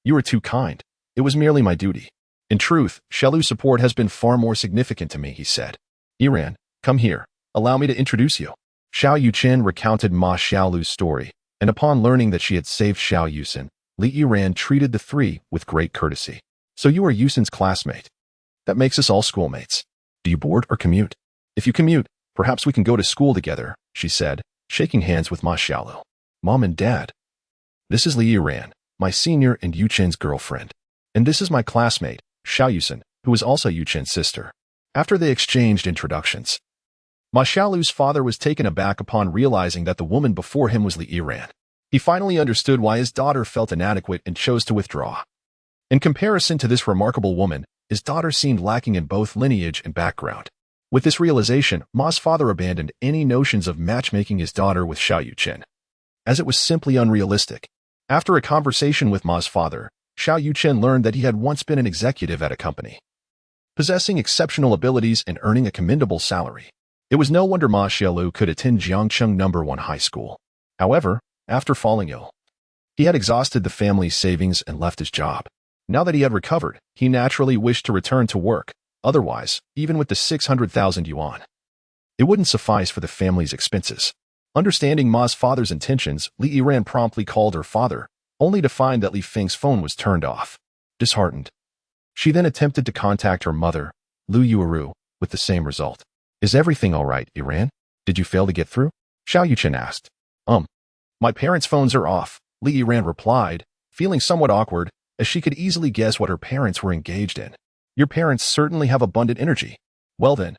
you are too kind. It was merely my duty. In truth, Xiaolu's support has been far more significant to me, he said. Yiran, come here. Allow me to introduce you. Xiao Yuchen recounted Ma Xiaolu's story, and upon learning that she had saved Xiao Yuchen, Li Yiran treated the three with great courtesy. So you are Yuchen's classmate. That makes us all schoolmates. Do you board or commute? If you commute, perhaps we can go to school together, she said, shaking hands with Ma Xiaolu. Mom and Dad. This is Li Yiran, my senior and Yuchen's girlfriend. And this is my classmate, Xiao Yuchen, who is also Yuchen's sister. After they exchanged introductions, Ma Xiaolu's father was taken aback upon realizing that the woman before him was Li Yiran. He finally understood why his daughter felt inadequate and chose to withdraw. In comparison to this remarkable woman, his daughter seemed lacking in both lineage and background. With this realization, Ma's father abandoned any notions of matchmaking his daughter with Xiao Yuchen, as it was simply unrealistic. After a conversation with Ma's father, Xiao Yuchen learned that he had once been an executive at a company, possessing exceptional abilities and earning a commendable salary. It was no wonder Ma Xiaolu could attend Jiangcheng No. 1 high school. However, after falling ill, he had exhausted the family's savings and left his job. Now that he had recovered, he naturally wished to return to work. Otherwise, even with the 600,000 yuan, it wouldn't suffice for the family's expenses. Understanding Ma's father's intentions, Li Yiran promptly called her father, only to find that Li Feng's phone was turned off. Disheartened, she then attempted to contact her mother, Lu Yueru, with the same result. Is everything all right, Yiran? Did you fail to get through? Xiao Yuchen asked. My parents' phones are off, Li Yiran replied, feeling somewhat awkward, as she could easily guess what her parents were engaged in. Your parents certainly have abundant energy. Well then,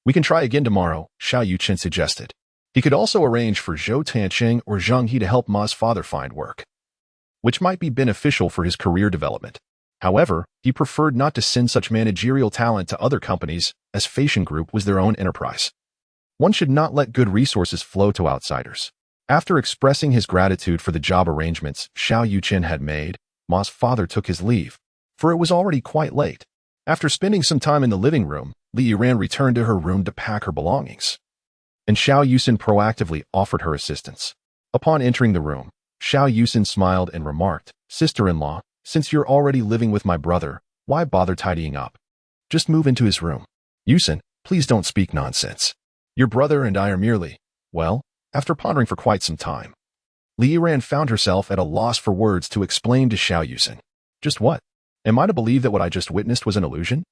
we can try again tomorrow, Xiao Yuchen suggested. He could also arrange for Zhou Tanqing or Zhang He to help Ma's father find work, which might be beneficial for his career development. However, he preferred not to send such managerial talent to other companies, as Fashion Group was their own enterprise. One should not let good resources flow to outsiders. After expressing his gratitude for the job arrangements Xiao Yuchen had made, Ma's father took his leave, for it was already quite late. After spending some time in the living room, Li Yiran returned to her room to pack her belongings, and Xiao Yuchen proactively offered her assistance. Upon entering the room, Xiao Yuchen smiled and remarked, Sister-in-law, since you're already living with my brother, why bother tidying up? Just move into his room. Yuchen, please don't speak nonsense. Your brother and I are merely, well, after pondering for quite some time, Li Yiran found herself at a loss for words to explain to Xiao Yuchen. Just what? Am I to believe that what I just witnessed was an illusion?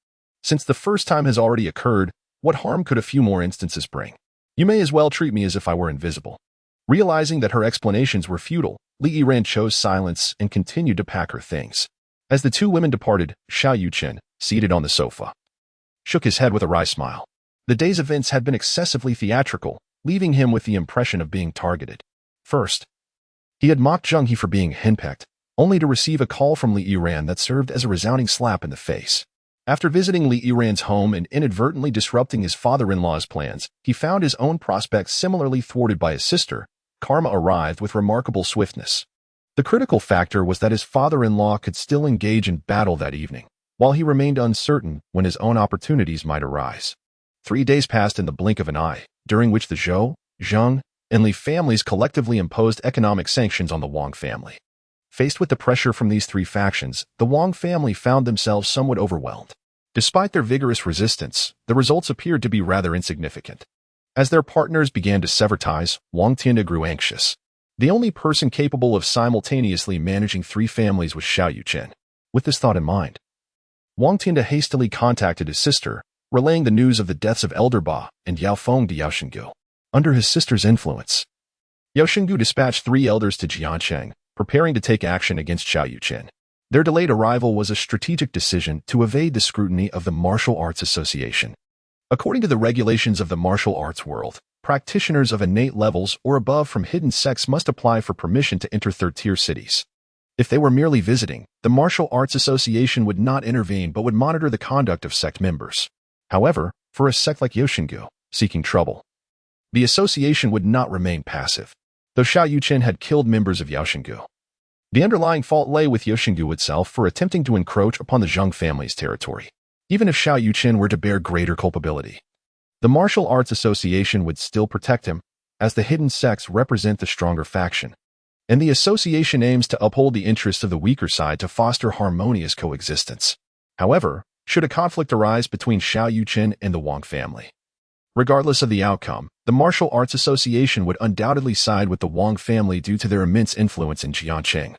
Since the first time has already occurred, what harm could a few more instances bring? You may as well treat me as if I were invisible. Realizing that her explanations were futile, Li Yiran chose silence and continued to pack her things. As the two women departed, Xiao Yuchen, seated on the sofa, shook his head with a wry smile. The day's events had been excessively theatrical, leaving him with the impression of being targeted. First, he had mocked Zhang He for being henpecked, only to receive a call from Li Yiran that served as a resounding slap in the face. After visiting Li Yiran's home and inadvertently disrupting his father-in-law's plans, he found his own prospects similarly thwarted by his sister. Karma arrived with remarkable swiftness. The critical factor was that his father-in-law could still engage in battle that evening, while he remained uncertain when his own opportunities might arise. 3 days passed in the blink of an eye, during which the Zhou, Zhang, and Li families collectively imposed economic sanctions on the Wang family. Faced with the pressure from these three factions, the Wang family found themselves somewhat overwhelmed. Despite their vigorous resistance, the results appeared to be rather insignificant. As their partners began to sever ties, Wang Tianda grew anxious. The only person capable of simultaneously managing three families was Xiao Yuchen. With this thought in mind, Wang Tianda hastily contacted his sister, relaying the news of the deaths of Elder Ba and Yao Feng to Yao Shenggu. Under his sister's influence, Yao Shenggu dispatched 3 elders to Jiangcheng, preparing to take action against Xiao Yuchen. Their delayed arrival was a strategic decision to evade the scrutiny of the Martial Arts Association. According to the regulations of the martial arts world, practitioners of innate levels or above from hidden sects must apply for permission to enter third-tier cities. If they were merely visiting, the Martial Arts Association would not intervene but would monitor the conduct of sect members. However, for a sect like Yoshingyu, seeking trouble, the association would not remain passive. Though Xiao Yuchen had killed members of Yaoshenggu, the underlying fault lay with Yoshingyu itself for attempting to encroach upon the Zhang family's territory. Even if Xiao Yuchen were to bear greater culpability, the Martial Arts Association would still protect him, as the hidden sects represent the stronger faction, and the association aims to uphold the interests of the weaker side to foster harmonious coexistence. However, should a conflict arise between Xiao Yuchen and the Wang family, regardless of the outcome, the Martial Arts Association would undoubtedly side with the Wang family due to their immense influence in Jiangcheng,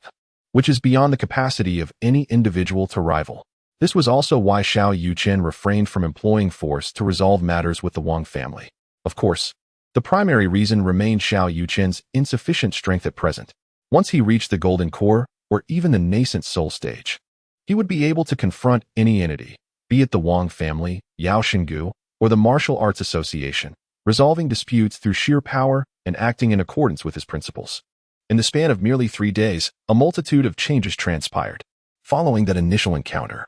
which is beyond the capacity of any individual to rival. This was also why Xiao Yuchen refrained from employing force to resolve matters with the Wang family. Of course, the primary reason remained Xiao Yuchen's insufficient strength at present. Once he reached the golden core, or even the nascent soul stage, he would be able to confront any entity, be it the Wang family, Yao Xinggu, or the Martial Arts Association, resolving disputes through sheer power and acting in accordance with his principles. In the span of merely 3 days, a multitude of changes transpired. Following that initial encounter,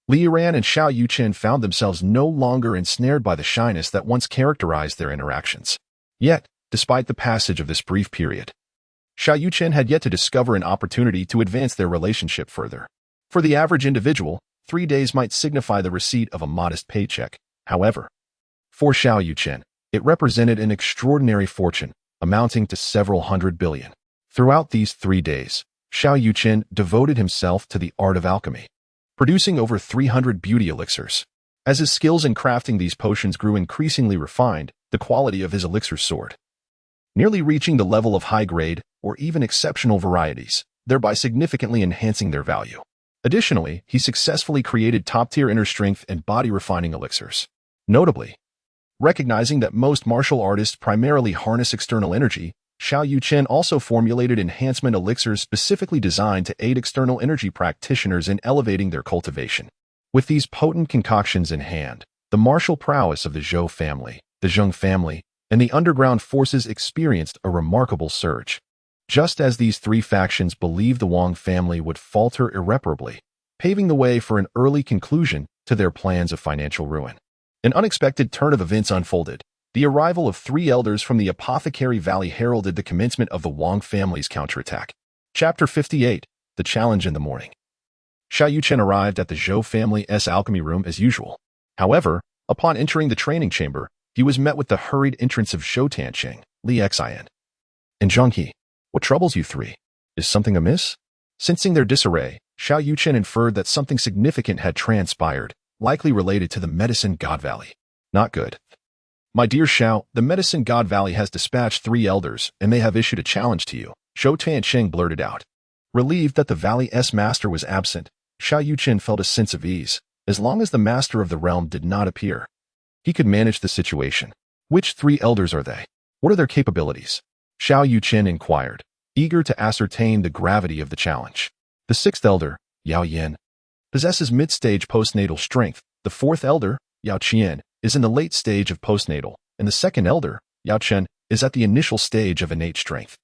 Li Yiran and Xiao Yuchen found themselves no longer ensnared by the shyness that once characterized their interactions. Yet, despite the passage of this brief period, Xiao Yuchen had yet to discover an opportunity to advance their relationship further. For the average individual, 3 days might signify the receipt of a modest paycheck. However, for Xiao Yuchen, it represented an extraordinary fortune, amounting to several hundred billion. Throughout these 3 days, Xiao Yuchen devoted himself to the art of alchemy, producing over 300 beauty elixirs. As his skills in crafting these potions grew increasingly refined, the quality of his elixirs soared, nearly reaching the level of high-grade or even exceptional varieties, thereby significantly enhancing their value. Additionally, he successfully created top-tier inner strength and body-refining elixirs. Notably, recognizing that most martial artists primarily harness external energy, Xiao Yuchen also formulated enhancement elixirs specifically designed to aid external energy practitioners in elevating their cultivation. With these potent concoctions in hand, the martial prowess of the Zhou family, the Zheng family, and the underground forces experienced a remarkable surge. Just as these 3 factions believed the Wang family would falter irreparably, paving the way for an early conclusion to their plans of financial ruin. An unexpected turn of events unfolded. The arrival of 3 elders from the Apothecary Valley heralded the commencement of the Wang family's counterattack. Chapter 58, The Challenge in the Morning. Xiao Yuchen arrived at the Zhou family's alchemy room as usual. However, upon entering the training chamber, he was met with the hurried entrance of Zhou Tianqing, Li Xian, and Zheng He. What troubles you 3? Is something amiss? Sensing their disarray, Xiao Yuchen inferred that something significant had transpired, likely related to the Medicine God Valley. Not good. My dear Xiao, the Medicine God Valley has dispatched 3 elders, and they have issued a challenge to you, Zhou Tianqing blurted out. Relieved that the Valley's master was absent, Xiao Yuchen felt a sense of ease. As long as the master of the realm did not appear, he could manage the situation. Which 3 elders are they? What are their capabilities? Xiao Yuchen inquired, eager to ascertain the gravity of the challenge. The 6th elder, Yao Yin, possesses mid-stage postnatal strength. The 4th elder, Yao Qian, is in the late stage of postnatal, and the 2nd elder, Yao Chen, is at the initial stage of innate strength.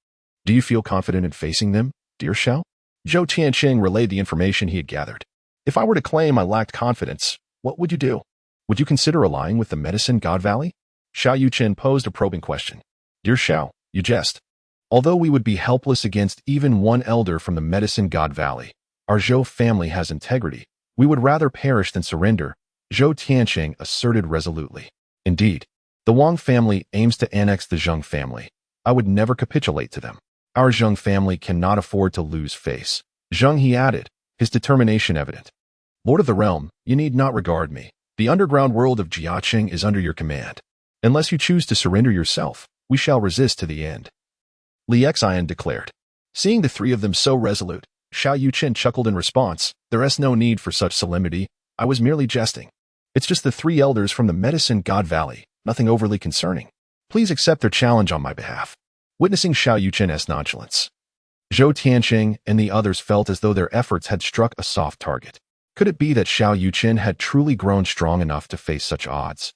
Do you feel confident in facing them, dear Xiao? Zhou Tianqing relayed the information he had gathered. If I were to claim I lacked confidence, what would you do? Would you consider allying with the Medicine God Valley? Xiao Yuchen posed a probing question. Dear Xiao, you jest. Although we would be helpless against even 1 elder from the Medicine God Valley, our Zhou family has integrity. We would rather perish than surrender, Zhou Tianqing asserted resolutely. Indeed, the Wang family aims to annex the Zheng family. I would never capitulate to them. Our Zheng family cannot afford to lose face. Zheng He added, his determination evident. Lord of the realm, you need not regard me. The underground world of Jiaqing is under your command. Unless you choose to surrender yourself, we shall resist to the end. Li Xian declared. Seeing the 3 of them so resolute, Xiao Yuchen chuckled in response. There's no need for such solemnity. I was merely jesting. It's just the 3 elders from the Medicine God Valley, nothing overly concerning. Please accept their challenge on my behalf. Witnessing Xiao Yuchen's nonchalance, Zhou Tianqing and the others felt as though their efforts had struck a soft target. Could it be that Xiao Yuchen had truly grown strong enough to face such odds?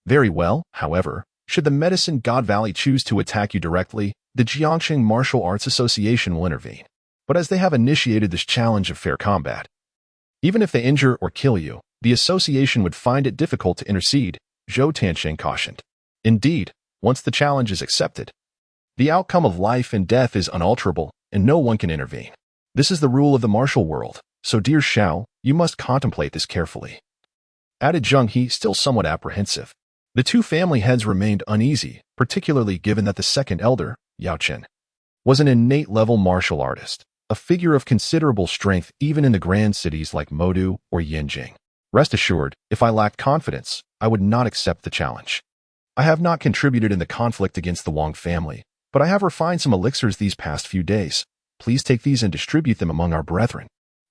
Very well, however, should the Medicine God Valley choose to attack you directly, the Jiangxing Martial Arts Association will intervene. But as they have initiated this challenge of fair combat, even if they injure or kill you, the association would find it difficult to intercede, Zhou Tianqing cautioned. Indeed, once the challenge is accepted, the outcome of life and death is unalterable, and no one can intervene. This is the rule of the martial world, so dear Xiao, you must contemplate this carefully. Added Zheng He, still somewhat apprehensive. The 2 family heads remained uneasy, particularly given that the 2nd elder, Yao Chen, was an innate-level martial artist, a figure of considerable strength even in the grand cities like Modu or Yanjing. Rest assured, if I lacked confidence, I would not accept the challenge. I have not contributed in the conflict against the Wang family, but I have refined some elixirs these past few days. Please take these and distribute them among our brethren.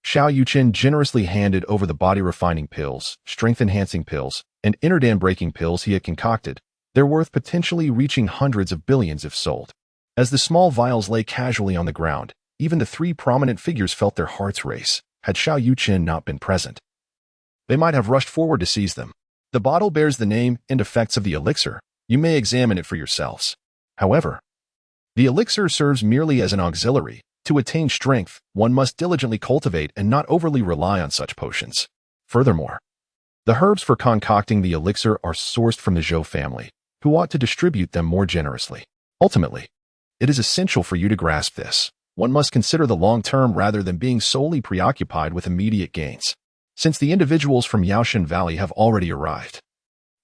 Xiao Yuchen generously handed over the body-refining pills, strength-enhancing pills, and inner-dam-breaking pills he had concocted, their worth potentially reaching hundreds of billions if sold. As the small vials lay casually on the ground, even the three prominent figures felt their hearts race. Had Xiao Yuchen not been present, they might have rushed forward to seize them. The bottle bears the name and effects of the elixir. You may examine it for yourselves. However, the elixir serves merely as an auxiliary. To attain strength, one must diligently cultivate and not overly rely on such potions. Furthermore, the herbs for concocting the elixir are sourced from the Zhou family, who ought to distribute them more generously. Ultimately, it is essential for you to grasp this. One must consider the long term rather than being solely preoccupied with immediate gains. Since the individuals from Yaoshan Valley have already arrived,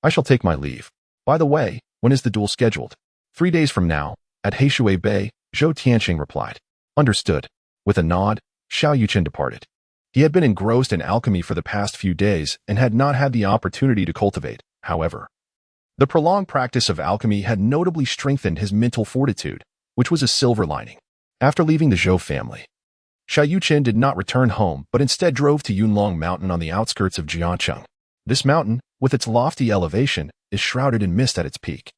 I shall take my leave. By the way, when is the duel scheduled? 3 days from now, at Heishui Bay, Zhou Tianqing replied. Understood. With a nod, Xiao Yuchen departed. He had been engrossed in alchemy for the past few days and had not had the opportunity to cultivate. However, the prolonged practice of alchemy had notably strengthened his mental fortitude, which was a silver lining. After leaving the Zhou family, Xiao Yuchen did not return home but instead drove to Yunlong Mountain on the outskirts of Jiancheng. This mountain, with its lofty elevation, is shrouded in mist at its peak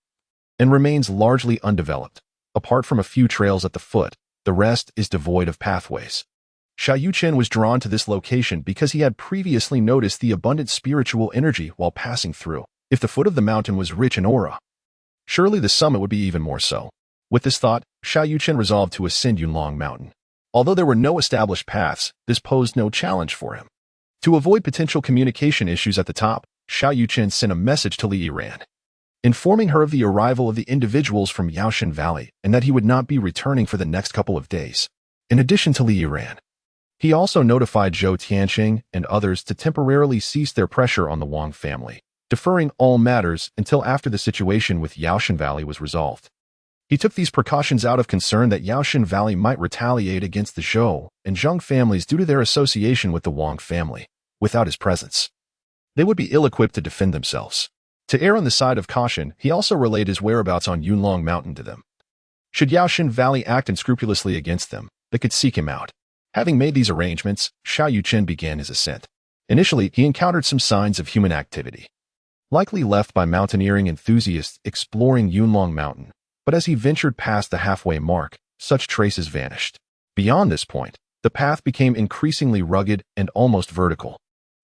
and remains largely undeveloped. Apart from a few trails at the foot, the rest is devoid of pathways. Xiao Yuchen was drawn to this location because he had previously noticed the abundant spiritual energy while passing through. If the foot of the mountain was rich in aura, surely the summit would be even more so. With this thought, Xiao Yuchen resolved to ascend Yunlong Mountain. Although there were no established paths, this posed no challenge for him. To avoid potential communication issues at the top, Xiao Yuchen sent a message to Li Yiran, informing her of the arrival of the individuals from Yaoshan Valley and that he would not be returning for the next couple of days. In addition to Li Yiran, he also notified Zhou Tianqing and others to temporarily cease their pressure on the Wang family, deferring all matters until after the situation with Yaoshan Valley was resolved. He took these precautions out of concern that Yaoshan Valley might retaliate against the Zhou and Zheng families due to their association with the Wang family. Without his presence, they would be ill-equipped to defend themselves. To err on the side of caution, he also relayed his whereabouts on Yunlong Mountain to them. Should Yaoshan Valley act unscrupulously against them, they could seek him out. Having made these arrangements, Xiao Yuchen began his ascent. Initially, he encountered some signs of human activity, likely left by mountaineering enthusiasts exploring Yunlong Mountain. But as he ventured past the halfway mark, such traces vanished. Beyond this point, the path became increasingly rugged and almost vertical,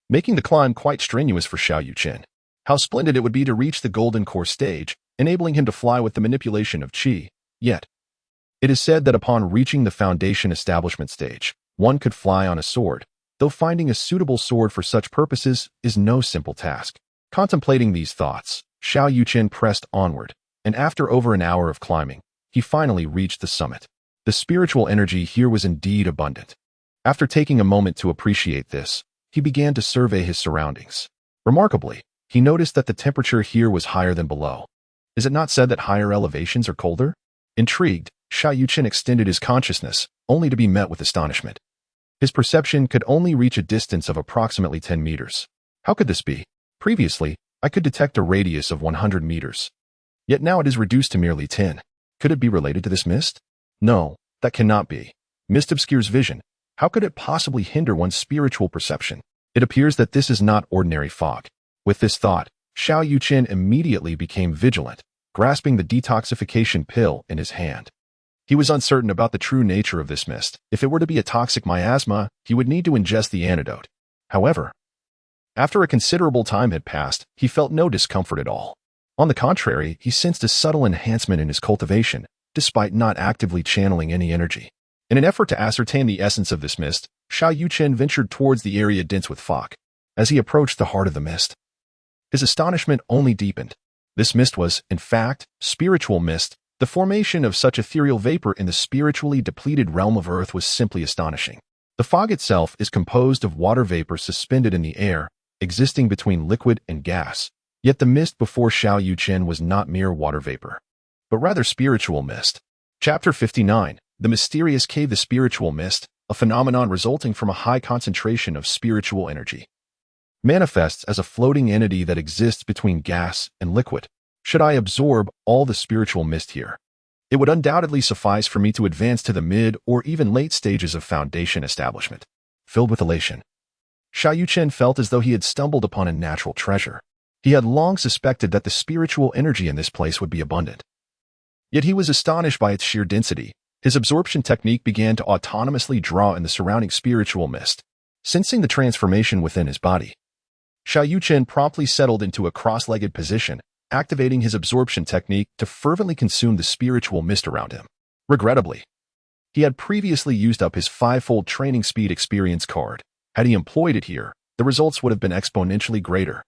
making the climb quite strenuous for Xiao Yuchen. How splendid it would be to reach the Golden Core stage, enabling him to fly with the manipulation of qi. Yet, it is said that upon reaching the Foundation Establishment stage, one could fly on a sword, though finding a suitable sword for such purposes is no simple task. Contemplating these thoughts, Xiao Yuchen pressed onward, and after over an hour of climbing, he finally reached the summit. The spiritual energy here was indeed abundant. After taking a moment to appreciate this, he began to survey his surroundings. Remarkably, he noticed that the temperature here was higher than below. Is it not said that higher elevations are colder? Intrigued, Xiao Yuchen extended his consciousness, only to be met with astonishment. His perception could only reach a distance of approximately 10 meters. How could this be? Previously, I could detect a radius of 100 meters. Yet now it is reduced to merely 10. Could it be related to this mist? No, that cannot be. Mist obscures vision. How could it possibly hinder one's spiritual perception? It appears that this is not ordinary fog. With this thought, Xiao Yuchen immediately became vigilant, grasping the detoxification pill in his hand. He was uncertain about the true nature of this mist. If it were to be a toxic miasma, he would need to ingest the antidote. However, after a considerable time had passed, he felt no discomfort at all. On the contrary, he sensed a subtle enhancement in his cultivation, despite not actively channeling any energy. In an effort to ascertain the essence of this mist, Xiao Yuchen ventured towards the area dense with fog. As he approached the heart of the mist, his astonishment only deepened. This mist was, in fact, spiritual mist. The formation of such ethereal vapor in the spiritually depleted realm of Earth was simply astonishing. The fog itself is composed of water vapor suspended in the air, existing between liquid and gas. Yet the mist before Xiao Yuchen was not mere water vapor, but rather spiritual mist. Chapter 59, The Mysterious Cave. The spiritual mist, a phenomenon resulting from a high concentration of spiritual energy, manifests as a floating entity that exists between gas and liquid. Should I absorb all the spiritual mist here, it would undoubtedly suffice for me to advance to the mid or even late stages of Foundation establishment. filled with elation. Xiao Yuchen felt as though he had stumbled upon a natural treasure. He had long suspected that the spiritual energy in this place would be abundant. Yet he was astonished by its sheer density. His absorption technique began to autonomously draw in the surrounding spiritual mist. Sensing the transformation within his body, Xiao Yuchen promptly settled into a cross-legged position, activating his absorption technique to fervently consume the spiritual mist around him. Regrettably, he had previously used up his 5-fold training speed experience card. Had he employed it here, the results would have been exponentially greater.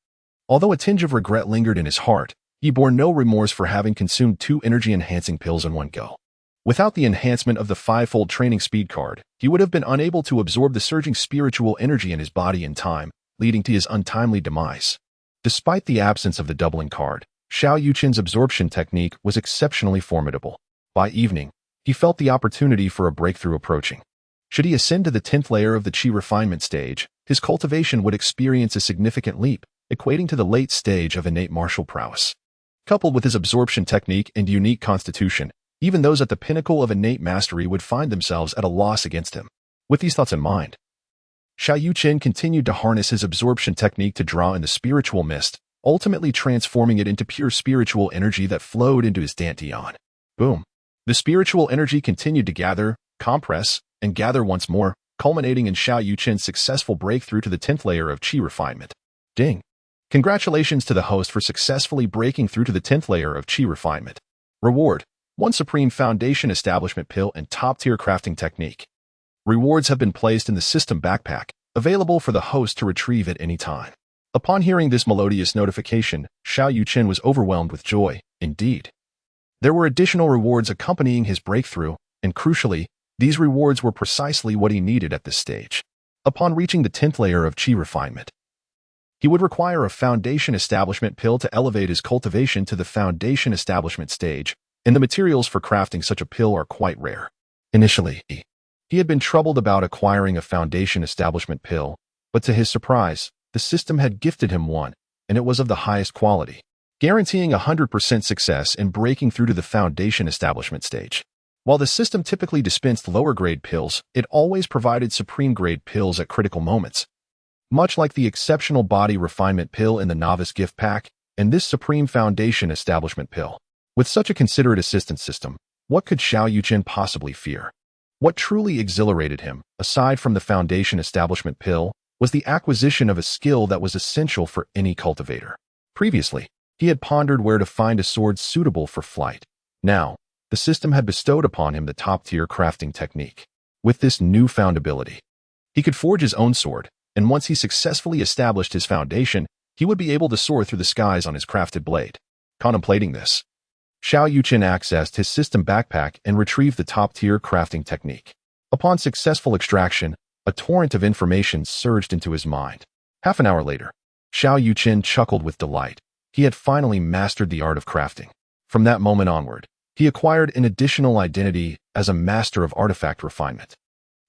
Although a tinge of regret lingered in his heart, he bore no remorse for having consumed 2 energy-enhancing pills in one go. Without the enhancement of the 5-fold training speed card, he would have been unable to absorb the surging spiritual energy in his body in time, leading to his untimely demise. Despite the absence of the doubling card, Xiao Yuchen's absorption technique was exceptionally formidable. By evening, he felt the opportunity for a breakthrough approaching. Should he ascend to the 10th layer of the Qi refinement stage, his cultivation would experience a significant leap, equating to the late stage of innate martial prowess. Coupled with his absorption technique and unique constitution, even those at the pinnacle of innate mastery would find themselves at a loss against him. With these thoughts in mind, Xiao Yuchen continued to harness his absorption technique to draw in the spiritual mist, ultimately transforming it into pure spiritual energy that flowed into his dantian. Boom. The spiritual energy continued to gather, compress, and gather once more, culminating in Xiao Yuchen's successful breakthrough to the 10th layer of Qi refinement. Ding! Congratulations to the host for successfully breaking through to the 10th layer of Qi refinement. Reward: 1 Supreme Foundation Establishment Pill and Top-Tier Crafting Technique. Rewards have been placed in the system backpack, available for the host to retrieve at any time. Upon hearing this melodious notification, Xiao Yuchen was overwhelmed with joy. Indeed, there were additional rewards accompanying his breakthrough, and crucially, these rewards were precisely what he needed at this stage. Upon reaching the 10th layer of Qi refinement, he would require a Foundation Establishment Pill to elevate his cultivation to the Foundation Establishment stage, and the materials for crafting such a pill are quite rare. Initially, he had been troubled about acquiring a Foundation Establishment Pill, but to his surprise, the system had gifted him one, and it was of the highest quality, guaranteeing 100% success in breaking through to the Foundation Establishment stage. While the system typically dispensed lower-grade pills, it always provided supreme-grade pills at critical moments. Much like the Exceptional Body Refinement Pill in the Novice Gift Pack, and this Supreme Foundation Establishment Pill. With such a considerate assistance system, what could Xiao Yuchen possibly fear? What truly exhilarated him, aside from the Foundation Establishment Pill, was the acquisition of a skill that was essential for any cultivator. Previously, he had pondered where to find a sword suitable for flight. Now, the system had bestowed upon him the top-tier crafting technique. With this newfound ability, he could forge his own sword, and once he successfully established his foundation, he would be able to soar through the skies on his crafted blade. Contemplating this, Xiao Yuchen accessed his system backpack and retrieved the top-tier crafting technique. Upon successful extraction, a torrent of information surged into his mind. Half an hour later, Xiao Yuchen chuckled with delight. He had finally mastered the art of crafting. From that moment onward, he acquired an additional identity as a master of artifact refinement.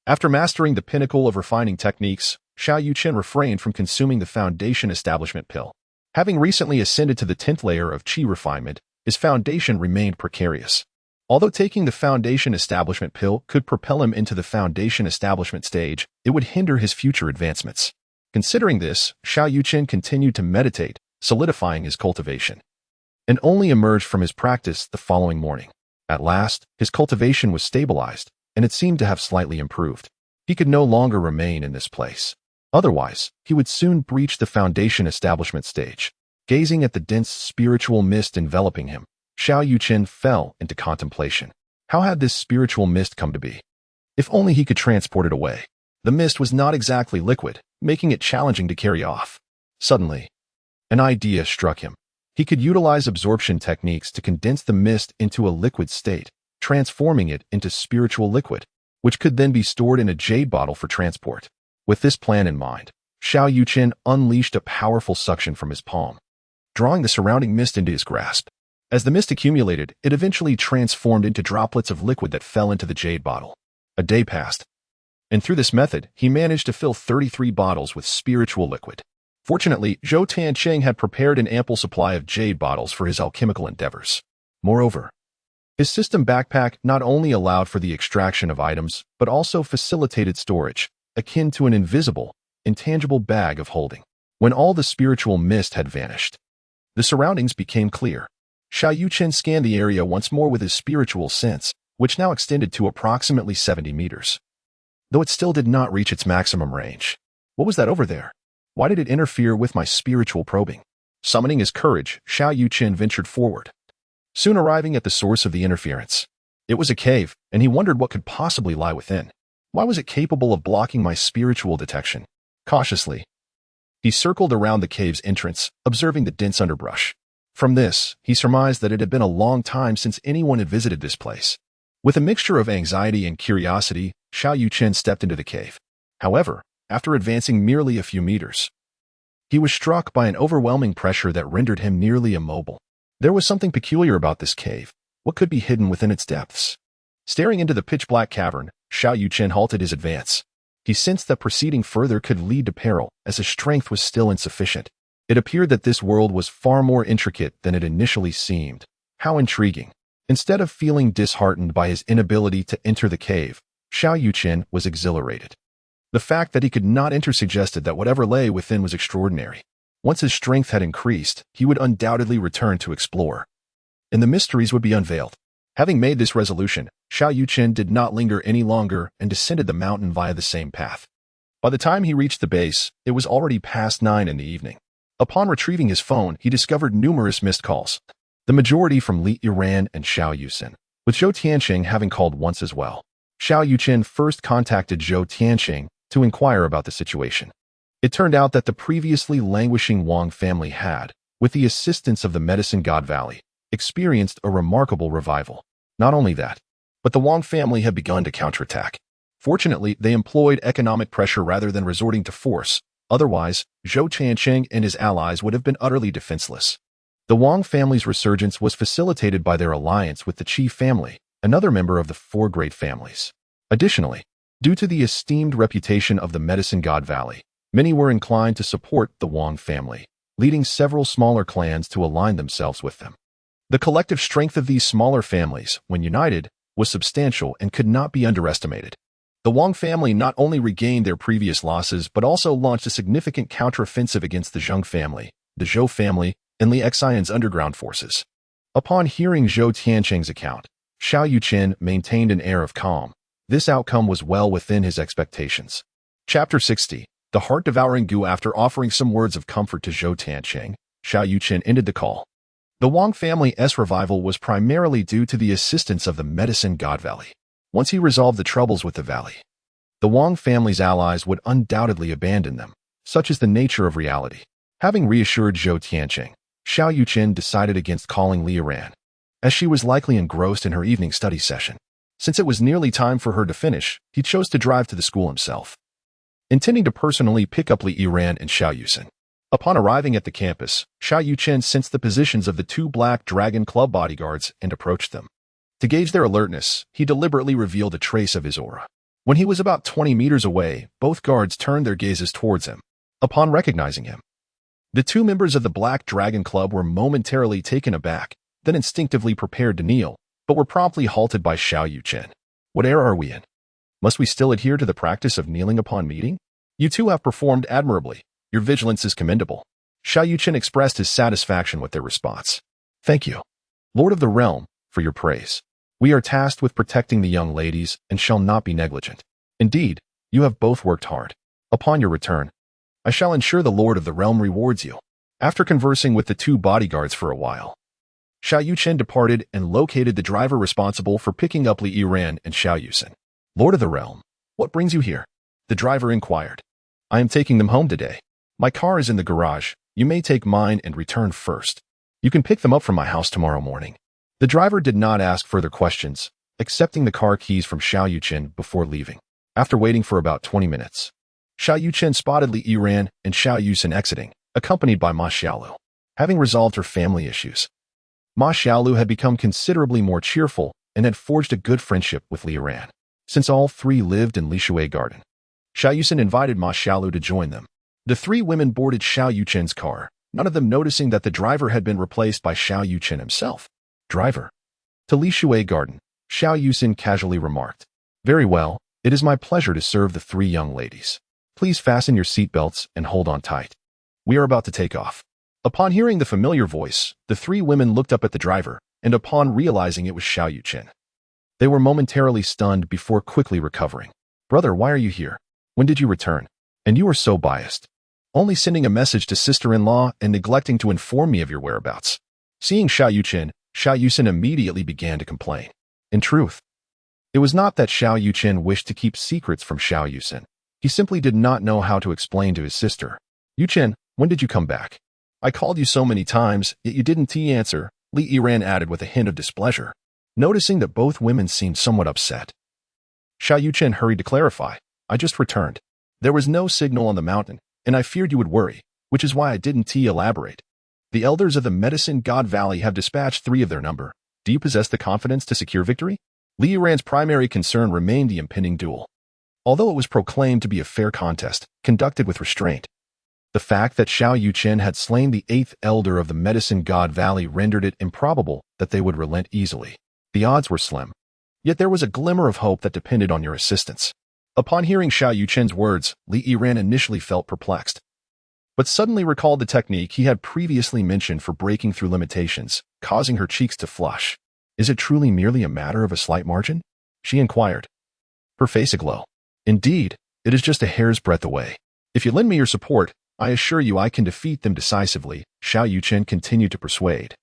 After mastering the pinnacle of refining techniques, Xiao Yuchen refrained from consuming the Foundation Establishment Pill. Having recently ascended to the 10th layer of Qi refinement, his foundation remained precarious. Although taking the Foundation Establishment Pill could propel him into the Foundation Establishment stage, it would hinder his future advancements. Considering this, Xiao Yuchen continued to meditate, solidifying his cultivation, and only emerged from his practice the following morning. At last, his cultivation was stabilized, and it seemed to have slightly improved. He could no longer remain in this place. Otherwise, he would soon breach the Foundation Establishment stage. Gazing at the dense spiritual mist enveloping him, Xiao Yuchen fell into contemplation. How had this spiritual mist come to be? If only he could transport it away. The mist was not exactly liquid, making it challenging to carry off. Suddenly, an idea struck him. He could utilize absorption techniques to condense the mist into a liquid state, transforming it into spiritual liquid, which could then be stored in a jade bottle for transport. With this plan in mind, Xiao Yuchen unleashed a powerful suction from his palm, drawing the surrounding mist into his grasp. As the mist accumulated, it eventually transformed into droplets of liquid that fell into the jade bottle. A day passed, and through this method, he managed to fill 33 bottles with spiritual liquid. Fortunately, Zhou Tancheng had prepared an ample supply of jade bottles for his alchemical endeavors. Moreover, his system backpack not only allowed for the extraction of items, but also facilitated storage, akin to an invisible, intangible bag of holding. When all the spiritual mist had vanished, the surroundings became clear. Xiao Yuchen scanned the area once more with his spiritual sense, which now extended to approximately 70 meters. Though it still did not reach its maximum range. What was that over there? Why did it interfere with my spiritual probing? Summoning his courage, Xiao Yuchen ventured forward, soon arriving at the source of the interference. It was a cave, and he wondered what could possibly lie within. Why was it capable of blocking my spiritual detection? Cautiously, he circled around the cave's entrance, observing the dense underbrush. From this, he surmised that it had been a long time since anyone had visited this place. With a mixture of anxiety and curiosity, Xiao Yuchen stepped into the cave. However, after advancing merely a few meters, he was struck by an overwhelming pressure that rendered him nearly immobile. There was something peculiar about this cave. What could be hidden within its depths? Staring into the pitch-black cavern, Xiao Yuchen halted his advance. He sensed that proceeding further could lead to peril, as his strength was still insufficient. It appeared that this world was far more intricate than it initially seemed. How intriguing. Instead of feeling disheartened by his inability to enter the cave, Xiao Yuchen was exhilarated. The fact that he could not enter suggested that whatever lay within was extraordinary. Once his strength had increased, he would undoubtedly return to explore, and the mysteries would be unveiled. Having made this resolution, Xiao Yuchen did not linger any longer and descended the mountain via the same path. By the time he reached the base, it was already past 9 in the evening. Upon retrieving his phone, he discovered numerous missed calls, the majority from Li Yiran and Xiao Yuchen, with Zhou Tianqing having called once as well. Xiao Yuchen first contacted Zhou Tianqing to inquire about the situation. It turned out that the previously languishing Wang family had, with the assistance of the Medicine God Valley, experienced a remarkable revival. Not only that, but the Wang family had begun to counterattack. Fortunately, they employed economic pressure rather than resorting to force. Otherwise, Zhou Tianqing and his allies would have been utterly defenseless. The Wang family's resurgence was facilitated by their alliance with the Qi family, another member of the 4 great families. Additionally, due to the esteemed reputation of the Medicine God Valley, many were inclined to support the Wang family, leading several smaller clans to align themselves with them. The collective strength of these smaller families, when united, was substantial and could not be underestimated. The Wang family not only regained their previous losses but also launched a significant counteroffensive against the Zheng family, the Zhou family, and Li Xian's underground forces. Upon hearing Zhou Tianqing's account, Xiao Yuchen maintained an air of calm. This outcome was well within his expectations. Chapter 60. The Heart-Devouring Gu. After offering some words of comfort to Zhou Tianqing, Xiao Yuchen ended the call. The Wang family's revival was primarily due to the assistance of the Medicine God Valley. Once he resolved the troubles with the valley, the Wang family's allies would undoubtedly abandon them. Such is the nature of reality. Having reassured Zhou Tianqing, Xiao Yuchen decided against calling Li Yiran, as she was likely engrossed in her evening study session. Since it was nearly time for her to finish, he chose to drive to the school himself, intending to personally pick up Li Yiran and Xiao Yuchen. Upon arriving at the campus, Xiao Yuchen sensed the positions of the 2 Black Dragon Club bodyguards and approached them. To gauge their alertness, he deliberately revealed a trace of his aura. When he was about 20 meters away, both guards turned their gazes towards him. Upon recognizing him, the 2 members of the Black Dragon Club were momentarily taken aback, then instinctively prepared to kneel, but were promptly halted by Xiao Yuchen. What era are we in? Must we still adhere to the practice of kneeling upon meeting? You 2 have performed admirably. Your vigilance is commendable. Xiao Yuchen expressed his satisfaction with their response. Thank you, Lord of the Realm, for your praise. We are tasked with protecting the young ladies and shall not be negligent. Indeed, you have both worked hard. Upon your return, I shall ensure the Lord of the Realm rewards you. After conversing with the 2 bodyguards for a while, Xiao Yuchen departed and located the driver responsible for picking up Li Yiran and Xiao Yuchen. Lord of the Realm, what brings you here? The driver inquired. I am taking them home today. My car is in the garage. You may take mine and return first. You can pick them up from my house tomorrow morning. The driver did not ask further questions, accepting the car keys from Xiao Yuchen before leaving. After waiting for about 20 minutes, Xiao Yuchen spotted Li Yiran and Xiao Yuchen exiting, accompanied by Ma Xiaolu. Having resolved her family issues, Ma Xiaolu had become considerably more cheerful and had forged a good friendship with Li Yiran. Since all 3 lived in Lishui Garden, Xiao Yuchen invited Ma Xiaolu to join them. The 3 women boarded Xiao Yuchen's car, none of them noticing that the driver had been replaced by Xiao Yuchen himself. Driver. To Lishui Garden, Xiao Yuchen casually remarked. Very well, It is my pleasure to serve the three young ladies. Please fasten your seatbelts and hold on tight. We are about to take off. Upon hearing the familiar voice, the three women looked up at the driver, and upon realizing it was Xiao Yuchen, they were momentarily stunned before quickly recovering. Brother, why are you here? When did you return? And you are so biased. Only sending a message to sister-in-law and neglecting to inform me of your whereabouts. Seeing Xiao Yuchen, Xiao Yuchen immediately began to complain. In truth, it was not that Xiao Yuchen wished to keep secrets from Xiao Yuchen. He simply did not know how to explain to his sister. Yuchen, when did you come back? I called you so many times, yet you didn't answer, Li Yiran added with a hint of displeasure. Noticing that both women seemed somewhat upset, Xiao Yuchen hurried to clarify. I just returned. There was no signal on the mountain, and I feared you would worry, which is why I didn't elaborate. The elders of the Medicine God Valley have dispatched 3 of their number. Do you possess the confidence to secure victory? Li Yiran's primary concern remained the impending duel. Although it was proclaimed to be a fair contest, conducted with restraint, the fact that Xiao Yuchen had slain the 8th elder of the Medicine God Valley rendered it improbable that they would relent easily. The odds were slim. Yet there was a glimmer of hope that depended on your assistance. Upon hearing Xiao Yuchen's words, Li Yiran initially felt perplexed, but suddenly recalled the technique he had previously mentioned for breaking through limitations, causing her cheeks to flush. Is it truly merely a matter of a slight margin? She inquired, her face aglow. Indeed, it is just a hair's breadth away. If you lend me your support, I assure you I can defeat them decisively, Xiao Yuchen continued to persuade,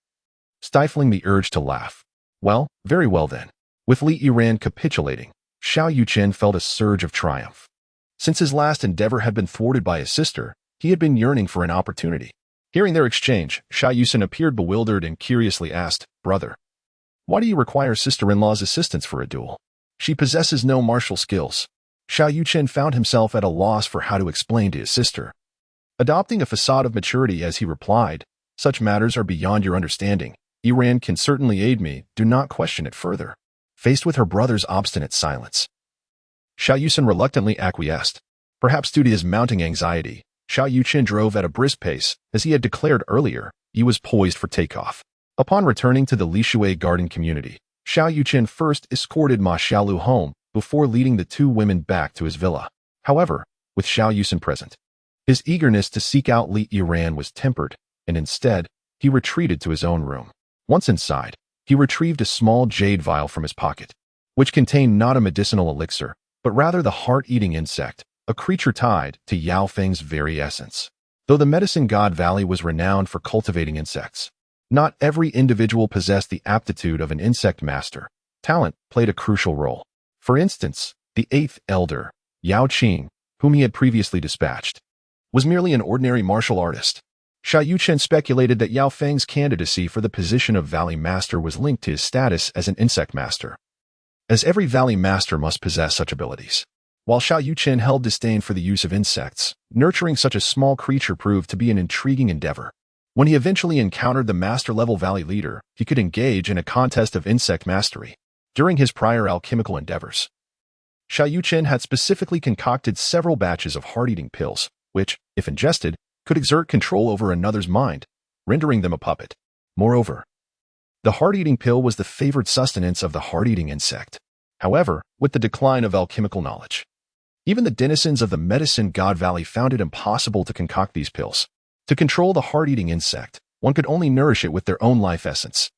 stifling the urge to laugh. Well, very well then. With Li Yiran capitulating, Xiao Yuchen felt a surge of triumph. Since his last endeavor had been thwarted by his sister, he had been yearning for an opportunity. Hearing their exchange, Xiao Yuchen appeared bewildered and curiously asked, Brother, why do you require sister-in-law's assistance for a duel? She possesses no martial skills. Xiao Yuchen found himself at a loss for how to explain to his sister, adopting a facade of maturity as he replied, such matters are beyond your understanding. Yiran can certainly aid me, do not question it further. Faced with her brother's obstinate silence, Xiao Yuchen reluctantly acquiesced. Perhaps due to his mounting anxiety, Xiao Yuchen drove at a brisk pace. As he had declared earlier, he was poised for takeoff. Upon returning to the Lishui garden community, Xiao Yuchen first escorted Ma Xiaolu home before leading the 2 women back to his villa. However, with Xiao Yuchen present, his eagerness to seek out Li Yiran was tempered, and instead, he retreated to his own room. Once inside, he retrieved a small jade vial from his pocket, which contained not a medicinal elixir, but rather the heart-eating insect, a creature tied to Yao Feng's very essence. Though the Medicine God Valley was renowned for cultivating insects, not every individual possessed the aptitude of an insect master. Talent played a crucial role. For instance, the 8th elder, Yao Qing, whom he had previously dispatched, was merely an ordinary martial artist. Xiao Yuchen speculated that Yao Feng's candidacy for the position of Valley Master was linked to his status as an insect master, as every Valley Master must possess such abilities. While Xiao Yuchen held disdain for the use of insects, nurturing such a small creature proved to be an intriguing endeavor. When he eventually encountered the master-level Valley leader, he could engage in a contest of insect mastery. During his prior alchemical endeavors, Xiao Yuchen had specifically concocted several batches of heart-eating pills, which, if ingested, could exert control over another's mind, rendering them a puppet. Moreover, the heart-eating pill was the favored sustenance of the heart-eating insect. However, with the decline of alchemical knowledge, even the denizens of the Medicine God Valley found it impossible to concoct these pills. To control the heart-eating insect, one could only nourish it with their own life essence.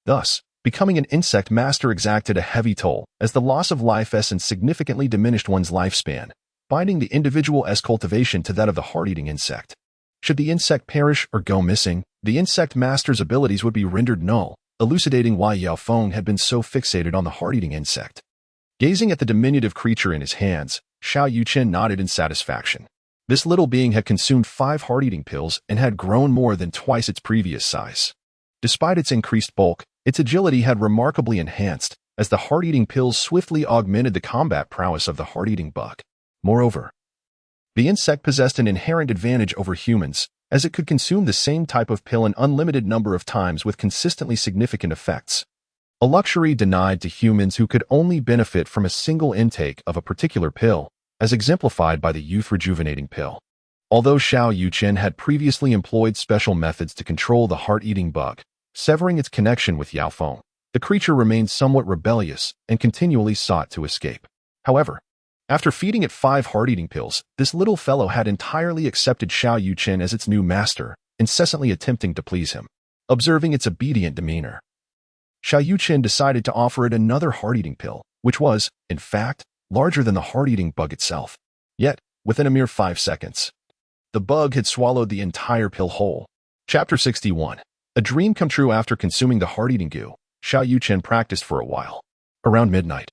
Thus, becoming an insect master exacted a heavy toll, as the loss of life essence significantly diminished one's lifespan, binding the individual's cultivation to that of the heart-eating insect. Should the insect perish or go missing, the insect master's abilities would be rendered null, elucidating why Yao Feng had been so fixated on the heart-eating insect. Gazing at the diminutive creature in his hands, Xiao Yuchen nodded in satisfaction. This little being had consumed 5 heart-eating pills and had grown more than twice its previous size. Despite its increased bulk, its agility had remarkably enhanced, as the heart-eating pills swiftly augmented the combat prowess of the heart-eating bug. Moreover, the insect possessed an inherent advantage over humans, as it could consume the same type of pill an unlimited number of times with consistently significant effects. A luxury denied to humans who could only benefit from a single intake of a particular pill, as exemplified by the youth rejuvenating pill. Although Xiao Yuchen had previously employed special methods to control the heart-eating bug, severing its connection with Yao Feng, the creature remained somewhat rebellious and continually sought to escape. However, After feeding it 5 heart-eating pills, this little fellow had entirely accepted Xiao Yuchen as its new master, incessantly attempting to please him. Observing its obedient demeanor, Xiao Yuchen decided to offer it another heart-eating pill, which was, in fact, larger than the heart-eating bug itself. Yet, within a mere 5 seconds, the bug had swallowed the entire pill whole. Chapter 61. A dream come true. After consuming the heart-eating goo, Xiao Yuchen practiced for a while. Around midnight,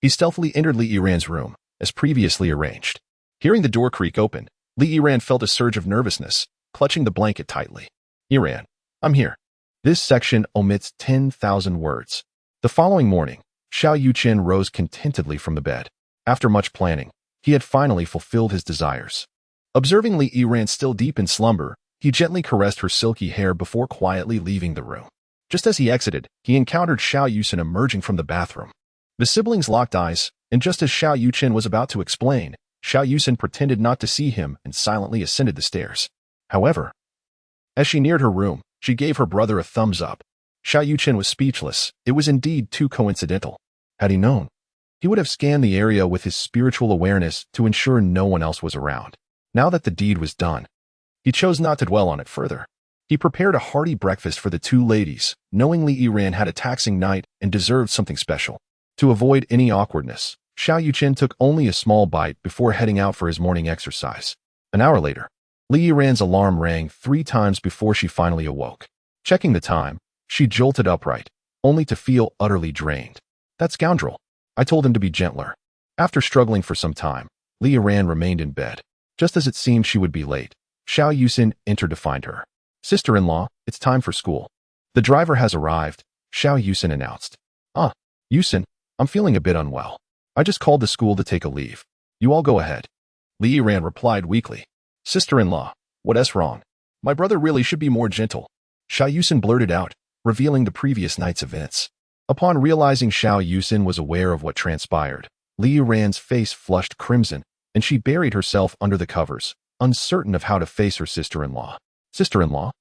he stealthily entered Li Yiran's room, as previously arranged. Hearing the door creak open, Li Yiran felt a surge of nervousness, clutching the blanket tightly. "Yiran, I'm here." This section omits 10,000 words. The following morning, Xiao Yuchen rose contentedly from the bed. After much planning, he had finally fulfilled his desires. Observing Li Yiran still deep in slumber, he gently caressed her silky hair before quietly leaving the room. Just as he exited, he encountered Xiao Yuchen emerging from the bathroom. The siblings locked eyes, and just as Xiao Yuchen was about to explain, Xiao Yuchen pretended not to see him and silently ascended the stairs. However, as she neared her room, she gave her brother a thumbs up. Xiao Yuchen was speechless. It was indeed too coincidental. Had he known, he would have scanned the area with his spiritual awareness to ensure no one else was around. Now that the deed was done, he chose not to dwell on it further. He prepared a hearty breakfast for the two ladies, knowing Li Yiran had a taxing night and deserved something special. To avoid any awkwardness, Xiao Yuchen took only a small bite before heading out for his morning exercise. An hour later, Li Yiran's alarm rang 3 times before she finally awoke. Checking the time, she jolted upright, only to feel utterly drained. That scoundrel. I told him to be gentler. After struggling for some time, Li Yiran remained in bed. Just as it seemed she would be late, Xiao Yuchen entered to find her. "Sister-in-law, it's time for school." "The driver has arrived," Xiao Yuchen announced. "Ah, Yuchen, I'm feeling a bit unwell. I just called the school to take a leave. You all go ahead." Li Yiran replied weakly. "Sister-in-law, what's wrong? My brother really should be more gentle," Xiao Yuchen blurted out, revealing the previous night's events. Upon realizing Xiao Yuchen was aware of what transpired, Li Yiran's face flushed crimson, and she buried herself under the covers, uncertain of how to face her sister-in-law. "Sister-in-law,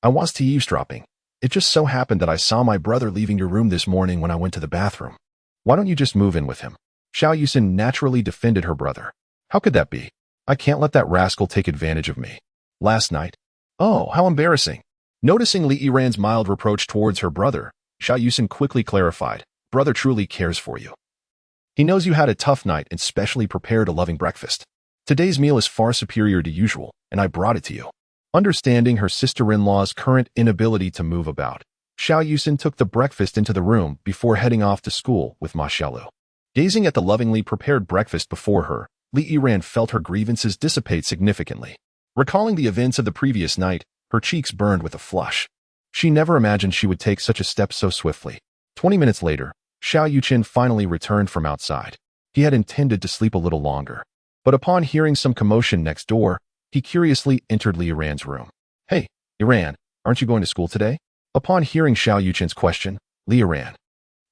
I was eavesdropping. It just so happened that I saw my brother leaving your room this morning when I went to the bathroom. Why don't you just move in with him?" Xiao Yuchen naturally defended her brother. "How could that be? I can't let that rascal take advantage of me. Last night." "Oh, how embarrassing." Noticing Li Yiran's mild reproach towards her brother, Xiao Yuchen quickly clarified, "Brother truly cares for you. He knows you had a tough night and specially prepared a loving breakfast. Today's meal is far superior to usual, and I brought it to you." Understanding her sister-in-law's current inability to move about, Xiao Yuchen took the breakfast into the room before heading off to school with Ma Xiaolu. Gazing at the lovingly prepared breakfast before her, Li Yiran felt her grievances dissipate significantly. Recalling the events of the previous night, her cheeks burned with a flush. She never imagined she would take such a step so swiftly. 20 minutes later, Xiao Yuchen finally returned from outside. He had intended to sleep a little longer, but upon hearing some commotion next door, he curiously entered Li Yiran's room. "Hey, Yiran, aren't you going to school today?" Upon hearing Xiao Yuchen's question, Li Yiran,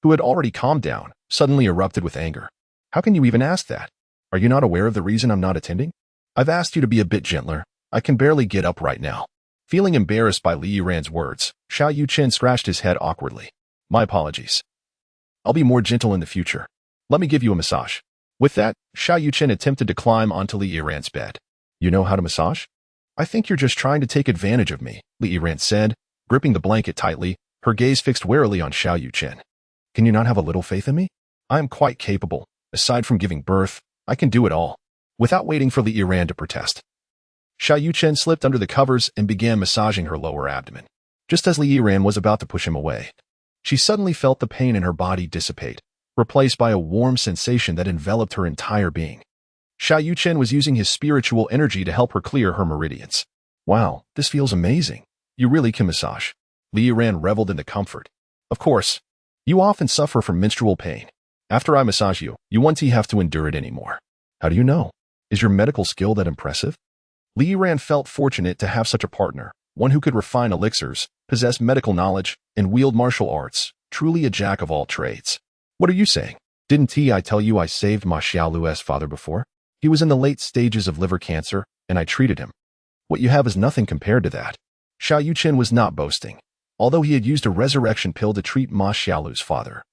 who had already calmed down, suddenly erupted with anger. "How can you even ask that? Are you not aware of the reason I'm not attending? I've asked you to be a bit gentler. I can barely get up right now." Feeling embarrassed by Li Yiran's words, Xiao Yuchen scratched his head awkwardly. "My apologies. I'll be more gentle in the future. Let me give you a massage." With that, Xiao Yuchen attempted to climb onto Li Yiran's bed. "You know how to massage? I think you're just trying to take advantage of me," Li Yiran said, gripping the blanket tightly, her gaze fixed warily on Xiao Yuchen. "Can you not have a little faith in me? I am quite capable. Aside from giving birth, I can do it all." Without waiting for Li Yiran to protest, Xiao Yuchen slipped under the covers and began massaging her lower abdomen. Just as Li Yiran was about to push him away, she suddenly felt the pain in her body dissipate, replaced by a warm sensation that enveloped her entire being. Xiao Yuchen was using his spiritual energy to help her clear her meridians. "Wow, this feels amazing. You really can massage." Li Yiran reveled in the comfort. "Of course. You often suffer from menstrual pain. After I massage you, you won't have to endure it anymore." "How do you know? Is your medical skill that impressive?" Li Yiran felt fortunate to have such a partner, one who could refine elixirs, possess medical knowledge, and wield martial arts, truly a jack of all trades. "What are you saying? Didn't I tell you I saved Ma Xiaolu's father before? He was in the late stages of liver cancer, and I treated him. What you have is nothing compared to that." Xiao Yuchen was not boasting, although he had used a resurrection pill to treat Ma Xiaolu's father.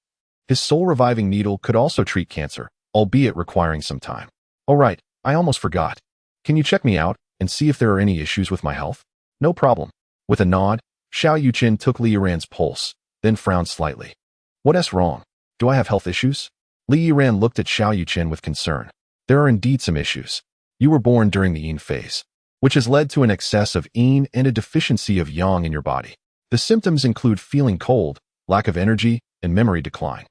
His soul-reviving needle could also treat cancer, albeit requiring some time. "Oh right, I almost forgot. Can you check me out and see if there are any issues with my health?" "No problem." With a nod, Xiao Yuchen took Li Yiran's pulse, then frowned slightly. "What's wrong? Do I have health issues?" Li Yiran looked at Xiao Yuchen with concern. "There are indeed some issues. You were born during the yin phase, which has led to an excess of yin and a deficiency of yang in your body. The symptoms include feeling cold, lack of energy, and memory decline."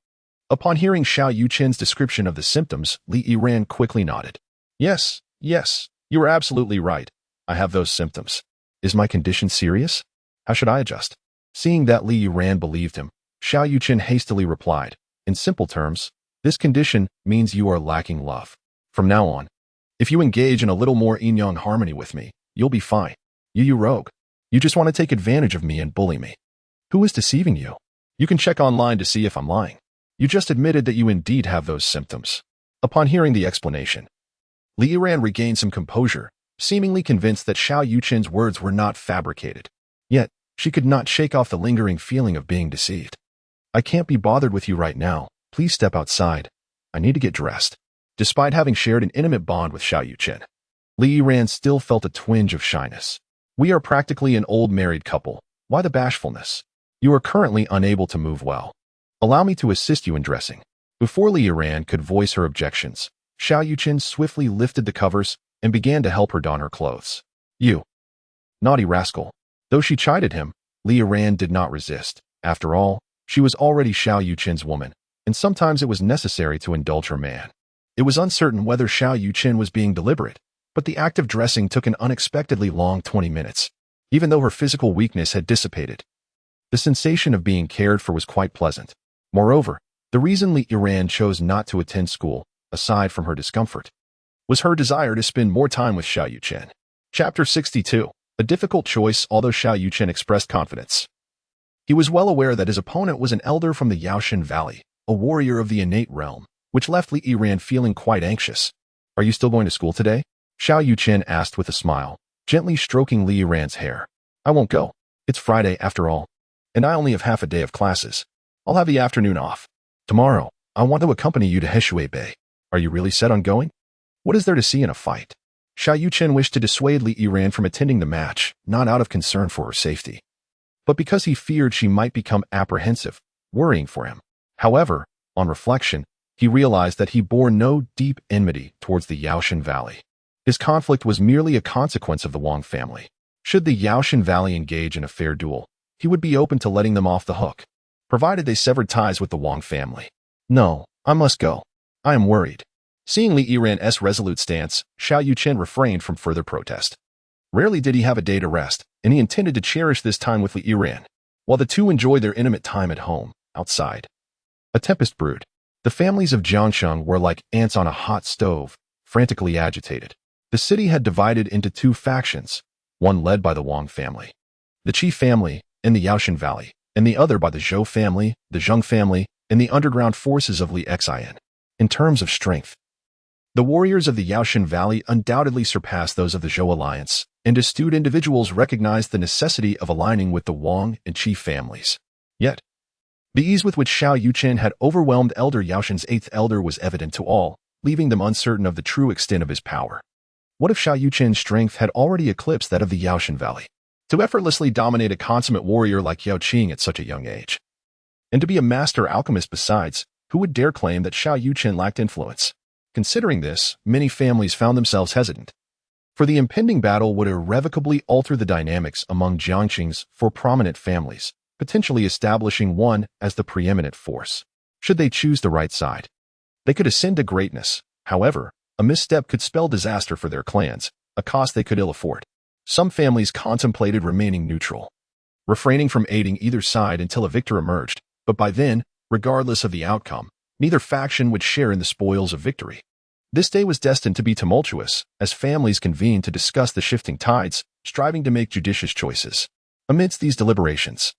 Upon hearing Xiao Yuchen's description of the symptoms, Li Yiran quickly nodded. Yes, you are absolutely right. I have those symptoms. Is my condition serious? How should I adjust?" Seeing that Li Yiran believed him, Xiao Yuchen hastily replied, "In simple terms, this condition means you are lacking love. From now on, if you engage in a little more yin-yang harmony with me, you'll be fine. You rogue. You just want to take advantage of me and bully me. Who is deceiving you? You can check online to see if I'm lying. You just admitted that you indeed have those symptoms." Upon hearing the explanation, Li Yiran regained some composure, seemingly convinced that Xiao Yuchen's words were not fabricated. Yet, she could not shake off the lingering feeling of being deceived. "I can't be bothered with you right now. Please step outside. I need to get dressed." Despite having shared an intimate bond with Xiao Yuchen, Li Yiran still felt a twinge of shyness. "We are practically an old married couple. Why the bashfulness? You are currently unable to move well. Allow me to assist you in dressing." Before Li Yiran could voice her objections, Xiao Yuchen swiftly lifted the covers and began to help her don her clothes. "You naughty rascal." Though she chided him, Li Yiran did not resist. After all, she was already Xiao Yuchen's woman, and sometimes it was necessary to indulge her man. It was uncertain whether Xiao Yuchen was being deliberate, but the act of dressing took an unexpectedly long 20 minutes. Even though her physical weakness had dissipated, the sensation of being cared for was quite pleasant. Moreover, the reason Li Yiran chose not to attend school, aside from her discomfort, was her desire to spend more time with Xiao Yuchen. Chapter 62. A difficult choice, although Xiao Yuchen expressed confidence. He was well aware that his opponent was an elder from the Yaoshan Valley, a warrior of the innate realm, which left Li Yiran feeling quite anxious. "Are you still going to school today?" Xiao Yuchen asked with a smile, gently stroking Li Yiran's hair. "I won't go. It's Friday after all, and I only have half a day of classes. I'll have the afternoon off. Tomorrow, I want to accompany you to Heshui Bay. Are you really set on going? What is there to see in a fight?" Xiao Yuchen wished to dissuade Li Yiran from attending the match, not out of concern for her safety, but because he feared she might become apprehensive, worrying for him. However, on reflection, he realized that he bore no deep enmity towards the Yaoshan Valley. His conflict was merely a consequence of the Wang family. Should the Yaoshan Valley engage in a fair duel, he would be open to letting them off the hook, provided they severed ties with the Wang family. "No, I must go. I am worried." Seeing Li Yiran's resolute stance, Xiao Yuchen refrained from further protest. Rarely did he have a day to rest, and he intended to cherish this time with Li Yiran, while the two enjoyed their intimate time at home, outside. A tempest brewed. The families of Jiangsheng were like ants on a hot stove, frantically agitated. The city had divided into two factions, one led by the Wang family, the Qi family, in the Yaoshan Valley, and the other by the Zhou family, the Zheng family, and the underground forces of Li Xian. In terms of strength, the warriors of the Yaoshan Valley undoubtedly surpassed those of the Zhou alliance, and astute individuals recognized the necessity of aligning with the Wang and Qi families. Yet, the ease with which Xiao Yuchen had overwhelmed Elder Yaoshan's eighth elder was evident to all, leaving them uncertain of the true extent of his power. What if Xiao Yuchen's strength had already eclipsed that of the Yaoshan Valley? To effortlessly dominate a consummate warrior like Yao Qing at such a young age, and to be a master alchemist besides, who would dare claim that Xiao Yuchen lacked influence? Considering this, many families found themselves hesitant, for the impending battle would irrevocably alter the dynamics among Jiangxing's four prominent families, potentially establishing one as the preeminent force. Should they choose the right side, they could ascend to greatness. However, a misstep could spell disaster for their clans, a cost they could ill afford. Some families contemplated remaining neutral, refraining from aiding either side until a victor emerged, but by then, regardless of the outcome, neither faction would share in the spoils of victory. This day was destined to be tumultuous, as families convened to discuss the shifting tides, striving to make judicious choices. Amidst these deliberations,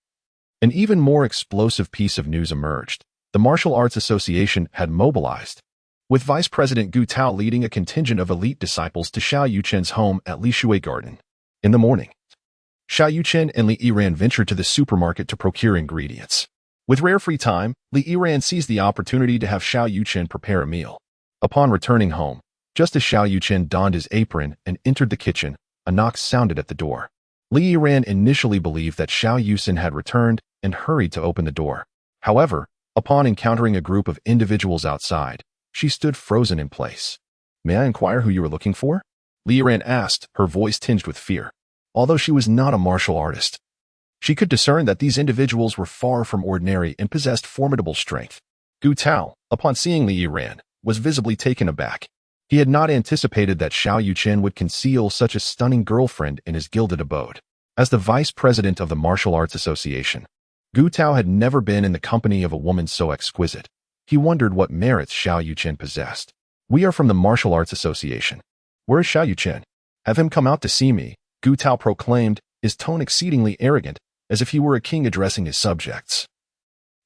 an even more explosive piece of news emerged. The Martial Arts Association had mobilized, with Vice President Gu Tao leading a contingent of elite disciples to Xiao Yuchen's home at Li Shui Garden. In the morning, Xiao Yuchen and Li Yiran ventured to the supermarket to procure ingredients. With rare free time, Li Yiran seized the opportunity to have Xiao Yuchen prepare a meal. Upon returning home, just as Xiao Yuchen donned his apron and entered the kitchen, a knock sounded at the door. Li Yiran initially believed that Xiao Yuchen had returned and hurried to open the door. However, upon encountering a group of individuals outside, she stood frozen in place. "May I inquire who you are looking for?" Li Yiran asked, her voice tinged with fear. Although she was not a martial artist, she could discern that these individuals were far from ordinary and possessed formidable strength. Gu Tao, upon seeing Li Yiran, was visibly taken aback. He had not anticipated that Xiao Yuchen would conceal such a stunning girlfriend in his gilded abode. As the vice president of the Martial Arts Association, Gu Tao had never been in the company of a woman so exquisite. He wondered what merits Xiao Yuchen possessed. "We are from the Martial Arts Association. Where is Xiao Yuchen? Have him come out to see me," Gu Tao proclaimed, his tone exceedingly arrogant, as if he were a king addressing his subjects.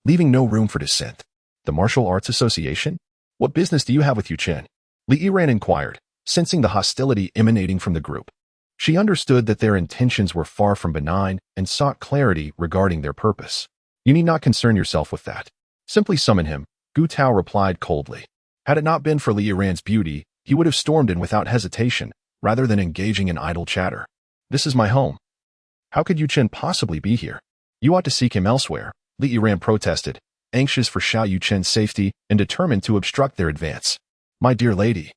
Leaving no room for dissent. "The Martial Arts Association? What business do you have with Yuchen?" Li Yiran inquired, sensing the hostility emanating from the group. She understood that their intentions were far from benign and sought clarity regarding their purpose. "You need not concern yourself with that. Simply summon him," Gu Tao replied coldly. Had it not been for Li Yiran's beauty, he would have stormed in without hesitation, rather than engaging in idle chatter. "This is my home. How could Yuchen possibly be here? You ought to seek him elsewhere," Li Yiran protested, anxious for Xiao Yuchen's safety and determined to obstruct their advance. "My dear lady,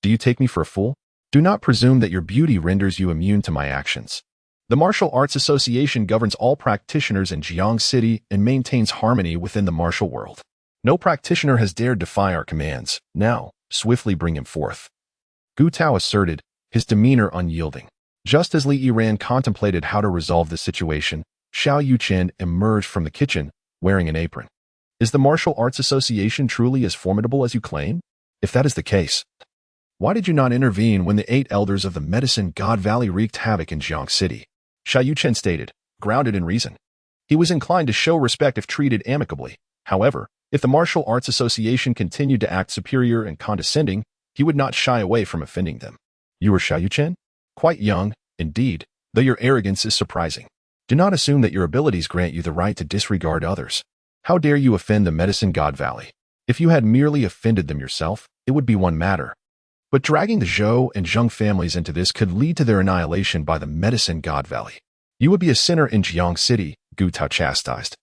do you take me for a fool? Do not presume that your beauty renders you immune to my actions. The Martial Arts Association governs all practitioners in Jiang City and maintains harmony within the martial world. No practitioner has dared defy our commands. Now, swiftly bring him forth," Gu Tao asserted, his demeanor unyielding. Just as Li Yiran contemplated how to resolve the situation, Xiao Yuchen emerged from the kitchen, wearing an apron. "Is the Martial Arts Association truly as formidable as you claim? If that is the case, why did you not intervene when the 8 elders of the Medicine God Valley wreaked havoc in Jiang City?" Xiao Yuchen stated, grounded in reason. He was inclined to show respect if treated amicably. However, if the Martial Arts Association continued to act superior and condescending, he would not shy away from offending them. "You are Xiao Yuchen? Quite young, indeed, though your arrogance is surprising. Do not assume that your abilities grant you the right to disregard others. How dare you offend the Medicine God Valley? If you had merely offended them yourself, it would be one matter. But dragging the Zhou and Zheng families into this could lead to their annihilation by the Medicine God Valley. You would be a sinner in Jiang City," Gu Tao chastised,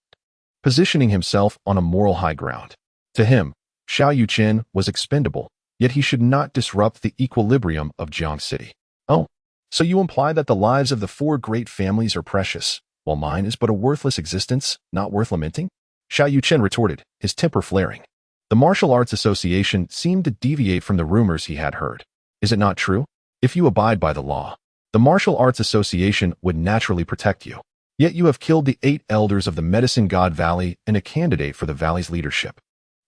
positioning himself on a moral high ground. To him, Xiao Yuchen was expendable, yet he should not disrupt the equilibrium of Jiang City. "Oh, so you imply that the lives of the 4 great families are precious, while mine is but a worthless existence, not worth lamenting?" Xiao Yuchen retorted, his temper flaring. The Martial Arts Association seemed to deviate from the rumors he had heard. "Is it not true? If you abide by the law, the Martial Arts Association would naturally protect you. Yet you have killed the 8 elders of the Medicine God Valley and a candidate for the valley's leadership.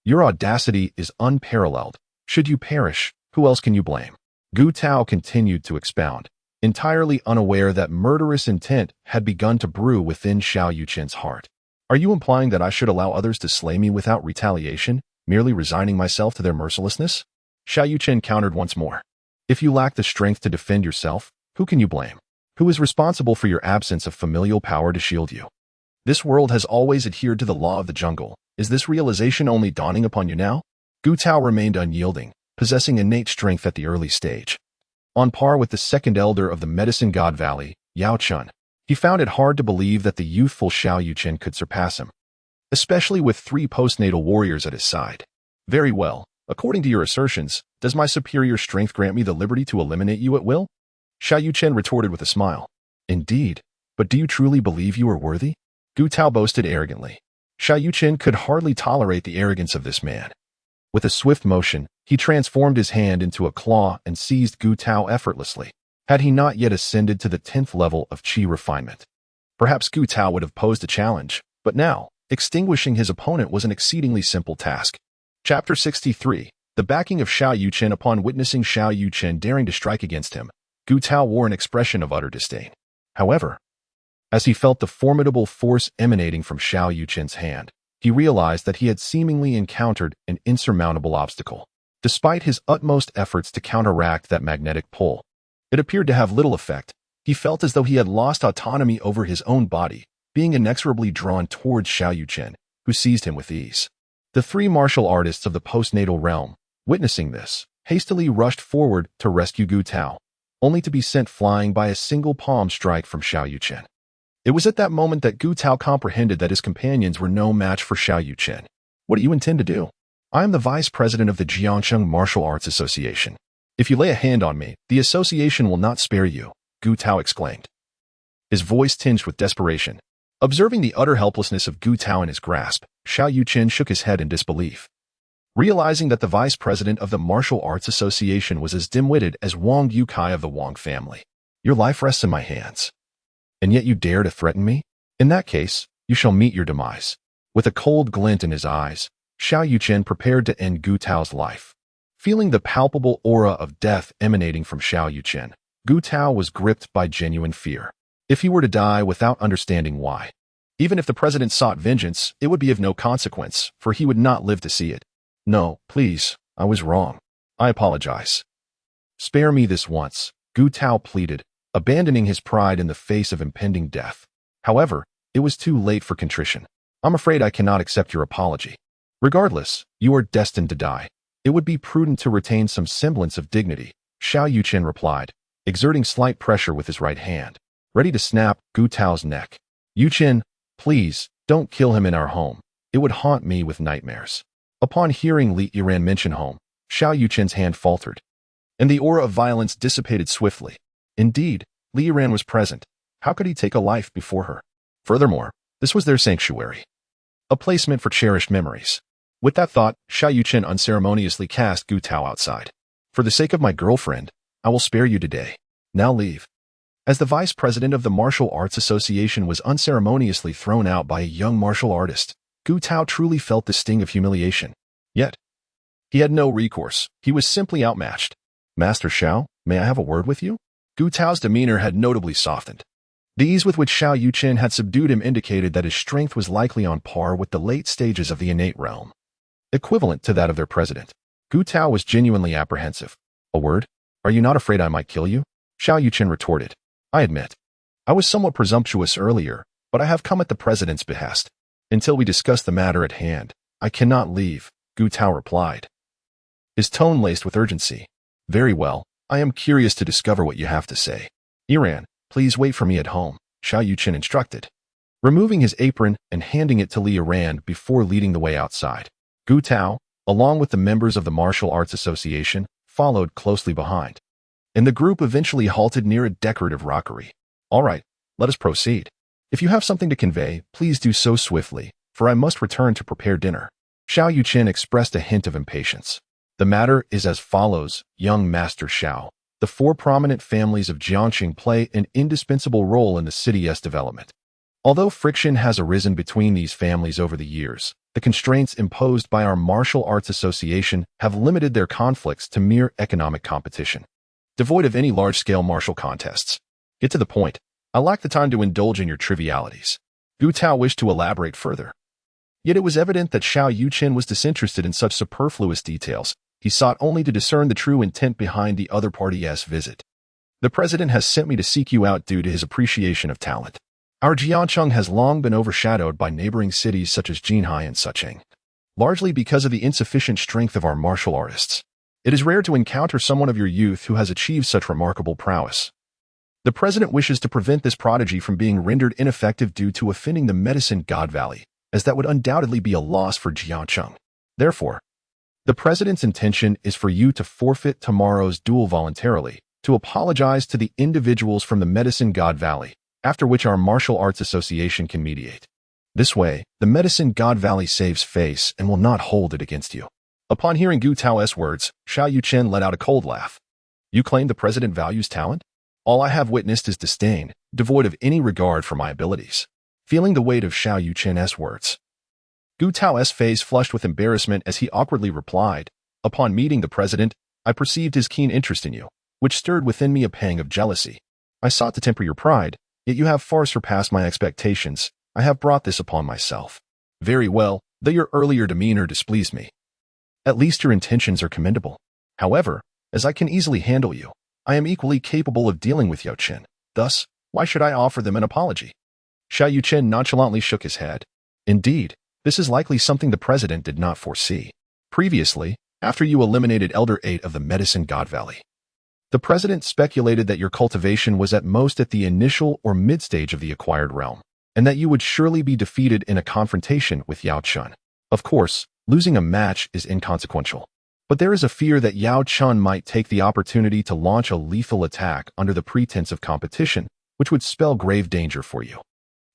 Your audacity is unparalleled. Should you perish, who else can you blame?" Gu Tao continued to expound, entirely unaware that murderous intent had begun to brew within Xiao Yuchen's heart. "Are you implying that I should allow others to slay me without retaliation, merely resigning myself to their mercilessness?" Xiao Yuchen countered once more. "If you lack the strength to defend yourself, who can you blame? Who is responsible for your absence of familial power to shield you? This world has always adhered to the law of the jungle. Is this realization only dawning upon you now?" Gu Tao remained unyielding, possessing innate strength at the early stage. On par with the 2nd elder of the Medicine God Valley, Yao Chun, he found it hard to believe that the youthful Xiao Yuchen could surpass him, especially with 3 postnatal warriors at his side. "Very well. According to your assertions, does my superior strength grant me the liberty to eliminate you at will?" Xiao Yuchen retorted with a smile. "Indeed, but do you truly believe you are worthy?" Gu Tao boasted arrogantly. Xiao Yuchen could hardly tolerate the arrogance of this man. With a swift motion, he transformed his hand into a claw and seized Gu Tao effortlessly. Had he not yet ascended to the 10th level of qi refinement, perhaps Gu Tao would have posed a challenge, but now, extinguishing his opponent was an exceedingly simple task. Chapter 63. The backing of Xiao Yuchen. Upon witnessing Xiao Yuchen daring to strike against him, Gu Tao wore an expression of utter disdain. However, as he felt the formidable force emanating from Xiao Yuchen's hand, he realized that he had seemingly encountered an insurmountable obstacle. Despite his utmost efforts to counteract that magnetic pull, it appeared to have little effect. He felt as though he had lost autonomy over his own body, being inexorably drawn towards Xiao Yuchen, who seized him with ease. The 3 martial artists of the postnatal realm witnessing this, hastily rushed forward to rescue Gu Tao, only to be sent flying by a single palm strike from Xiao Yuchen. It was at that moment that Gu Tao comprehended that his companions were no match for Xiao Yuchen. What do you intend to do? I am the vice president of the Jiangcheng Martial Arts Association. If you lay a hand on me, the association will not spare you, Gu Tao exclaimed, his voice tinged with desperation. Observing the utter helplessness of Gu Tao in his grasp, Xiao Yuchen shook his head in disbelief. Realizing that the vice president of the Martial Arts Association was as dim-witted as Wang Yukai of the Wang family. Your life rests in my hands. And yet you dare to threaten me? In that case, you shall meet your demise. With a cold glint in his eyes, Xiao Yuchen prepared to end Gu Tao's life. Feeling the palpable aura of death emanating from Xiao Yuchen, Gu Tao was gripped by genuine fear. If he were to die without understanding why, even if the president sought vengeance, it would be of no consequence, for he would not live to see it. No, please, I was wrong. I apologize. Spare me this once, Gu Tao pleaded, abandoning his pride in the face of impending death. However, it was too late for contrition. I'm afraid I cannot accept your apology. Regardless, you are destined to die. It would be prudent to retain some semblance of dignity, Xiao Yuchen replied, exerting slight pressure with his right hand, ready to snap Gu Tao's neck. Yuchen, please, don't kill him in our home. It would haunt me with nightmares. Upon hearing Li Yiran mention home, Xiao Yuchen's hand faltered, and the aura of violence dissipated swiftly. Indeed, Li Yiran was present. How could he take a life before her? Furthermore, this was their sanctuary, a place meant for cherished memories. With that thought, Xiao Yuchen unceremoniously cast Gu Tao outside. For the sake of my girlfriend, I will spare you today. Now leave. As the vice president of the Martial Arts Association was unceremoniously thrown out by a young martial artist, Gu Tao truly felt the sting of humiliation. Yet, he had no recourse. He was simply outmatched. Master Xiao, may I have a word with you? Gu Tao's demeanor had notably softened. The ease with which Xiao Yuchen had subdued him indicated that his strength was likely on par with the late stages of the innate realm, equivalent to that of their president. Gu Tao was genuinely apprehensive. A word? Are you not afraid I might kill you? Xiao Yuchen retorted. I admit, I was somewhat presumptuous earlier, but I have come at the president's behest. Until we discuss the matter at hand, I cannot leave, Gu Tao replied, his tone laced with urgency. Very well, I am curious to discover what you have to say. Yiran, please wait for me at home, Xiao Yuchen instructed, removing his apron and handing it to Li Yiran before leading the way outside. Gu Tao, along with the members of the Martial Arts Association, followed closely behind, and the group eventually halted near a decorative rockery. All right, let us proceed. If you have something to convey, please do so swiftly, for I must return to prepare dinner. Xiao Yuchen expressed a hint of impatience. The matter is as follows, young Master Xiao. The four prominent families of Jiangxing play an indispensable role in the city's development. Although friction has arisen between these families over the years, the constraints imposed by our Martial Arts Association have limited their conflicts to mere economic competition, devoid of any large-scale martial contests. Get to the point. I lack the time to indulge in your trivialities. Gu Tao wished to elaborate further. Yet it was evident that Xiao Yuchen was disinterested in such superfluous details. He sought only to discern the true intent behind the other party's visit. The president has sent me to seek you out due to his appreciation of talent. Our Jiangcheng has long been overshadowed by neighboring cities such as Jinhai and Suqing, largely because of the insufficient strength of our martial artists. It is rare to encounter someone of your youth who has achieved such remarkable prowess. The president wishes to prevent this prodigy from being rendered ineffective due to offending the Medicine God Valley, as that would undoubtedly be a loss for Jiangcheng. Therefore, the president's intention is for you to forfeit tomorrow's duel voluntarily, to apologize to the individuals from the Medicine God Valley, after which our Martial Arts Association can mediate. This way, the Medicine God Valley saves face and will not hold it against you. Upon hearing Gu Tao's words, Xiao Yuchen let out a cold laugh. You claim the president values talent? All I have witnessed is disdain, devoid of any regard for my abilities. Feeling the weight of Xiao Yuchen's words, Gu Tao's face flushed with embarrassment as he awkwardly replied, upon meeting the president, I perceived his keen interest in you, which stirred within me a pang of jealousy. I sought to temper your pride, yet you have far surpassed my expectations. I have brought this upon myself. Very well, though your earlier demeanor displeased me. At least your intentions are commendable. However, as I can easily handle you, I am equally capable of dealing with Yuchen. Thus, why should I offer them an apology? Xiao Yuchen nonchalantly shook his head. Indeed, this is likely something the president did not foresee. Previously, after you eliminated Elder 8 of the Medicine God Valley. The president speculated that your cultivation was at most at the initial or mid-stage of the acquired realm, and that you would surely be defeated in a confrontation with Yao Chun. Of course, losing a match is inconsequential, but there is a fear that Yao Chun might take the opportunity to launch a lethal attack under the pretense of competition, which would spell grave danger for you.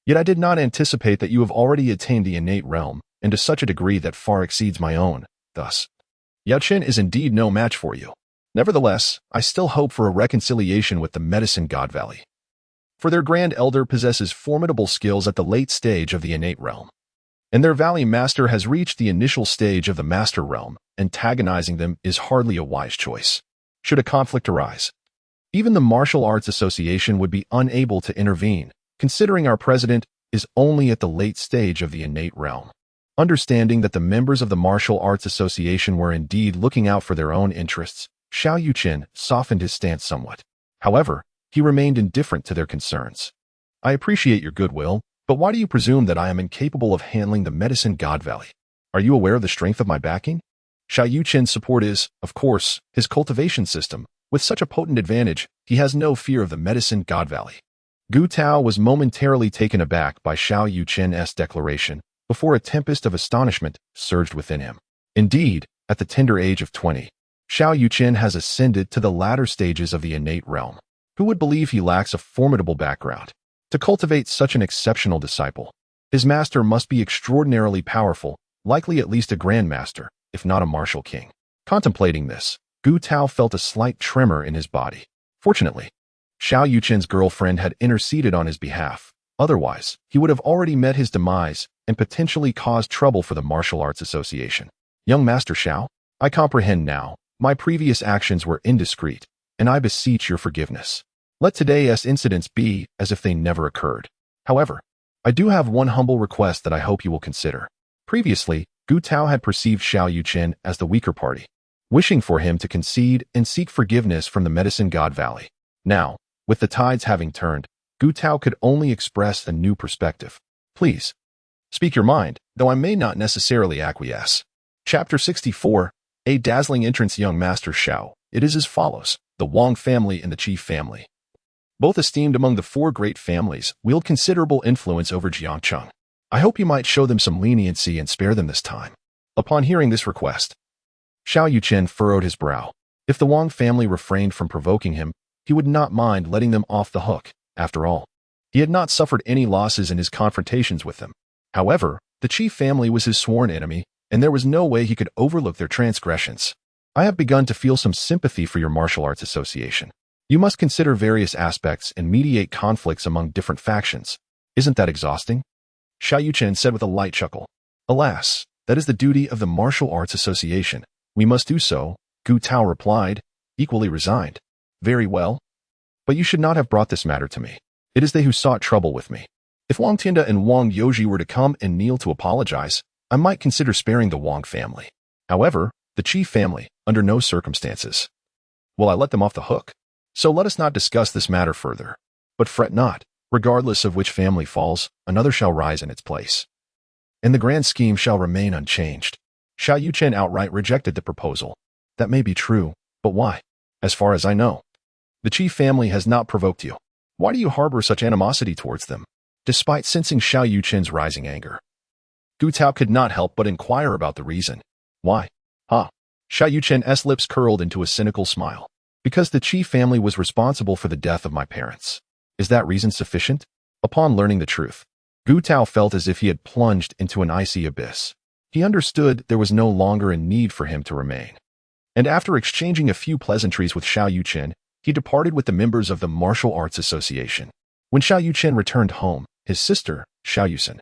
Yet I did not anticipate that you have already attained the innate realm, and to such a degree that far exceeds my own. Thus, Yao Chun is indeed no match for you. Nevertheless, I still hope for a reconciliation with the Medicine God Valley, for their Grand Elder possesses formidable skills at the late stage of the innate realm, and their Valley Master has reached the initial stage of the Master Realm. Antagonizing them is hardly a wise choice. Should a conflict arise, even the Martial Arts Association would be unable to intervene, considering our president is only at the late stage of the innate realm. Understanding that the members of the Martial Arts Association were indeed looking out for their own interests, Xiao Yuchen softened his stance somewhat. However, he remained indifferent to their concerns. I appreciate your goodwill, but why do you presume that I am incapable of handling the Medicine God Valley? Are you aware of the strength of my backing? Xiao Yuchen's support is, of course, his cultivation system. With such a potent advantage, he has no fear of the Medicine God Valley. Gu Tao was momentarily taken aback by Xiao Yuchen's declaration, before a tempest of astonishment surged within him. Indeed, at the tender age of 20, Xiao Yuchen has ascended to the latter stages of the innate realm. Who would believe he lacks a formidable background? To cultivate such an exceptional disciple, his master must be extraordinarily powerful, likely at least a grandmaster, if not a martial king. Contemplating this, Gu Tao felt a slight tremor in his body. Fortunately, Xiao Yuchen's girlfriend had interceded on his behalf. Otherwise, he would have already met his demise and potentially caused trouble for the Martial Arts Association. Young Master Xiao, I comprehend now. My previous actions were indiscreet, and I beseech your forgiveness. Let today's incidents be as if they never occurred. However, I do have one humble request that I hope you will consider. Previously, Gu Tao had perceived Xiao Yuchen as the weaker party, wishing for him to concede and seek forgiveness from the Medicine God Valley. Now, with the tides having turned, Gu Tao could only express a new perspective. Please, speak your mind, though I may not necessarily acquiesce. Chapter 64. A dazzling entrance. Young Master Xiao. It is as follows. The Wang family and the Chief family, both esteemed among the 4 great families, wield considerable influence over Jiangcheng. I hope you might show them some leniency and spare them this time. Upon hearing this request, Xiao Yuchen furrowed his brow. If the Wang family refrained from provoking him, he would not mind letting them off the hook. After all, he had not suffered any losses in his confrontations with them. However, the Chief family was his sworn enemy, and there was no way he could overlook their transgressions. I have begun to feel some sympathy for your martial arts association. You must consider various aspects and mediate conflicts among different factions. Isn't that exhausting? Xiao Yuchen said with a light chuckle. Alas, that is the duty of the Martial Arts Association. We must do so, Gu Tao replied, equally resigned. Very well. But you should not have brought this matter to me. It is they who sought trouble with me. If Wang Tianda and Wang Yoji were to come and kneel to apologize, I might consider sparing the Wang family. However, the Chief family, under no circumstances will I let them off the hook. So let us not discuss this matter further. But fret not, regardless of which family falls, another shall rise in its place, and the grand scheme shall remain unchanged. Xiao Yuchen outright rejected the proposal. That may be true, but why? As far as I know, the Chief family has not provoked you. Why do you harbor such animosity towards them? Despite sensing Xiao Yuchen's rising anger, Gu Tao could not help but inquire about the reason. Why? Xiao Yuchen's lips curled into a cynical smile. Because the Chief family was responsible for the death of my parents. Is that reason sufficient? Upon learning the truth, Gu Tao felt as if he had plunged into an icy abyss. He understood there was no longer a need for him to remain. And after exchanging a few pleasantries with Xiao Yuchen, he departed with the members of the Martial Arts Association. When Xiao Yuchen returned home, his sister, Xiao Yuchen,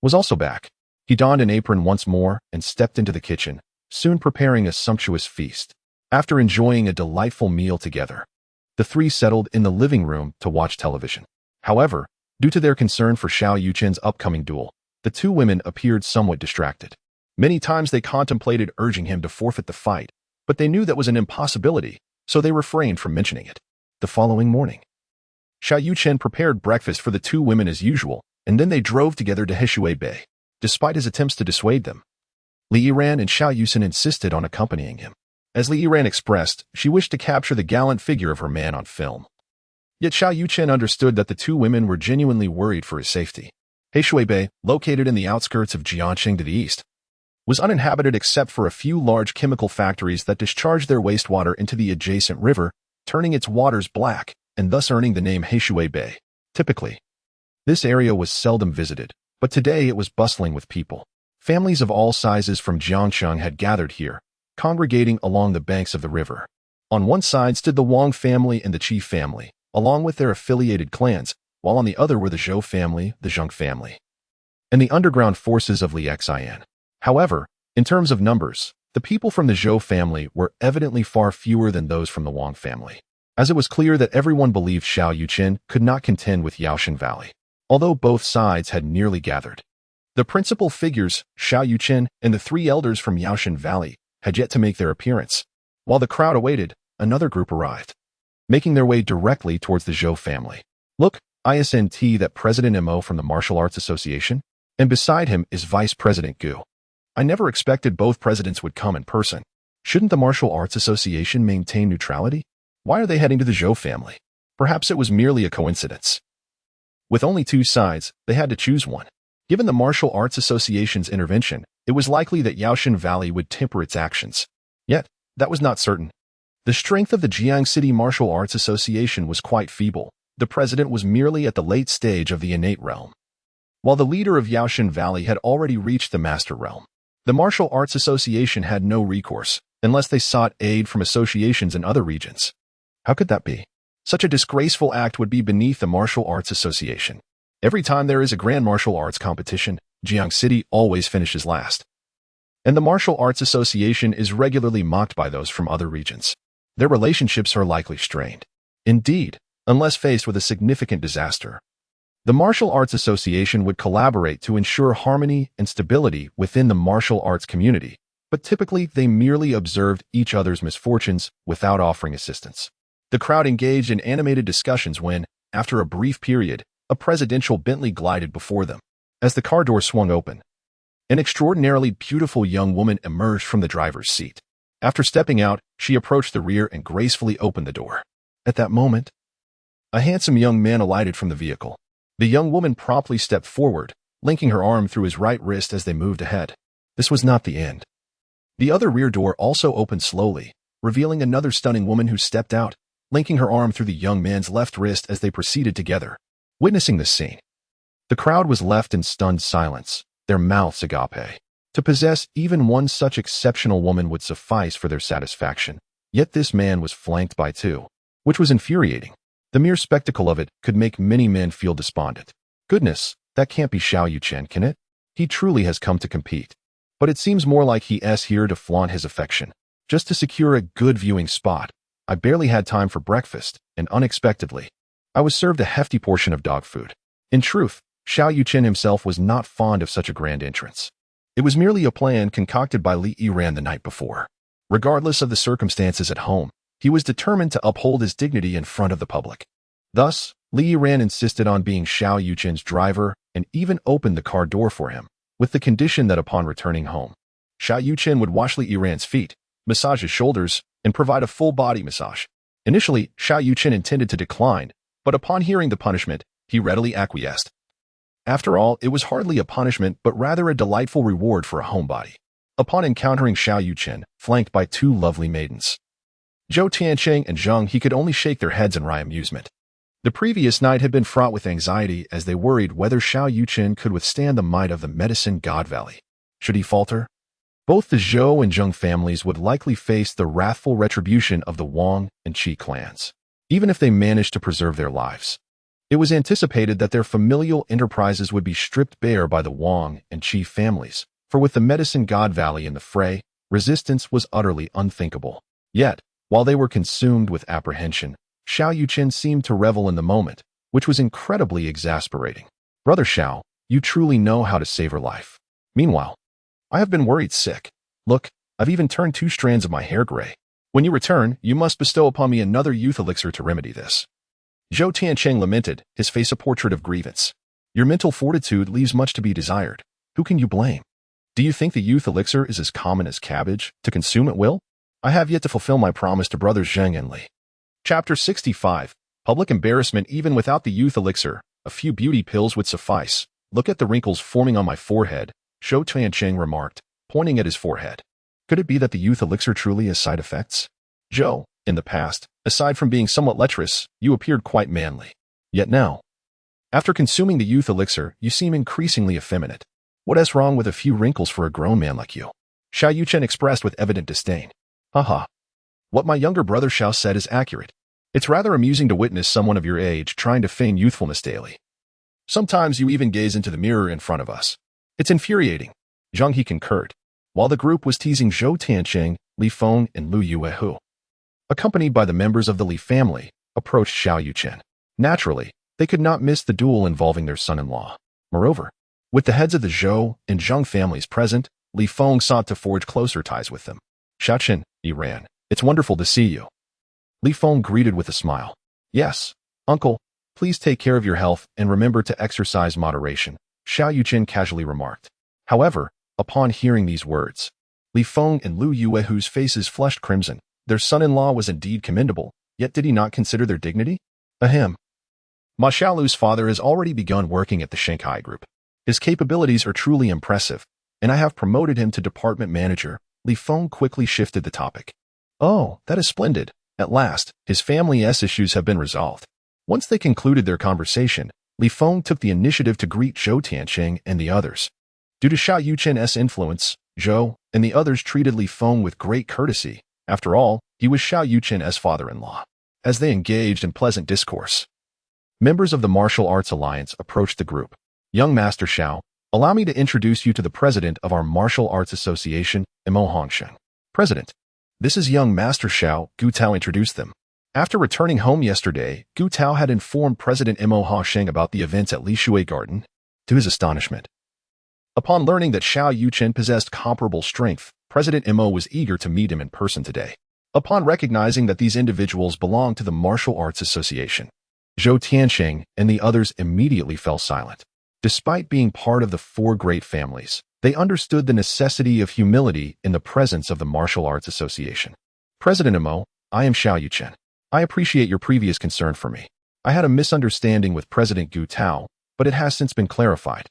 was also back. He donned an apron once more and stepped into the kitchen, soon preparing a sumptuous feast. After enjoying a delightful meal together, the 3 settled in the living room to watch television. However, due to their concern for Xiao Yuchen's upcoming duel, the 2 women appeared somewhat distracted. Many times they contemplated urging him to forfeit the fight, but they knew that was an impossibility, so they refrained from mentioning it. The following morning, Xiao Yuchen prepared breakfast for the 2 women as usual, and then they drove together to Hishui Bay. Despite his attempts to dissuade them, Li Yiran and Xiao Yuchen insisted on accompanying him. As Li Yiran expressed, she wished to capture the gallant figure of her man on film. Yet Xiao Yuchen understood that the two women were genuinely worried for his safety. Heishui Bay, located in the outskirts of Jiangxing to the east, was uninhabited except for a few large chemical factories that discharged their wastewater into the adjacent river, turning its waters black, and thus earning the name Heishui Bay. Typically, this area was seldom visited, but today it was bustling with people. Families of all sizes from Jiangxing had gathered here, congregating along the banks of the river. On one side stood the Wang family and the Qi family, along with their affiliated clans, while on the other were the Zhou family, the Zheng family, and the underground forces of Li Xian. However, in terms of numbers, the people from the Zhou family were evidently far fewer than those from the Wang family, as it was clear that everyone believed Xiao Yuchen could not contend with Yaoshan Valley, although both sides had nearly gathered. The principal figures, Xiao Yuchen and the three elders from Yaoshan Valley, had yet to make their appearance. While the crowd awaited, another group arrived, making their way directly towards the Zhou family. Look, ISNT, that President Mo from the Martial Arts Association, and beside him is Vice President Gu. I never expected both presidents would come in person. Shouldn't the Martial Arts Association maintain neutrality? Why are they heading to the Zhou family? Perhaps it was merely a coincidence. With only two sides, they had to choose one. Given the Martial Arts Association's intervention, it was likely that Yaoshan Valley would temper its actions. Yet, that was not certain. The strength of the Jiang City Martial Arts Association was quite feeble. The president was merely at the late stage of the innate realm, while the leader of Yaoshan Valley had already reached the master realm. The Martial Arts Association had no recourse, unless they sought aid from associations in other regions. How could that be? Such a disgraceful act would be beneath the Martial Arts Association. Every time there is a grand martial arts competition, Jiang City always finishes last. And the Martial Arts Association is regularly mocked by those from other regions. Their relationships are likely strained. Indeed, unless faced with a significant disaster, the Martial Arts Association would collaborate to ensure harmony and stability within the martial arts community, but typically they merely observed each other's misfortunes without offering assistance. The crowd engaged in animated discussions when, after a brief period, a presidential Bentley glided before them. As the car door swung open, an extraordinarily beautiful young woman emerged from the driver's seat. After stepping out, she approached the rear and gracefully opened the door. At that moment, a handsome young man alighted from the vehicle. The young woman promptly stepped forward, linking her arm through his right wrist as they moved ahead. This was not the end. The other rear door also opened slowly, revealing another stunning woman who stepped out, linking her arm through the young man's left wrist as they proceeded together. Witnessing this scene, the crowd was left in stunned silence, their mouths agape. To possess even one such exceptional woman would suffice for their satisfaction. Yet this man was flanked by two, which was infuriating. The mere spectacle of it could make many men feel despondent. Goodness, that can't be Xiao Yuchen, can it? He truly has come to compete. But it seems more like he's here to flaunt his affection, just to secure a good viewing spot. I barely had time for breakfast, and unexpectedly, I was served a hefty portion of dog food. In truth, Xiao Yuchen himself was not fond of such a grand entrance. It was merely a plan concocted by Li Yiran the night before. Regardless of the circumstances at home, he was determined to uphold his dignity in front of the public. Thus, Li Yiran insisted on being Xiao Yuchen's driver and even opened the car door for him, with the condition that upon returning home, Xiao Yuchen would wash Li Yiran's feet, massage his shoulders, and provide a full-body massage. Initially, Xiao Yuchen intended to decline, but upon hearing the punishment, he readily acquiesced. After all, it was hardly a punishment but rather a delightful reward for a homebody. Upon encountering Xiao Yuchen, flanked by two lovely maidens, Zhou Tiancheng and Zheng, he could only shake their heads in wry amusement. The previous night had been fraught with anxiety as they worried whether Xiao Yuchen could withstand the might of the Medicine God Valley. Should he falter? Both the Zhou and Zheng families would likely face the wrathful retribution of the Wang and Qi clans, even if they managed to preserve their lives. It was anticipated that their familial enterprises would be stripped bare by the Wang and Qi families, for with the Medicine God Valley in the fray, resistance was utterly unthinkable. Yet, while they were consumed with apprehension, Xiao Yuchen seemed to revel in the moment, which was incredibly exasperating. Brother Xiao, you truly know how to savor life. Meanwhile, I have been worried sick. Look, I've even turned 2 strands of my hair gray. When you return, you must bestow upon me another youth elixir to remedy this. Zhou Tiancheng lamented, his face a portrait of grievance. Your mental fortitude leaves much to be desired. Who can you blame? Do you think the youth elixir is as common as cabbage, to consume at will? I have yet to fulfill my promise to brothers Zheng and Li. Chapter 65. Public embarrassment. Even without the youth elixir, a few beauty pills would suffice. Look at the wrinkles forming on my forehead, Xiao Yuchen remarked, pointing at his forehead. Could it be that the youth elixir truly has side effects? Zhou, in the past, aside from being somewhat lecherous, you appeared quite manly. Yet now, after consuming the youth elixir, you seem increasingly effeminate. What is wrong with a few wrinkles for a grown man like you? Xiao Yuchen expressed with evident disdain. Haha. What my younger brother Xiao said is accurate. It's rather amusing to witness someone of your age trying to feign youthfulness daily. Sometimes you even gaze into the mirror in front of us. It's infuriating. Zhang He concurred, while the group was teasing Zhou Tiancheng, Li Feng, and Lu Yuehu. Accompanied by the members of the Li family, approached Xiao Yuchen. Naturally, they could not miss the duel involving their son-in-law. Moreover, with the heads of the Zhou and Zhang families present, Li Feng sought to forge closer ties with them. Xiaochen, he ran. It's wonderful to see you. Li Feng greeted with a smile. Yes, uncle, please take care of your health and remember to exercise moderation, Xiao Yuchen casually remarked. However, upon hearing these words, Li Feng and Lu Yuehu's faces flushed crimson. Their son-in-law was indeed commendable, yet did he not consider their dignity? Ahem. Ma Xiaolu's father has already begun working at the Shanghai Group. His capabilities are truly impressive, and I have promoted him to department manager. Li Feng quickly shifted the topic. Oh, that is splendid. At last, his family's issues have been resolved. Once they concluded their conversation, Li Feng took the initiative to greet Zhou Tiancheng and the others. Due to Xiao Yuchen's influence, Zhou and the others treated Li Feng with great courtesy. After all, he was Xiao Yuchen's father-in-law. As they engaged in pleasant discourse, members of the Martial Arts Alliance approached the group. Young Master Xiao, allow me to introduce you to the president of our Martial Arts Association, Imo Hongsheng. President. This is young Master Xiao, Gu Tao introduced them. After returning home yesterday, Gu Tao had informed President Imo Hongsheng about the events at Li Shui Garden. To his astonishment, upon learning that Xiao Yuchen possessed comparable strength, President Imo was eager to meet him in person today. Upon recognizing that these individuals belonged to the Martial Arts Association, Zhou Tiancheng and the others immediately fell silent. Despite being part of the four great families, they understood the necessity of humility in the presence of the Martial Arts Association. President Imo, I am Xiao Yuchen. I appreciate your previous concern for me. I had a misunderstanding with President Gu Tao, but it has since been clarified.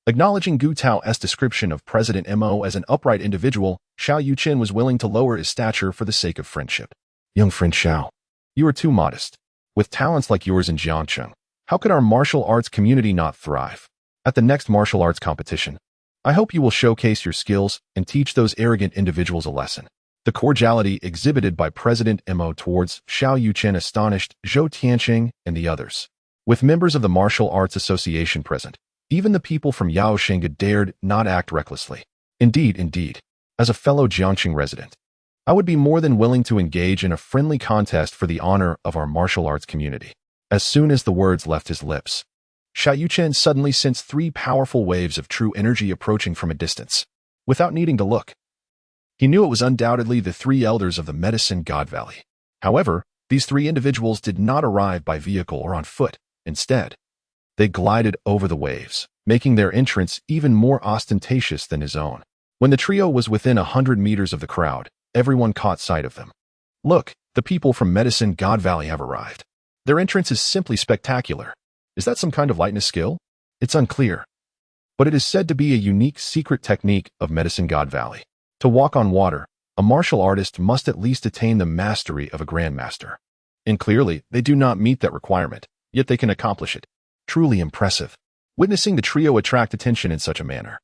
Acknowledging Gu Tao's description of President Imo as an upright individual, Xiao Yuchen was willing to lower his stature for the sake of friendship. Young friend Xiao, you are too modest. With talents like yours in Jiangcheng, how could our martial arts community not thrive? At the next martial arts competition, I hope you will showcase your skills and teach those arrogant individuals a lesson. The cordiality exhibited by President Imo towards Xiao Yuchen astonished Zhou Tiancheng and the others. With members of the Martial Arts Association present, even the people from Yaosheng dared not act recklessly. Indeed, as a fellow Jiangcheng resident, I would be more than willing to engage in a friendly contest for the honor of our martial arts community. As soon as the words left his lips, Xiao Yuchen suddenly sensed three powerful waves of true energy approaching from a distance. Without needing to look, he knew it was undoubtedly the three elders of the Medicine God Valley. However, these three individuals did not arrive by vehicle or on foot. Instead, they glided over the waves, making their entrance even more ostentatious than his own. When the trio was within 100 meters of the crowd, everyone caught sight of them. Look, the people from Medicine God Valley have arrived. Their entrance is simply spectacular. Is that some kind of lightness skill? It's unclear. But it is said to be a unique secret technique of Medicine God Valley. To walk on water, a martial artist must at least attain the mastery of a grandmaster. And clearly, they do not meet that requirement, yet they can accomplish it. Truly impressive. Witnessing the trio attract attention in such a manner,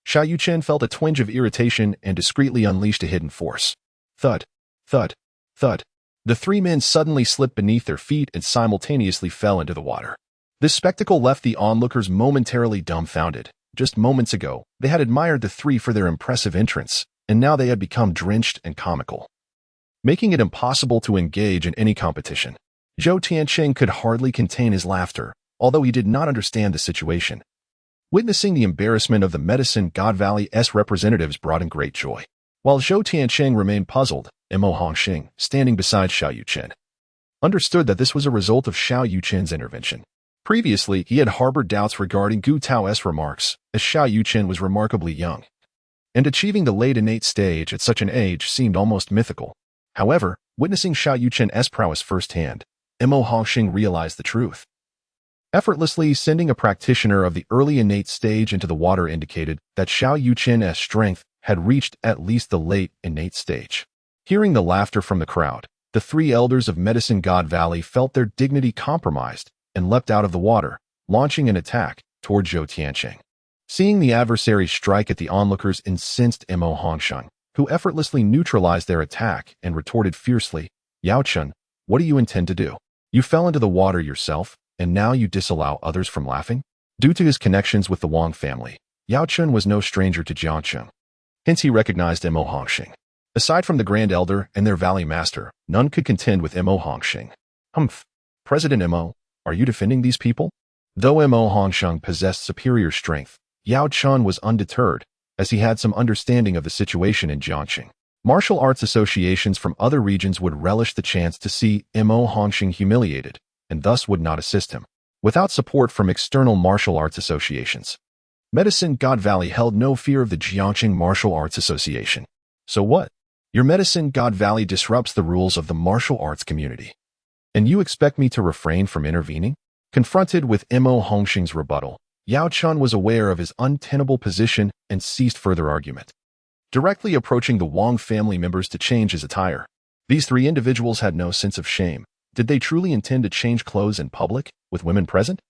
Xiao Yuchen felt a twinge of irritation and discreetly unleashed a hidden force. Thud, thud, thud. The three men suddenly slipped beneath their feet and simultaneously fell into the water. This spectacle left the onlookers momentarily dumbfounded. Just moments ago, they had admired the three for their impressive entrance, and now they had become drenched and comical, making it impossible to engage in any competition. Zhou Tiancheng could hardly contain his laughter, although he did not understand the situation. Witnessing the embarrassment of the Medicine God Valley's representatives brought him great joy. While Zhou Tiancheng remained puzzled, Imo Hongsheng, standing beside Xiao Yuchen, understood that this was a result of Xiao Yuchen's intervention. Previously, he had harbored doubts regarding Gu Tao's remarks, as Xiao Yuchen was remarkably young. and achieving the late innate stage at such an age seemed almost mythical. However, witnessing Xiao Yuchen's prowess firsthand, Mo Hongxing realized the truth. Effortlessly sending a practitioner of the early innate stage into the water indicated that Xiao Yuchen's strength had reached at least the late innate stage. Hearing the laughter from the crowd, the three elders of Medicine God Valley felt their dignity compromised and leapt out of the water, launching an attack toward Zhou Tianqing. Seeing the adversary strike at the onlookers incensed Mo Hongxing, who effortlessly neutralized their attack and retorted fiercely, "Yao Chen, what do you intend to do? You fell into the water yourself, and now you disallow others from laughing?" Due to his connections with the Wang family, Yao Chen was no stranger to Jiangcheng. Hence he recognized Mo Hongxing. Aside from the Grand Elder and their Valley Master, none could contend with Mo Hongxing. "Humph. President Mo, are you defending these people?" Though Mo Hongxing possessed superior strength, Yao Chen was undeterred, as he had some understanding of the situation in Jiangxing. Martial arts associations from other regions would relish the chance to see Mo Hongxing humiliated, and thus would not assist him. Without support from external martial arts associations, Medicine God Valley held no fear of the Jiangxing Martial Arts Association. So what? Your Medicine God Valley disrupts the rules of the martial arts community. And you expect me to refrain from intervening? Confronted with Mo Hongxing's rebuttal, Yao Chen was aware of his untenable position and ceased further argument. Directly approaching the Wang family members to change his attire, these three individuals had no sense of shame. Did they truly intend to change clothes in public, with women present?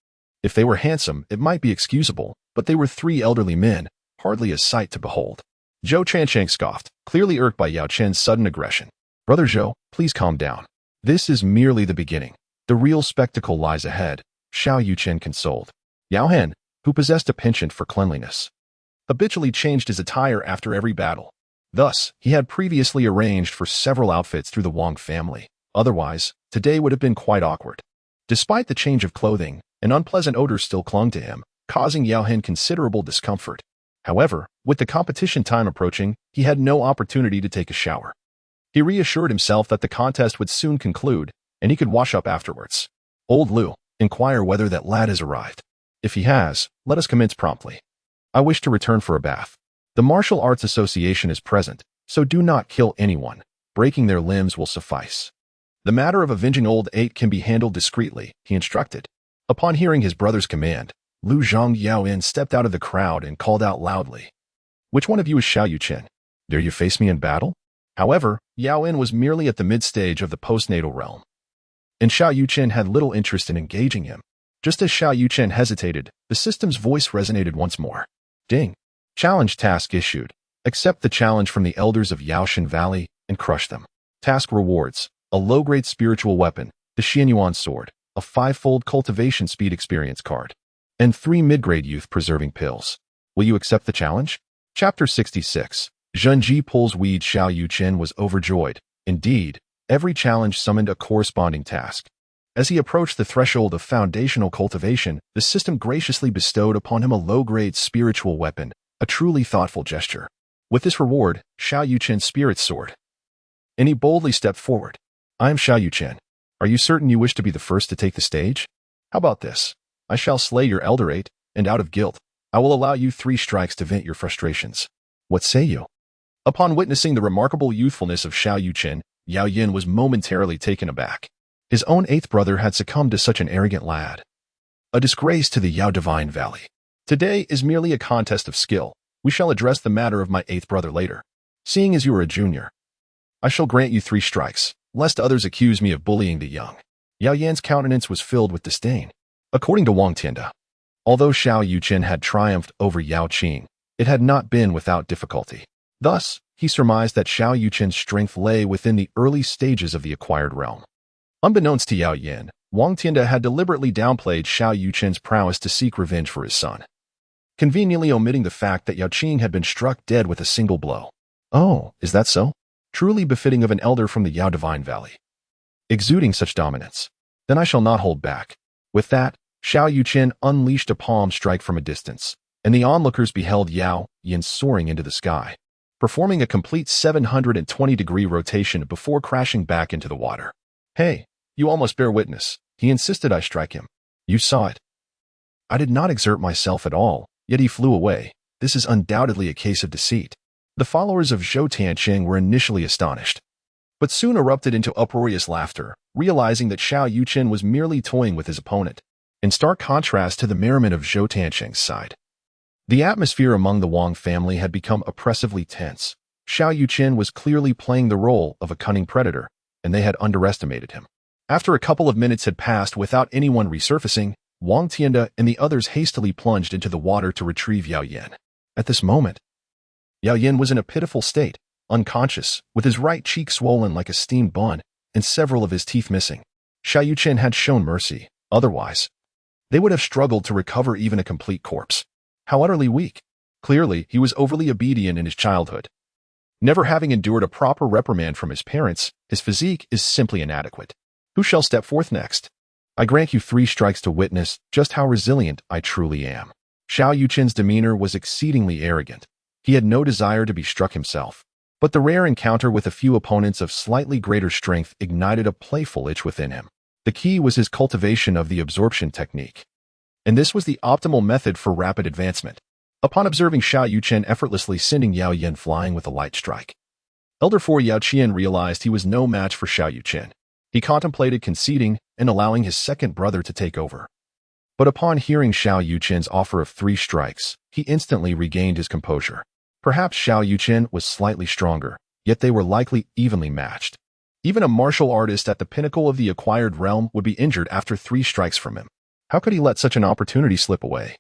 If they were handsome, it might be excusable, but they were three elderly men, hardly a sight to behold. Zhou Tianqing scoffed, clearly irked by Yao Chen's sudden aggression. "Brother Zhou, please calm down. This is merely the beginning. The real spectacle lies ahead," Xiao Yuchen consoled. Yao Han, who possessed a penchant for cleanliness, habitually changed his attire after every battle. Thus, he had previously arranged for several outfits through the Wang family. Otherwise, today would have been quite awkward. Despite the change of clothing, an unpleasant odor still clung to him, causing Yao Han considerable discomfort. However, with the competition time approaching, he had no opportunity to take a shower. He reassured himself that the contest would soon conclude, and he could wash up afterwards. "Old Liu, inquire whether that lad has arrived. If he has, let us commence promptly. I wish to return for a bath. The Martial Arts Association is present, so do not kill anyone. Breaking their limbs will suffice. The matter of avenging old age can be handled discreetly," he instructed. Upon hearing his brother's command, Lu Zhang Yaoen stepped out of the crowd and called out loudly, "Which one of you is Xiao Yuchen? Dare you face me in battle?" However, Yaoen was merely at the mid-stage of the postnatal realm, and Xiao Yuchen had little interest in engaging him. Just as Xiao Yuchen hesitated, the system's voice resonated once more. "Ding. Challenge task issued. Accept the challenge from the elders of Yaoshan Valley and crush them. Task rewards: a low-grade spiritual weapon, the Xianyuan sword, a 5-fold cultivation speed experience card, and 3 mid-grade youth-preserving pills. Will you accept the challenge?" Chapter 66. Zhenji pulls weed. Xiao Yuchen was overjoyed. Indeed, every challenge summoned a corresponding task. As he approached the threshold of foundational cultivation, the system graciously bestowed upon him a low-grade spiritual weapon, a truly thoughtful gesture. With this reward, Xiao Yuchen's spirit soared, and he boldly stepped forward. "I am Xiao Yuchen. Are you certain you wish to be the first to take the stage? How about this? I shall slay your elderate, and out of guilt, I will allow you 3 strikes to vent your frustrations. What say you?" Upon witnessing the remarkable youthfulness of Xiao Yuchen, Yao Yin was momentarily taken aback. His own 8th brother had succumbed to such an arrogant lad. A disgrace to the Yao Divine Valley. Today is merely a contest of skill. We shall address the matter of my 8th brother later. Seeing as you are a junior, I shall grant you 3 strikes, lest others accuse me of bullying the young. Yao Yan's countenance was filled with disdain. According to Wang Tianda, although Xiao Yuchen had triumphed over Yao Qing, it had not been without difficulty. Thus, he surmised that Xiao Yuchen's strength lay within the early stages of the acquired realm. Unbeknownst to Yao Yin, Wang Tianda had deliberately downplayed Xiao Yuchen's prowess to seek revenge for his son, conveniently omitting the fact that Yao Qing had been struck dead with a single blow. Oh, is that so? Truly befitting of an elder from the Yao Divine Valley. Exuding such dominance. Then I shall not hold back. With that, Xiao Yuchen unleashed a palm strike from a distance, and the onlookers beheld Yao Yin soaring into the sky, performing a complete 720-degree rotation before crashing back into the water. "Hey, you almost bear witness. He insisted I strike him. You saw it. I did not exert myself at all, yet he flew away. This is undoubtedly a case of deceit." The followers of Zhou Tianqing were initially astonished, but soon erupted into uproarious laughter, realizing that Xiao Yuchen was merely toying with his opponent, in stark contrast to the merriment of Zhou Tianqing's side. The atmosphere among the Wang family had become oppressively tense. Xiao Yuchen was clearly playing the role of a cunning predator, and they had underestimated him. After a couple of minutes had passed without anyone resurfacing, Wang Tianda and the others hastily plunged into the water to retrieve Yao Yan. At this moment, Yao Yan was in a pitiful state, unconscious, with his right cheek swollen like a steamed bun and several of his teeth missing. Xiao Yuchen had shown mercy. Otherwise, they would have struggled to recover even a complete corpse. How utterly weak. Clearly, he was overly obedient in his childhood. Never having endured a proper reprimand from his parents, his physique is simply inadequate. Who shall step forth next? I grant you 3 strikes to witness just how resilient I truly am. Xiao Yuchen's demeanor was exceedingly arrogant. He had no desire to be struck himself. But the rare encounter with a few opponents of slightly greater strength ignited a playful itch within him. The key was his cultivation of the absorption technique. And this was the optimal method for rapid advancement. Upon observing Xiao Yuchen effortlessly sending Yao Yan flying with a light strike, Elder 4 Yao Qian realized he was no match for Xiao Yuchen. He contemplated conceding and allowing his second brother to take over. But upon hearing Xiao Yuchen's offer of 3 strikes, he instantly regained his composure. Perhaps Xiao Yuchen was slightly stronger, yet they were likely evenly matched. Even a martial artist at the pinnacle of the acquired realm would be injured after 3 strikes from him. How could he let such an opportunity slip away?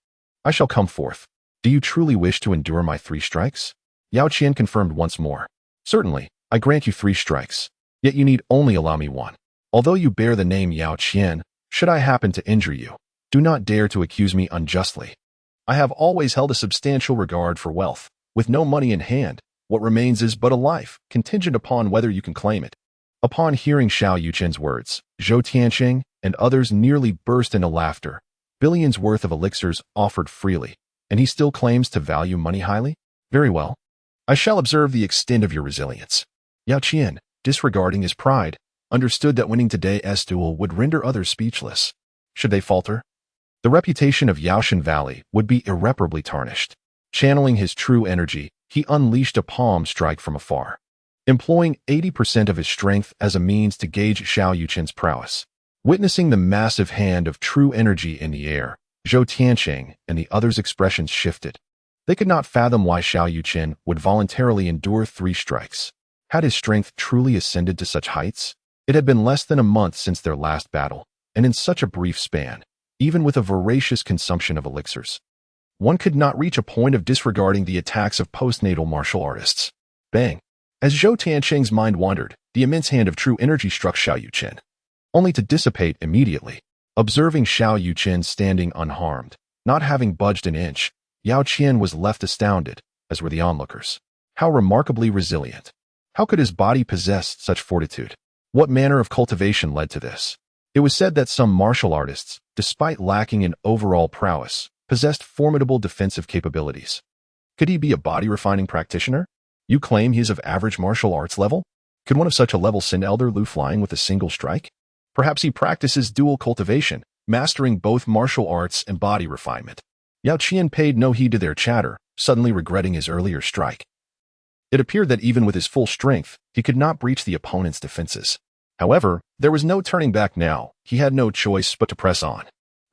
I shall come forth. Do you truly wish to endure my 3 strikes? Yao Qian confirmed once more. Certainly, I grant you 3 strikes. Yet you need only allow me 1. Although you bear the name Yao Qian, should I happen to injure you, do not dare to accuse me unjustly. I have always held a substantial regard for wealth. With no money in hand, what remains is but a life, contingent upon whether you can claim it. Upon hearing Xiao Yuchen's words, Zhou Tianqing and others nearly burst into laughter. Billions worth of elixirs offered freely, and he still claims to value money highly? Very well. I shall observe the extent of your resilience. Yao Qian, disregarding his pride, understood that winning today's duel would render others speechless. Should they falter, the reputation of Yaoshan Valley would be irreparably tarnished. Channeling his true energy, he unleashed a palm strike from afar, employing 80% of his strength as a means to gauge Xiao Yuchen's prowess. Witnessing the massive hand of true energy in the air, Zhou Tianqing and the others' expressions shifted. They could not fathom why Xiao Yuchen would voluntarily endure 3 strikes. Had his strength truly ascended to such heights? It had been less than a month since their last battle, and in such a brief span, even with a voracious consumption of elixirs, one could not reach a point of disregarding the attacks of postnatal martial artists. Bang! As Zhou Tianqing's mind wandered, the immense hand of true energy struck Xiao Yuchen, only to dissipate immediately. Observing Xiao Yuchen standing unharmed, not having budged an inch, Yao Qian was left astounded, as were the onlookers. How remarkably resilient. How could his body possess such fortitude? What manner of cultivation led to this? It was said that some martial artists, despite lacking in overall prowess, possessed formidable defensive capabilities. Could he be a body-refining practitioner? You claim he is of average martial arts level? Could one of such a level send Elder Lu flying with a single strike? Perhaps he practices dual cultivation, mastering both martial arts and body refinement. Yao Qian paid no heed to their chatter, suddenly regretting his earlier strike. It appeared that even with his full strength, he could not breach the opponent's defenses. However, there was no turning back now. He had no choice but to press on.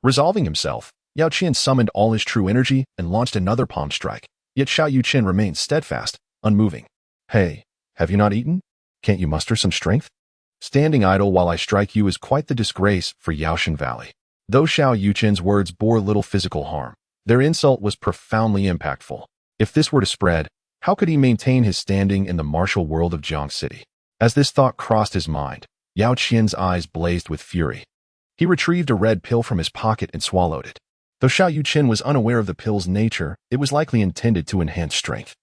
Resolving himself, Yao Qian summoned all his true energy and launched another palm strike. Yet Xiao Yuchen remained steadfast, unmoving. Hey, have you not eaten? Can't you muster some strength? Standing idle while I strike you is quite the disgrace for Yaoshan Valley. Though Xiao Yuchen's words bore little physical harm, their insult was profoundly impactful. If this were to spread, how could he maintain his standing in the martial world of Jiang City? As this thought crossed his mind, Yao Qian's eyes blazed with fury. He retrieved a red pill from his pocket and swallowed it. Though Xiao Yuchen was unaware of the pill's nature, it was likely intended to enhance strength.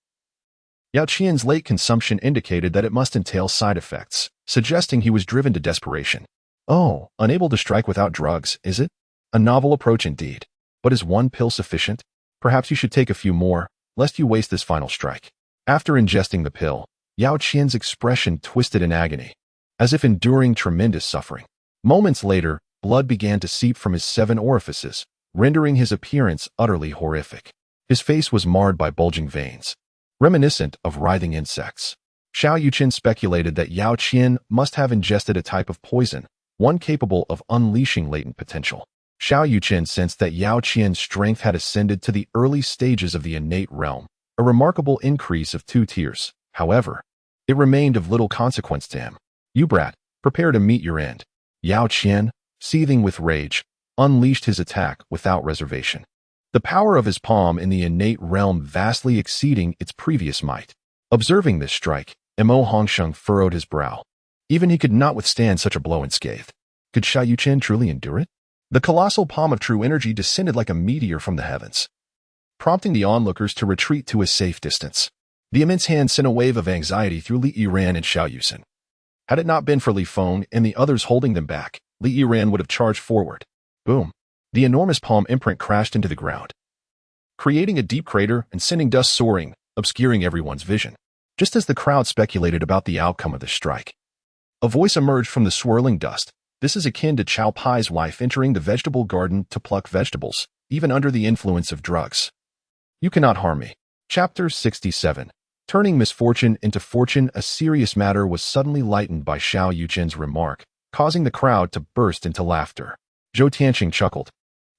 Yao Qian's late consumption indicated that it must entail side effects, suggesting he was driven to desperation. Oh, unable to strike without drugs, is it? A novel approach indeed. But is 1 pill sufficient? Perhaps you should take a few more, lest you waste this final strike. After ingesting the pill, Yao Qian's expression twisted in agony, as if enduring tremendous suffering. Moments later, blood began to seep from his 7 orifices, rendering his appearance utterly horrific. His face was marred by bulging veins. reminiscent of writhing insects. Xiao Yuchen speculated that Yao Qian must have ingested a type of poison, one capable of unleashing latent potential. Xiao Yuchen sensed that Yao Qian's strength had ascended to the early stages of the innate realm, a remarkable increase of 2 tiers. However, it remained of little consequence to him. "You brat, prepare to meet your end." Yao Qian, seething with rage, unleashed his attack without reservation. The power of his palm in the innate realm vastly exceeding its previous might. Observing this strike, Mo Hongsheng furrowed his brow. Even he could not withstand such a blow unscathed. Could Xiao Yuchen truly endure it? The colossal palm of true energy descended like a meteor from the heavens, prompting the onlookers to retreat to a safe distance. The immense hand sent a wave of anxiety through Li Yiran and Xiao Yuchen. Had it not been for Li Feng and the others holding them back, Li Yiran would have charged forward. Boom! The enormous palm imprint crashed into the ground, creating a deep crater and sending dust soaring, obscuring everyone's vision. Just as the crowd speculated about the outcome of the strike, a voice emerged from the swirling dust. "This is akin to Chow Pai's wife entering the vegetable garden to pluck vegetables, even under the influence of drugs. You cannot harm me." Chapter 67. Turning misfortune into fortune. A serious matter was suddenly lightened by Xiao Yuchen's remark, causing the crowd to burst into laughter. Zhou Tianqing chuckled.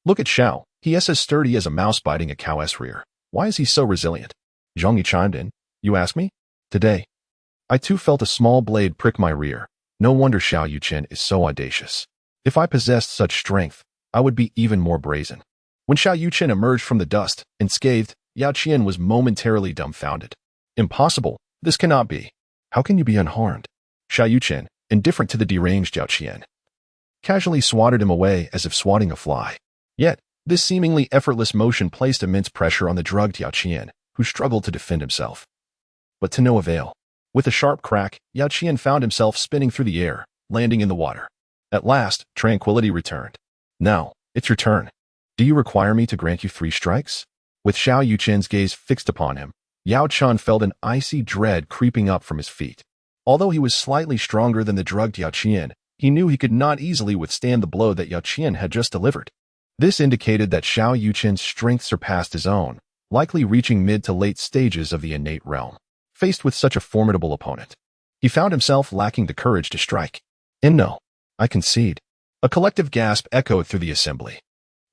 "Look at Xiao, he is as sturdy as a mouse biting a cow's rear. Why is he so resilient?" Zhang Yi chimed in. "You ask me? Today, I too felt a small blade prick my rear. No wonder Xiao Yuchen is so audacious. If I possessed such strength, I would be even more brazen." When Xiao Yuchen emerged from the dust, unscathed, Yao Qian was momentarily dumbfounded. "Impossible. This cannot be. How can you be unharmed?" Xiao Yuchen, indifferent to the deranged Yao Qian, casually swatted him away as if swatting a fly. Yet, this seemingly effortless motion placed immense pressure on the drugged Yao Qian, who struggled to defend himself. But to no avail. With a sharp crack, Yao Qian found himself spinning through the air, landing in the water. At last, tranquility returned. "Now, it's your turn. Do you require me to grant you 3 strikes?" With Xiao Yuchen's gaze fixed upon him, Yao Qian felt an icy dread creeping up from his feet. Although he was slightly stronger than the drugged Yao Qian, he knew he could not easily withstand the blow that Yao Qian had just delivered. This indicated that Xiao Yuchen's strength surpassed his own, likely reaching mid to late stages of the innate realm. Faced with such a formidable opponent, he found himself lacking the courage to strike. "And no, I concede." A collective gasp echoed through the assembly.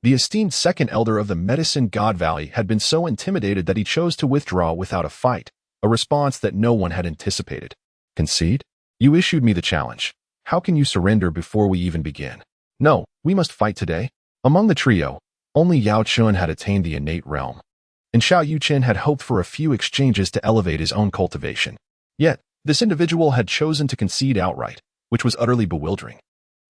The esteemed second elder of the Medicine God Valley had been so intimidated that he chose to withdraw without a fight, a response that no one had anticipated. "Concede? You issued me the challenge. How can you surrender before we even begin?" "No, we must fight today." Among the trio, only Yao Qian had attained the innate realm, and Xiao Yuchen had hoped for a few exchanges to elevate his own cultivation. Yet, this individual had chosen to concede outright, which was utterly bewildering.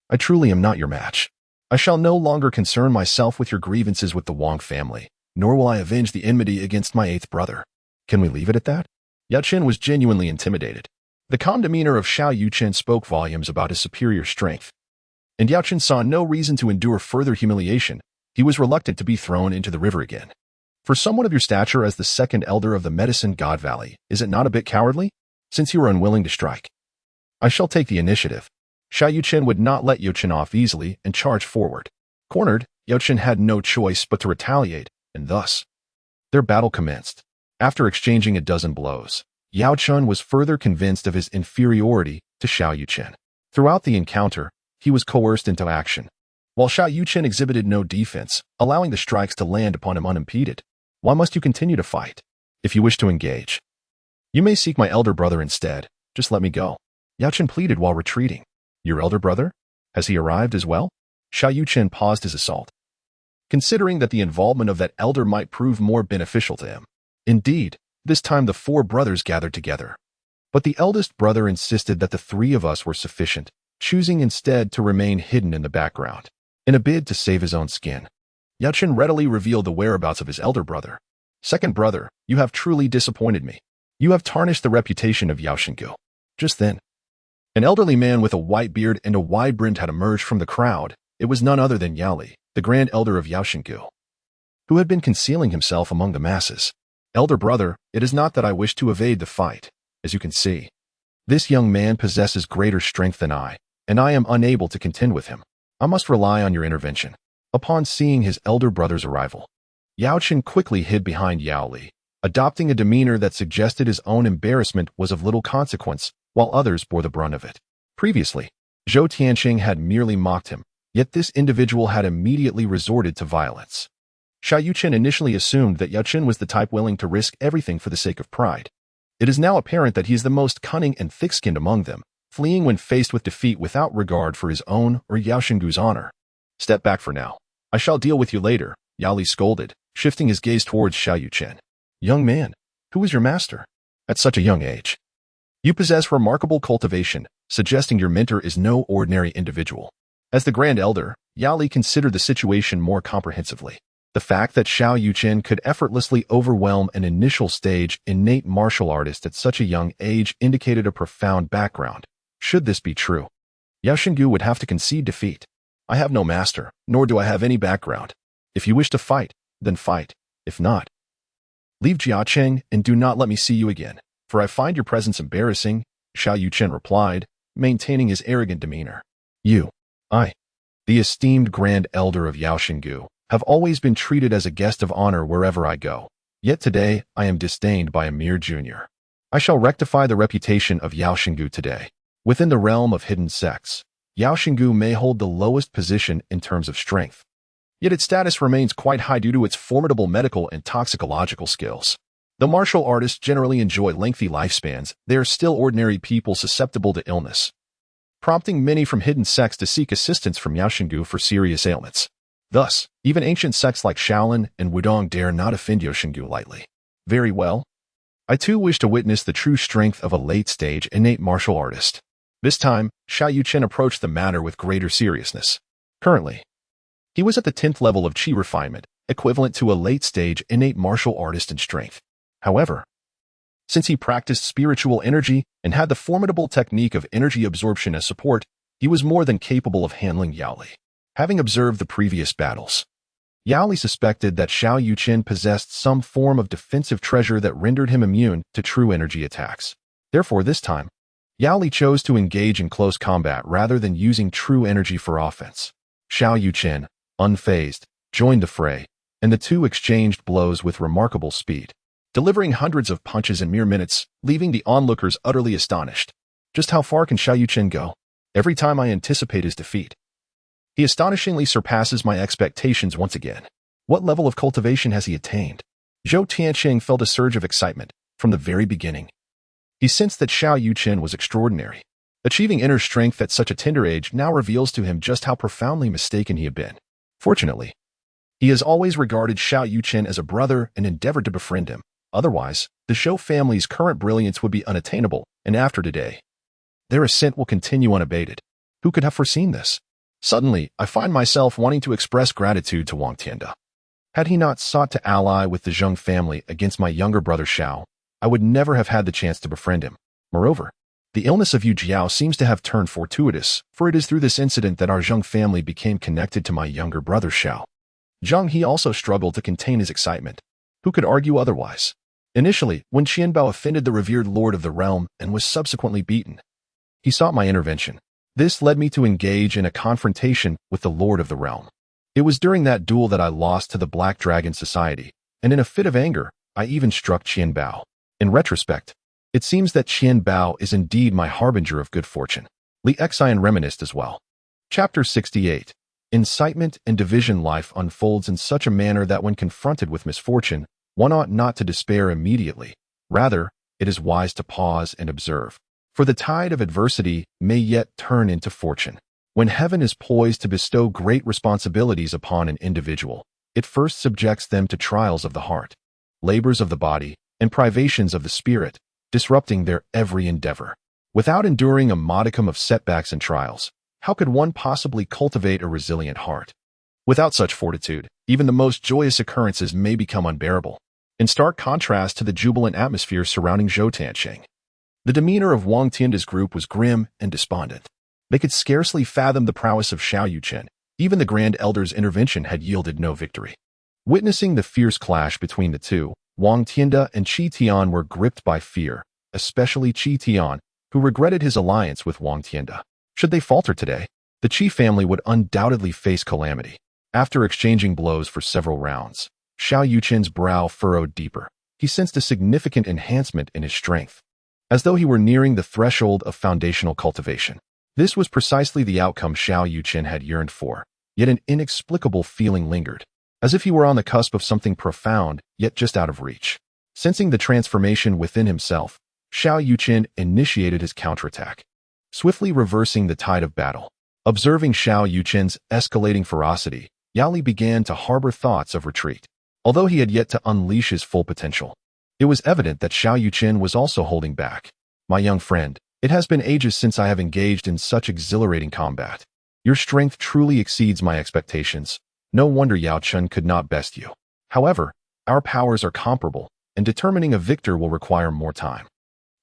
"I truly am not your match. I shall no longer concern myself with your grievances with the Wang family, nor will I avenge the enmity against my 8th brother. Can we leave it at that?" Yao Qian was genuinely intimidated. The calm demeanor of Xiao Yuchen spoke volumes about his superior strength, and Yao Qian saw no reason to endure further humiliation. He was reluctant to be thrown into the river again. "For someone of your stature as the second elder of the Medicine God Valley, is it not a bit cowardly? Since you are unwilling to strike, I shall take the initiative." Xiao Yuchen would not let Yao Qian off easily and charged forward. Cornered, Yao Qian had no choice but to retaliate, and thus, their battle commenced. After exchanging a dozen blows, Yao Qian was further convinced of his inferiority to Xiao Yuchen. Throughout the encounter, he was coerced into action, while Xiao Yuchen exhibited no defense, allowing the strikes to land upon him unimpeded. "Why must you continue to fight? If you wish to engage, you may seek my elder brother instead. Just let me go." Yao Qian pleaded while retreating. "Your elder brother? Has he arrived as well?" Xiao Yuchen paused his assault, considering that the involvement of that elder might prove more beneficial to him. Indeed, this time the 4 brothers gathered together. But the eldest brother insisted that the 3 of us were sufficient, choosing instead to remain hidden in the background. In a bid to save his own skin, Yao Qian readily revealed the whereabouts of his elder brother. "Second brother, you have truly disappointed me. You have tarnished the reputation of Yao Xinggu." Just then, an elderly man with a white beard and a wide brim had emerged from the crowd. It was none other than Yao Li, the grand elder of Yao Xinggu, who had been concealing himself among the masses. "Elder brother, it is not that I wish to evade the fight. As you can see, this young man possesses greater strength than I, and I am unable to contend with him. I must rely on your intervention." Upon seeing his elder brother's arrival, Yao Qian quickly hid behind Yao Li, adopting a demeanor that suggested his own embarrassment was of little consequence, while others bore the brunt of it. Previously, Zhou Tianqing had merely mocked him, yet this individual had immediately resorted to violence. Xiao Yuchen initially assumed that Yao Chen was the type willing to risk everything for the sake of pride. It is now apparent that he is the most cunning and thick-skinned among them, fleeing when faced with defeat without regard for his own or Yao Xinggu's honor. Step back for now. I shall deal with you later, Yao Li scolded, shifting his gaze towards Xiao Yuchen. Young man, who is your master? At such a young age. You possess remarkable cultivation, suggesting your mentor is no ordinary individual. As the Grand Elder, Yao Li considered the situation more comprehensively. The fact that Xiao Yuchen could effortlessly overwhelm an initial stage innate martial artist at such a young age indicated a profound background. Should this be true, Yao Xinggu would have to concede defeat. I have no master, nor do I have any background. If you wish to fight, then fight. If not, leave Jiacheng and do not let me see you again, for I find your presence embarrassing, Xiao Yuchen replied, maintaining his arrogant demeanor. I, the esteemed Grand Elder of Yao Xinggu, have always been treated as a guest of honor wherever I go. Yet today, I am disdained by a mere junior. I shall rectify the reputation of Yao Xinggu today. Within the realm of hidden sects, Yao Xinggu may hold the lowest position in terms of strength. Yet its status remains quite high due to its formidable medical and toxicological skills. Though martial artists generally enjoy lengthy lifespans, they are still ordinary people susceptible to illness, prompting many from hidden sects to seek assistance from Yao Xinggu for serious ailments. Thus, even ancient sects like Shaolin and Wudong dare not offend Yao Xinggu lightly. Very well. I too wish to witness the true strength of a late-stage innate martial artist. This time, Xiao Yuchen approached the matter with greater seriousness. Currently, he was at the 10th level of Qi refinement, equivalent to a late-stage innate martial artist in strength. However, since he practiced spiritual energy and had the formidable technique of energy absorption as support, he was more than capable of handling Yao Li. Having observed the previous battles, Yao Li suspected that Xiao Yuchen possessed some form of defensive treasure that rendered him immune to true energy attacks. Therefore, this time, Yao Li chose to engage in close combat rather than using true energy for offense. Xiao Yuchen, unfazed, joined the fray, and the two exchanged blows with remarkable speed, delivering hundreds of punches in mere minutes, leaving the onlookers utterly astonished. Just how far can Xiao Yuchen go? Every time I anticipate his defeat, he astonishingly surpasses my expectations once again. What level of cultivation has he attained? Zhou Tianqing felt a surge of excitement from the very beginning. He sensed that Xiao Yuchen was extraordinary. Achieving inner strength at such a tender age now reveals to him just how profoundly mistaken he had been. Fortunately, he has always regarded Xiao Yuchen as a brother and endeavored to befriend him. Otherwise, the Zhou family's current brilliance would be unattainable, and after today, their ascent will continue unabated. Who could have foreseen this? Suddenly, I find myself wanting to express gratitude to Wang Tianda. Had he not sought to ally with the Zheng family against my younger brother Xiao, I would never have had the chance to befriend him. Moreover, the illness of Yu Jiao seems to have turned fortuitous, for it is through this incident that our Zheng family became connected to my younger brother Xiao. Zheng He also struggled to contain his excitement. Who could argue otherwise? Initially, when Qianbao offended the revered lord of the realm and was subsequently beaten, he sought my intervention. This led me to engage in a confrontation with the lord of the realm. It was during that duel that I lost to the Black Dragon Society, and in a fit of anger, I even struck Qianbao. In retrospect, it seems that Qianbao is indeed my harbinger of good fortune. Li Xian reminisced as well. Chapter 68. Incitement and division. Life unfolds in such a manner that when confronted with misfortune, one ought not to despair immediately. Rather, it is wise to pause and observe. For the tide of adversity may yet turn into fortune. When heaven is poised to bestow great responsibilities upon an individual, it first subjects them to trials of the heart, labors of the body, and privations of the spirit, disrupting their every endeavor. Without enduring a modicum of setbacks and trials, how could one possibly cultivate a resilient heart? Without such fortitude, even the most joyous occurrences may become unbearable. In stark contrast to the jubilant atmosphere surrounding Zhou Tianqing, the demeanor of Wang Tianda's group was grim and despondent. They could scarcely fathom the prowess of Xiao Yuchen. Even the Grand Elder's intervention had yielded no victory. Witnessing the fierce clash between the two, Wang Tianda and Qi Tian were gripped by fear, especially Qi Tian, who regretted his alliance with Wang Tianda. Should they falter today, the Qi family would undoubtedly face calamity. After exchanging blows for several rounds, Xiao Yuchen's brow furrowed deeper. he sensed a significant enhancement in his strength, as though he were nearing the threshold of foundational cultivation. This was precisely the outcome Xiao Yuchen had yearned for, yet an inexplicable feeling lingered, as if he were on the cusp of something profound, yet just out of reach. Sensing the transformation within himself, Xiao Yuchen initiated his counterattack, swiftly reversing the tide of battle. Observing Xiao Yuchen's escalating ferocity, Yao Li began to harbor thoughts of retreat. Although he had yet to unleash his full potential, it was evident that Xiao Yuchen was also holding back. My young friend, it has been ages since I have engaged in such exhilarating combat. Your strength truly exceeds my expectations. No wonder Yao Chen could not best you. However, our powers are comparable, and determining a victor will require more time.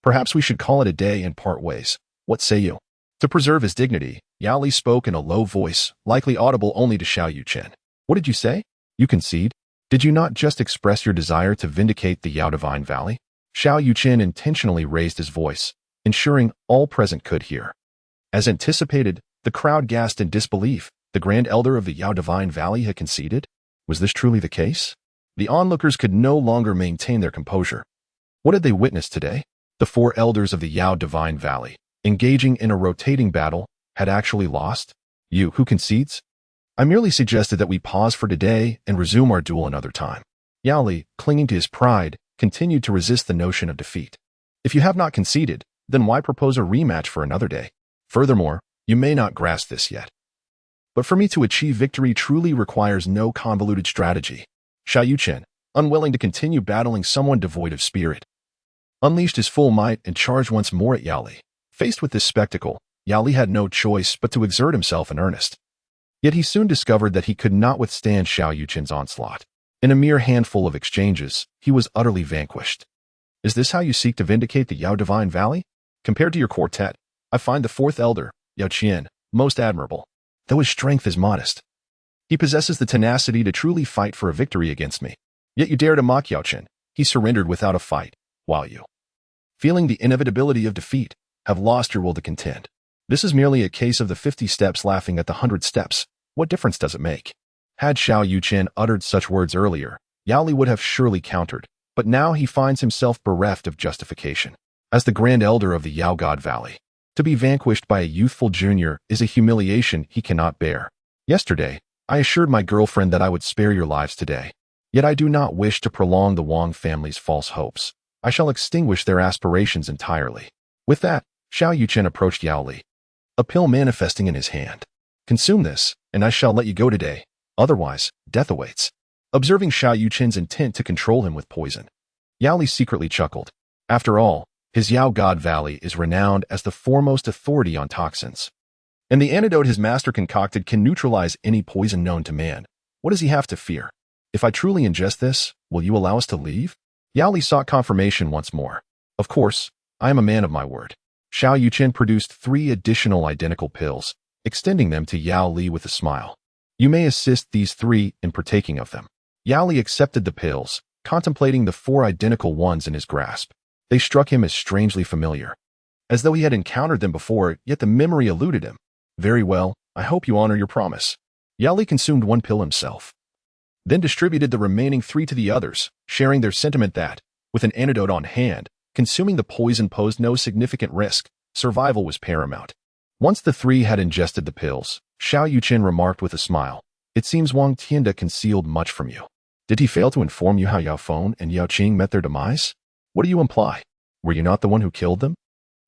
Perhaps we should call it a day and part ways. What say you? To preserve his dignity, Yao Li spoke in a low voice, likely audible only to Xiao Yuchen. What did you say? You concede? Did you not just express your desire to vindicate the Yao Divine Valley? Xiao Yuchen intentionally raised his voice, ensuring all present could hear. As anticipated, the crowd gasped in disbelief. The Grand Elder of the Yao Divine Valley had conceded? Was this truly the case? The onlookers could no longer maintain their composure. What had they witnessed today? The 4 elders of the Yao Divine Valley, engaging in a rotating battle, had actually lost? You, who concedes? I merely suggested that we pause for today and resume our duel another time. Yao Li, clinging to his pride, continued to resist the notion of defeat. If you have not conceded, then why propose a rematch for another day? Furthermore, you may not grasp this yet, but for me to achieve victory truly requires no convoluted strategy. Xiao Yuchen, unwilling to continue battling someone devoid of spirit, unleashed his full might and charged once more at Yao Li. Faced with this spectacle, Yao Li had no choice but to exert himself in earnest. Yet he soon discovered that he could not withstand Xiao Yuchen's onslaught. In a mere handful of exchanges, he was utterly vanquished. Is this how you seek to vindicate the Yao Divine Valley? Compared to your quartet, I find the 4th elder, Yao Qian, most admirable, though his strength is modest. He possesses the tenacity to truly fight for a victory against me. Yet you dare to mock Yao Chen. He surrendered without a fight, while you, feeling the inevitability of defeat, have lost your will to contend. This is merely a case of the 50 steps laughing at the 100 steps. What difference does it make? Had Xiao Yuchen uttered such words earlier, Yao Li would have surely countered, but now he finds himself bereft of justification. As the Grand Elder of the Yao God Valley, to be vanquished by a youthful junior is a humiliation he cannot bear. Yesterday, I assured my girlfriend that I would spare your lives today. Yet I do not wish to prolong the Wang family's false hopes. I shall extinguish their aspirations entirely. With that, Xiao Yuchen approached Yao Li, a pill manifesting in his hand. Consume this, and I shall let you go today. Otherwise, death awaits. Observing Xiao Yuchen's intent to control him with poison, Yao Li secretly chuckled. After all, his Yao God Valley is renowned as the foremost authority on toxins, and the antidote his master concocted can neutralize any poison known to man. What does he have to fear? If I truly ingest this, will you allow us to leave? Yao Li sought confirmation once more. Of course, I am a man of my word. Xiao Yuchen produced 3 additional identical pills, extending them to Yao Li with a smile. You may assist these 3 in partaking of them. Yao Li accepted the pills, contemplating the 4 identical ones in his grasp. They struck him as strangely familiar, as though he had encountered them before, yet the memory eluded him. Very well, I hope you honor your promise. Yao Li consumed 1 pill himself, then distributed the remaining 3 to the others, sharing their sentiment that, with an antidote on hand, consuming the poison posed no significant risk. Survival was paramount. Once the 3 had ingested the pills, Xiao Yuchen remarked with a smile, "It seems Wang Tianda concealed much from you. Did he fail to inform you how Yao Feng and Yao Qing met their demise? What do you imply? Were you not the one who killed them?"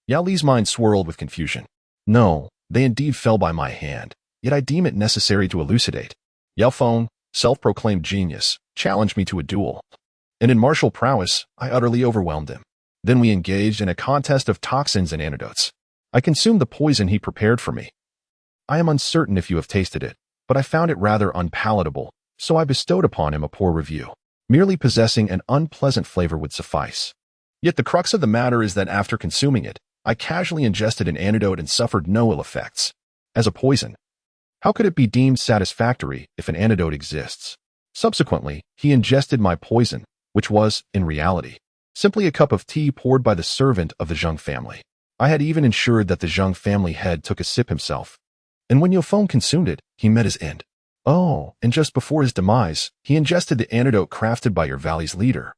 Yao Li's mind swirled with confusion. No, they indeed fell by my hand, yet I deem it necessary to elucidate. Yao Feng, self-proclaimed genius, challenged me to a duel, and in martial prowess, I utterly overwhelmed him. Then we engaged in a contest of toxins and antidotes. I consumed the poison he prepared for me. I am uncertain if you have tasted it, but I found it rather unpalatable, so I bestowed upon him a poor review. Merely possessing an unpleasant flavor would suffice. Yet the crux of the matter is that after consuming it, I casually ingested an antidote and suffered no ill effects. As a poison, how could it be deemed satisfactory if an antidote exists? Subsequently, he ingested my poison, which was, in reality, simply a cup of tea poured by the servant of the Zheng family. I had even ensured that the Zheng family head took a sip himself, and when Yao Feng consumed it, he met his end. Oh, and just before his demise, he ingested the antidote crafted by your valley's leader.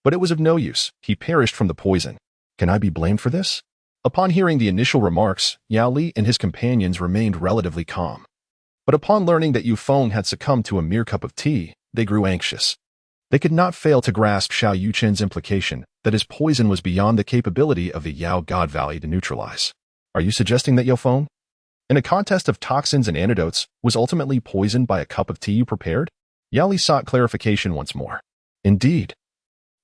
But it was of no use. He perished from the poison. Can I be blamed for this? Upon hearing the initial remarks, Yao Li and his companions remained relatively calm. But upon learning that Yu Feng had succumbed to a mere cup of tea, they grew anxious. They could not fail to grasp Xiao Yuchen's implication that his poison was beyond the capability of the Yao God Valley to neutralize. Are you suggesting that Yu Feng, in a contest of toxins and antidotes, was ultimately poisoned by a cup of tea you prepared? Yao Li sought clarification once more. Indeed.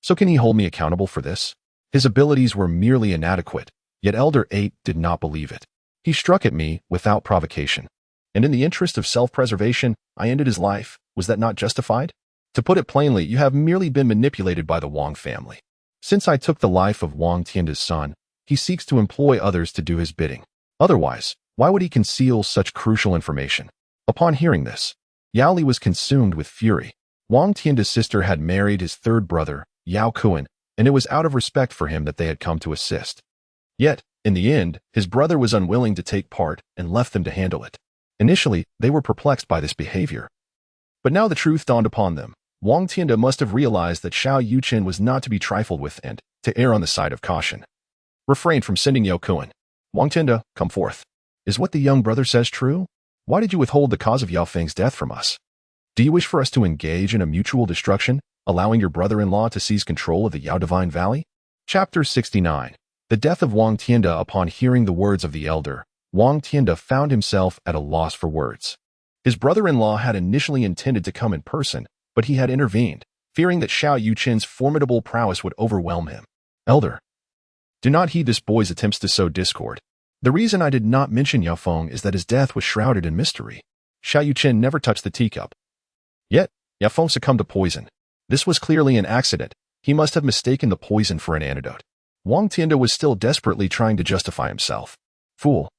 So can he hold me accountable for this? His abilities were merely inadequate, yet Elder 8 did not believe it. He struck at me without provocation. And in the interest of self-preservation, I ended his life. Was that not justified? To put it plainly, you have merely been manipulated by the Wang family. Since I took the life of Wang Tianda's son, he seeks to employ others to do his bidding. Otherwise, why would he conceal such crucial information? Upon hearing this, Yao Li was consumed with fury. Wang Tianda's sister had married his third brother, Yao Kuan, and it was out of respect for him that they had come to assist. Yet, in the end, his brother was unwilling to take part and left them to handle it. Initially, they were perplexed by this behavior. But now the truth dawned upon them. Wang Tianda must have realized that Xiao Yuchen was not to be trifled with and, to err on the side of caution, refrained from sending Yao Kuan. Wang Tianda, come forth. Is what the young brother says true? Why did you withhold the cause of Yao Feng's death from us? Do you wish for us to engage in a mutual destruction, allowing your brother-in-law to seize control of the Yao Divine Valley? Chapter 69. The death of Wang Tianda. Upon hearing the words of the elder, Wang Tianda found himself at a loss for words. His brother-in-law had initially intended to come in person, but he had intervened, fearing that Xiao Yuchen's formidable prowess would overwhelm him. Elder, do not heed this boy's attempts to sow discord. The reason I did not mention Yao Feng is that his death was shrouded in mystery. Xiao Yuchen never touched the teacup. Yet, Yao Feng succumbed to poison. This was clearly an accident. He must have mistaken the poison for an antidote. Wang Tianda was still desperately trying to justify himself. Fool.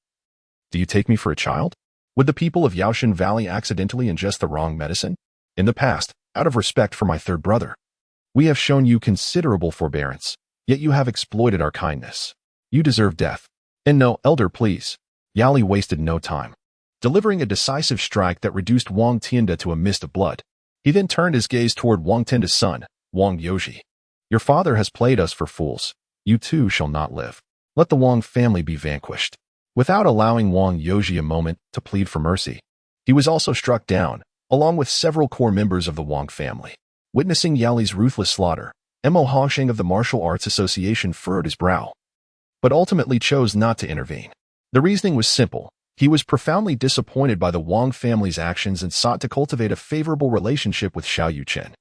Do you take me for a child? Would the people of Yaoshan Valley accidentally ingest the wrong medicine? In the past, out of respect for my third brother, we have shown you considerable forbearance, yet you have exploited our kindness. You deserve death. And no, elder, please. Yao Li wasted no time, delivering a decisive strike that reduced Wang Tianda to a mist of blood. He then turned his gaze toward Wang Tianda's son, Wang Yoji. Your father has played us for fools. You too shall not live. Let the Wang family be vanquished. Without allowing Wang Yoji a moment to plead for mercy, he was also struck down, along with several core members of the Wang family. Witnessing Yao Li's ruthless slaughter, Mo Hongsheng of the Martial Arts Association furrowed his brow, but ultimately chose not to intervene. The reasoning was simple. He was profoundly disappointed by the Wang family's actions and sought to cultivate a favorable relationship with Xiao Yuchen.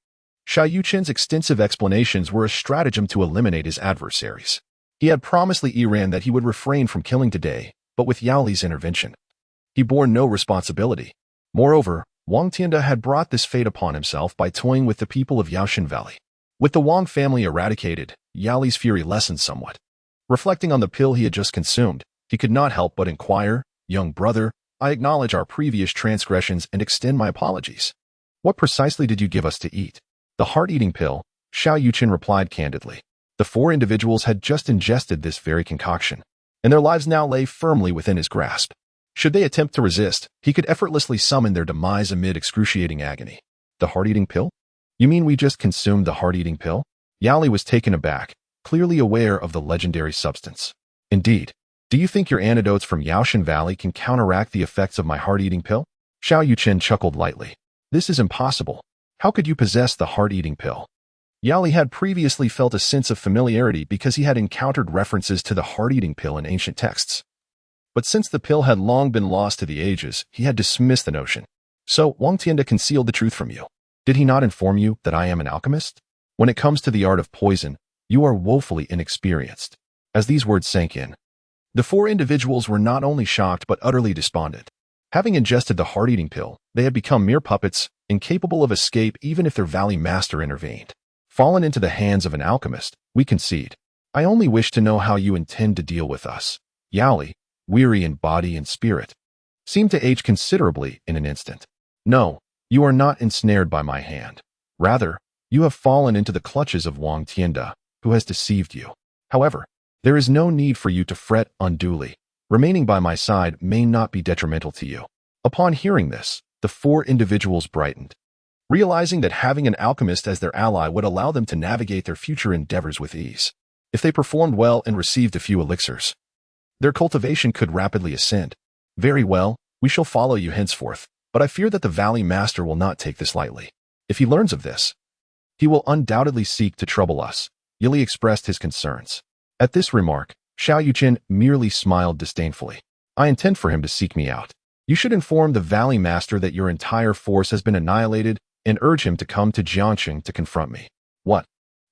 Xiao Yuchen's extensive explanations were a stratagem to eliminate his adversaries. He had promised Li Yiran that he would refrain from killing today, but with Yao Li's intervention, he bore no responsibility. Moreover, Wang Tianda had brought this fate upon himself by toying with the people of Yaoshan Valley. With the Wang family eradicated, Yao Li's fury lessened somewhat. Reflecting on the pill he had just consumed, he could not help but inquire, young brother, I acknowledge our previous transgressions and extend my apologies. What precisely did you give us to eat? The heart-eating pill, Xiao Yuchen replied candidly. The four individuals had just ingested this very concoction, and their lives now lay firmly within his grasp. Should they attempt to resist, he could effortlessly summon their demise amid excruciating agony. The heart-eating pill? You mean we just consumed the heart-eating pill? Yao Li was taken aback, clearly aware of the legendary substance. Indeed. Do you think your antidotes from Yaoshan Valley can counteract the effects of my heart-eating pill? Xiao Yuchen chuckled lightly. This is impossible. How could you possess the heart-eating pill? Yao Li had previously felt a sense of familiarity because he had encountered references to the heart-eating pill in ancient texts. But since the pill had long been lost to the ages, he had dismissed the notion. So, Wang Tianda concealed the truth from you. Did he not inform you that I am an alchemist? When it comes to the art of poison, you are woefully inexperienced. As these words sank in, the four individuals were not only shocked but utterly despondent. Having ingested the heart-eating pill, they had become mere puppets, incapable of escape even if their valley master intervened. Fallen into the hands of an alchemist, we concede. I only wish to know how you intend to deal with us. Yao Li, weary in body and spirit, seemed to age considerably in an instant. No, you are not ensnared by my hand. Rather, you have fallen into the clutches of Wang Tianda, who has deceived you. However, there is no need for you to fret unduly. Remaining by my side may not be detrimental to you. Upon hearing this, the four individuals brightened. realizing that having an alchemist as their ally would allow them to navigate their future endeavors with ease. If they performed well and received a few elixirs, their cultivation could rapidly ascend. Very well, we shall follow you henceforth, but I fear that the Valley Master will not take this lightly. If he learns of this, he will undoubtedly seek to trouble us. Yili expressed his concerns. At this remark, Xiao Yuchen merely smiled disdainfully. I intend for him to seek me out. You should inform the Valley Master that your entire force has been annihilated and urge him to come to Jiangxing to confront me. What?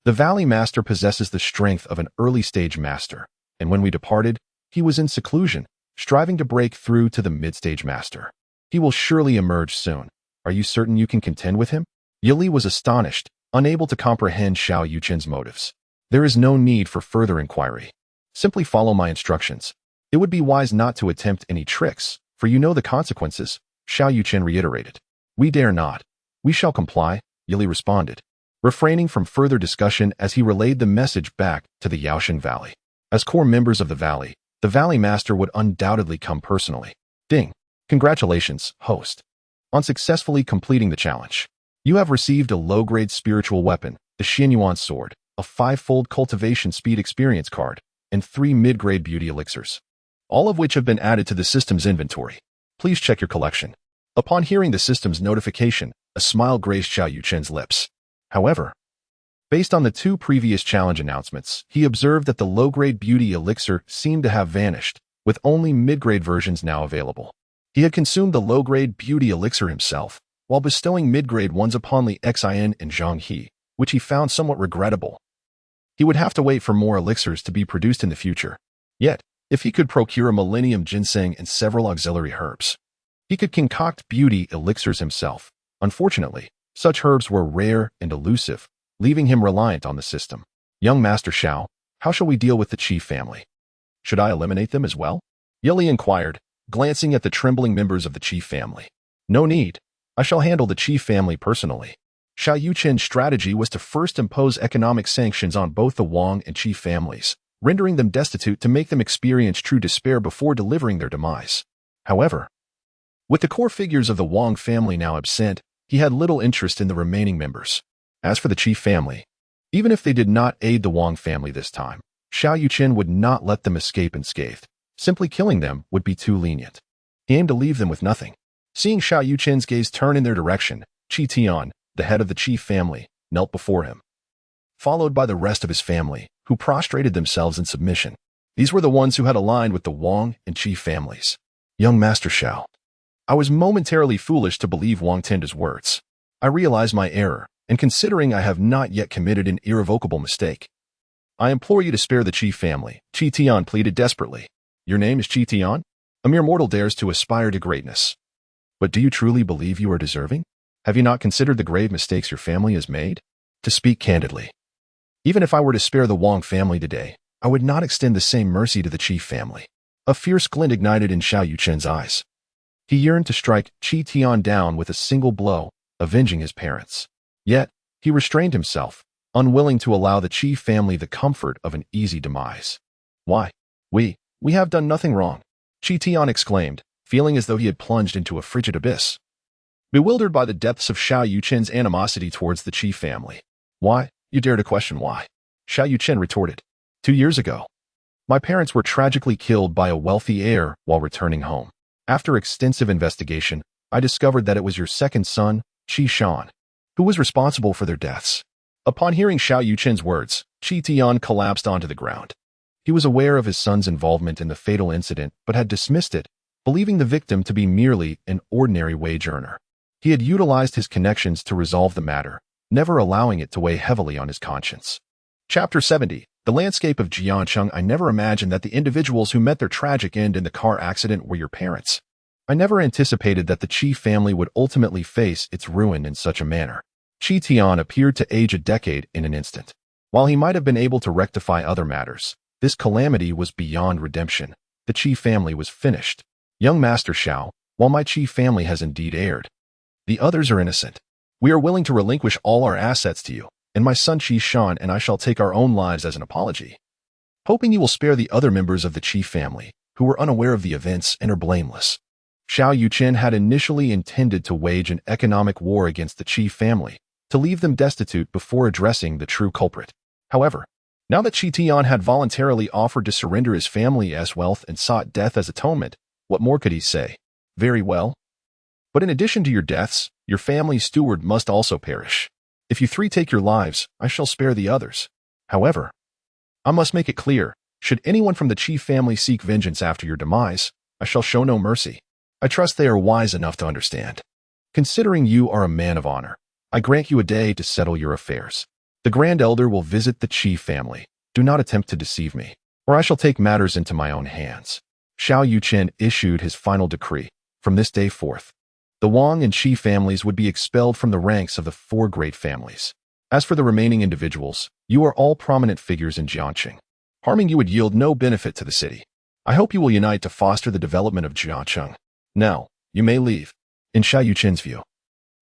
The Valley Master possesses the strength of an early-stage master, and when we departed, he was in seclusion, striving to break through to the mid-stage master. He will surely emerge soon. Are you certain you can contend with him? Yili was astonished, unable to comprehend Xiao Yuchen's motives. There is no need for further inquiry. Simply follow my instructions. It would be wise not to attempt any tricks, for you know the consequences, Xiao Yuchen reiterated. We dare not. We shall comply, Yili responded, refraining from further discussion as he relayed the message back to the Yaoshan Valley. As core members of the Valley, the Valley Master would undoubtedly come personally. Ding! Congratulations, host, on successfully completing the challenge. You have received a low-grade spiritual weapon, the Xinyuan Sword, a 5-fold cultivation speed experience card, and 3 mid-grade beauty elixirs, all of which have been added to the system's inventory. Please check your collection. Upon hearing the system's notification, a smile graced Xiao Yuchen's lips. However, based on the 2 previous challenge announcements, he observed that the low-grade beauty elixir seemed to have vanished, with only mid-grade versions now available. He had consumed the low-grade beauty elixir himself, while bestowing mid-grade ones upon Li Xin and Zhang He, which he found somewhat regrettable. He would have to wait for more elixirs to be produced in the future. Yet, if he could procure a millennium ginseng and several auxiliary herbs, he could concoct beauty elixirs himself. Unfortunately, such herbs were rare and elusive, leaving him reliant on the system. Young Master Xiao, how shall we deal with the chief family? Should I eliminate them as well? Yili inquired, glancing at the trembling members of the chief family. No need. I shall handle the chief family personally. Xiao Yuchen's strategy was to first impose economic sanctions on both the Wang and chief families, rendering them destitute to make them experience true despair before delivering their demise. However, with the core figures of the Wang family now absent, he had little interest in the remaining members. As for the chief family, even if they did not aid the Wang family this time, Xiao Yuchen would not let them escape unscathed. Simply killing them would be too lenient. He aimed to leave them with nothing. Seeing Xiao Yuchen's gaze turn in their direction, Qi Tian, the head of the chief family, knelt before him, followed by the rest of his family, who prostrated themselves in submission. These were the ones who had aligned with the Wang and chief families. Young Master Xiao, I was momentarily foolish to believe Wang Tinda's words. I realized my error, and considering I have not yet committed an irrevocable mistake, I implore you to spare the chief family, Qi Tian pleaded desperately. Your name is Qi Tian? A mere mortal dares to aspire to greatness. But do you truly believe you are deserving? Have you not considered the grave mistakes your family has made? To speak candidly, even if I were to spare the Wang family today, I would not extend the same mercy to the chief family. A fierce glint ignited in Xiao Yuchen's eyes. He yearned to strike Qi Tian down with a single blow, avenging his parents. Yet, he restrained himself, unwilling to allow the chief family the comfort of an easy demise. Why? We have done nothing wrong, Qi Tian exclaimed, feeling as though he had plunged into a frigid abyss. Bewildered by the depths of Xiao Yuchen's animosity towards the chief family. Why? You dare to question why? Xiao Yuchen retorted. 2 years ago, my parents were tragically killed by a wealthy heir while returning home. After extensive investigation, I discovered that it was your second son, Qi Shan, who was responsible for their deaths. Upon hearing Xiao Yuchen's words, Qi Tian collapsed onto the ground. He was aware of his son's involvement in the fatal incident but had dismissed it, believing the victim to be merely an ordinary wage earner. He had utilized his connections to resolve the matter, never allowing it to weigh heavily on his conscience. Chapter 70. The landscape of Jiangcheng. I never imagined that the individuals who met their tragic end in the car accident were your parents. I never anticipated that the Qi family would ultimately face its ruin in such a manner. Qi Tian appeared to age a decade in an instant. While he might have been able to rectify other matters, this calamity was beyond redemption. The Qi family was finished. Young Master Xiao, while my Qi family has indeed erred, the others are innocent. We are willing to relinquish all our assets to you, and my son Qi Shan and I shall take our own lives as an apology. Hoping you will spare the other members of the Qi family, who were unaware of the events and are blameless. Xiao Yuchen had initially intended to wage an economic war against the Qi family, to leave them destitute before addressing the true culprit. However, now that Qi Tian had voluntarily offered to surrender his family as wealth and sought death as atonement, what more could he say? Very well. But in addition to your deaths, your family's steward must also perish. If you three take your lives, I shall spare the others. However, I must make it clear, should anyone from the Qi family seek vengeance after your demise, I shall show no mercy. I trust they are wise enough to understand. Considering you are a man of honor, I grant you a day to settle your affairs. The Grand Elder will visit the Qi family. Do not attempt to deceive me, or I shall take matters into my own hands. Xiao Yuchen issued his final decree. From this day forth, the Wang and Qi families would be expelled from the ranks of the four great families. As for the remaining individuals, you are all prominent figures in Jiangqing. Harming you would yield no benefit to the city. I hope you will unite to foster the development of Jiangqing. Now, you may leave. In Xiao Yuchen's view,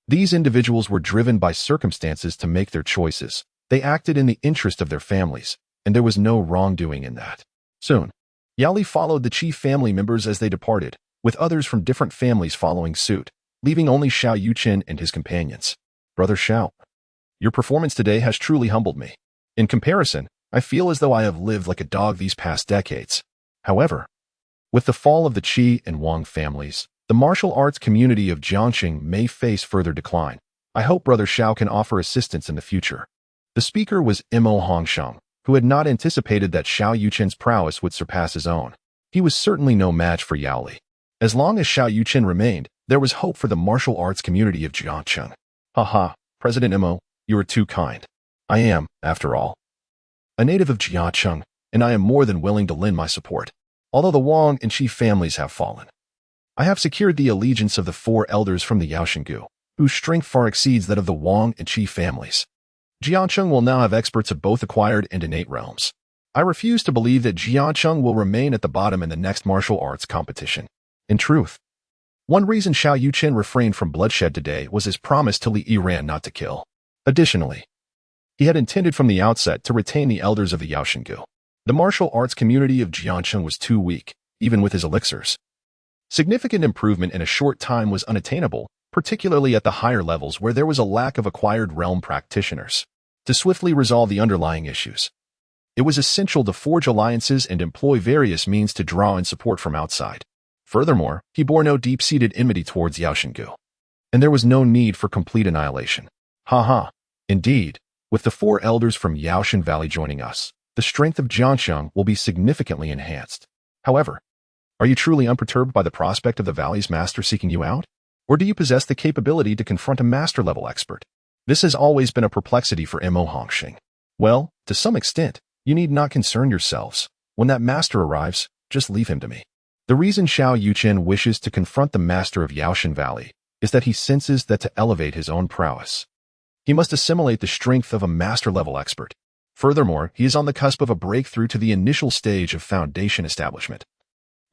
these individuals were driven by circumstances to make their choices. They acted in the interest of their families, and there was no wrongdoing in that. Soon, Yao Li followed the Qi family members as they departed, with others from different families following suit, leaving only Xiao Yuchen and his companions. Brother Xiao, your performance today has truly humbled me. In comparison, I feel as though I have lived like a dog these past decades. However, with the fall of the Qi and Wang families, the martial arts community of Jiangqing may face further decline. I hope Brother Xiao can offer assistance in the future. The speaker was Mo Hongsheng, who had not anticipated that Xiao Yuchen's prowess would surpass his own. He was certainly no match for Yao Li. As long as Xiao Yuchen remained, there was hope for the martial arts community of Jiangqing. Haha, President Mo, you are too kind. I am, after all, a native of Jiangqing, and I am more than willing to lend my support. Although the Wang and Qi families have fallen, I have secured the allegiance of the four elders from the Yaoshengu, whose strength far exceeds that of the Wang and Qi families. Jiangqing will now have experts of both acquired and innate realms. I refuse to believe that Jiangqing will remain at the bottom in the next martial arts competition. In truth, one reason Xiao Yuchen refrained from bloodshed today was his promise to Li Yiran not to kill. Additionally, he had intended from the outset to retain the elders of the Yaoshengu. The martial arts community of Jiangqing was too weak, even with his elixirs. Significant improvement in a short time was unattainable, particularly at the higher levels where there was a lack of acquired realm practitioners. To swiftly resolve the underlying issues, it was essential to forge alliances and employ various means to draw in support from outside. Furthermore, he bore no deep-seated enmity towards Yaoshengu, and there was no need for complete annihilation. Haha. Indeed, with the four elders from Yaoshan Valley joining us, the strength of Jiangqing will be significantly enhanced. However, are you truly unperturbed by the prospect of the valley's master seeking you out? Or do you possess the capability to confront a master-level expert? This has always been a perplexity for Mo Hongsheng. Well, to some extent, you need not concern yourselves. When that master arrives, just leave him to me. The reason Xiao Yuchen wishes to confront the master of Yaoshan Valley is that he senses that to elevate his own prowess, he must assimilate the strength of a master-level expert. Furthermore, he is on the cusp of a breakthrough to the initial stage of foundation establishment.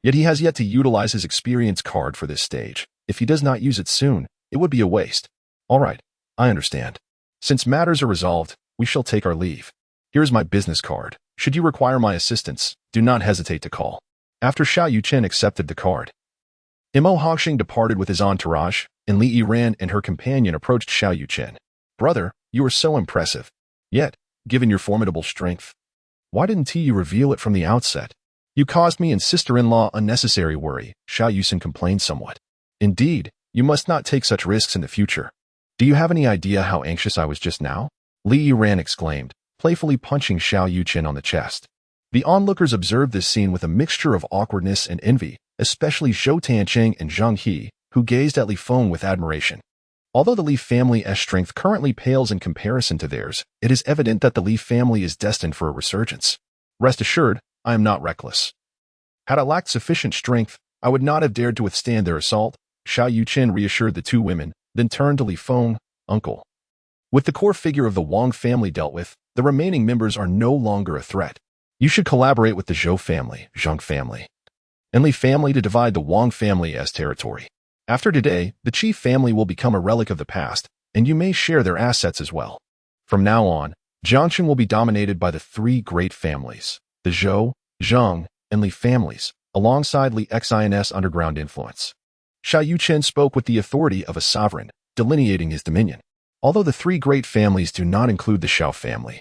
Yet he has yet to utilize his experience card for this stage. If he does not use it soon, it would be a waste. All right, I understand. Since matters are resolved, we shall take our leave. Here is my business card. Should you require my assistance, do not hesitate to call. After Xiao Yuchen accepted the card, Mo Hongsheng departed with his entourage, and Li Yiran and her companion approached Xiao Yuchen. Brother, you are so impressive. Yet, given your formidable strength, why didn't you reveal it from the outset? You caused me and sister-in-law unnecessary worry, Xiao Yuchen complained somewhat. Indeed, you must not take such risks in the future. Do you have any idea how anxious I was just now? Li Yiran exclaimed, playfully punching Xiao Yuchen on the chest. The onlookers observed this scene with a mixture of awkwardness and envy, especially Zhou Tanqing and Zhang He, who gazed at Li Feng with admiration. Although the Li family's strength currently pales in comparison to theirs, it is evident that the Li family is destined for a resurgence. Rest assured, I am not reckless. Had I lacked sufficient strength, I would not have dared to withstand their assault. Xiao Yuchen reassured the two women, then turned to Li Feng, uncle. With the core figure of the Wang family dealt with, the remaining members are no longer a threat. You should collaborate with the Zhou family, Zhang family, and Li family to divide the Wang family as territory. After today, the Qi family will become a relic of the past, and you may share their assets as well. From now on, Jiangqing will be dominated by the three great families, the Zhou, Zhang, and Li families, alongside Li Xin's underground influence. Xiao Yuchen spoke with the authority of a sovereign, delineating his dominion. Although the three great families do not include the Xiao family,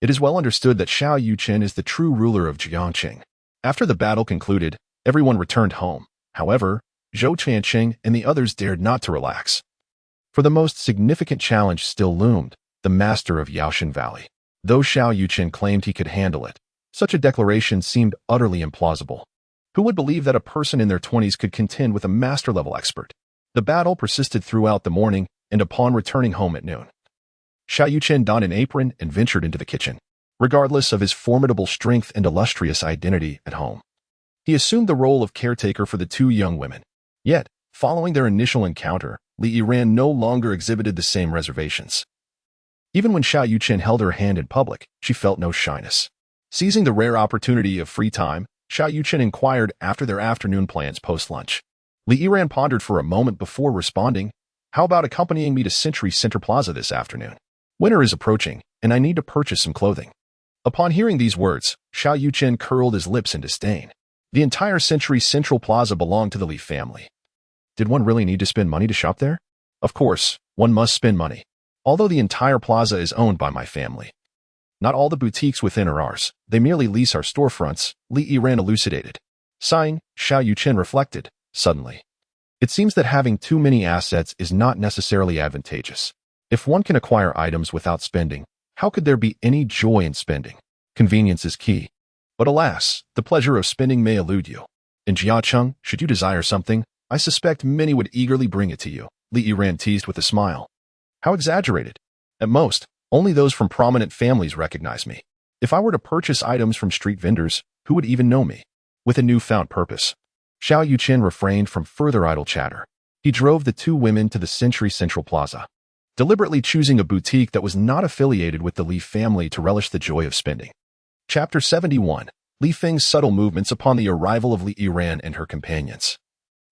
it is well understood that Xiao Yuchen is the true ruler of Jiangqing. After the battle concluded, everyone returned home. However, Zhou Tianqing and the others dared not to relax. For the most significant challenge still loomed, the master of Yaoshan Valley. Though Xiao Yuchen claimed he could handle it, such a declaration seemed utterly implausible. Who would believe that a person in their 20s could contend with a master-level expert? The battle persisted throughout the morning, and upon returning home at noon, Xiao Yuchen donned an apron and ventured into the kitchen. Regardless of his formidable strength and illustrious identity at home, he assumed the role of caretaker for the two young women. Yet, following their initial encounter, Li Yiran no longer exhibited the same reservations. Even when Xiao Yuchen held her hand in public, she felt no shyness. Seizing the rare opportunity of free time, Xiao Yuchen inquired after their afternoon plans post-lunch. Li Yiran pondered for a moment before responding, "How about accompanying me to Century Center Plaza this afternoon? Winter is approaching, and I need to purchase some clothing." Upon hearing these words, Xiao Yuchen curled his lips in disdain. The entire Century Central Plaza belonged to the Li family. Did one really need to spend money to shop there? Of course, one must spend money. Although the entire plaza is owned by my family, not all the boutiques within are ours. They merely lease our storefronts, Li Yiran elucidated. Sighing, Xiao Yuchen reflected. Suddenly, it seems that having too many assets is not necessarily advantageous. If one can acquire items without spending, how could there be any joy in spending? Convenience is key. But alas, the pleasure of spending may elude you. In Jiacheng, should you desire something, I suspect many would eagerly bring it to you, Li Yiran teased with a smile. How exaggerated. At most, only those from prominent families recognize me. If I were to purchase items from street vendors, who would even know me? With a newfound purpose, Xiao Yuchen refrained from further idle chatter. He drove the two women to the Century Central Plaza, deliberately choosing a boutique that was not affiliated with the Li family to relish the joy of spending. Chapter 71. Li Feng's subtle movements upon the arrival of Li Yiran and her companions.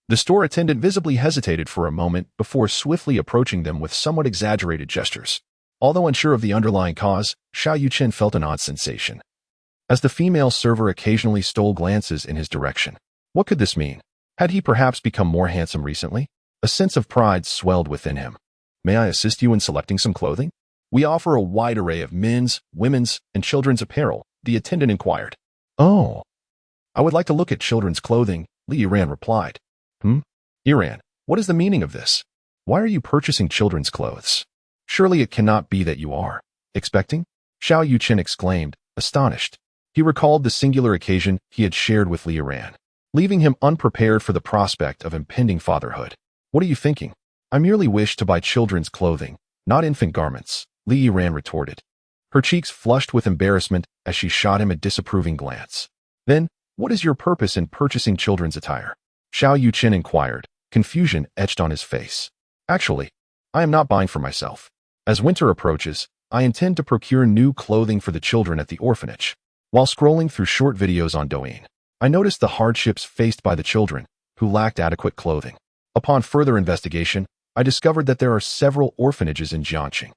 The store attendant visibly hesitated for a moment before swiftly approaching them with somewhat exaggerated gestures. Although unsure of the underlying cause, Xiao Yuchen felt an odd sensation, as the female server occasionally stole glances in his direction. What could this mean? Had he perhaps become more handsome recently? A sense of pride swelled within him. "May I assist you in selecting some clothing? We offer a wide array of men's, women's, and children's apparel," the attendant inquired. "Oh, I would like to look at children's clothing," Li Yiran replied. Yiran, what is the meaning of this? Why are you purchasing children's clothes? Surely it cannot be that you are expecting?" Xiao Yuchen exclaimed, astonished. He recalled the singular occasion he had shared with Li Yiran, leaving him unprepared for the prospect of impending fatherhood. "What are you thinking? I merely wish to buy children's clothing, not infant garments," Li Yiran retorted. Her cheeks flushed with embarrassment as she shot him a disapproving glance. "Then, what is your purpose in purchasing children's attire?" Xiao Yuchen inquired, confusion etched on his face. "Actually, I am not buying for myself. As winter approaches, I intend to procure new clothing for the children at the orphanage." While scrolling through short videos on Douyin, I noticed the hardships faced by the children, who lacked adequate clothing. Upon further investigation, I discovered that there are several orphanages in Jiangqing.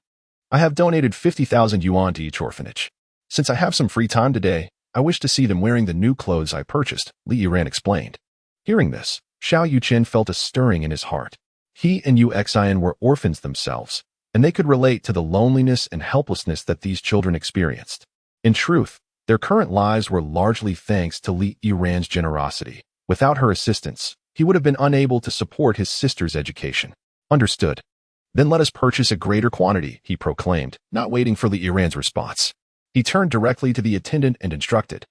I have donated 50,000 yuan to each orphanage. Since I have some free time today, I wish to see them wearing the new clothes I purchased, Li Yiran explained. Hearing this, Xiao Yuchen felt a stirring in his heart. He and Yu Xian were orphans themselves, and they could relate to the loneliness and helplessness that these children experienced. In truth, their current lives were largely thanks to Li Yiran's generosity. Without her assistance, he would have been unable to support his sister's education. "Understood. Then let us purchase a greater quantity," he proclaimed, not waiting for Li Yiran's response. He turned directly to the attendant and instructed,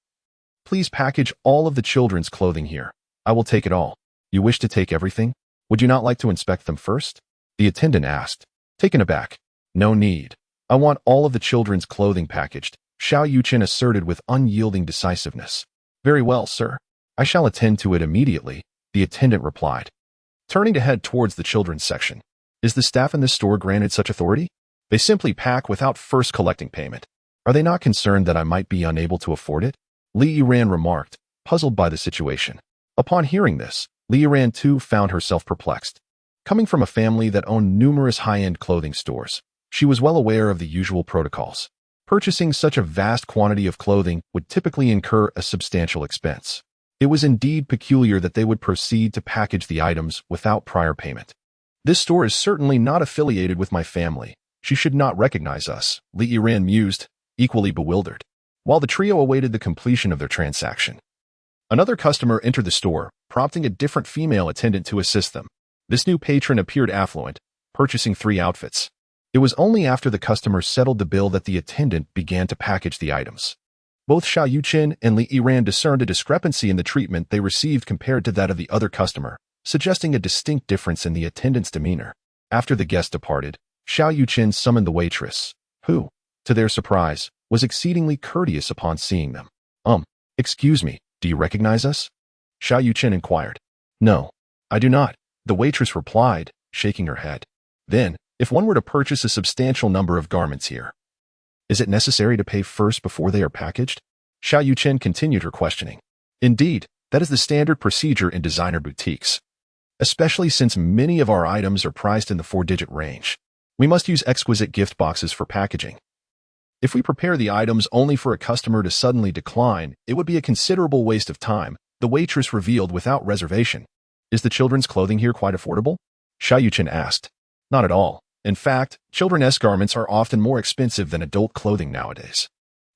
"Please package all of the children's clothing here. I will take it all." "You wish to take everything? Would you not like to inspect them first?" the attendant asked, taken aback. "No need. I want all of the children's clothing packaged," Xiao Yuchen asserted with unyielding decisiveness. "Very well, sir. I shall attend to it immediately," the attendant replied, turning to head towards the children's section. Is the staff in this store granted such authority? They simply pack without first collecting payment. Are they not concerned that I might be unable to afford it? Li Yiran remarked, puzzled by the situation. Upon hearing this, Li Yiran too found herself perplexed. Coming from a family that owned numerous high-end clothing stores, she was well aware of the usual protocols. Purchasing such a vast quantity of clothing would typically incur a substantial expense. It was indeed peculiar that they would proceed to package the items without prior payment. This store is certainly not affiliated with my family. She should not recognize us, Li Yiran mused, equally bewildered, while the trio awaited the completion of their transaction. Another customer entered the store, prompting a different female attendant to assist them. This new patron appeared affluent, purchasing 3 outfits. It was only after the customer settled the bill that the attendant began to package the items. Both Xiao Yuchen and Li Yiran discerned a discrepancy in the treatment they received compared to that of the other customer, suggesting a distinct difference in the attendant's demeanor. After the guest departed, Xiao Yuchen summoned the waitress, who, to their surprise, was exceedingly courteous upon seeing them. Excuse me, do you recognize us? Xiao Yuchen inquired. No, I do not, the waitress replied, shaking her head. Then, if one were to purchase a substantial number of garments here, is it necessary to pay first before they are packaged? Xiao Yuchen continued her questioning. Indeed, that is the standard procedure in designer boutiques. Especially since many of our items are priced in the 4-digit range. We must use exquisite gift boxes for packaging. If we prepare the items only for a customer to suddenly decline, it would be a considerable waste of time, the waitress revealed without reservation. Is the children's clothing here quite affordable? Xiao Yuchen asked. Not at all. In fact, children's garments are often more expensive than adult clothing nowadays.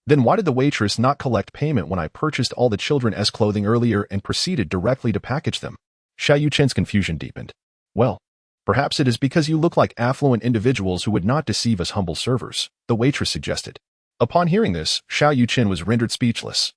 Then why did the waitress not collect payment when I purchased all the children's clothing earlier and proceeded directly to package them? Xiao Yuchen's confusion deepened. Well, perhaps it is because you look like affluent individuals who would not deceive us humble servers, the waitress suggested. Upon hearing this, Xiao Yuchen was rendered speechless.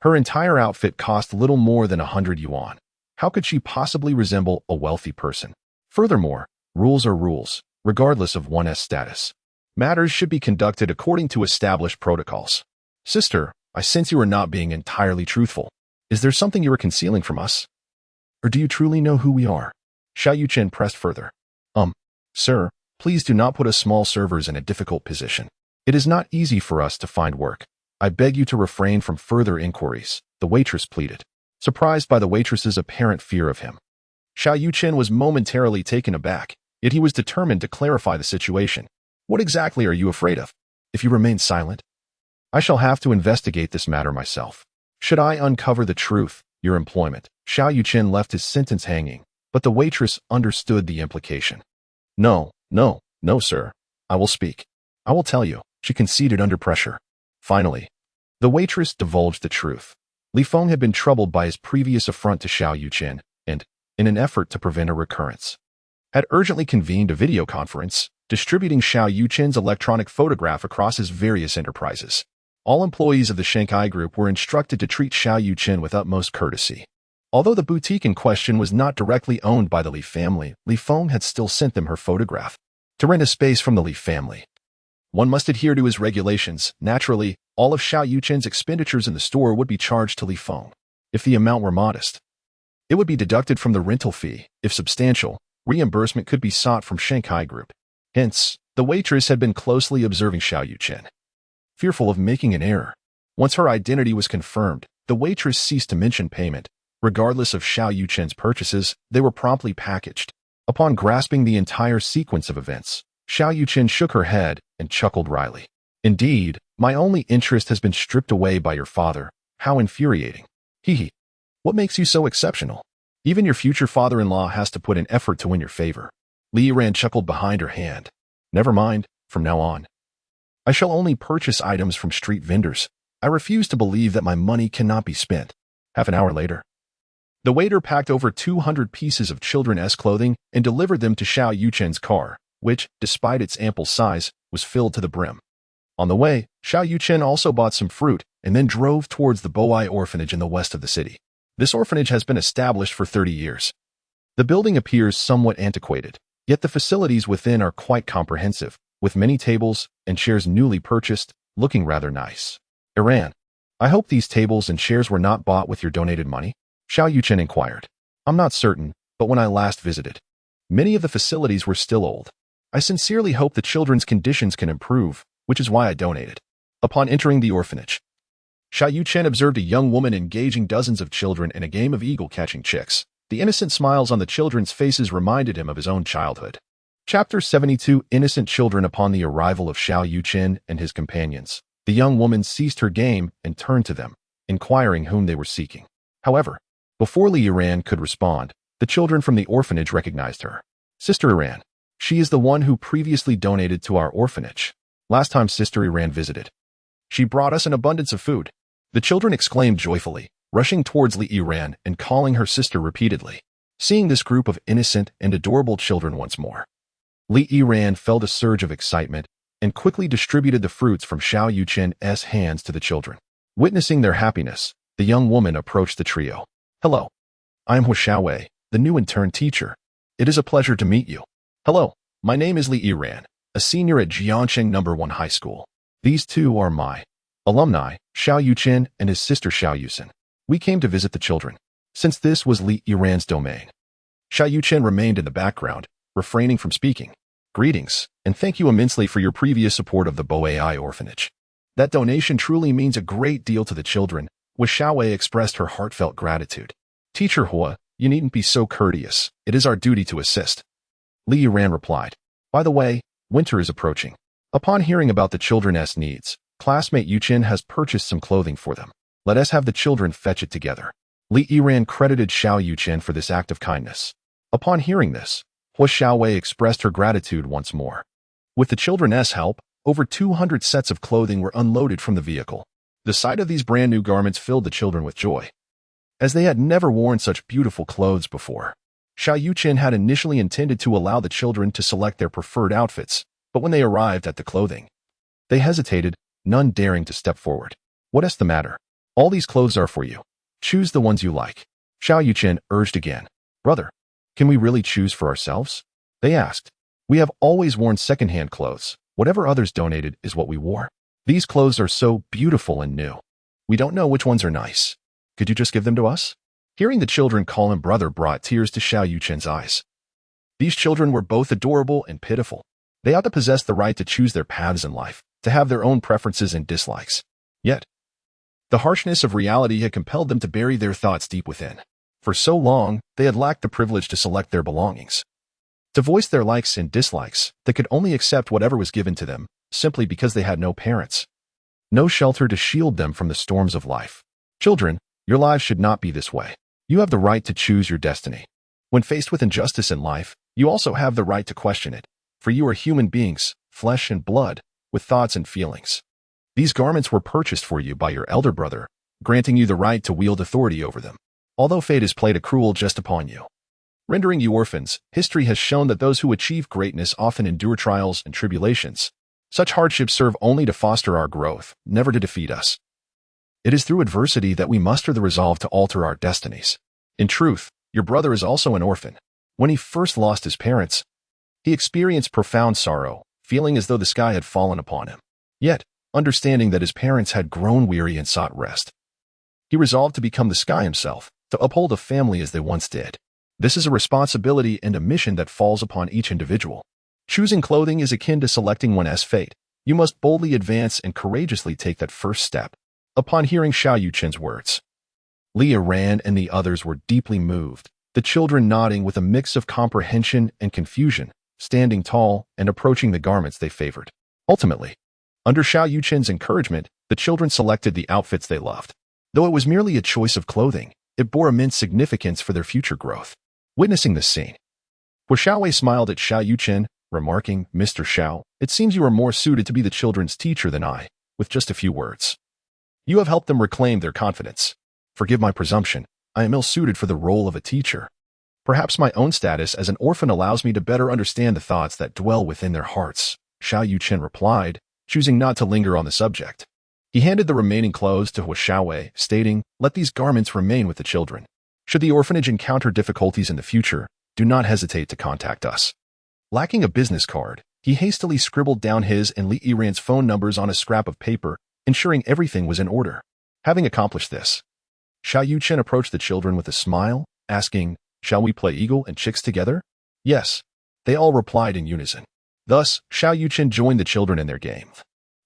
Her entire outfit cost little more than 100 yuan. How could she possibly resemble a wealthy person? Furthermore, rules are rules, regardless of one's status. Matters should be conducted according to established protocols. Sister, I sense you are not being entirely truthful. Is there something you are concealing from us? Or do you truly know who we are? Xiao Yuchen pressed further. Sir, please do not put us small servers in a difficult position. It is not easy for us to find work. I beg you to refrain from further inquiries, the waitress pleaded, surprised by the waitress's apparent fear of him. Xiao Yuchen was momentarily taken aback, yet he was determined to clarify the situation. What exactly are you afraid of? If you remain silent, I shall have to investigate this matter myself. Should I uncover the truth, your employment? Xiao Yuchen left his sentence hanging, but the waitress understood the implication. No, sir. I will speak. I will tell you, she conceded under pressure. Finally, the waitress divulged the truth. Li Feng had been troubled by his previous affront to Xiao Yuchen, and, in an effort to prevent a recurrence, had urgently convened a video conference, distributing Xiao Yuchen's electronic photograph across his various enterprises. All employees of the Shanghai Group were instructed to treat Xiao Yuchen with utmost courtesy. Although the boutique in question was not directly owned by the Li family, Li Feng had still sent them her photograph. To rent a space from the Li family, one must adhere to his regulations. Naturally, all of Xiao Yuchen's expenditures in the store would be charged to Li Feng. If the amount were modest, it would be deducted from the rental fee. If substantial, reimbursement could be sought from Shanghai Group. Hence, the waitress had been closely observing Xiao Yuchen, fearful of making an error. Once her identity was confirmed, the waitress ceased to mention payment. Regardless of Xiao Yuchen's purchases, they were promptly packaged. Upon grasping the entire sequence of events, Xiao Yuchen shook her head and chuckled wryly. Indeed, my only interest has been stripped away by your father. How infuriating. Hee. What makes you so exceptional? Even your future father-in-law has to put an effort to win your favor. Li Yiran chuckled behind her hand. Never mind, from now on, I shall only purchase items from street vendors. I refuse to believe that my money cannot be spent. Half an hour later, the waiter packed over 200 pieces of children's clothing and delivered them to Xiao Yuchen's car, which, despite its ample size, was filled to the brim. On the way, Xiao Yuchen also bought some fruit and then drove towards the Boai orphanage in the west of the city. This orphanage has been established for 30 years. The building appears somewhat antiquated, yet the facilities within are quite comprehensive, with many tables and chairs newly purchased, looking rather nice. Iran, I hope these tables and chairs were not bought with your donated money? Xiao Yuchen inquired. I'm not certain, but when I last visited, many of the facilities were still old. I sincerely hope the children's conditions can improve, which is why I donated. Upon entering the orphanage, Xiao Yuchen observed a young woman engaging dozens of children in a game of eagle-catching chicks. The innocent smiles on the children's faces reminded him of his own childhood. Chapter 72 Innocent Children. Upon the arrival of Xiao Yuchen and his companions, the young woman ceased her game and turned to them, inquiring whom they were seeking. However, before Li Yiran could respond, the children from the orphanage recognized her. Sister Yiran. She is the one who previously donated to our orphanage. Last time Sister Yiran visited, she brought us an abundance of food. The children exclaimed joyfully, rushing towards Li Yiran and calling her sister repeatedly. Seeing this group of innocent and adorable children once more, Li Yiran felt a surge of excitement and quickly distributed the fruits from Xiao Yuchen's hands to the children. Witnessing their happiness, the young woman approached the trio. Hello. I am Xiao, the new intern teacher. It is a pleasure to meet you. Hello. My name is Li Yiran, a senior at Jiangcheng No. 1 High School. These two are my alumni, Xiao Yuchen and his sister Xiao Yuchen. We came to visit the children, since this was Li Yiran's domain. Xiao Yuchen remained in the background, refraining from speaking. Greetings, and thank you immensely for your previous support of the Boai orphanage. That donation truly means a great deal to the children, Xiao expressed her heartfelt gratitude. Teacher Hua, you needn't be so courteous. It is our duty to assist. Li Yiran replied. By the way, winter is approaching. Upon hearing about the children's needs, classmate Yuchen has purchased some clothing for them. Let us have the children fetch it together. Li Yiran credited Xiao Yuchen for this act of kindness. Upon hearing this, Hua Xiaowei expressed her gratitude once more. With the children's help, over 200 sets of clothing were unloaded from the vehicle. The sight of these brand new garments filled the children with joy, as they had never worn such beautiful clothes before. Xiao Yuchen had initially intended to allow the children to select their preferred outfits, but when they arrived at the clothing, they hesitated, none daring to step forward. What is the matter? All these clothes are for you. Choose the ones you like. Xiao Yuchen urged again. Brother, can we really choose for ourselves? They asked. We have always worn second-hand clothes. Whatever others donated is what we wore. These clothes are so beautiful and new. We don't know which ones are nice. Could you just give them to us? Hearing the children call him brother brought tears to Xiao Yuchen's eyes. These children were both adorable and pitiful. They ought to possess the right to choose their paths in life, to have their own preferences and dislikes. Yet, the harshness of reality had compelled them to bury their thoughts deep within. For so long, they had lacked the privilege to select their belongings, to voice their likes and dislikes. They could only accept whatever was given to them, simply because they had no parents, no shelter to shield them from the storms of life. Children, your lives should not be this way. You have the right to choose your destiny. When faced with injustice in life, you also have the right to question it, for you are human beings, flesh and blood, with thoughts and feelings. These garments were purchased for you by your elder brother, granting you the right to wield authority over them. Although fate has played a cruel jest upon you, rendering you orphans, history has shown that those who achieve greatness often endure trials and tribulations. Such hardships serve only to foster our growth, never to defeat us. It is through adversity that we muster the resolve to alter our destinies. In truth, your brother is also an orphan. When he first lost his parents, he experienced profound sorrow, feeling as though the sky had fallen upon him. Yet, understanding that his parents had grown weary and sought rest, he resolved to become the sky himself, to uphold a family as they once did. This is a responsibility and a mission that falls upon each individual. Choosing clothing is akin to selecting one's fate. You must boldly advance and courageously take that first step. Upon hearing Xiao Yuchen's words, Li Yiran and the others were deeply moved, the children nodding with a mix of comprehension and confusion, standing tall and approaching the garments they favored. Ultimately, under Xiao Yuchen's encouragement, the children selected the outfits they loved. Though it was merely a choice of clothing, it bore immense significance for their future growth. Witnessing this scene, Hua Xiaowei smiled at Xiao Yuchen, remarking, Mr. Xiao, it seems you are more suited to be the children's teacher than I, with just a few words. You have helped them reclaim their confidence. Forgive my presumption, I am ill-suited for the role of a teacher. Perhaps my own status as an orphan allows me to better understand the thoughts that dwell within their hearts, Xiao Yuchen replied, choosing not to linger on the subject. He handed the remaining clothes to Hua Xiaowei, stating, let these garments remain with the children. Should the orphanage encounter difficulties in the future, do not hesitate to contact us. Lacking a business card, he hastily scribbled down his and Li Yiran's phone numbers on a scrap of paper, ensuring everything was in order. Having accomplished this, Xiao Yuchen approached the children with a smile, asking, shall we play eagle and chicks together? Yes. They all replied in unison. Thus, Xiao Yuchen joined the children in their game.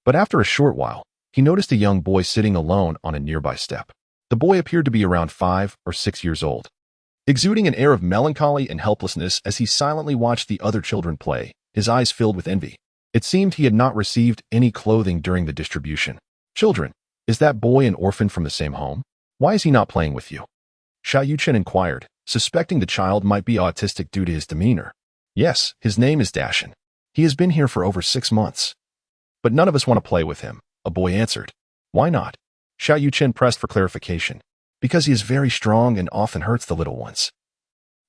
But after a short while, he noticed a young boy sitting alone on a nearby step. The boy appeared to be around 5 or 6 years old, exuding an air of melancholy and helplessness as he silently watched the other children play, his eyes filled with envy. It seemed he had not received any clothing during the distribution. Children, is that boy an orphan from the same home? Why is he not playing with you? Xiao Yuchen inquired, suspecting the child might be autistic due to his demeanor. Yes, his name is Dashin. He has been here for over 6 months. But none of us want to play with him, a boy answered. Why not? Xiao Yuchen pressed for clarification. Because he is very strong and often hurts the little ones.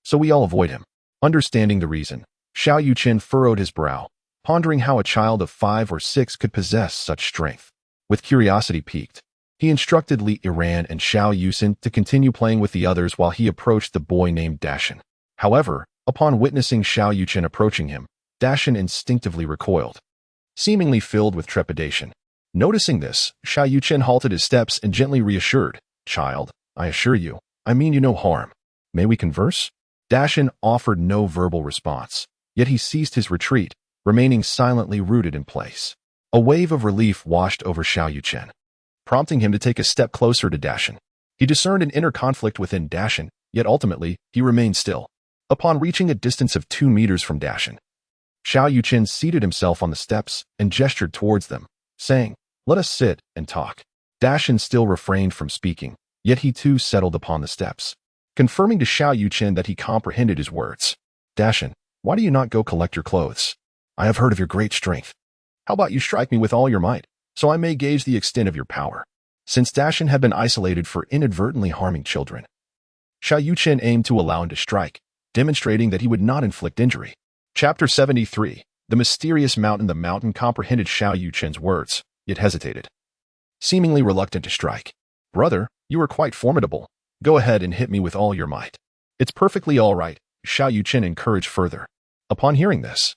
So we all avoid him. Understanding the reason, Xiao Yuchen furrowed his brow, pondering how a child of 5 or 6 could possess such strength. With curiosity piqued, he instructed Li Yiran and Xiao Yuchen to continue playing with the others while he approached the boy named Dashin. However, upon witnessing Xiao Yuchen approaching him, Dashin instinctively recoiled, seemingly filled with trepidation. Noticing this, Xiao Yuchen halted his steps and gently reassured, Child, I assure you, I mean you no harm. May we converse? Dashin offered no verbal response, yet he ceased his retreat, remaining silently rooted in place. A wave of relief washed over Xiao Yuchen, prompting him to take a step closer to Dashin. He discerned an inner conflict within Dashin, yet ultimately, he remained still. Upon reaching a distance of 2 meters from Dashin, Xiao Yuchen seated himself on the steps and gestured towards them, saying, Let us sit and talk. Dashin still refrained from speaking, yet he too settled upon the steps, confirming to Xiao Yuchen that he comprehended his words. Dashin, why do you not go collect your clothes? I have heard of your great strength. How about you strike me with all your might, so I may gauge the extent of your power? Since Dashin had been isolated for inadvertently harming children, Xiao Yuchen aimed to allow him to strike, demonstrating that he would not inflict injury. Chapter 73. The Mysterious Mountain. The mountain comprehended Xiao Yuchen's words, yet hesitated, seemingly reluctant to strike. Brother, you are quite formidable. Go ahead and hit me with all your might. It's perfectly all right, Xiao Yuchen encouraged further. Upon hearing this,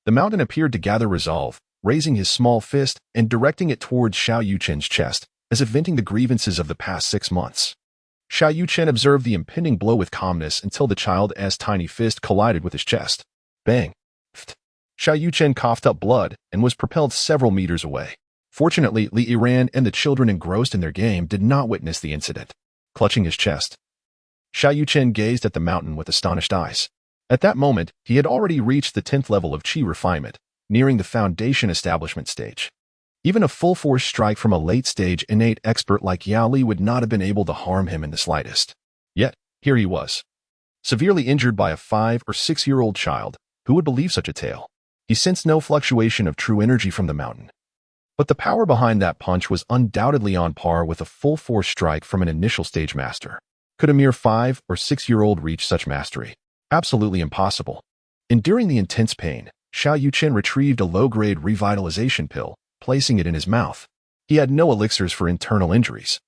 the mountain appeared to gather resolve, raising his small fist and directing it towards Xiao Yuchen's chest, as if venting the grievances of the past 6 months. Xiao Yuchen observed the impending blow with calmness until the child's tiny fist collided with his chest. Bang! Xiao Yuchen coughed up blood and was propelled several meters away. Fortunately, Li Yiran and the children engrossed in their game did not witness the incident. Clutching his chest, Xiao Yuchen gazed at the mountain with astonished eyes. At that moment, he had already reached the 10th level of Qi refinement, nearing the foundation establishment stage. Even a full-force strike from a late-stage innate expert like Yao Li would not have been able to harm him in the slightest. Yet, here he was, severely injured by a 5 or 6-year-old child. Who would believe such a tale? He sensed no fluctuation of true energy from the mountain. But the power behind that punch was undoubtedly on par with a full-force strike from an initial stage master. Could a mere 5 or 6-year-old reach such mastery? Absolutely impossible. Enduring the intense pain, Xiao Yuchen retrieved a low-grade revitalization pill, placing it in his mouth. He had no elixirs for internal injuries,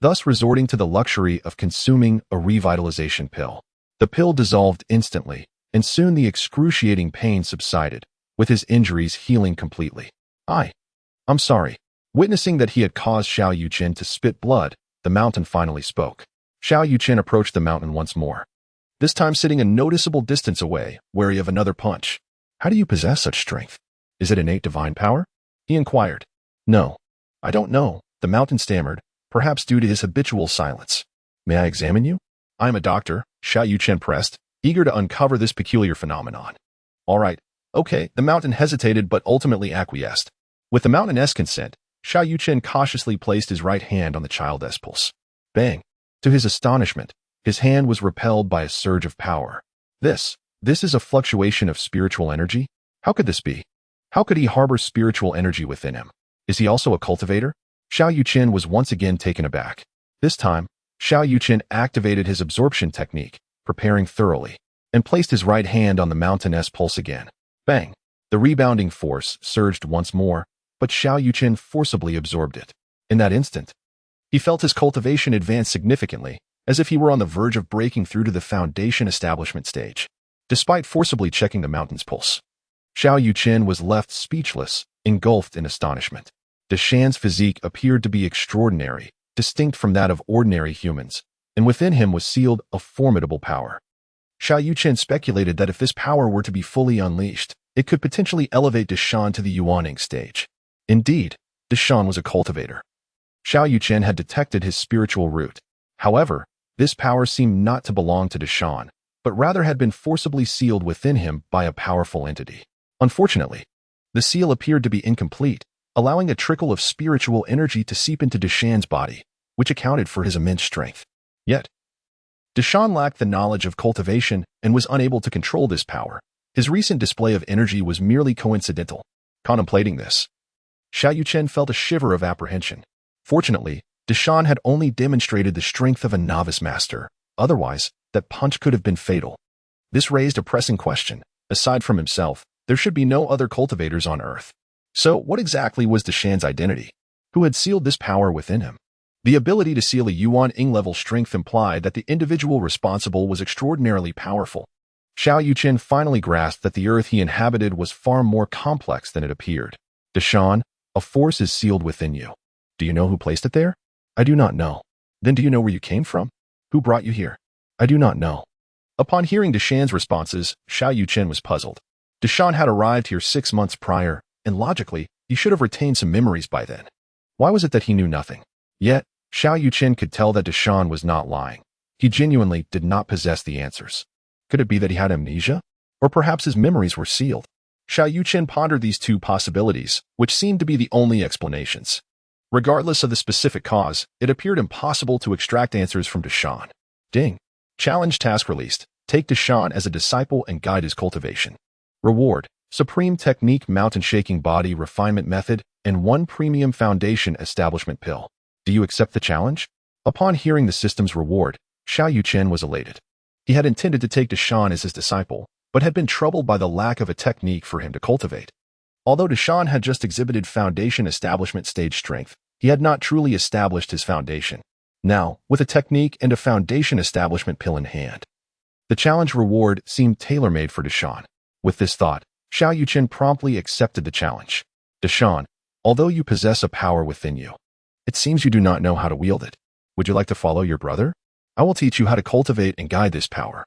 thus resorting to the luxury of consuming a revitalization pill. The pill dissolved instantly, and soon the excruciating pain subsided, with his injuries healing completely. I'm sorry. Witnessing that he had caused Xiao Yuchen to spit blood, the mountain finally spoke. Xiao Yuchen approached the mountain once more, this time sitting a noticeable distance away, wary of another punch. How do you possess such strength? Is it innate divine power? He inquired. No, I don't know, the mountain stammered, perhaps due to his habitual silence. May I examine you? I am a doctor, Xiao Yuchen pressed, eager to uncover this peculiar phenomenon. All right, okay, the mountain hesitated but ultimately acquiesced. With the mountain's consent, Xiao Yuchen cautiously placed his right hand on the child's pulse. Bang! To his astonishment, his hand was repelled by a surge of power. This is a fluctuation of spiritual energy? How could this be? How could he harbor spiritual energy within him? Is he also a cultivator? Xiao Yuchen was once again taken aback. This time, Xiao Yuchen activated his absorption technique, preparing thoroughly, and placed his right hand on the mountain's pulse again. Bang! The rebounding force surged once more, but Xiao Yuchen forcibly absorbed it. In that instant, he felt his cultivation advance significantly, as if he were on the verge of breaking through to the foundation establishment stage. Despite forcibly checking the mountain's pulse, Xiao Yuchen was left speechless, engulfed in astonishment. Dashan's physique appeared to be extraordinary, distinct from that of ordinary humans, and within him was sealed a formidable power. Xiao Yuchen speculated that if this power were to be fully unleashed, it could potentially elevate Dashan to the Yuaning stage. Indeed, Dashan was a cultivator. Xiao Yuchen had detected his spiritual root. However, this power seemed not to belong to Dashan, but rather had been forcibly sealed within him by a powerful entity. Unfortunately, the seal appeared to be incomplete, allowing a trickle of spiritual energy to seep into Dashan's body, which accounted for his immense strength. Yet, Deshaun lacked the knowledge of cultivation and was unable to control this power. His recent display of energy was merely coincidental. Contemplating this, Xiao Yuchen felt a shiver of apprehension. Fortunately, Deshaun had only demonstrated the strength of a novice master. Otherwise, that punch could have been fatal. This raised a pressing question. Aside from himself, there should be no other cultivators on Earth. So, what exactly was Deshaun's identity? Who had sealed this power within him? The ability to seal a Yuan-Ing level strength implied that the individual responsible was extraordinarily powerful. Xiao Yuchen finally grasped that the Earth he inhabited was far more complex than it appeared. Deshaun, a force is sealed within you. Do you know who placed it there? I do not know. Then do you know where you came from? Who brought you here? I do not know. Upon hearing Deshaun's responses, Xiao Yuchen was puzzled. Deshaun had arrived here 6 months prior, and logically, he should have retained some memories by then. Why was it that he knew nothing? Yet, Xiao Yuchen could tell that Deshaun was not lying. He genuinely did not possess the answers. Could it be that he had amnesia? Or perhaps his memories were sealed? Xiao Yuchen pondered these two possibilities, which seemed to be the only explanations. Regardless of the specific cause, it appeared impossible to extract answers from Deshaun. Ding. Challenge task released. Take Deshaun as a disciple and guide his cultivation. Reward: Supreme Technique Mountain Shaking Body Refinement Method and 1 Premium Foundation Establishment Pill. Do you accept the challenge? Upon hearing the system's reward, Xiao Yuchen was elated. He had intended to take Deshaun as his disciple, but had been troubled by the lack of a technique for him to cultivate. Although Deshaun had just exhibited Foundation Establishment Stage strength, he had not truly established his foundation. Now, with a technique and a Foundation Establishment Pill in hand, the challenge reward seemed tailor-made for Deshaun. With this thought, Xiao Yuchen promptly accepted the challenge. Deshaun, although you possess a power within you, it seems you do not know how to wield it. Would you like to follow your brother? I will teach you how to cultivate and guide this power,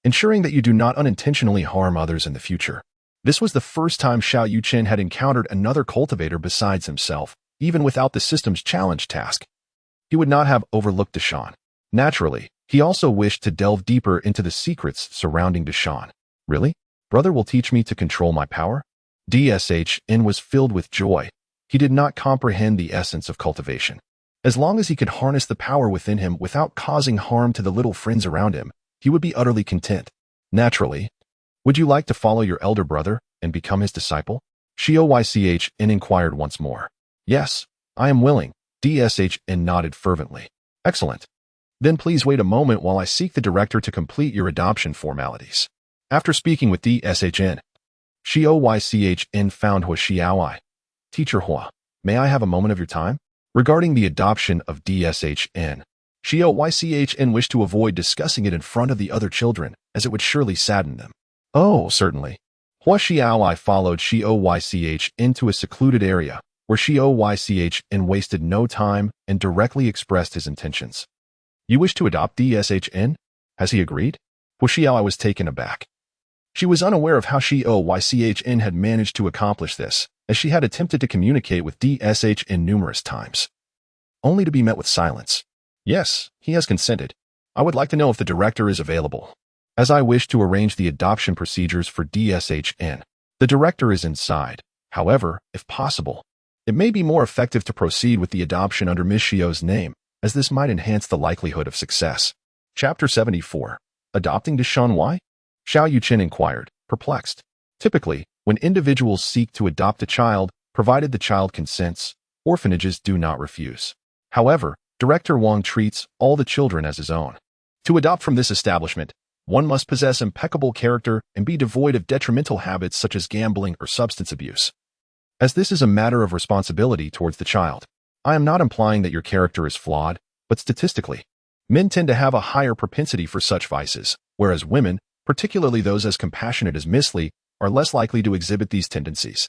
ensuring that you do not unintentionally harm others in the future. This was the first time Xiao Yuchen had encountered another cultivator besides himself, even without the system's challenge task. He would not have overlooked Deshaun. Naturally, he also wished to delve deeper into the secrets surrounding Deshaun. Really? Brother will teach me to control my power? DSHN was filled with joy. He did not comprehend the essence of cultivation. As long as he could harness the power within him without causing harm to the little friends around him, he would be utterly content. Naturally, would you like to follow your elder brother and become his disciple? Xiao Yuchen inquired once more. Yes, I am willing. DSHN nodded fervently. Excellent. Then please wait a moment while I seek the director to complete your adoption formalities. After speaking with DSHN, Xiao Yuchen found Hua Xiaowai. Teacher Hua, may I have a moment of your time? Regarding the adoption of DSHN, Xiao Yuchen wished to avoid discussing it in front of the other children, as it would surely sadden them. Oh, certainly. Hua Xiaowai followed Xiao Yuchen to a secluded area, where Xiao Yuchen wasted no time and directly expressed his intentions. You wish to adopt DSHN? Has he agreed? Hua Xiaowai was taken aback. She was unaware of how Xiao Yuchen had managed to accomplish this, as she had attempted to communicate with DSHN numerous times, only to be met with silence. Yes, he has consented. I would like to know if the director is available, as I wish to arrange the adoption procedures for DSHN. The director is inside. However, if possible, it may be more effective to proceed with the adoption under Ms. Xiao's name, as this might enhance the likelihood of success. Chapter 74. Adopting Deshaun Y? Xiao Yuchen inquired, perplexed. Typically, when individuals seek to adopt a child, provided the child consents, orphanages do not refuse. However, Director Wang treats all the children as his own. To adopt from this establishment, one must possess impeccable character and be devoid of detrimental habits such as gambling or substance abuse, as this is a matter of responsibility towards the child. I am not implying that your character is flawed, but statistically, men tend to have a higher propensity for such vices, whereas women, particularly those as compassionate as Miss Lee, are less likely to exhibit these tendencies.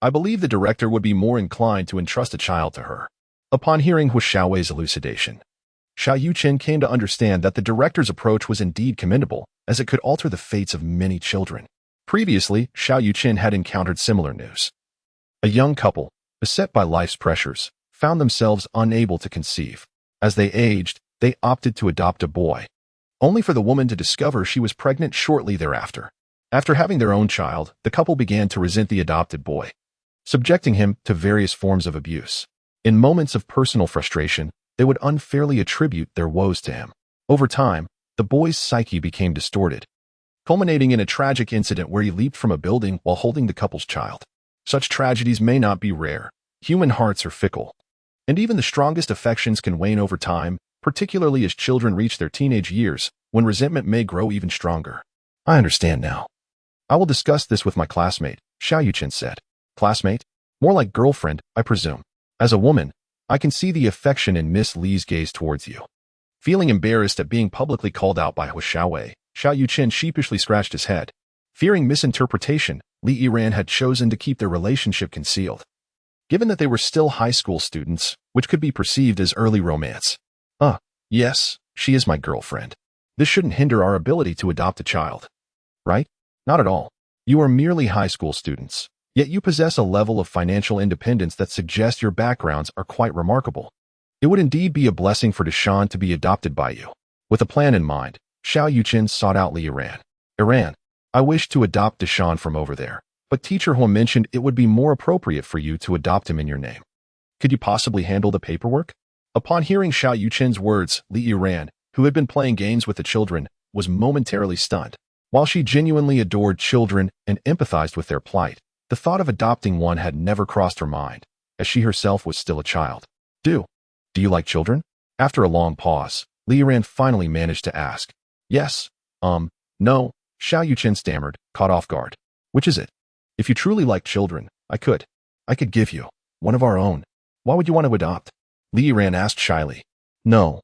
I believe the director would be more inclined to entrust a child to her. Upon hearing Hua Xiaowei's elucidation, Xiao Yuchen came to understand that the director's approach was indeed commendable, as it could alter the fates of many children. Previously, Xiao Yuchen had encountered similar news. A young couple, beset by life's pressures, found themselves unable to conceive. As they aged, they opted to adopt a boy, only for the woman to discover she was pregnant shortly thereafter. After having their own child, the couple began to resent the adopted boy, subjecting him to various forms of abuse. In moments of personal frustration, they would unfairly attribute their woes to him. Over time, the the boy's psyche became distorted, culminating in a tragic incident where he leaped from a building while holding the couple's child. Such tragedies may not be rare. Human hearts are fickle, and even the strongest affections can wane over time, particularly as children reach their teenage years, when resentment may grow even stronger. I understand now. I will discuss this with my classmate, Xiao Yuchen said. Classmate? More like girlfriend, I presume. As a woman, I can see the affection in Miss Li's gaze towards you. Feeling embarrassed at being publicly called out by Xiao Yuchen sheepishly scratched his head. Fearing misinterpretation, Li Yiran had chosen to keep their relationship concealed, given that they were still high school students, which could be perceived as early romance. Yes, she is my girlfriend. This shouldn't hinder our ability to adopt a child. Right? Not at all. You are merely high school students, yet you possess a level of financial independence that suggests your backgrounds are quite remarkable. It would indeed be a blessing for Dashan to be adopted by you. With a plan in mind, Xiao Yuchen sought out Li Yiran. Iran, I wish to adopt Dashan from over there, but Teacher Huo mentioned it would be more appropriate for you to adopt him in your name. Could you possibly handle the paperwork? Upon hearing Xiao Yuchen's words, Li Yiran, who had been playing games with the children, was momentarily stunned. While she genuinely adored children and empathized with their plight, the thought of adopting one had never crossed her mind, as she herself was still a child. Do you like children? After a long pause, Li Yiran finally managed to ask. Yes, no, Xiao Yuchen stammered, caught off guard. Which is it? If you truly like children, I could give you one of our own. Why would you want to adopt? Li Yiran asked shyly. No,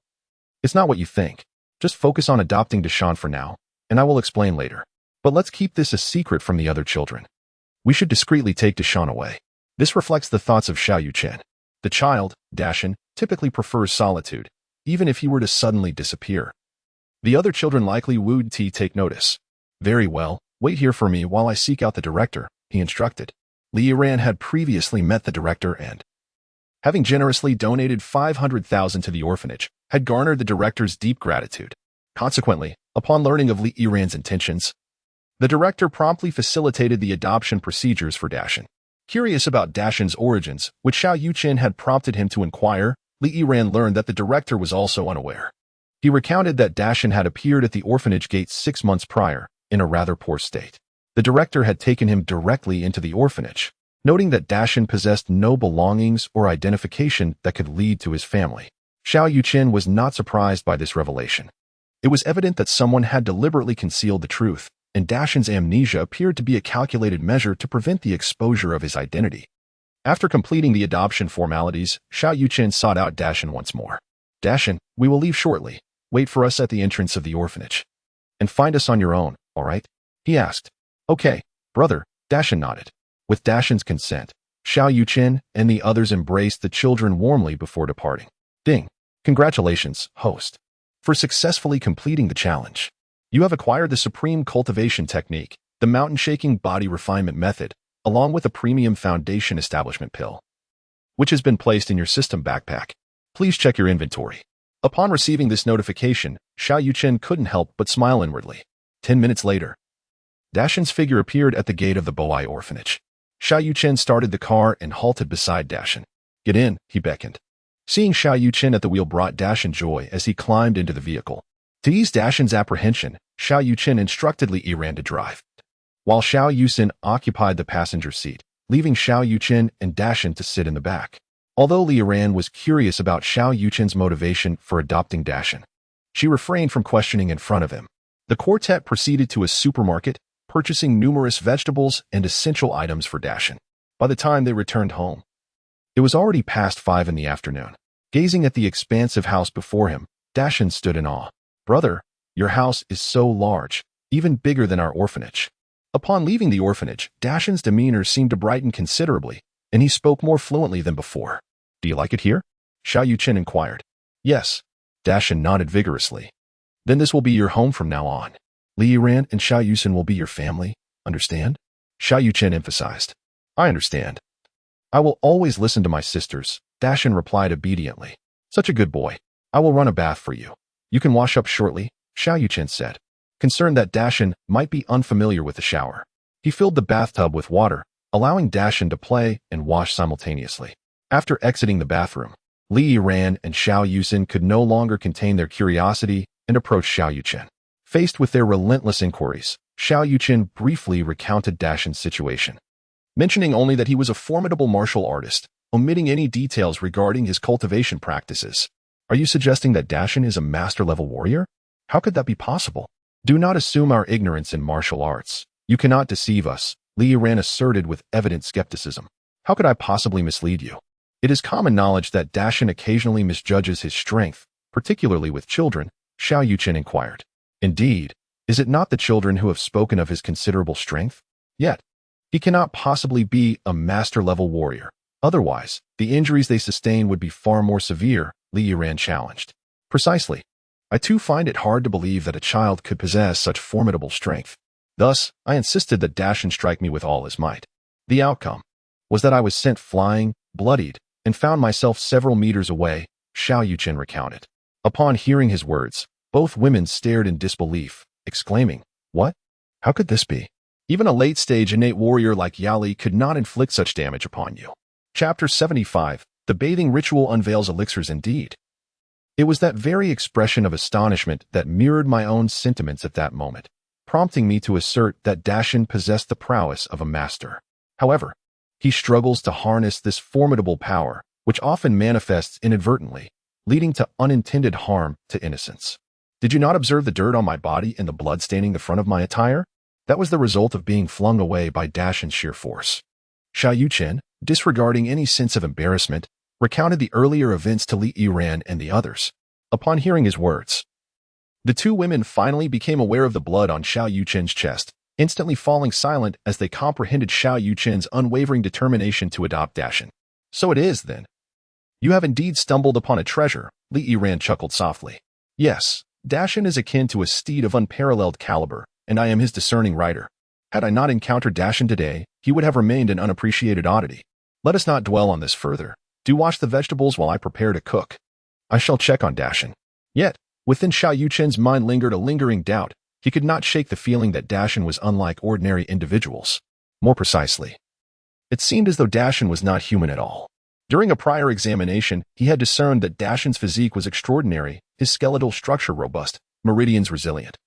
it's not what you think. Just focus on adopting Dashan for now, and I will explain later. But let's keep this a secret from the other children. We should discreetly take Dashan away. This reflects the thoughts of Xiao Yuchen. The child, Dashan, typically prefers solitude, even if he were to suddenly disappear. The other children likely would take notice. Very well, wait here for me while I seek out the director, he instructed. Li Yiran had previously met the director and, having generously donated 500,000 to the orphanage, had garnered the director's deep gratitude. Consequently, upon learning of Li Yiran's intentions, the director promptly facilitated the adoption procedures for Dashan. Curious about Dashan's origins, which Xiao Yuchen had prompted him to inquire, Li Yiran learned that the director was also unaware. He recounted that Dashan had appeared at the orphanage gate 6 months prior, in a rather poor state. The director had taken him directly into the orphanage, noting that Dashan possessed no belongings or identification that could lead to his family. Xiao Yuchen was not surprised by this revelation. It was evident that someone had deliberately concealed the truth, and Dashan's amnesia appeared to be a calculated measure to prevent the exposure of his identity. After completing the adoption formalities, Xiao Yuchen sought out Dashan once more. Dashan, we will leave shortly. Wait for us at the entrance of the orphanage. And find us on your own, all right? He asked. Okay, brother, Dashan nodded. With Dashan's consent, Xiao Yuchen and the others embraced the children warmly before departing. Ding! Congratulations, host, for successfully completing the challenge. You have acquired the supreme cultivation technique, the mountain-shaking body refinement method, along with a premium foundation establishment pill, which has been placed in your system backpack. Please check your inventory. Upon receiving this notification, Xiao Yuchen couldn't help but smile inwardly. 10 minutes later, Dashan's figure appeared at the gate of the Boai orphanage. Xiao Yuchen started the car and halted beside Dashan. Get in, he beckoned. Seeing Xiao Yuchen at the wheel brought Dashan joy as he climbed into the vehicle. To ease Dashan's apprehension, Xiao Yuchen instructed Li Yiran to drive, while Xiao Yuchen occupied the passenger seat, leaving Xiao Yuchen and Dashan to sit in the back. Although Li Yiran was curious about Xiao Yuchen's motivation for adopting Dashan, she refrained from questioning in front of him. The quartet proceeded to a supermarket, purchasing numerous vegetables and essential items for Dashan. By the time they returned home, it was already past 5 in the afternoon. Gazing at the expansive house before him, Dashan stood in awe. Brother, your house is so large, even bigger than our orphanage. Upon leaving the orphanage, Dashan's demeanor seemed to brighten considerably, and he spoke more fluently than before. Do you like it here? Xiao Yuchen inquired. Yes. Dashan nodded vigorously. Then this will be your home from now on. Li Yiran and Xiao Yuchen will be your family, understand? Xiao Yuchen emphasized. I understand. I will always listen to my sisters, Dashan replied obediently. Such a good boy. I will run a bath for you. You can wash up shortly, Xiao Yuchen said, concerned that Dashan might be unfamiliar with the shower. He filled the bathtub with water, allowing Dashan to play and wash simultaneously. After exiting the bathroom, Li Yiran and Xiao Yuchen could no longer contain their curiosity and approached Xiao Yuchen. Faced with their relentless inquiries, Xiao Yuchen briefly recounted Dashan's situation, mentioning only that he was a formidable martial artist, omitting any details regarding his cultivation practices. Are you suggesting that Dashan is a master-level warrior? How could that be possible? Do not assume our ignorance in martial arts. You cannot deceive us, Li Yiran asserted with evident skepticism. How could I possibly mislead you? It is common knowledge that Dashan occasionally misjudges his strength, particularly with children, Xiao Yuchen inquired. Indeed, is it not the children who have spoken of his considerable strength? Yet, he cannot possibly be a master-level warrior. Otherwise, the injuries they sustain would be far more severe, Li Yiran challenged. Precisely. I too find it hard to believe that a child could possess such formidable strength. Thus, I insisted that Dashan strike me with all his might. The outcome was that I was sent flying, bloodied, and found myself several meters away, Xiao Yuchen recounted. Upon hearing his words, both women stared in disbelief, exclaiming, "What? How could this be? Even a late-stage innate warrior like Yali could not inflict such damage upon you." Chapter 75, The Bathing Ritual Unveils Elixirs Indeed. It was that very expression of astonishment that mirrored my own sentiments at that moment, prompting me to assert that Dashan possessed the prowess of a master. However, he struggles to harness this formidable power, which often manifests inadvertently, leading to unintended harm to innocence. Did you not observe the dirt on my body and the blood staining the front of my attire? That was the result of being flung away by Dashan's sheer force. Xiao Yuchen, disregarding any sense of embarrassment, recounted the earlier events to Li Yiran and the others. Upon hearing his words, the two women finally became aware of the blood on Xiao Yuchen's chest, instantly falling silent as they comprehended Xiao Yuchen's unwavering determination to adopt Dashan. So it is, then. You have indeed stumbled upon a treasure, Li Yiran chuckled softly. Yes, Dashan is akin to a steed of unparalleled caliber, and I am his discerning rider. Had I not encountered Dashan today, he would have remained an unappreciated oddity. Let us not dwell on this further. Do wash the vegetables while I prepare to cook. I shall check on Dashan. Yet, within Xiao Yuchen's mind lingered a lingering doubt. He could not shake the feeling that Dashan was unlike ordinary individuals. More precisely, it seemed as though Dashan was not human at all. During a prior examination, he had discerned that Dashan's physique was extraordinary, his skeletal structure robust, meridians resilient,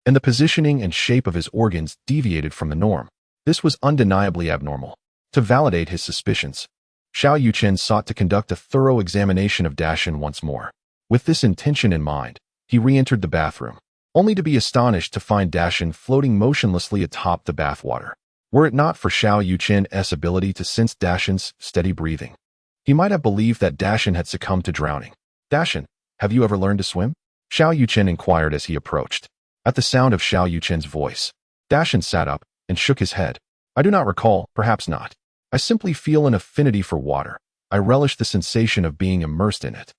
and the positioning and shape of his organs deviated from the norm. This was undeniably abnormal. To validate his suspicions, Xiao Yuchen sought to conduct a thorough examination of Dashan once more. With this intention in mind, he re-entered the bathroom, only to be astonished to find Dashan floating motionlessly atop the bathwater. Were it not for Xiao Yuchen's ability to sense Dashan's steady breathing, he might have believed that Dashan had succumbed to drowning. Dashan, have you ever learned to swim? Xiao Yuchen inquired as he approached. At the sound of Xiao Yuchen's voice, Dashan sat up and shook his head. I do not recall, perhaps not. I simply feel an affinity for water. I relish the sensation of being immersed in it.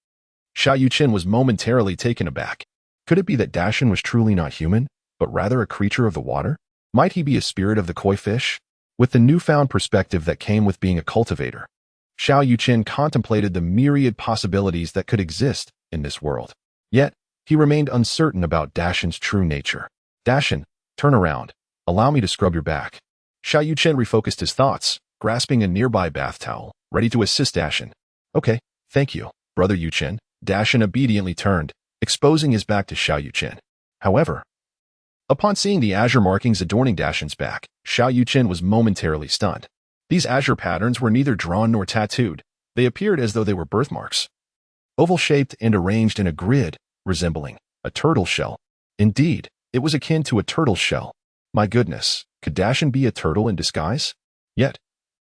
Xiao Yuchen was momentarily taken aback. Could it be that Dashan was truly not human, but rather a creature of the water? Might he be a spirit of the koi fish? With the newfound perspective that came with being a cultivator, Xiao Yuchen contemplated the myriad possibilities that could exist in this world. Yet, he remained uncertain about Dashan's true nature. Dashan, turn around. Allow me to scrub your back. Xiao Yuchen refocused his thoughts, grasping a nearby bath towel, ready to assist Dashan. Okay, thank you, Brother Yuchen. Dashan obediently turned, exposing his back to Xiao Yuchen. However, upon seeing the azure markings adorning Dashan's back, Xiao Yuchen was momentarily stunned. These azure patterns were neither drawn nor tattooed. They appeared as though they were birthmarks, oval-shaped and arranged in a grid, resembling a turtle shell. Indeed, it was akin to a turtle shell. My goodness, could Dashan be a turtle in disguise? Yet,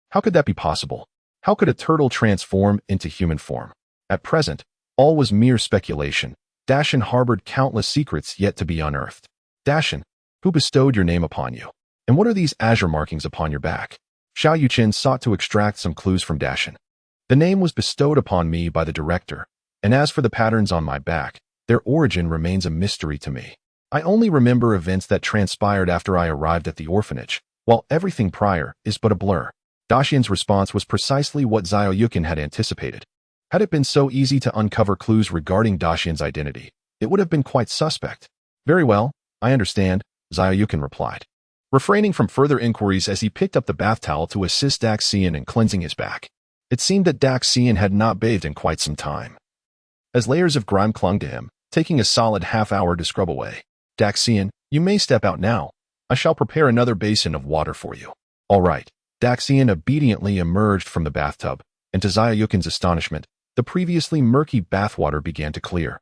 how could that be possible? How could a turtle transform into human form? At present, all was mere speculation. Dashan harbored countless secrets yet to be unearthed. Dashan, who bestowed your name upon you? And what are these azure markings upon your back? Xiao Yuchen sought to extract some clues from Dashan. The name was bestowed upon me by the director, and as for the patterns on my back, their origin remains a mystery to me. I only remember events that transpired after I arrived at the orphanage, while everything prior is but a blur. Dashan's response was precisely what Xiao Yuchen had anticipated. Had it been so easy to uncover clues regarding Dashan's identity, it would have been quite suspect. Very well, I understand, Xiao Yuchen replied, refraining from further inquiries as he picked up the bath towel to assist Daxian in cleansing his back. It seemed that Daxian had not bathed in quite some time. As layers of grime clung to him, taking a solid half-hour to scrub away. Daxian, you may step out now. I shall prepare another basin of water for you. All right. Daxian obediently emerged from the bathtub, and to Xiao Yuchen's astonishment, the previously murky bathwater began to clear.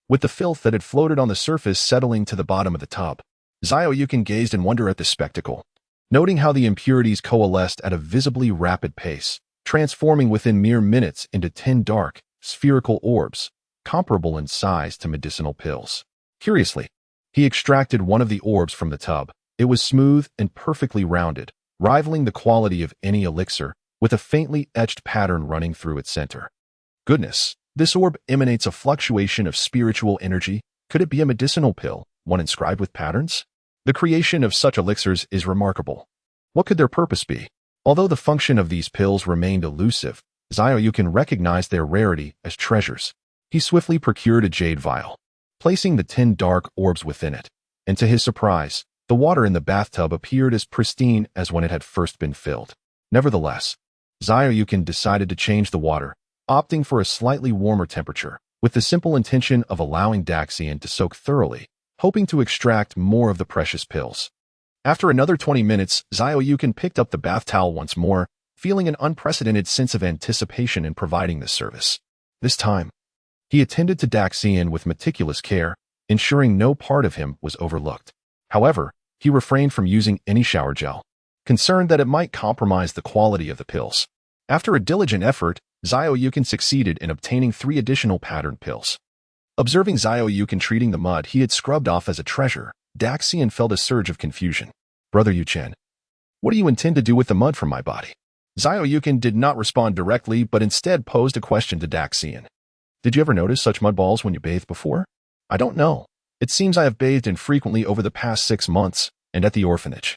With the filth that had floated on the surface settling to the bottom of the tub, Xiao Yuchen gazed in wonder at the spectacle, noting how the impurities coalesced at a visibly rapid pace, transforming within mere minutes into 10 dark, spherical orbs, comparable in size to medicinal pills. Curiously, he extracted one of the orbs from the tub. It was smooth and perfectly rounded, rivaling the quality of any elixir, with a faintly etched pattern running through its center. Goodness, this orb emanates a fluctuation of spiritual energy. Could it be a medicinal pill, one inscribed with patterns? The creation of such elixirs is remarkable. What could their purpose be? Although the function of these pills remained elusive, Xiao Yuchen recognized their rarity as treasures. He swiftly procured a jade vial, placing the 10 dark orbs within it, and to his surprise, the water in the bathtub appeared as pristine as when it had first been filled. Nevertheless, Xiao Yuchen decided to change the water, opting for a slightly warmer temperature, with the simple intention of allowing Daxian to soak thoroughly, hoping to extract more of the precious pills. After another 20 minutes, Xiao Yuchen picked up the bath towel once more, feeling an unprecedented sense of anticipation in providing this service. This time, he attended to Daxian with meticulous care, ensuring no part of him was overlooked. However, he refrained from using any shower gel, concerned that it might compromise the quality of the pills. After a diligent effort, Xiao Yuchen succeeded in obtaining 3 additional patterned pills. Observing Xiao Yuchen treating the mud he had scrubbed off as a treasure, Daxian felt a surge of confusion. Brother Yuchen, what do you intend to do with the mud from my body? Xiao Yuchen did not respond directly, but instead posed a question to Daxian. Did you ever notice such mud balls when you bathed before? I don't know. It seems I have bathed infrequently over the past 6 months, and at the orphanage.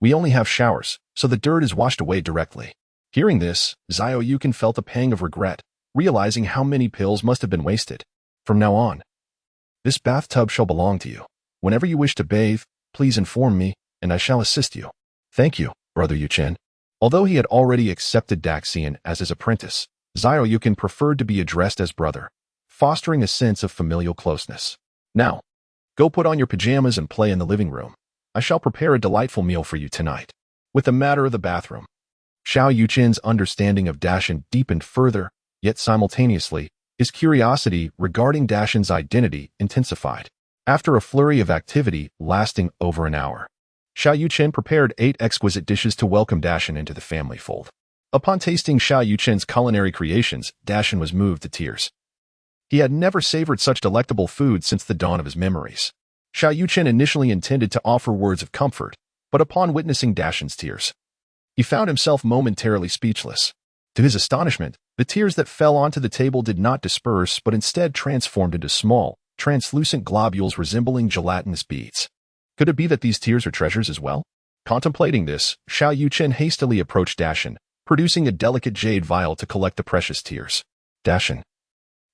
We only have showers, so the dirt is washed away directly. Hearing this, Xiao Yuchen felt a pang of regret, realizing how many pills must have been wasted. From now on, this bathtub shall belong to you. Whenever you wish to bathe, please inform me, and I shall assist you. Thank you, Brother Yuchen. Although he had already accepted Daxian as his apprentice, Xiao Yuchen preferred to be addressed as brother, fostering a sense of familial closeness. Now, go put on your pajamas and play in the living room. I shall prepare a delightful meal for you tonight. With the matter of the bathroom, Xiao Yuchen's understanding of Daxian deepened further, yet simultaneously, his curiosity regarding Daxian's identity intensified. After a flurry of activity lasting over an hour, Xiao Yuchen prepared 8 exquisite dishes to welcome Daxian into the family fold. Upon tasting Xiao Yuchen's culinary creations, Daxian was moved to tears. He had never savored such delectable food since the dawn of his memories. Xiao Yuchen initially intended to offer words of comfort, but upon witnessing Daxian's tears, he found himself momentarily speechless. To his astonishment, the tears that fell onto the table did not disperse but instead transformed into small, translucent globules resembling gelatinous beads. Could it be that these tears are treasures as well? Contemplating this, Xiao Yuchen hastily approached Daxian, producing a delicate jade vial to collect the precious tears. Daxian,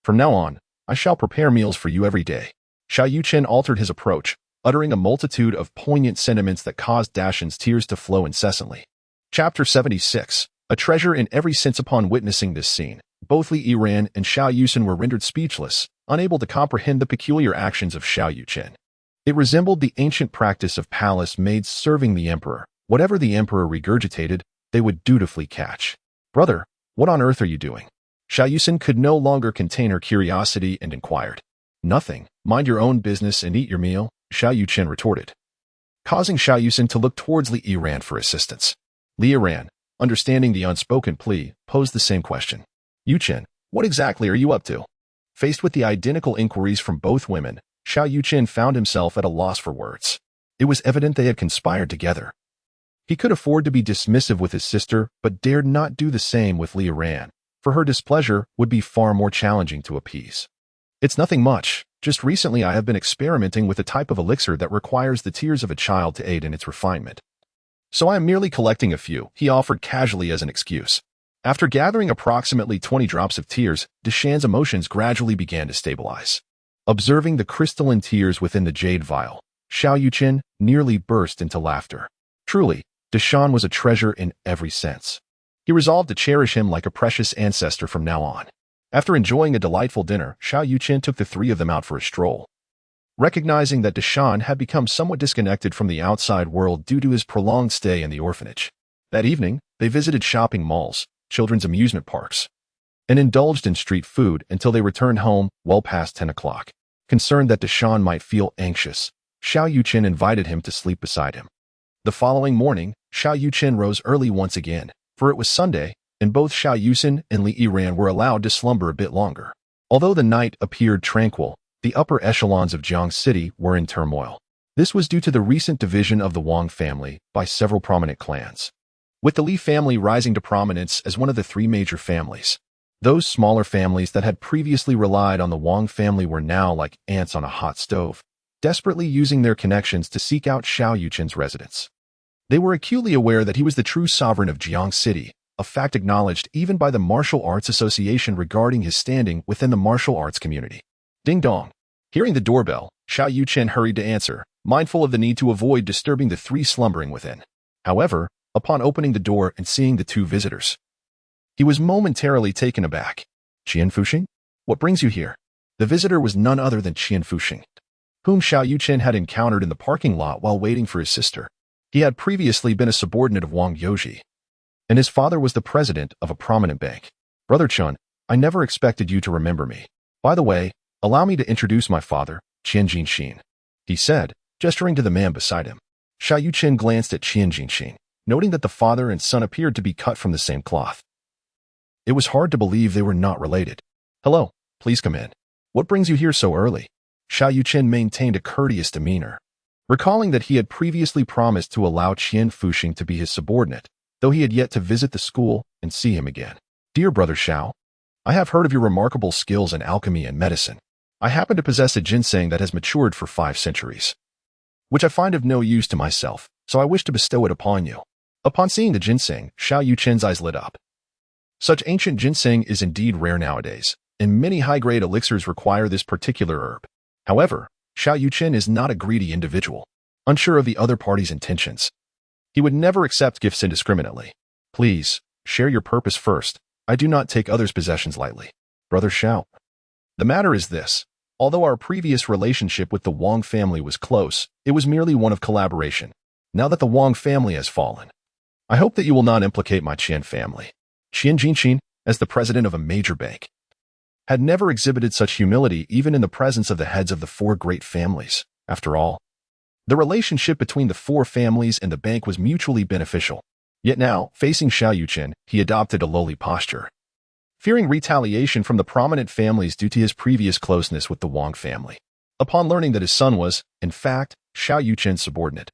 from now on, I shall prepare meals for you every day. Xiao Yuchen altered his approach, uttering a multitude of poignant sentiments that caused Daxian's tears to flow incessantly. Chapter 76. A treasure in every sense. Upon witnessing this scene, both Li Yiran and Xiao Yuchen were rendered speechless, unable to comprehend the peculiar actions of Xiao Yuchen. It resembled the ancient practice of palace maids serving the emperor. Whatever the emperor regurgitated, they would dutifully catch. Brother, what on earth are you doing? Xiao Yuchen could no longer contain her curiosity and inquired. Nothing. Mind your own business and eat your meal, Xiao Yuchen retorted, causing Xiao Yuchen to look towards Li Yiran for assistance. Li Yiran, understanding the unspoken plea, posed the same question. Yuchen, what exactly are you up to? Faced with the identical inquiries from both women, Xiao Yuchen found himself at a loss for words. It was evident they had conspired together. He could afford to be dismissive with his sister, but dared not do the same with Li Yiran, for her displeasure would be far more challenging to appease. It's nothing much. Just recently I have been experimenting with a type of elixir that requires the tears of a child to aid in its refinement. So I am merely collecting a few, he offered casually as an excuse. After gathering approximately 20 drops of tears, Daxian's emotions gradually began to stabilize. Observing the crystalline tears within the jade vial, Xiao Yuchen nearly burst into laughter. Truly, Daxian was a treasure in every sense. He resolved to cherish him like a precious ancestor from now on. After enjoying a delightful dinner, Xiao Yuchen took the three of them out for a stroll. Recognizing that Deshan had become somewhat disconnected from the outside world due to his prolonged stay in the orphanage. That evening, they visited shopping malls, children's amusement parks, and indulged in street food until they returned home well past 10 o'clock. Concerned that Deshan might feel anxious, Xiao Yuchen invited him to sleep beside him. The following morning, Xiao Yuchen rose early once again, for it was Sunday, and both Xiao Yuchen and Li Yiran were allowed to slumber a bit longer. Although the night appeared tranquil, the upper echelons of Jiang City were in turmoil. This was due to the recent division of the Wang family by several prominent clans, with the Li family rising to prominence as one of the three major families. Those smaller families that had previously relied on the Wang family were now like ants on a hot stove, desperately using their connections to seek out Xiao Yuchen's residence. They were acutely aware that he was the true sovereign of Jiang City, a fact acknowledged even by the Martial Arts Association regarding his standing within the martial arts community. Ding dong. Hearing the doorbell, Xiao Yuchen hurried to answer, mindful of the need to avoid disturbing the three slumbering within. However, upon opening the door and seeing the two visitors, he was momentarily taken aback. Qian Fuxing? What brings you here? The visitor was none other than Qian Fuxing, whom Xiao Yuchen had encountered in the parking lot while waiting for his sister. He had previously been a subordinate of Wang Youji, and his father was the president of a prominent bank. Brother Chun, I never expected you to remember me. By the way, allow me to introduce my father, Qian Jinxin, he said, gesturing to the man beside him. Xiao Yuchen glanced at Qian Jinxin, noting that the father and son appeared to be cut from the same cloth. It was hard to believe they were not related. Hello, please come in. What brings you here so early? Xiao Yuchen maintained a courteous demeanor, recalling that he had previously promised to allow Qian Fuxing to be his subordinate, though he had yet to visit the school and see him again. Dear brother Xiao, I have heard of your remarkable skills in alchemy and medicine. I happen to possess a ginseng that has matured for 5 centuries, which I find of no use to myself, so I wish to bestow it upon you. Upon seeing the ginseng, Xiao Yuchen's eyes lit up. Such ancient ginseng is indeed rare nowadays, and many high-grade elixirs require this particular herb. However, Xiao Yuchen is not a greedy individual, unsure of the other party's intentions. He would never accept gifts indiscriminately. Please, share your purpose first. I do not take others' possessions lightly. Brother Xiao. The matter is this. Although our previous relationship with the Wang family was close, it was merely one of collaboration. Now that the Wang family has fallen, I hope that you will not implicate my Qian family. Qian Jinxin, as the president of a major bank, had never exhibited such humility even in the presence of the heads of the 4 great families. After all, the relationship between the 4 families and the bank was mutually beneficial. Yet now, facing Xiao Yuchen, he adopted a lowly posture, fearing retaliation from the prominent families due to his previous closeness with the Wang family. Upon learning that his son was, in fact, Xiao Yuchen's subordinate,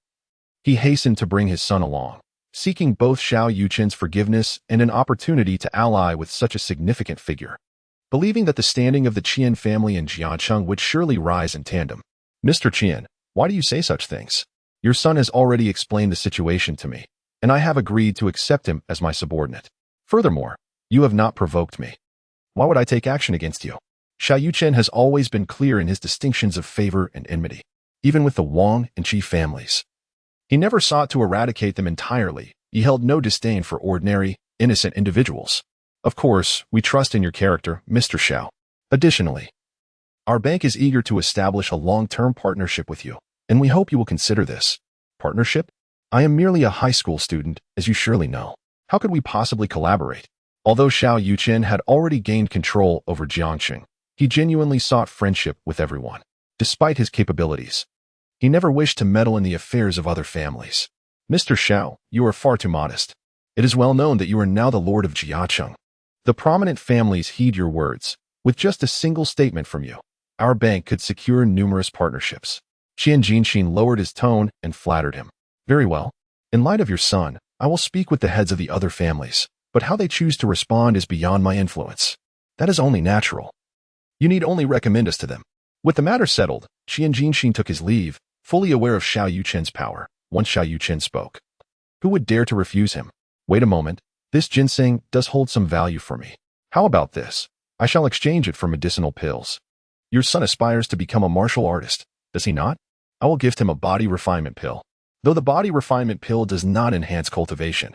he hastened to bring his son along, seeking both Xiao Yuchen's forgiveness and an opportunity to ally with such a significant figure, believing that the standing of the Qian family in Jiacheng would surely rise in tandem. Mr. Qian, why do you say such things? Your son has already explained the situation to me, and I have agreed to accept him as my subordinate. Furthermore, you have not provoked me. Why would I take action against you? Xiao Yuchen has always been clear in his distinctions of favor and enmity, even with the Wang and Qi families. He never sought to eradicate them entirely. He held no disdain for ordinary, innocent individuals. Of course, we trust in your character, Mr. Xiao. Additionally, our bank is eager to establish a long-term partnership with you, and we hope you will consider this. Partnership? I am merely a high school student, as you surely know. How could we possibly collaborate? Although Xiao Yuchen had already gained control over Jiangxing, he genuinely sought friendship with everyone. Despite his capabilities, he never wished to meddle in the affairs of other families. Mr. Xiao, you are far too modest. It is well known that you are now the lord of Jiacheng. The prominent families heed your words. With just a single statement from you, our bank could secure numerous partnerships. Qian Jinxin lowered his tone and flattered him. Very well. In light of your son, I will speak with the heads of the other families, but how they choose to respond is beyond my influence. That is only natural. You need only recommend us to them. With the matter settled, Qian Jinxin took his leave, fully aware of Xiao Yuchen's power. Once Xiao Yuchen spoke, who would dare to refuse him? Wait a moment. This ginseng does hold some value for me. How about this? I shall exchange it for medicinal pills. Your son aspires to become a martial artist, does he not? I will gift him a body refinement pill. Though the body refinement pill does not enhance cultivation,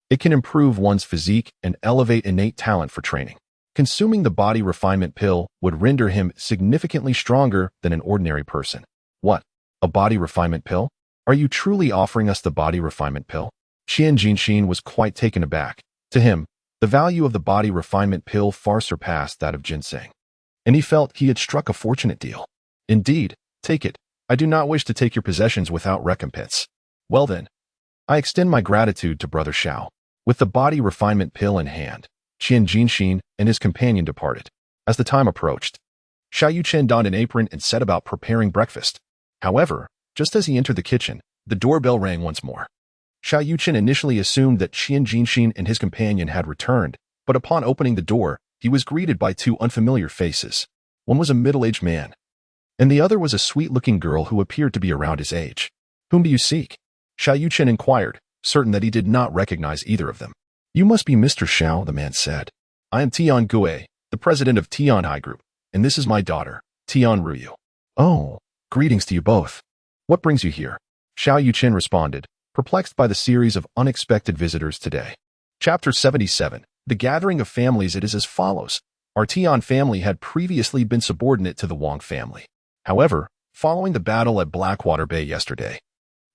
it can improve one's physique and elevate innate talent for training. Consuming the body refinement pill would render him significantly stronger than an ordinary person. What? A body refinement pill? Are you truly offering us the body refinement pill? Qian Jinxin was quite taken aback. To him, the value of the body refinement pill far surpassed that of ginseng, and he felt he had struck a fortunate deal. Indeed, take it. I do not wish to take your possessions without recompense. Well then, I extend my gratitude to Brother Xiao. With the body refinement pill in hand, Qian Jinxin and his companion departed. As the time approached, Xiao Yuchen donned an apron and set about preparing breakfast. However, just as he entered the kitchen, the doorbell rang once more. Xiao Yuchen initially assumed that Qian Jinxin and his companion had returned, but upon opening the door, he was greeted by two unfamiliar faces. One was a middle-aged man, and the other was a sweet-looking girl who appeared to be around his age. Whom do you seek? Xiao Yuchen inquired, certain that he did not recognize either of them. You must be Mr. Xiao, the man said. I am Tian Gue, the president of Tian High Group, and this is my daughter, Tian Ruyu. Oh, greetings to you both. What brings you here? Xiao Yuchen responded, perplexed by the series of unexpected visitors today. Chapter 77. The Gathering of Families. It is as follows. Our Tian family had previously been subordinate to the Wang family. However, following the battle at Blackwater Bay yesterday,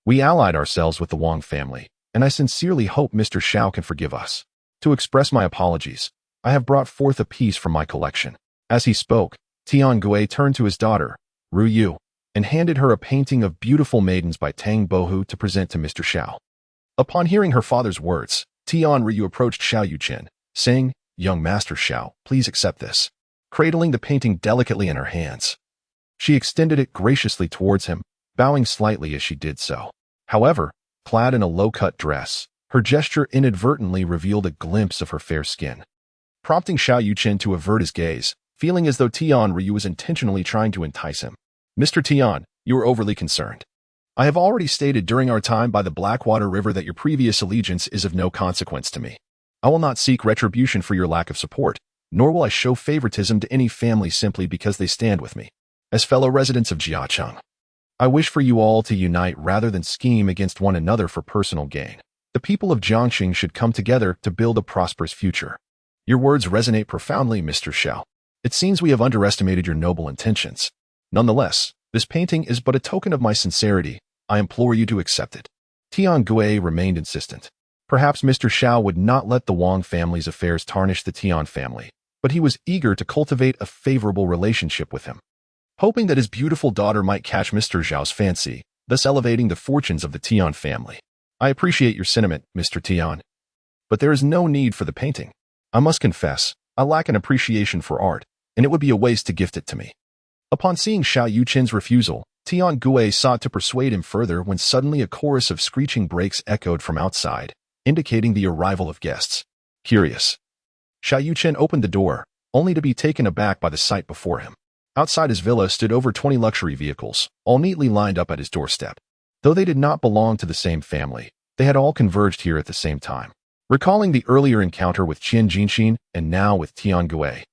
we allied ourselves with the Wang family, and I sincerely hope Mr. Xiao can forgive us. To express my apologies, I have brought forth a piece from my collection. As he spoke, Tian Gue turned to his daughter, Ru Yu, and handed her a painting of beautiful maidens by Tang Bohu to present to Mr. Xiao. Upon hearing her father's words, Tian Ryu approached Xiao Yuchen, saying, Young Master Xiao, please accept this. Cradling the painting delicately in her hands, she extended it graciously towards him, bowing slightly as she did so. However, clad in a low-cut dress, her gesture inadvertently revealed a glimpse of her fair skin, prompting Xiao Yuchen to avert his gaze, feeling as though Tian Ryu was intentionally trying to entice him. Mr. Tian, you are overly concerned. I have already stated during our time by the Blackwater River that your previous allegiance is of no consequence to me. I will not seek retribution for your lack of support, nor will I show favoritism to any family simply because they stand with me. As fellow residents of Jiacheng, I wish for you all to unite rather than scheme against one another for personal gain. The people of Jiangxing should come together to build a prosperous future. Your words resonate profoundly, Mr. Xiao. It seems we have underestimated your noble intentions. Nonetheless, this painting is but a token of my sincerity. I implore you to accept it. Tian Gue remained insistent. Perhaps Mr. Xiao would not let the Wang family's affairs tarnish the Tian family, but he was eager to cultivate a favorable relationship with him, hoping that his beautiful daughter might catch Mr. Zhao's fancy, thus elevating the fortunes of the Tian family. I appreciate your sentiment, Mr. Tian, but there is no need for the painting. I must confess, I lack an appreciation for art, and it would be a waste to gift it to me. Upon seeing Xiao Yuchen's refusal, Tian Gue sought to persuade him further when suddenly a chorus of screeching brakes echoed from outside, indicating the arrival of guests. Curious, Xiao Yuchen opened the door, only to be taken aback by the sight before him. Outside his villa stood over 20 luxury vehicles, all neatly lined up at his doorstep. Though they did not belong to the same family, they had all converged here at the same time. Recalling the earlier encounter with Qian Jinxin and now with Tian Gue,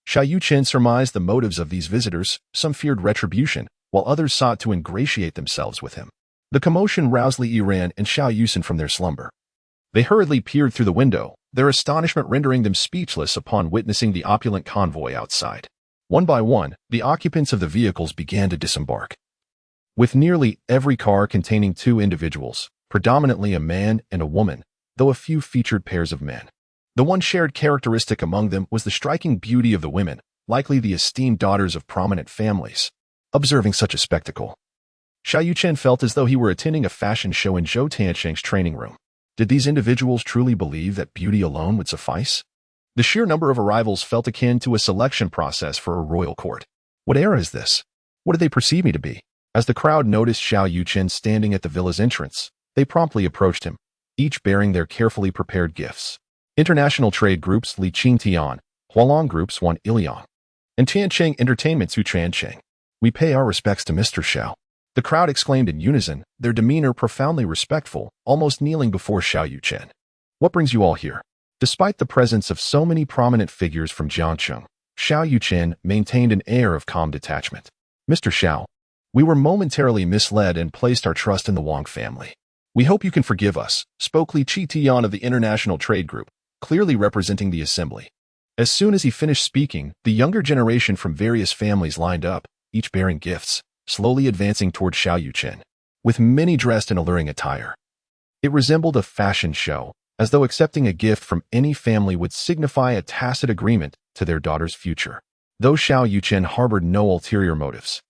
Xiao Yuchen surmised the motives of these visitors. Some feared retribution, while others sought to ingratiate themselves with him. The commotion roused Li Yiran and Xiao Yuchen from their slumber. They hurriedly peered through the window, their astonishment rendering them speechless upon witnessing the opulent convoy outside. One by one, the occupants of the vehicles began to disembark, with nearly every car containing two individuals, predominantly a man and a woman, though a few featured pairs of men. The one shared characteristic among them was the striking beauty of the women, likely the esteemed daughters of prominent families. Observing such a spectacle, Xiao Yuchen felt as though he were attending a fashion show in Zhou Tiansheng's training room. Did these individuals truly believe that beauty alone would suffice? The sheer number of arrivals felt akin to a selection process for a royal court. What era is this? What do they perceive me to be? As the crowd noticed Xiao Yuchen standing at the villa's entrance, they promptly approached him, each bearing their carefully prepared gifts. International trade groups Li Qingtian, Hualong groups Wan Iliang, and Tiancheng Entertainment Su Chancheng. We pay our respects to Mr. Xiao. The crowd exclaimed in unison, their demeanor profoundly respectful, almost kneeling before Xiao Yuchen. What brings you all here? Despite the presence of so many prominent figures from Jiangcheng, Xiao Yuchen maintained an air of calm detachment. Mr. Xiao, we were momentarily misled and placed our trust in the Wang family. We hope you can forgive us, spoke Li Qitian of the International Trade Group, clearly representing the assembly. As soon as he finished speaking, the younger generation from various families lined up, each bearing gifts, slowly advancing toward Xiao Yuchen, with many dressed in alluring attire. It resembled a fashion show, as though accepting a gift from any family would signify a tacit agreement to their daughter's future. Though Xiao Yuchen harbored no ulterior motives,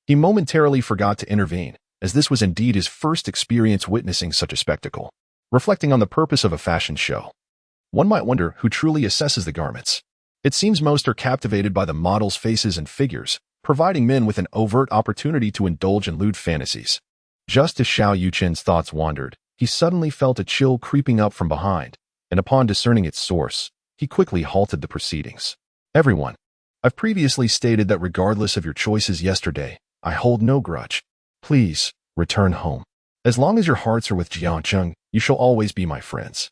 he momentarily forgot to intervene, as this was indeed his first experience witnessing such a spectacle. Reflecting on the purpose of a fashion show, one might wonder who truly assesses the garments. It seems most are captivated by the models' faces and figures, providing men with an overt opportunity to indulge in lewd fantasies. Just as Xiao Yuchen's thoughts wandered, he suddenly felt a chill creeping up from behind, and upon discerning its source, he quickly halted the proceedings. Everyone, I've previously stated that regardless of your choices yesterday, I hold no grudge. Please, return home. As long as your hearts are with Jiangcheng, you shall always be my friends.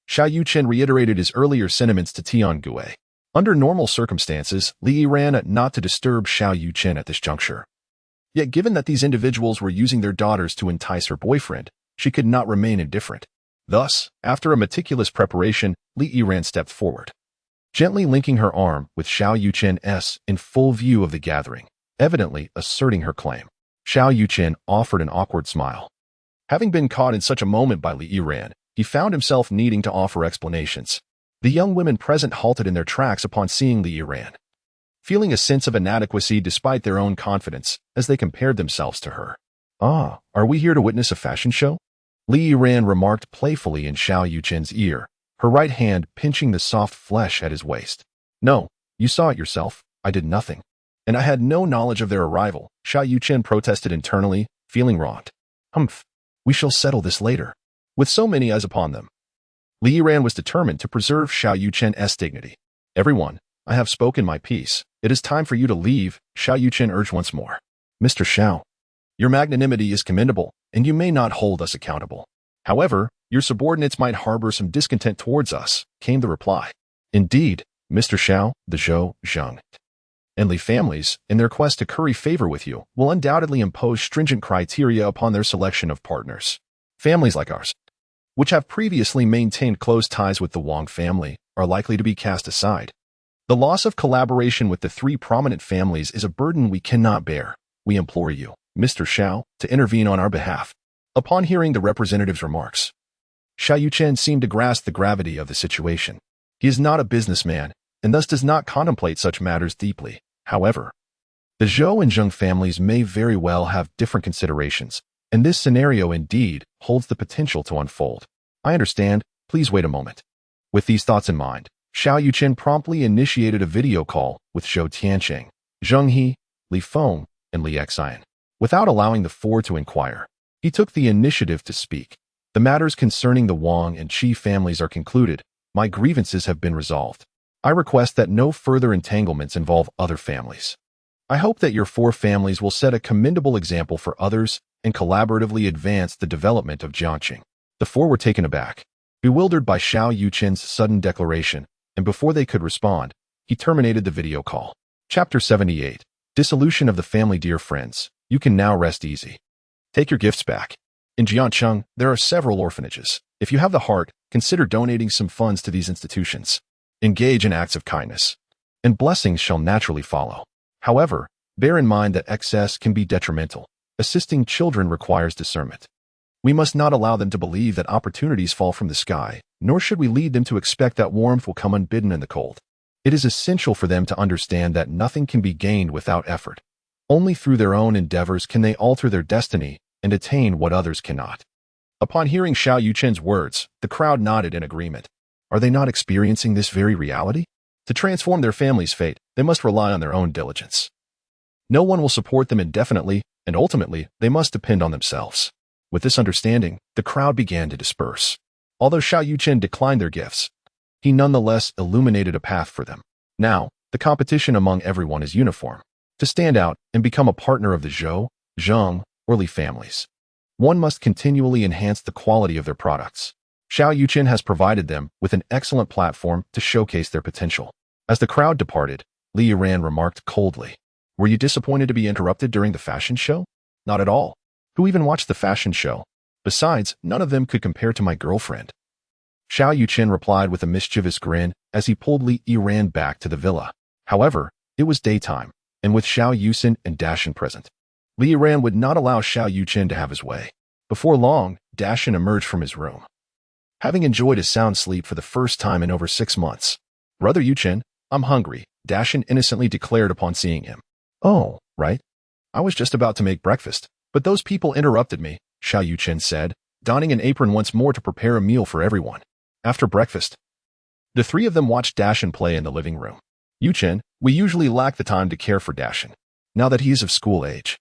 Xiao Yuchen reiterated his earlier sentiments to Tiangue. Under normal circumstances, Li ran not to disturb Xiao Yuchen at this juncture. Yet given that these individuals were using their daughters to entice her boyfriend, she could not remain indifferent. Thus, after a meticulous preparation, Li Yiran stepped forward, gently linking her arm with Xiao Yuchen's in full view of the gathering, evidently asserting her claim. Xiao Yuchen offered an awkward smile. Having been caught in such a moment by Li Yiran, he found himself needing to offer explanations. The young women present halted in their tracks upon seeing Li Yiran, feeling a sense of inadequacy despite their own confidence as they compared themselves to her. Ah, are we here to witness a fashion show? Li Yiran remarked playfully in Xiao Yuchen's ear, her right hand pinching the soft flesh at his waist. No, you saw it yourself. I did nothing. And I had no knowledge of their arrival, Xiao Yuchen protested internally, feeling wronged. Humph, we shall settle this later. With so many eyes upon them, Li Yiran was determined to preserve Xiao Yuchen's dignity. Everyone, I have spoken my piece. It is time for you to leave, Xiao Yuchen urged once more. Mr. Xiao, your magnanimity is commendable, and you may not hold us accountable. However, your subordinates might harbor some discontent towards us, came the reply. Indeed, Mr. Xiao, the Zhou, Zheng, and Li families, in their quest to curry favor with you, will undoubtedly impose stringent criteria upon their selection of partners. Families like ours, which have previously maintained close ties with the Wang family, are likely to be cast aside. The loss of collaboration with the three prominent families is a burden we cannot bear. We implore you, Mr. Xiao, to intervene on our behalf. Upon hearing the representative's remarks, Xiao Yuchen seemed to grasp the gravity of the situation. He is not a businessman, and thus does not contemplate such matters deeply. However, the Zhou and Zheng families may very well have different considerations, and this scenario indeed holds the potential to unfold. I understand, please wait a moment. With these thoughts in mind, Xiao Yuchen promptly initiated a video call with Zhou Tiancheng, Zheng He, Li Feng, and Li Xian. Without allowing the four to inquire, he took the initiative to speak. The matters concerning the Wang and Qi families are concluded. My grievances have been resolved. I request that no further entanglements involve other families. I hope that your four families will set a commendable example for others and collaboratively advance the development of Jiangqing. The four were taken aback, bewildered by Xiao Yuchen's sudden declaration, and before they could respond, he terminated the video call. Chapter 78. Dissolution of the family. Dear friends, you can now rest easy. Take your gifts back. In Jiangcheng, there are several orphanages. If you have the heart, consider donating some funds to these institutions. Engage in acts of kindness, and blessings shall naturally follow. However, bear in mind that excess can be detrimental. Assisting children requires discernment. We must not allow them to believe that opportunities fall from the sky, nor should we lead them to expect that warmth will come unbidden in the cold. It is essential for them to understand that nothing can be gained without effort. Only through their own endeavors can they alter their destiny and attain what others cannot. Upon hearing Xiao Yuchen's words, the crowd nodded in agreement. Are they not experiencing this very reality? To transform their family's fate, they must rely on their own diligence. No one will support them indefinitely, and ultimately, they must depend on themselves. With this understanding, the crowd began to disperse. Although Xiao Yuchen declined their gifts, he nonetheless illuminated a path for them. Now, the competition among everyone is uniform. To stand out and become a partner of the Zhou, Zheng, or Li families, one must continually enhance the quality of their products. Xiao Yuchen has provided them with an excellent platform to showcase their potential. As the crowd departed, Li Yiran remarked coldly, "Were you disappointed to be interrupted during the fashion show?" "Not at all. Who even watched the fashion show? Besides, none of them could compare to my girlfriend." Xiao Yuchen replied with a mischievous grin as he pulled Li Yiran back to the villa. However, it was daytime, and with Xiao Yuchen and Dashan present, Li Yiran would not allow Xiao Yuchen to have his way. Before long, Dashan emerged from his room, having enjoyed a sound sleep for the first time in over 6 months. "Brother Yuchen, I'm hungry," Dashan innocently declared upon seeing him. "Oh, right. I was just about to make breakfast, but those people interrupted me," Xiao Yuchen said, donning an apron once more to prepare a meal for everyone. After breakfast, the three of them watched Dashan play in the living room. "Yuchen, we usually lack the time to care for Dashan. Now that he is of school age,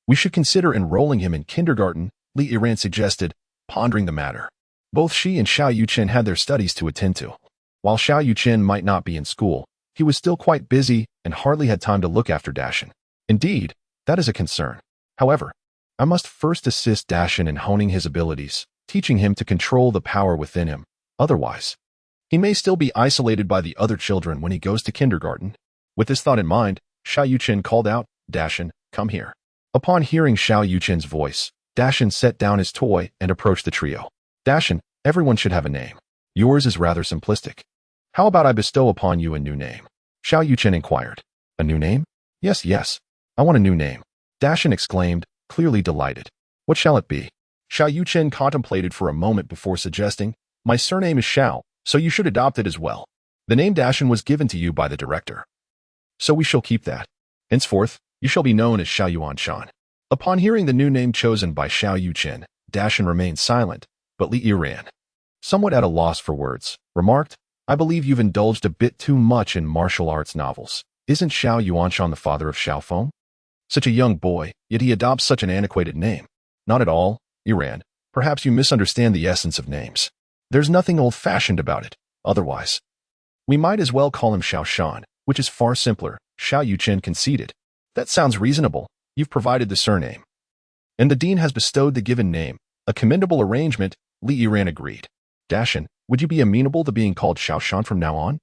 we should consider enrolling him in kindergarten," Li Yiran suggested, pondering the matter. Both she and Xiao Yuchen had their studies to attend to. While Xiao Yuchen might not be in school, he was still quite busy and hardly had time to look after Dashan. Indeed, that is a concern. However, I must first assist Dashan in honing his abilities, teaching him to control the power within him. Otherwise, he may still be isolated by the other children when he goes to kindergarten. With this thought in mind, Xiao Yuchen called out, "Dashan, come here." Upon hearing Xiao Yuchen's voice, Dashan set down his toy and approached the trio. "Dashan, everyone should have a name. Yours is rather simplistic. How about I bestow upon you a new name?" Xiao Yuchen inquired. "A new name?" Yes, I want a new name," Dashan exclaimed, clearly delighted. "What shall it be?" Xiao Yuchen contemplated for a moment before suggesting, "My surname is Xiao, so you should adopt it as well. The name Dashan was given to you by the director, so we shall keep that. Henceforth, you shall be known as Xiao Yuanshan." Upon hearing the new name chosen by Xiao Yuchen, Dashan remained silent, but Li Yiran, somewhat at a loss for words, remarked, "I believe you've indulged a bit too much in martial arts novels. Isn't Xiao Yuanshan the father of Xiao Feng? Such a young boy, yet he adopts such an antiquated name." "Not at all, Yiran. Perhaps you misunderstand the essence of names. There's nothing old-fashioned about it. Otherwise, we might as well call him Xiao Shan, which is far simpler," Xiao Yuchen conceded. "That sounds reasonable. You've provided the surname, and the dean has bestowed the given name. A commendable arrangement," Li Yiran agreed. "Dashan, would you be amenable to being called Xiao Shan from now on?"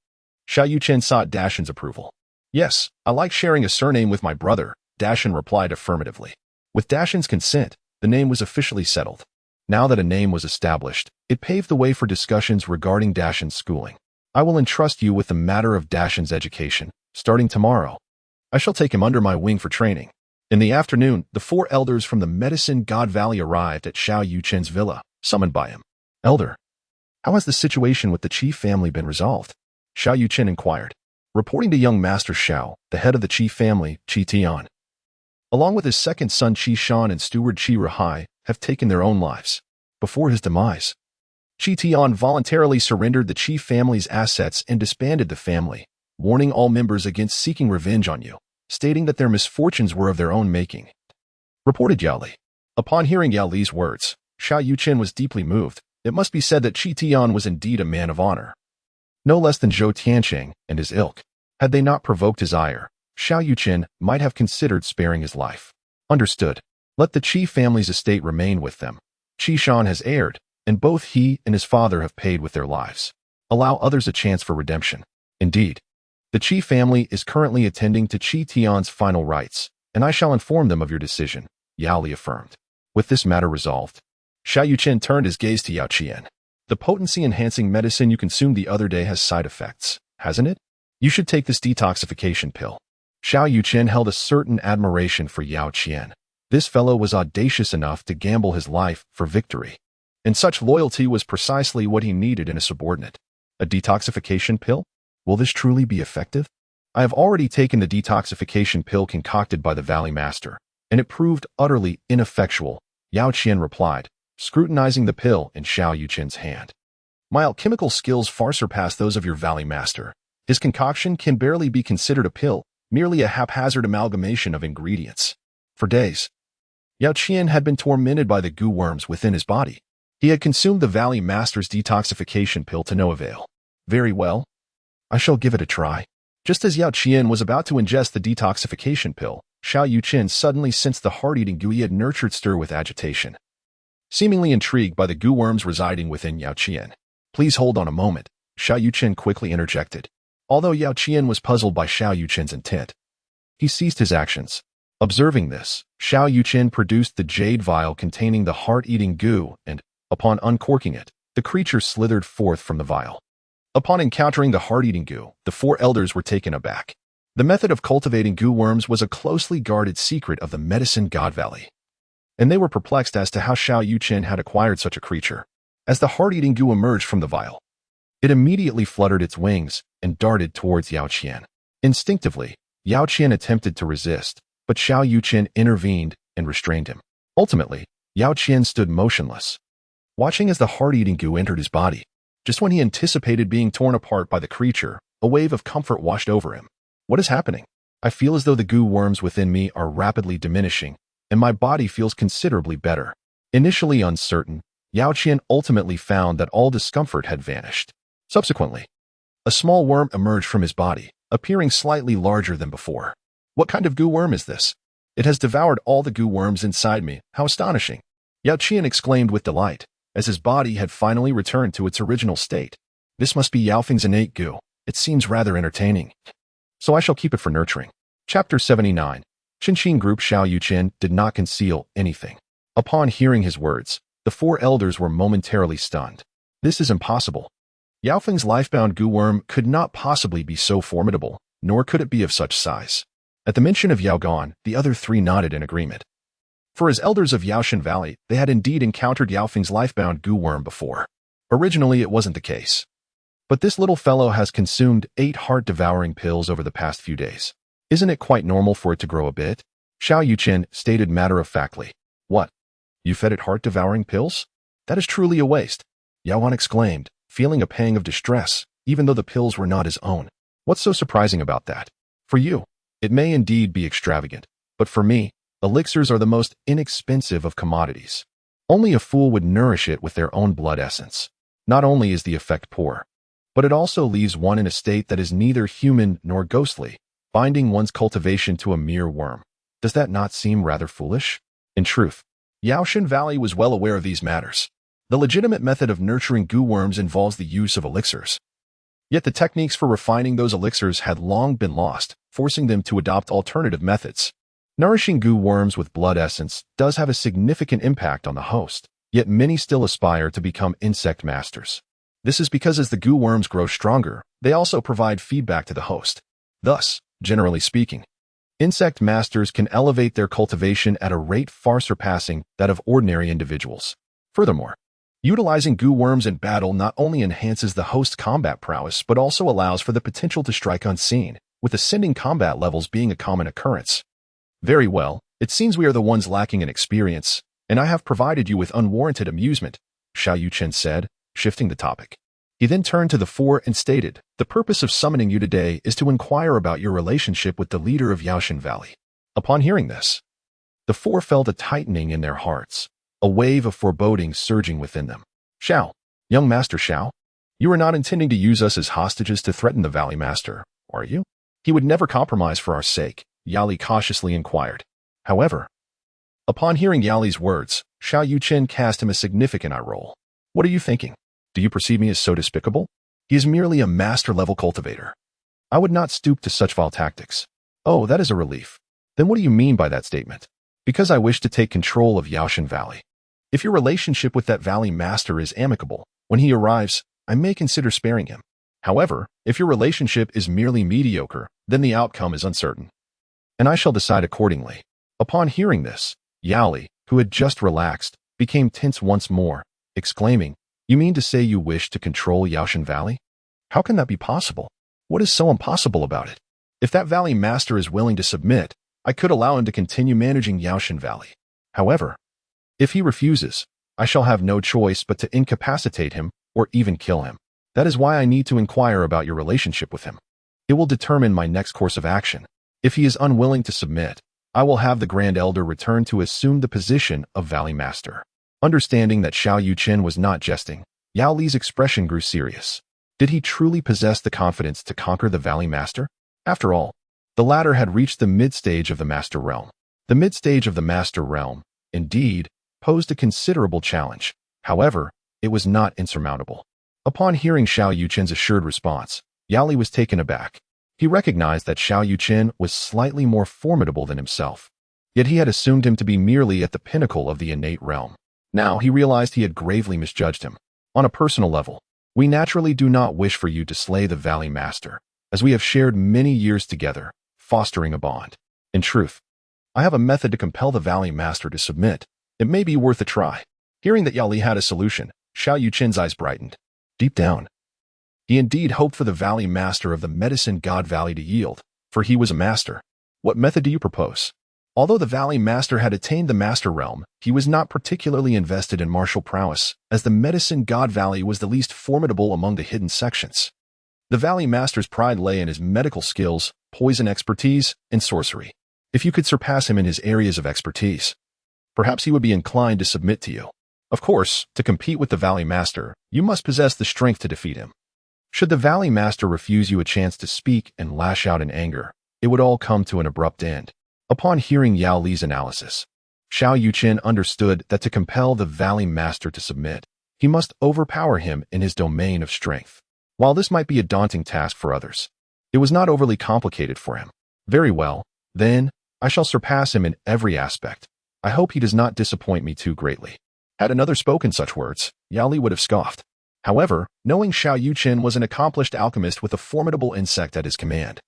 Xiao Yuchen sought Dashan's approval. "Yes, I like sharing a surname with my brother," Dashan replied affirmatively. With Dashan's consent, the name was officially settled. Now that a name was established, it paved the way for discussions regarding Dashan's schooling. "I will entrust you with the matter of Dashan's education. Starting tomorrow, I shall take him under my wing for training." In the afternoon, the 4 elders from the Medicine God Valley arrived at Xiao Yuchen's villa, summoned by him. "Elder, how has the situation with the chief family been resolved?" Xiao Yuchen inquired. Reporting to young Master Xiao, the head of the chief family, Qi Tian, along with his second son Qi Shan and steward Qi Rahai, have taken their own lives. Before his demise, Qi Tian voluntarily surrendered the chief family's assets and disbanded the family, warning all members against seeking revenge on you, stating that their misfortunes were of their own making, reported Yao Li. Upon hearing Yao Li's words, Xiao Yuchen was deeply moved. It must be said that Qi Tian was indeed a man of honor, no less than Zhou Tiancheng and his ilk. Had they not provoked his ire, Xiao Yuchen might have considered sparing his life. "Understood. Let the Qi family's estate remain with them. Qi Shan has heired, and both he and his father have paid with their lives. Allow others a chance for redemption." "Indeed. The Qi family is currently attending to Qi Tian's final rites, and I shall inform them of your decision," Yao Li affirmed. With this matter resolved, Xiao Yuchen turned his gaze to Yao Qian. "The potency-enhancing medicine you consumed the other day has side effects, hasn't it? You should take this detoxification pill." Xiao Yuchen held a certain admiration for Yao Qian. This fellow was audacious enough to gamble his life for victory, and such loyalty was precisely what he needed in a subordinate. "A detoxification pill? Will this truly be effective?" "I have already taken the detoxification pill concocted by the Valley Master, and it proved utterly ineffectual," Yao Qian replied, scrutinizing the pill in Xiao Yuchen's hand. "My alchemical skills far surpass those of your Valley Master. His concoction can barely be considered a pill, merely a haphazard amalgamation of ingredients." For days, Yao Qian had been tormented by the goo worms within his body. He had consumed the Valley Master's detoxification pill to no avail. "Very well. I shall give it a try." Just as Yao Qian was about to ingest the detoxification pill, Xiao Yuchen suddenly sensed the heart-eating goo he had nurtured stir with agitation. Seemingly intrigued by the goo worms residing within Yao Qian, "Please hold on a moment," Xiao Yuchen quickly interjected. Although Yao Qian was puzzled by Xiao Yuchen's intent, he ceased his actions. Observing this, Xiao Yuchen produced the jade vial containing the heart-eating goo and, upon uncorking it, The creature slithered forth from the vial. Upon encountering the heart-eating goo, the four elders were taken aback. The method of cultivating goo worms was a closely guarded secret of the Medicine God Valley, and they were perplexed as to how Xiao Yuchen had acquired such a creature. As the heart-eating goo emerged from the vial, it immediately fluttered its wings and darted towards Yao Qian. Instinctively, Yao Qian attempted to resist, but Xiao Yuchen intervened and restrained him. Ultimately, Yao Qian stood motionless, watching as the heart-eating goo entered his body. Just when he anticipated being torn apart by the creature, a wave of comfort washed over him. What is happening? I feel as though the goo worms within me are rapidly diminishing, and my body feels considerably better. Initially uncertain, Yao Qian ultimately found that all discomfort had vanished. Subsequently, a small worm emerged from his body, appearing slightly larger than before. What kind of goo worm is this? It has devoured all the goo worms inside me. How astonishing! Yao Qian exclaimed with delight, as his body had finally returned to its original state. This must be Yaofeng's innate goo. It seems rather entertaining, so I shall keep it for nurturing. Chapter 79. Qinqin Group. Xiao Yuchen did not conceal anything. Upon hearing his words, the four elders were momentarily stunned. This is impossible. Yaofeng's lifebound goo worm could not possibly be so formidable, nor could it be of such size. At the mention of Yao Gan, the other three nodded in agreement. For as elders of Yaoshan Valley, they had indeed encountered Yaofeng's lifebound goo worm before. Originally, it wasn't the case. But this little fellow has consumed 8 heart-devouring pills over the past few days. Isn't it quite normal for it to grow a bit? Xiao Yuchen stated matter-of-factly. What? You fed it heart-devouring pills? That is truly a waste, Yao Gan exclaimed, feeling a pang of distress, even though the pills were not his own. What's so surprising about that? For you, it may indeed be extravagant, but for me, elixirs are the most inexpensive of commodities. Only a fool would nourish it with their own blood essence. Not only is the effect poor, but it also leaves one in a state that is neither human nor ghostly, binding one's cultivation to a mere worm. Does that not seem rather foolish? In truth, Yaoshan Valley was well aware of these matters. The legitimate method of nurturing goo worms involves the use of elixirs. Yet the techniques for refining those elixirs had long been lost, forcing them to adopt alternative methods. Nourishing goo worms with blood essence does have a significant impact on the host, yet many still aspire to become insect masters. This is because as the goo worms grow stronger, they also provide feedback to the host. Thus, generally speaking, insect masters can elevate their cultivation at a rate far surpassing that of ordinary individuals. Furthermore, utilizing goo worms in battle not only enhances the host's combat prowess but also allows for the potential to strike unseen, with ascending combat levels being a common occurrence. Very well, it seems we are the ones lacking in experience, and I have provided you with unwarranted amusement, Xiao Yuchen said, shifting the topic. He then turned to the four and stated, the purpose of summoning you today is to inquire about your relationship with the leader of Yaoshan Valley. Upon hearing this, the four felt a tightening in their hearts, a wave of foreboding surging within them. Xiao, young Master Xiao, you are not intending to use us as hostages to threaten the Valley Master, are you? He would never compromise for our sake, Yali cautiously inquired. However, upon hearing Yali's words, Xiao Yuchen cast him a significant eye roll. What are you thinking? Do you perceive me as so despicable? He is merely a master-level cultivator. I would not stoop to such vile tactics. Oh, that is a relief. Then what do you mean by that statement? Because I wish to take control of Yaoshan Valley. If your relationship with that Valley Master is amicable, when he arrives, I may consider sparing him. However, if your relationship is merely mediocre, then the outcome is uncertain, and I shall decide accordingly. Upon hearing this, Yali, who had just relaxed, became tense once more, exclaiming, You mean to say you wish to control Yaoshan Valley? How can that be possible? What is so impossible about it? If that Valley Master is willing to submit, I could allow him to continue managing Yaoshan Valley. However, if he refuses, I shall have no choice but to incapacitate him or even kill him. That is why I need to inquire about your relationship with him. It will determine my next course of action. If he is unwilling to submit, I will have the Grand Elder return to assume the position of Valley Master. Understanding that Xiao Yuchen was not jesting, Yao Li's expression grew serious. Did he truly possess the confidence to conquer the Valley Master? After all, the latter had reached the mid-stage of the Master Realm. The mid-stage of the Master Realm, indeed, posed a considerable challenge. However, it was not insurmountable. Upon hearing Xiao Yuchen's assured response, Yao Li was taken aback. He recognized that Xiao Yuchen was slightly more formidable than himself, yet he had assumed him to be merely at the pinnacle of the innate realm. Now he realized he had gravely misjudged him. On a personal level, we naturally do not wish for you to slay the Valley Master, as we have shared many years together, fostering a bond. In truth, I have a method to compel the Valley Master to submit. It may be worth a try. Hearing that Yao Li had a solution, Xiao Yuchen's eyes brightened. Deep down, he indeed hoped for the Valley Master of the Medicine God Valley to yield, for he was a master. What method do you propose? Although the Valley Master had attained the Master Realm, he was not particularly invested in martial prowess, as the Medicine God Valley was the least formidable among the hidden sections. The Valley Master's pride lay in his medical skills, poison expertise, and sorcery. If you could surpass him in his areas of expertise, perhaps he would be inclined to submit to you. Of course, to compete with the Valley Master, you must possess the strength to defeat him. Should the Valley Master refuse you a chance to speak and lash out in anger, it would all come to an abrupt end. Upon hearing Yao Li's analysis, Xiao Yuchen understood that to compel the Valley Master to submit, he must overpower him in his domain of strength. While this might be a daunting task for others, it was not overly complicated for him. Very well, then, I shall surpass him in every aspect. I hope he does not disappoint me too greatly. Had another spoken such words, Yao Li would have scoffed. However, knowing Xiao Yuchen was an accomplished alchemist with a formidable insect at his command,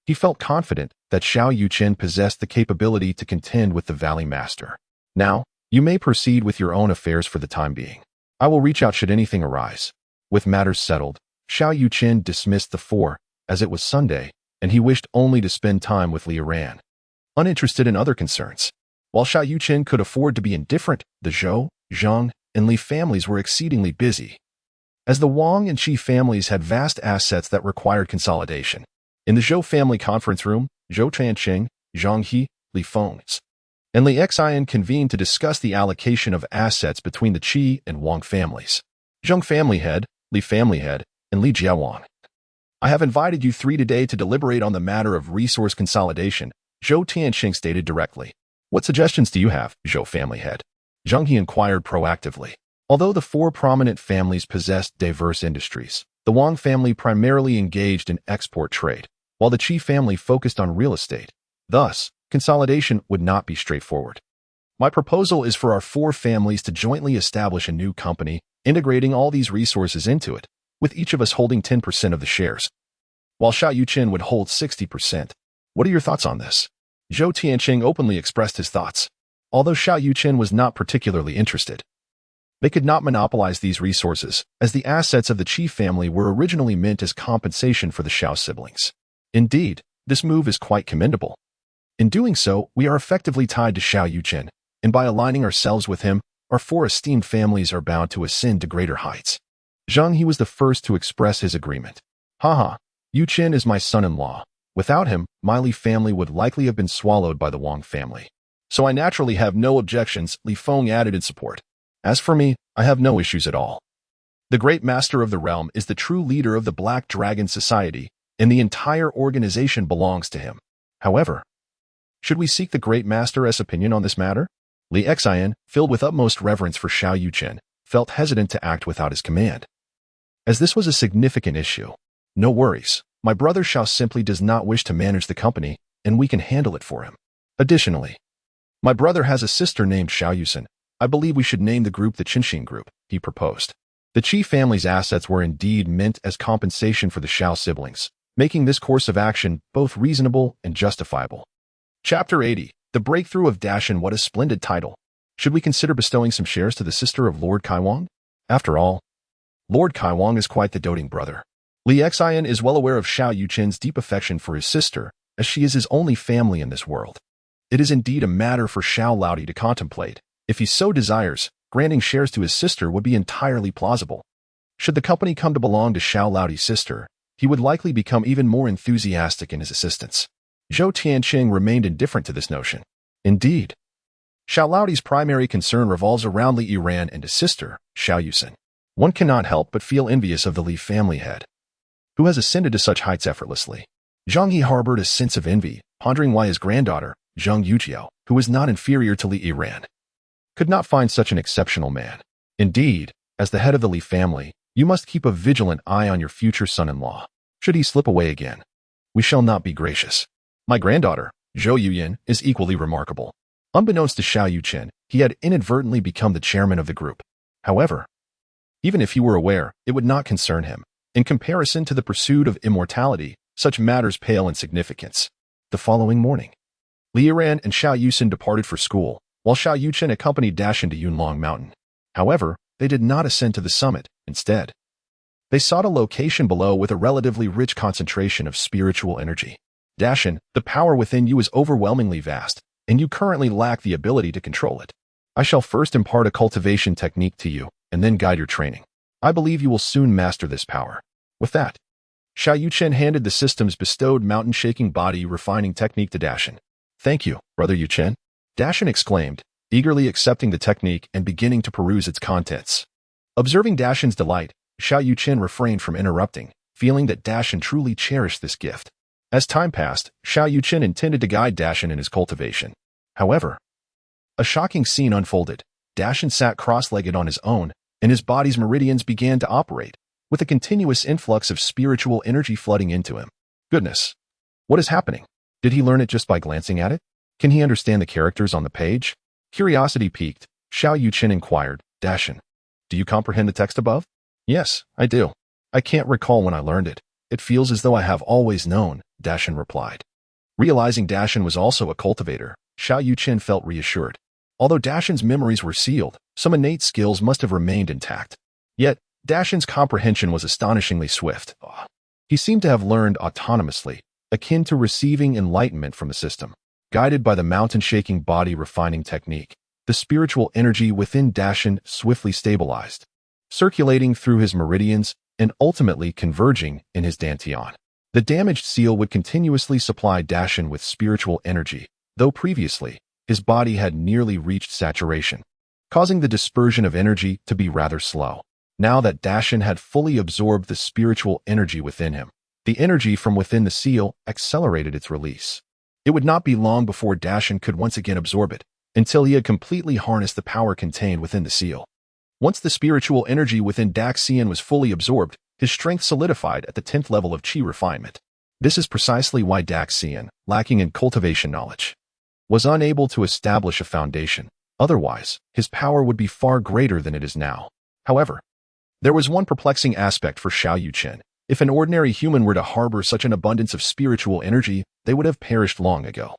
he felt confident that Xiao Yuchen possessed the capability to contend with the Valley Master. Now, you may proceed with your own affairs for the time being. I will reach out should anything arise. With matters settled, Xiao Yuchen dismissed the four, as it was Sunday, and he wished only to spend time with Li Ran, uninterested in other concerns. While Xiao Yuchen could afford to be indifferent, the Zhou, Zhang, and Li families were exceedingly busy, as the Wang and Qi families had vast assets that required consolidation. In the Zhou family conference room, Zhou Tianqing, Zhang He, Li Feng's, and Li Xian convened to discuss the allocation of assets between the Qi and Wang families. Zhang family head, Li family head, and Li Jiawang. I have invited you three today to deliberate on the matter of resource consolidation, Zhou Tianqing stated directly. What suggestions do you have, Zhou family head? Zhang He inquired proactively. Although the four prominent families possessed diverse industries, the Wang family primarily engaged in export trade, while the Qi family focused on real estate. Thus, consolidation would not be straightforward. My proposal is for our four families to jointly establish a new company, integrating all these resources into it, with each of us holding 10% of the shares, while Xiao Yuchen would hold 60%. What are your thoughts on this? Zhou Tianqing openly expressed his thoughts. Although Xiao Yuchen was not particularly interested, they could not monopolize these resources, as the assets of the Qi family were originally meant as compensation for the Xiao siblings. Indeed, this move is quite commendable. In doing so, we are effectively tied to Xiao Yuchen, and by aligning ourselves with him, our four esteemed families are bound to ascend to greater heights. Zhang He was the first to express his agreement. Haha, Yuchen is my son-in-law. Without him, my Li family would likely have been swallowed by the Wang family. So I naturally have no objections, Li Feng added in support. As for me, I have no issues at all. The Great Master of the Realm is the true leader of the Black Dragon Society, and the entire organization belongs to him. However, should we seek the Great Master's opinion on this matter? Li Xian, filled with utmost reverence for Xiao Yuchen, felt hesitant to act without his command, as this was a significant issue. No worries, my brother Xiao simply does not wish to manage the company, and we can handle it for him. Additionally, my brother has a sister named Xiao Yuchen. I believe we should name the group the Qinxin Group, he proposed. The Qi family's assets were indeed meant as compensation for the Xiao siblings, making this course of action both reasonable and justifiable. Chapter 80, The Breakthrough of Dashan. What a splendid title. Should we consider bestowing some shares to the sister of Lord Kaiwang? After all, Lord Kaiwang is quite the doting brother. Li Xian is well aware of Xiao Yuchen's deep affection for his sister, as she is his only family in this world. It is indeed a matter for Xiao Laodi to contemplate. If he so desires, granting shares to his sister would be entirely plausible. Should the company come to belong to Xiao Laodi's sister, he would likely become even more enthusiastic in his assistance. Zhou Tianqing remained indifferent to this notion. Indeed, Xiao Laodi's primary concern revolves around Li Ran and his sister, Xiao Yuchen. One cannot help but feel envious of the Li family head, who has ascended to such heights effortlessly. Zhang He harbored a sense of envy, pondering why his granddaughter, Zhang Yujiao, who was not inferior to Li Ran, could not find such an exceptional man. Indeed, as the head of the Li family, you must keep a vigilant eye on your future son-in-law. Should he slip away again, we shall not be gracious. My granddaughter, Zhou Yuyin, is equally remarkable. Unbeknownst to Xiao Yuchen, he had inadvertently become the chairman of the group. However, Even if he were aware, it would not concern him. In comparison to the pursuit of immortality, such matters pale in significance. The following morning, Liran and Xiao Yuchen departed for school, while Xiao Yuchen accompanied Dashan to Yunlong Mountain. However, they did not ascend to the summit. Instead, they sought a location below with a relatively rich concentration of spiritual energy. Dashan, the power within you is overwhelmingly vast, and you currently lack the ability to control it. I shall first impart a cultivation technique to you, and then guide your training. I believe you will soon master this power. With that, Xiao Yuchen handed the system's bestowed mountain-shaking body refining technique to Dashan. Thank you, Brother Yuchen. Dashan exclaimed, eagerly accepting the technique and beginning to peruse its contents. Observing Dashan's delight, Xiao Yuchen refrained from interrupting, feeling that Dashan truly cherished this gift. As time passed, Xiao Yuchen intended to guide Dashan in his cultivation. However, a shocking scene unfolded. Dashan sat cross-legged on his own, and his body's meridians began to operate, with a continuous influx of spiritual energy flooding into him. Goodness! What is happening? Did he learn it just by glancing at it? Can he understand the characters on the page? Curiosity piqued, Xiao Yuchen inquired, Dashan, do you comprehend the text above? Yes, I do. I can't recall when I learned it. It feels as though I have always known, Dashan replied. Realizing Dashan was also a cultivator, Xiao Yuchen felt reassured. Although Dashan's memories were sealed, some innate skills must have remained intact. Yet, Dashan's comprehension was astonishingly swift. He seemed to have learned autonomously, akin to receiving enlightenment from the system. Guided by the mountain-shaking body refining technique, the spiritual energy within Dashan swiftly stabilized, circulating through his meridians and ultimately converging in his dantian. The damaged seal would continuously supply Dashan with spiritual energy, though previously, his body had nearly reached saturation, causing the dispersion of energy to be rather slow. Now that Dashan had fully absorbed the spiritual energy within him, the energy from within the seal accelerated its release. It would not be long before Dashan could once again absorb it, until he had completely harnessed the power contained within the seal. Once the spiritual energy within Daxian was fully absorbed, his strength solidified at the 10th level of Qi refinement. This is precisely why Daxian, lacking in cultivation knowledge, was unable to establish a foundation. Otherwise, his power would be far greater than it is now. However, there was one perplexing aspect for Xiao Yuchen. If an ordinary human were to harbor such an abundance of spiritual energy, they would have perished long ago.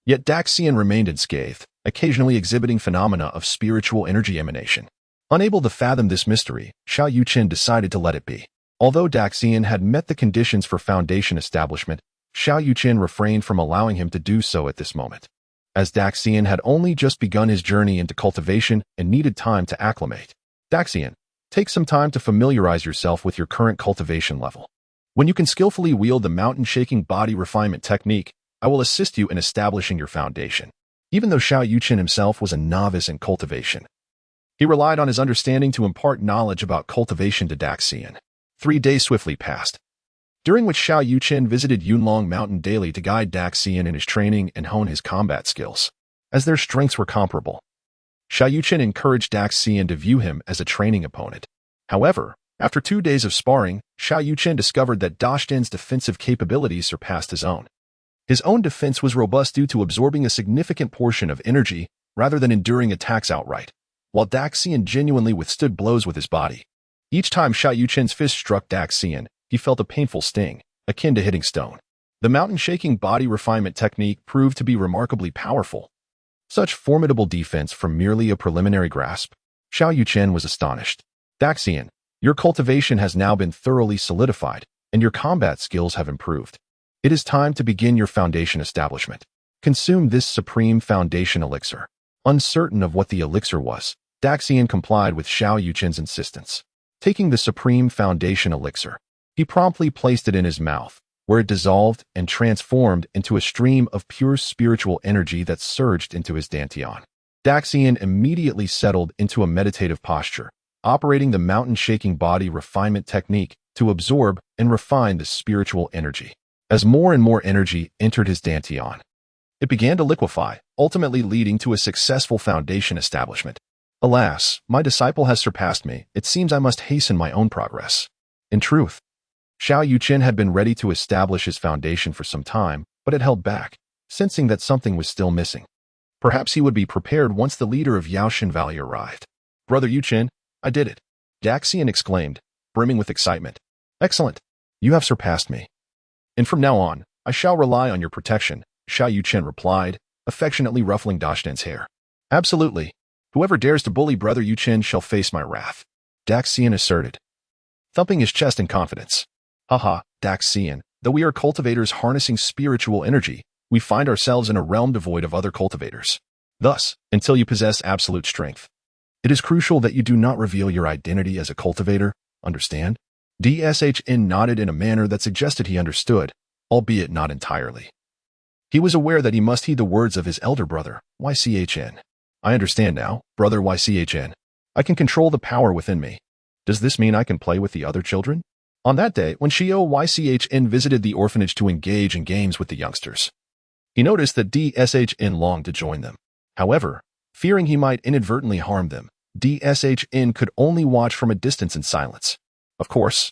Yet Daxian remained unscathed, occasionally exhibiting phenomena of spiritual energy emanation. Unable to fathom this mystery, Xiao Yuchen decided to let it be. Although Daxian had met the conditions for foundation establishment, Xiao Yuchen refrained from allowing him to do so at this moment. As Daxian had only just begun his journey into cultivation and needed time to acclimate. Daxian, take some time to familiarize yourself with your current cultivation level. When you can skillfully wield the mountain-shaking body refinement technique, I will assist you in establishing your foundation. Even though Xiao Yuchen himself was a novice in cultivation, he relied on his understanding to impart knowledge about cultivation to Daxian. 3 days swiftly passed, during which Xiao Yuchen visited Yunlong Mountain daily to guide Daxian in his training and hone his combat skills. As their strengths were comparable, Xiao Yuchen encouraged Daxian to view him as a training opponent. However, after 2 days of sparring, Xiao Yuchen discovered that Dashdan's defensive capabilities surpassed his own. His own defense was robust due to absorbing a significant portion of energy rather than enduring attacks outright, while Daxian genuinely withstood blows with his body. Each time Xiao Yuchen's fist struck Daxian, he felt a painful sting, akin to hitting stone. The mountain-shaking body refinement technique proved to be remarkably powerful. Such formidable defense from merely a preliminary grasp? Xiao Yuchen was astonished. Daxian, your cultivation has now been thoroughly solidified, and your combat skills have improved. It is time to begin your foundation establishment. Consume this supreme foundation elixir. Uncertain of what the elixir was, Daxian complied with Xiao Yuchen's insistence. Taking the supreme foundation elixir, he promptly placed it in his mouth, where it dissolved and transformed into a stream of pure spiritual energy that surged into his dantian. Daxian immediately settled into a meditative posture, operating the mountain-shaking body refinement technique to absorb and refine the spiritual energy. As more and more energy entered his dantian, it began to liquefy, ultimately leading to a successful foundation establishment. Alas, my disciple has surpassed me. It seems I must hasten my own progress. In truth, Xiao Yuchen had been ready to establish his foundation for some time, but had held back, sensing that something was still missing. Perhaps he would be prepared once the leader of Yaoshan Valley arrived. Brother Yuchen, I did it. Daxian exclaimed, brimming with excitement. Excellent. You have surpassed me. And from now on, I shall rely on your protection, Xiao Yuchen replied, affectionately ruffling Dashan's hair. Absolutely. Whoever dares to bully Brother Yuchen shall face my wrath, Daxian asserted, thumping his chest in confidence. Haha, Daxian, though we are cultivators harnessing spiritual energy, we find ourselves in a realm devoid of other cultivators. Thus, until you possess absolute strength, it is crucial that you do not reveal your identity as a cultivator, understand? DSHN nodded in a manner that suggested he understood, albeit not entirely. He was aware that he must heed the words of his elder brother, YCHN. I understand now, brother YCHN. I can control the power within me. Does this mean I can play with the other children? On that day, when Xiao YCHN visited the orphanage to engage in games with the youngsters, he noticed that DSHN longed to join them. However, fearing he might inadvertently harm them, DSHN could only watch from a distance in silence. Of course,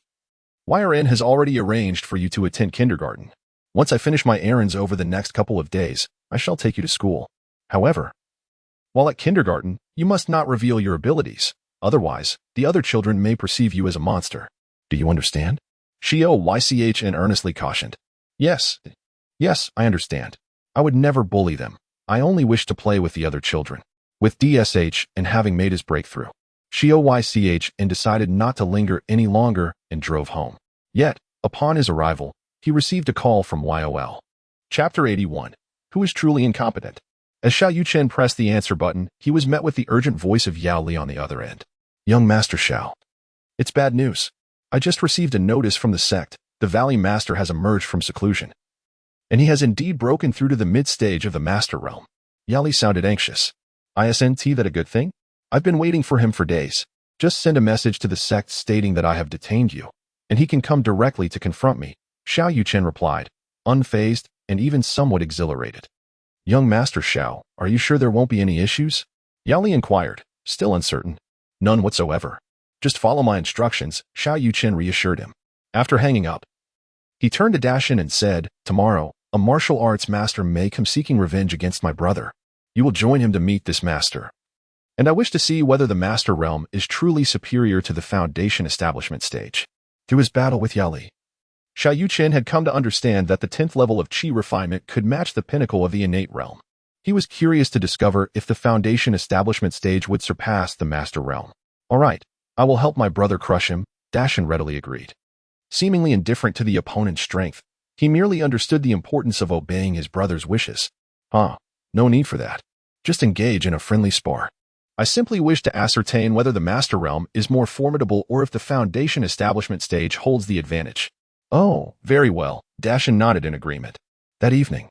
YRN has already arranged for you to attend kindergarten. Once I finish my errands over the next couple of days, I shall take you to school. However, while at kindergarten, you must not reveal your abilities. Otherwise, the other children may perceive you as a monster. Do you understand? Xiao YCHN earnestly cautioned. Yes, I understand. I would never bully them. I only wish to play with the other children. With DSH and having made his breakthrough, Xiao YCHN decided not to linger any longer and drove home. Yet, upon his arrival, he received a call from YOL. Chapter 81. Who is truly incompetent? As Xiao Yuchen pressed the answer button, he was met with the urgent voice of Yao Li on the other end. Young Master Xiao. It's bad news. I just received a notice from the sect. The Valley Master has emerged from seclusion, and he has indeed broken through to the mid-stage of the Master Realm. Yao Li sounded anxious. Isn't that a good thing? I've been waiting for him for days. Just send a message to the sect stating that I have detained you, and he can come directly to confront me, Xiao Yuchen replied, unfazed and even somewhat exhilarated. Young Master Xiao, are you sure there won't be any issues? Yao Li inquired, still uncertain. None whatsoever. Just follow my instructions, Xiao Yuchen reassured him. After hanging up, he turned to Dashin and said, tomorrow, a martial arts master may come seeking revenge against my brother. You will join him to meet this master. And I wish to see whether the Master Realm is truly superior to the Foundation establishment stage. Through his battle with Yao Li, Xiao Yuchen had come to understand that the 10th level of Qi refinement could match the pinnacle of the innate realm. He was curious to discover if the Foundation establishment stage would surpass the Master Realm. All right, I will help my brother crush him, Dashin readily agreed. Seemingly indifferent to the opponent's strength, he merely understood the importance of obeying his brother's wishes. No need for that. Just engage in a friendly spar. I simply wish to ascertain whether the Master Realm is more formidable or if the Foundation establishment stage holds the advantage. Oh, very well, Dashin nodded in agreement. That evening,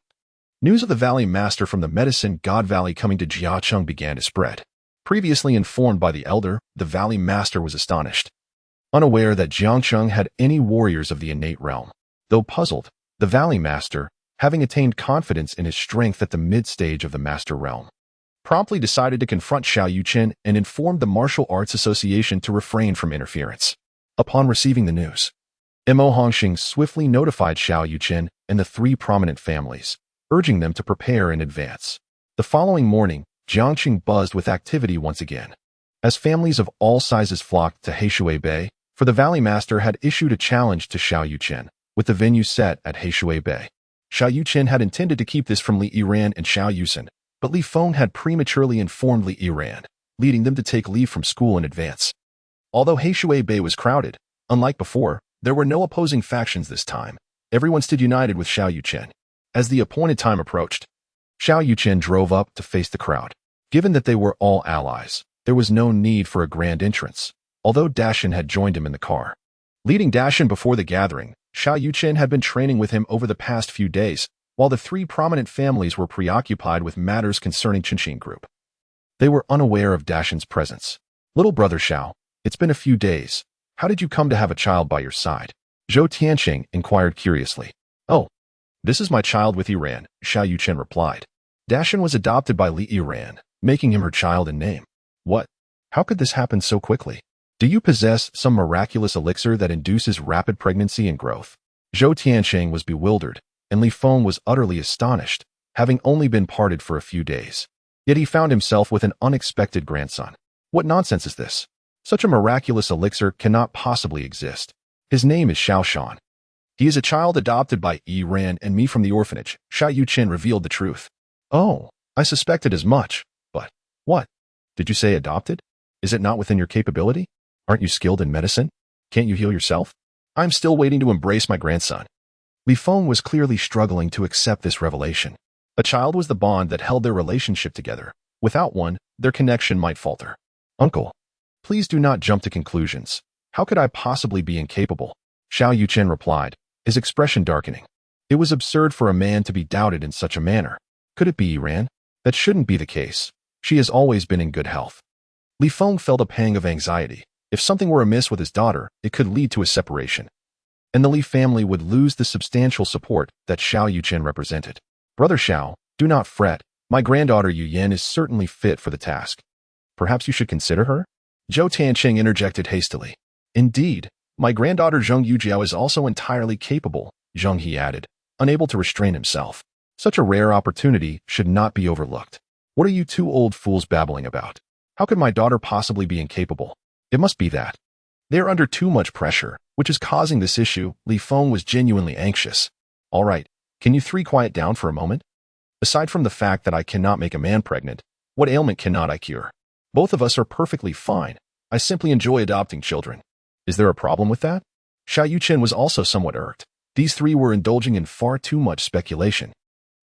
news of the Valley Master from the Medicine God Valley coming to Jiacheng began to spread. Previously informed by the Elder, the Valley Master was astonished, unaware that Jiangcheng had any warriors of the innate realm. Though puzzled, the Valley Master, having attained confidence in his strength at the mid-stage of the Master Realm, promptly decided to confront Xiao Yuchen and informed the Martial Arts Association to refrain from interference. Upon receiving the news, Mo Hongxing swiftly notified Xiao Yuchen and the 3 prominent families, urging them to prepare in advance. The following morning, Jiangqing buzzed with activity once again, as families of all sizes flocked to Heishui Bay, for the Valley Master had issued a challenge to Xiao Yuchen, with the venue set at Heishui Bay. Xiao Yuchen had intended to keep this from Li Yiran and Xiao Yusen, but Li Feng had prematurely informed Li Yiran, leading them to take leave from school in advance. Although Heishui Bay was crowded, unlike before, there were no opposing factions this time. Everyone stood united with Xiao Yuchen. As the appointed time approached, Xiao Yuchen drove up to face the crowd. Given that they were all allies, there was no need for a grand entrance, although Dashin had joined him in the car. Leading Dashin before the gathering, Xiao Yuchen had been training with him over the past few days, while the 3 prominent families were preoccupied with matters concerning Qinxin Group. They were unaware of Dashin's presence. Little brother Xiao, it's been a few days. How did you come to have a child by your side? Zhou Tianqing inquired curiously. Oh, this is my child with Yiran, Xiao Yuchen replied. Dashin was adopted by Li Yiran, making him her child in name. What? How could this happen so quickly? Do you possess some miraculous elixir that induces rapid pregnancy and growth? Zhou Tianqing was bewildered, and Li Feng was utterly astonished, having only been parted for a few days. Yet he found himself with an unexpected grandson. What nonsense is this? Such a miraculous elixir cannot possibly exist. His name is Xiao Shan. He is a child adopted by Yi Ran and me from the orphanage. Xiao Yuchen revealed the truth. Oh, I suspected as much. But, what? Did you say adopted? Is it not within your capability? Aren't you skilled in medicine? Can't you heal yourself? I'm still waiting to embrace my grandson. Li Feng was clearly struggling to accept this revelation. A child was the bond that held their relationship together. Without one, their connection might falter. Uncle, please do not jump to conclusions. How could I possibly be incapable? Xiao Yuchen replied, his expression darkening. It was absurd for a man to be doubted in such a manner. Could it be Iran? That shouldn't be the case. She has always been in good health. Li Feng felt a pang of anxiety. If something were amiss with his daughter, it could lead to a separation. And the Li family would lose the substantial support that Xiao Yuchen represented. Brother Xiao, do not fret. My granddaughter Yu Yan is certainly fit for the task. Perhaps you should consider her? Zhou Tianqing interjected hastily. Indeed, my granddaughter Zheng Yujiao is also entirely capable, Zheng He added, unable to restrain himself. Such a rare opportunity should not be overlooked. What are you two old fools babbling about? How could my daughter possibly be incapable? It must be that. They are under too much pressure, which is causing this issue. Li Feng was genuinely anxious. All right, can you three quiet down for a moment? Aside from the fact that I cannot make a man pregnant, what ailment cannot I cure? Both of us are perfectly fine. I simply enjoy adopting children. Is there a problem with that? Xiao Yuchen was also somewhat irked. These three were indulging in far too much speculation.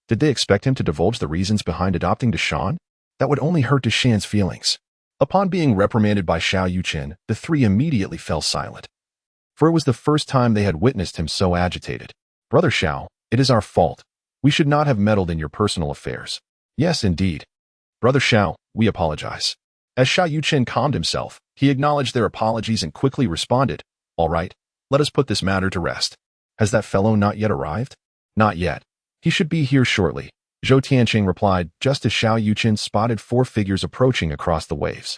Did they expect him to divulge the reasons behind adopting Deshan? That would only hurt Deshan's feelings. Upon being reprimanded by Xiao Yuchen, the three immediately fell silent. For it was the first time they had witnessed him so agitated. Brother Xiao, it is our fault. We should not have meddled in your personal affairs. Yes, indeed. Brother Xiao, we apologize. As Xiao Yuchen calmed himself, he acknowledged their apologies and quickly responded, All right, let us put this matter to rest. Has that fellow not yet arrived? Not yet. He should be here shortly. Zhou Tianqing replied, just as Xiao Yuchen spotted 4 figures approaching across the waves.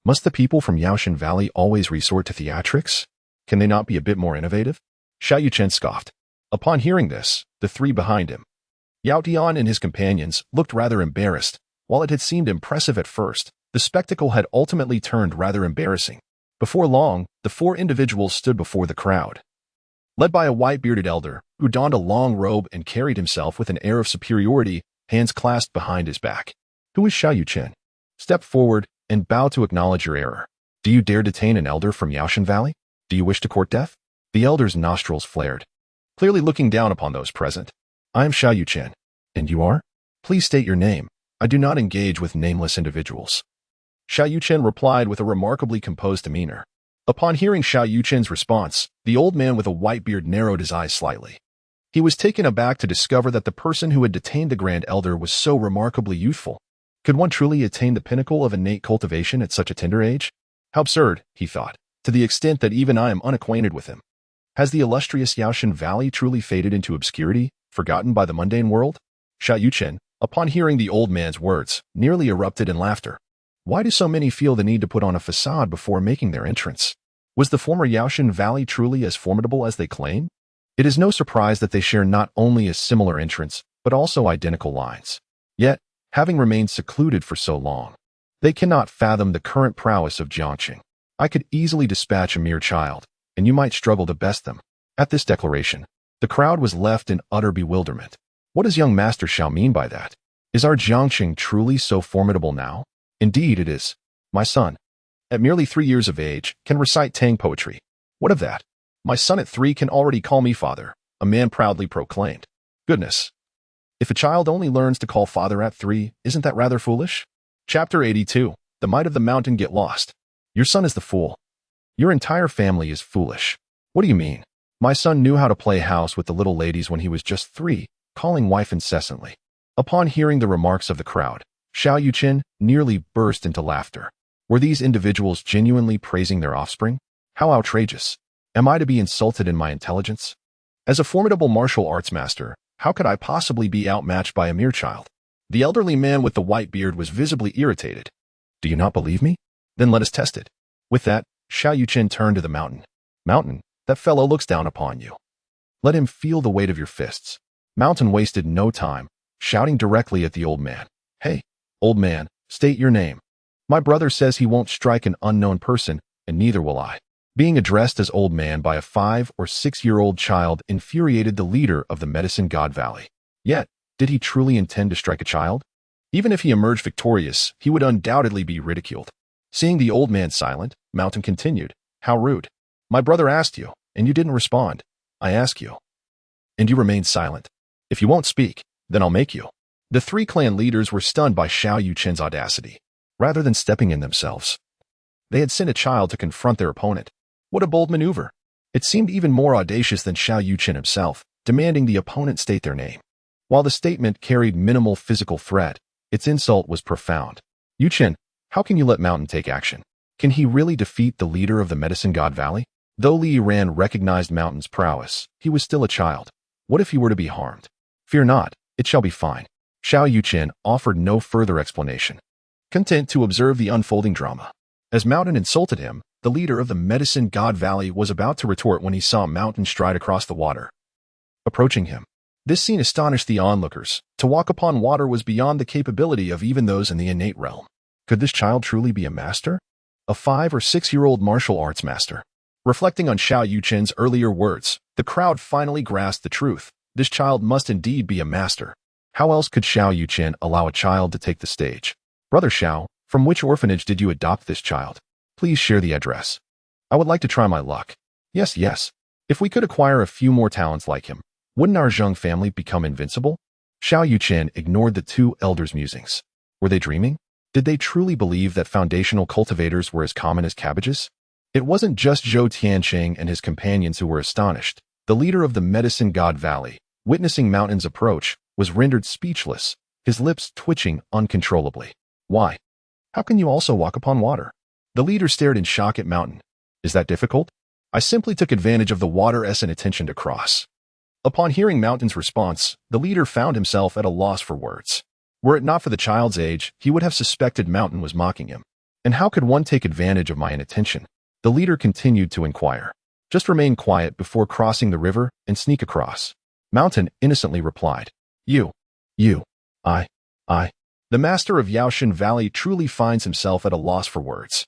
Must the people from Yaoshan Valley always resort to theatrics? Can they not be a bit more innovative? Xiao Yuchen scoffed. Upon hearing this, the 3 behind him, Yao Tian and his companions, looked rather embarrassed. While it had seemed impressive at first, the spectacle had ultimately turned rather embarrassing. Before long, the 4 individuals stood before the crowd. Led by a white-bearded elder, who donned a long robe and carried himself with an air of superiority, hands clasped behind his back. Who is Xiao Yuchen? Step forward and bow to acknowledge your error. Do you dare detain an elder from Yaoshan Valley? Do you wish to court death? The elder's nostrils flared, clearly looking down upon those present. I am Xiao Yuchen. And you are? Please state your name. I do not engage with nameless individuals. Xiao Yuchen replied with a remarkably composed demeanor. Upon hearing Xiao Yuchen's response, the old man with a white beard narrowed his eyes slightly. He was taken aback to discover that the person who had detained the Grand Elder was so remarkably youthful. Could one truly attain the pinnacle of innate cultivation at such a tender age? How absurd, he thought, to the extent that even I am unacquainted with him. Has the illustrious Yaoshan Valley truly faded into obscurity, forgotten by the mundane world? Xiao Yuchen, upon hearing the old man's words, nearly erupted in laughter. Why do so many feel the need to put on a facade before making their entrance? Was the former Yaoshan Valley truly as formidable as they claim? It is no surprise that they share not only a similar entrance, but also identical lines. Yet, having remained secluded for so long, they cannot fathom the current prowess of Jiangqing. I could easily dispatch a mere child, and you might struggle to best them. At this declaration, the crowd was left in utter bewilderment. What does young Master Xiao mean by that? Is our Jiangqing truly so formidable now? Indeed it is. My son, at merely 3 years of age, can recite Tang poetry. What of that? My son at 3 can already call me father, a man proudly proclaimed. Goodness. If a child only learns to call father at 3, isn't that rather foolish? Chapter 82. The Might of the Mountain Get Lost. Your son is the fool. Your entire family is foolish. What do you mean? My son knew how to play house with the little ladies when he was just 3, calling wife incessantly. Upon hearing the remarks of the crowd, Xiao Yuchen nearly burst into laughter. Were these individuals genuinely praising their offspring? How outrageous. Am I to be insulted in my intelligence? As a formidable martial arts master, how could I possibly be outmatched by a mere child? The elderly man with the white beard was visibly irritated. Do you not believe me? Then let us test it. With that, Xiao Yuchen turned to the mountain. Mountain, that fellow looks down upon you. Let him feel the weight of your fists. Mountain wasted no time, shouting directly at the old man. Hey, old man, state your name. My brother says he won't strike an unknown person and neither will I. Being addressed as old man by a 5 or 6-year-old child infuriated the leader of the Medicine God Valley. Yet, did he truly intend to strike a child? Even if he emerged victorious, he would undoubtedly be ridiculed. Seeing the old man silent, Mountain continued, "How rude. My brother asked you, and you didn't respond. I ask you, and you remained silent. If you won't speak, then I'll make you." The 3 clan leaders were stunned by Xiao Yuchen's audacity. Rather than stepping in themselves, they had sent a child to confront their opponent. What a bold maneuver. It seemed even more audacious than Xiao Yuchen himself, demanding the opponent state their name. While the statement carried minimal physical threat, its insult was profound. "Yuchen, how can you let Mountain take action? Can he really defeat the leader of the Medicine God Valley?" Though Li Yiran recognized Mountain's prowess, he was still a child. What if he were to be harmed? "Fear not, it shall be fine." Xiao Yuchen offered no further explanation, content to observe the unfolding drama. As Mountain insulted him, the leader of the Medicine God Valley was about to retort when he saw Mountain stride across the water, approaching him. This scene astonished the onlookers. To walk upon water was beyond the capability of even those in the innate realm. Could this child truly be a master? A 5 or 6-year-old martial arts master? Reflecting on Xiao Yuchen's earlier words, the crowd finally grasped the truth. This child must indeed be a master. How else could Xiao Yuchen allow a child to take the stage? "Brother Xiao, from which orphanage did you adopt this child? Please share the address. I would like to try my luck." Yes. If we could acquire a few more talents like him, wouldn't our Zheng family become invincible?" Xiao Yuchen ignored the 2 elders' musings. Were they dreaming? Did they truly believe that foundational cultivators were as common as cabbages? It wasn't just Zhou Tianqing and his companions who were astonished. The leader of the Medicine God Valley, witnessing Mountain's approach, was rendered speechless, his lips twitching uncontrollably. "Why? How can you also walk upon water?" The leader stared in shock at Mountain. "Is that difficult? I simply took advantage of the water-escent attention to cross." Upon hearing Mountain's response, the leader found himself at a loss for words. Were it not for the child's age, he would have suspected Mountain was mocking him. And how could one take advantage of my inattention? The leader continued to inquire. "Just remain quiet before crossing the river and sneak across." Mountain innocently replied, You, I. The master of Yaoshan Valley truly finds himself at a loss for words.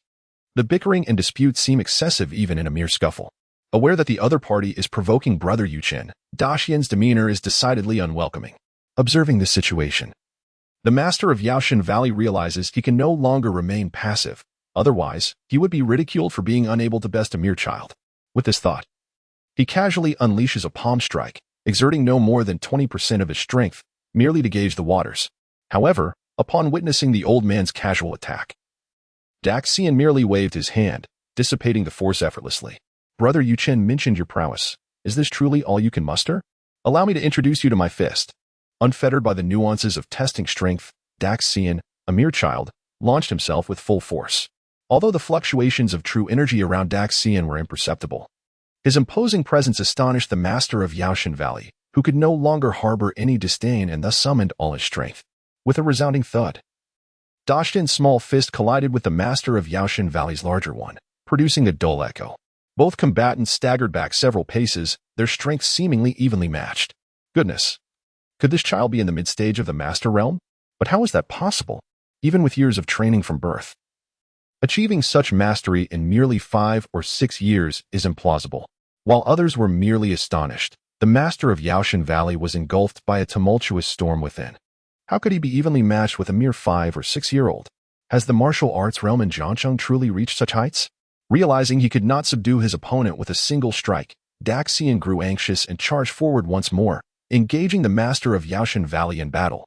The bickering and dispute seem excessive even in a mere scuffle. Aware that the other party is provoking Brother Yuchen, Daxian's demeanor is decidedly unwelcoming. Observing this situation, the master of Yaoshan Valley realizes he can no longer remain passive. Otherwise, he would be ridiculed for being unable to best a mere child. With this thought, he casually unleashes a palm strike, exerting no more than 20% of his strength, merely to gauge the waters. However, upon witnessing the old man's casual attack, Daxian merely waved his hand, dissipating the force effortlessly. "Brother Yuchen mentioned your prowess. Is this truly all you can muster? Allow me to introduce you to my fist." Unfettered by the nuances of testing strength, Daxian, a mere child, launched himself with full force. Although the fluctuations of true energy around Daxian were imperceptible, his imposing presence astonished the master of Yaoshan Valley, who could no longer harbor any disdain and thus summoned all his strength. With a resounding thud, Daxian's small fist collided with the master of Yaoshan Valley's larger one, producing a dull echo. Both combatants staggered back several paces, their strength seemingly evenly matched. Goodness! Could this child be in the mid-stage of the master realm? But how is that possible, even with years of training from birth? Achieving such mastery in merely 5 or 6 years is implausible. While others were merely astonished, the master of Yaoshan Valley was engulfed by a tumultuous storm within. How could he be evenly matched with a mere 5 or 6-year-old? Has the martial arts realm in Zhangcheng truly reached such heights? Realizing he could not subdue his opponent with a single strike, Daxian grew anxious and charged forward once more, engaging the master of Yaoshan Valley in battle.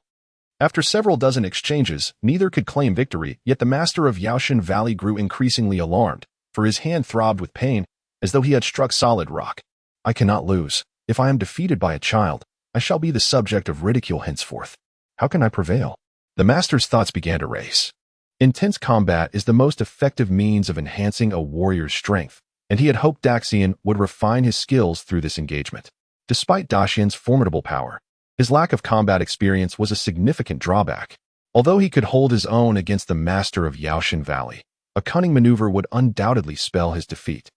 After several dozen exchanges, neither could claim victory, yet the master of Yaoshan Valley grew increasingly alarmed, for his hand throbbed with pain, as though he had struck solid rock. "I cannot lose. If I am defeated by a child, I shall be the subject of ridicule henceforth. How can I prevail?" The master's thoughts began to race. Intense combat is the most effective means of enhancing a warrior's strength, and he had hoped Daxian would refine his skills through this engagement. Despite Daxian's formidable power, his lack of combat experience was a significant drawback. Although he could hold his own against the master of Yaoshan Valley, a cunning maneuver would undoubtedly spell his defeat.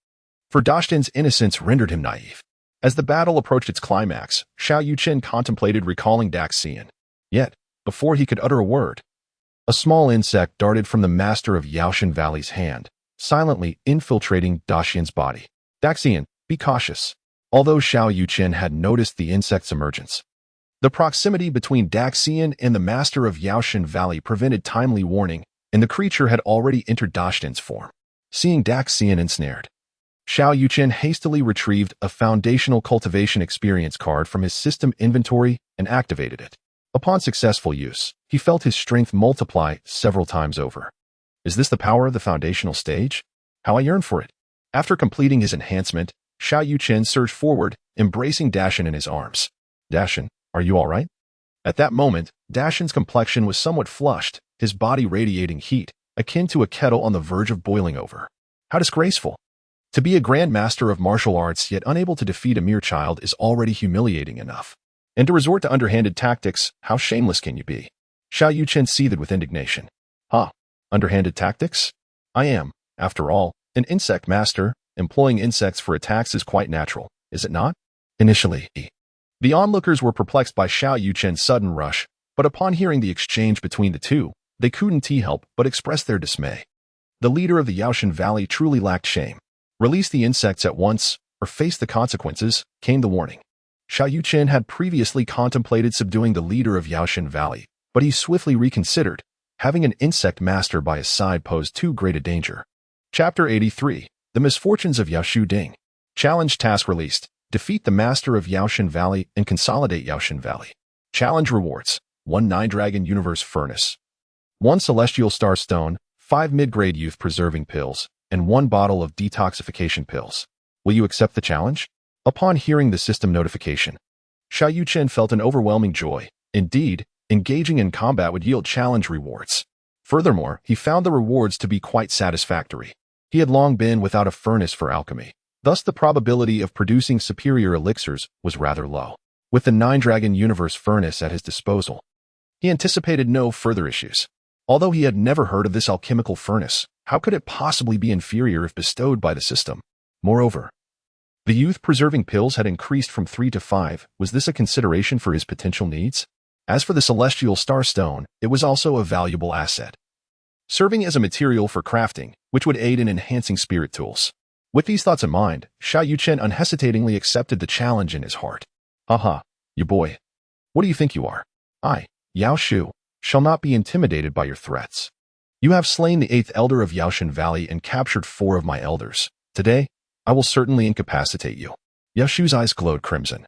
For Daxian's innocence rendered him naive. As the battle approached its climax, Xiao Yuchen contemplated recalling Daxian. Yet, before he could utter a word, a small insect darted from the master of Yaoshan Valley's hand, silently infiltrating Daxian's body. Daxian, be cautious. Although Xiao Yuchen had noticed the insect's emergence, the proximity between Daxian and the master of Yaoshan Valley prevented timely warning, and the creature had already entered Daxian's form. Seeing Daxian ensnared, Xiao Yuchen hastily retrieved a foundational cultivation experience card from his system inventory and activated it. Upon successful use, he felt his strength multiply several times over. Is this the power of the foundational stage? How I yearn for it. After completing his enhancement, Xiao Yuchen surged forward, embracing Daxian in his arms. Daxian, are you all right? At that moment, Daxian's complexion was somewhat flushed, his body radiating heat, akin to a kettle on the verge of boiling over. How disgraceful. To be a grand master of martial arts yet unable to defeat a mere child is already humiliating enough. And to resort to underhanded tactics, how shameless can you be? Xiao Yuchen seethed with indignation. Huh? Underhanded tactics? I am, after all, an insect master. Employing insects for attacks is quite natural, is it not? Initially, the onlookers were perplexed by Xiao Yuchen's sudden rush, but upon hearing the exchange between the two, they couldn't help but express their dismay. The leader of the Yaoshan Valley truly lacked shame. Release the insects at once, or face the consequences, came the warning. Xiao Yuchen had previously contemplated subduing the leader of Yaoshan Valley, but he swiftly reconsidered. Having an insect master by his side posed too great a danger. Chapter 83. The Misfortunes of Yaoshu Ding. Challenge task released. Defeat the master of Yaoshan Valley and consolidate Yaoshan Valley. Challenge rewards. 1 9-Dragon Universe Furnace. 1 Celestial Star Stone, 5 mid-grade youth-preserving pills, and 1 bottle of detoxification pills. Will you accept the challenge? Upon hearing the system notification, Xiao Yuchen felt an overwhelming joy. Indeed, engaging in combat would yield challenge rewards. Furthermore, he found the rewards to be quite satisfactory. He had long been without a furnace for alchemy. Thus, the probability of producing superior elixirs was rather low. With the 9-Dragon Universe Furnace at his disposal, he anticipated no further issues. Although he had never heard of this alchemical furnace, how could it possibly be inferior if bestowed by the system? Moreover, the youth-preserving pills had increased from 3 to 5. Was this a consideration for his potential needs? As for the Celestial Star Stone, it was also a valuable asset, serving as a material for crafting, which would aid in enhancing spirit tools. With these thoughts in mind, Xiao Yuchen unhesitatingly accepted the challenge in his heart. Haha, you boy. What do you think you are? I, Yao Shu, shall not be intimidated by your threats. You have slain the 8th elder of Yaoshan Valley and captured 4 of my elders. Today, I will certainly incapacitate you. Yao Shu's eyes glowed crimson.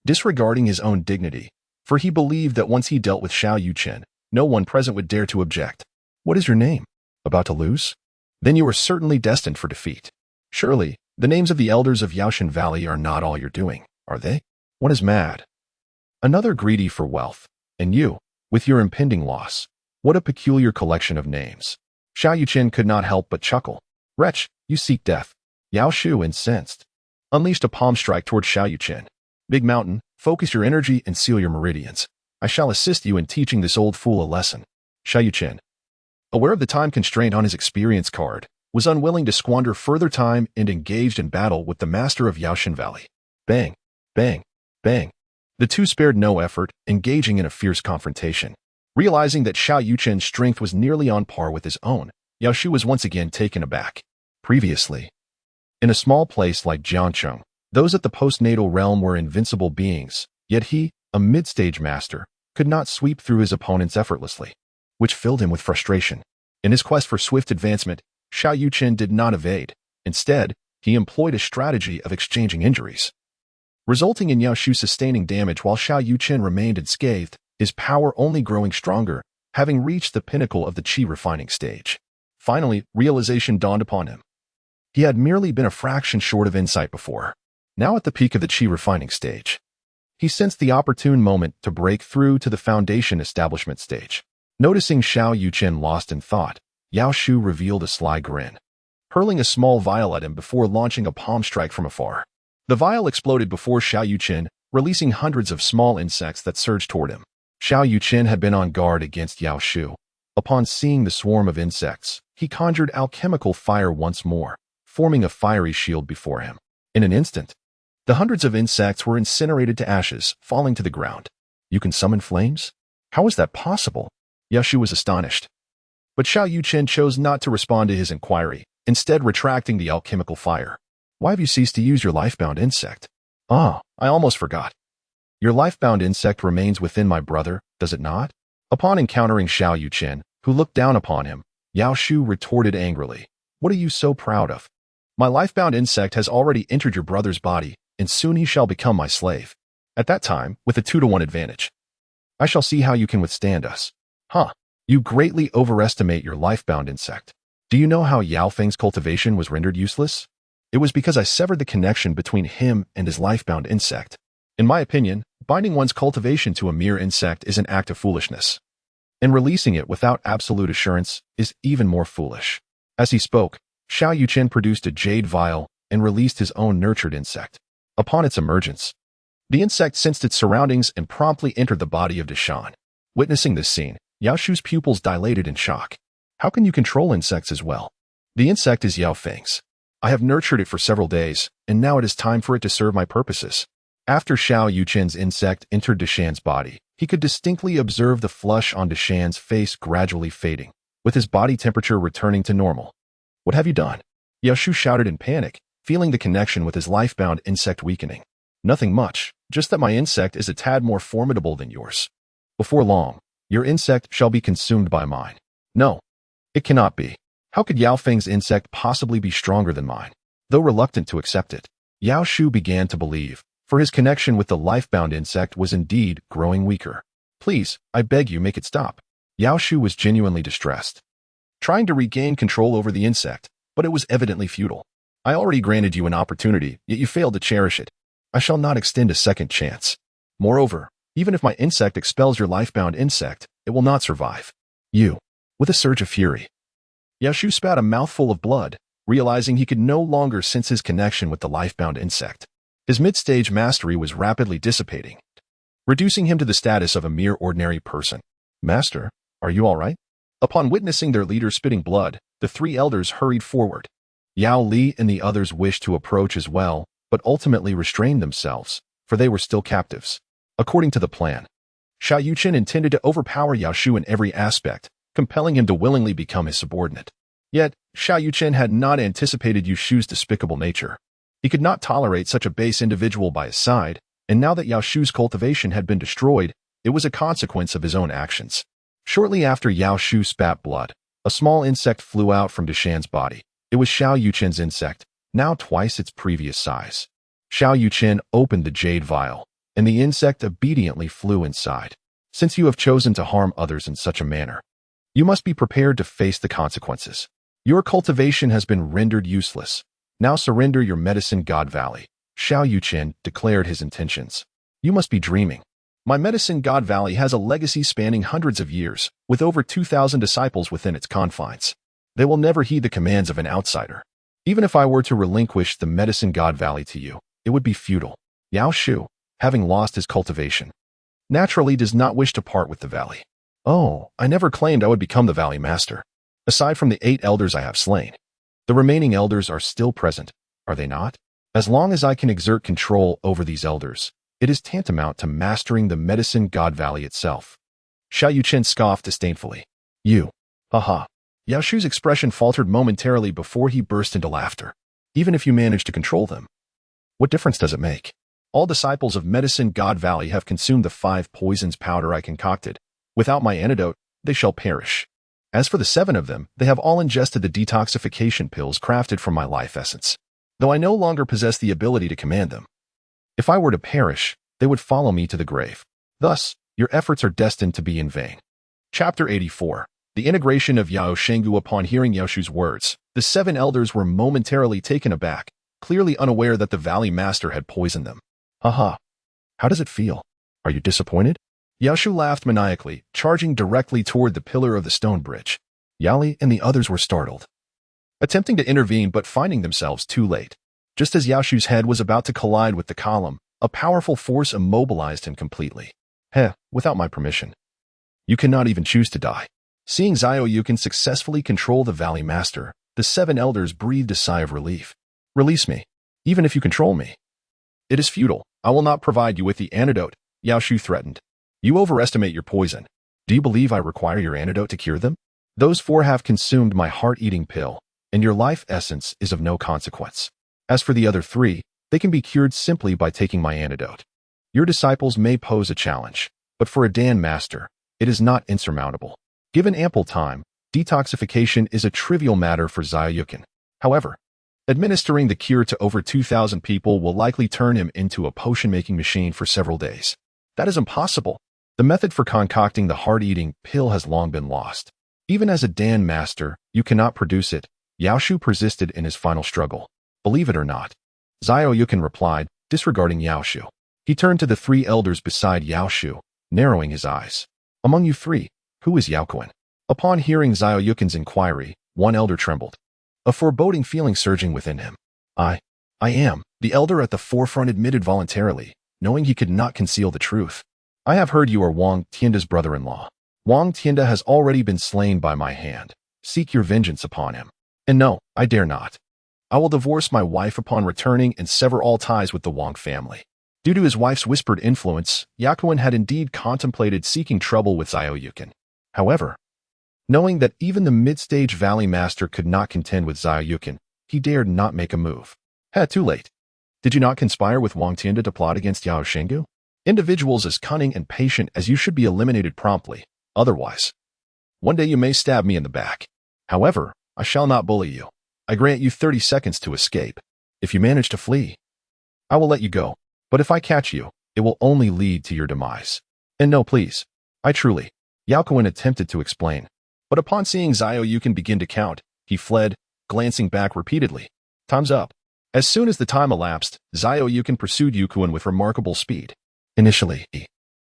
Disregarding his own dignity, for he believed that once he dealt with Xiao Yuchen, no one present would dare to object. What is your name? About to lose? Then you are certainly destined for defeat. Surely, the names of the elders of Yaoshan Valley are not all you're doing, are they? One is mad. Another greedy for wealth. And you, with your impending loss. What a peculiar collection of names. Xiao Yuchen could not help but chuckle. Wretch, you seek death. Yao Shu, incensed, unleashed a palm strike toward Xiao Yuchen. Big Mountain, focus your energy and seal your meridians. I shall assist you in teaching this old fool a lesson. Xiao Yuchen, aware of the time constraint on his experience card, was unwilling to squander further time and engaged in battle with the master of Yaoshan Valley. Bang, bang, bang. The two spared no effort, engaging in a fierce confrontation. Realizing that Xiao Yuchen's strength was nearly on par with his own, Yao Shu was once again taken aback. Previously, in a small place like Jiangcheng, those at the postnatal realm were invincible beings, yet he, a mid-stage master, could not sweep through his opponents effortlessly, which filled him with frustration. In his quest for swift advancement, Xiao Yuchen did not evade. Instead, he employed a strategy of exchanging injuries, resulting in Yao Shu sustaining damage while Xiao Yuchen remained unscathed, his power only growing stronger, having reached the pinnacle of the qi refining stage. Finally, realization dawned upon him. He had merely been a fraction short of insight before. Now at the peak of the qi refining stage, he sensed the opportune moment to break through to the foundation establishment stage. Noticing Xiao Yuchen lost in thought, Yao Shu revealed a sly grin, hurling a small vial at him before launching a palm strike from afar. The vial exploded before Xiao Yuchen, releasing hundreds of small insects that surged toward him. Xiao Yuchen had been on guard against Yao Shu. Upon seeing the swarm of insects, he conjured alchemical fire once more, forming a fiery shield before him. In an instant, the hundreds of insects were incinerated to ashes, falling to the ground. You can summon flames? How is that possible? Yao Shu was astonished. But Xiao Yuchen chose not to respond to his inquiry, instead retracting the alchemical fire. Why have you ceased to use your life-bound insect? Ah, I almost forgot. Your life-bound insect remains within my brother, does it not? Upon encountering Xiao Yuchen, who looked down upon him, Yao Shu retorted angrily. What are you so proud of? My life-bound insect has already entered your brother's body, and soon he shall become my slave. At that time, with a 2-to-1 advantage. I shall see how you can withstand us. Huh. You greatly overestimate your life-bound insect. Do you know how Yao Feng's cultivation was rendered useless? It was because I severed the connection between him and his life-bound insect. In my opinion, binding one's cultivation to a mere insect is an act of foolishness. And releasing it without absolute assurance is even more foolish. As he spoke, Xiao Yuchen produced a jade vial and released his own nurtured insect. Upon its emergence, the insect sensed its surroundings and promptly entered the body of Deshan. Witnessing this scene, Yao Shu's pupils dilated in shock. How can you control insects as well? The insect is Yao Feng's. I have nurtured it for several days, and now it is time for it to serve my purposes. After Xiao Yuchen's insect entered Deshan's body, he could distinctly observe the flush on Deshan's face gradually fading, with his body temperature returning to normal. What have you done? Yao Shu shouted in panic, feeling the connection with his life-bound insect weakening. Nothing much, just that my insect is a tad more formidable than yours. Before long, your insect shall be consumed by mine. No, it cannot be. How could Yao Feng's insect possibly be stronger than mine? Though reluctant to accept it, Yao Shu began to believe, for his connection with the life-bound insect was indeed growing weaker. Please, I beg you, make it stop. Yao Shu was genuinely distressed, trying to regain control over the insect, but it was evidently futile. I already granted you an opportunity, yet you failed to cherish it. I shall not extend a second chance. Moreover, even if my insect expels your life-bound insect, it will not survive. You, with a surge of fury, Yao Shu spat a mouthful of blood, realizing he could no longer sense his connection with the life-bound insect. His mid-stage mastery was rapidly dissipating, reducing him to the status of a mere ordinary person. Master, are you all right? Upon witnessing their leader spitting blood, the 3 elders hurried forward. Yao Li and the others wished to approach as well, but ultimately restrained themselves, for they were still captives. According to the plan, Xiao Yuchen intended to overpower Yao Shu in every aspect, compelling him to willingly become his subordinate. Yet, Xiao Yuchen had not anticipated Yao Shu's despicable nature. He could not tolerate such a base individual by his side, and now that Yao Shu's cultivation had been destroyed, it was a consequence of his own actions. Shortly after Yao Shu spat blood, a small insect flew out from Deshan's body. It was Xiao Yuchen's insect, now twice its previous size. Xiao Yuchen opened the jade vial, and the insect obediently flew inside. Since you have chosen to harm others in such a manner, you must be prepared to face the consequences. Your cultivation has been rendered useless. Now surrender your medicine god valley. Xiao Yuchen declared his intentions. You must be dreaming. My medicine god valley has a legacy spanning hundreds of years, with over 2,000 disciples within its confines. They will never heed the commands of an outsider. Even if I were to relinquish the medicine god valley to you, it would be futile. Yao Shu, having lost his cultivation, naturally does not wish to part with the valley. Oh, I never claimed I would become the valley master. Aside from the 8 elders I have slain, the remaining elders are still present, are they not? As long as I can exert control over these elders, it is tantamount to mastering the medicine god valley itself. Xiao Yuchen scoffed disdainfully. You. Haha. Yao Shu's expression faltered momentarily before he burst into laughter. Even if you manage to control them, what difference does it make? All disciples of medicine god valley have consumed the 5 poisons powder I concocted. Without my antidote, they shall perish. As for the 7 of them, they have all ingested the detoxification pills crafted from my life essence, though I no longer possess the ability to command them. If I were to perish, they would follow me to the grave. Thus, your efforts are destined to be in vain. Chapter 84. The integration of Yao Shenggu. Upon hearing Yao Shu's words, the 7 elders were momentarily taken aback, clearly unaware that the valley master had poisoned them. Haha. How does it feel? Are you disappointed? Yao Shu laughed maniacally, charging directly toward the pillar of the stone bridge. Yao Li and the others were startled, attempting to intervene but finding themselves too late. Just as Yao Shu's head was about to collide with the column, a powerful force immobilized him completely. Without my permission. You cannot even choose to die. Seeing Xiao Yuchen successfully control the valley master, the 7 elders breathed a sigh of relief. Release me, even if you control me. It is futile. I will not provide you with the antidote, Yao Shu threatened. You overestimate your poison. Do you believe I require your antidote to cure them? Those 4 have consumed my heart-eating pill, and your life essence is of no consequence. As for the other 3, they can be cured simply by taking my antidote. Your disciples may pose a challenge, but for a Dan master, it is not insurmountable. Given ample time, detoxification is a trivial matter for Xiao Yuchen. However, administering the cure to over 2,000 people will likely turn him into a potion-making machine for several days. That is impossible. The method for concocting the heart-eating pill has long been lost. Even as a Dan master, you cannot produce it. Yao Shu persisted in his final struggle. Believe it or not. Xiao Yuchen replied, disregarding Yao Shu. He turned to the 3 elders beside Yao Shu, narrowing his eyes. Among you 3, who is Yao Yuchen? Upon hearing Xiao Yuchen's inquiry, one elder trembled, a foreboding feeling surging within him. I am, the elder at the forefront admitted voluntarily, knowing he could not conceal the truth. I have heard you are Wang Tianda's brother-in-law. Wang Tianda has already been slain by my hand. Seek your vengeance upon him. And no, I dare not. I will divorce my wife upon returning and sever all ties with the Wang family. Due to his wife's whispered influence, Yao Yuchen had indeed contemplated seeking trouble with Xiao Yuchen. However, knowing that even the mid-stage Valley Master could not contend with Xiao Yuchen, he dared not make a move. Too late. Did you not conspire with Wang Tianda to plot against Yao Shengu? Individuals as cunning and patient as you should be eliminated promptly. Otherwise, one day you may stab me in the back. However, I shall not bully you. I grant you 30 seconds to escape. If you manage to flee, I will let you go. But if I catch you, it will only lead to your demise. And no, please. I truly. Yao Yuchen attempted to explain. But upon seeing Xiao Yuchen begin to count, he fled, glancing back repeatedly. Time's up. As soon as the time elapsed, Xiao Yuchen pursued Yuchen with remarkable speed. Initially,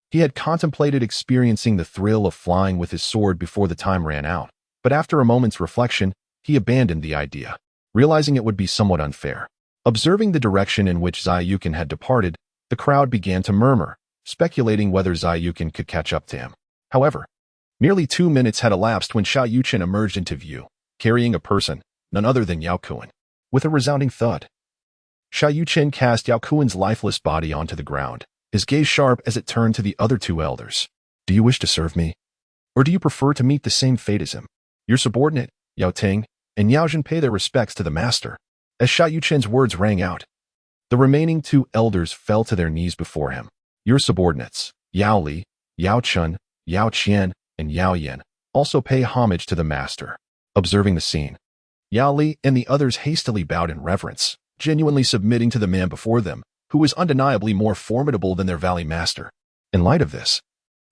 he had contemplated experiencing the thrill of flying with his sword before the time ran out, but after a moment's reflection, he abandoned the idea, realizing it would be somewhat unfair. Observing the direction in which Xiao Yuchen had departed, the crowd began to murmur, speculating whether Xiao Yuchen could catch up to him. However, nearly 2 minutes had elapsed when Xiao Yuchen emerged into view, carrying a person, none other than Yao Yuchen. With a resounding thud, Xiao Yuchen cast Yao Yuchen's lifeless body onto the ground, his gaze sharp as it turned to the other 2 elders. Do you wish to serve me? Or do you prefer to meet the same fate as him? Your subordinate, Yao Ting, and Yao Zhen pay their respects to the master. As Xiao Yuchen's words rang out, the remaining 2 elders fell to their knees before him. Your subordinates, Yao Li, Yao Chun, Yao Qian, and Yao Yan, also pay homage to the master. Observing the scene, Yao Li and the others hastily bowed in reverence, genuinely submitting to the man before them, who was undeniably more formidable than their valley master. In light of this,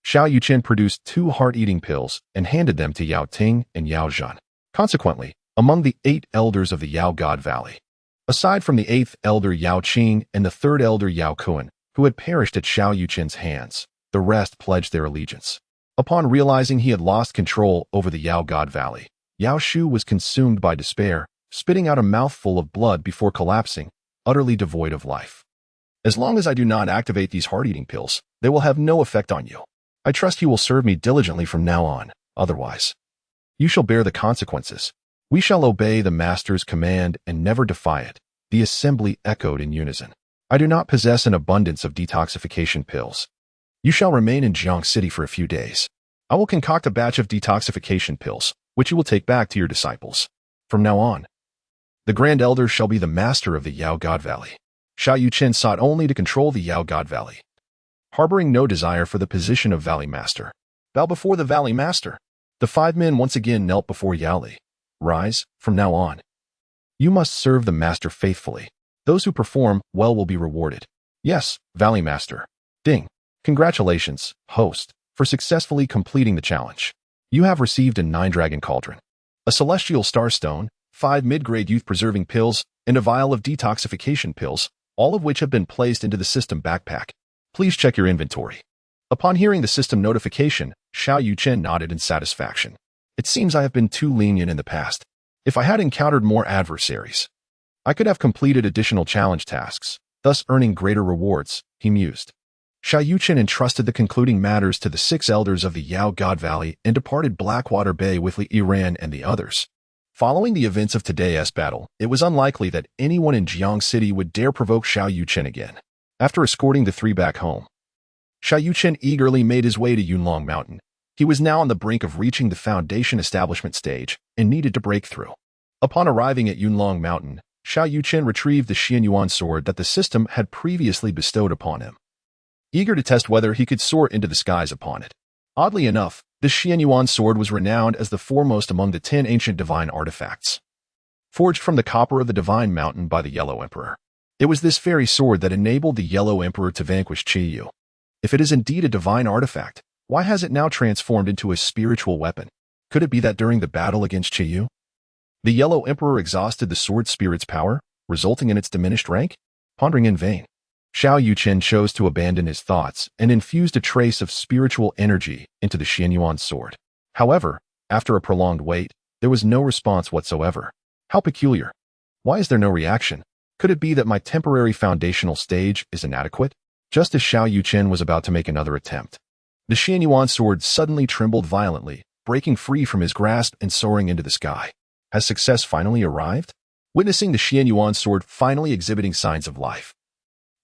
Xiao Yuchen produced 2 heart-eating pills and handed them to Yao Ting and Yao Zhen. Consequently, among the 8 elders of the Yao God Valley, aside from the 8th elder Yao Qing and the 3rd elder Yao Yuchen, who had perished at Xiao Yuchen's hands, the rest pledged their allegiance. Upon realizing he had lost control over the Yao God Valley, Yao Shu was consumed by despair, spitting out a mouthful of blood before collapsing, utterly devoid of life. As long as I do not activate these heart-eating pills, they will have no effect on you. I trust you will serve me diligently from now on, otherwise, you shall bear the consequences. We shall obey the master's command and never defy it. The assembly echoed in unison. I do not possess an abundance of detoxification pills. You shall remain in Jiang City for a few days. I will concoct a batch of detoxification pills, which you will take back to your disciples. From now on, the Grand Elder shall be the master of the Yao God Valley. Xiao Yuchen sought only to control the Yao God Valley, harboring no desire for the position of Valley Master. Bow before the Valley Master. The 5 men once again knelt before Yao Li. Rise, from now on. You must serve the Master faithfully. Those who perform well will be rewarded. Yes, Valley Master. Ding. Congratulations, host, for successfully completing the challenge. You have received a 9-dragon cauldron, a celestial starstone, 5 mid-grade youth-preserving pills, and a vial of detoxification pills, all of which have been placed into the system backpack. Please check your inventory. Upon hearing the system notification, Xiao Yuchen nodded in satisfaction. It seems I have been too lenient in the past. If I had encountered more adversaries, I could have completed additional challenge tasks, thus earning greater rewards, he mused. Xiao Yuchen entrusted the concluding matters to the 6 elders of the Yao God Valley and departed Blackwater Bay with Li Yiran and the others. Following the events of today's battle, it was unlikely that anyone in Jiang City would dare provoke Xiao Yuchen again. After escorting the 3 back home, Xiao Yuchen eagerly made his way to Yunlong Mountain. He was now on the brink of reaching the foundation establishment stage and needed to break through. Upon arriving at Yunlong Mountain, Xiao Yuchen retrieved the Xianyuan sword that the system had previously bestowed upon him, eager to test whether he could soar into the skies upon it. Oddly enough, the Xianyuan sword was renowned as the foremost among the 10 ancient divine artifacts, forged from the copper of the divine mountain by the Yellow Emperor. It was this very sword that enabled the Yellow Emperor to vanquish Qiyu. If it is indeed a divine artifact, why has it now transformed into a spiritual weapon? Could it be that during the battle against Qiyu, the Yellow Emperor exhausted the sword spirit's power, resulting in its diminished rank? Pondering in vain, Xiao Yuchen chose to abandon his thoughts and infused a trace of spiritual energy into the Xianyuan sword. However, after a prolonged wait, there was no response whatsoever. How peculiar. Why is there no reaction? Could it be that my temporary foundational stage is inadequate? Just as Xiao Yuchen was about to make another attempt, the Xianyuan sword suddenly trembled violently, breaking free from his grasp and soaring into the sky. Has success finally arrived? Witnessing the Xianyuan sword finally exhibiting signs of life,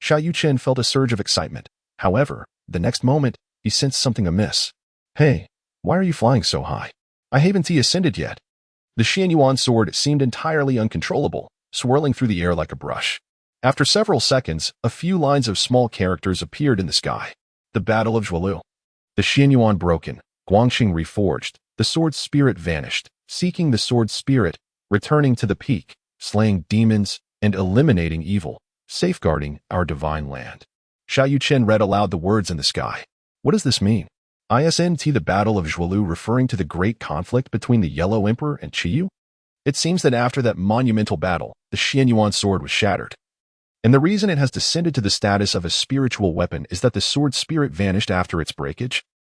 Xiao Yuchen felt a surge of excitement. However, the next moment, he sensed something amiss. Hey, why are you flying so high? I haven't ascended yet. The Xianyuan sword seemed entirely uncontrollable, swirling through the air like a brush. After several seconds, a few lines of small characters appeared in the sky. The Battle of Zhualu. The Xianyuan broken, Guangxing reforged, the sword spirit vanished, seeking the sword spirit, returning to the peak, slaying demons, and eliminating evil, safeguarding our divine land. Xiao Yuchen read aloud the words in the sky. What does this mean? Isn't the Battle of Zhualu referring to the great conflict between the Yellow Emperor and Qiyu? It seems that after that monumental battle, the Xianyuan sword was shattered. And the reason it has descended to the status of a spiritual weapon is that the sword spirit vanished after its breakage.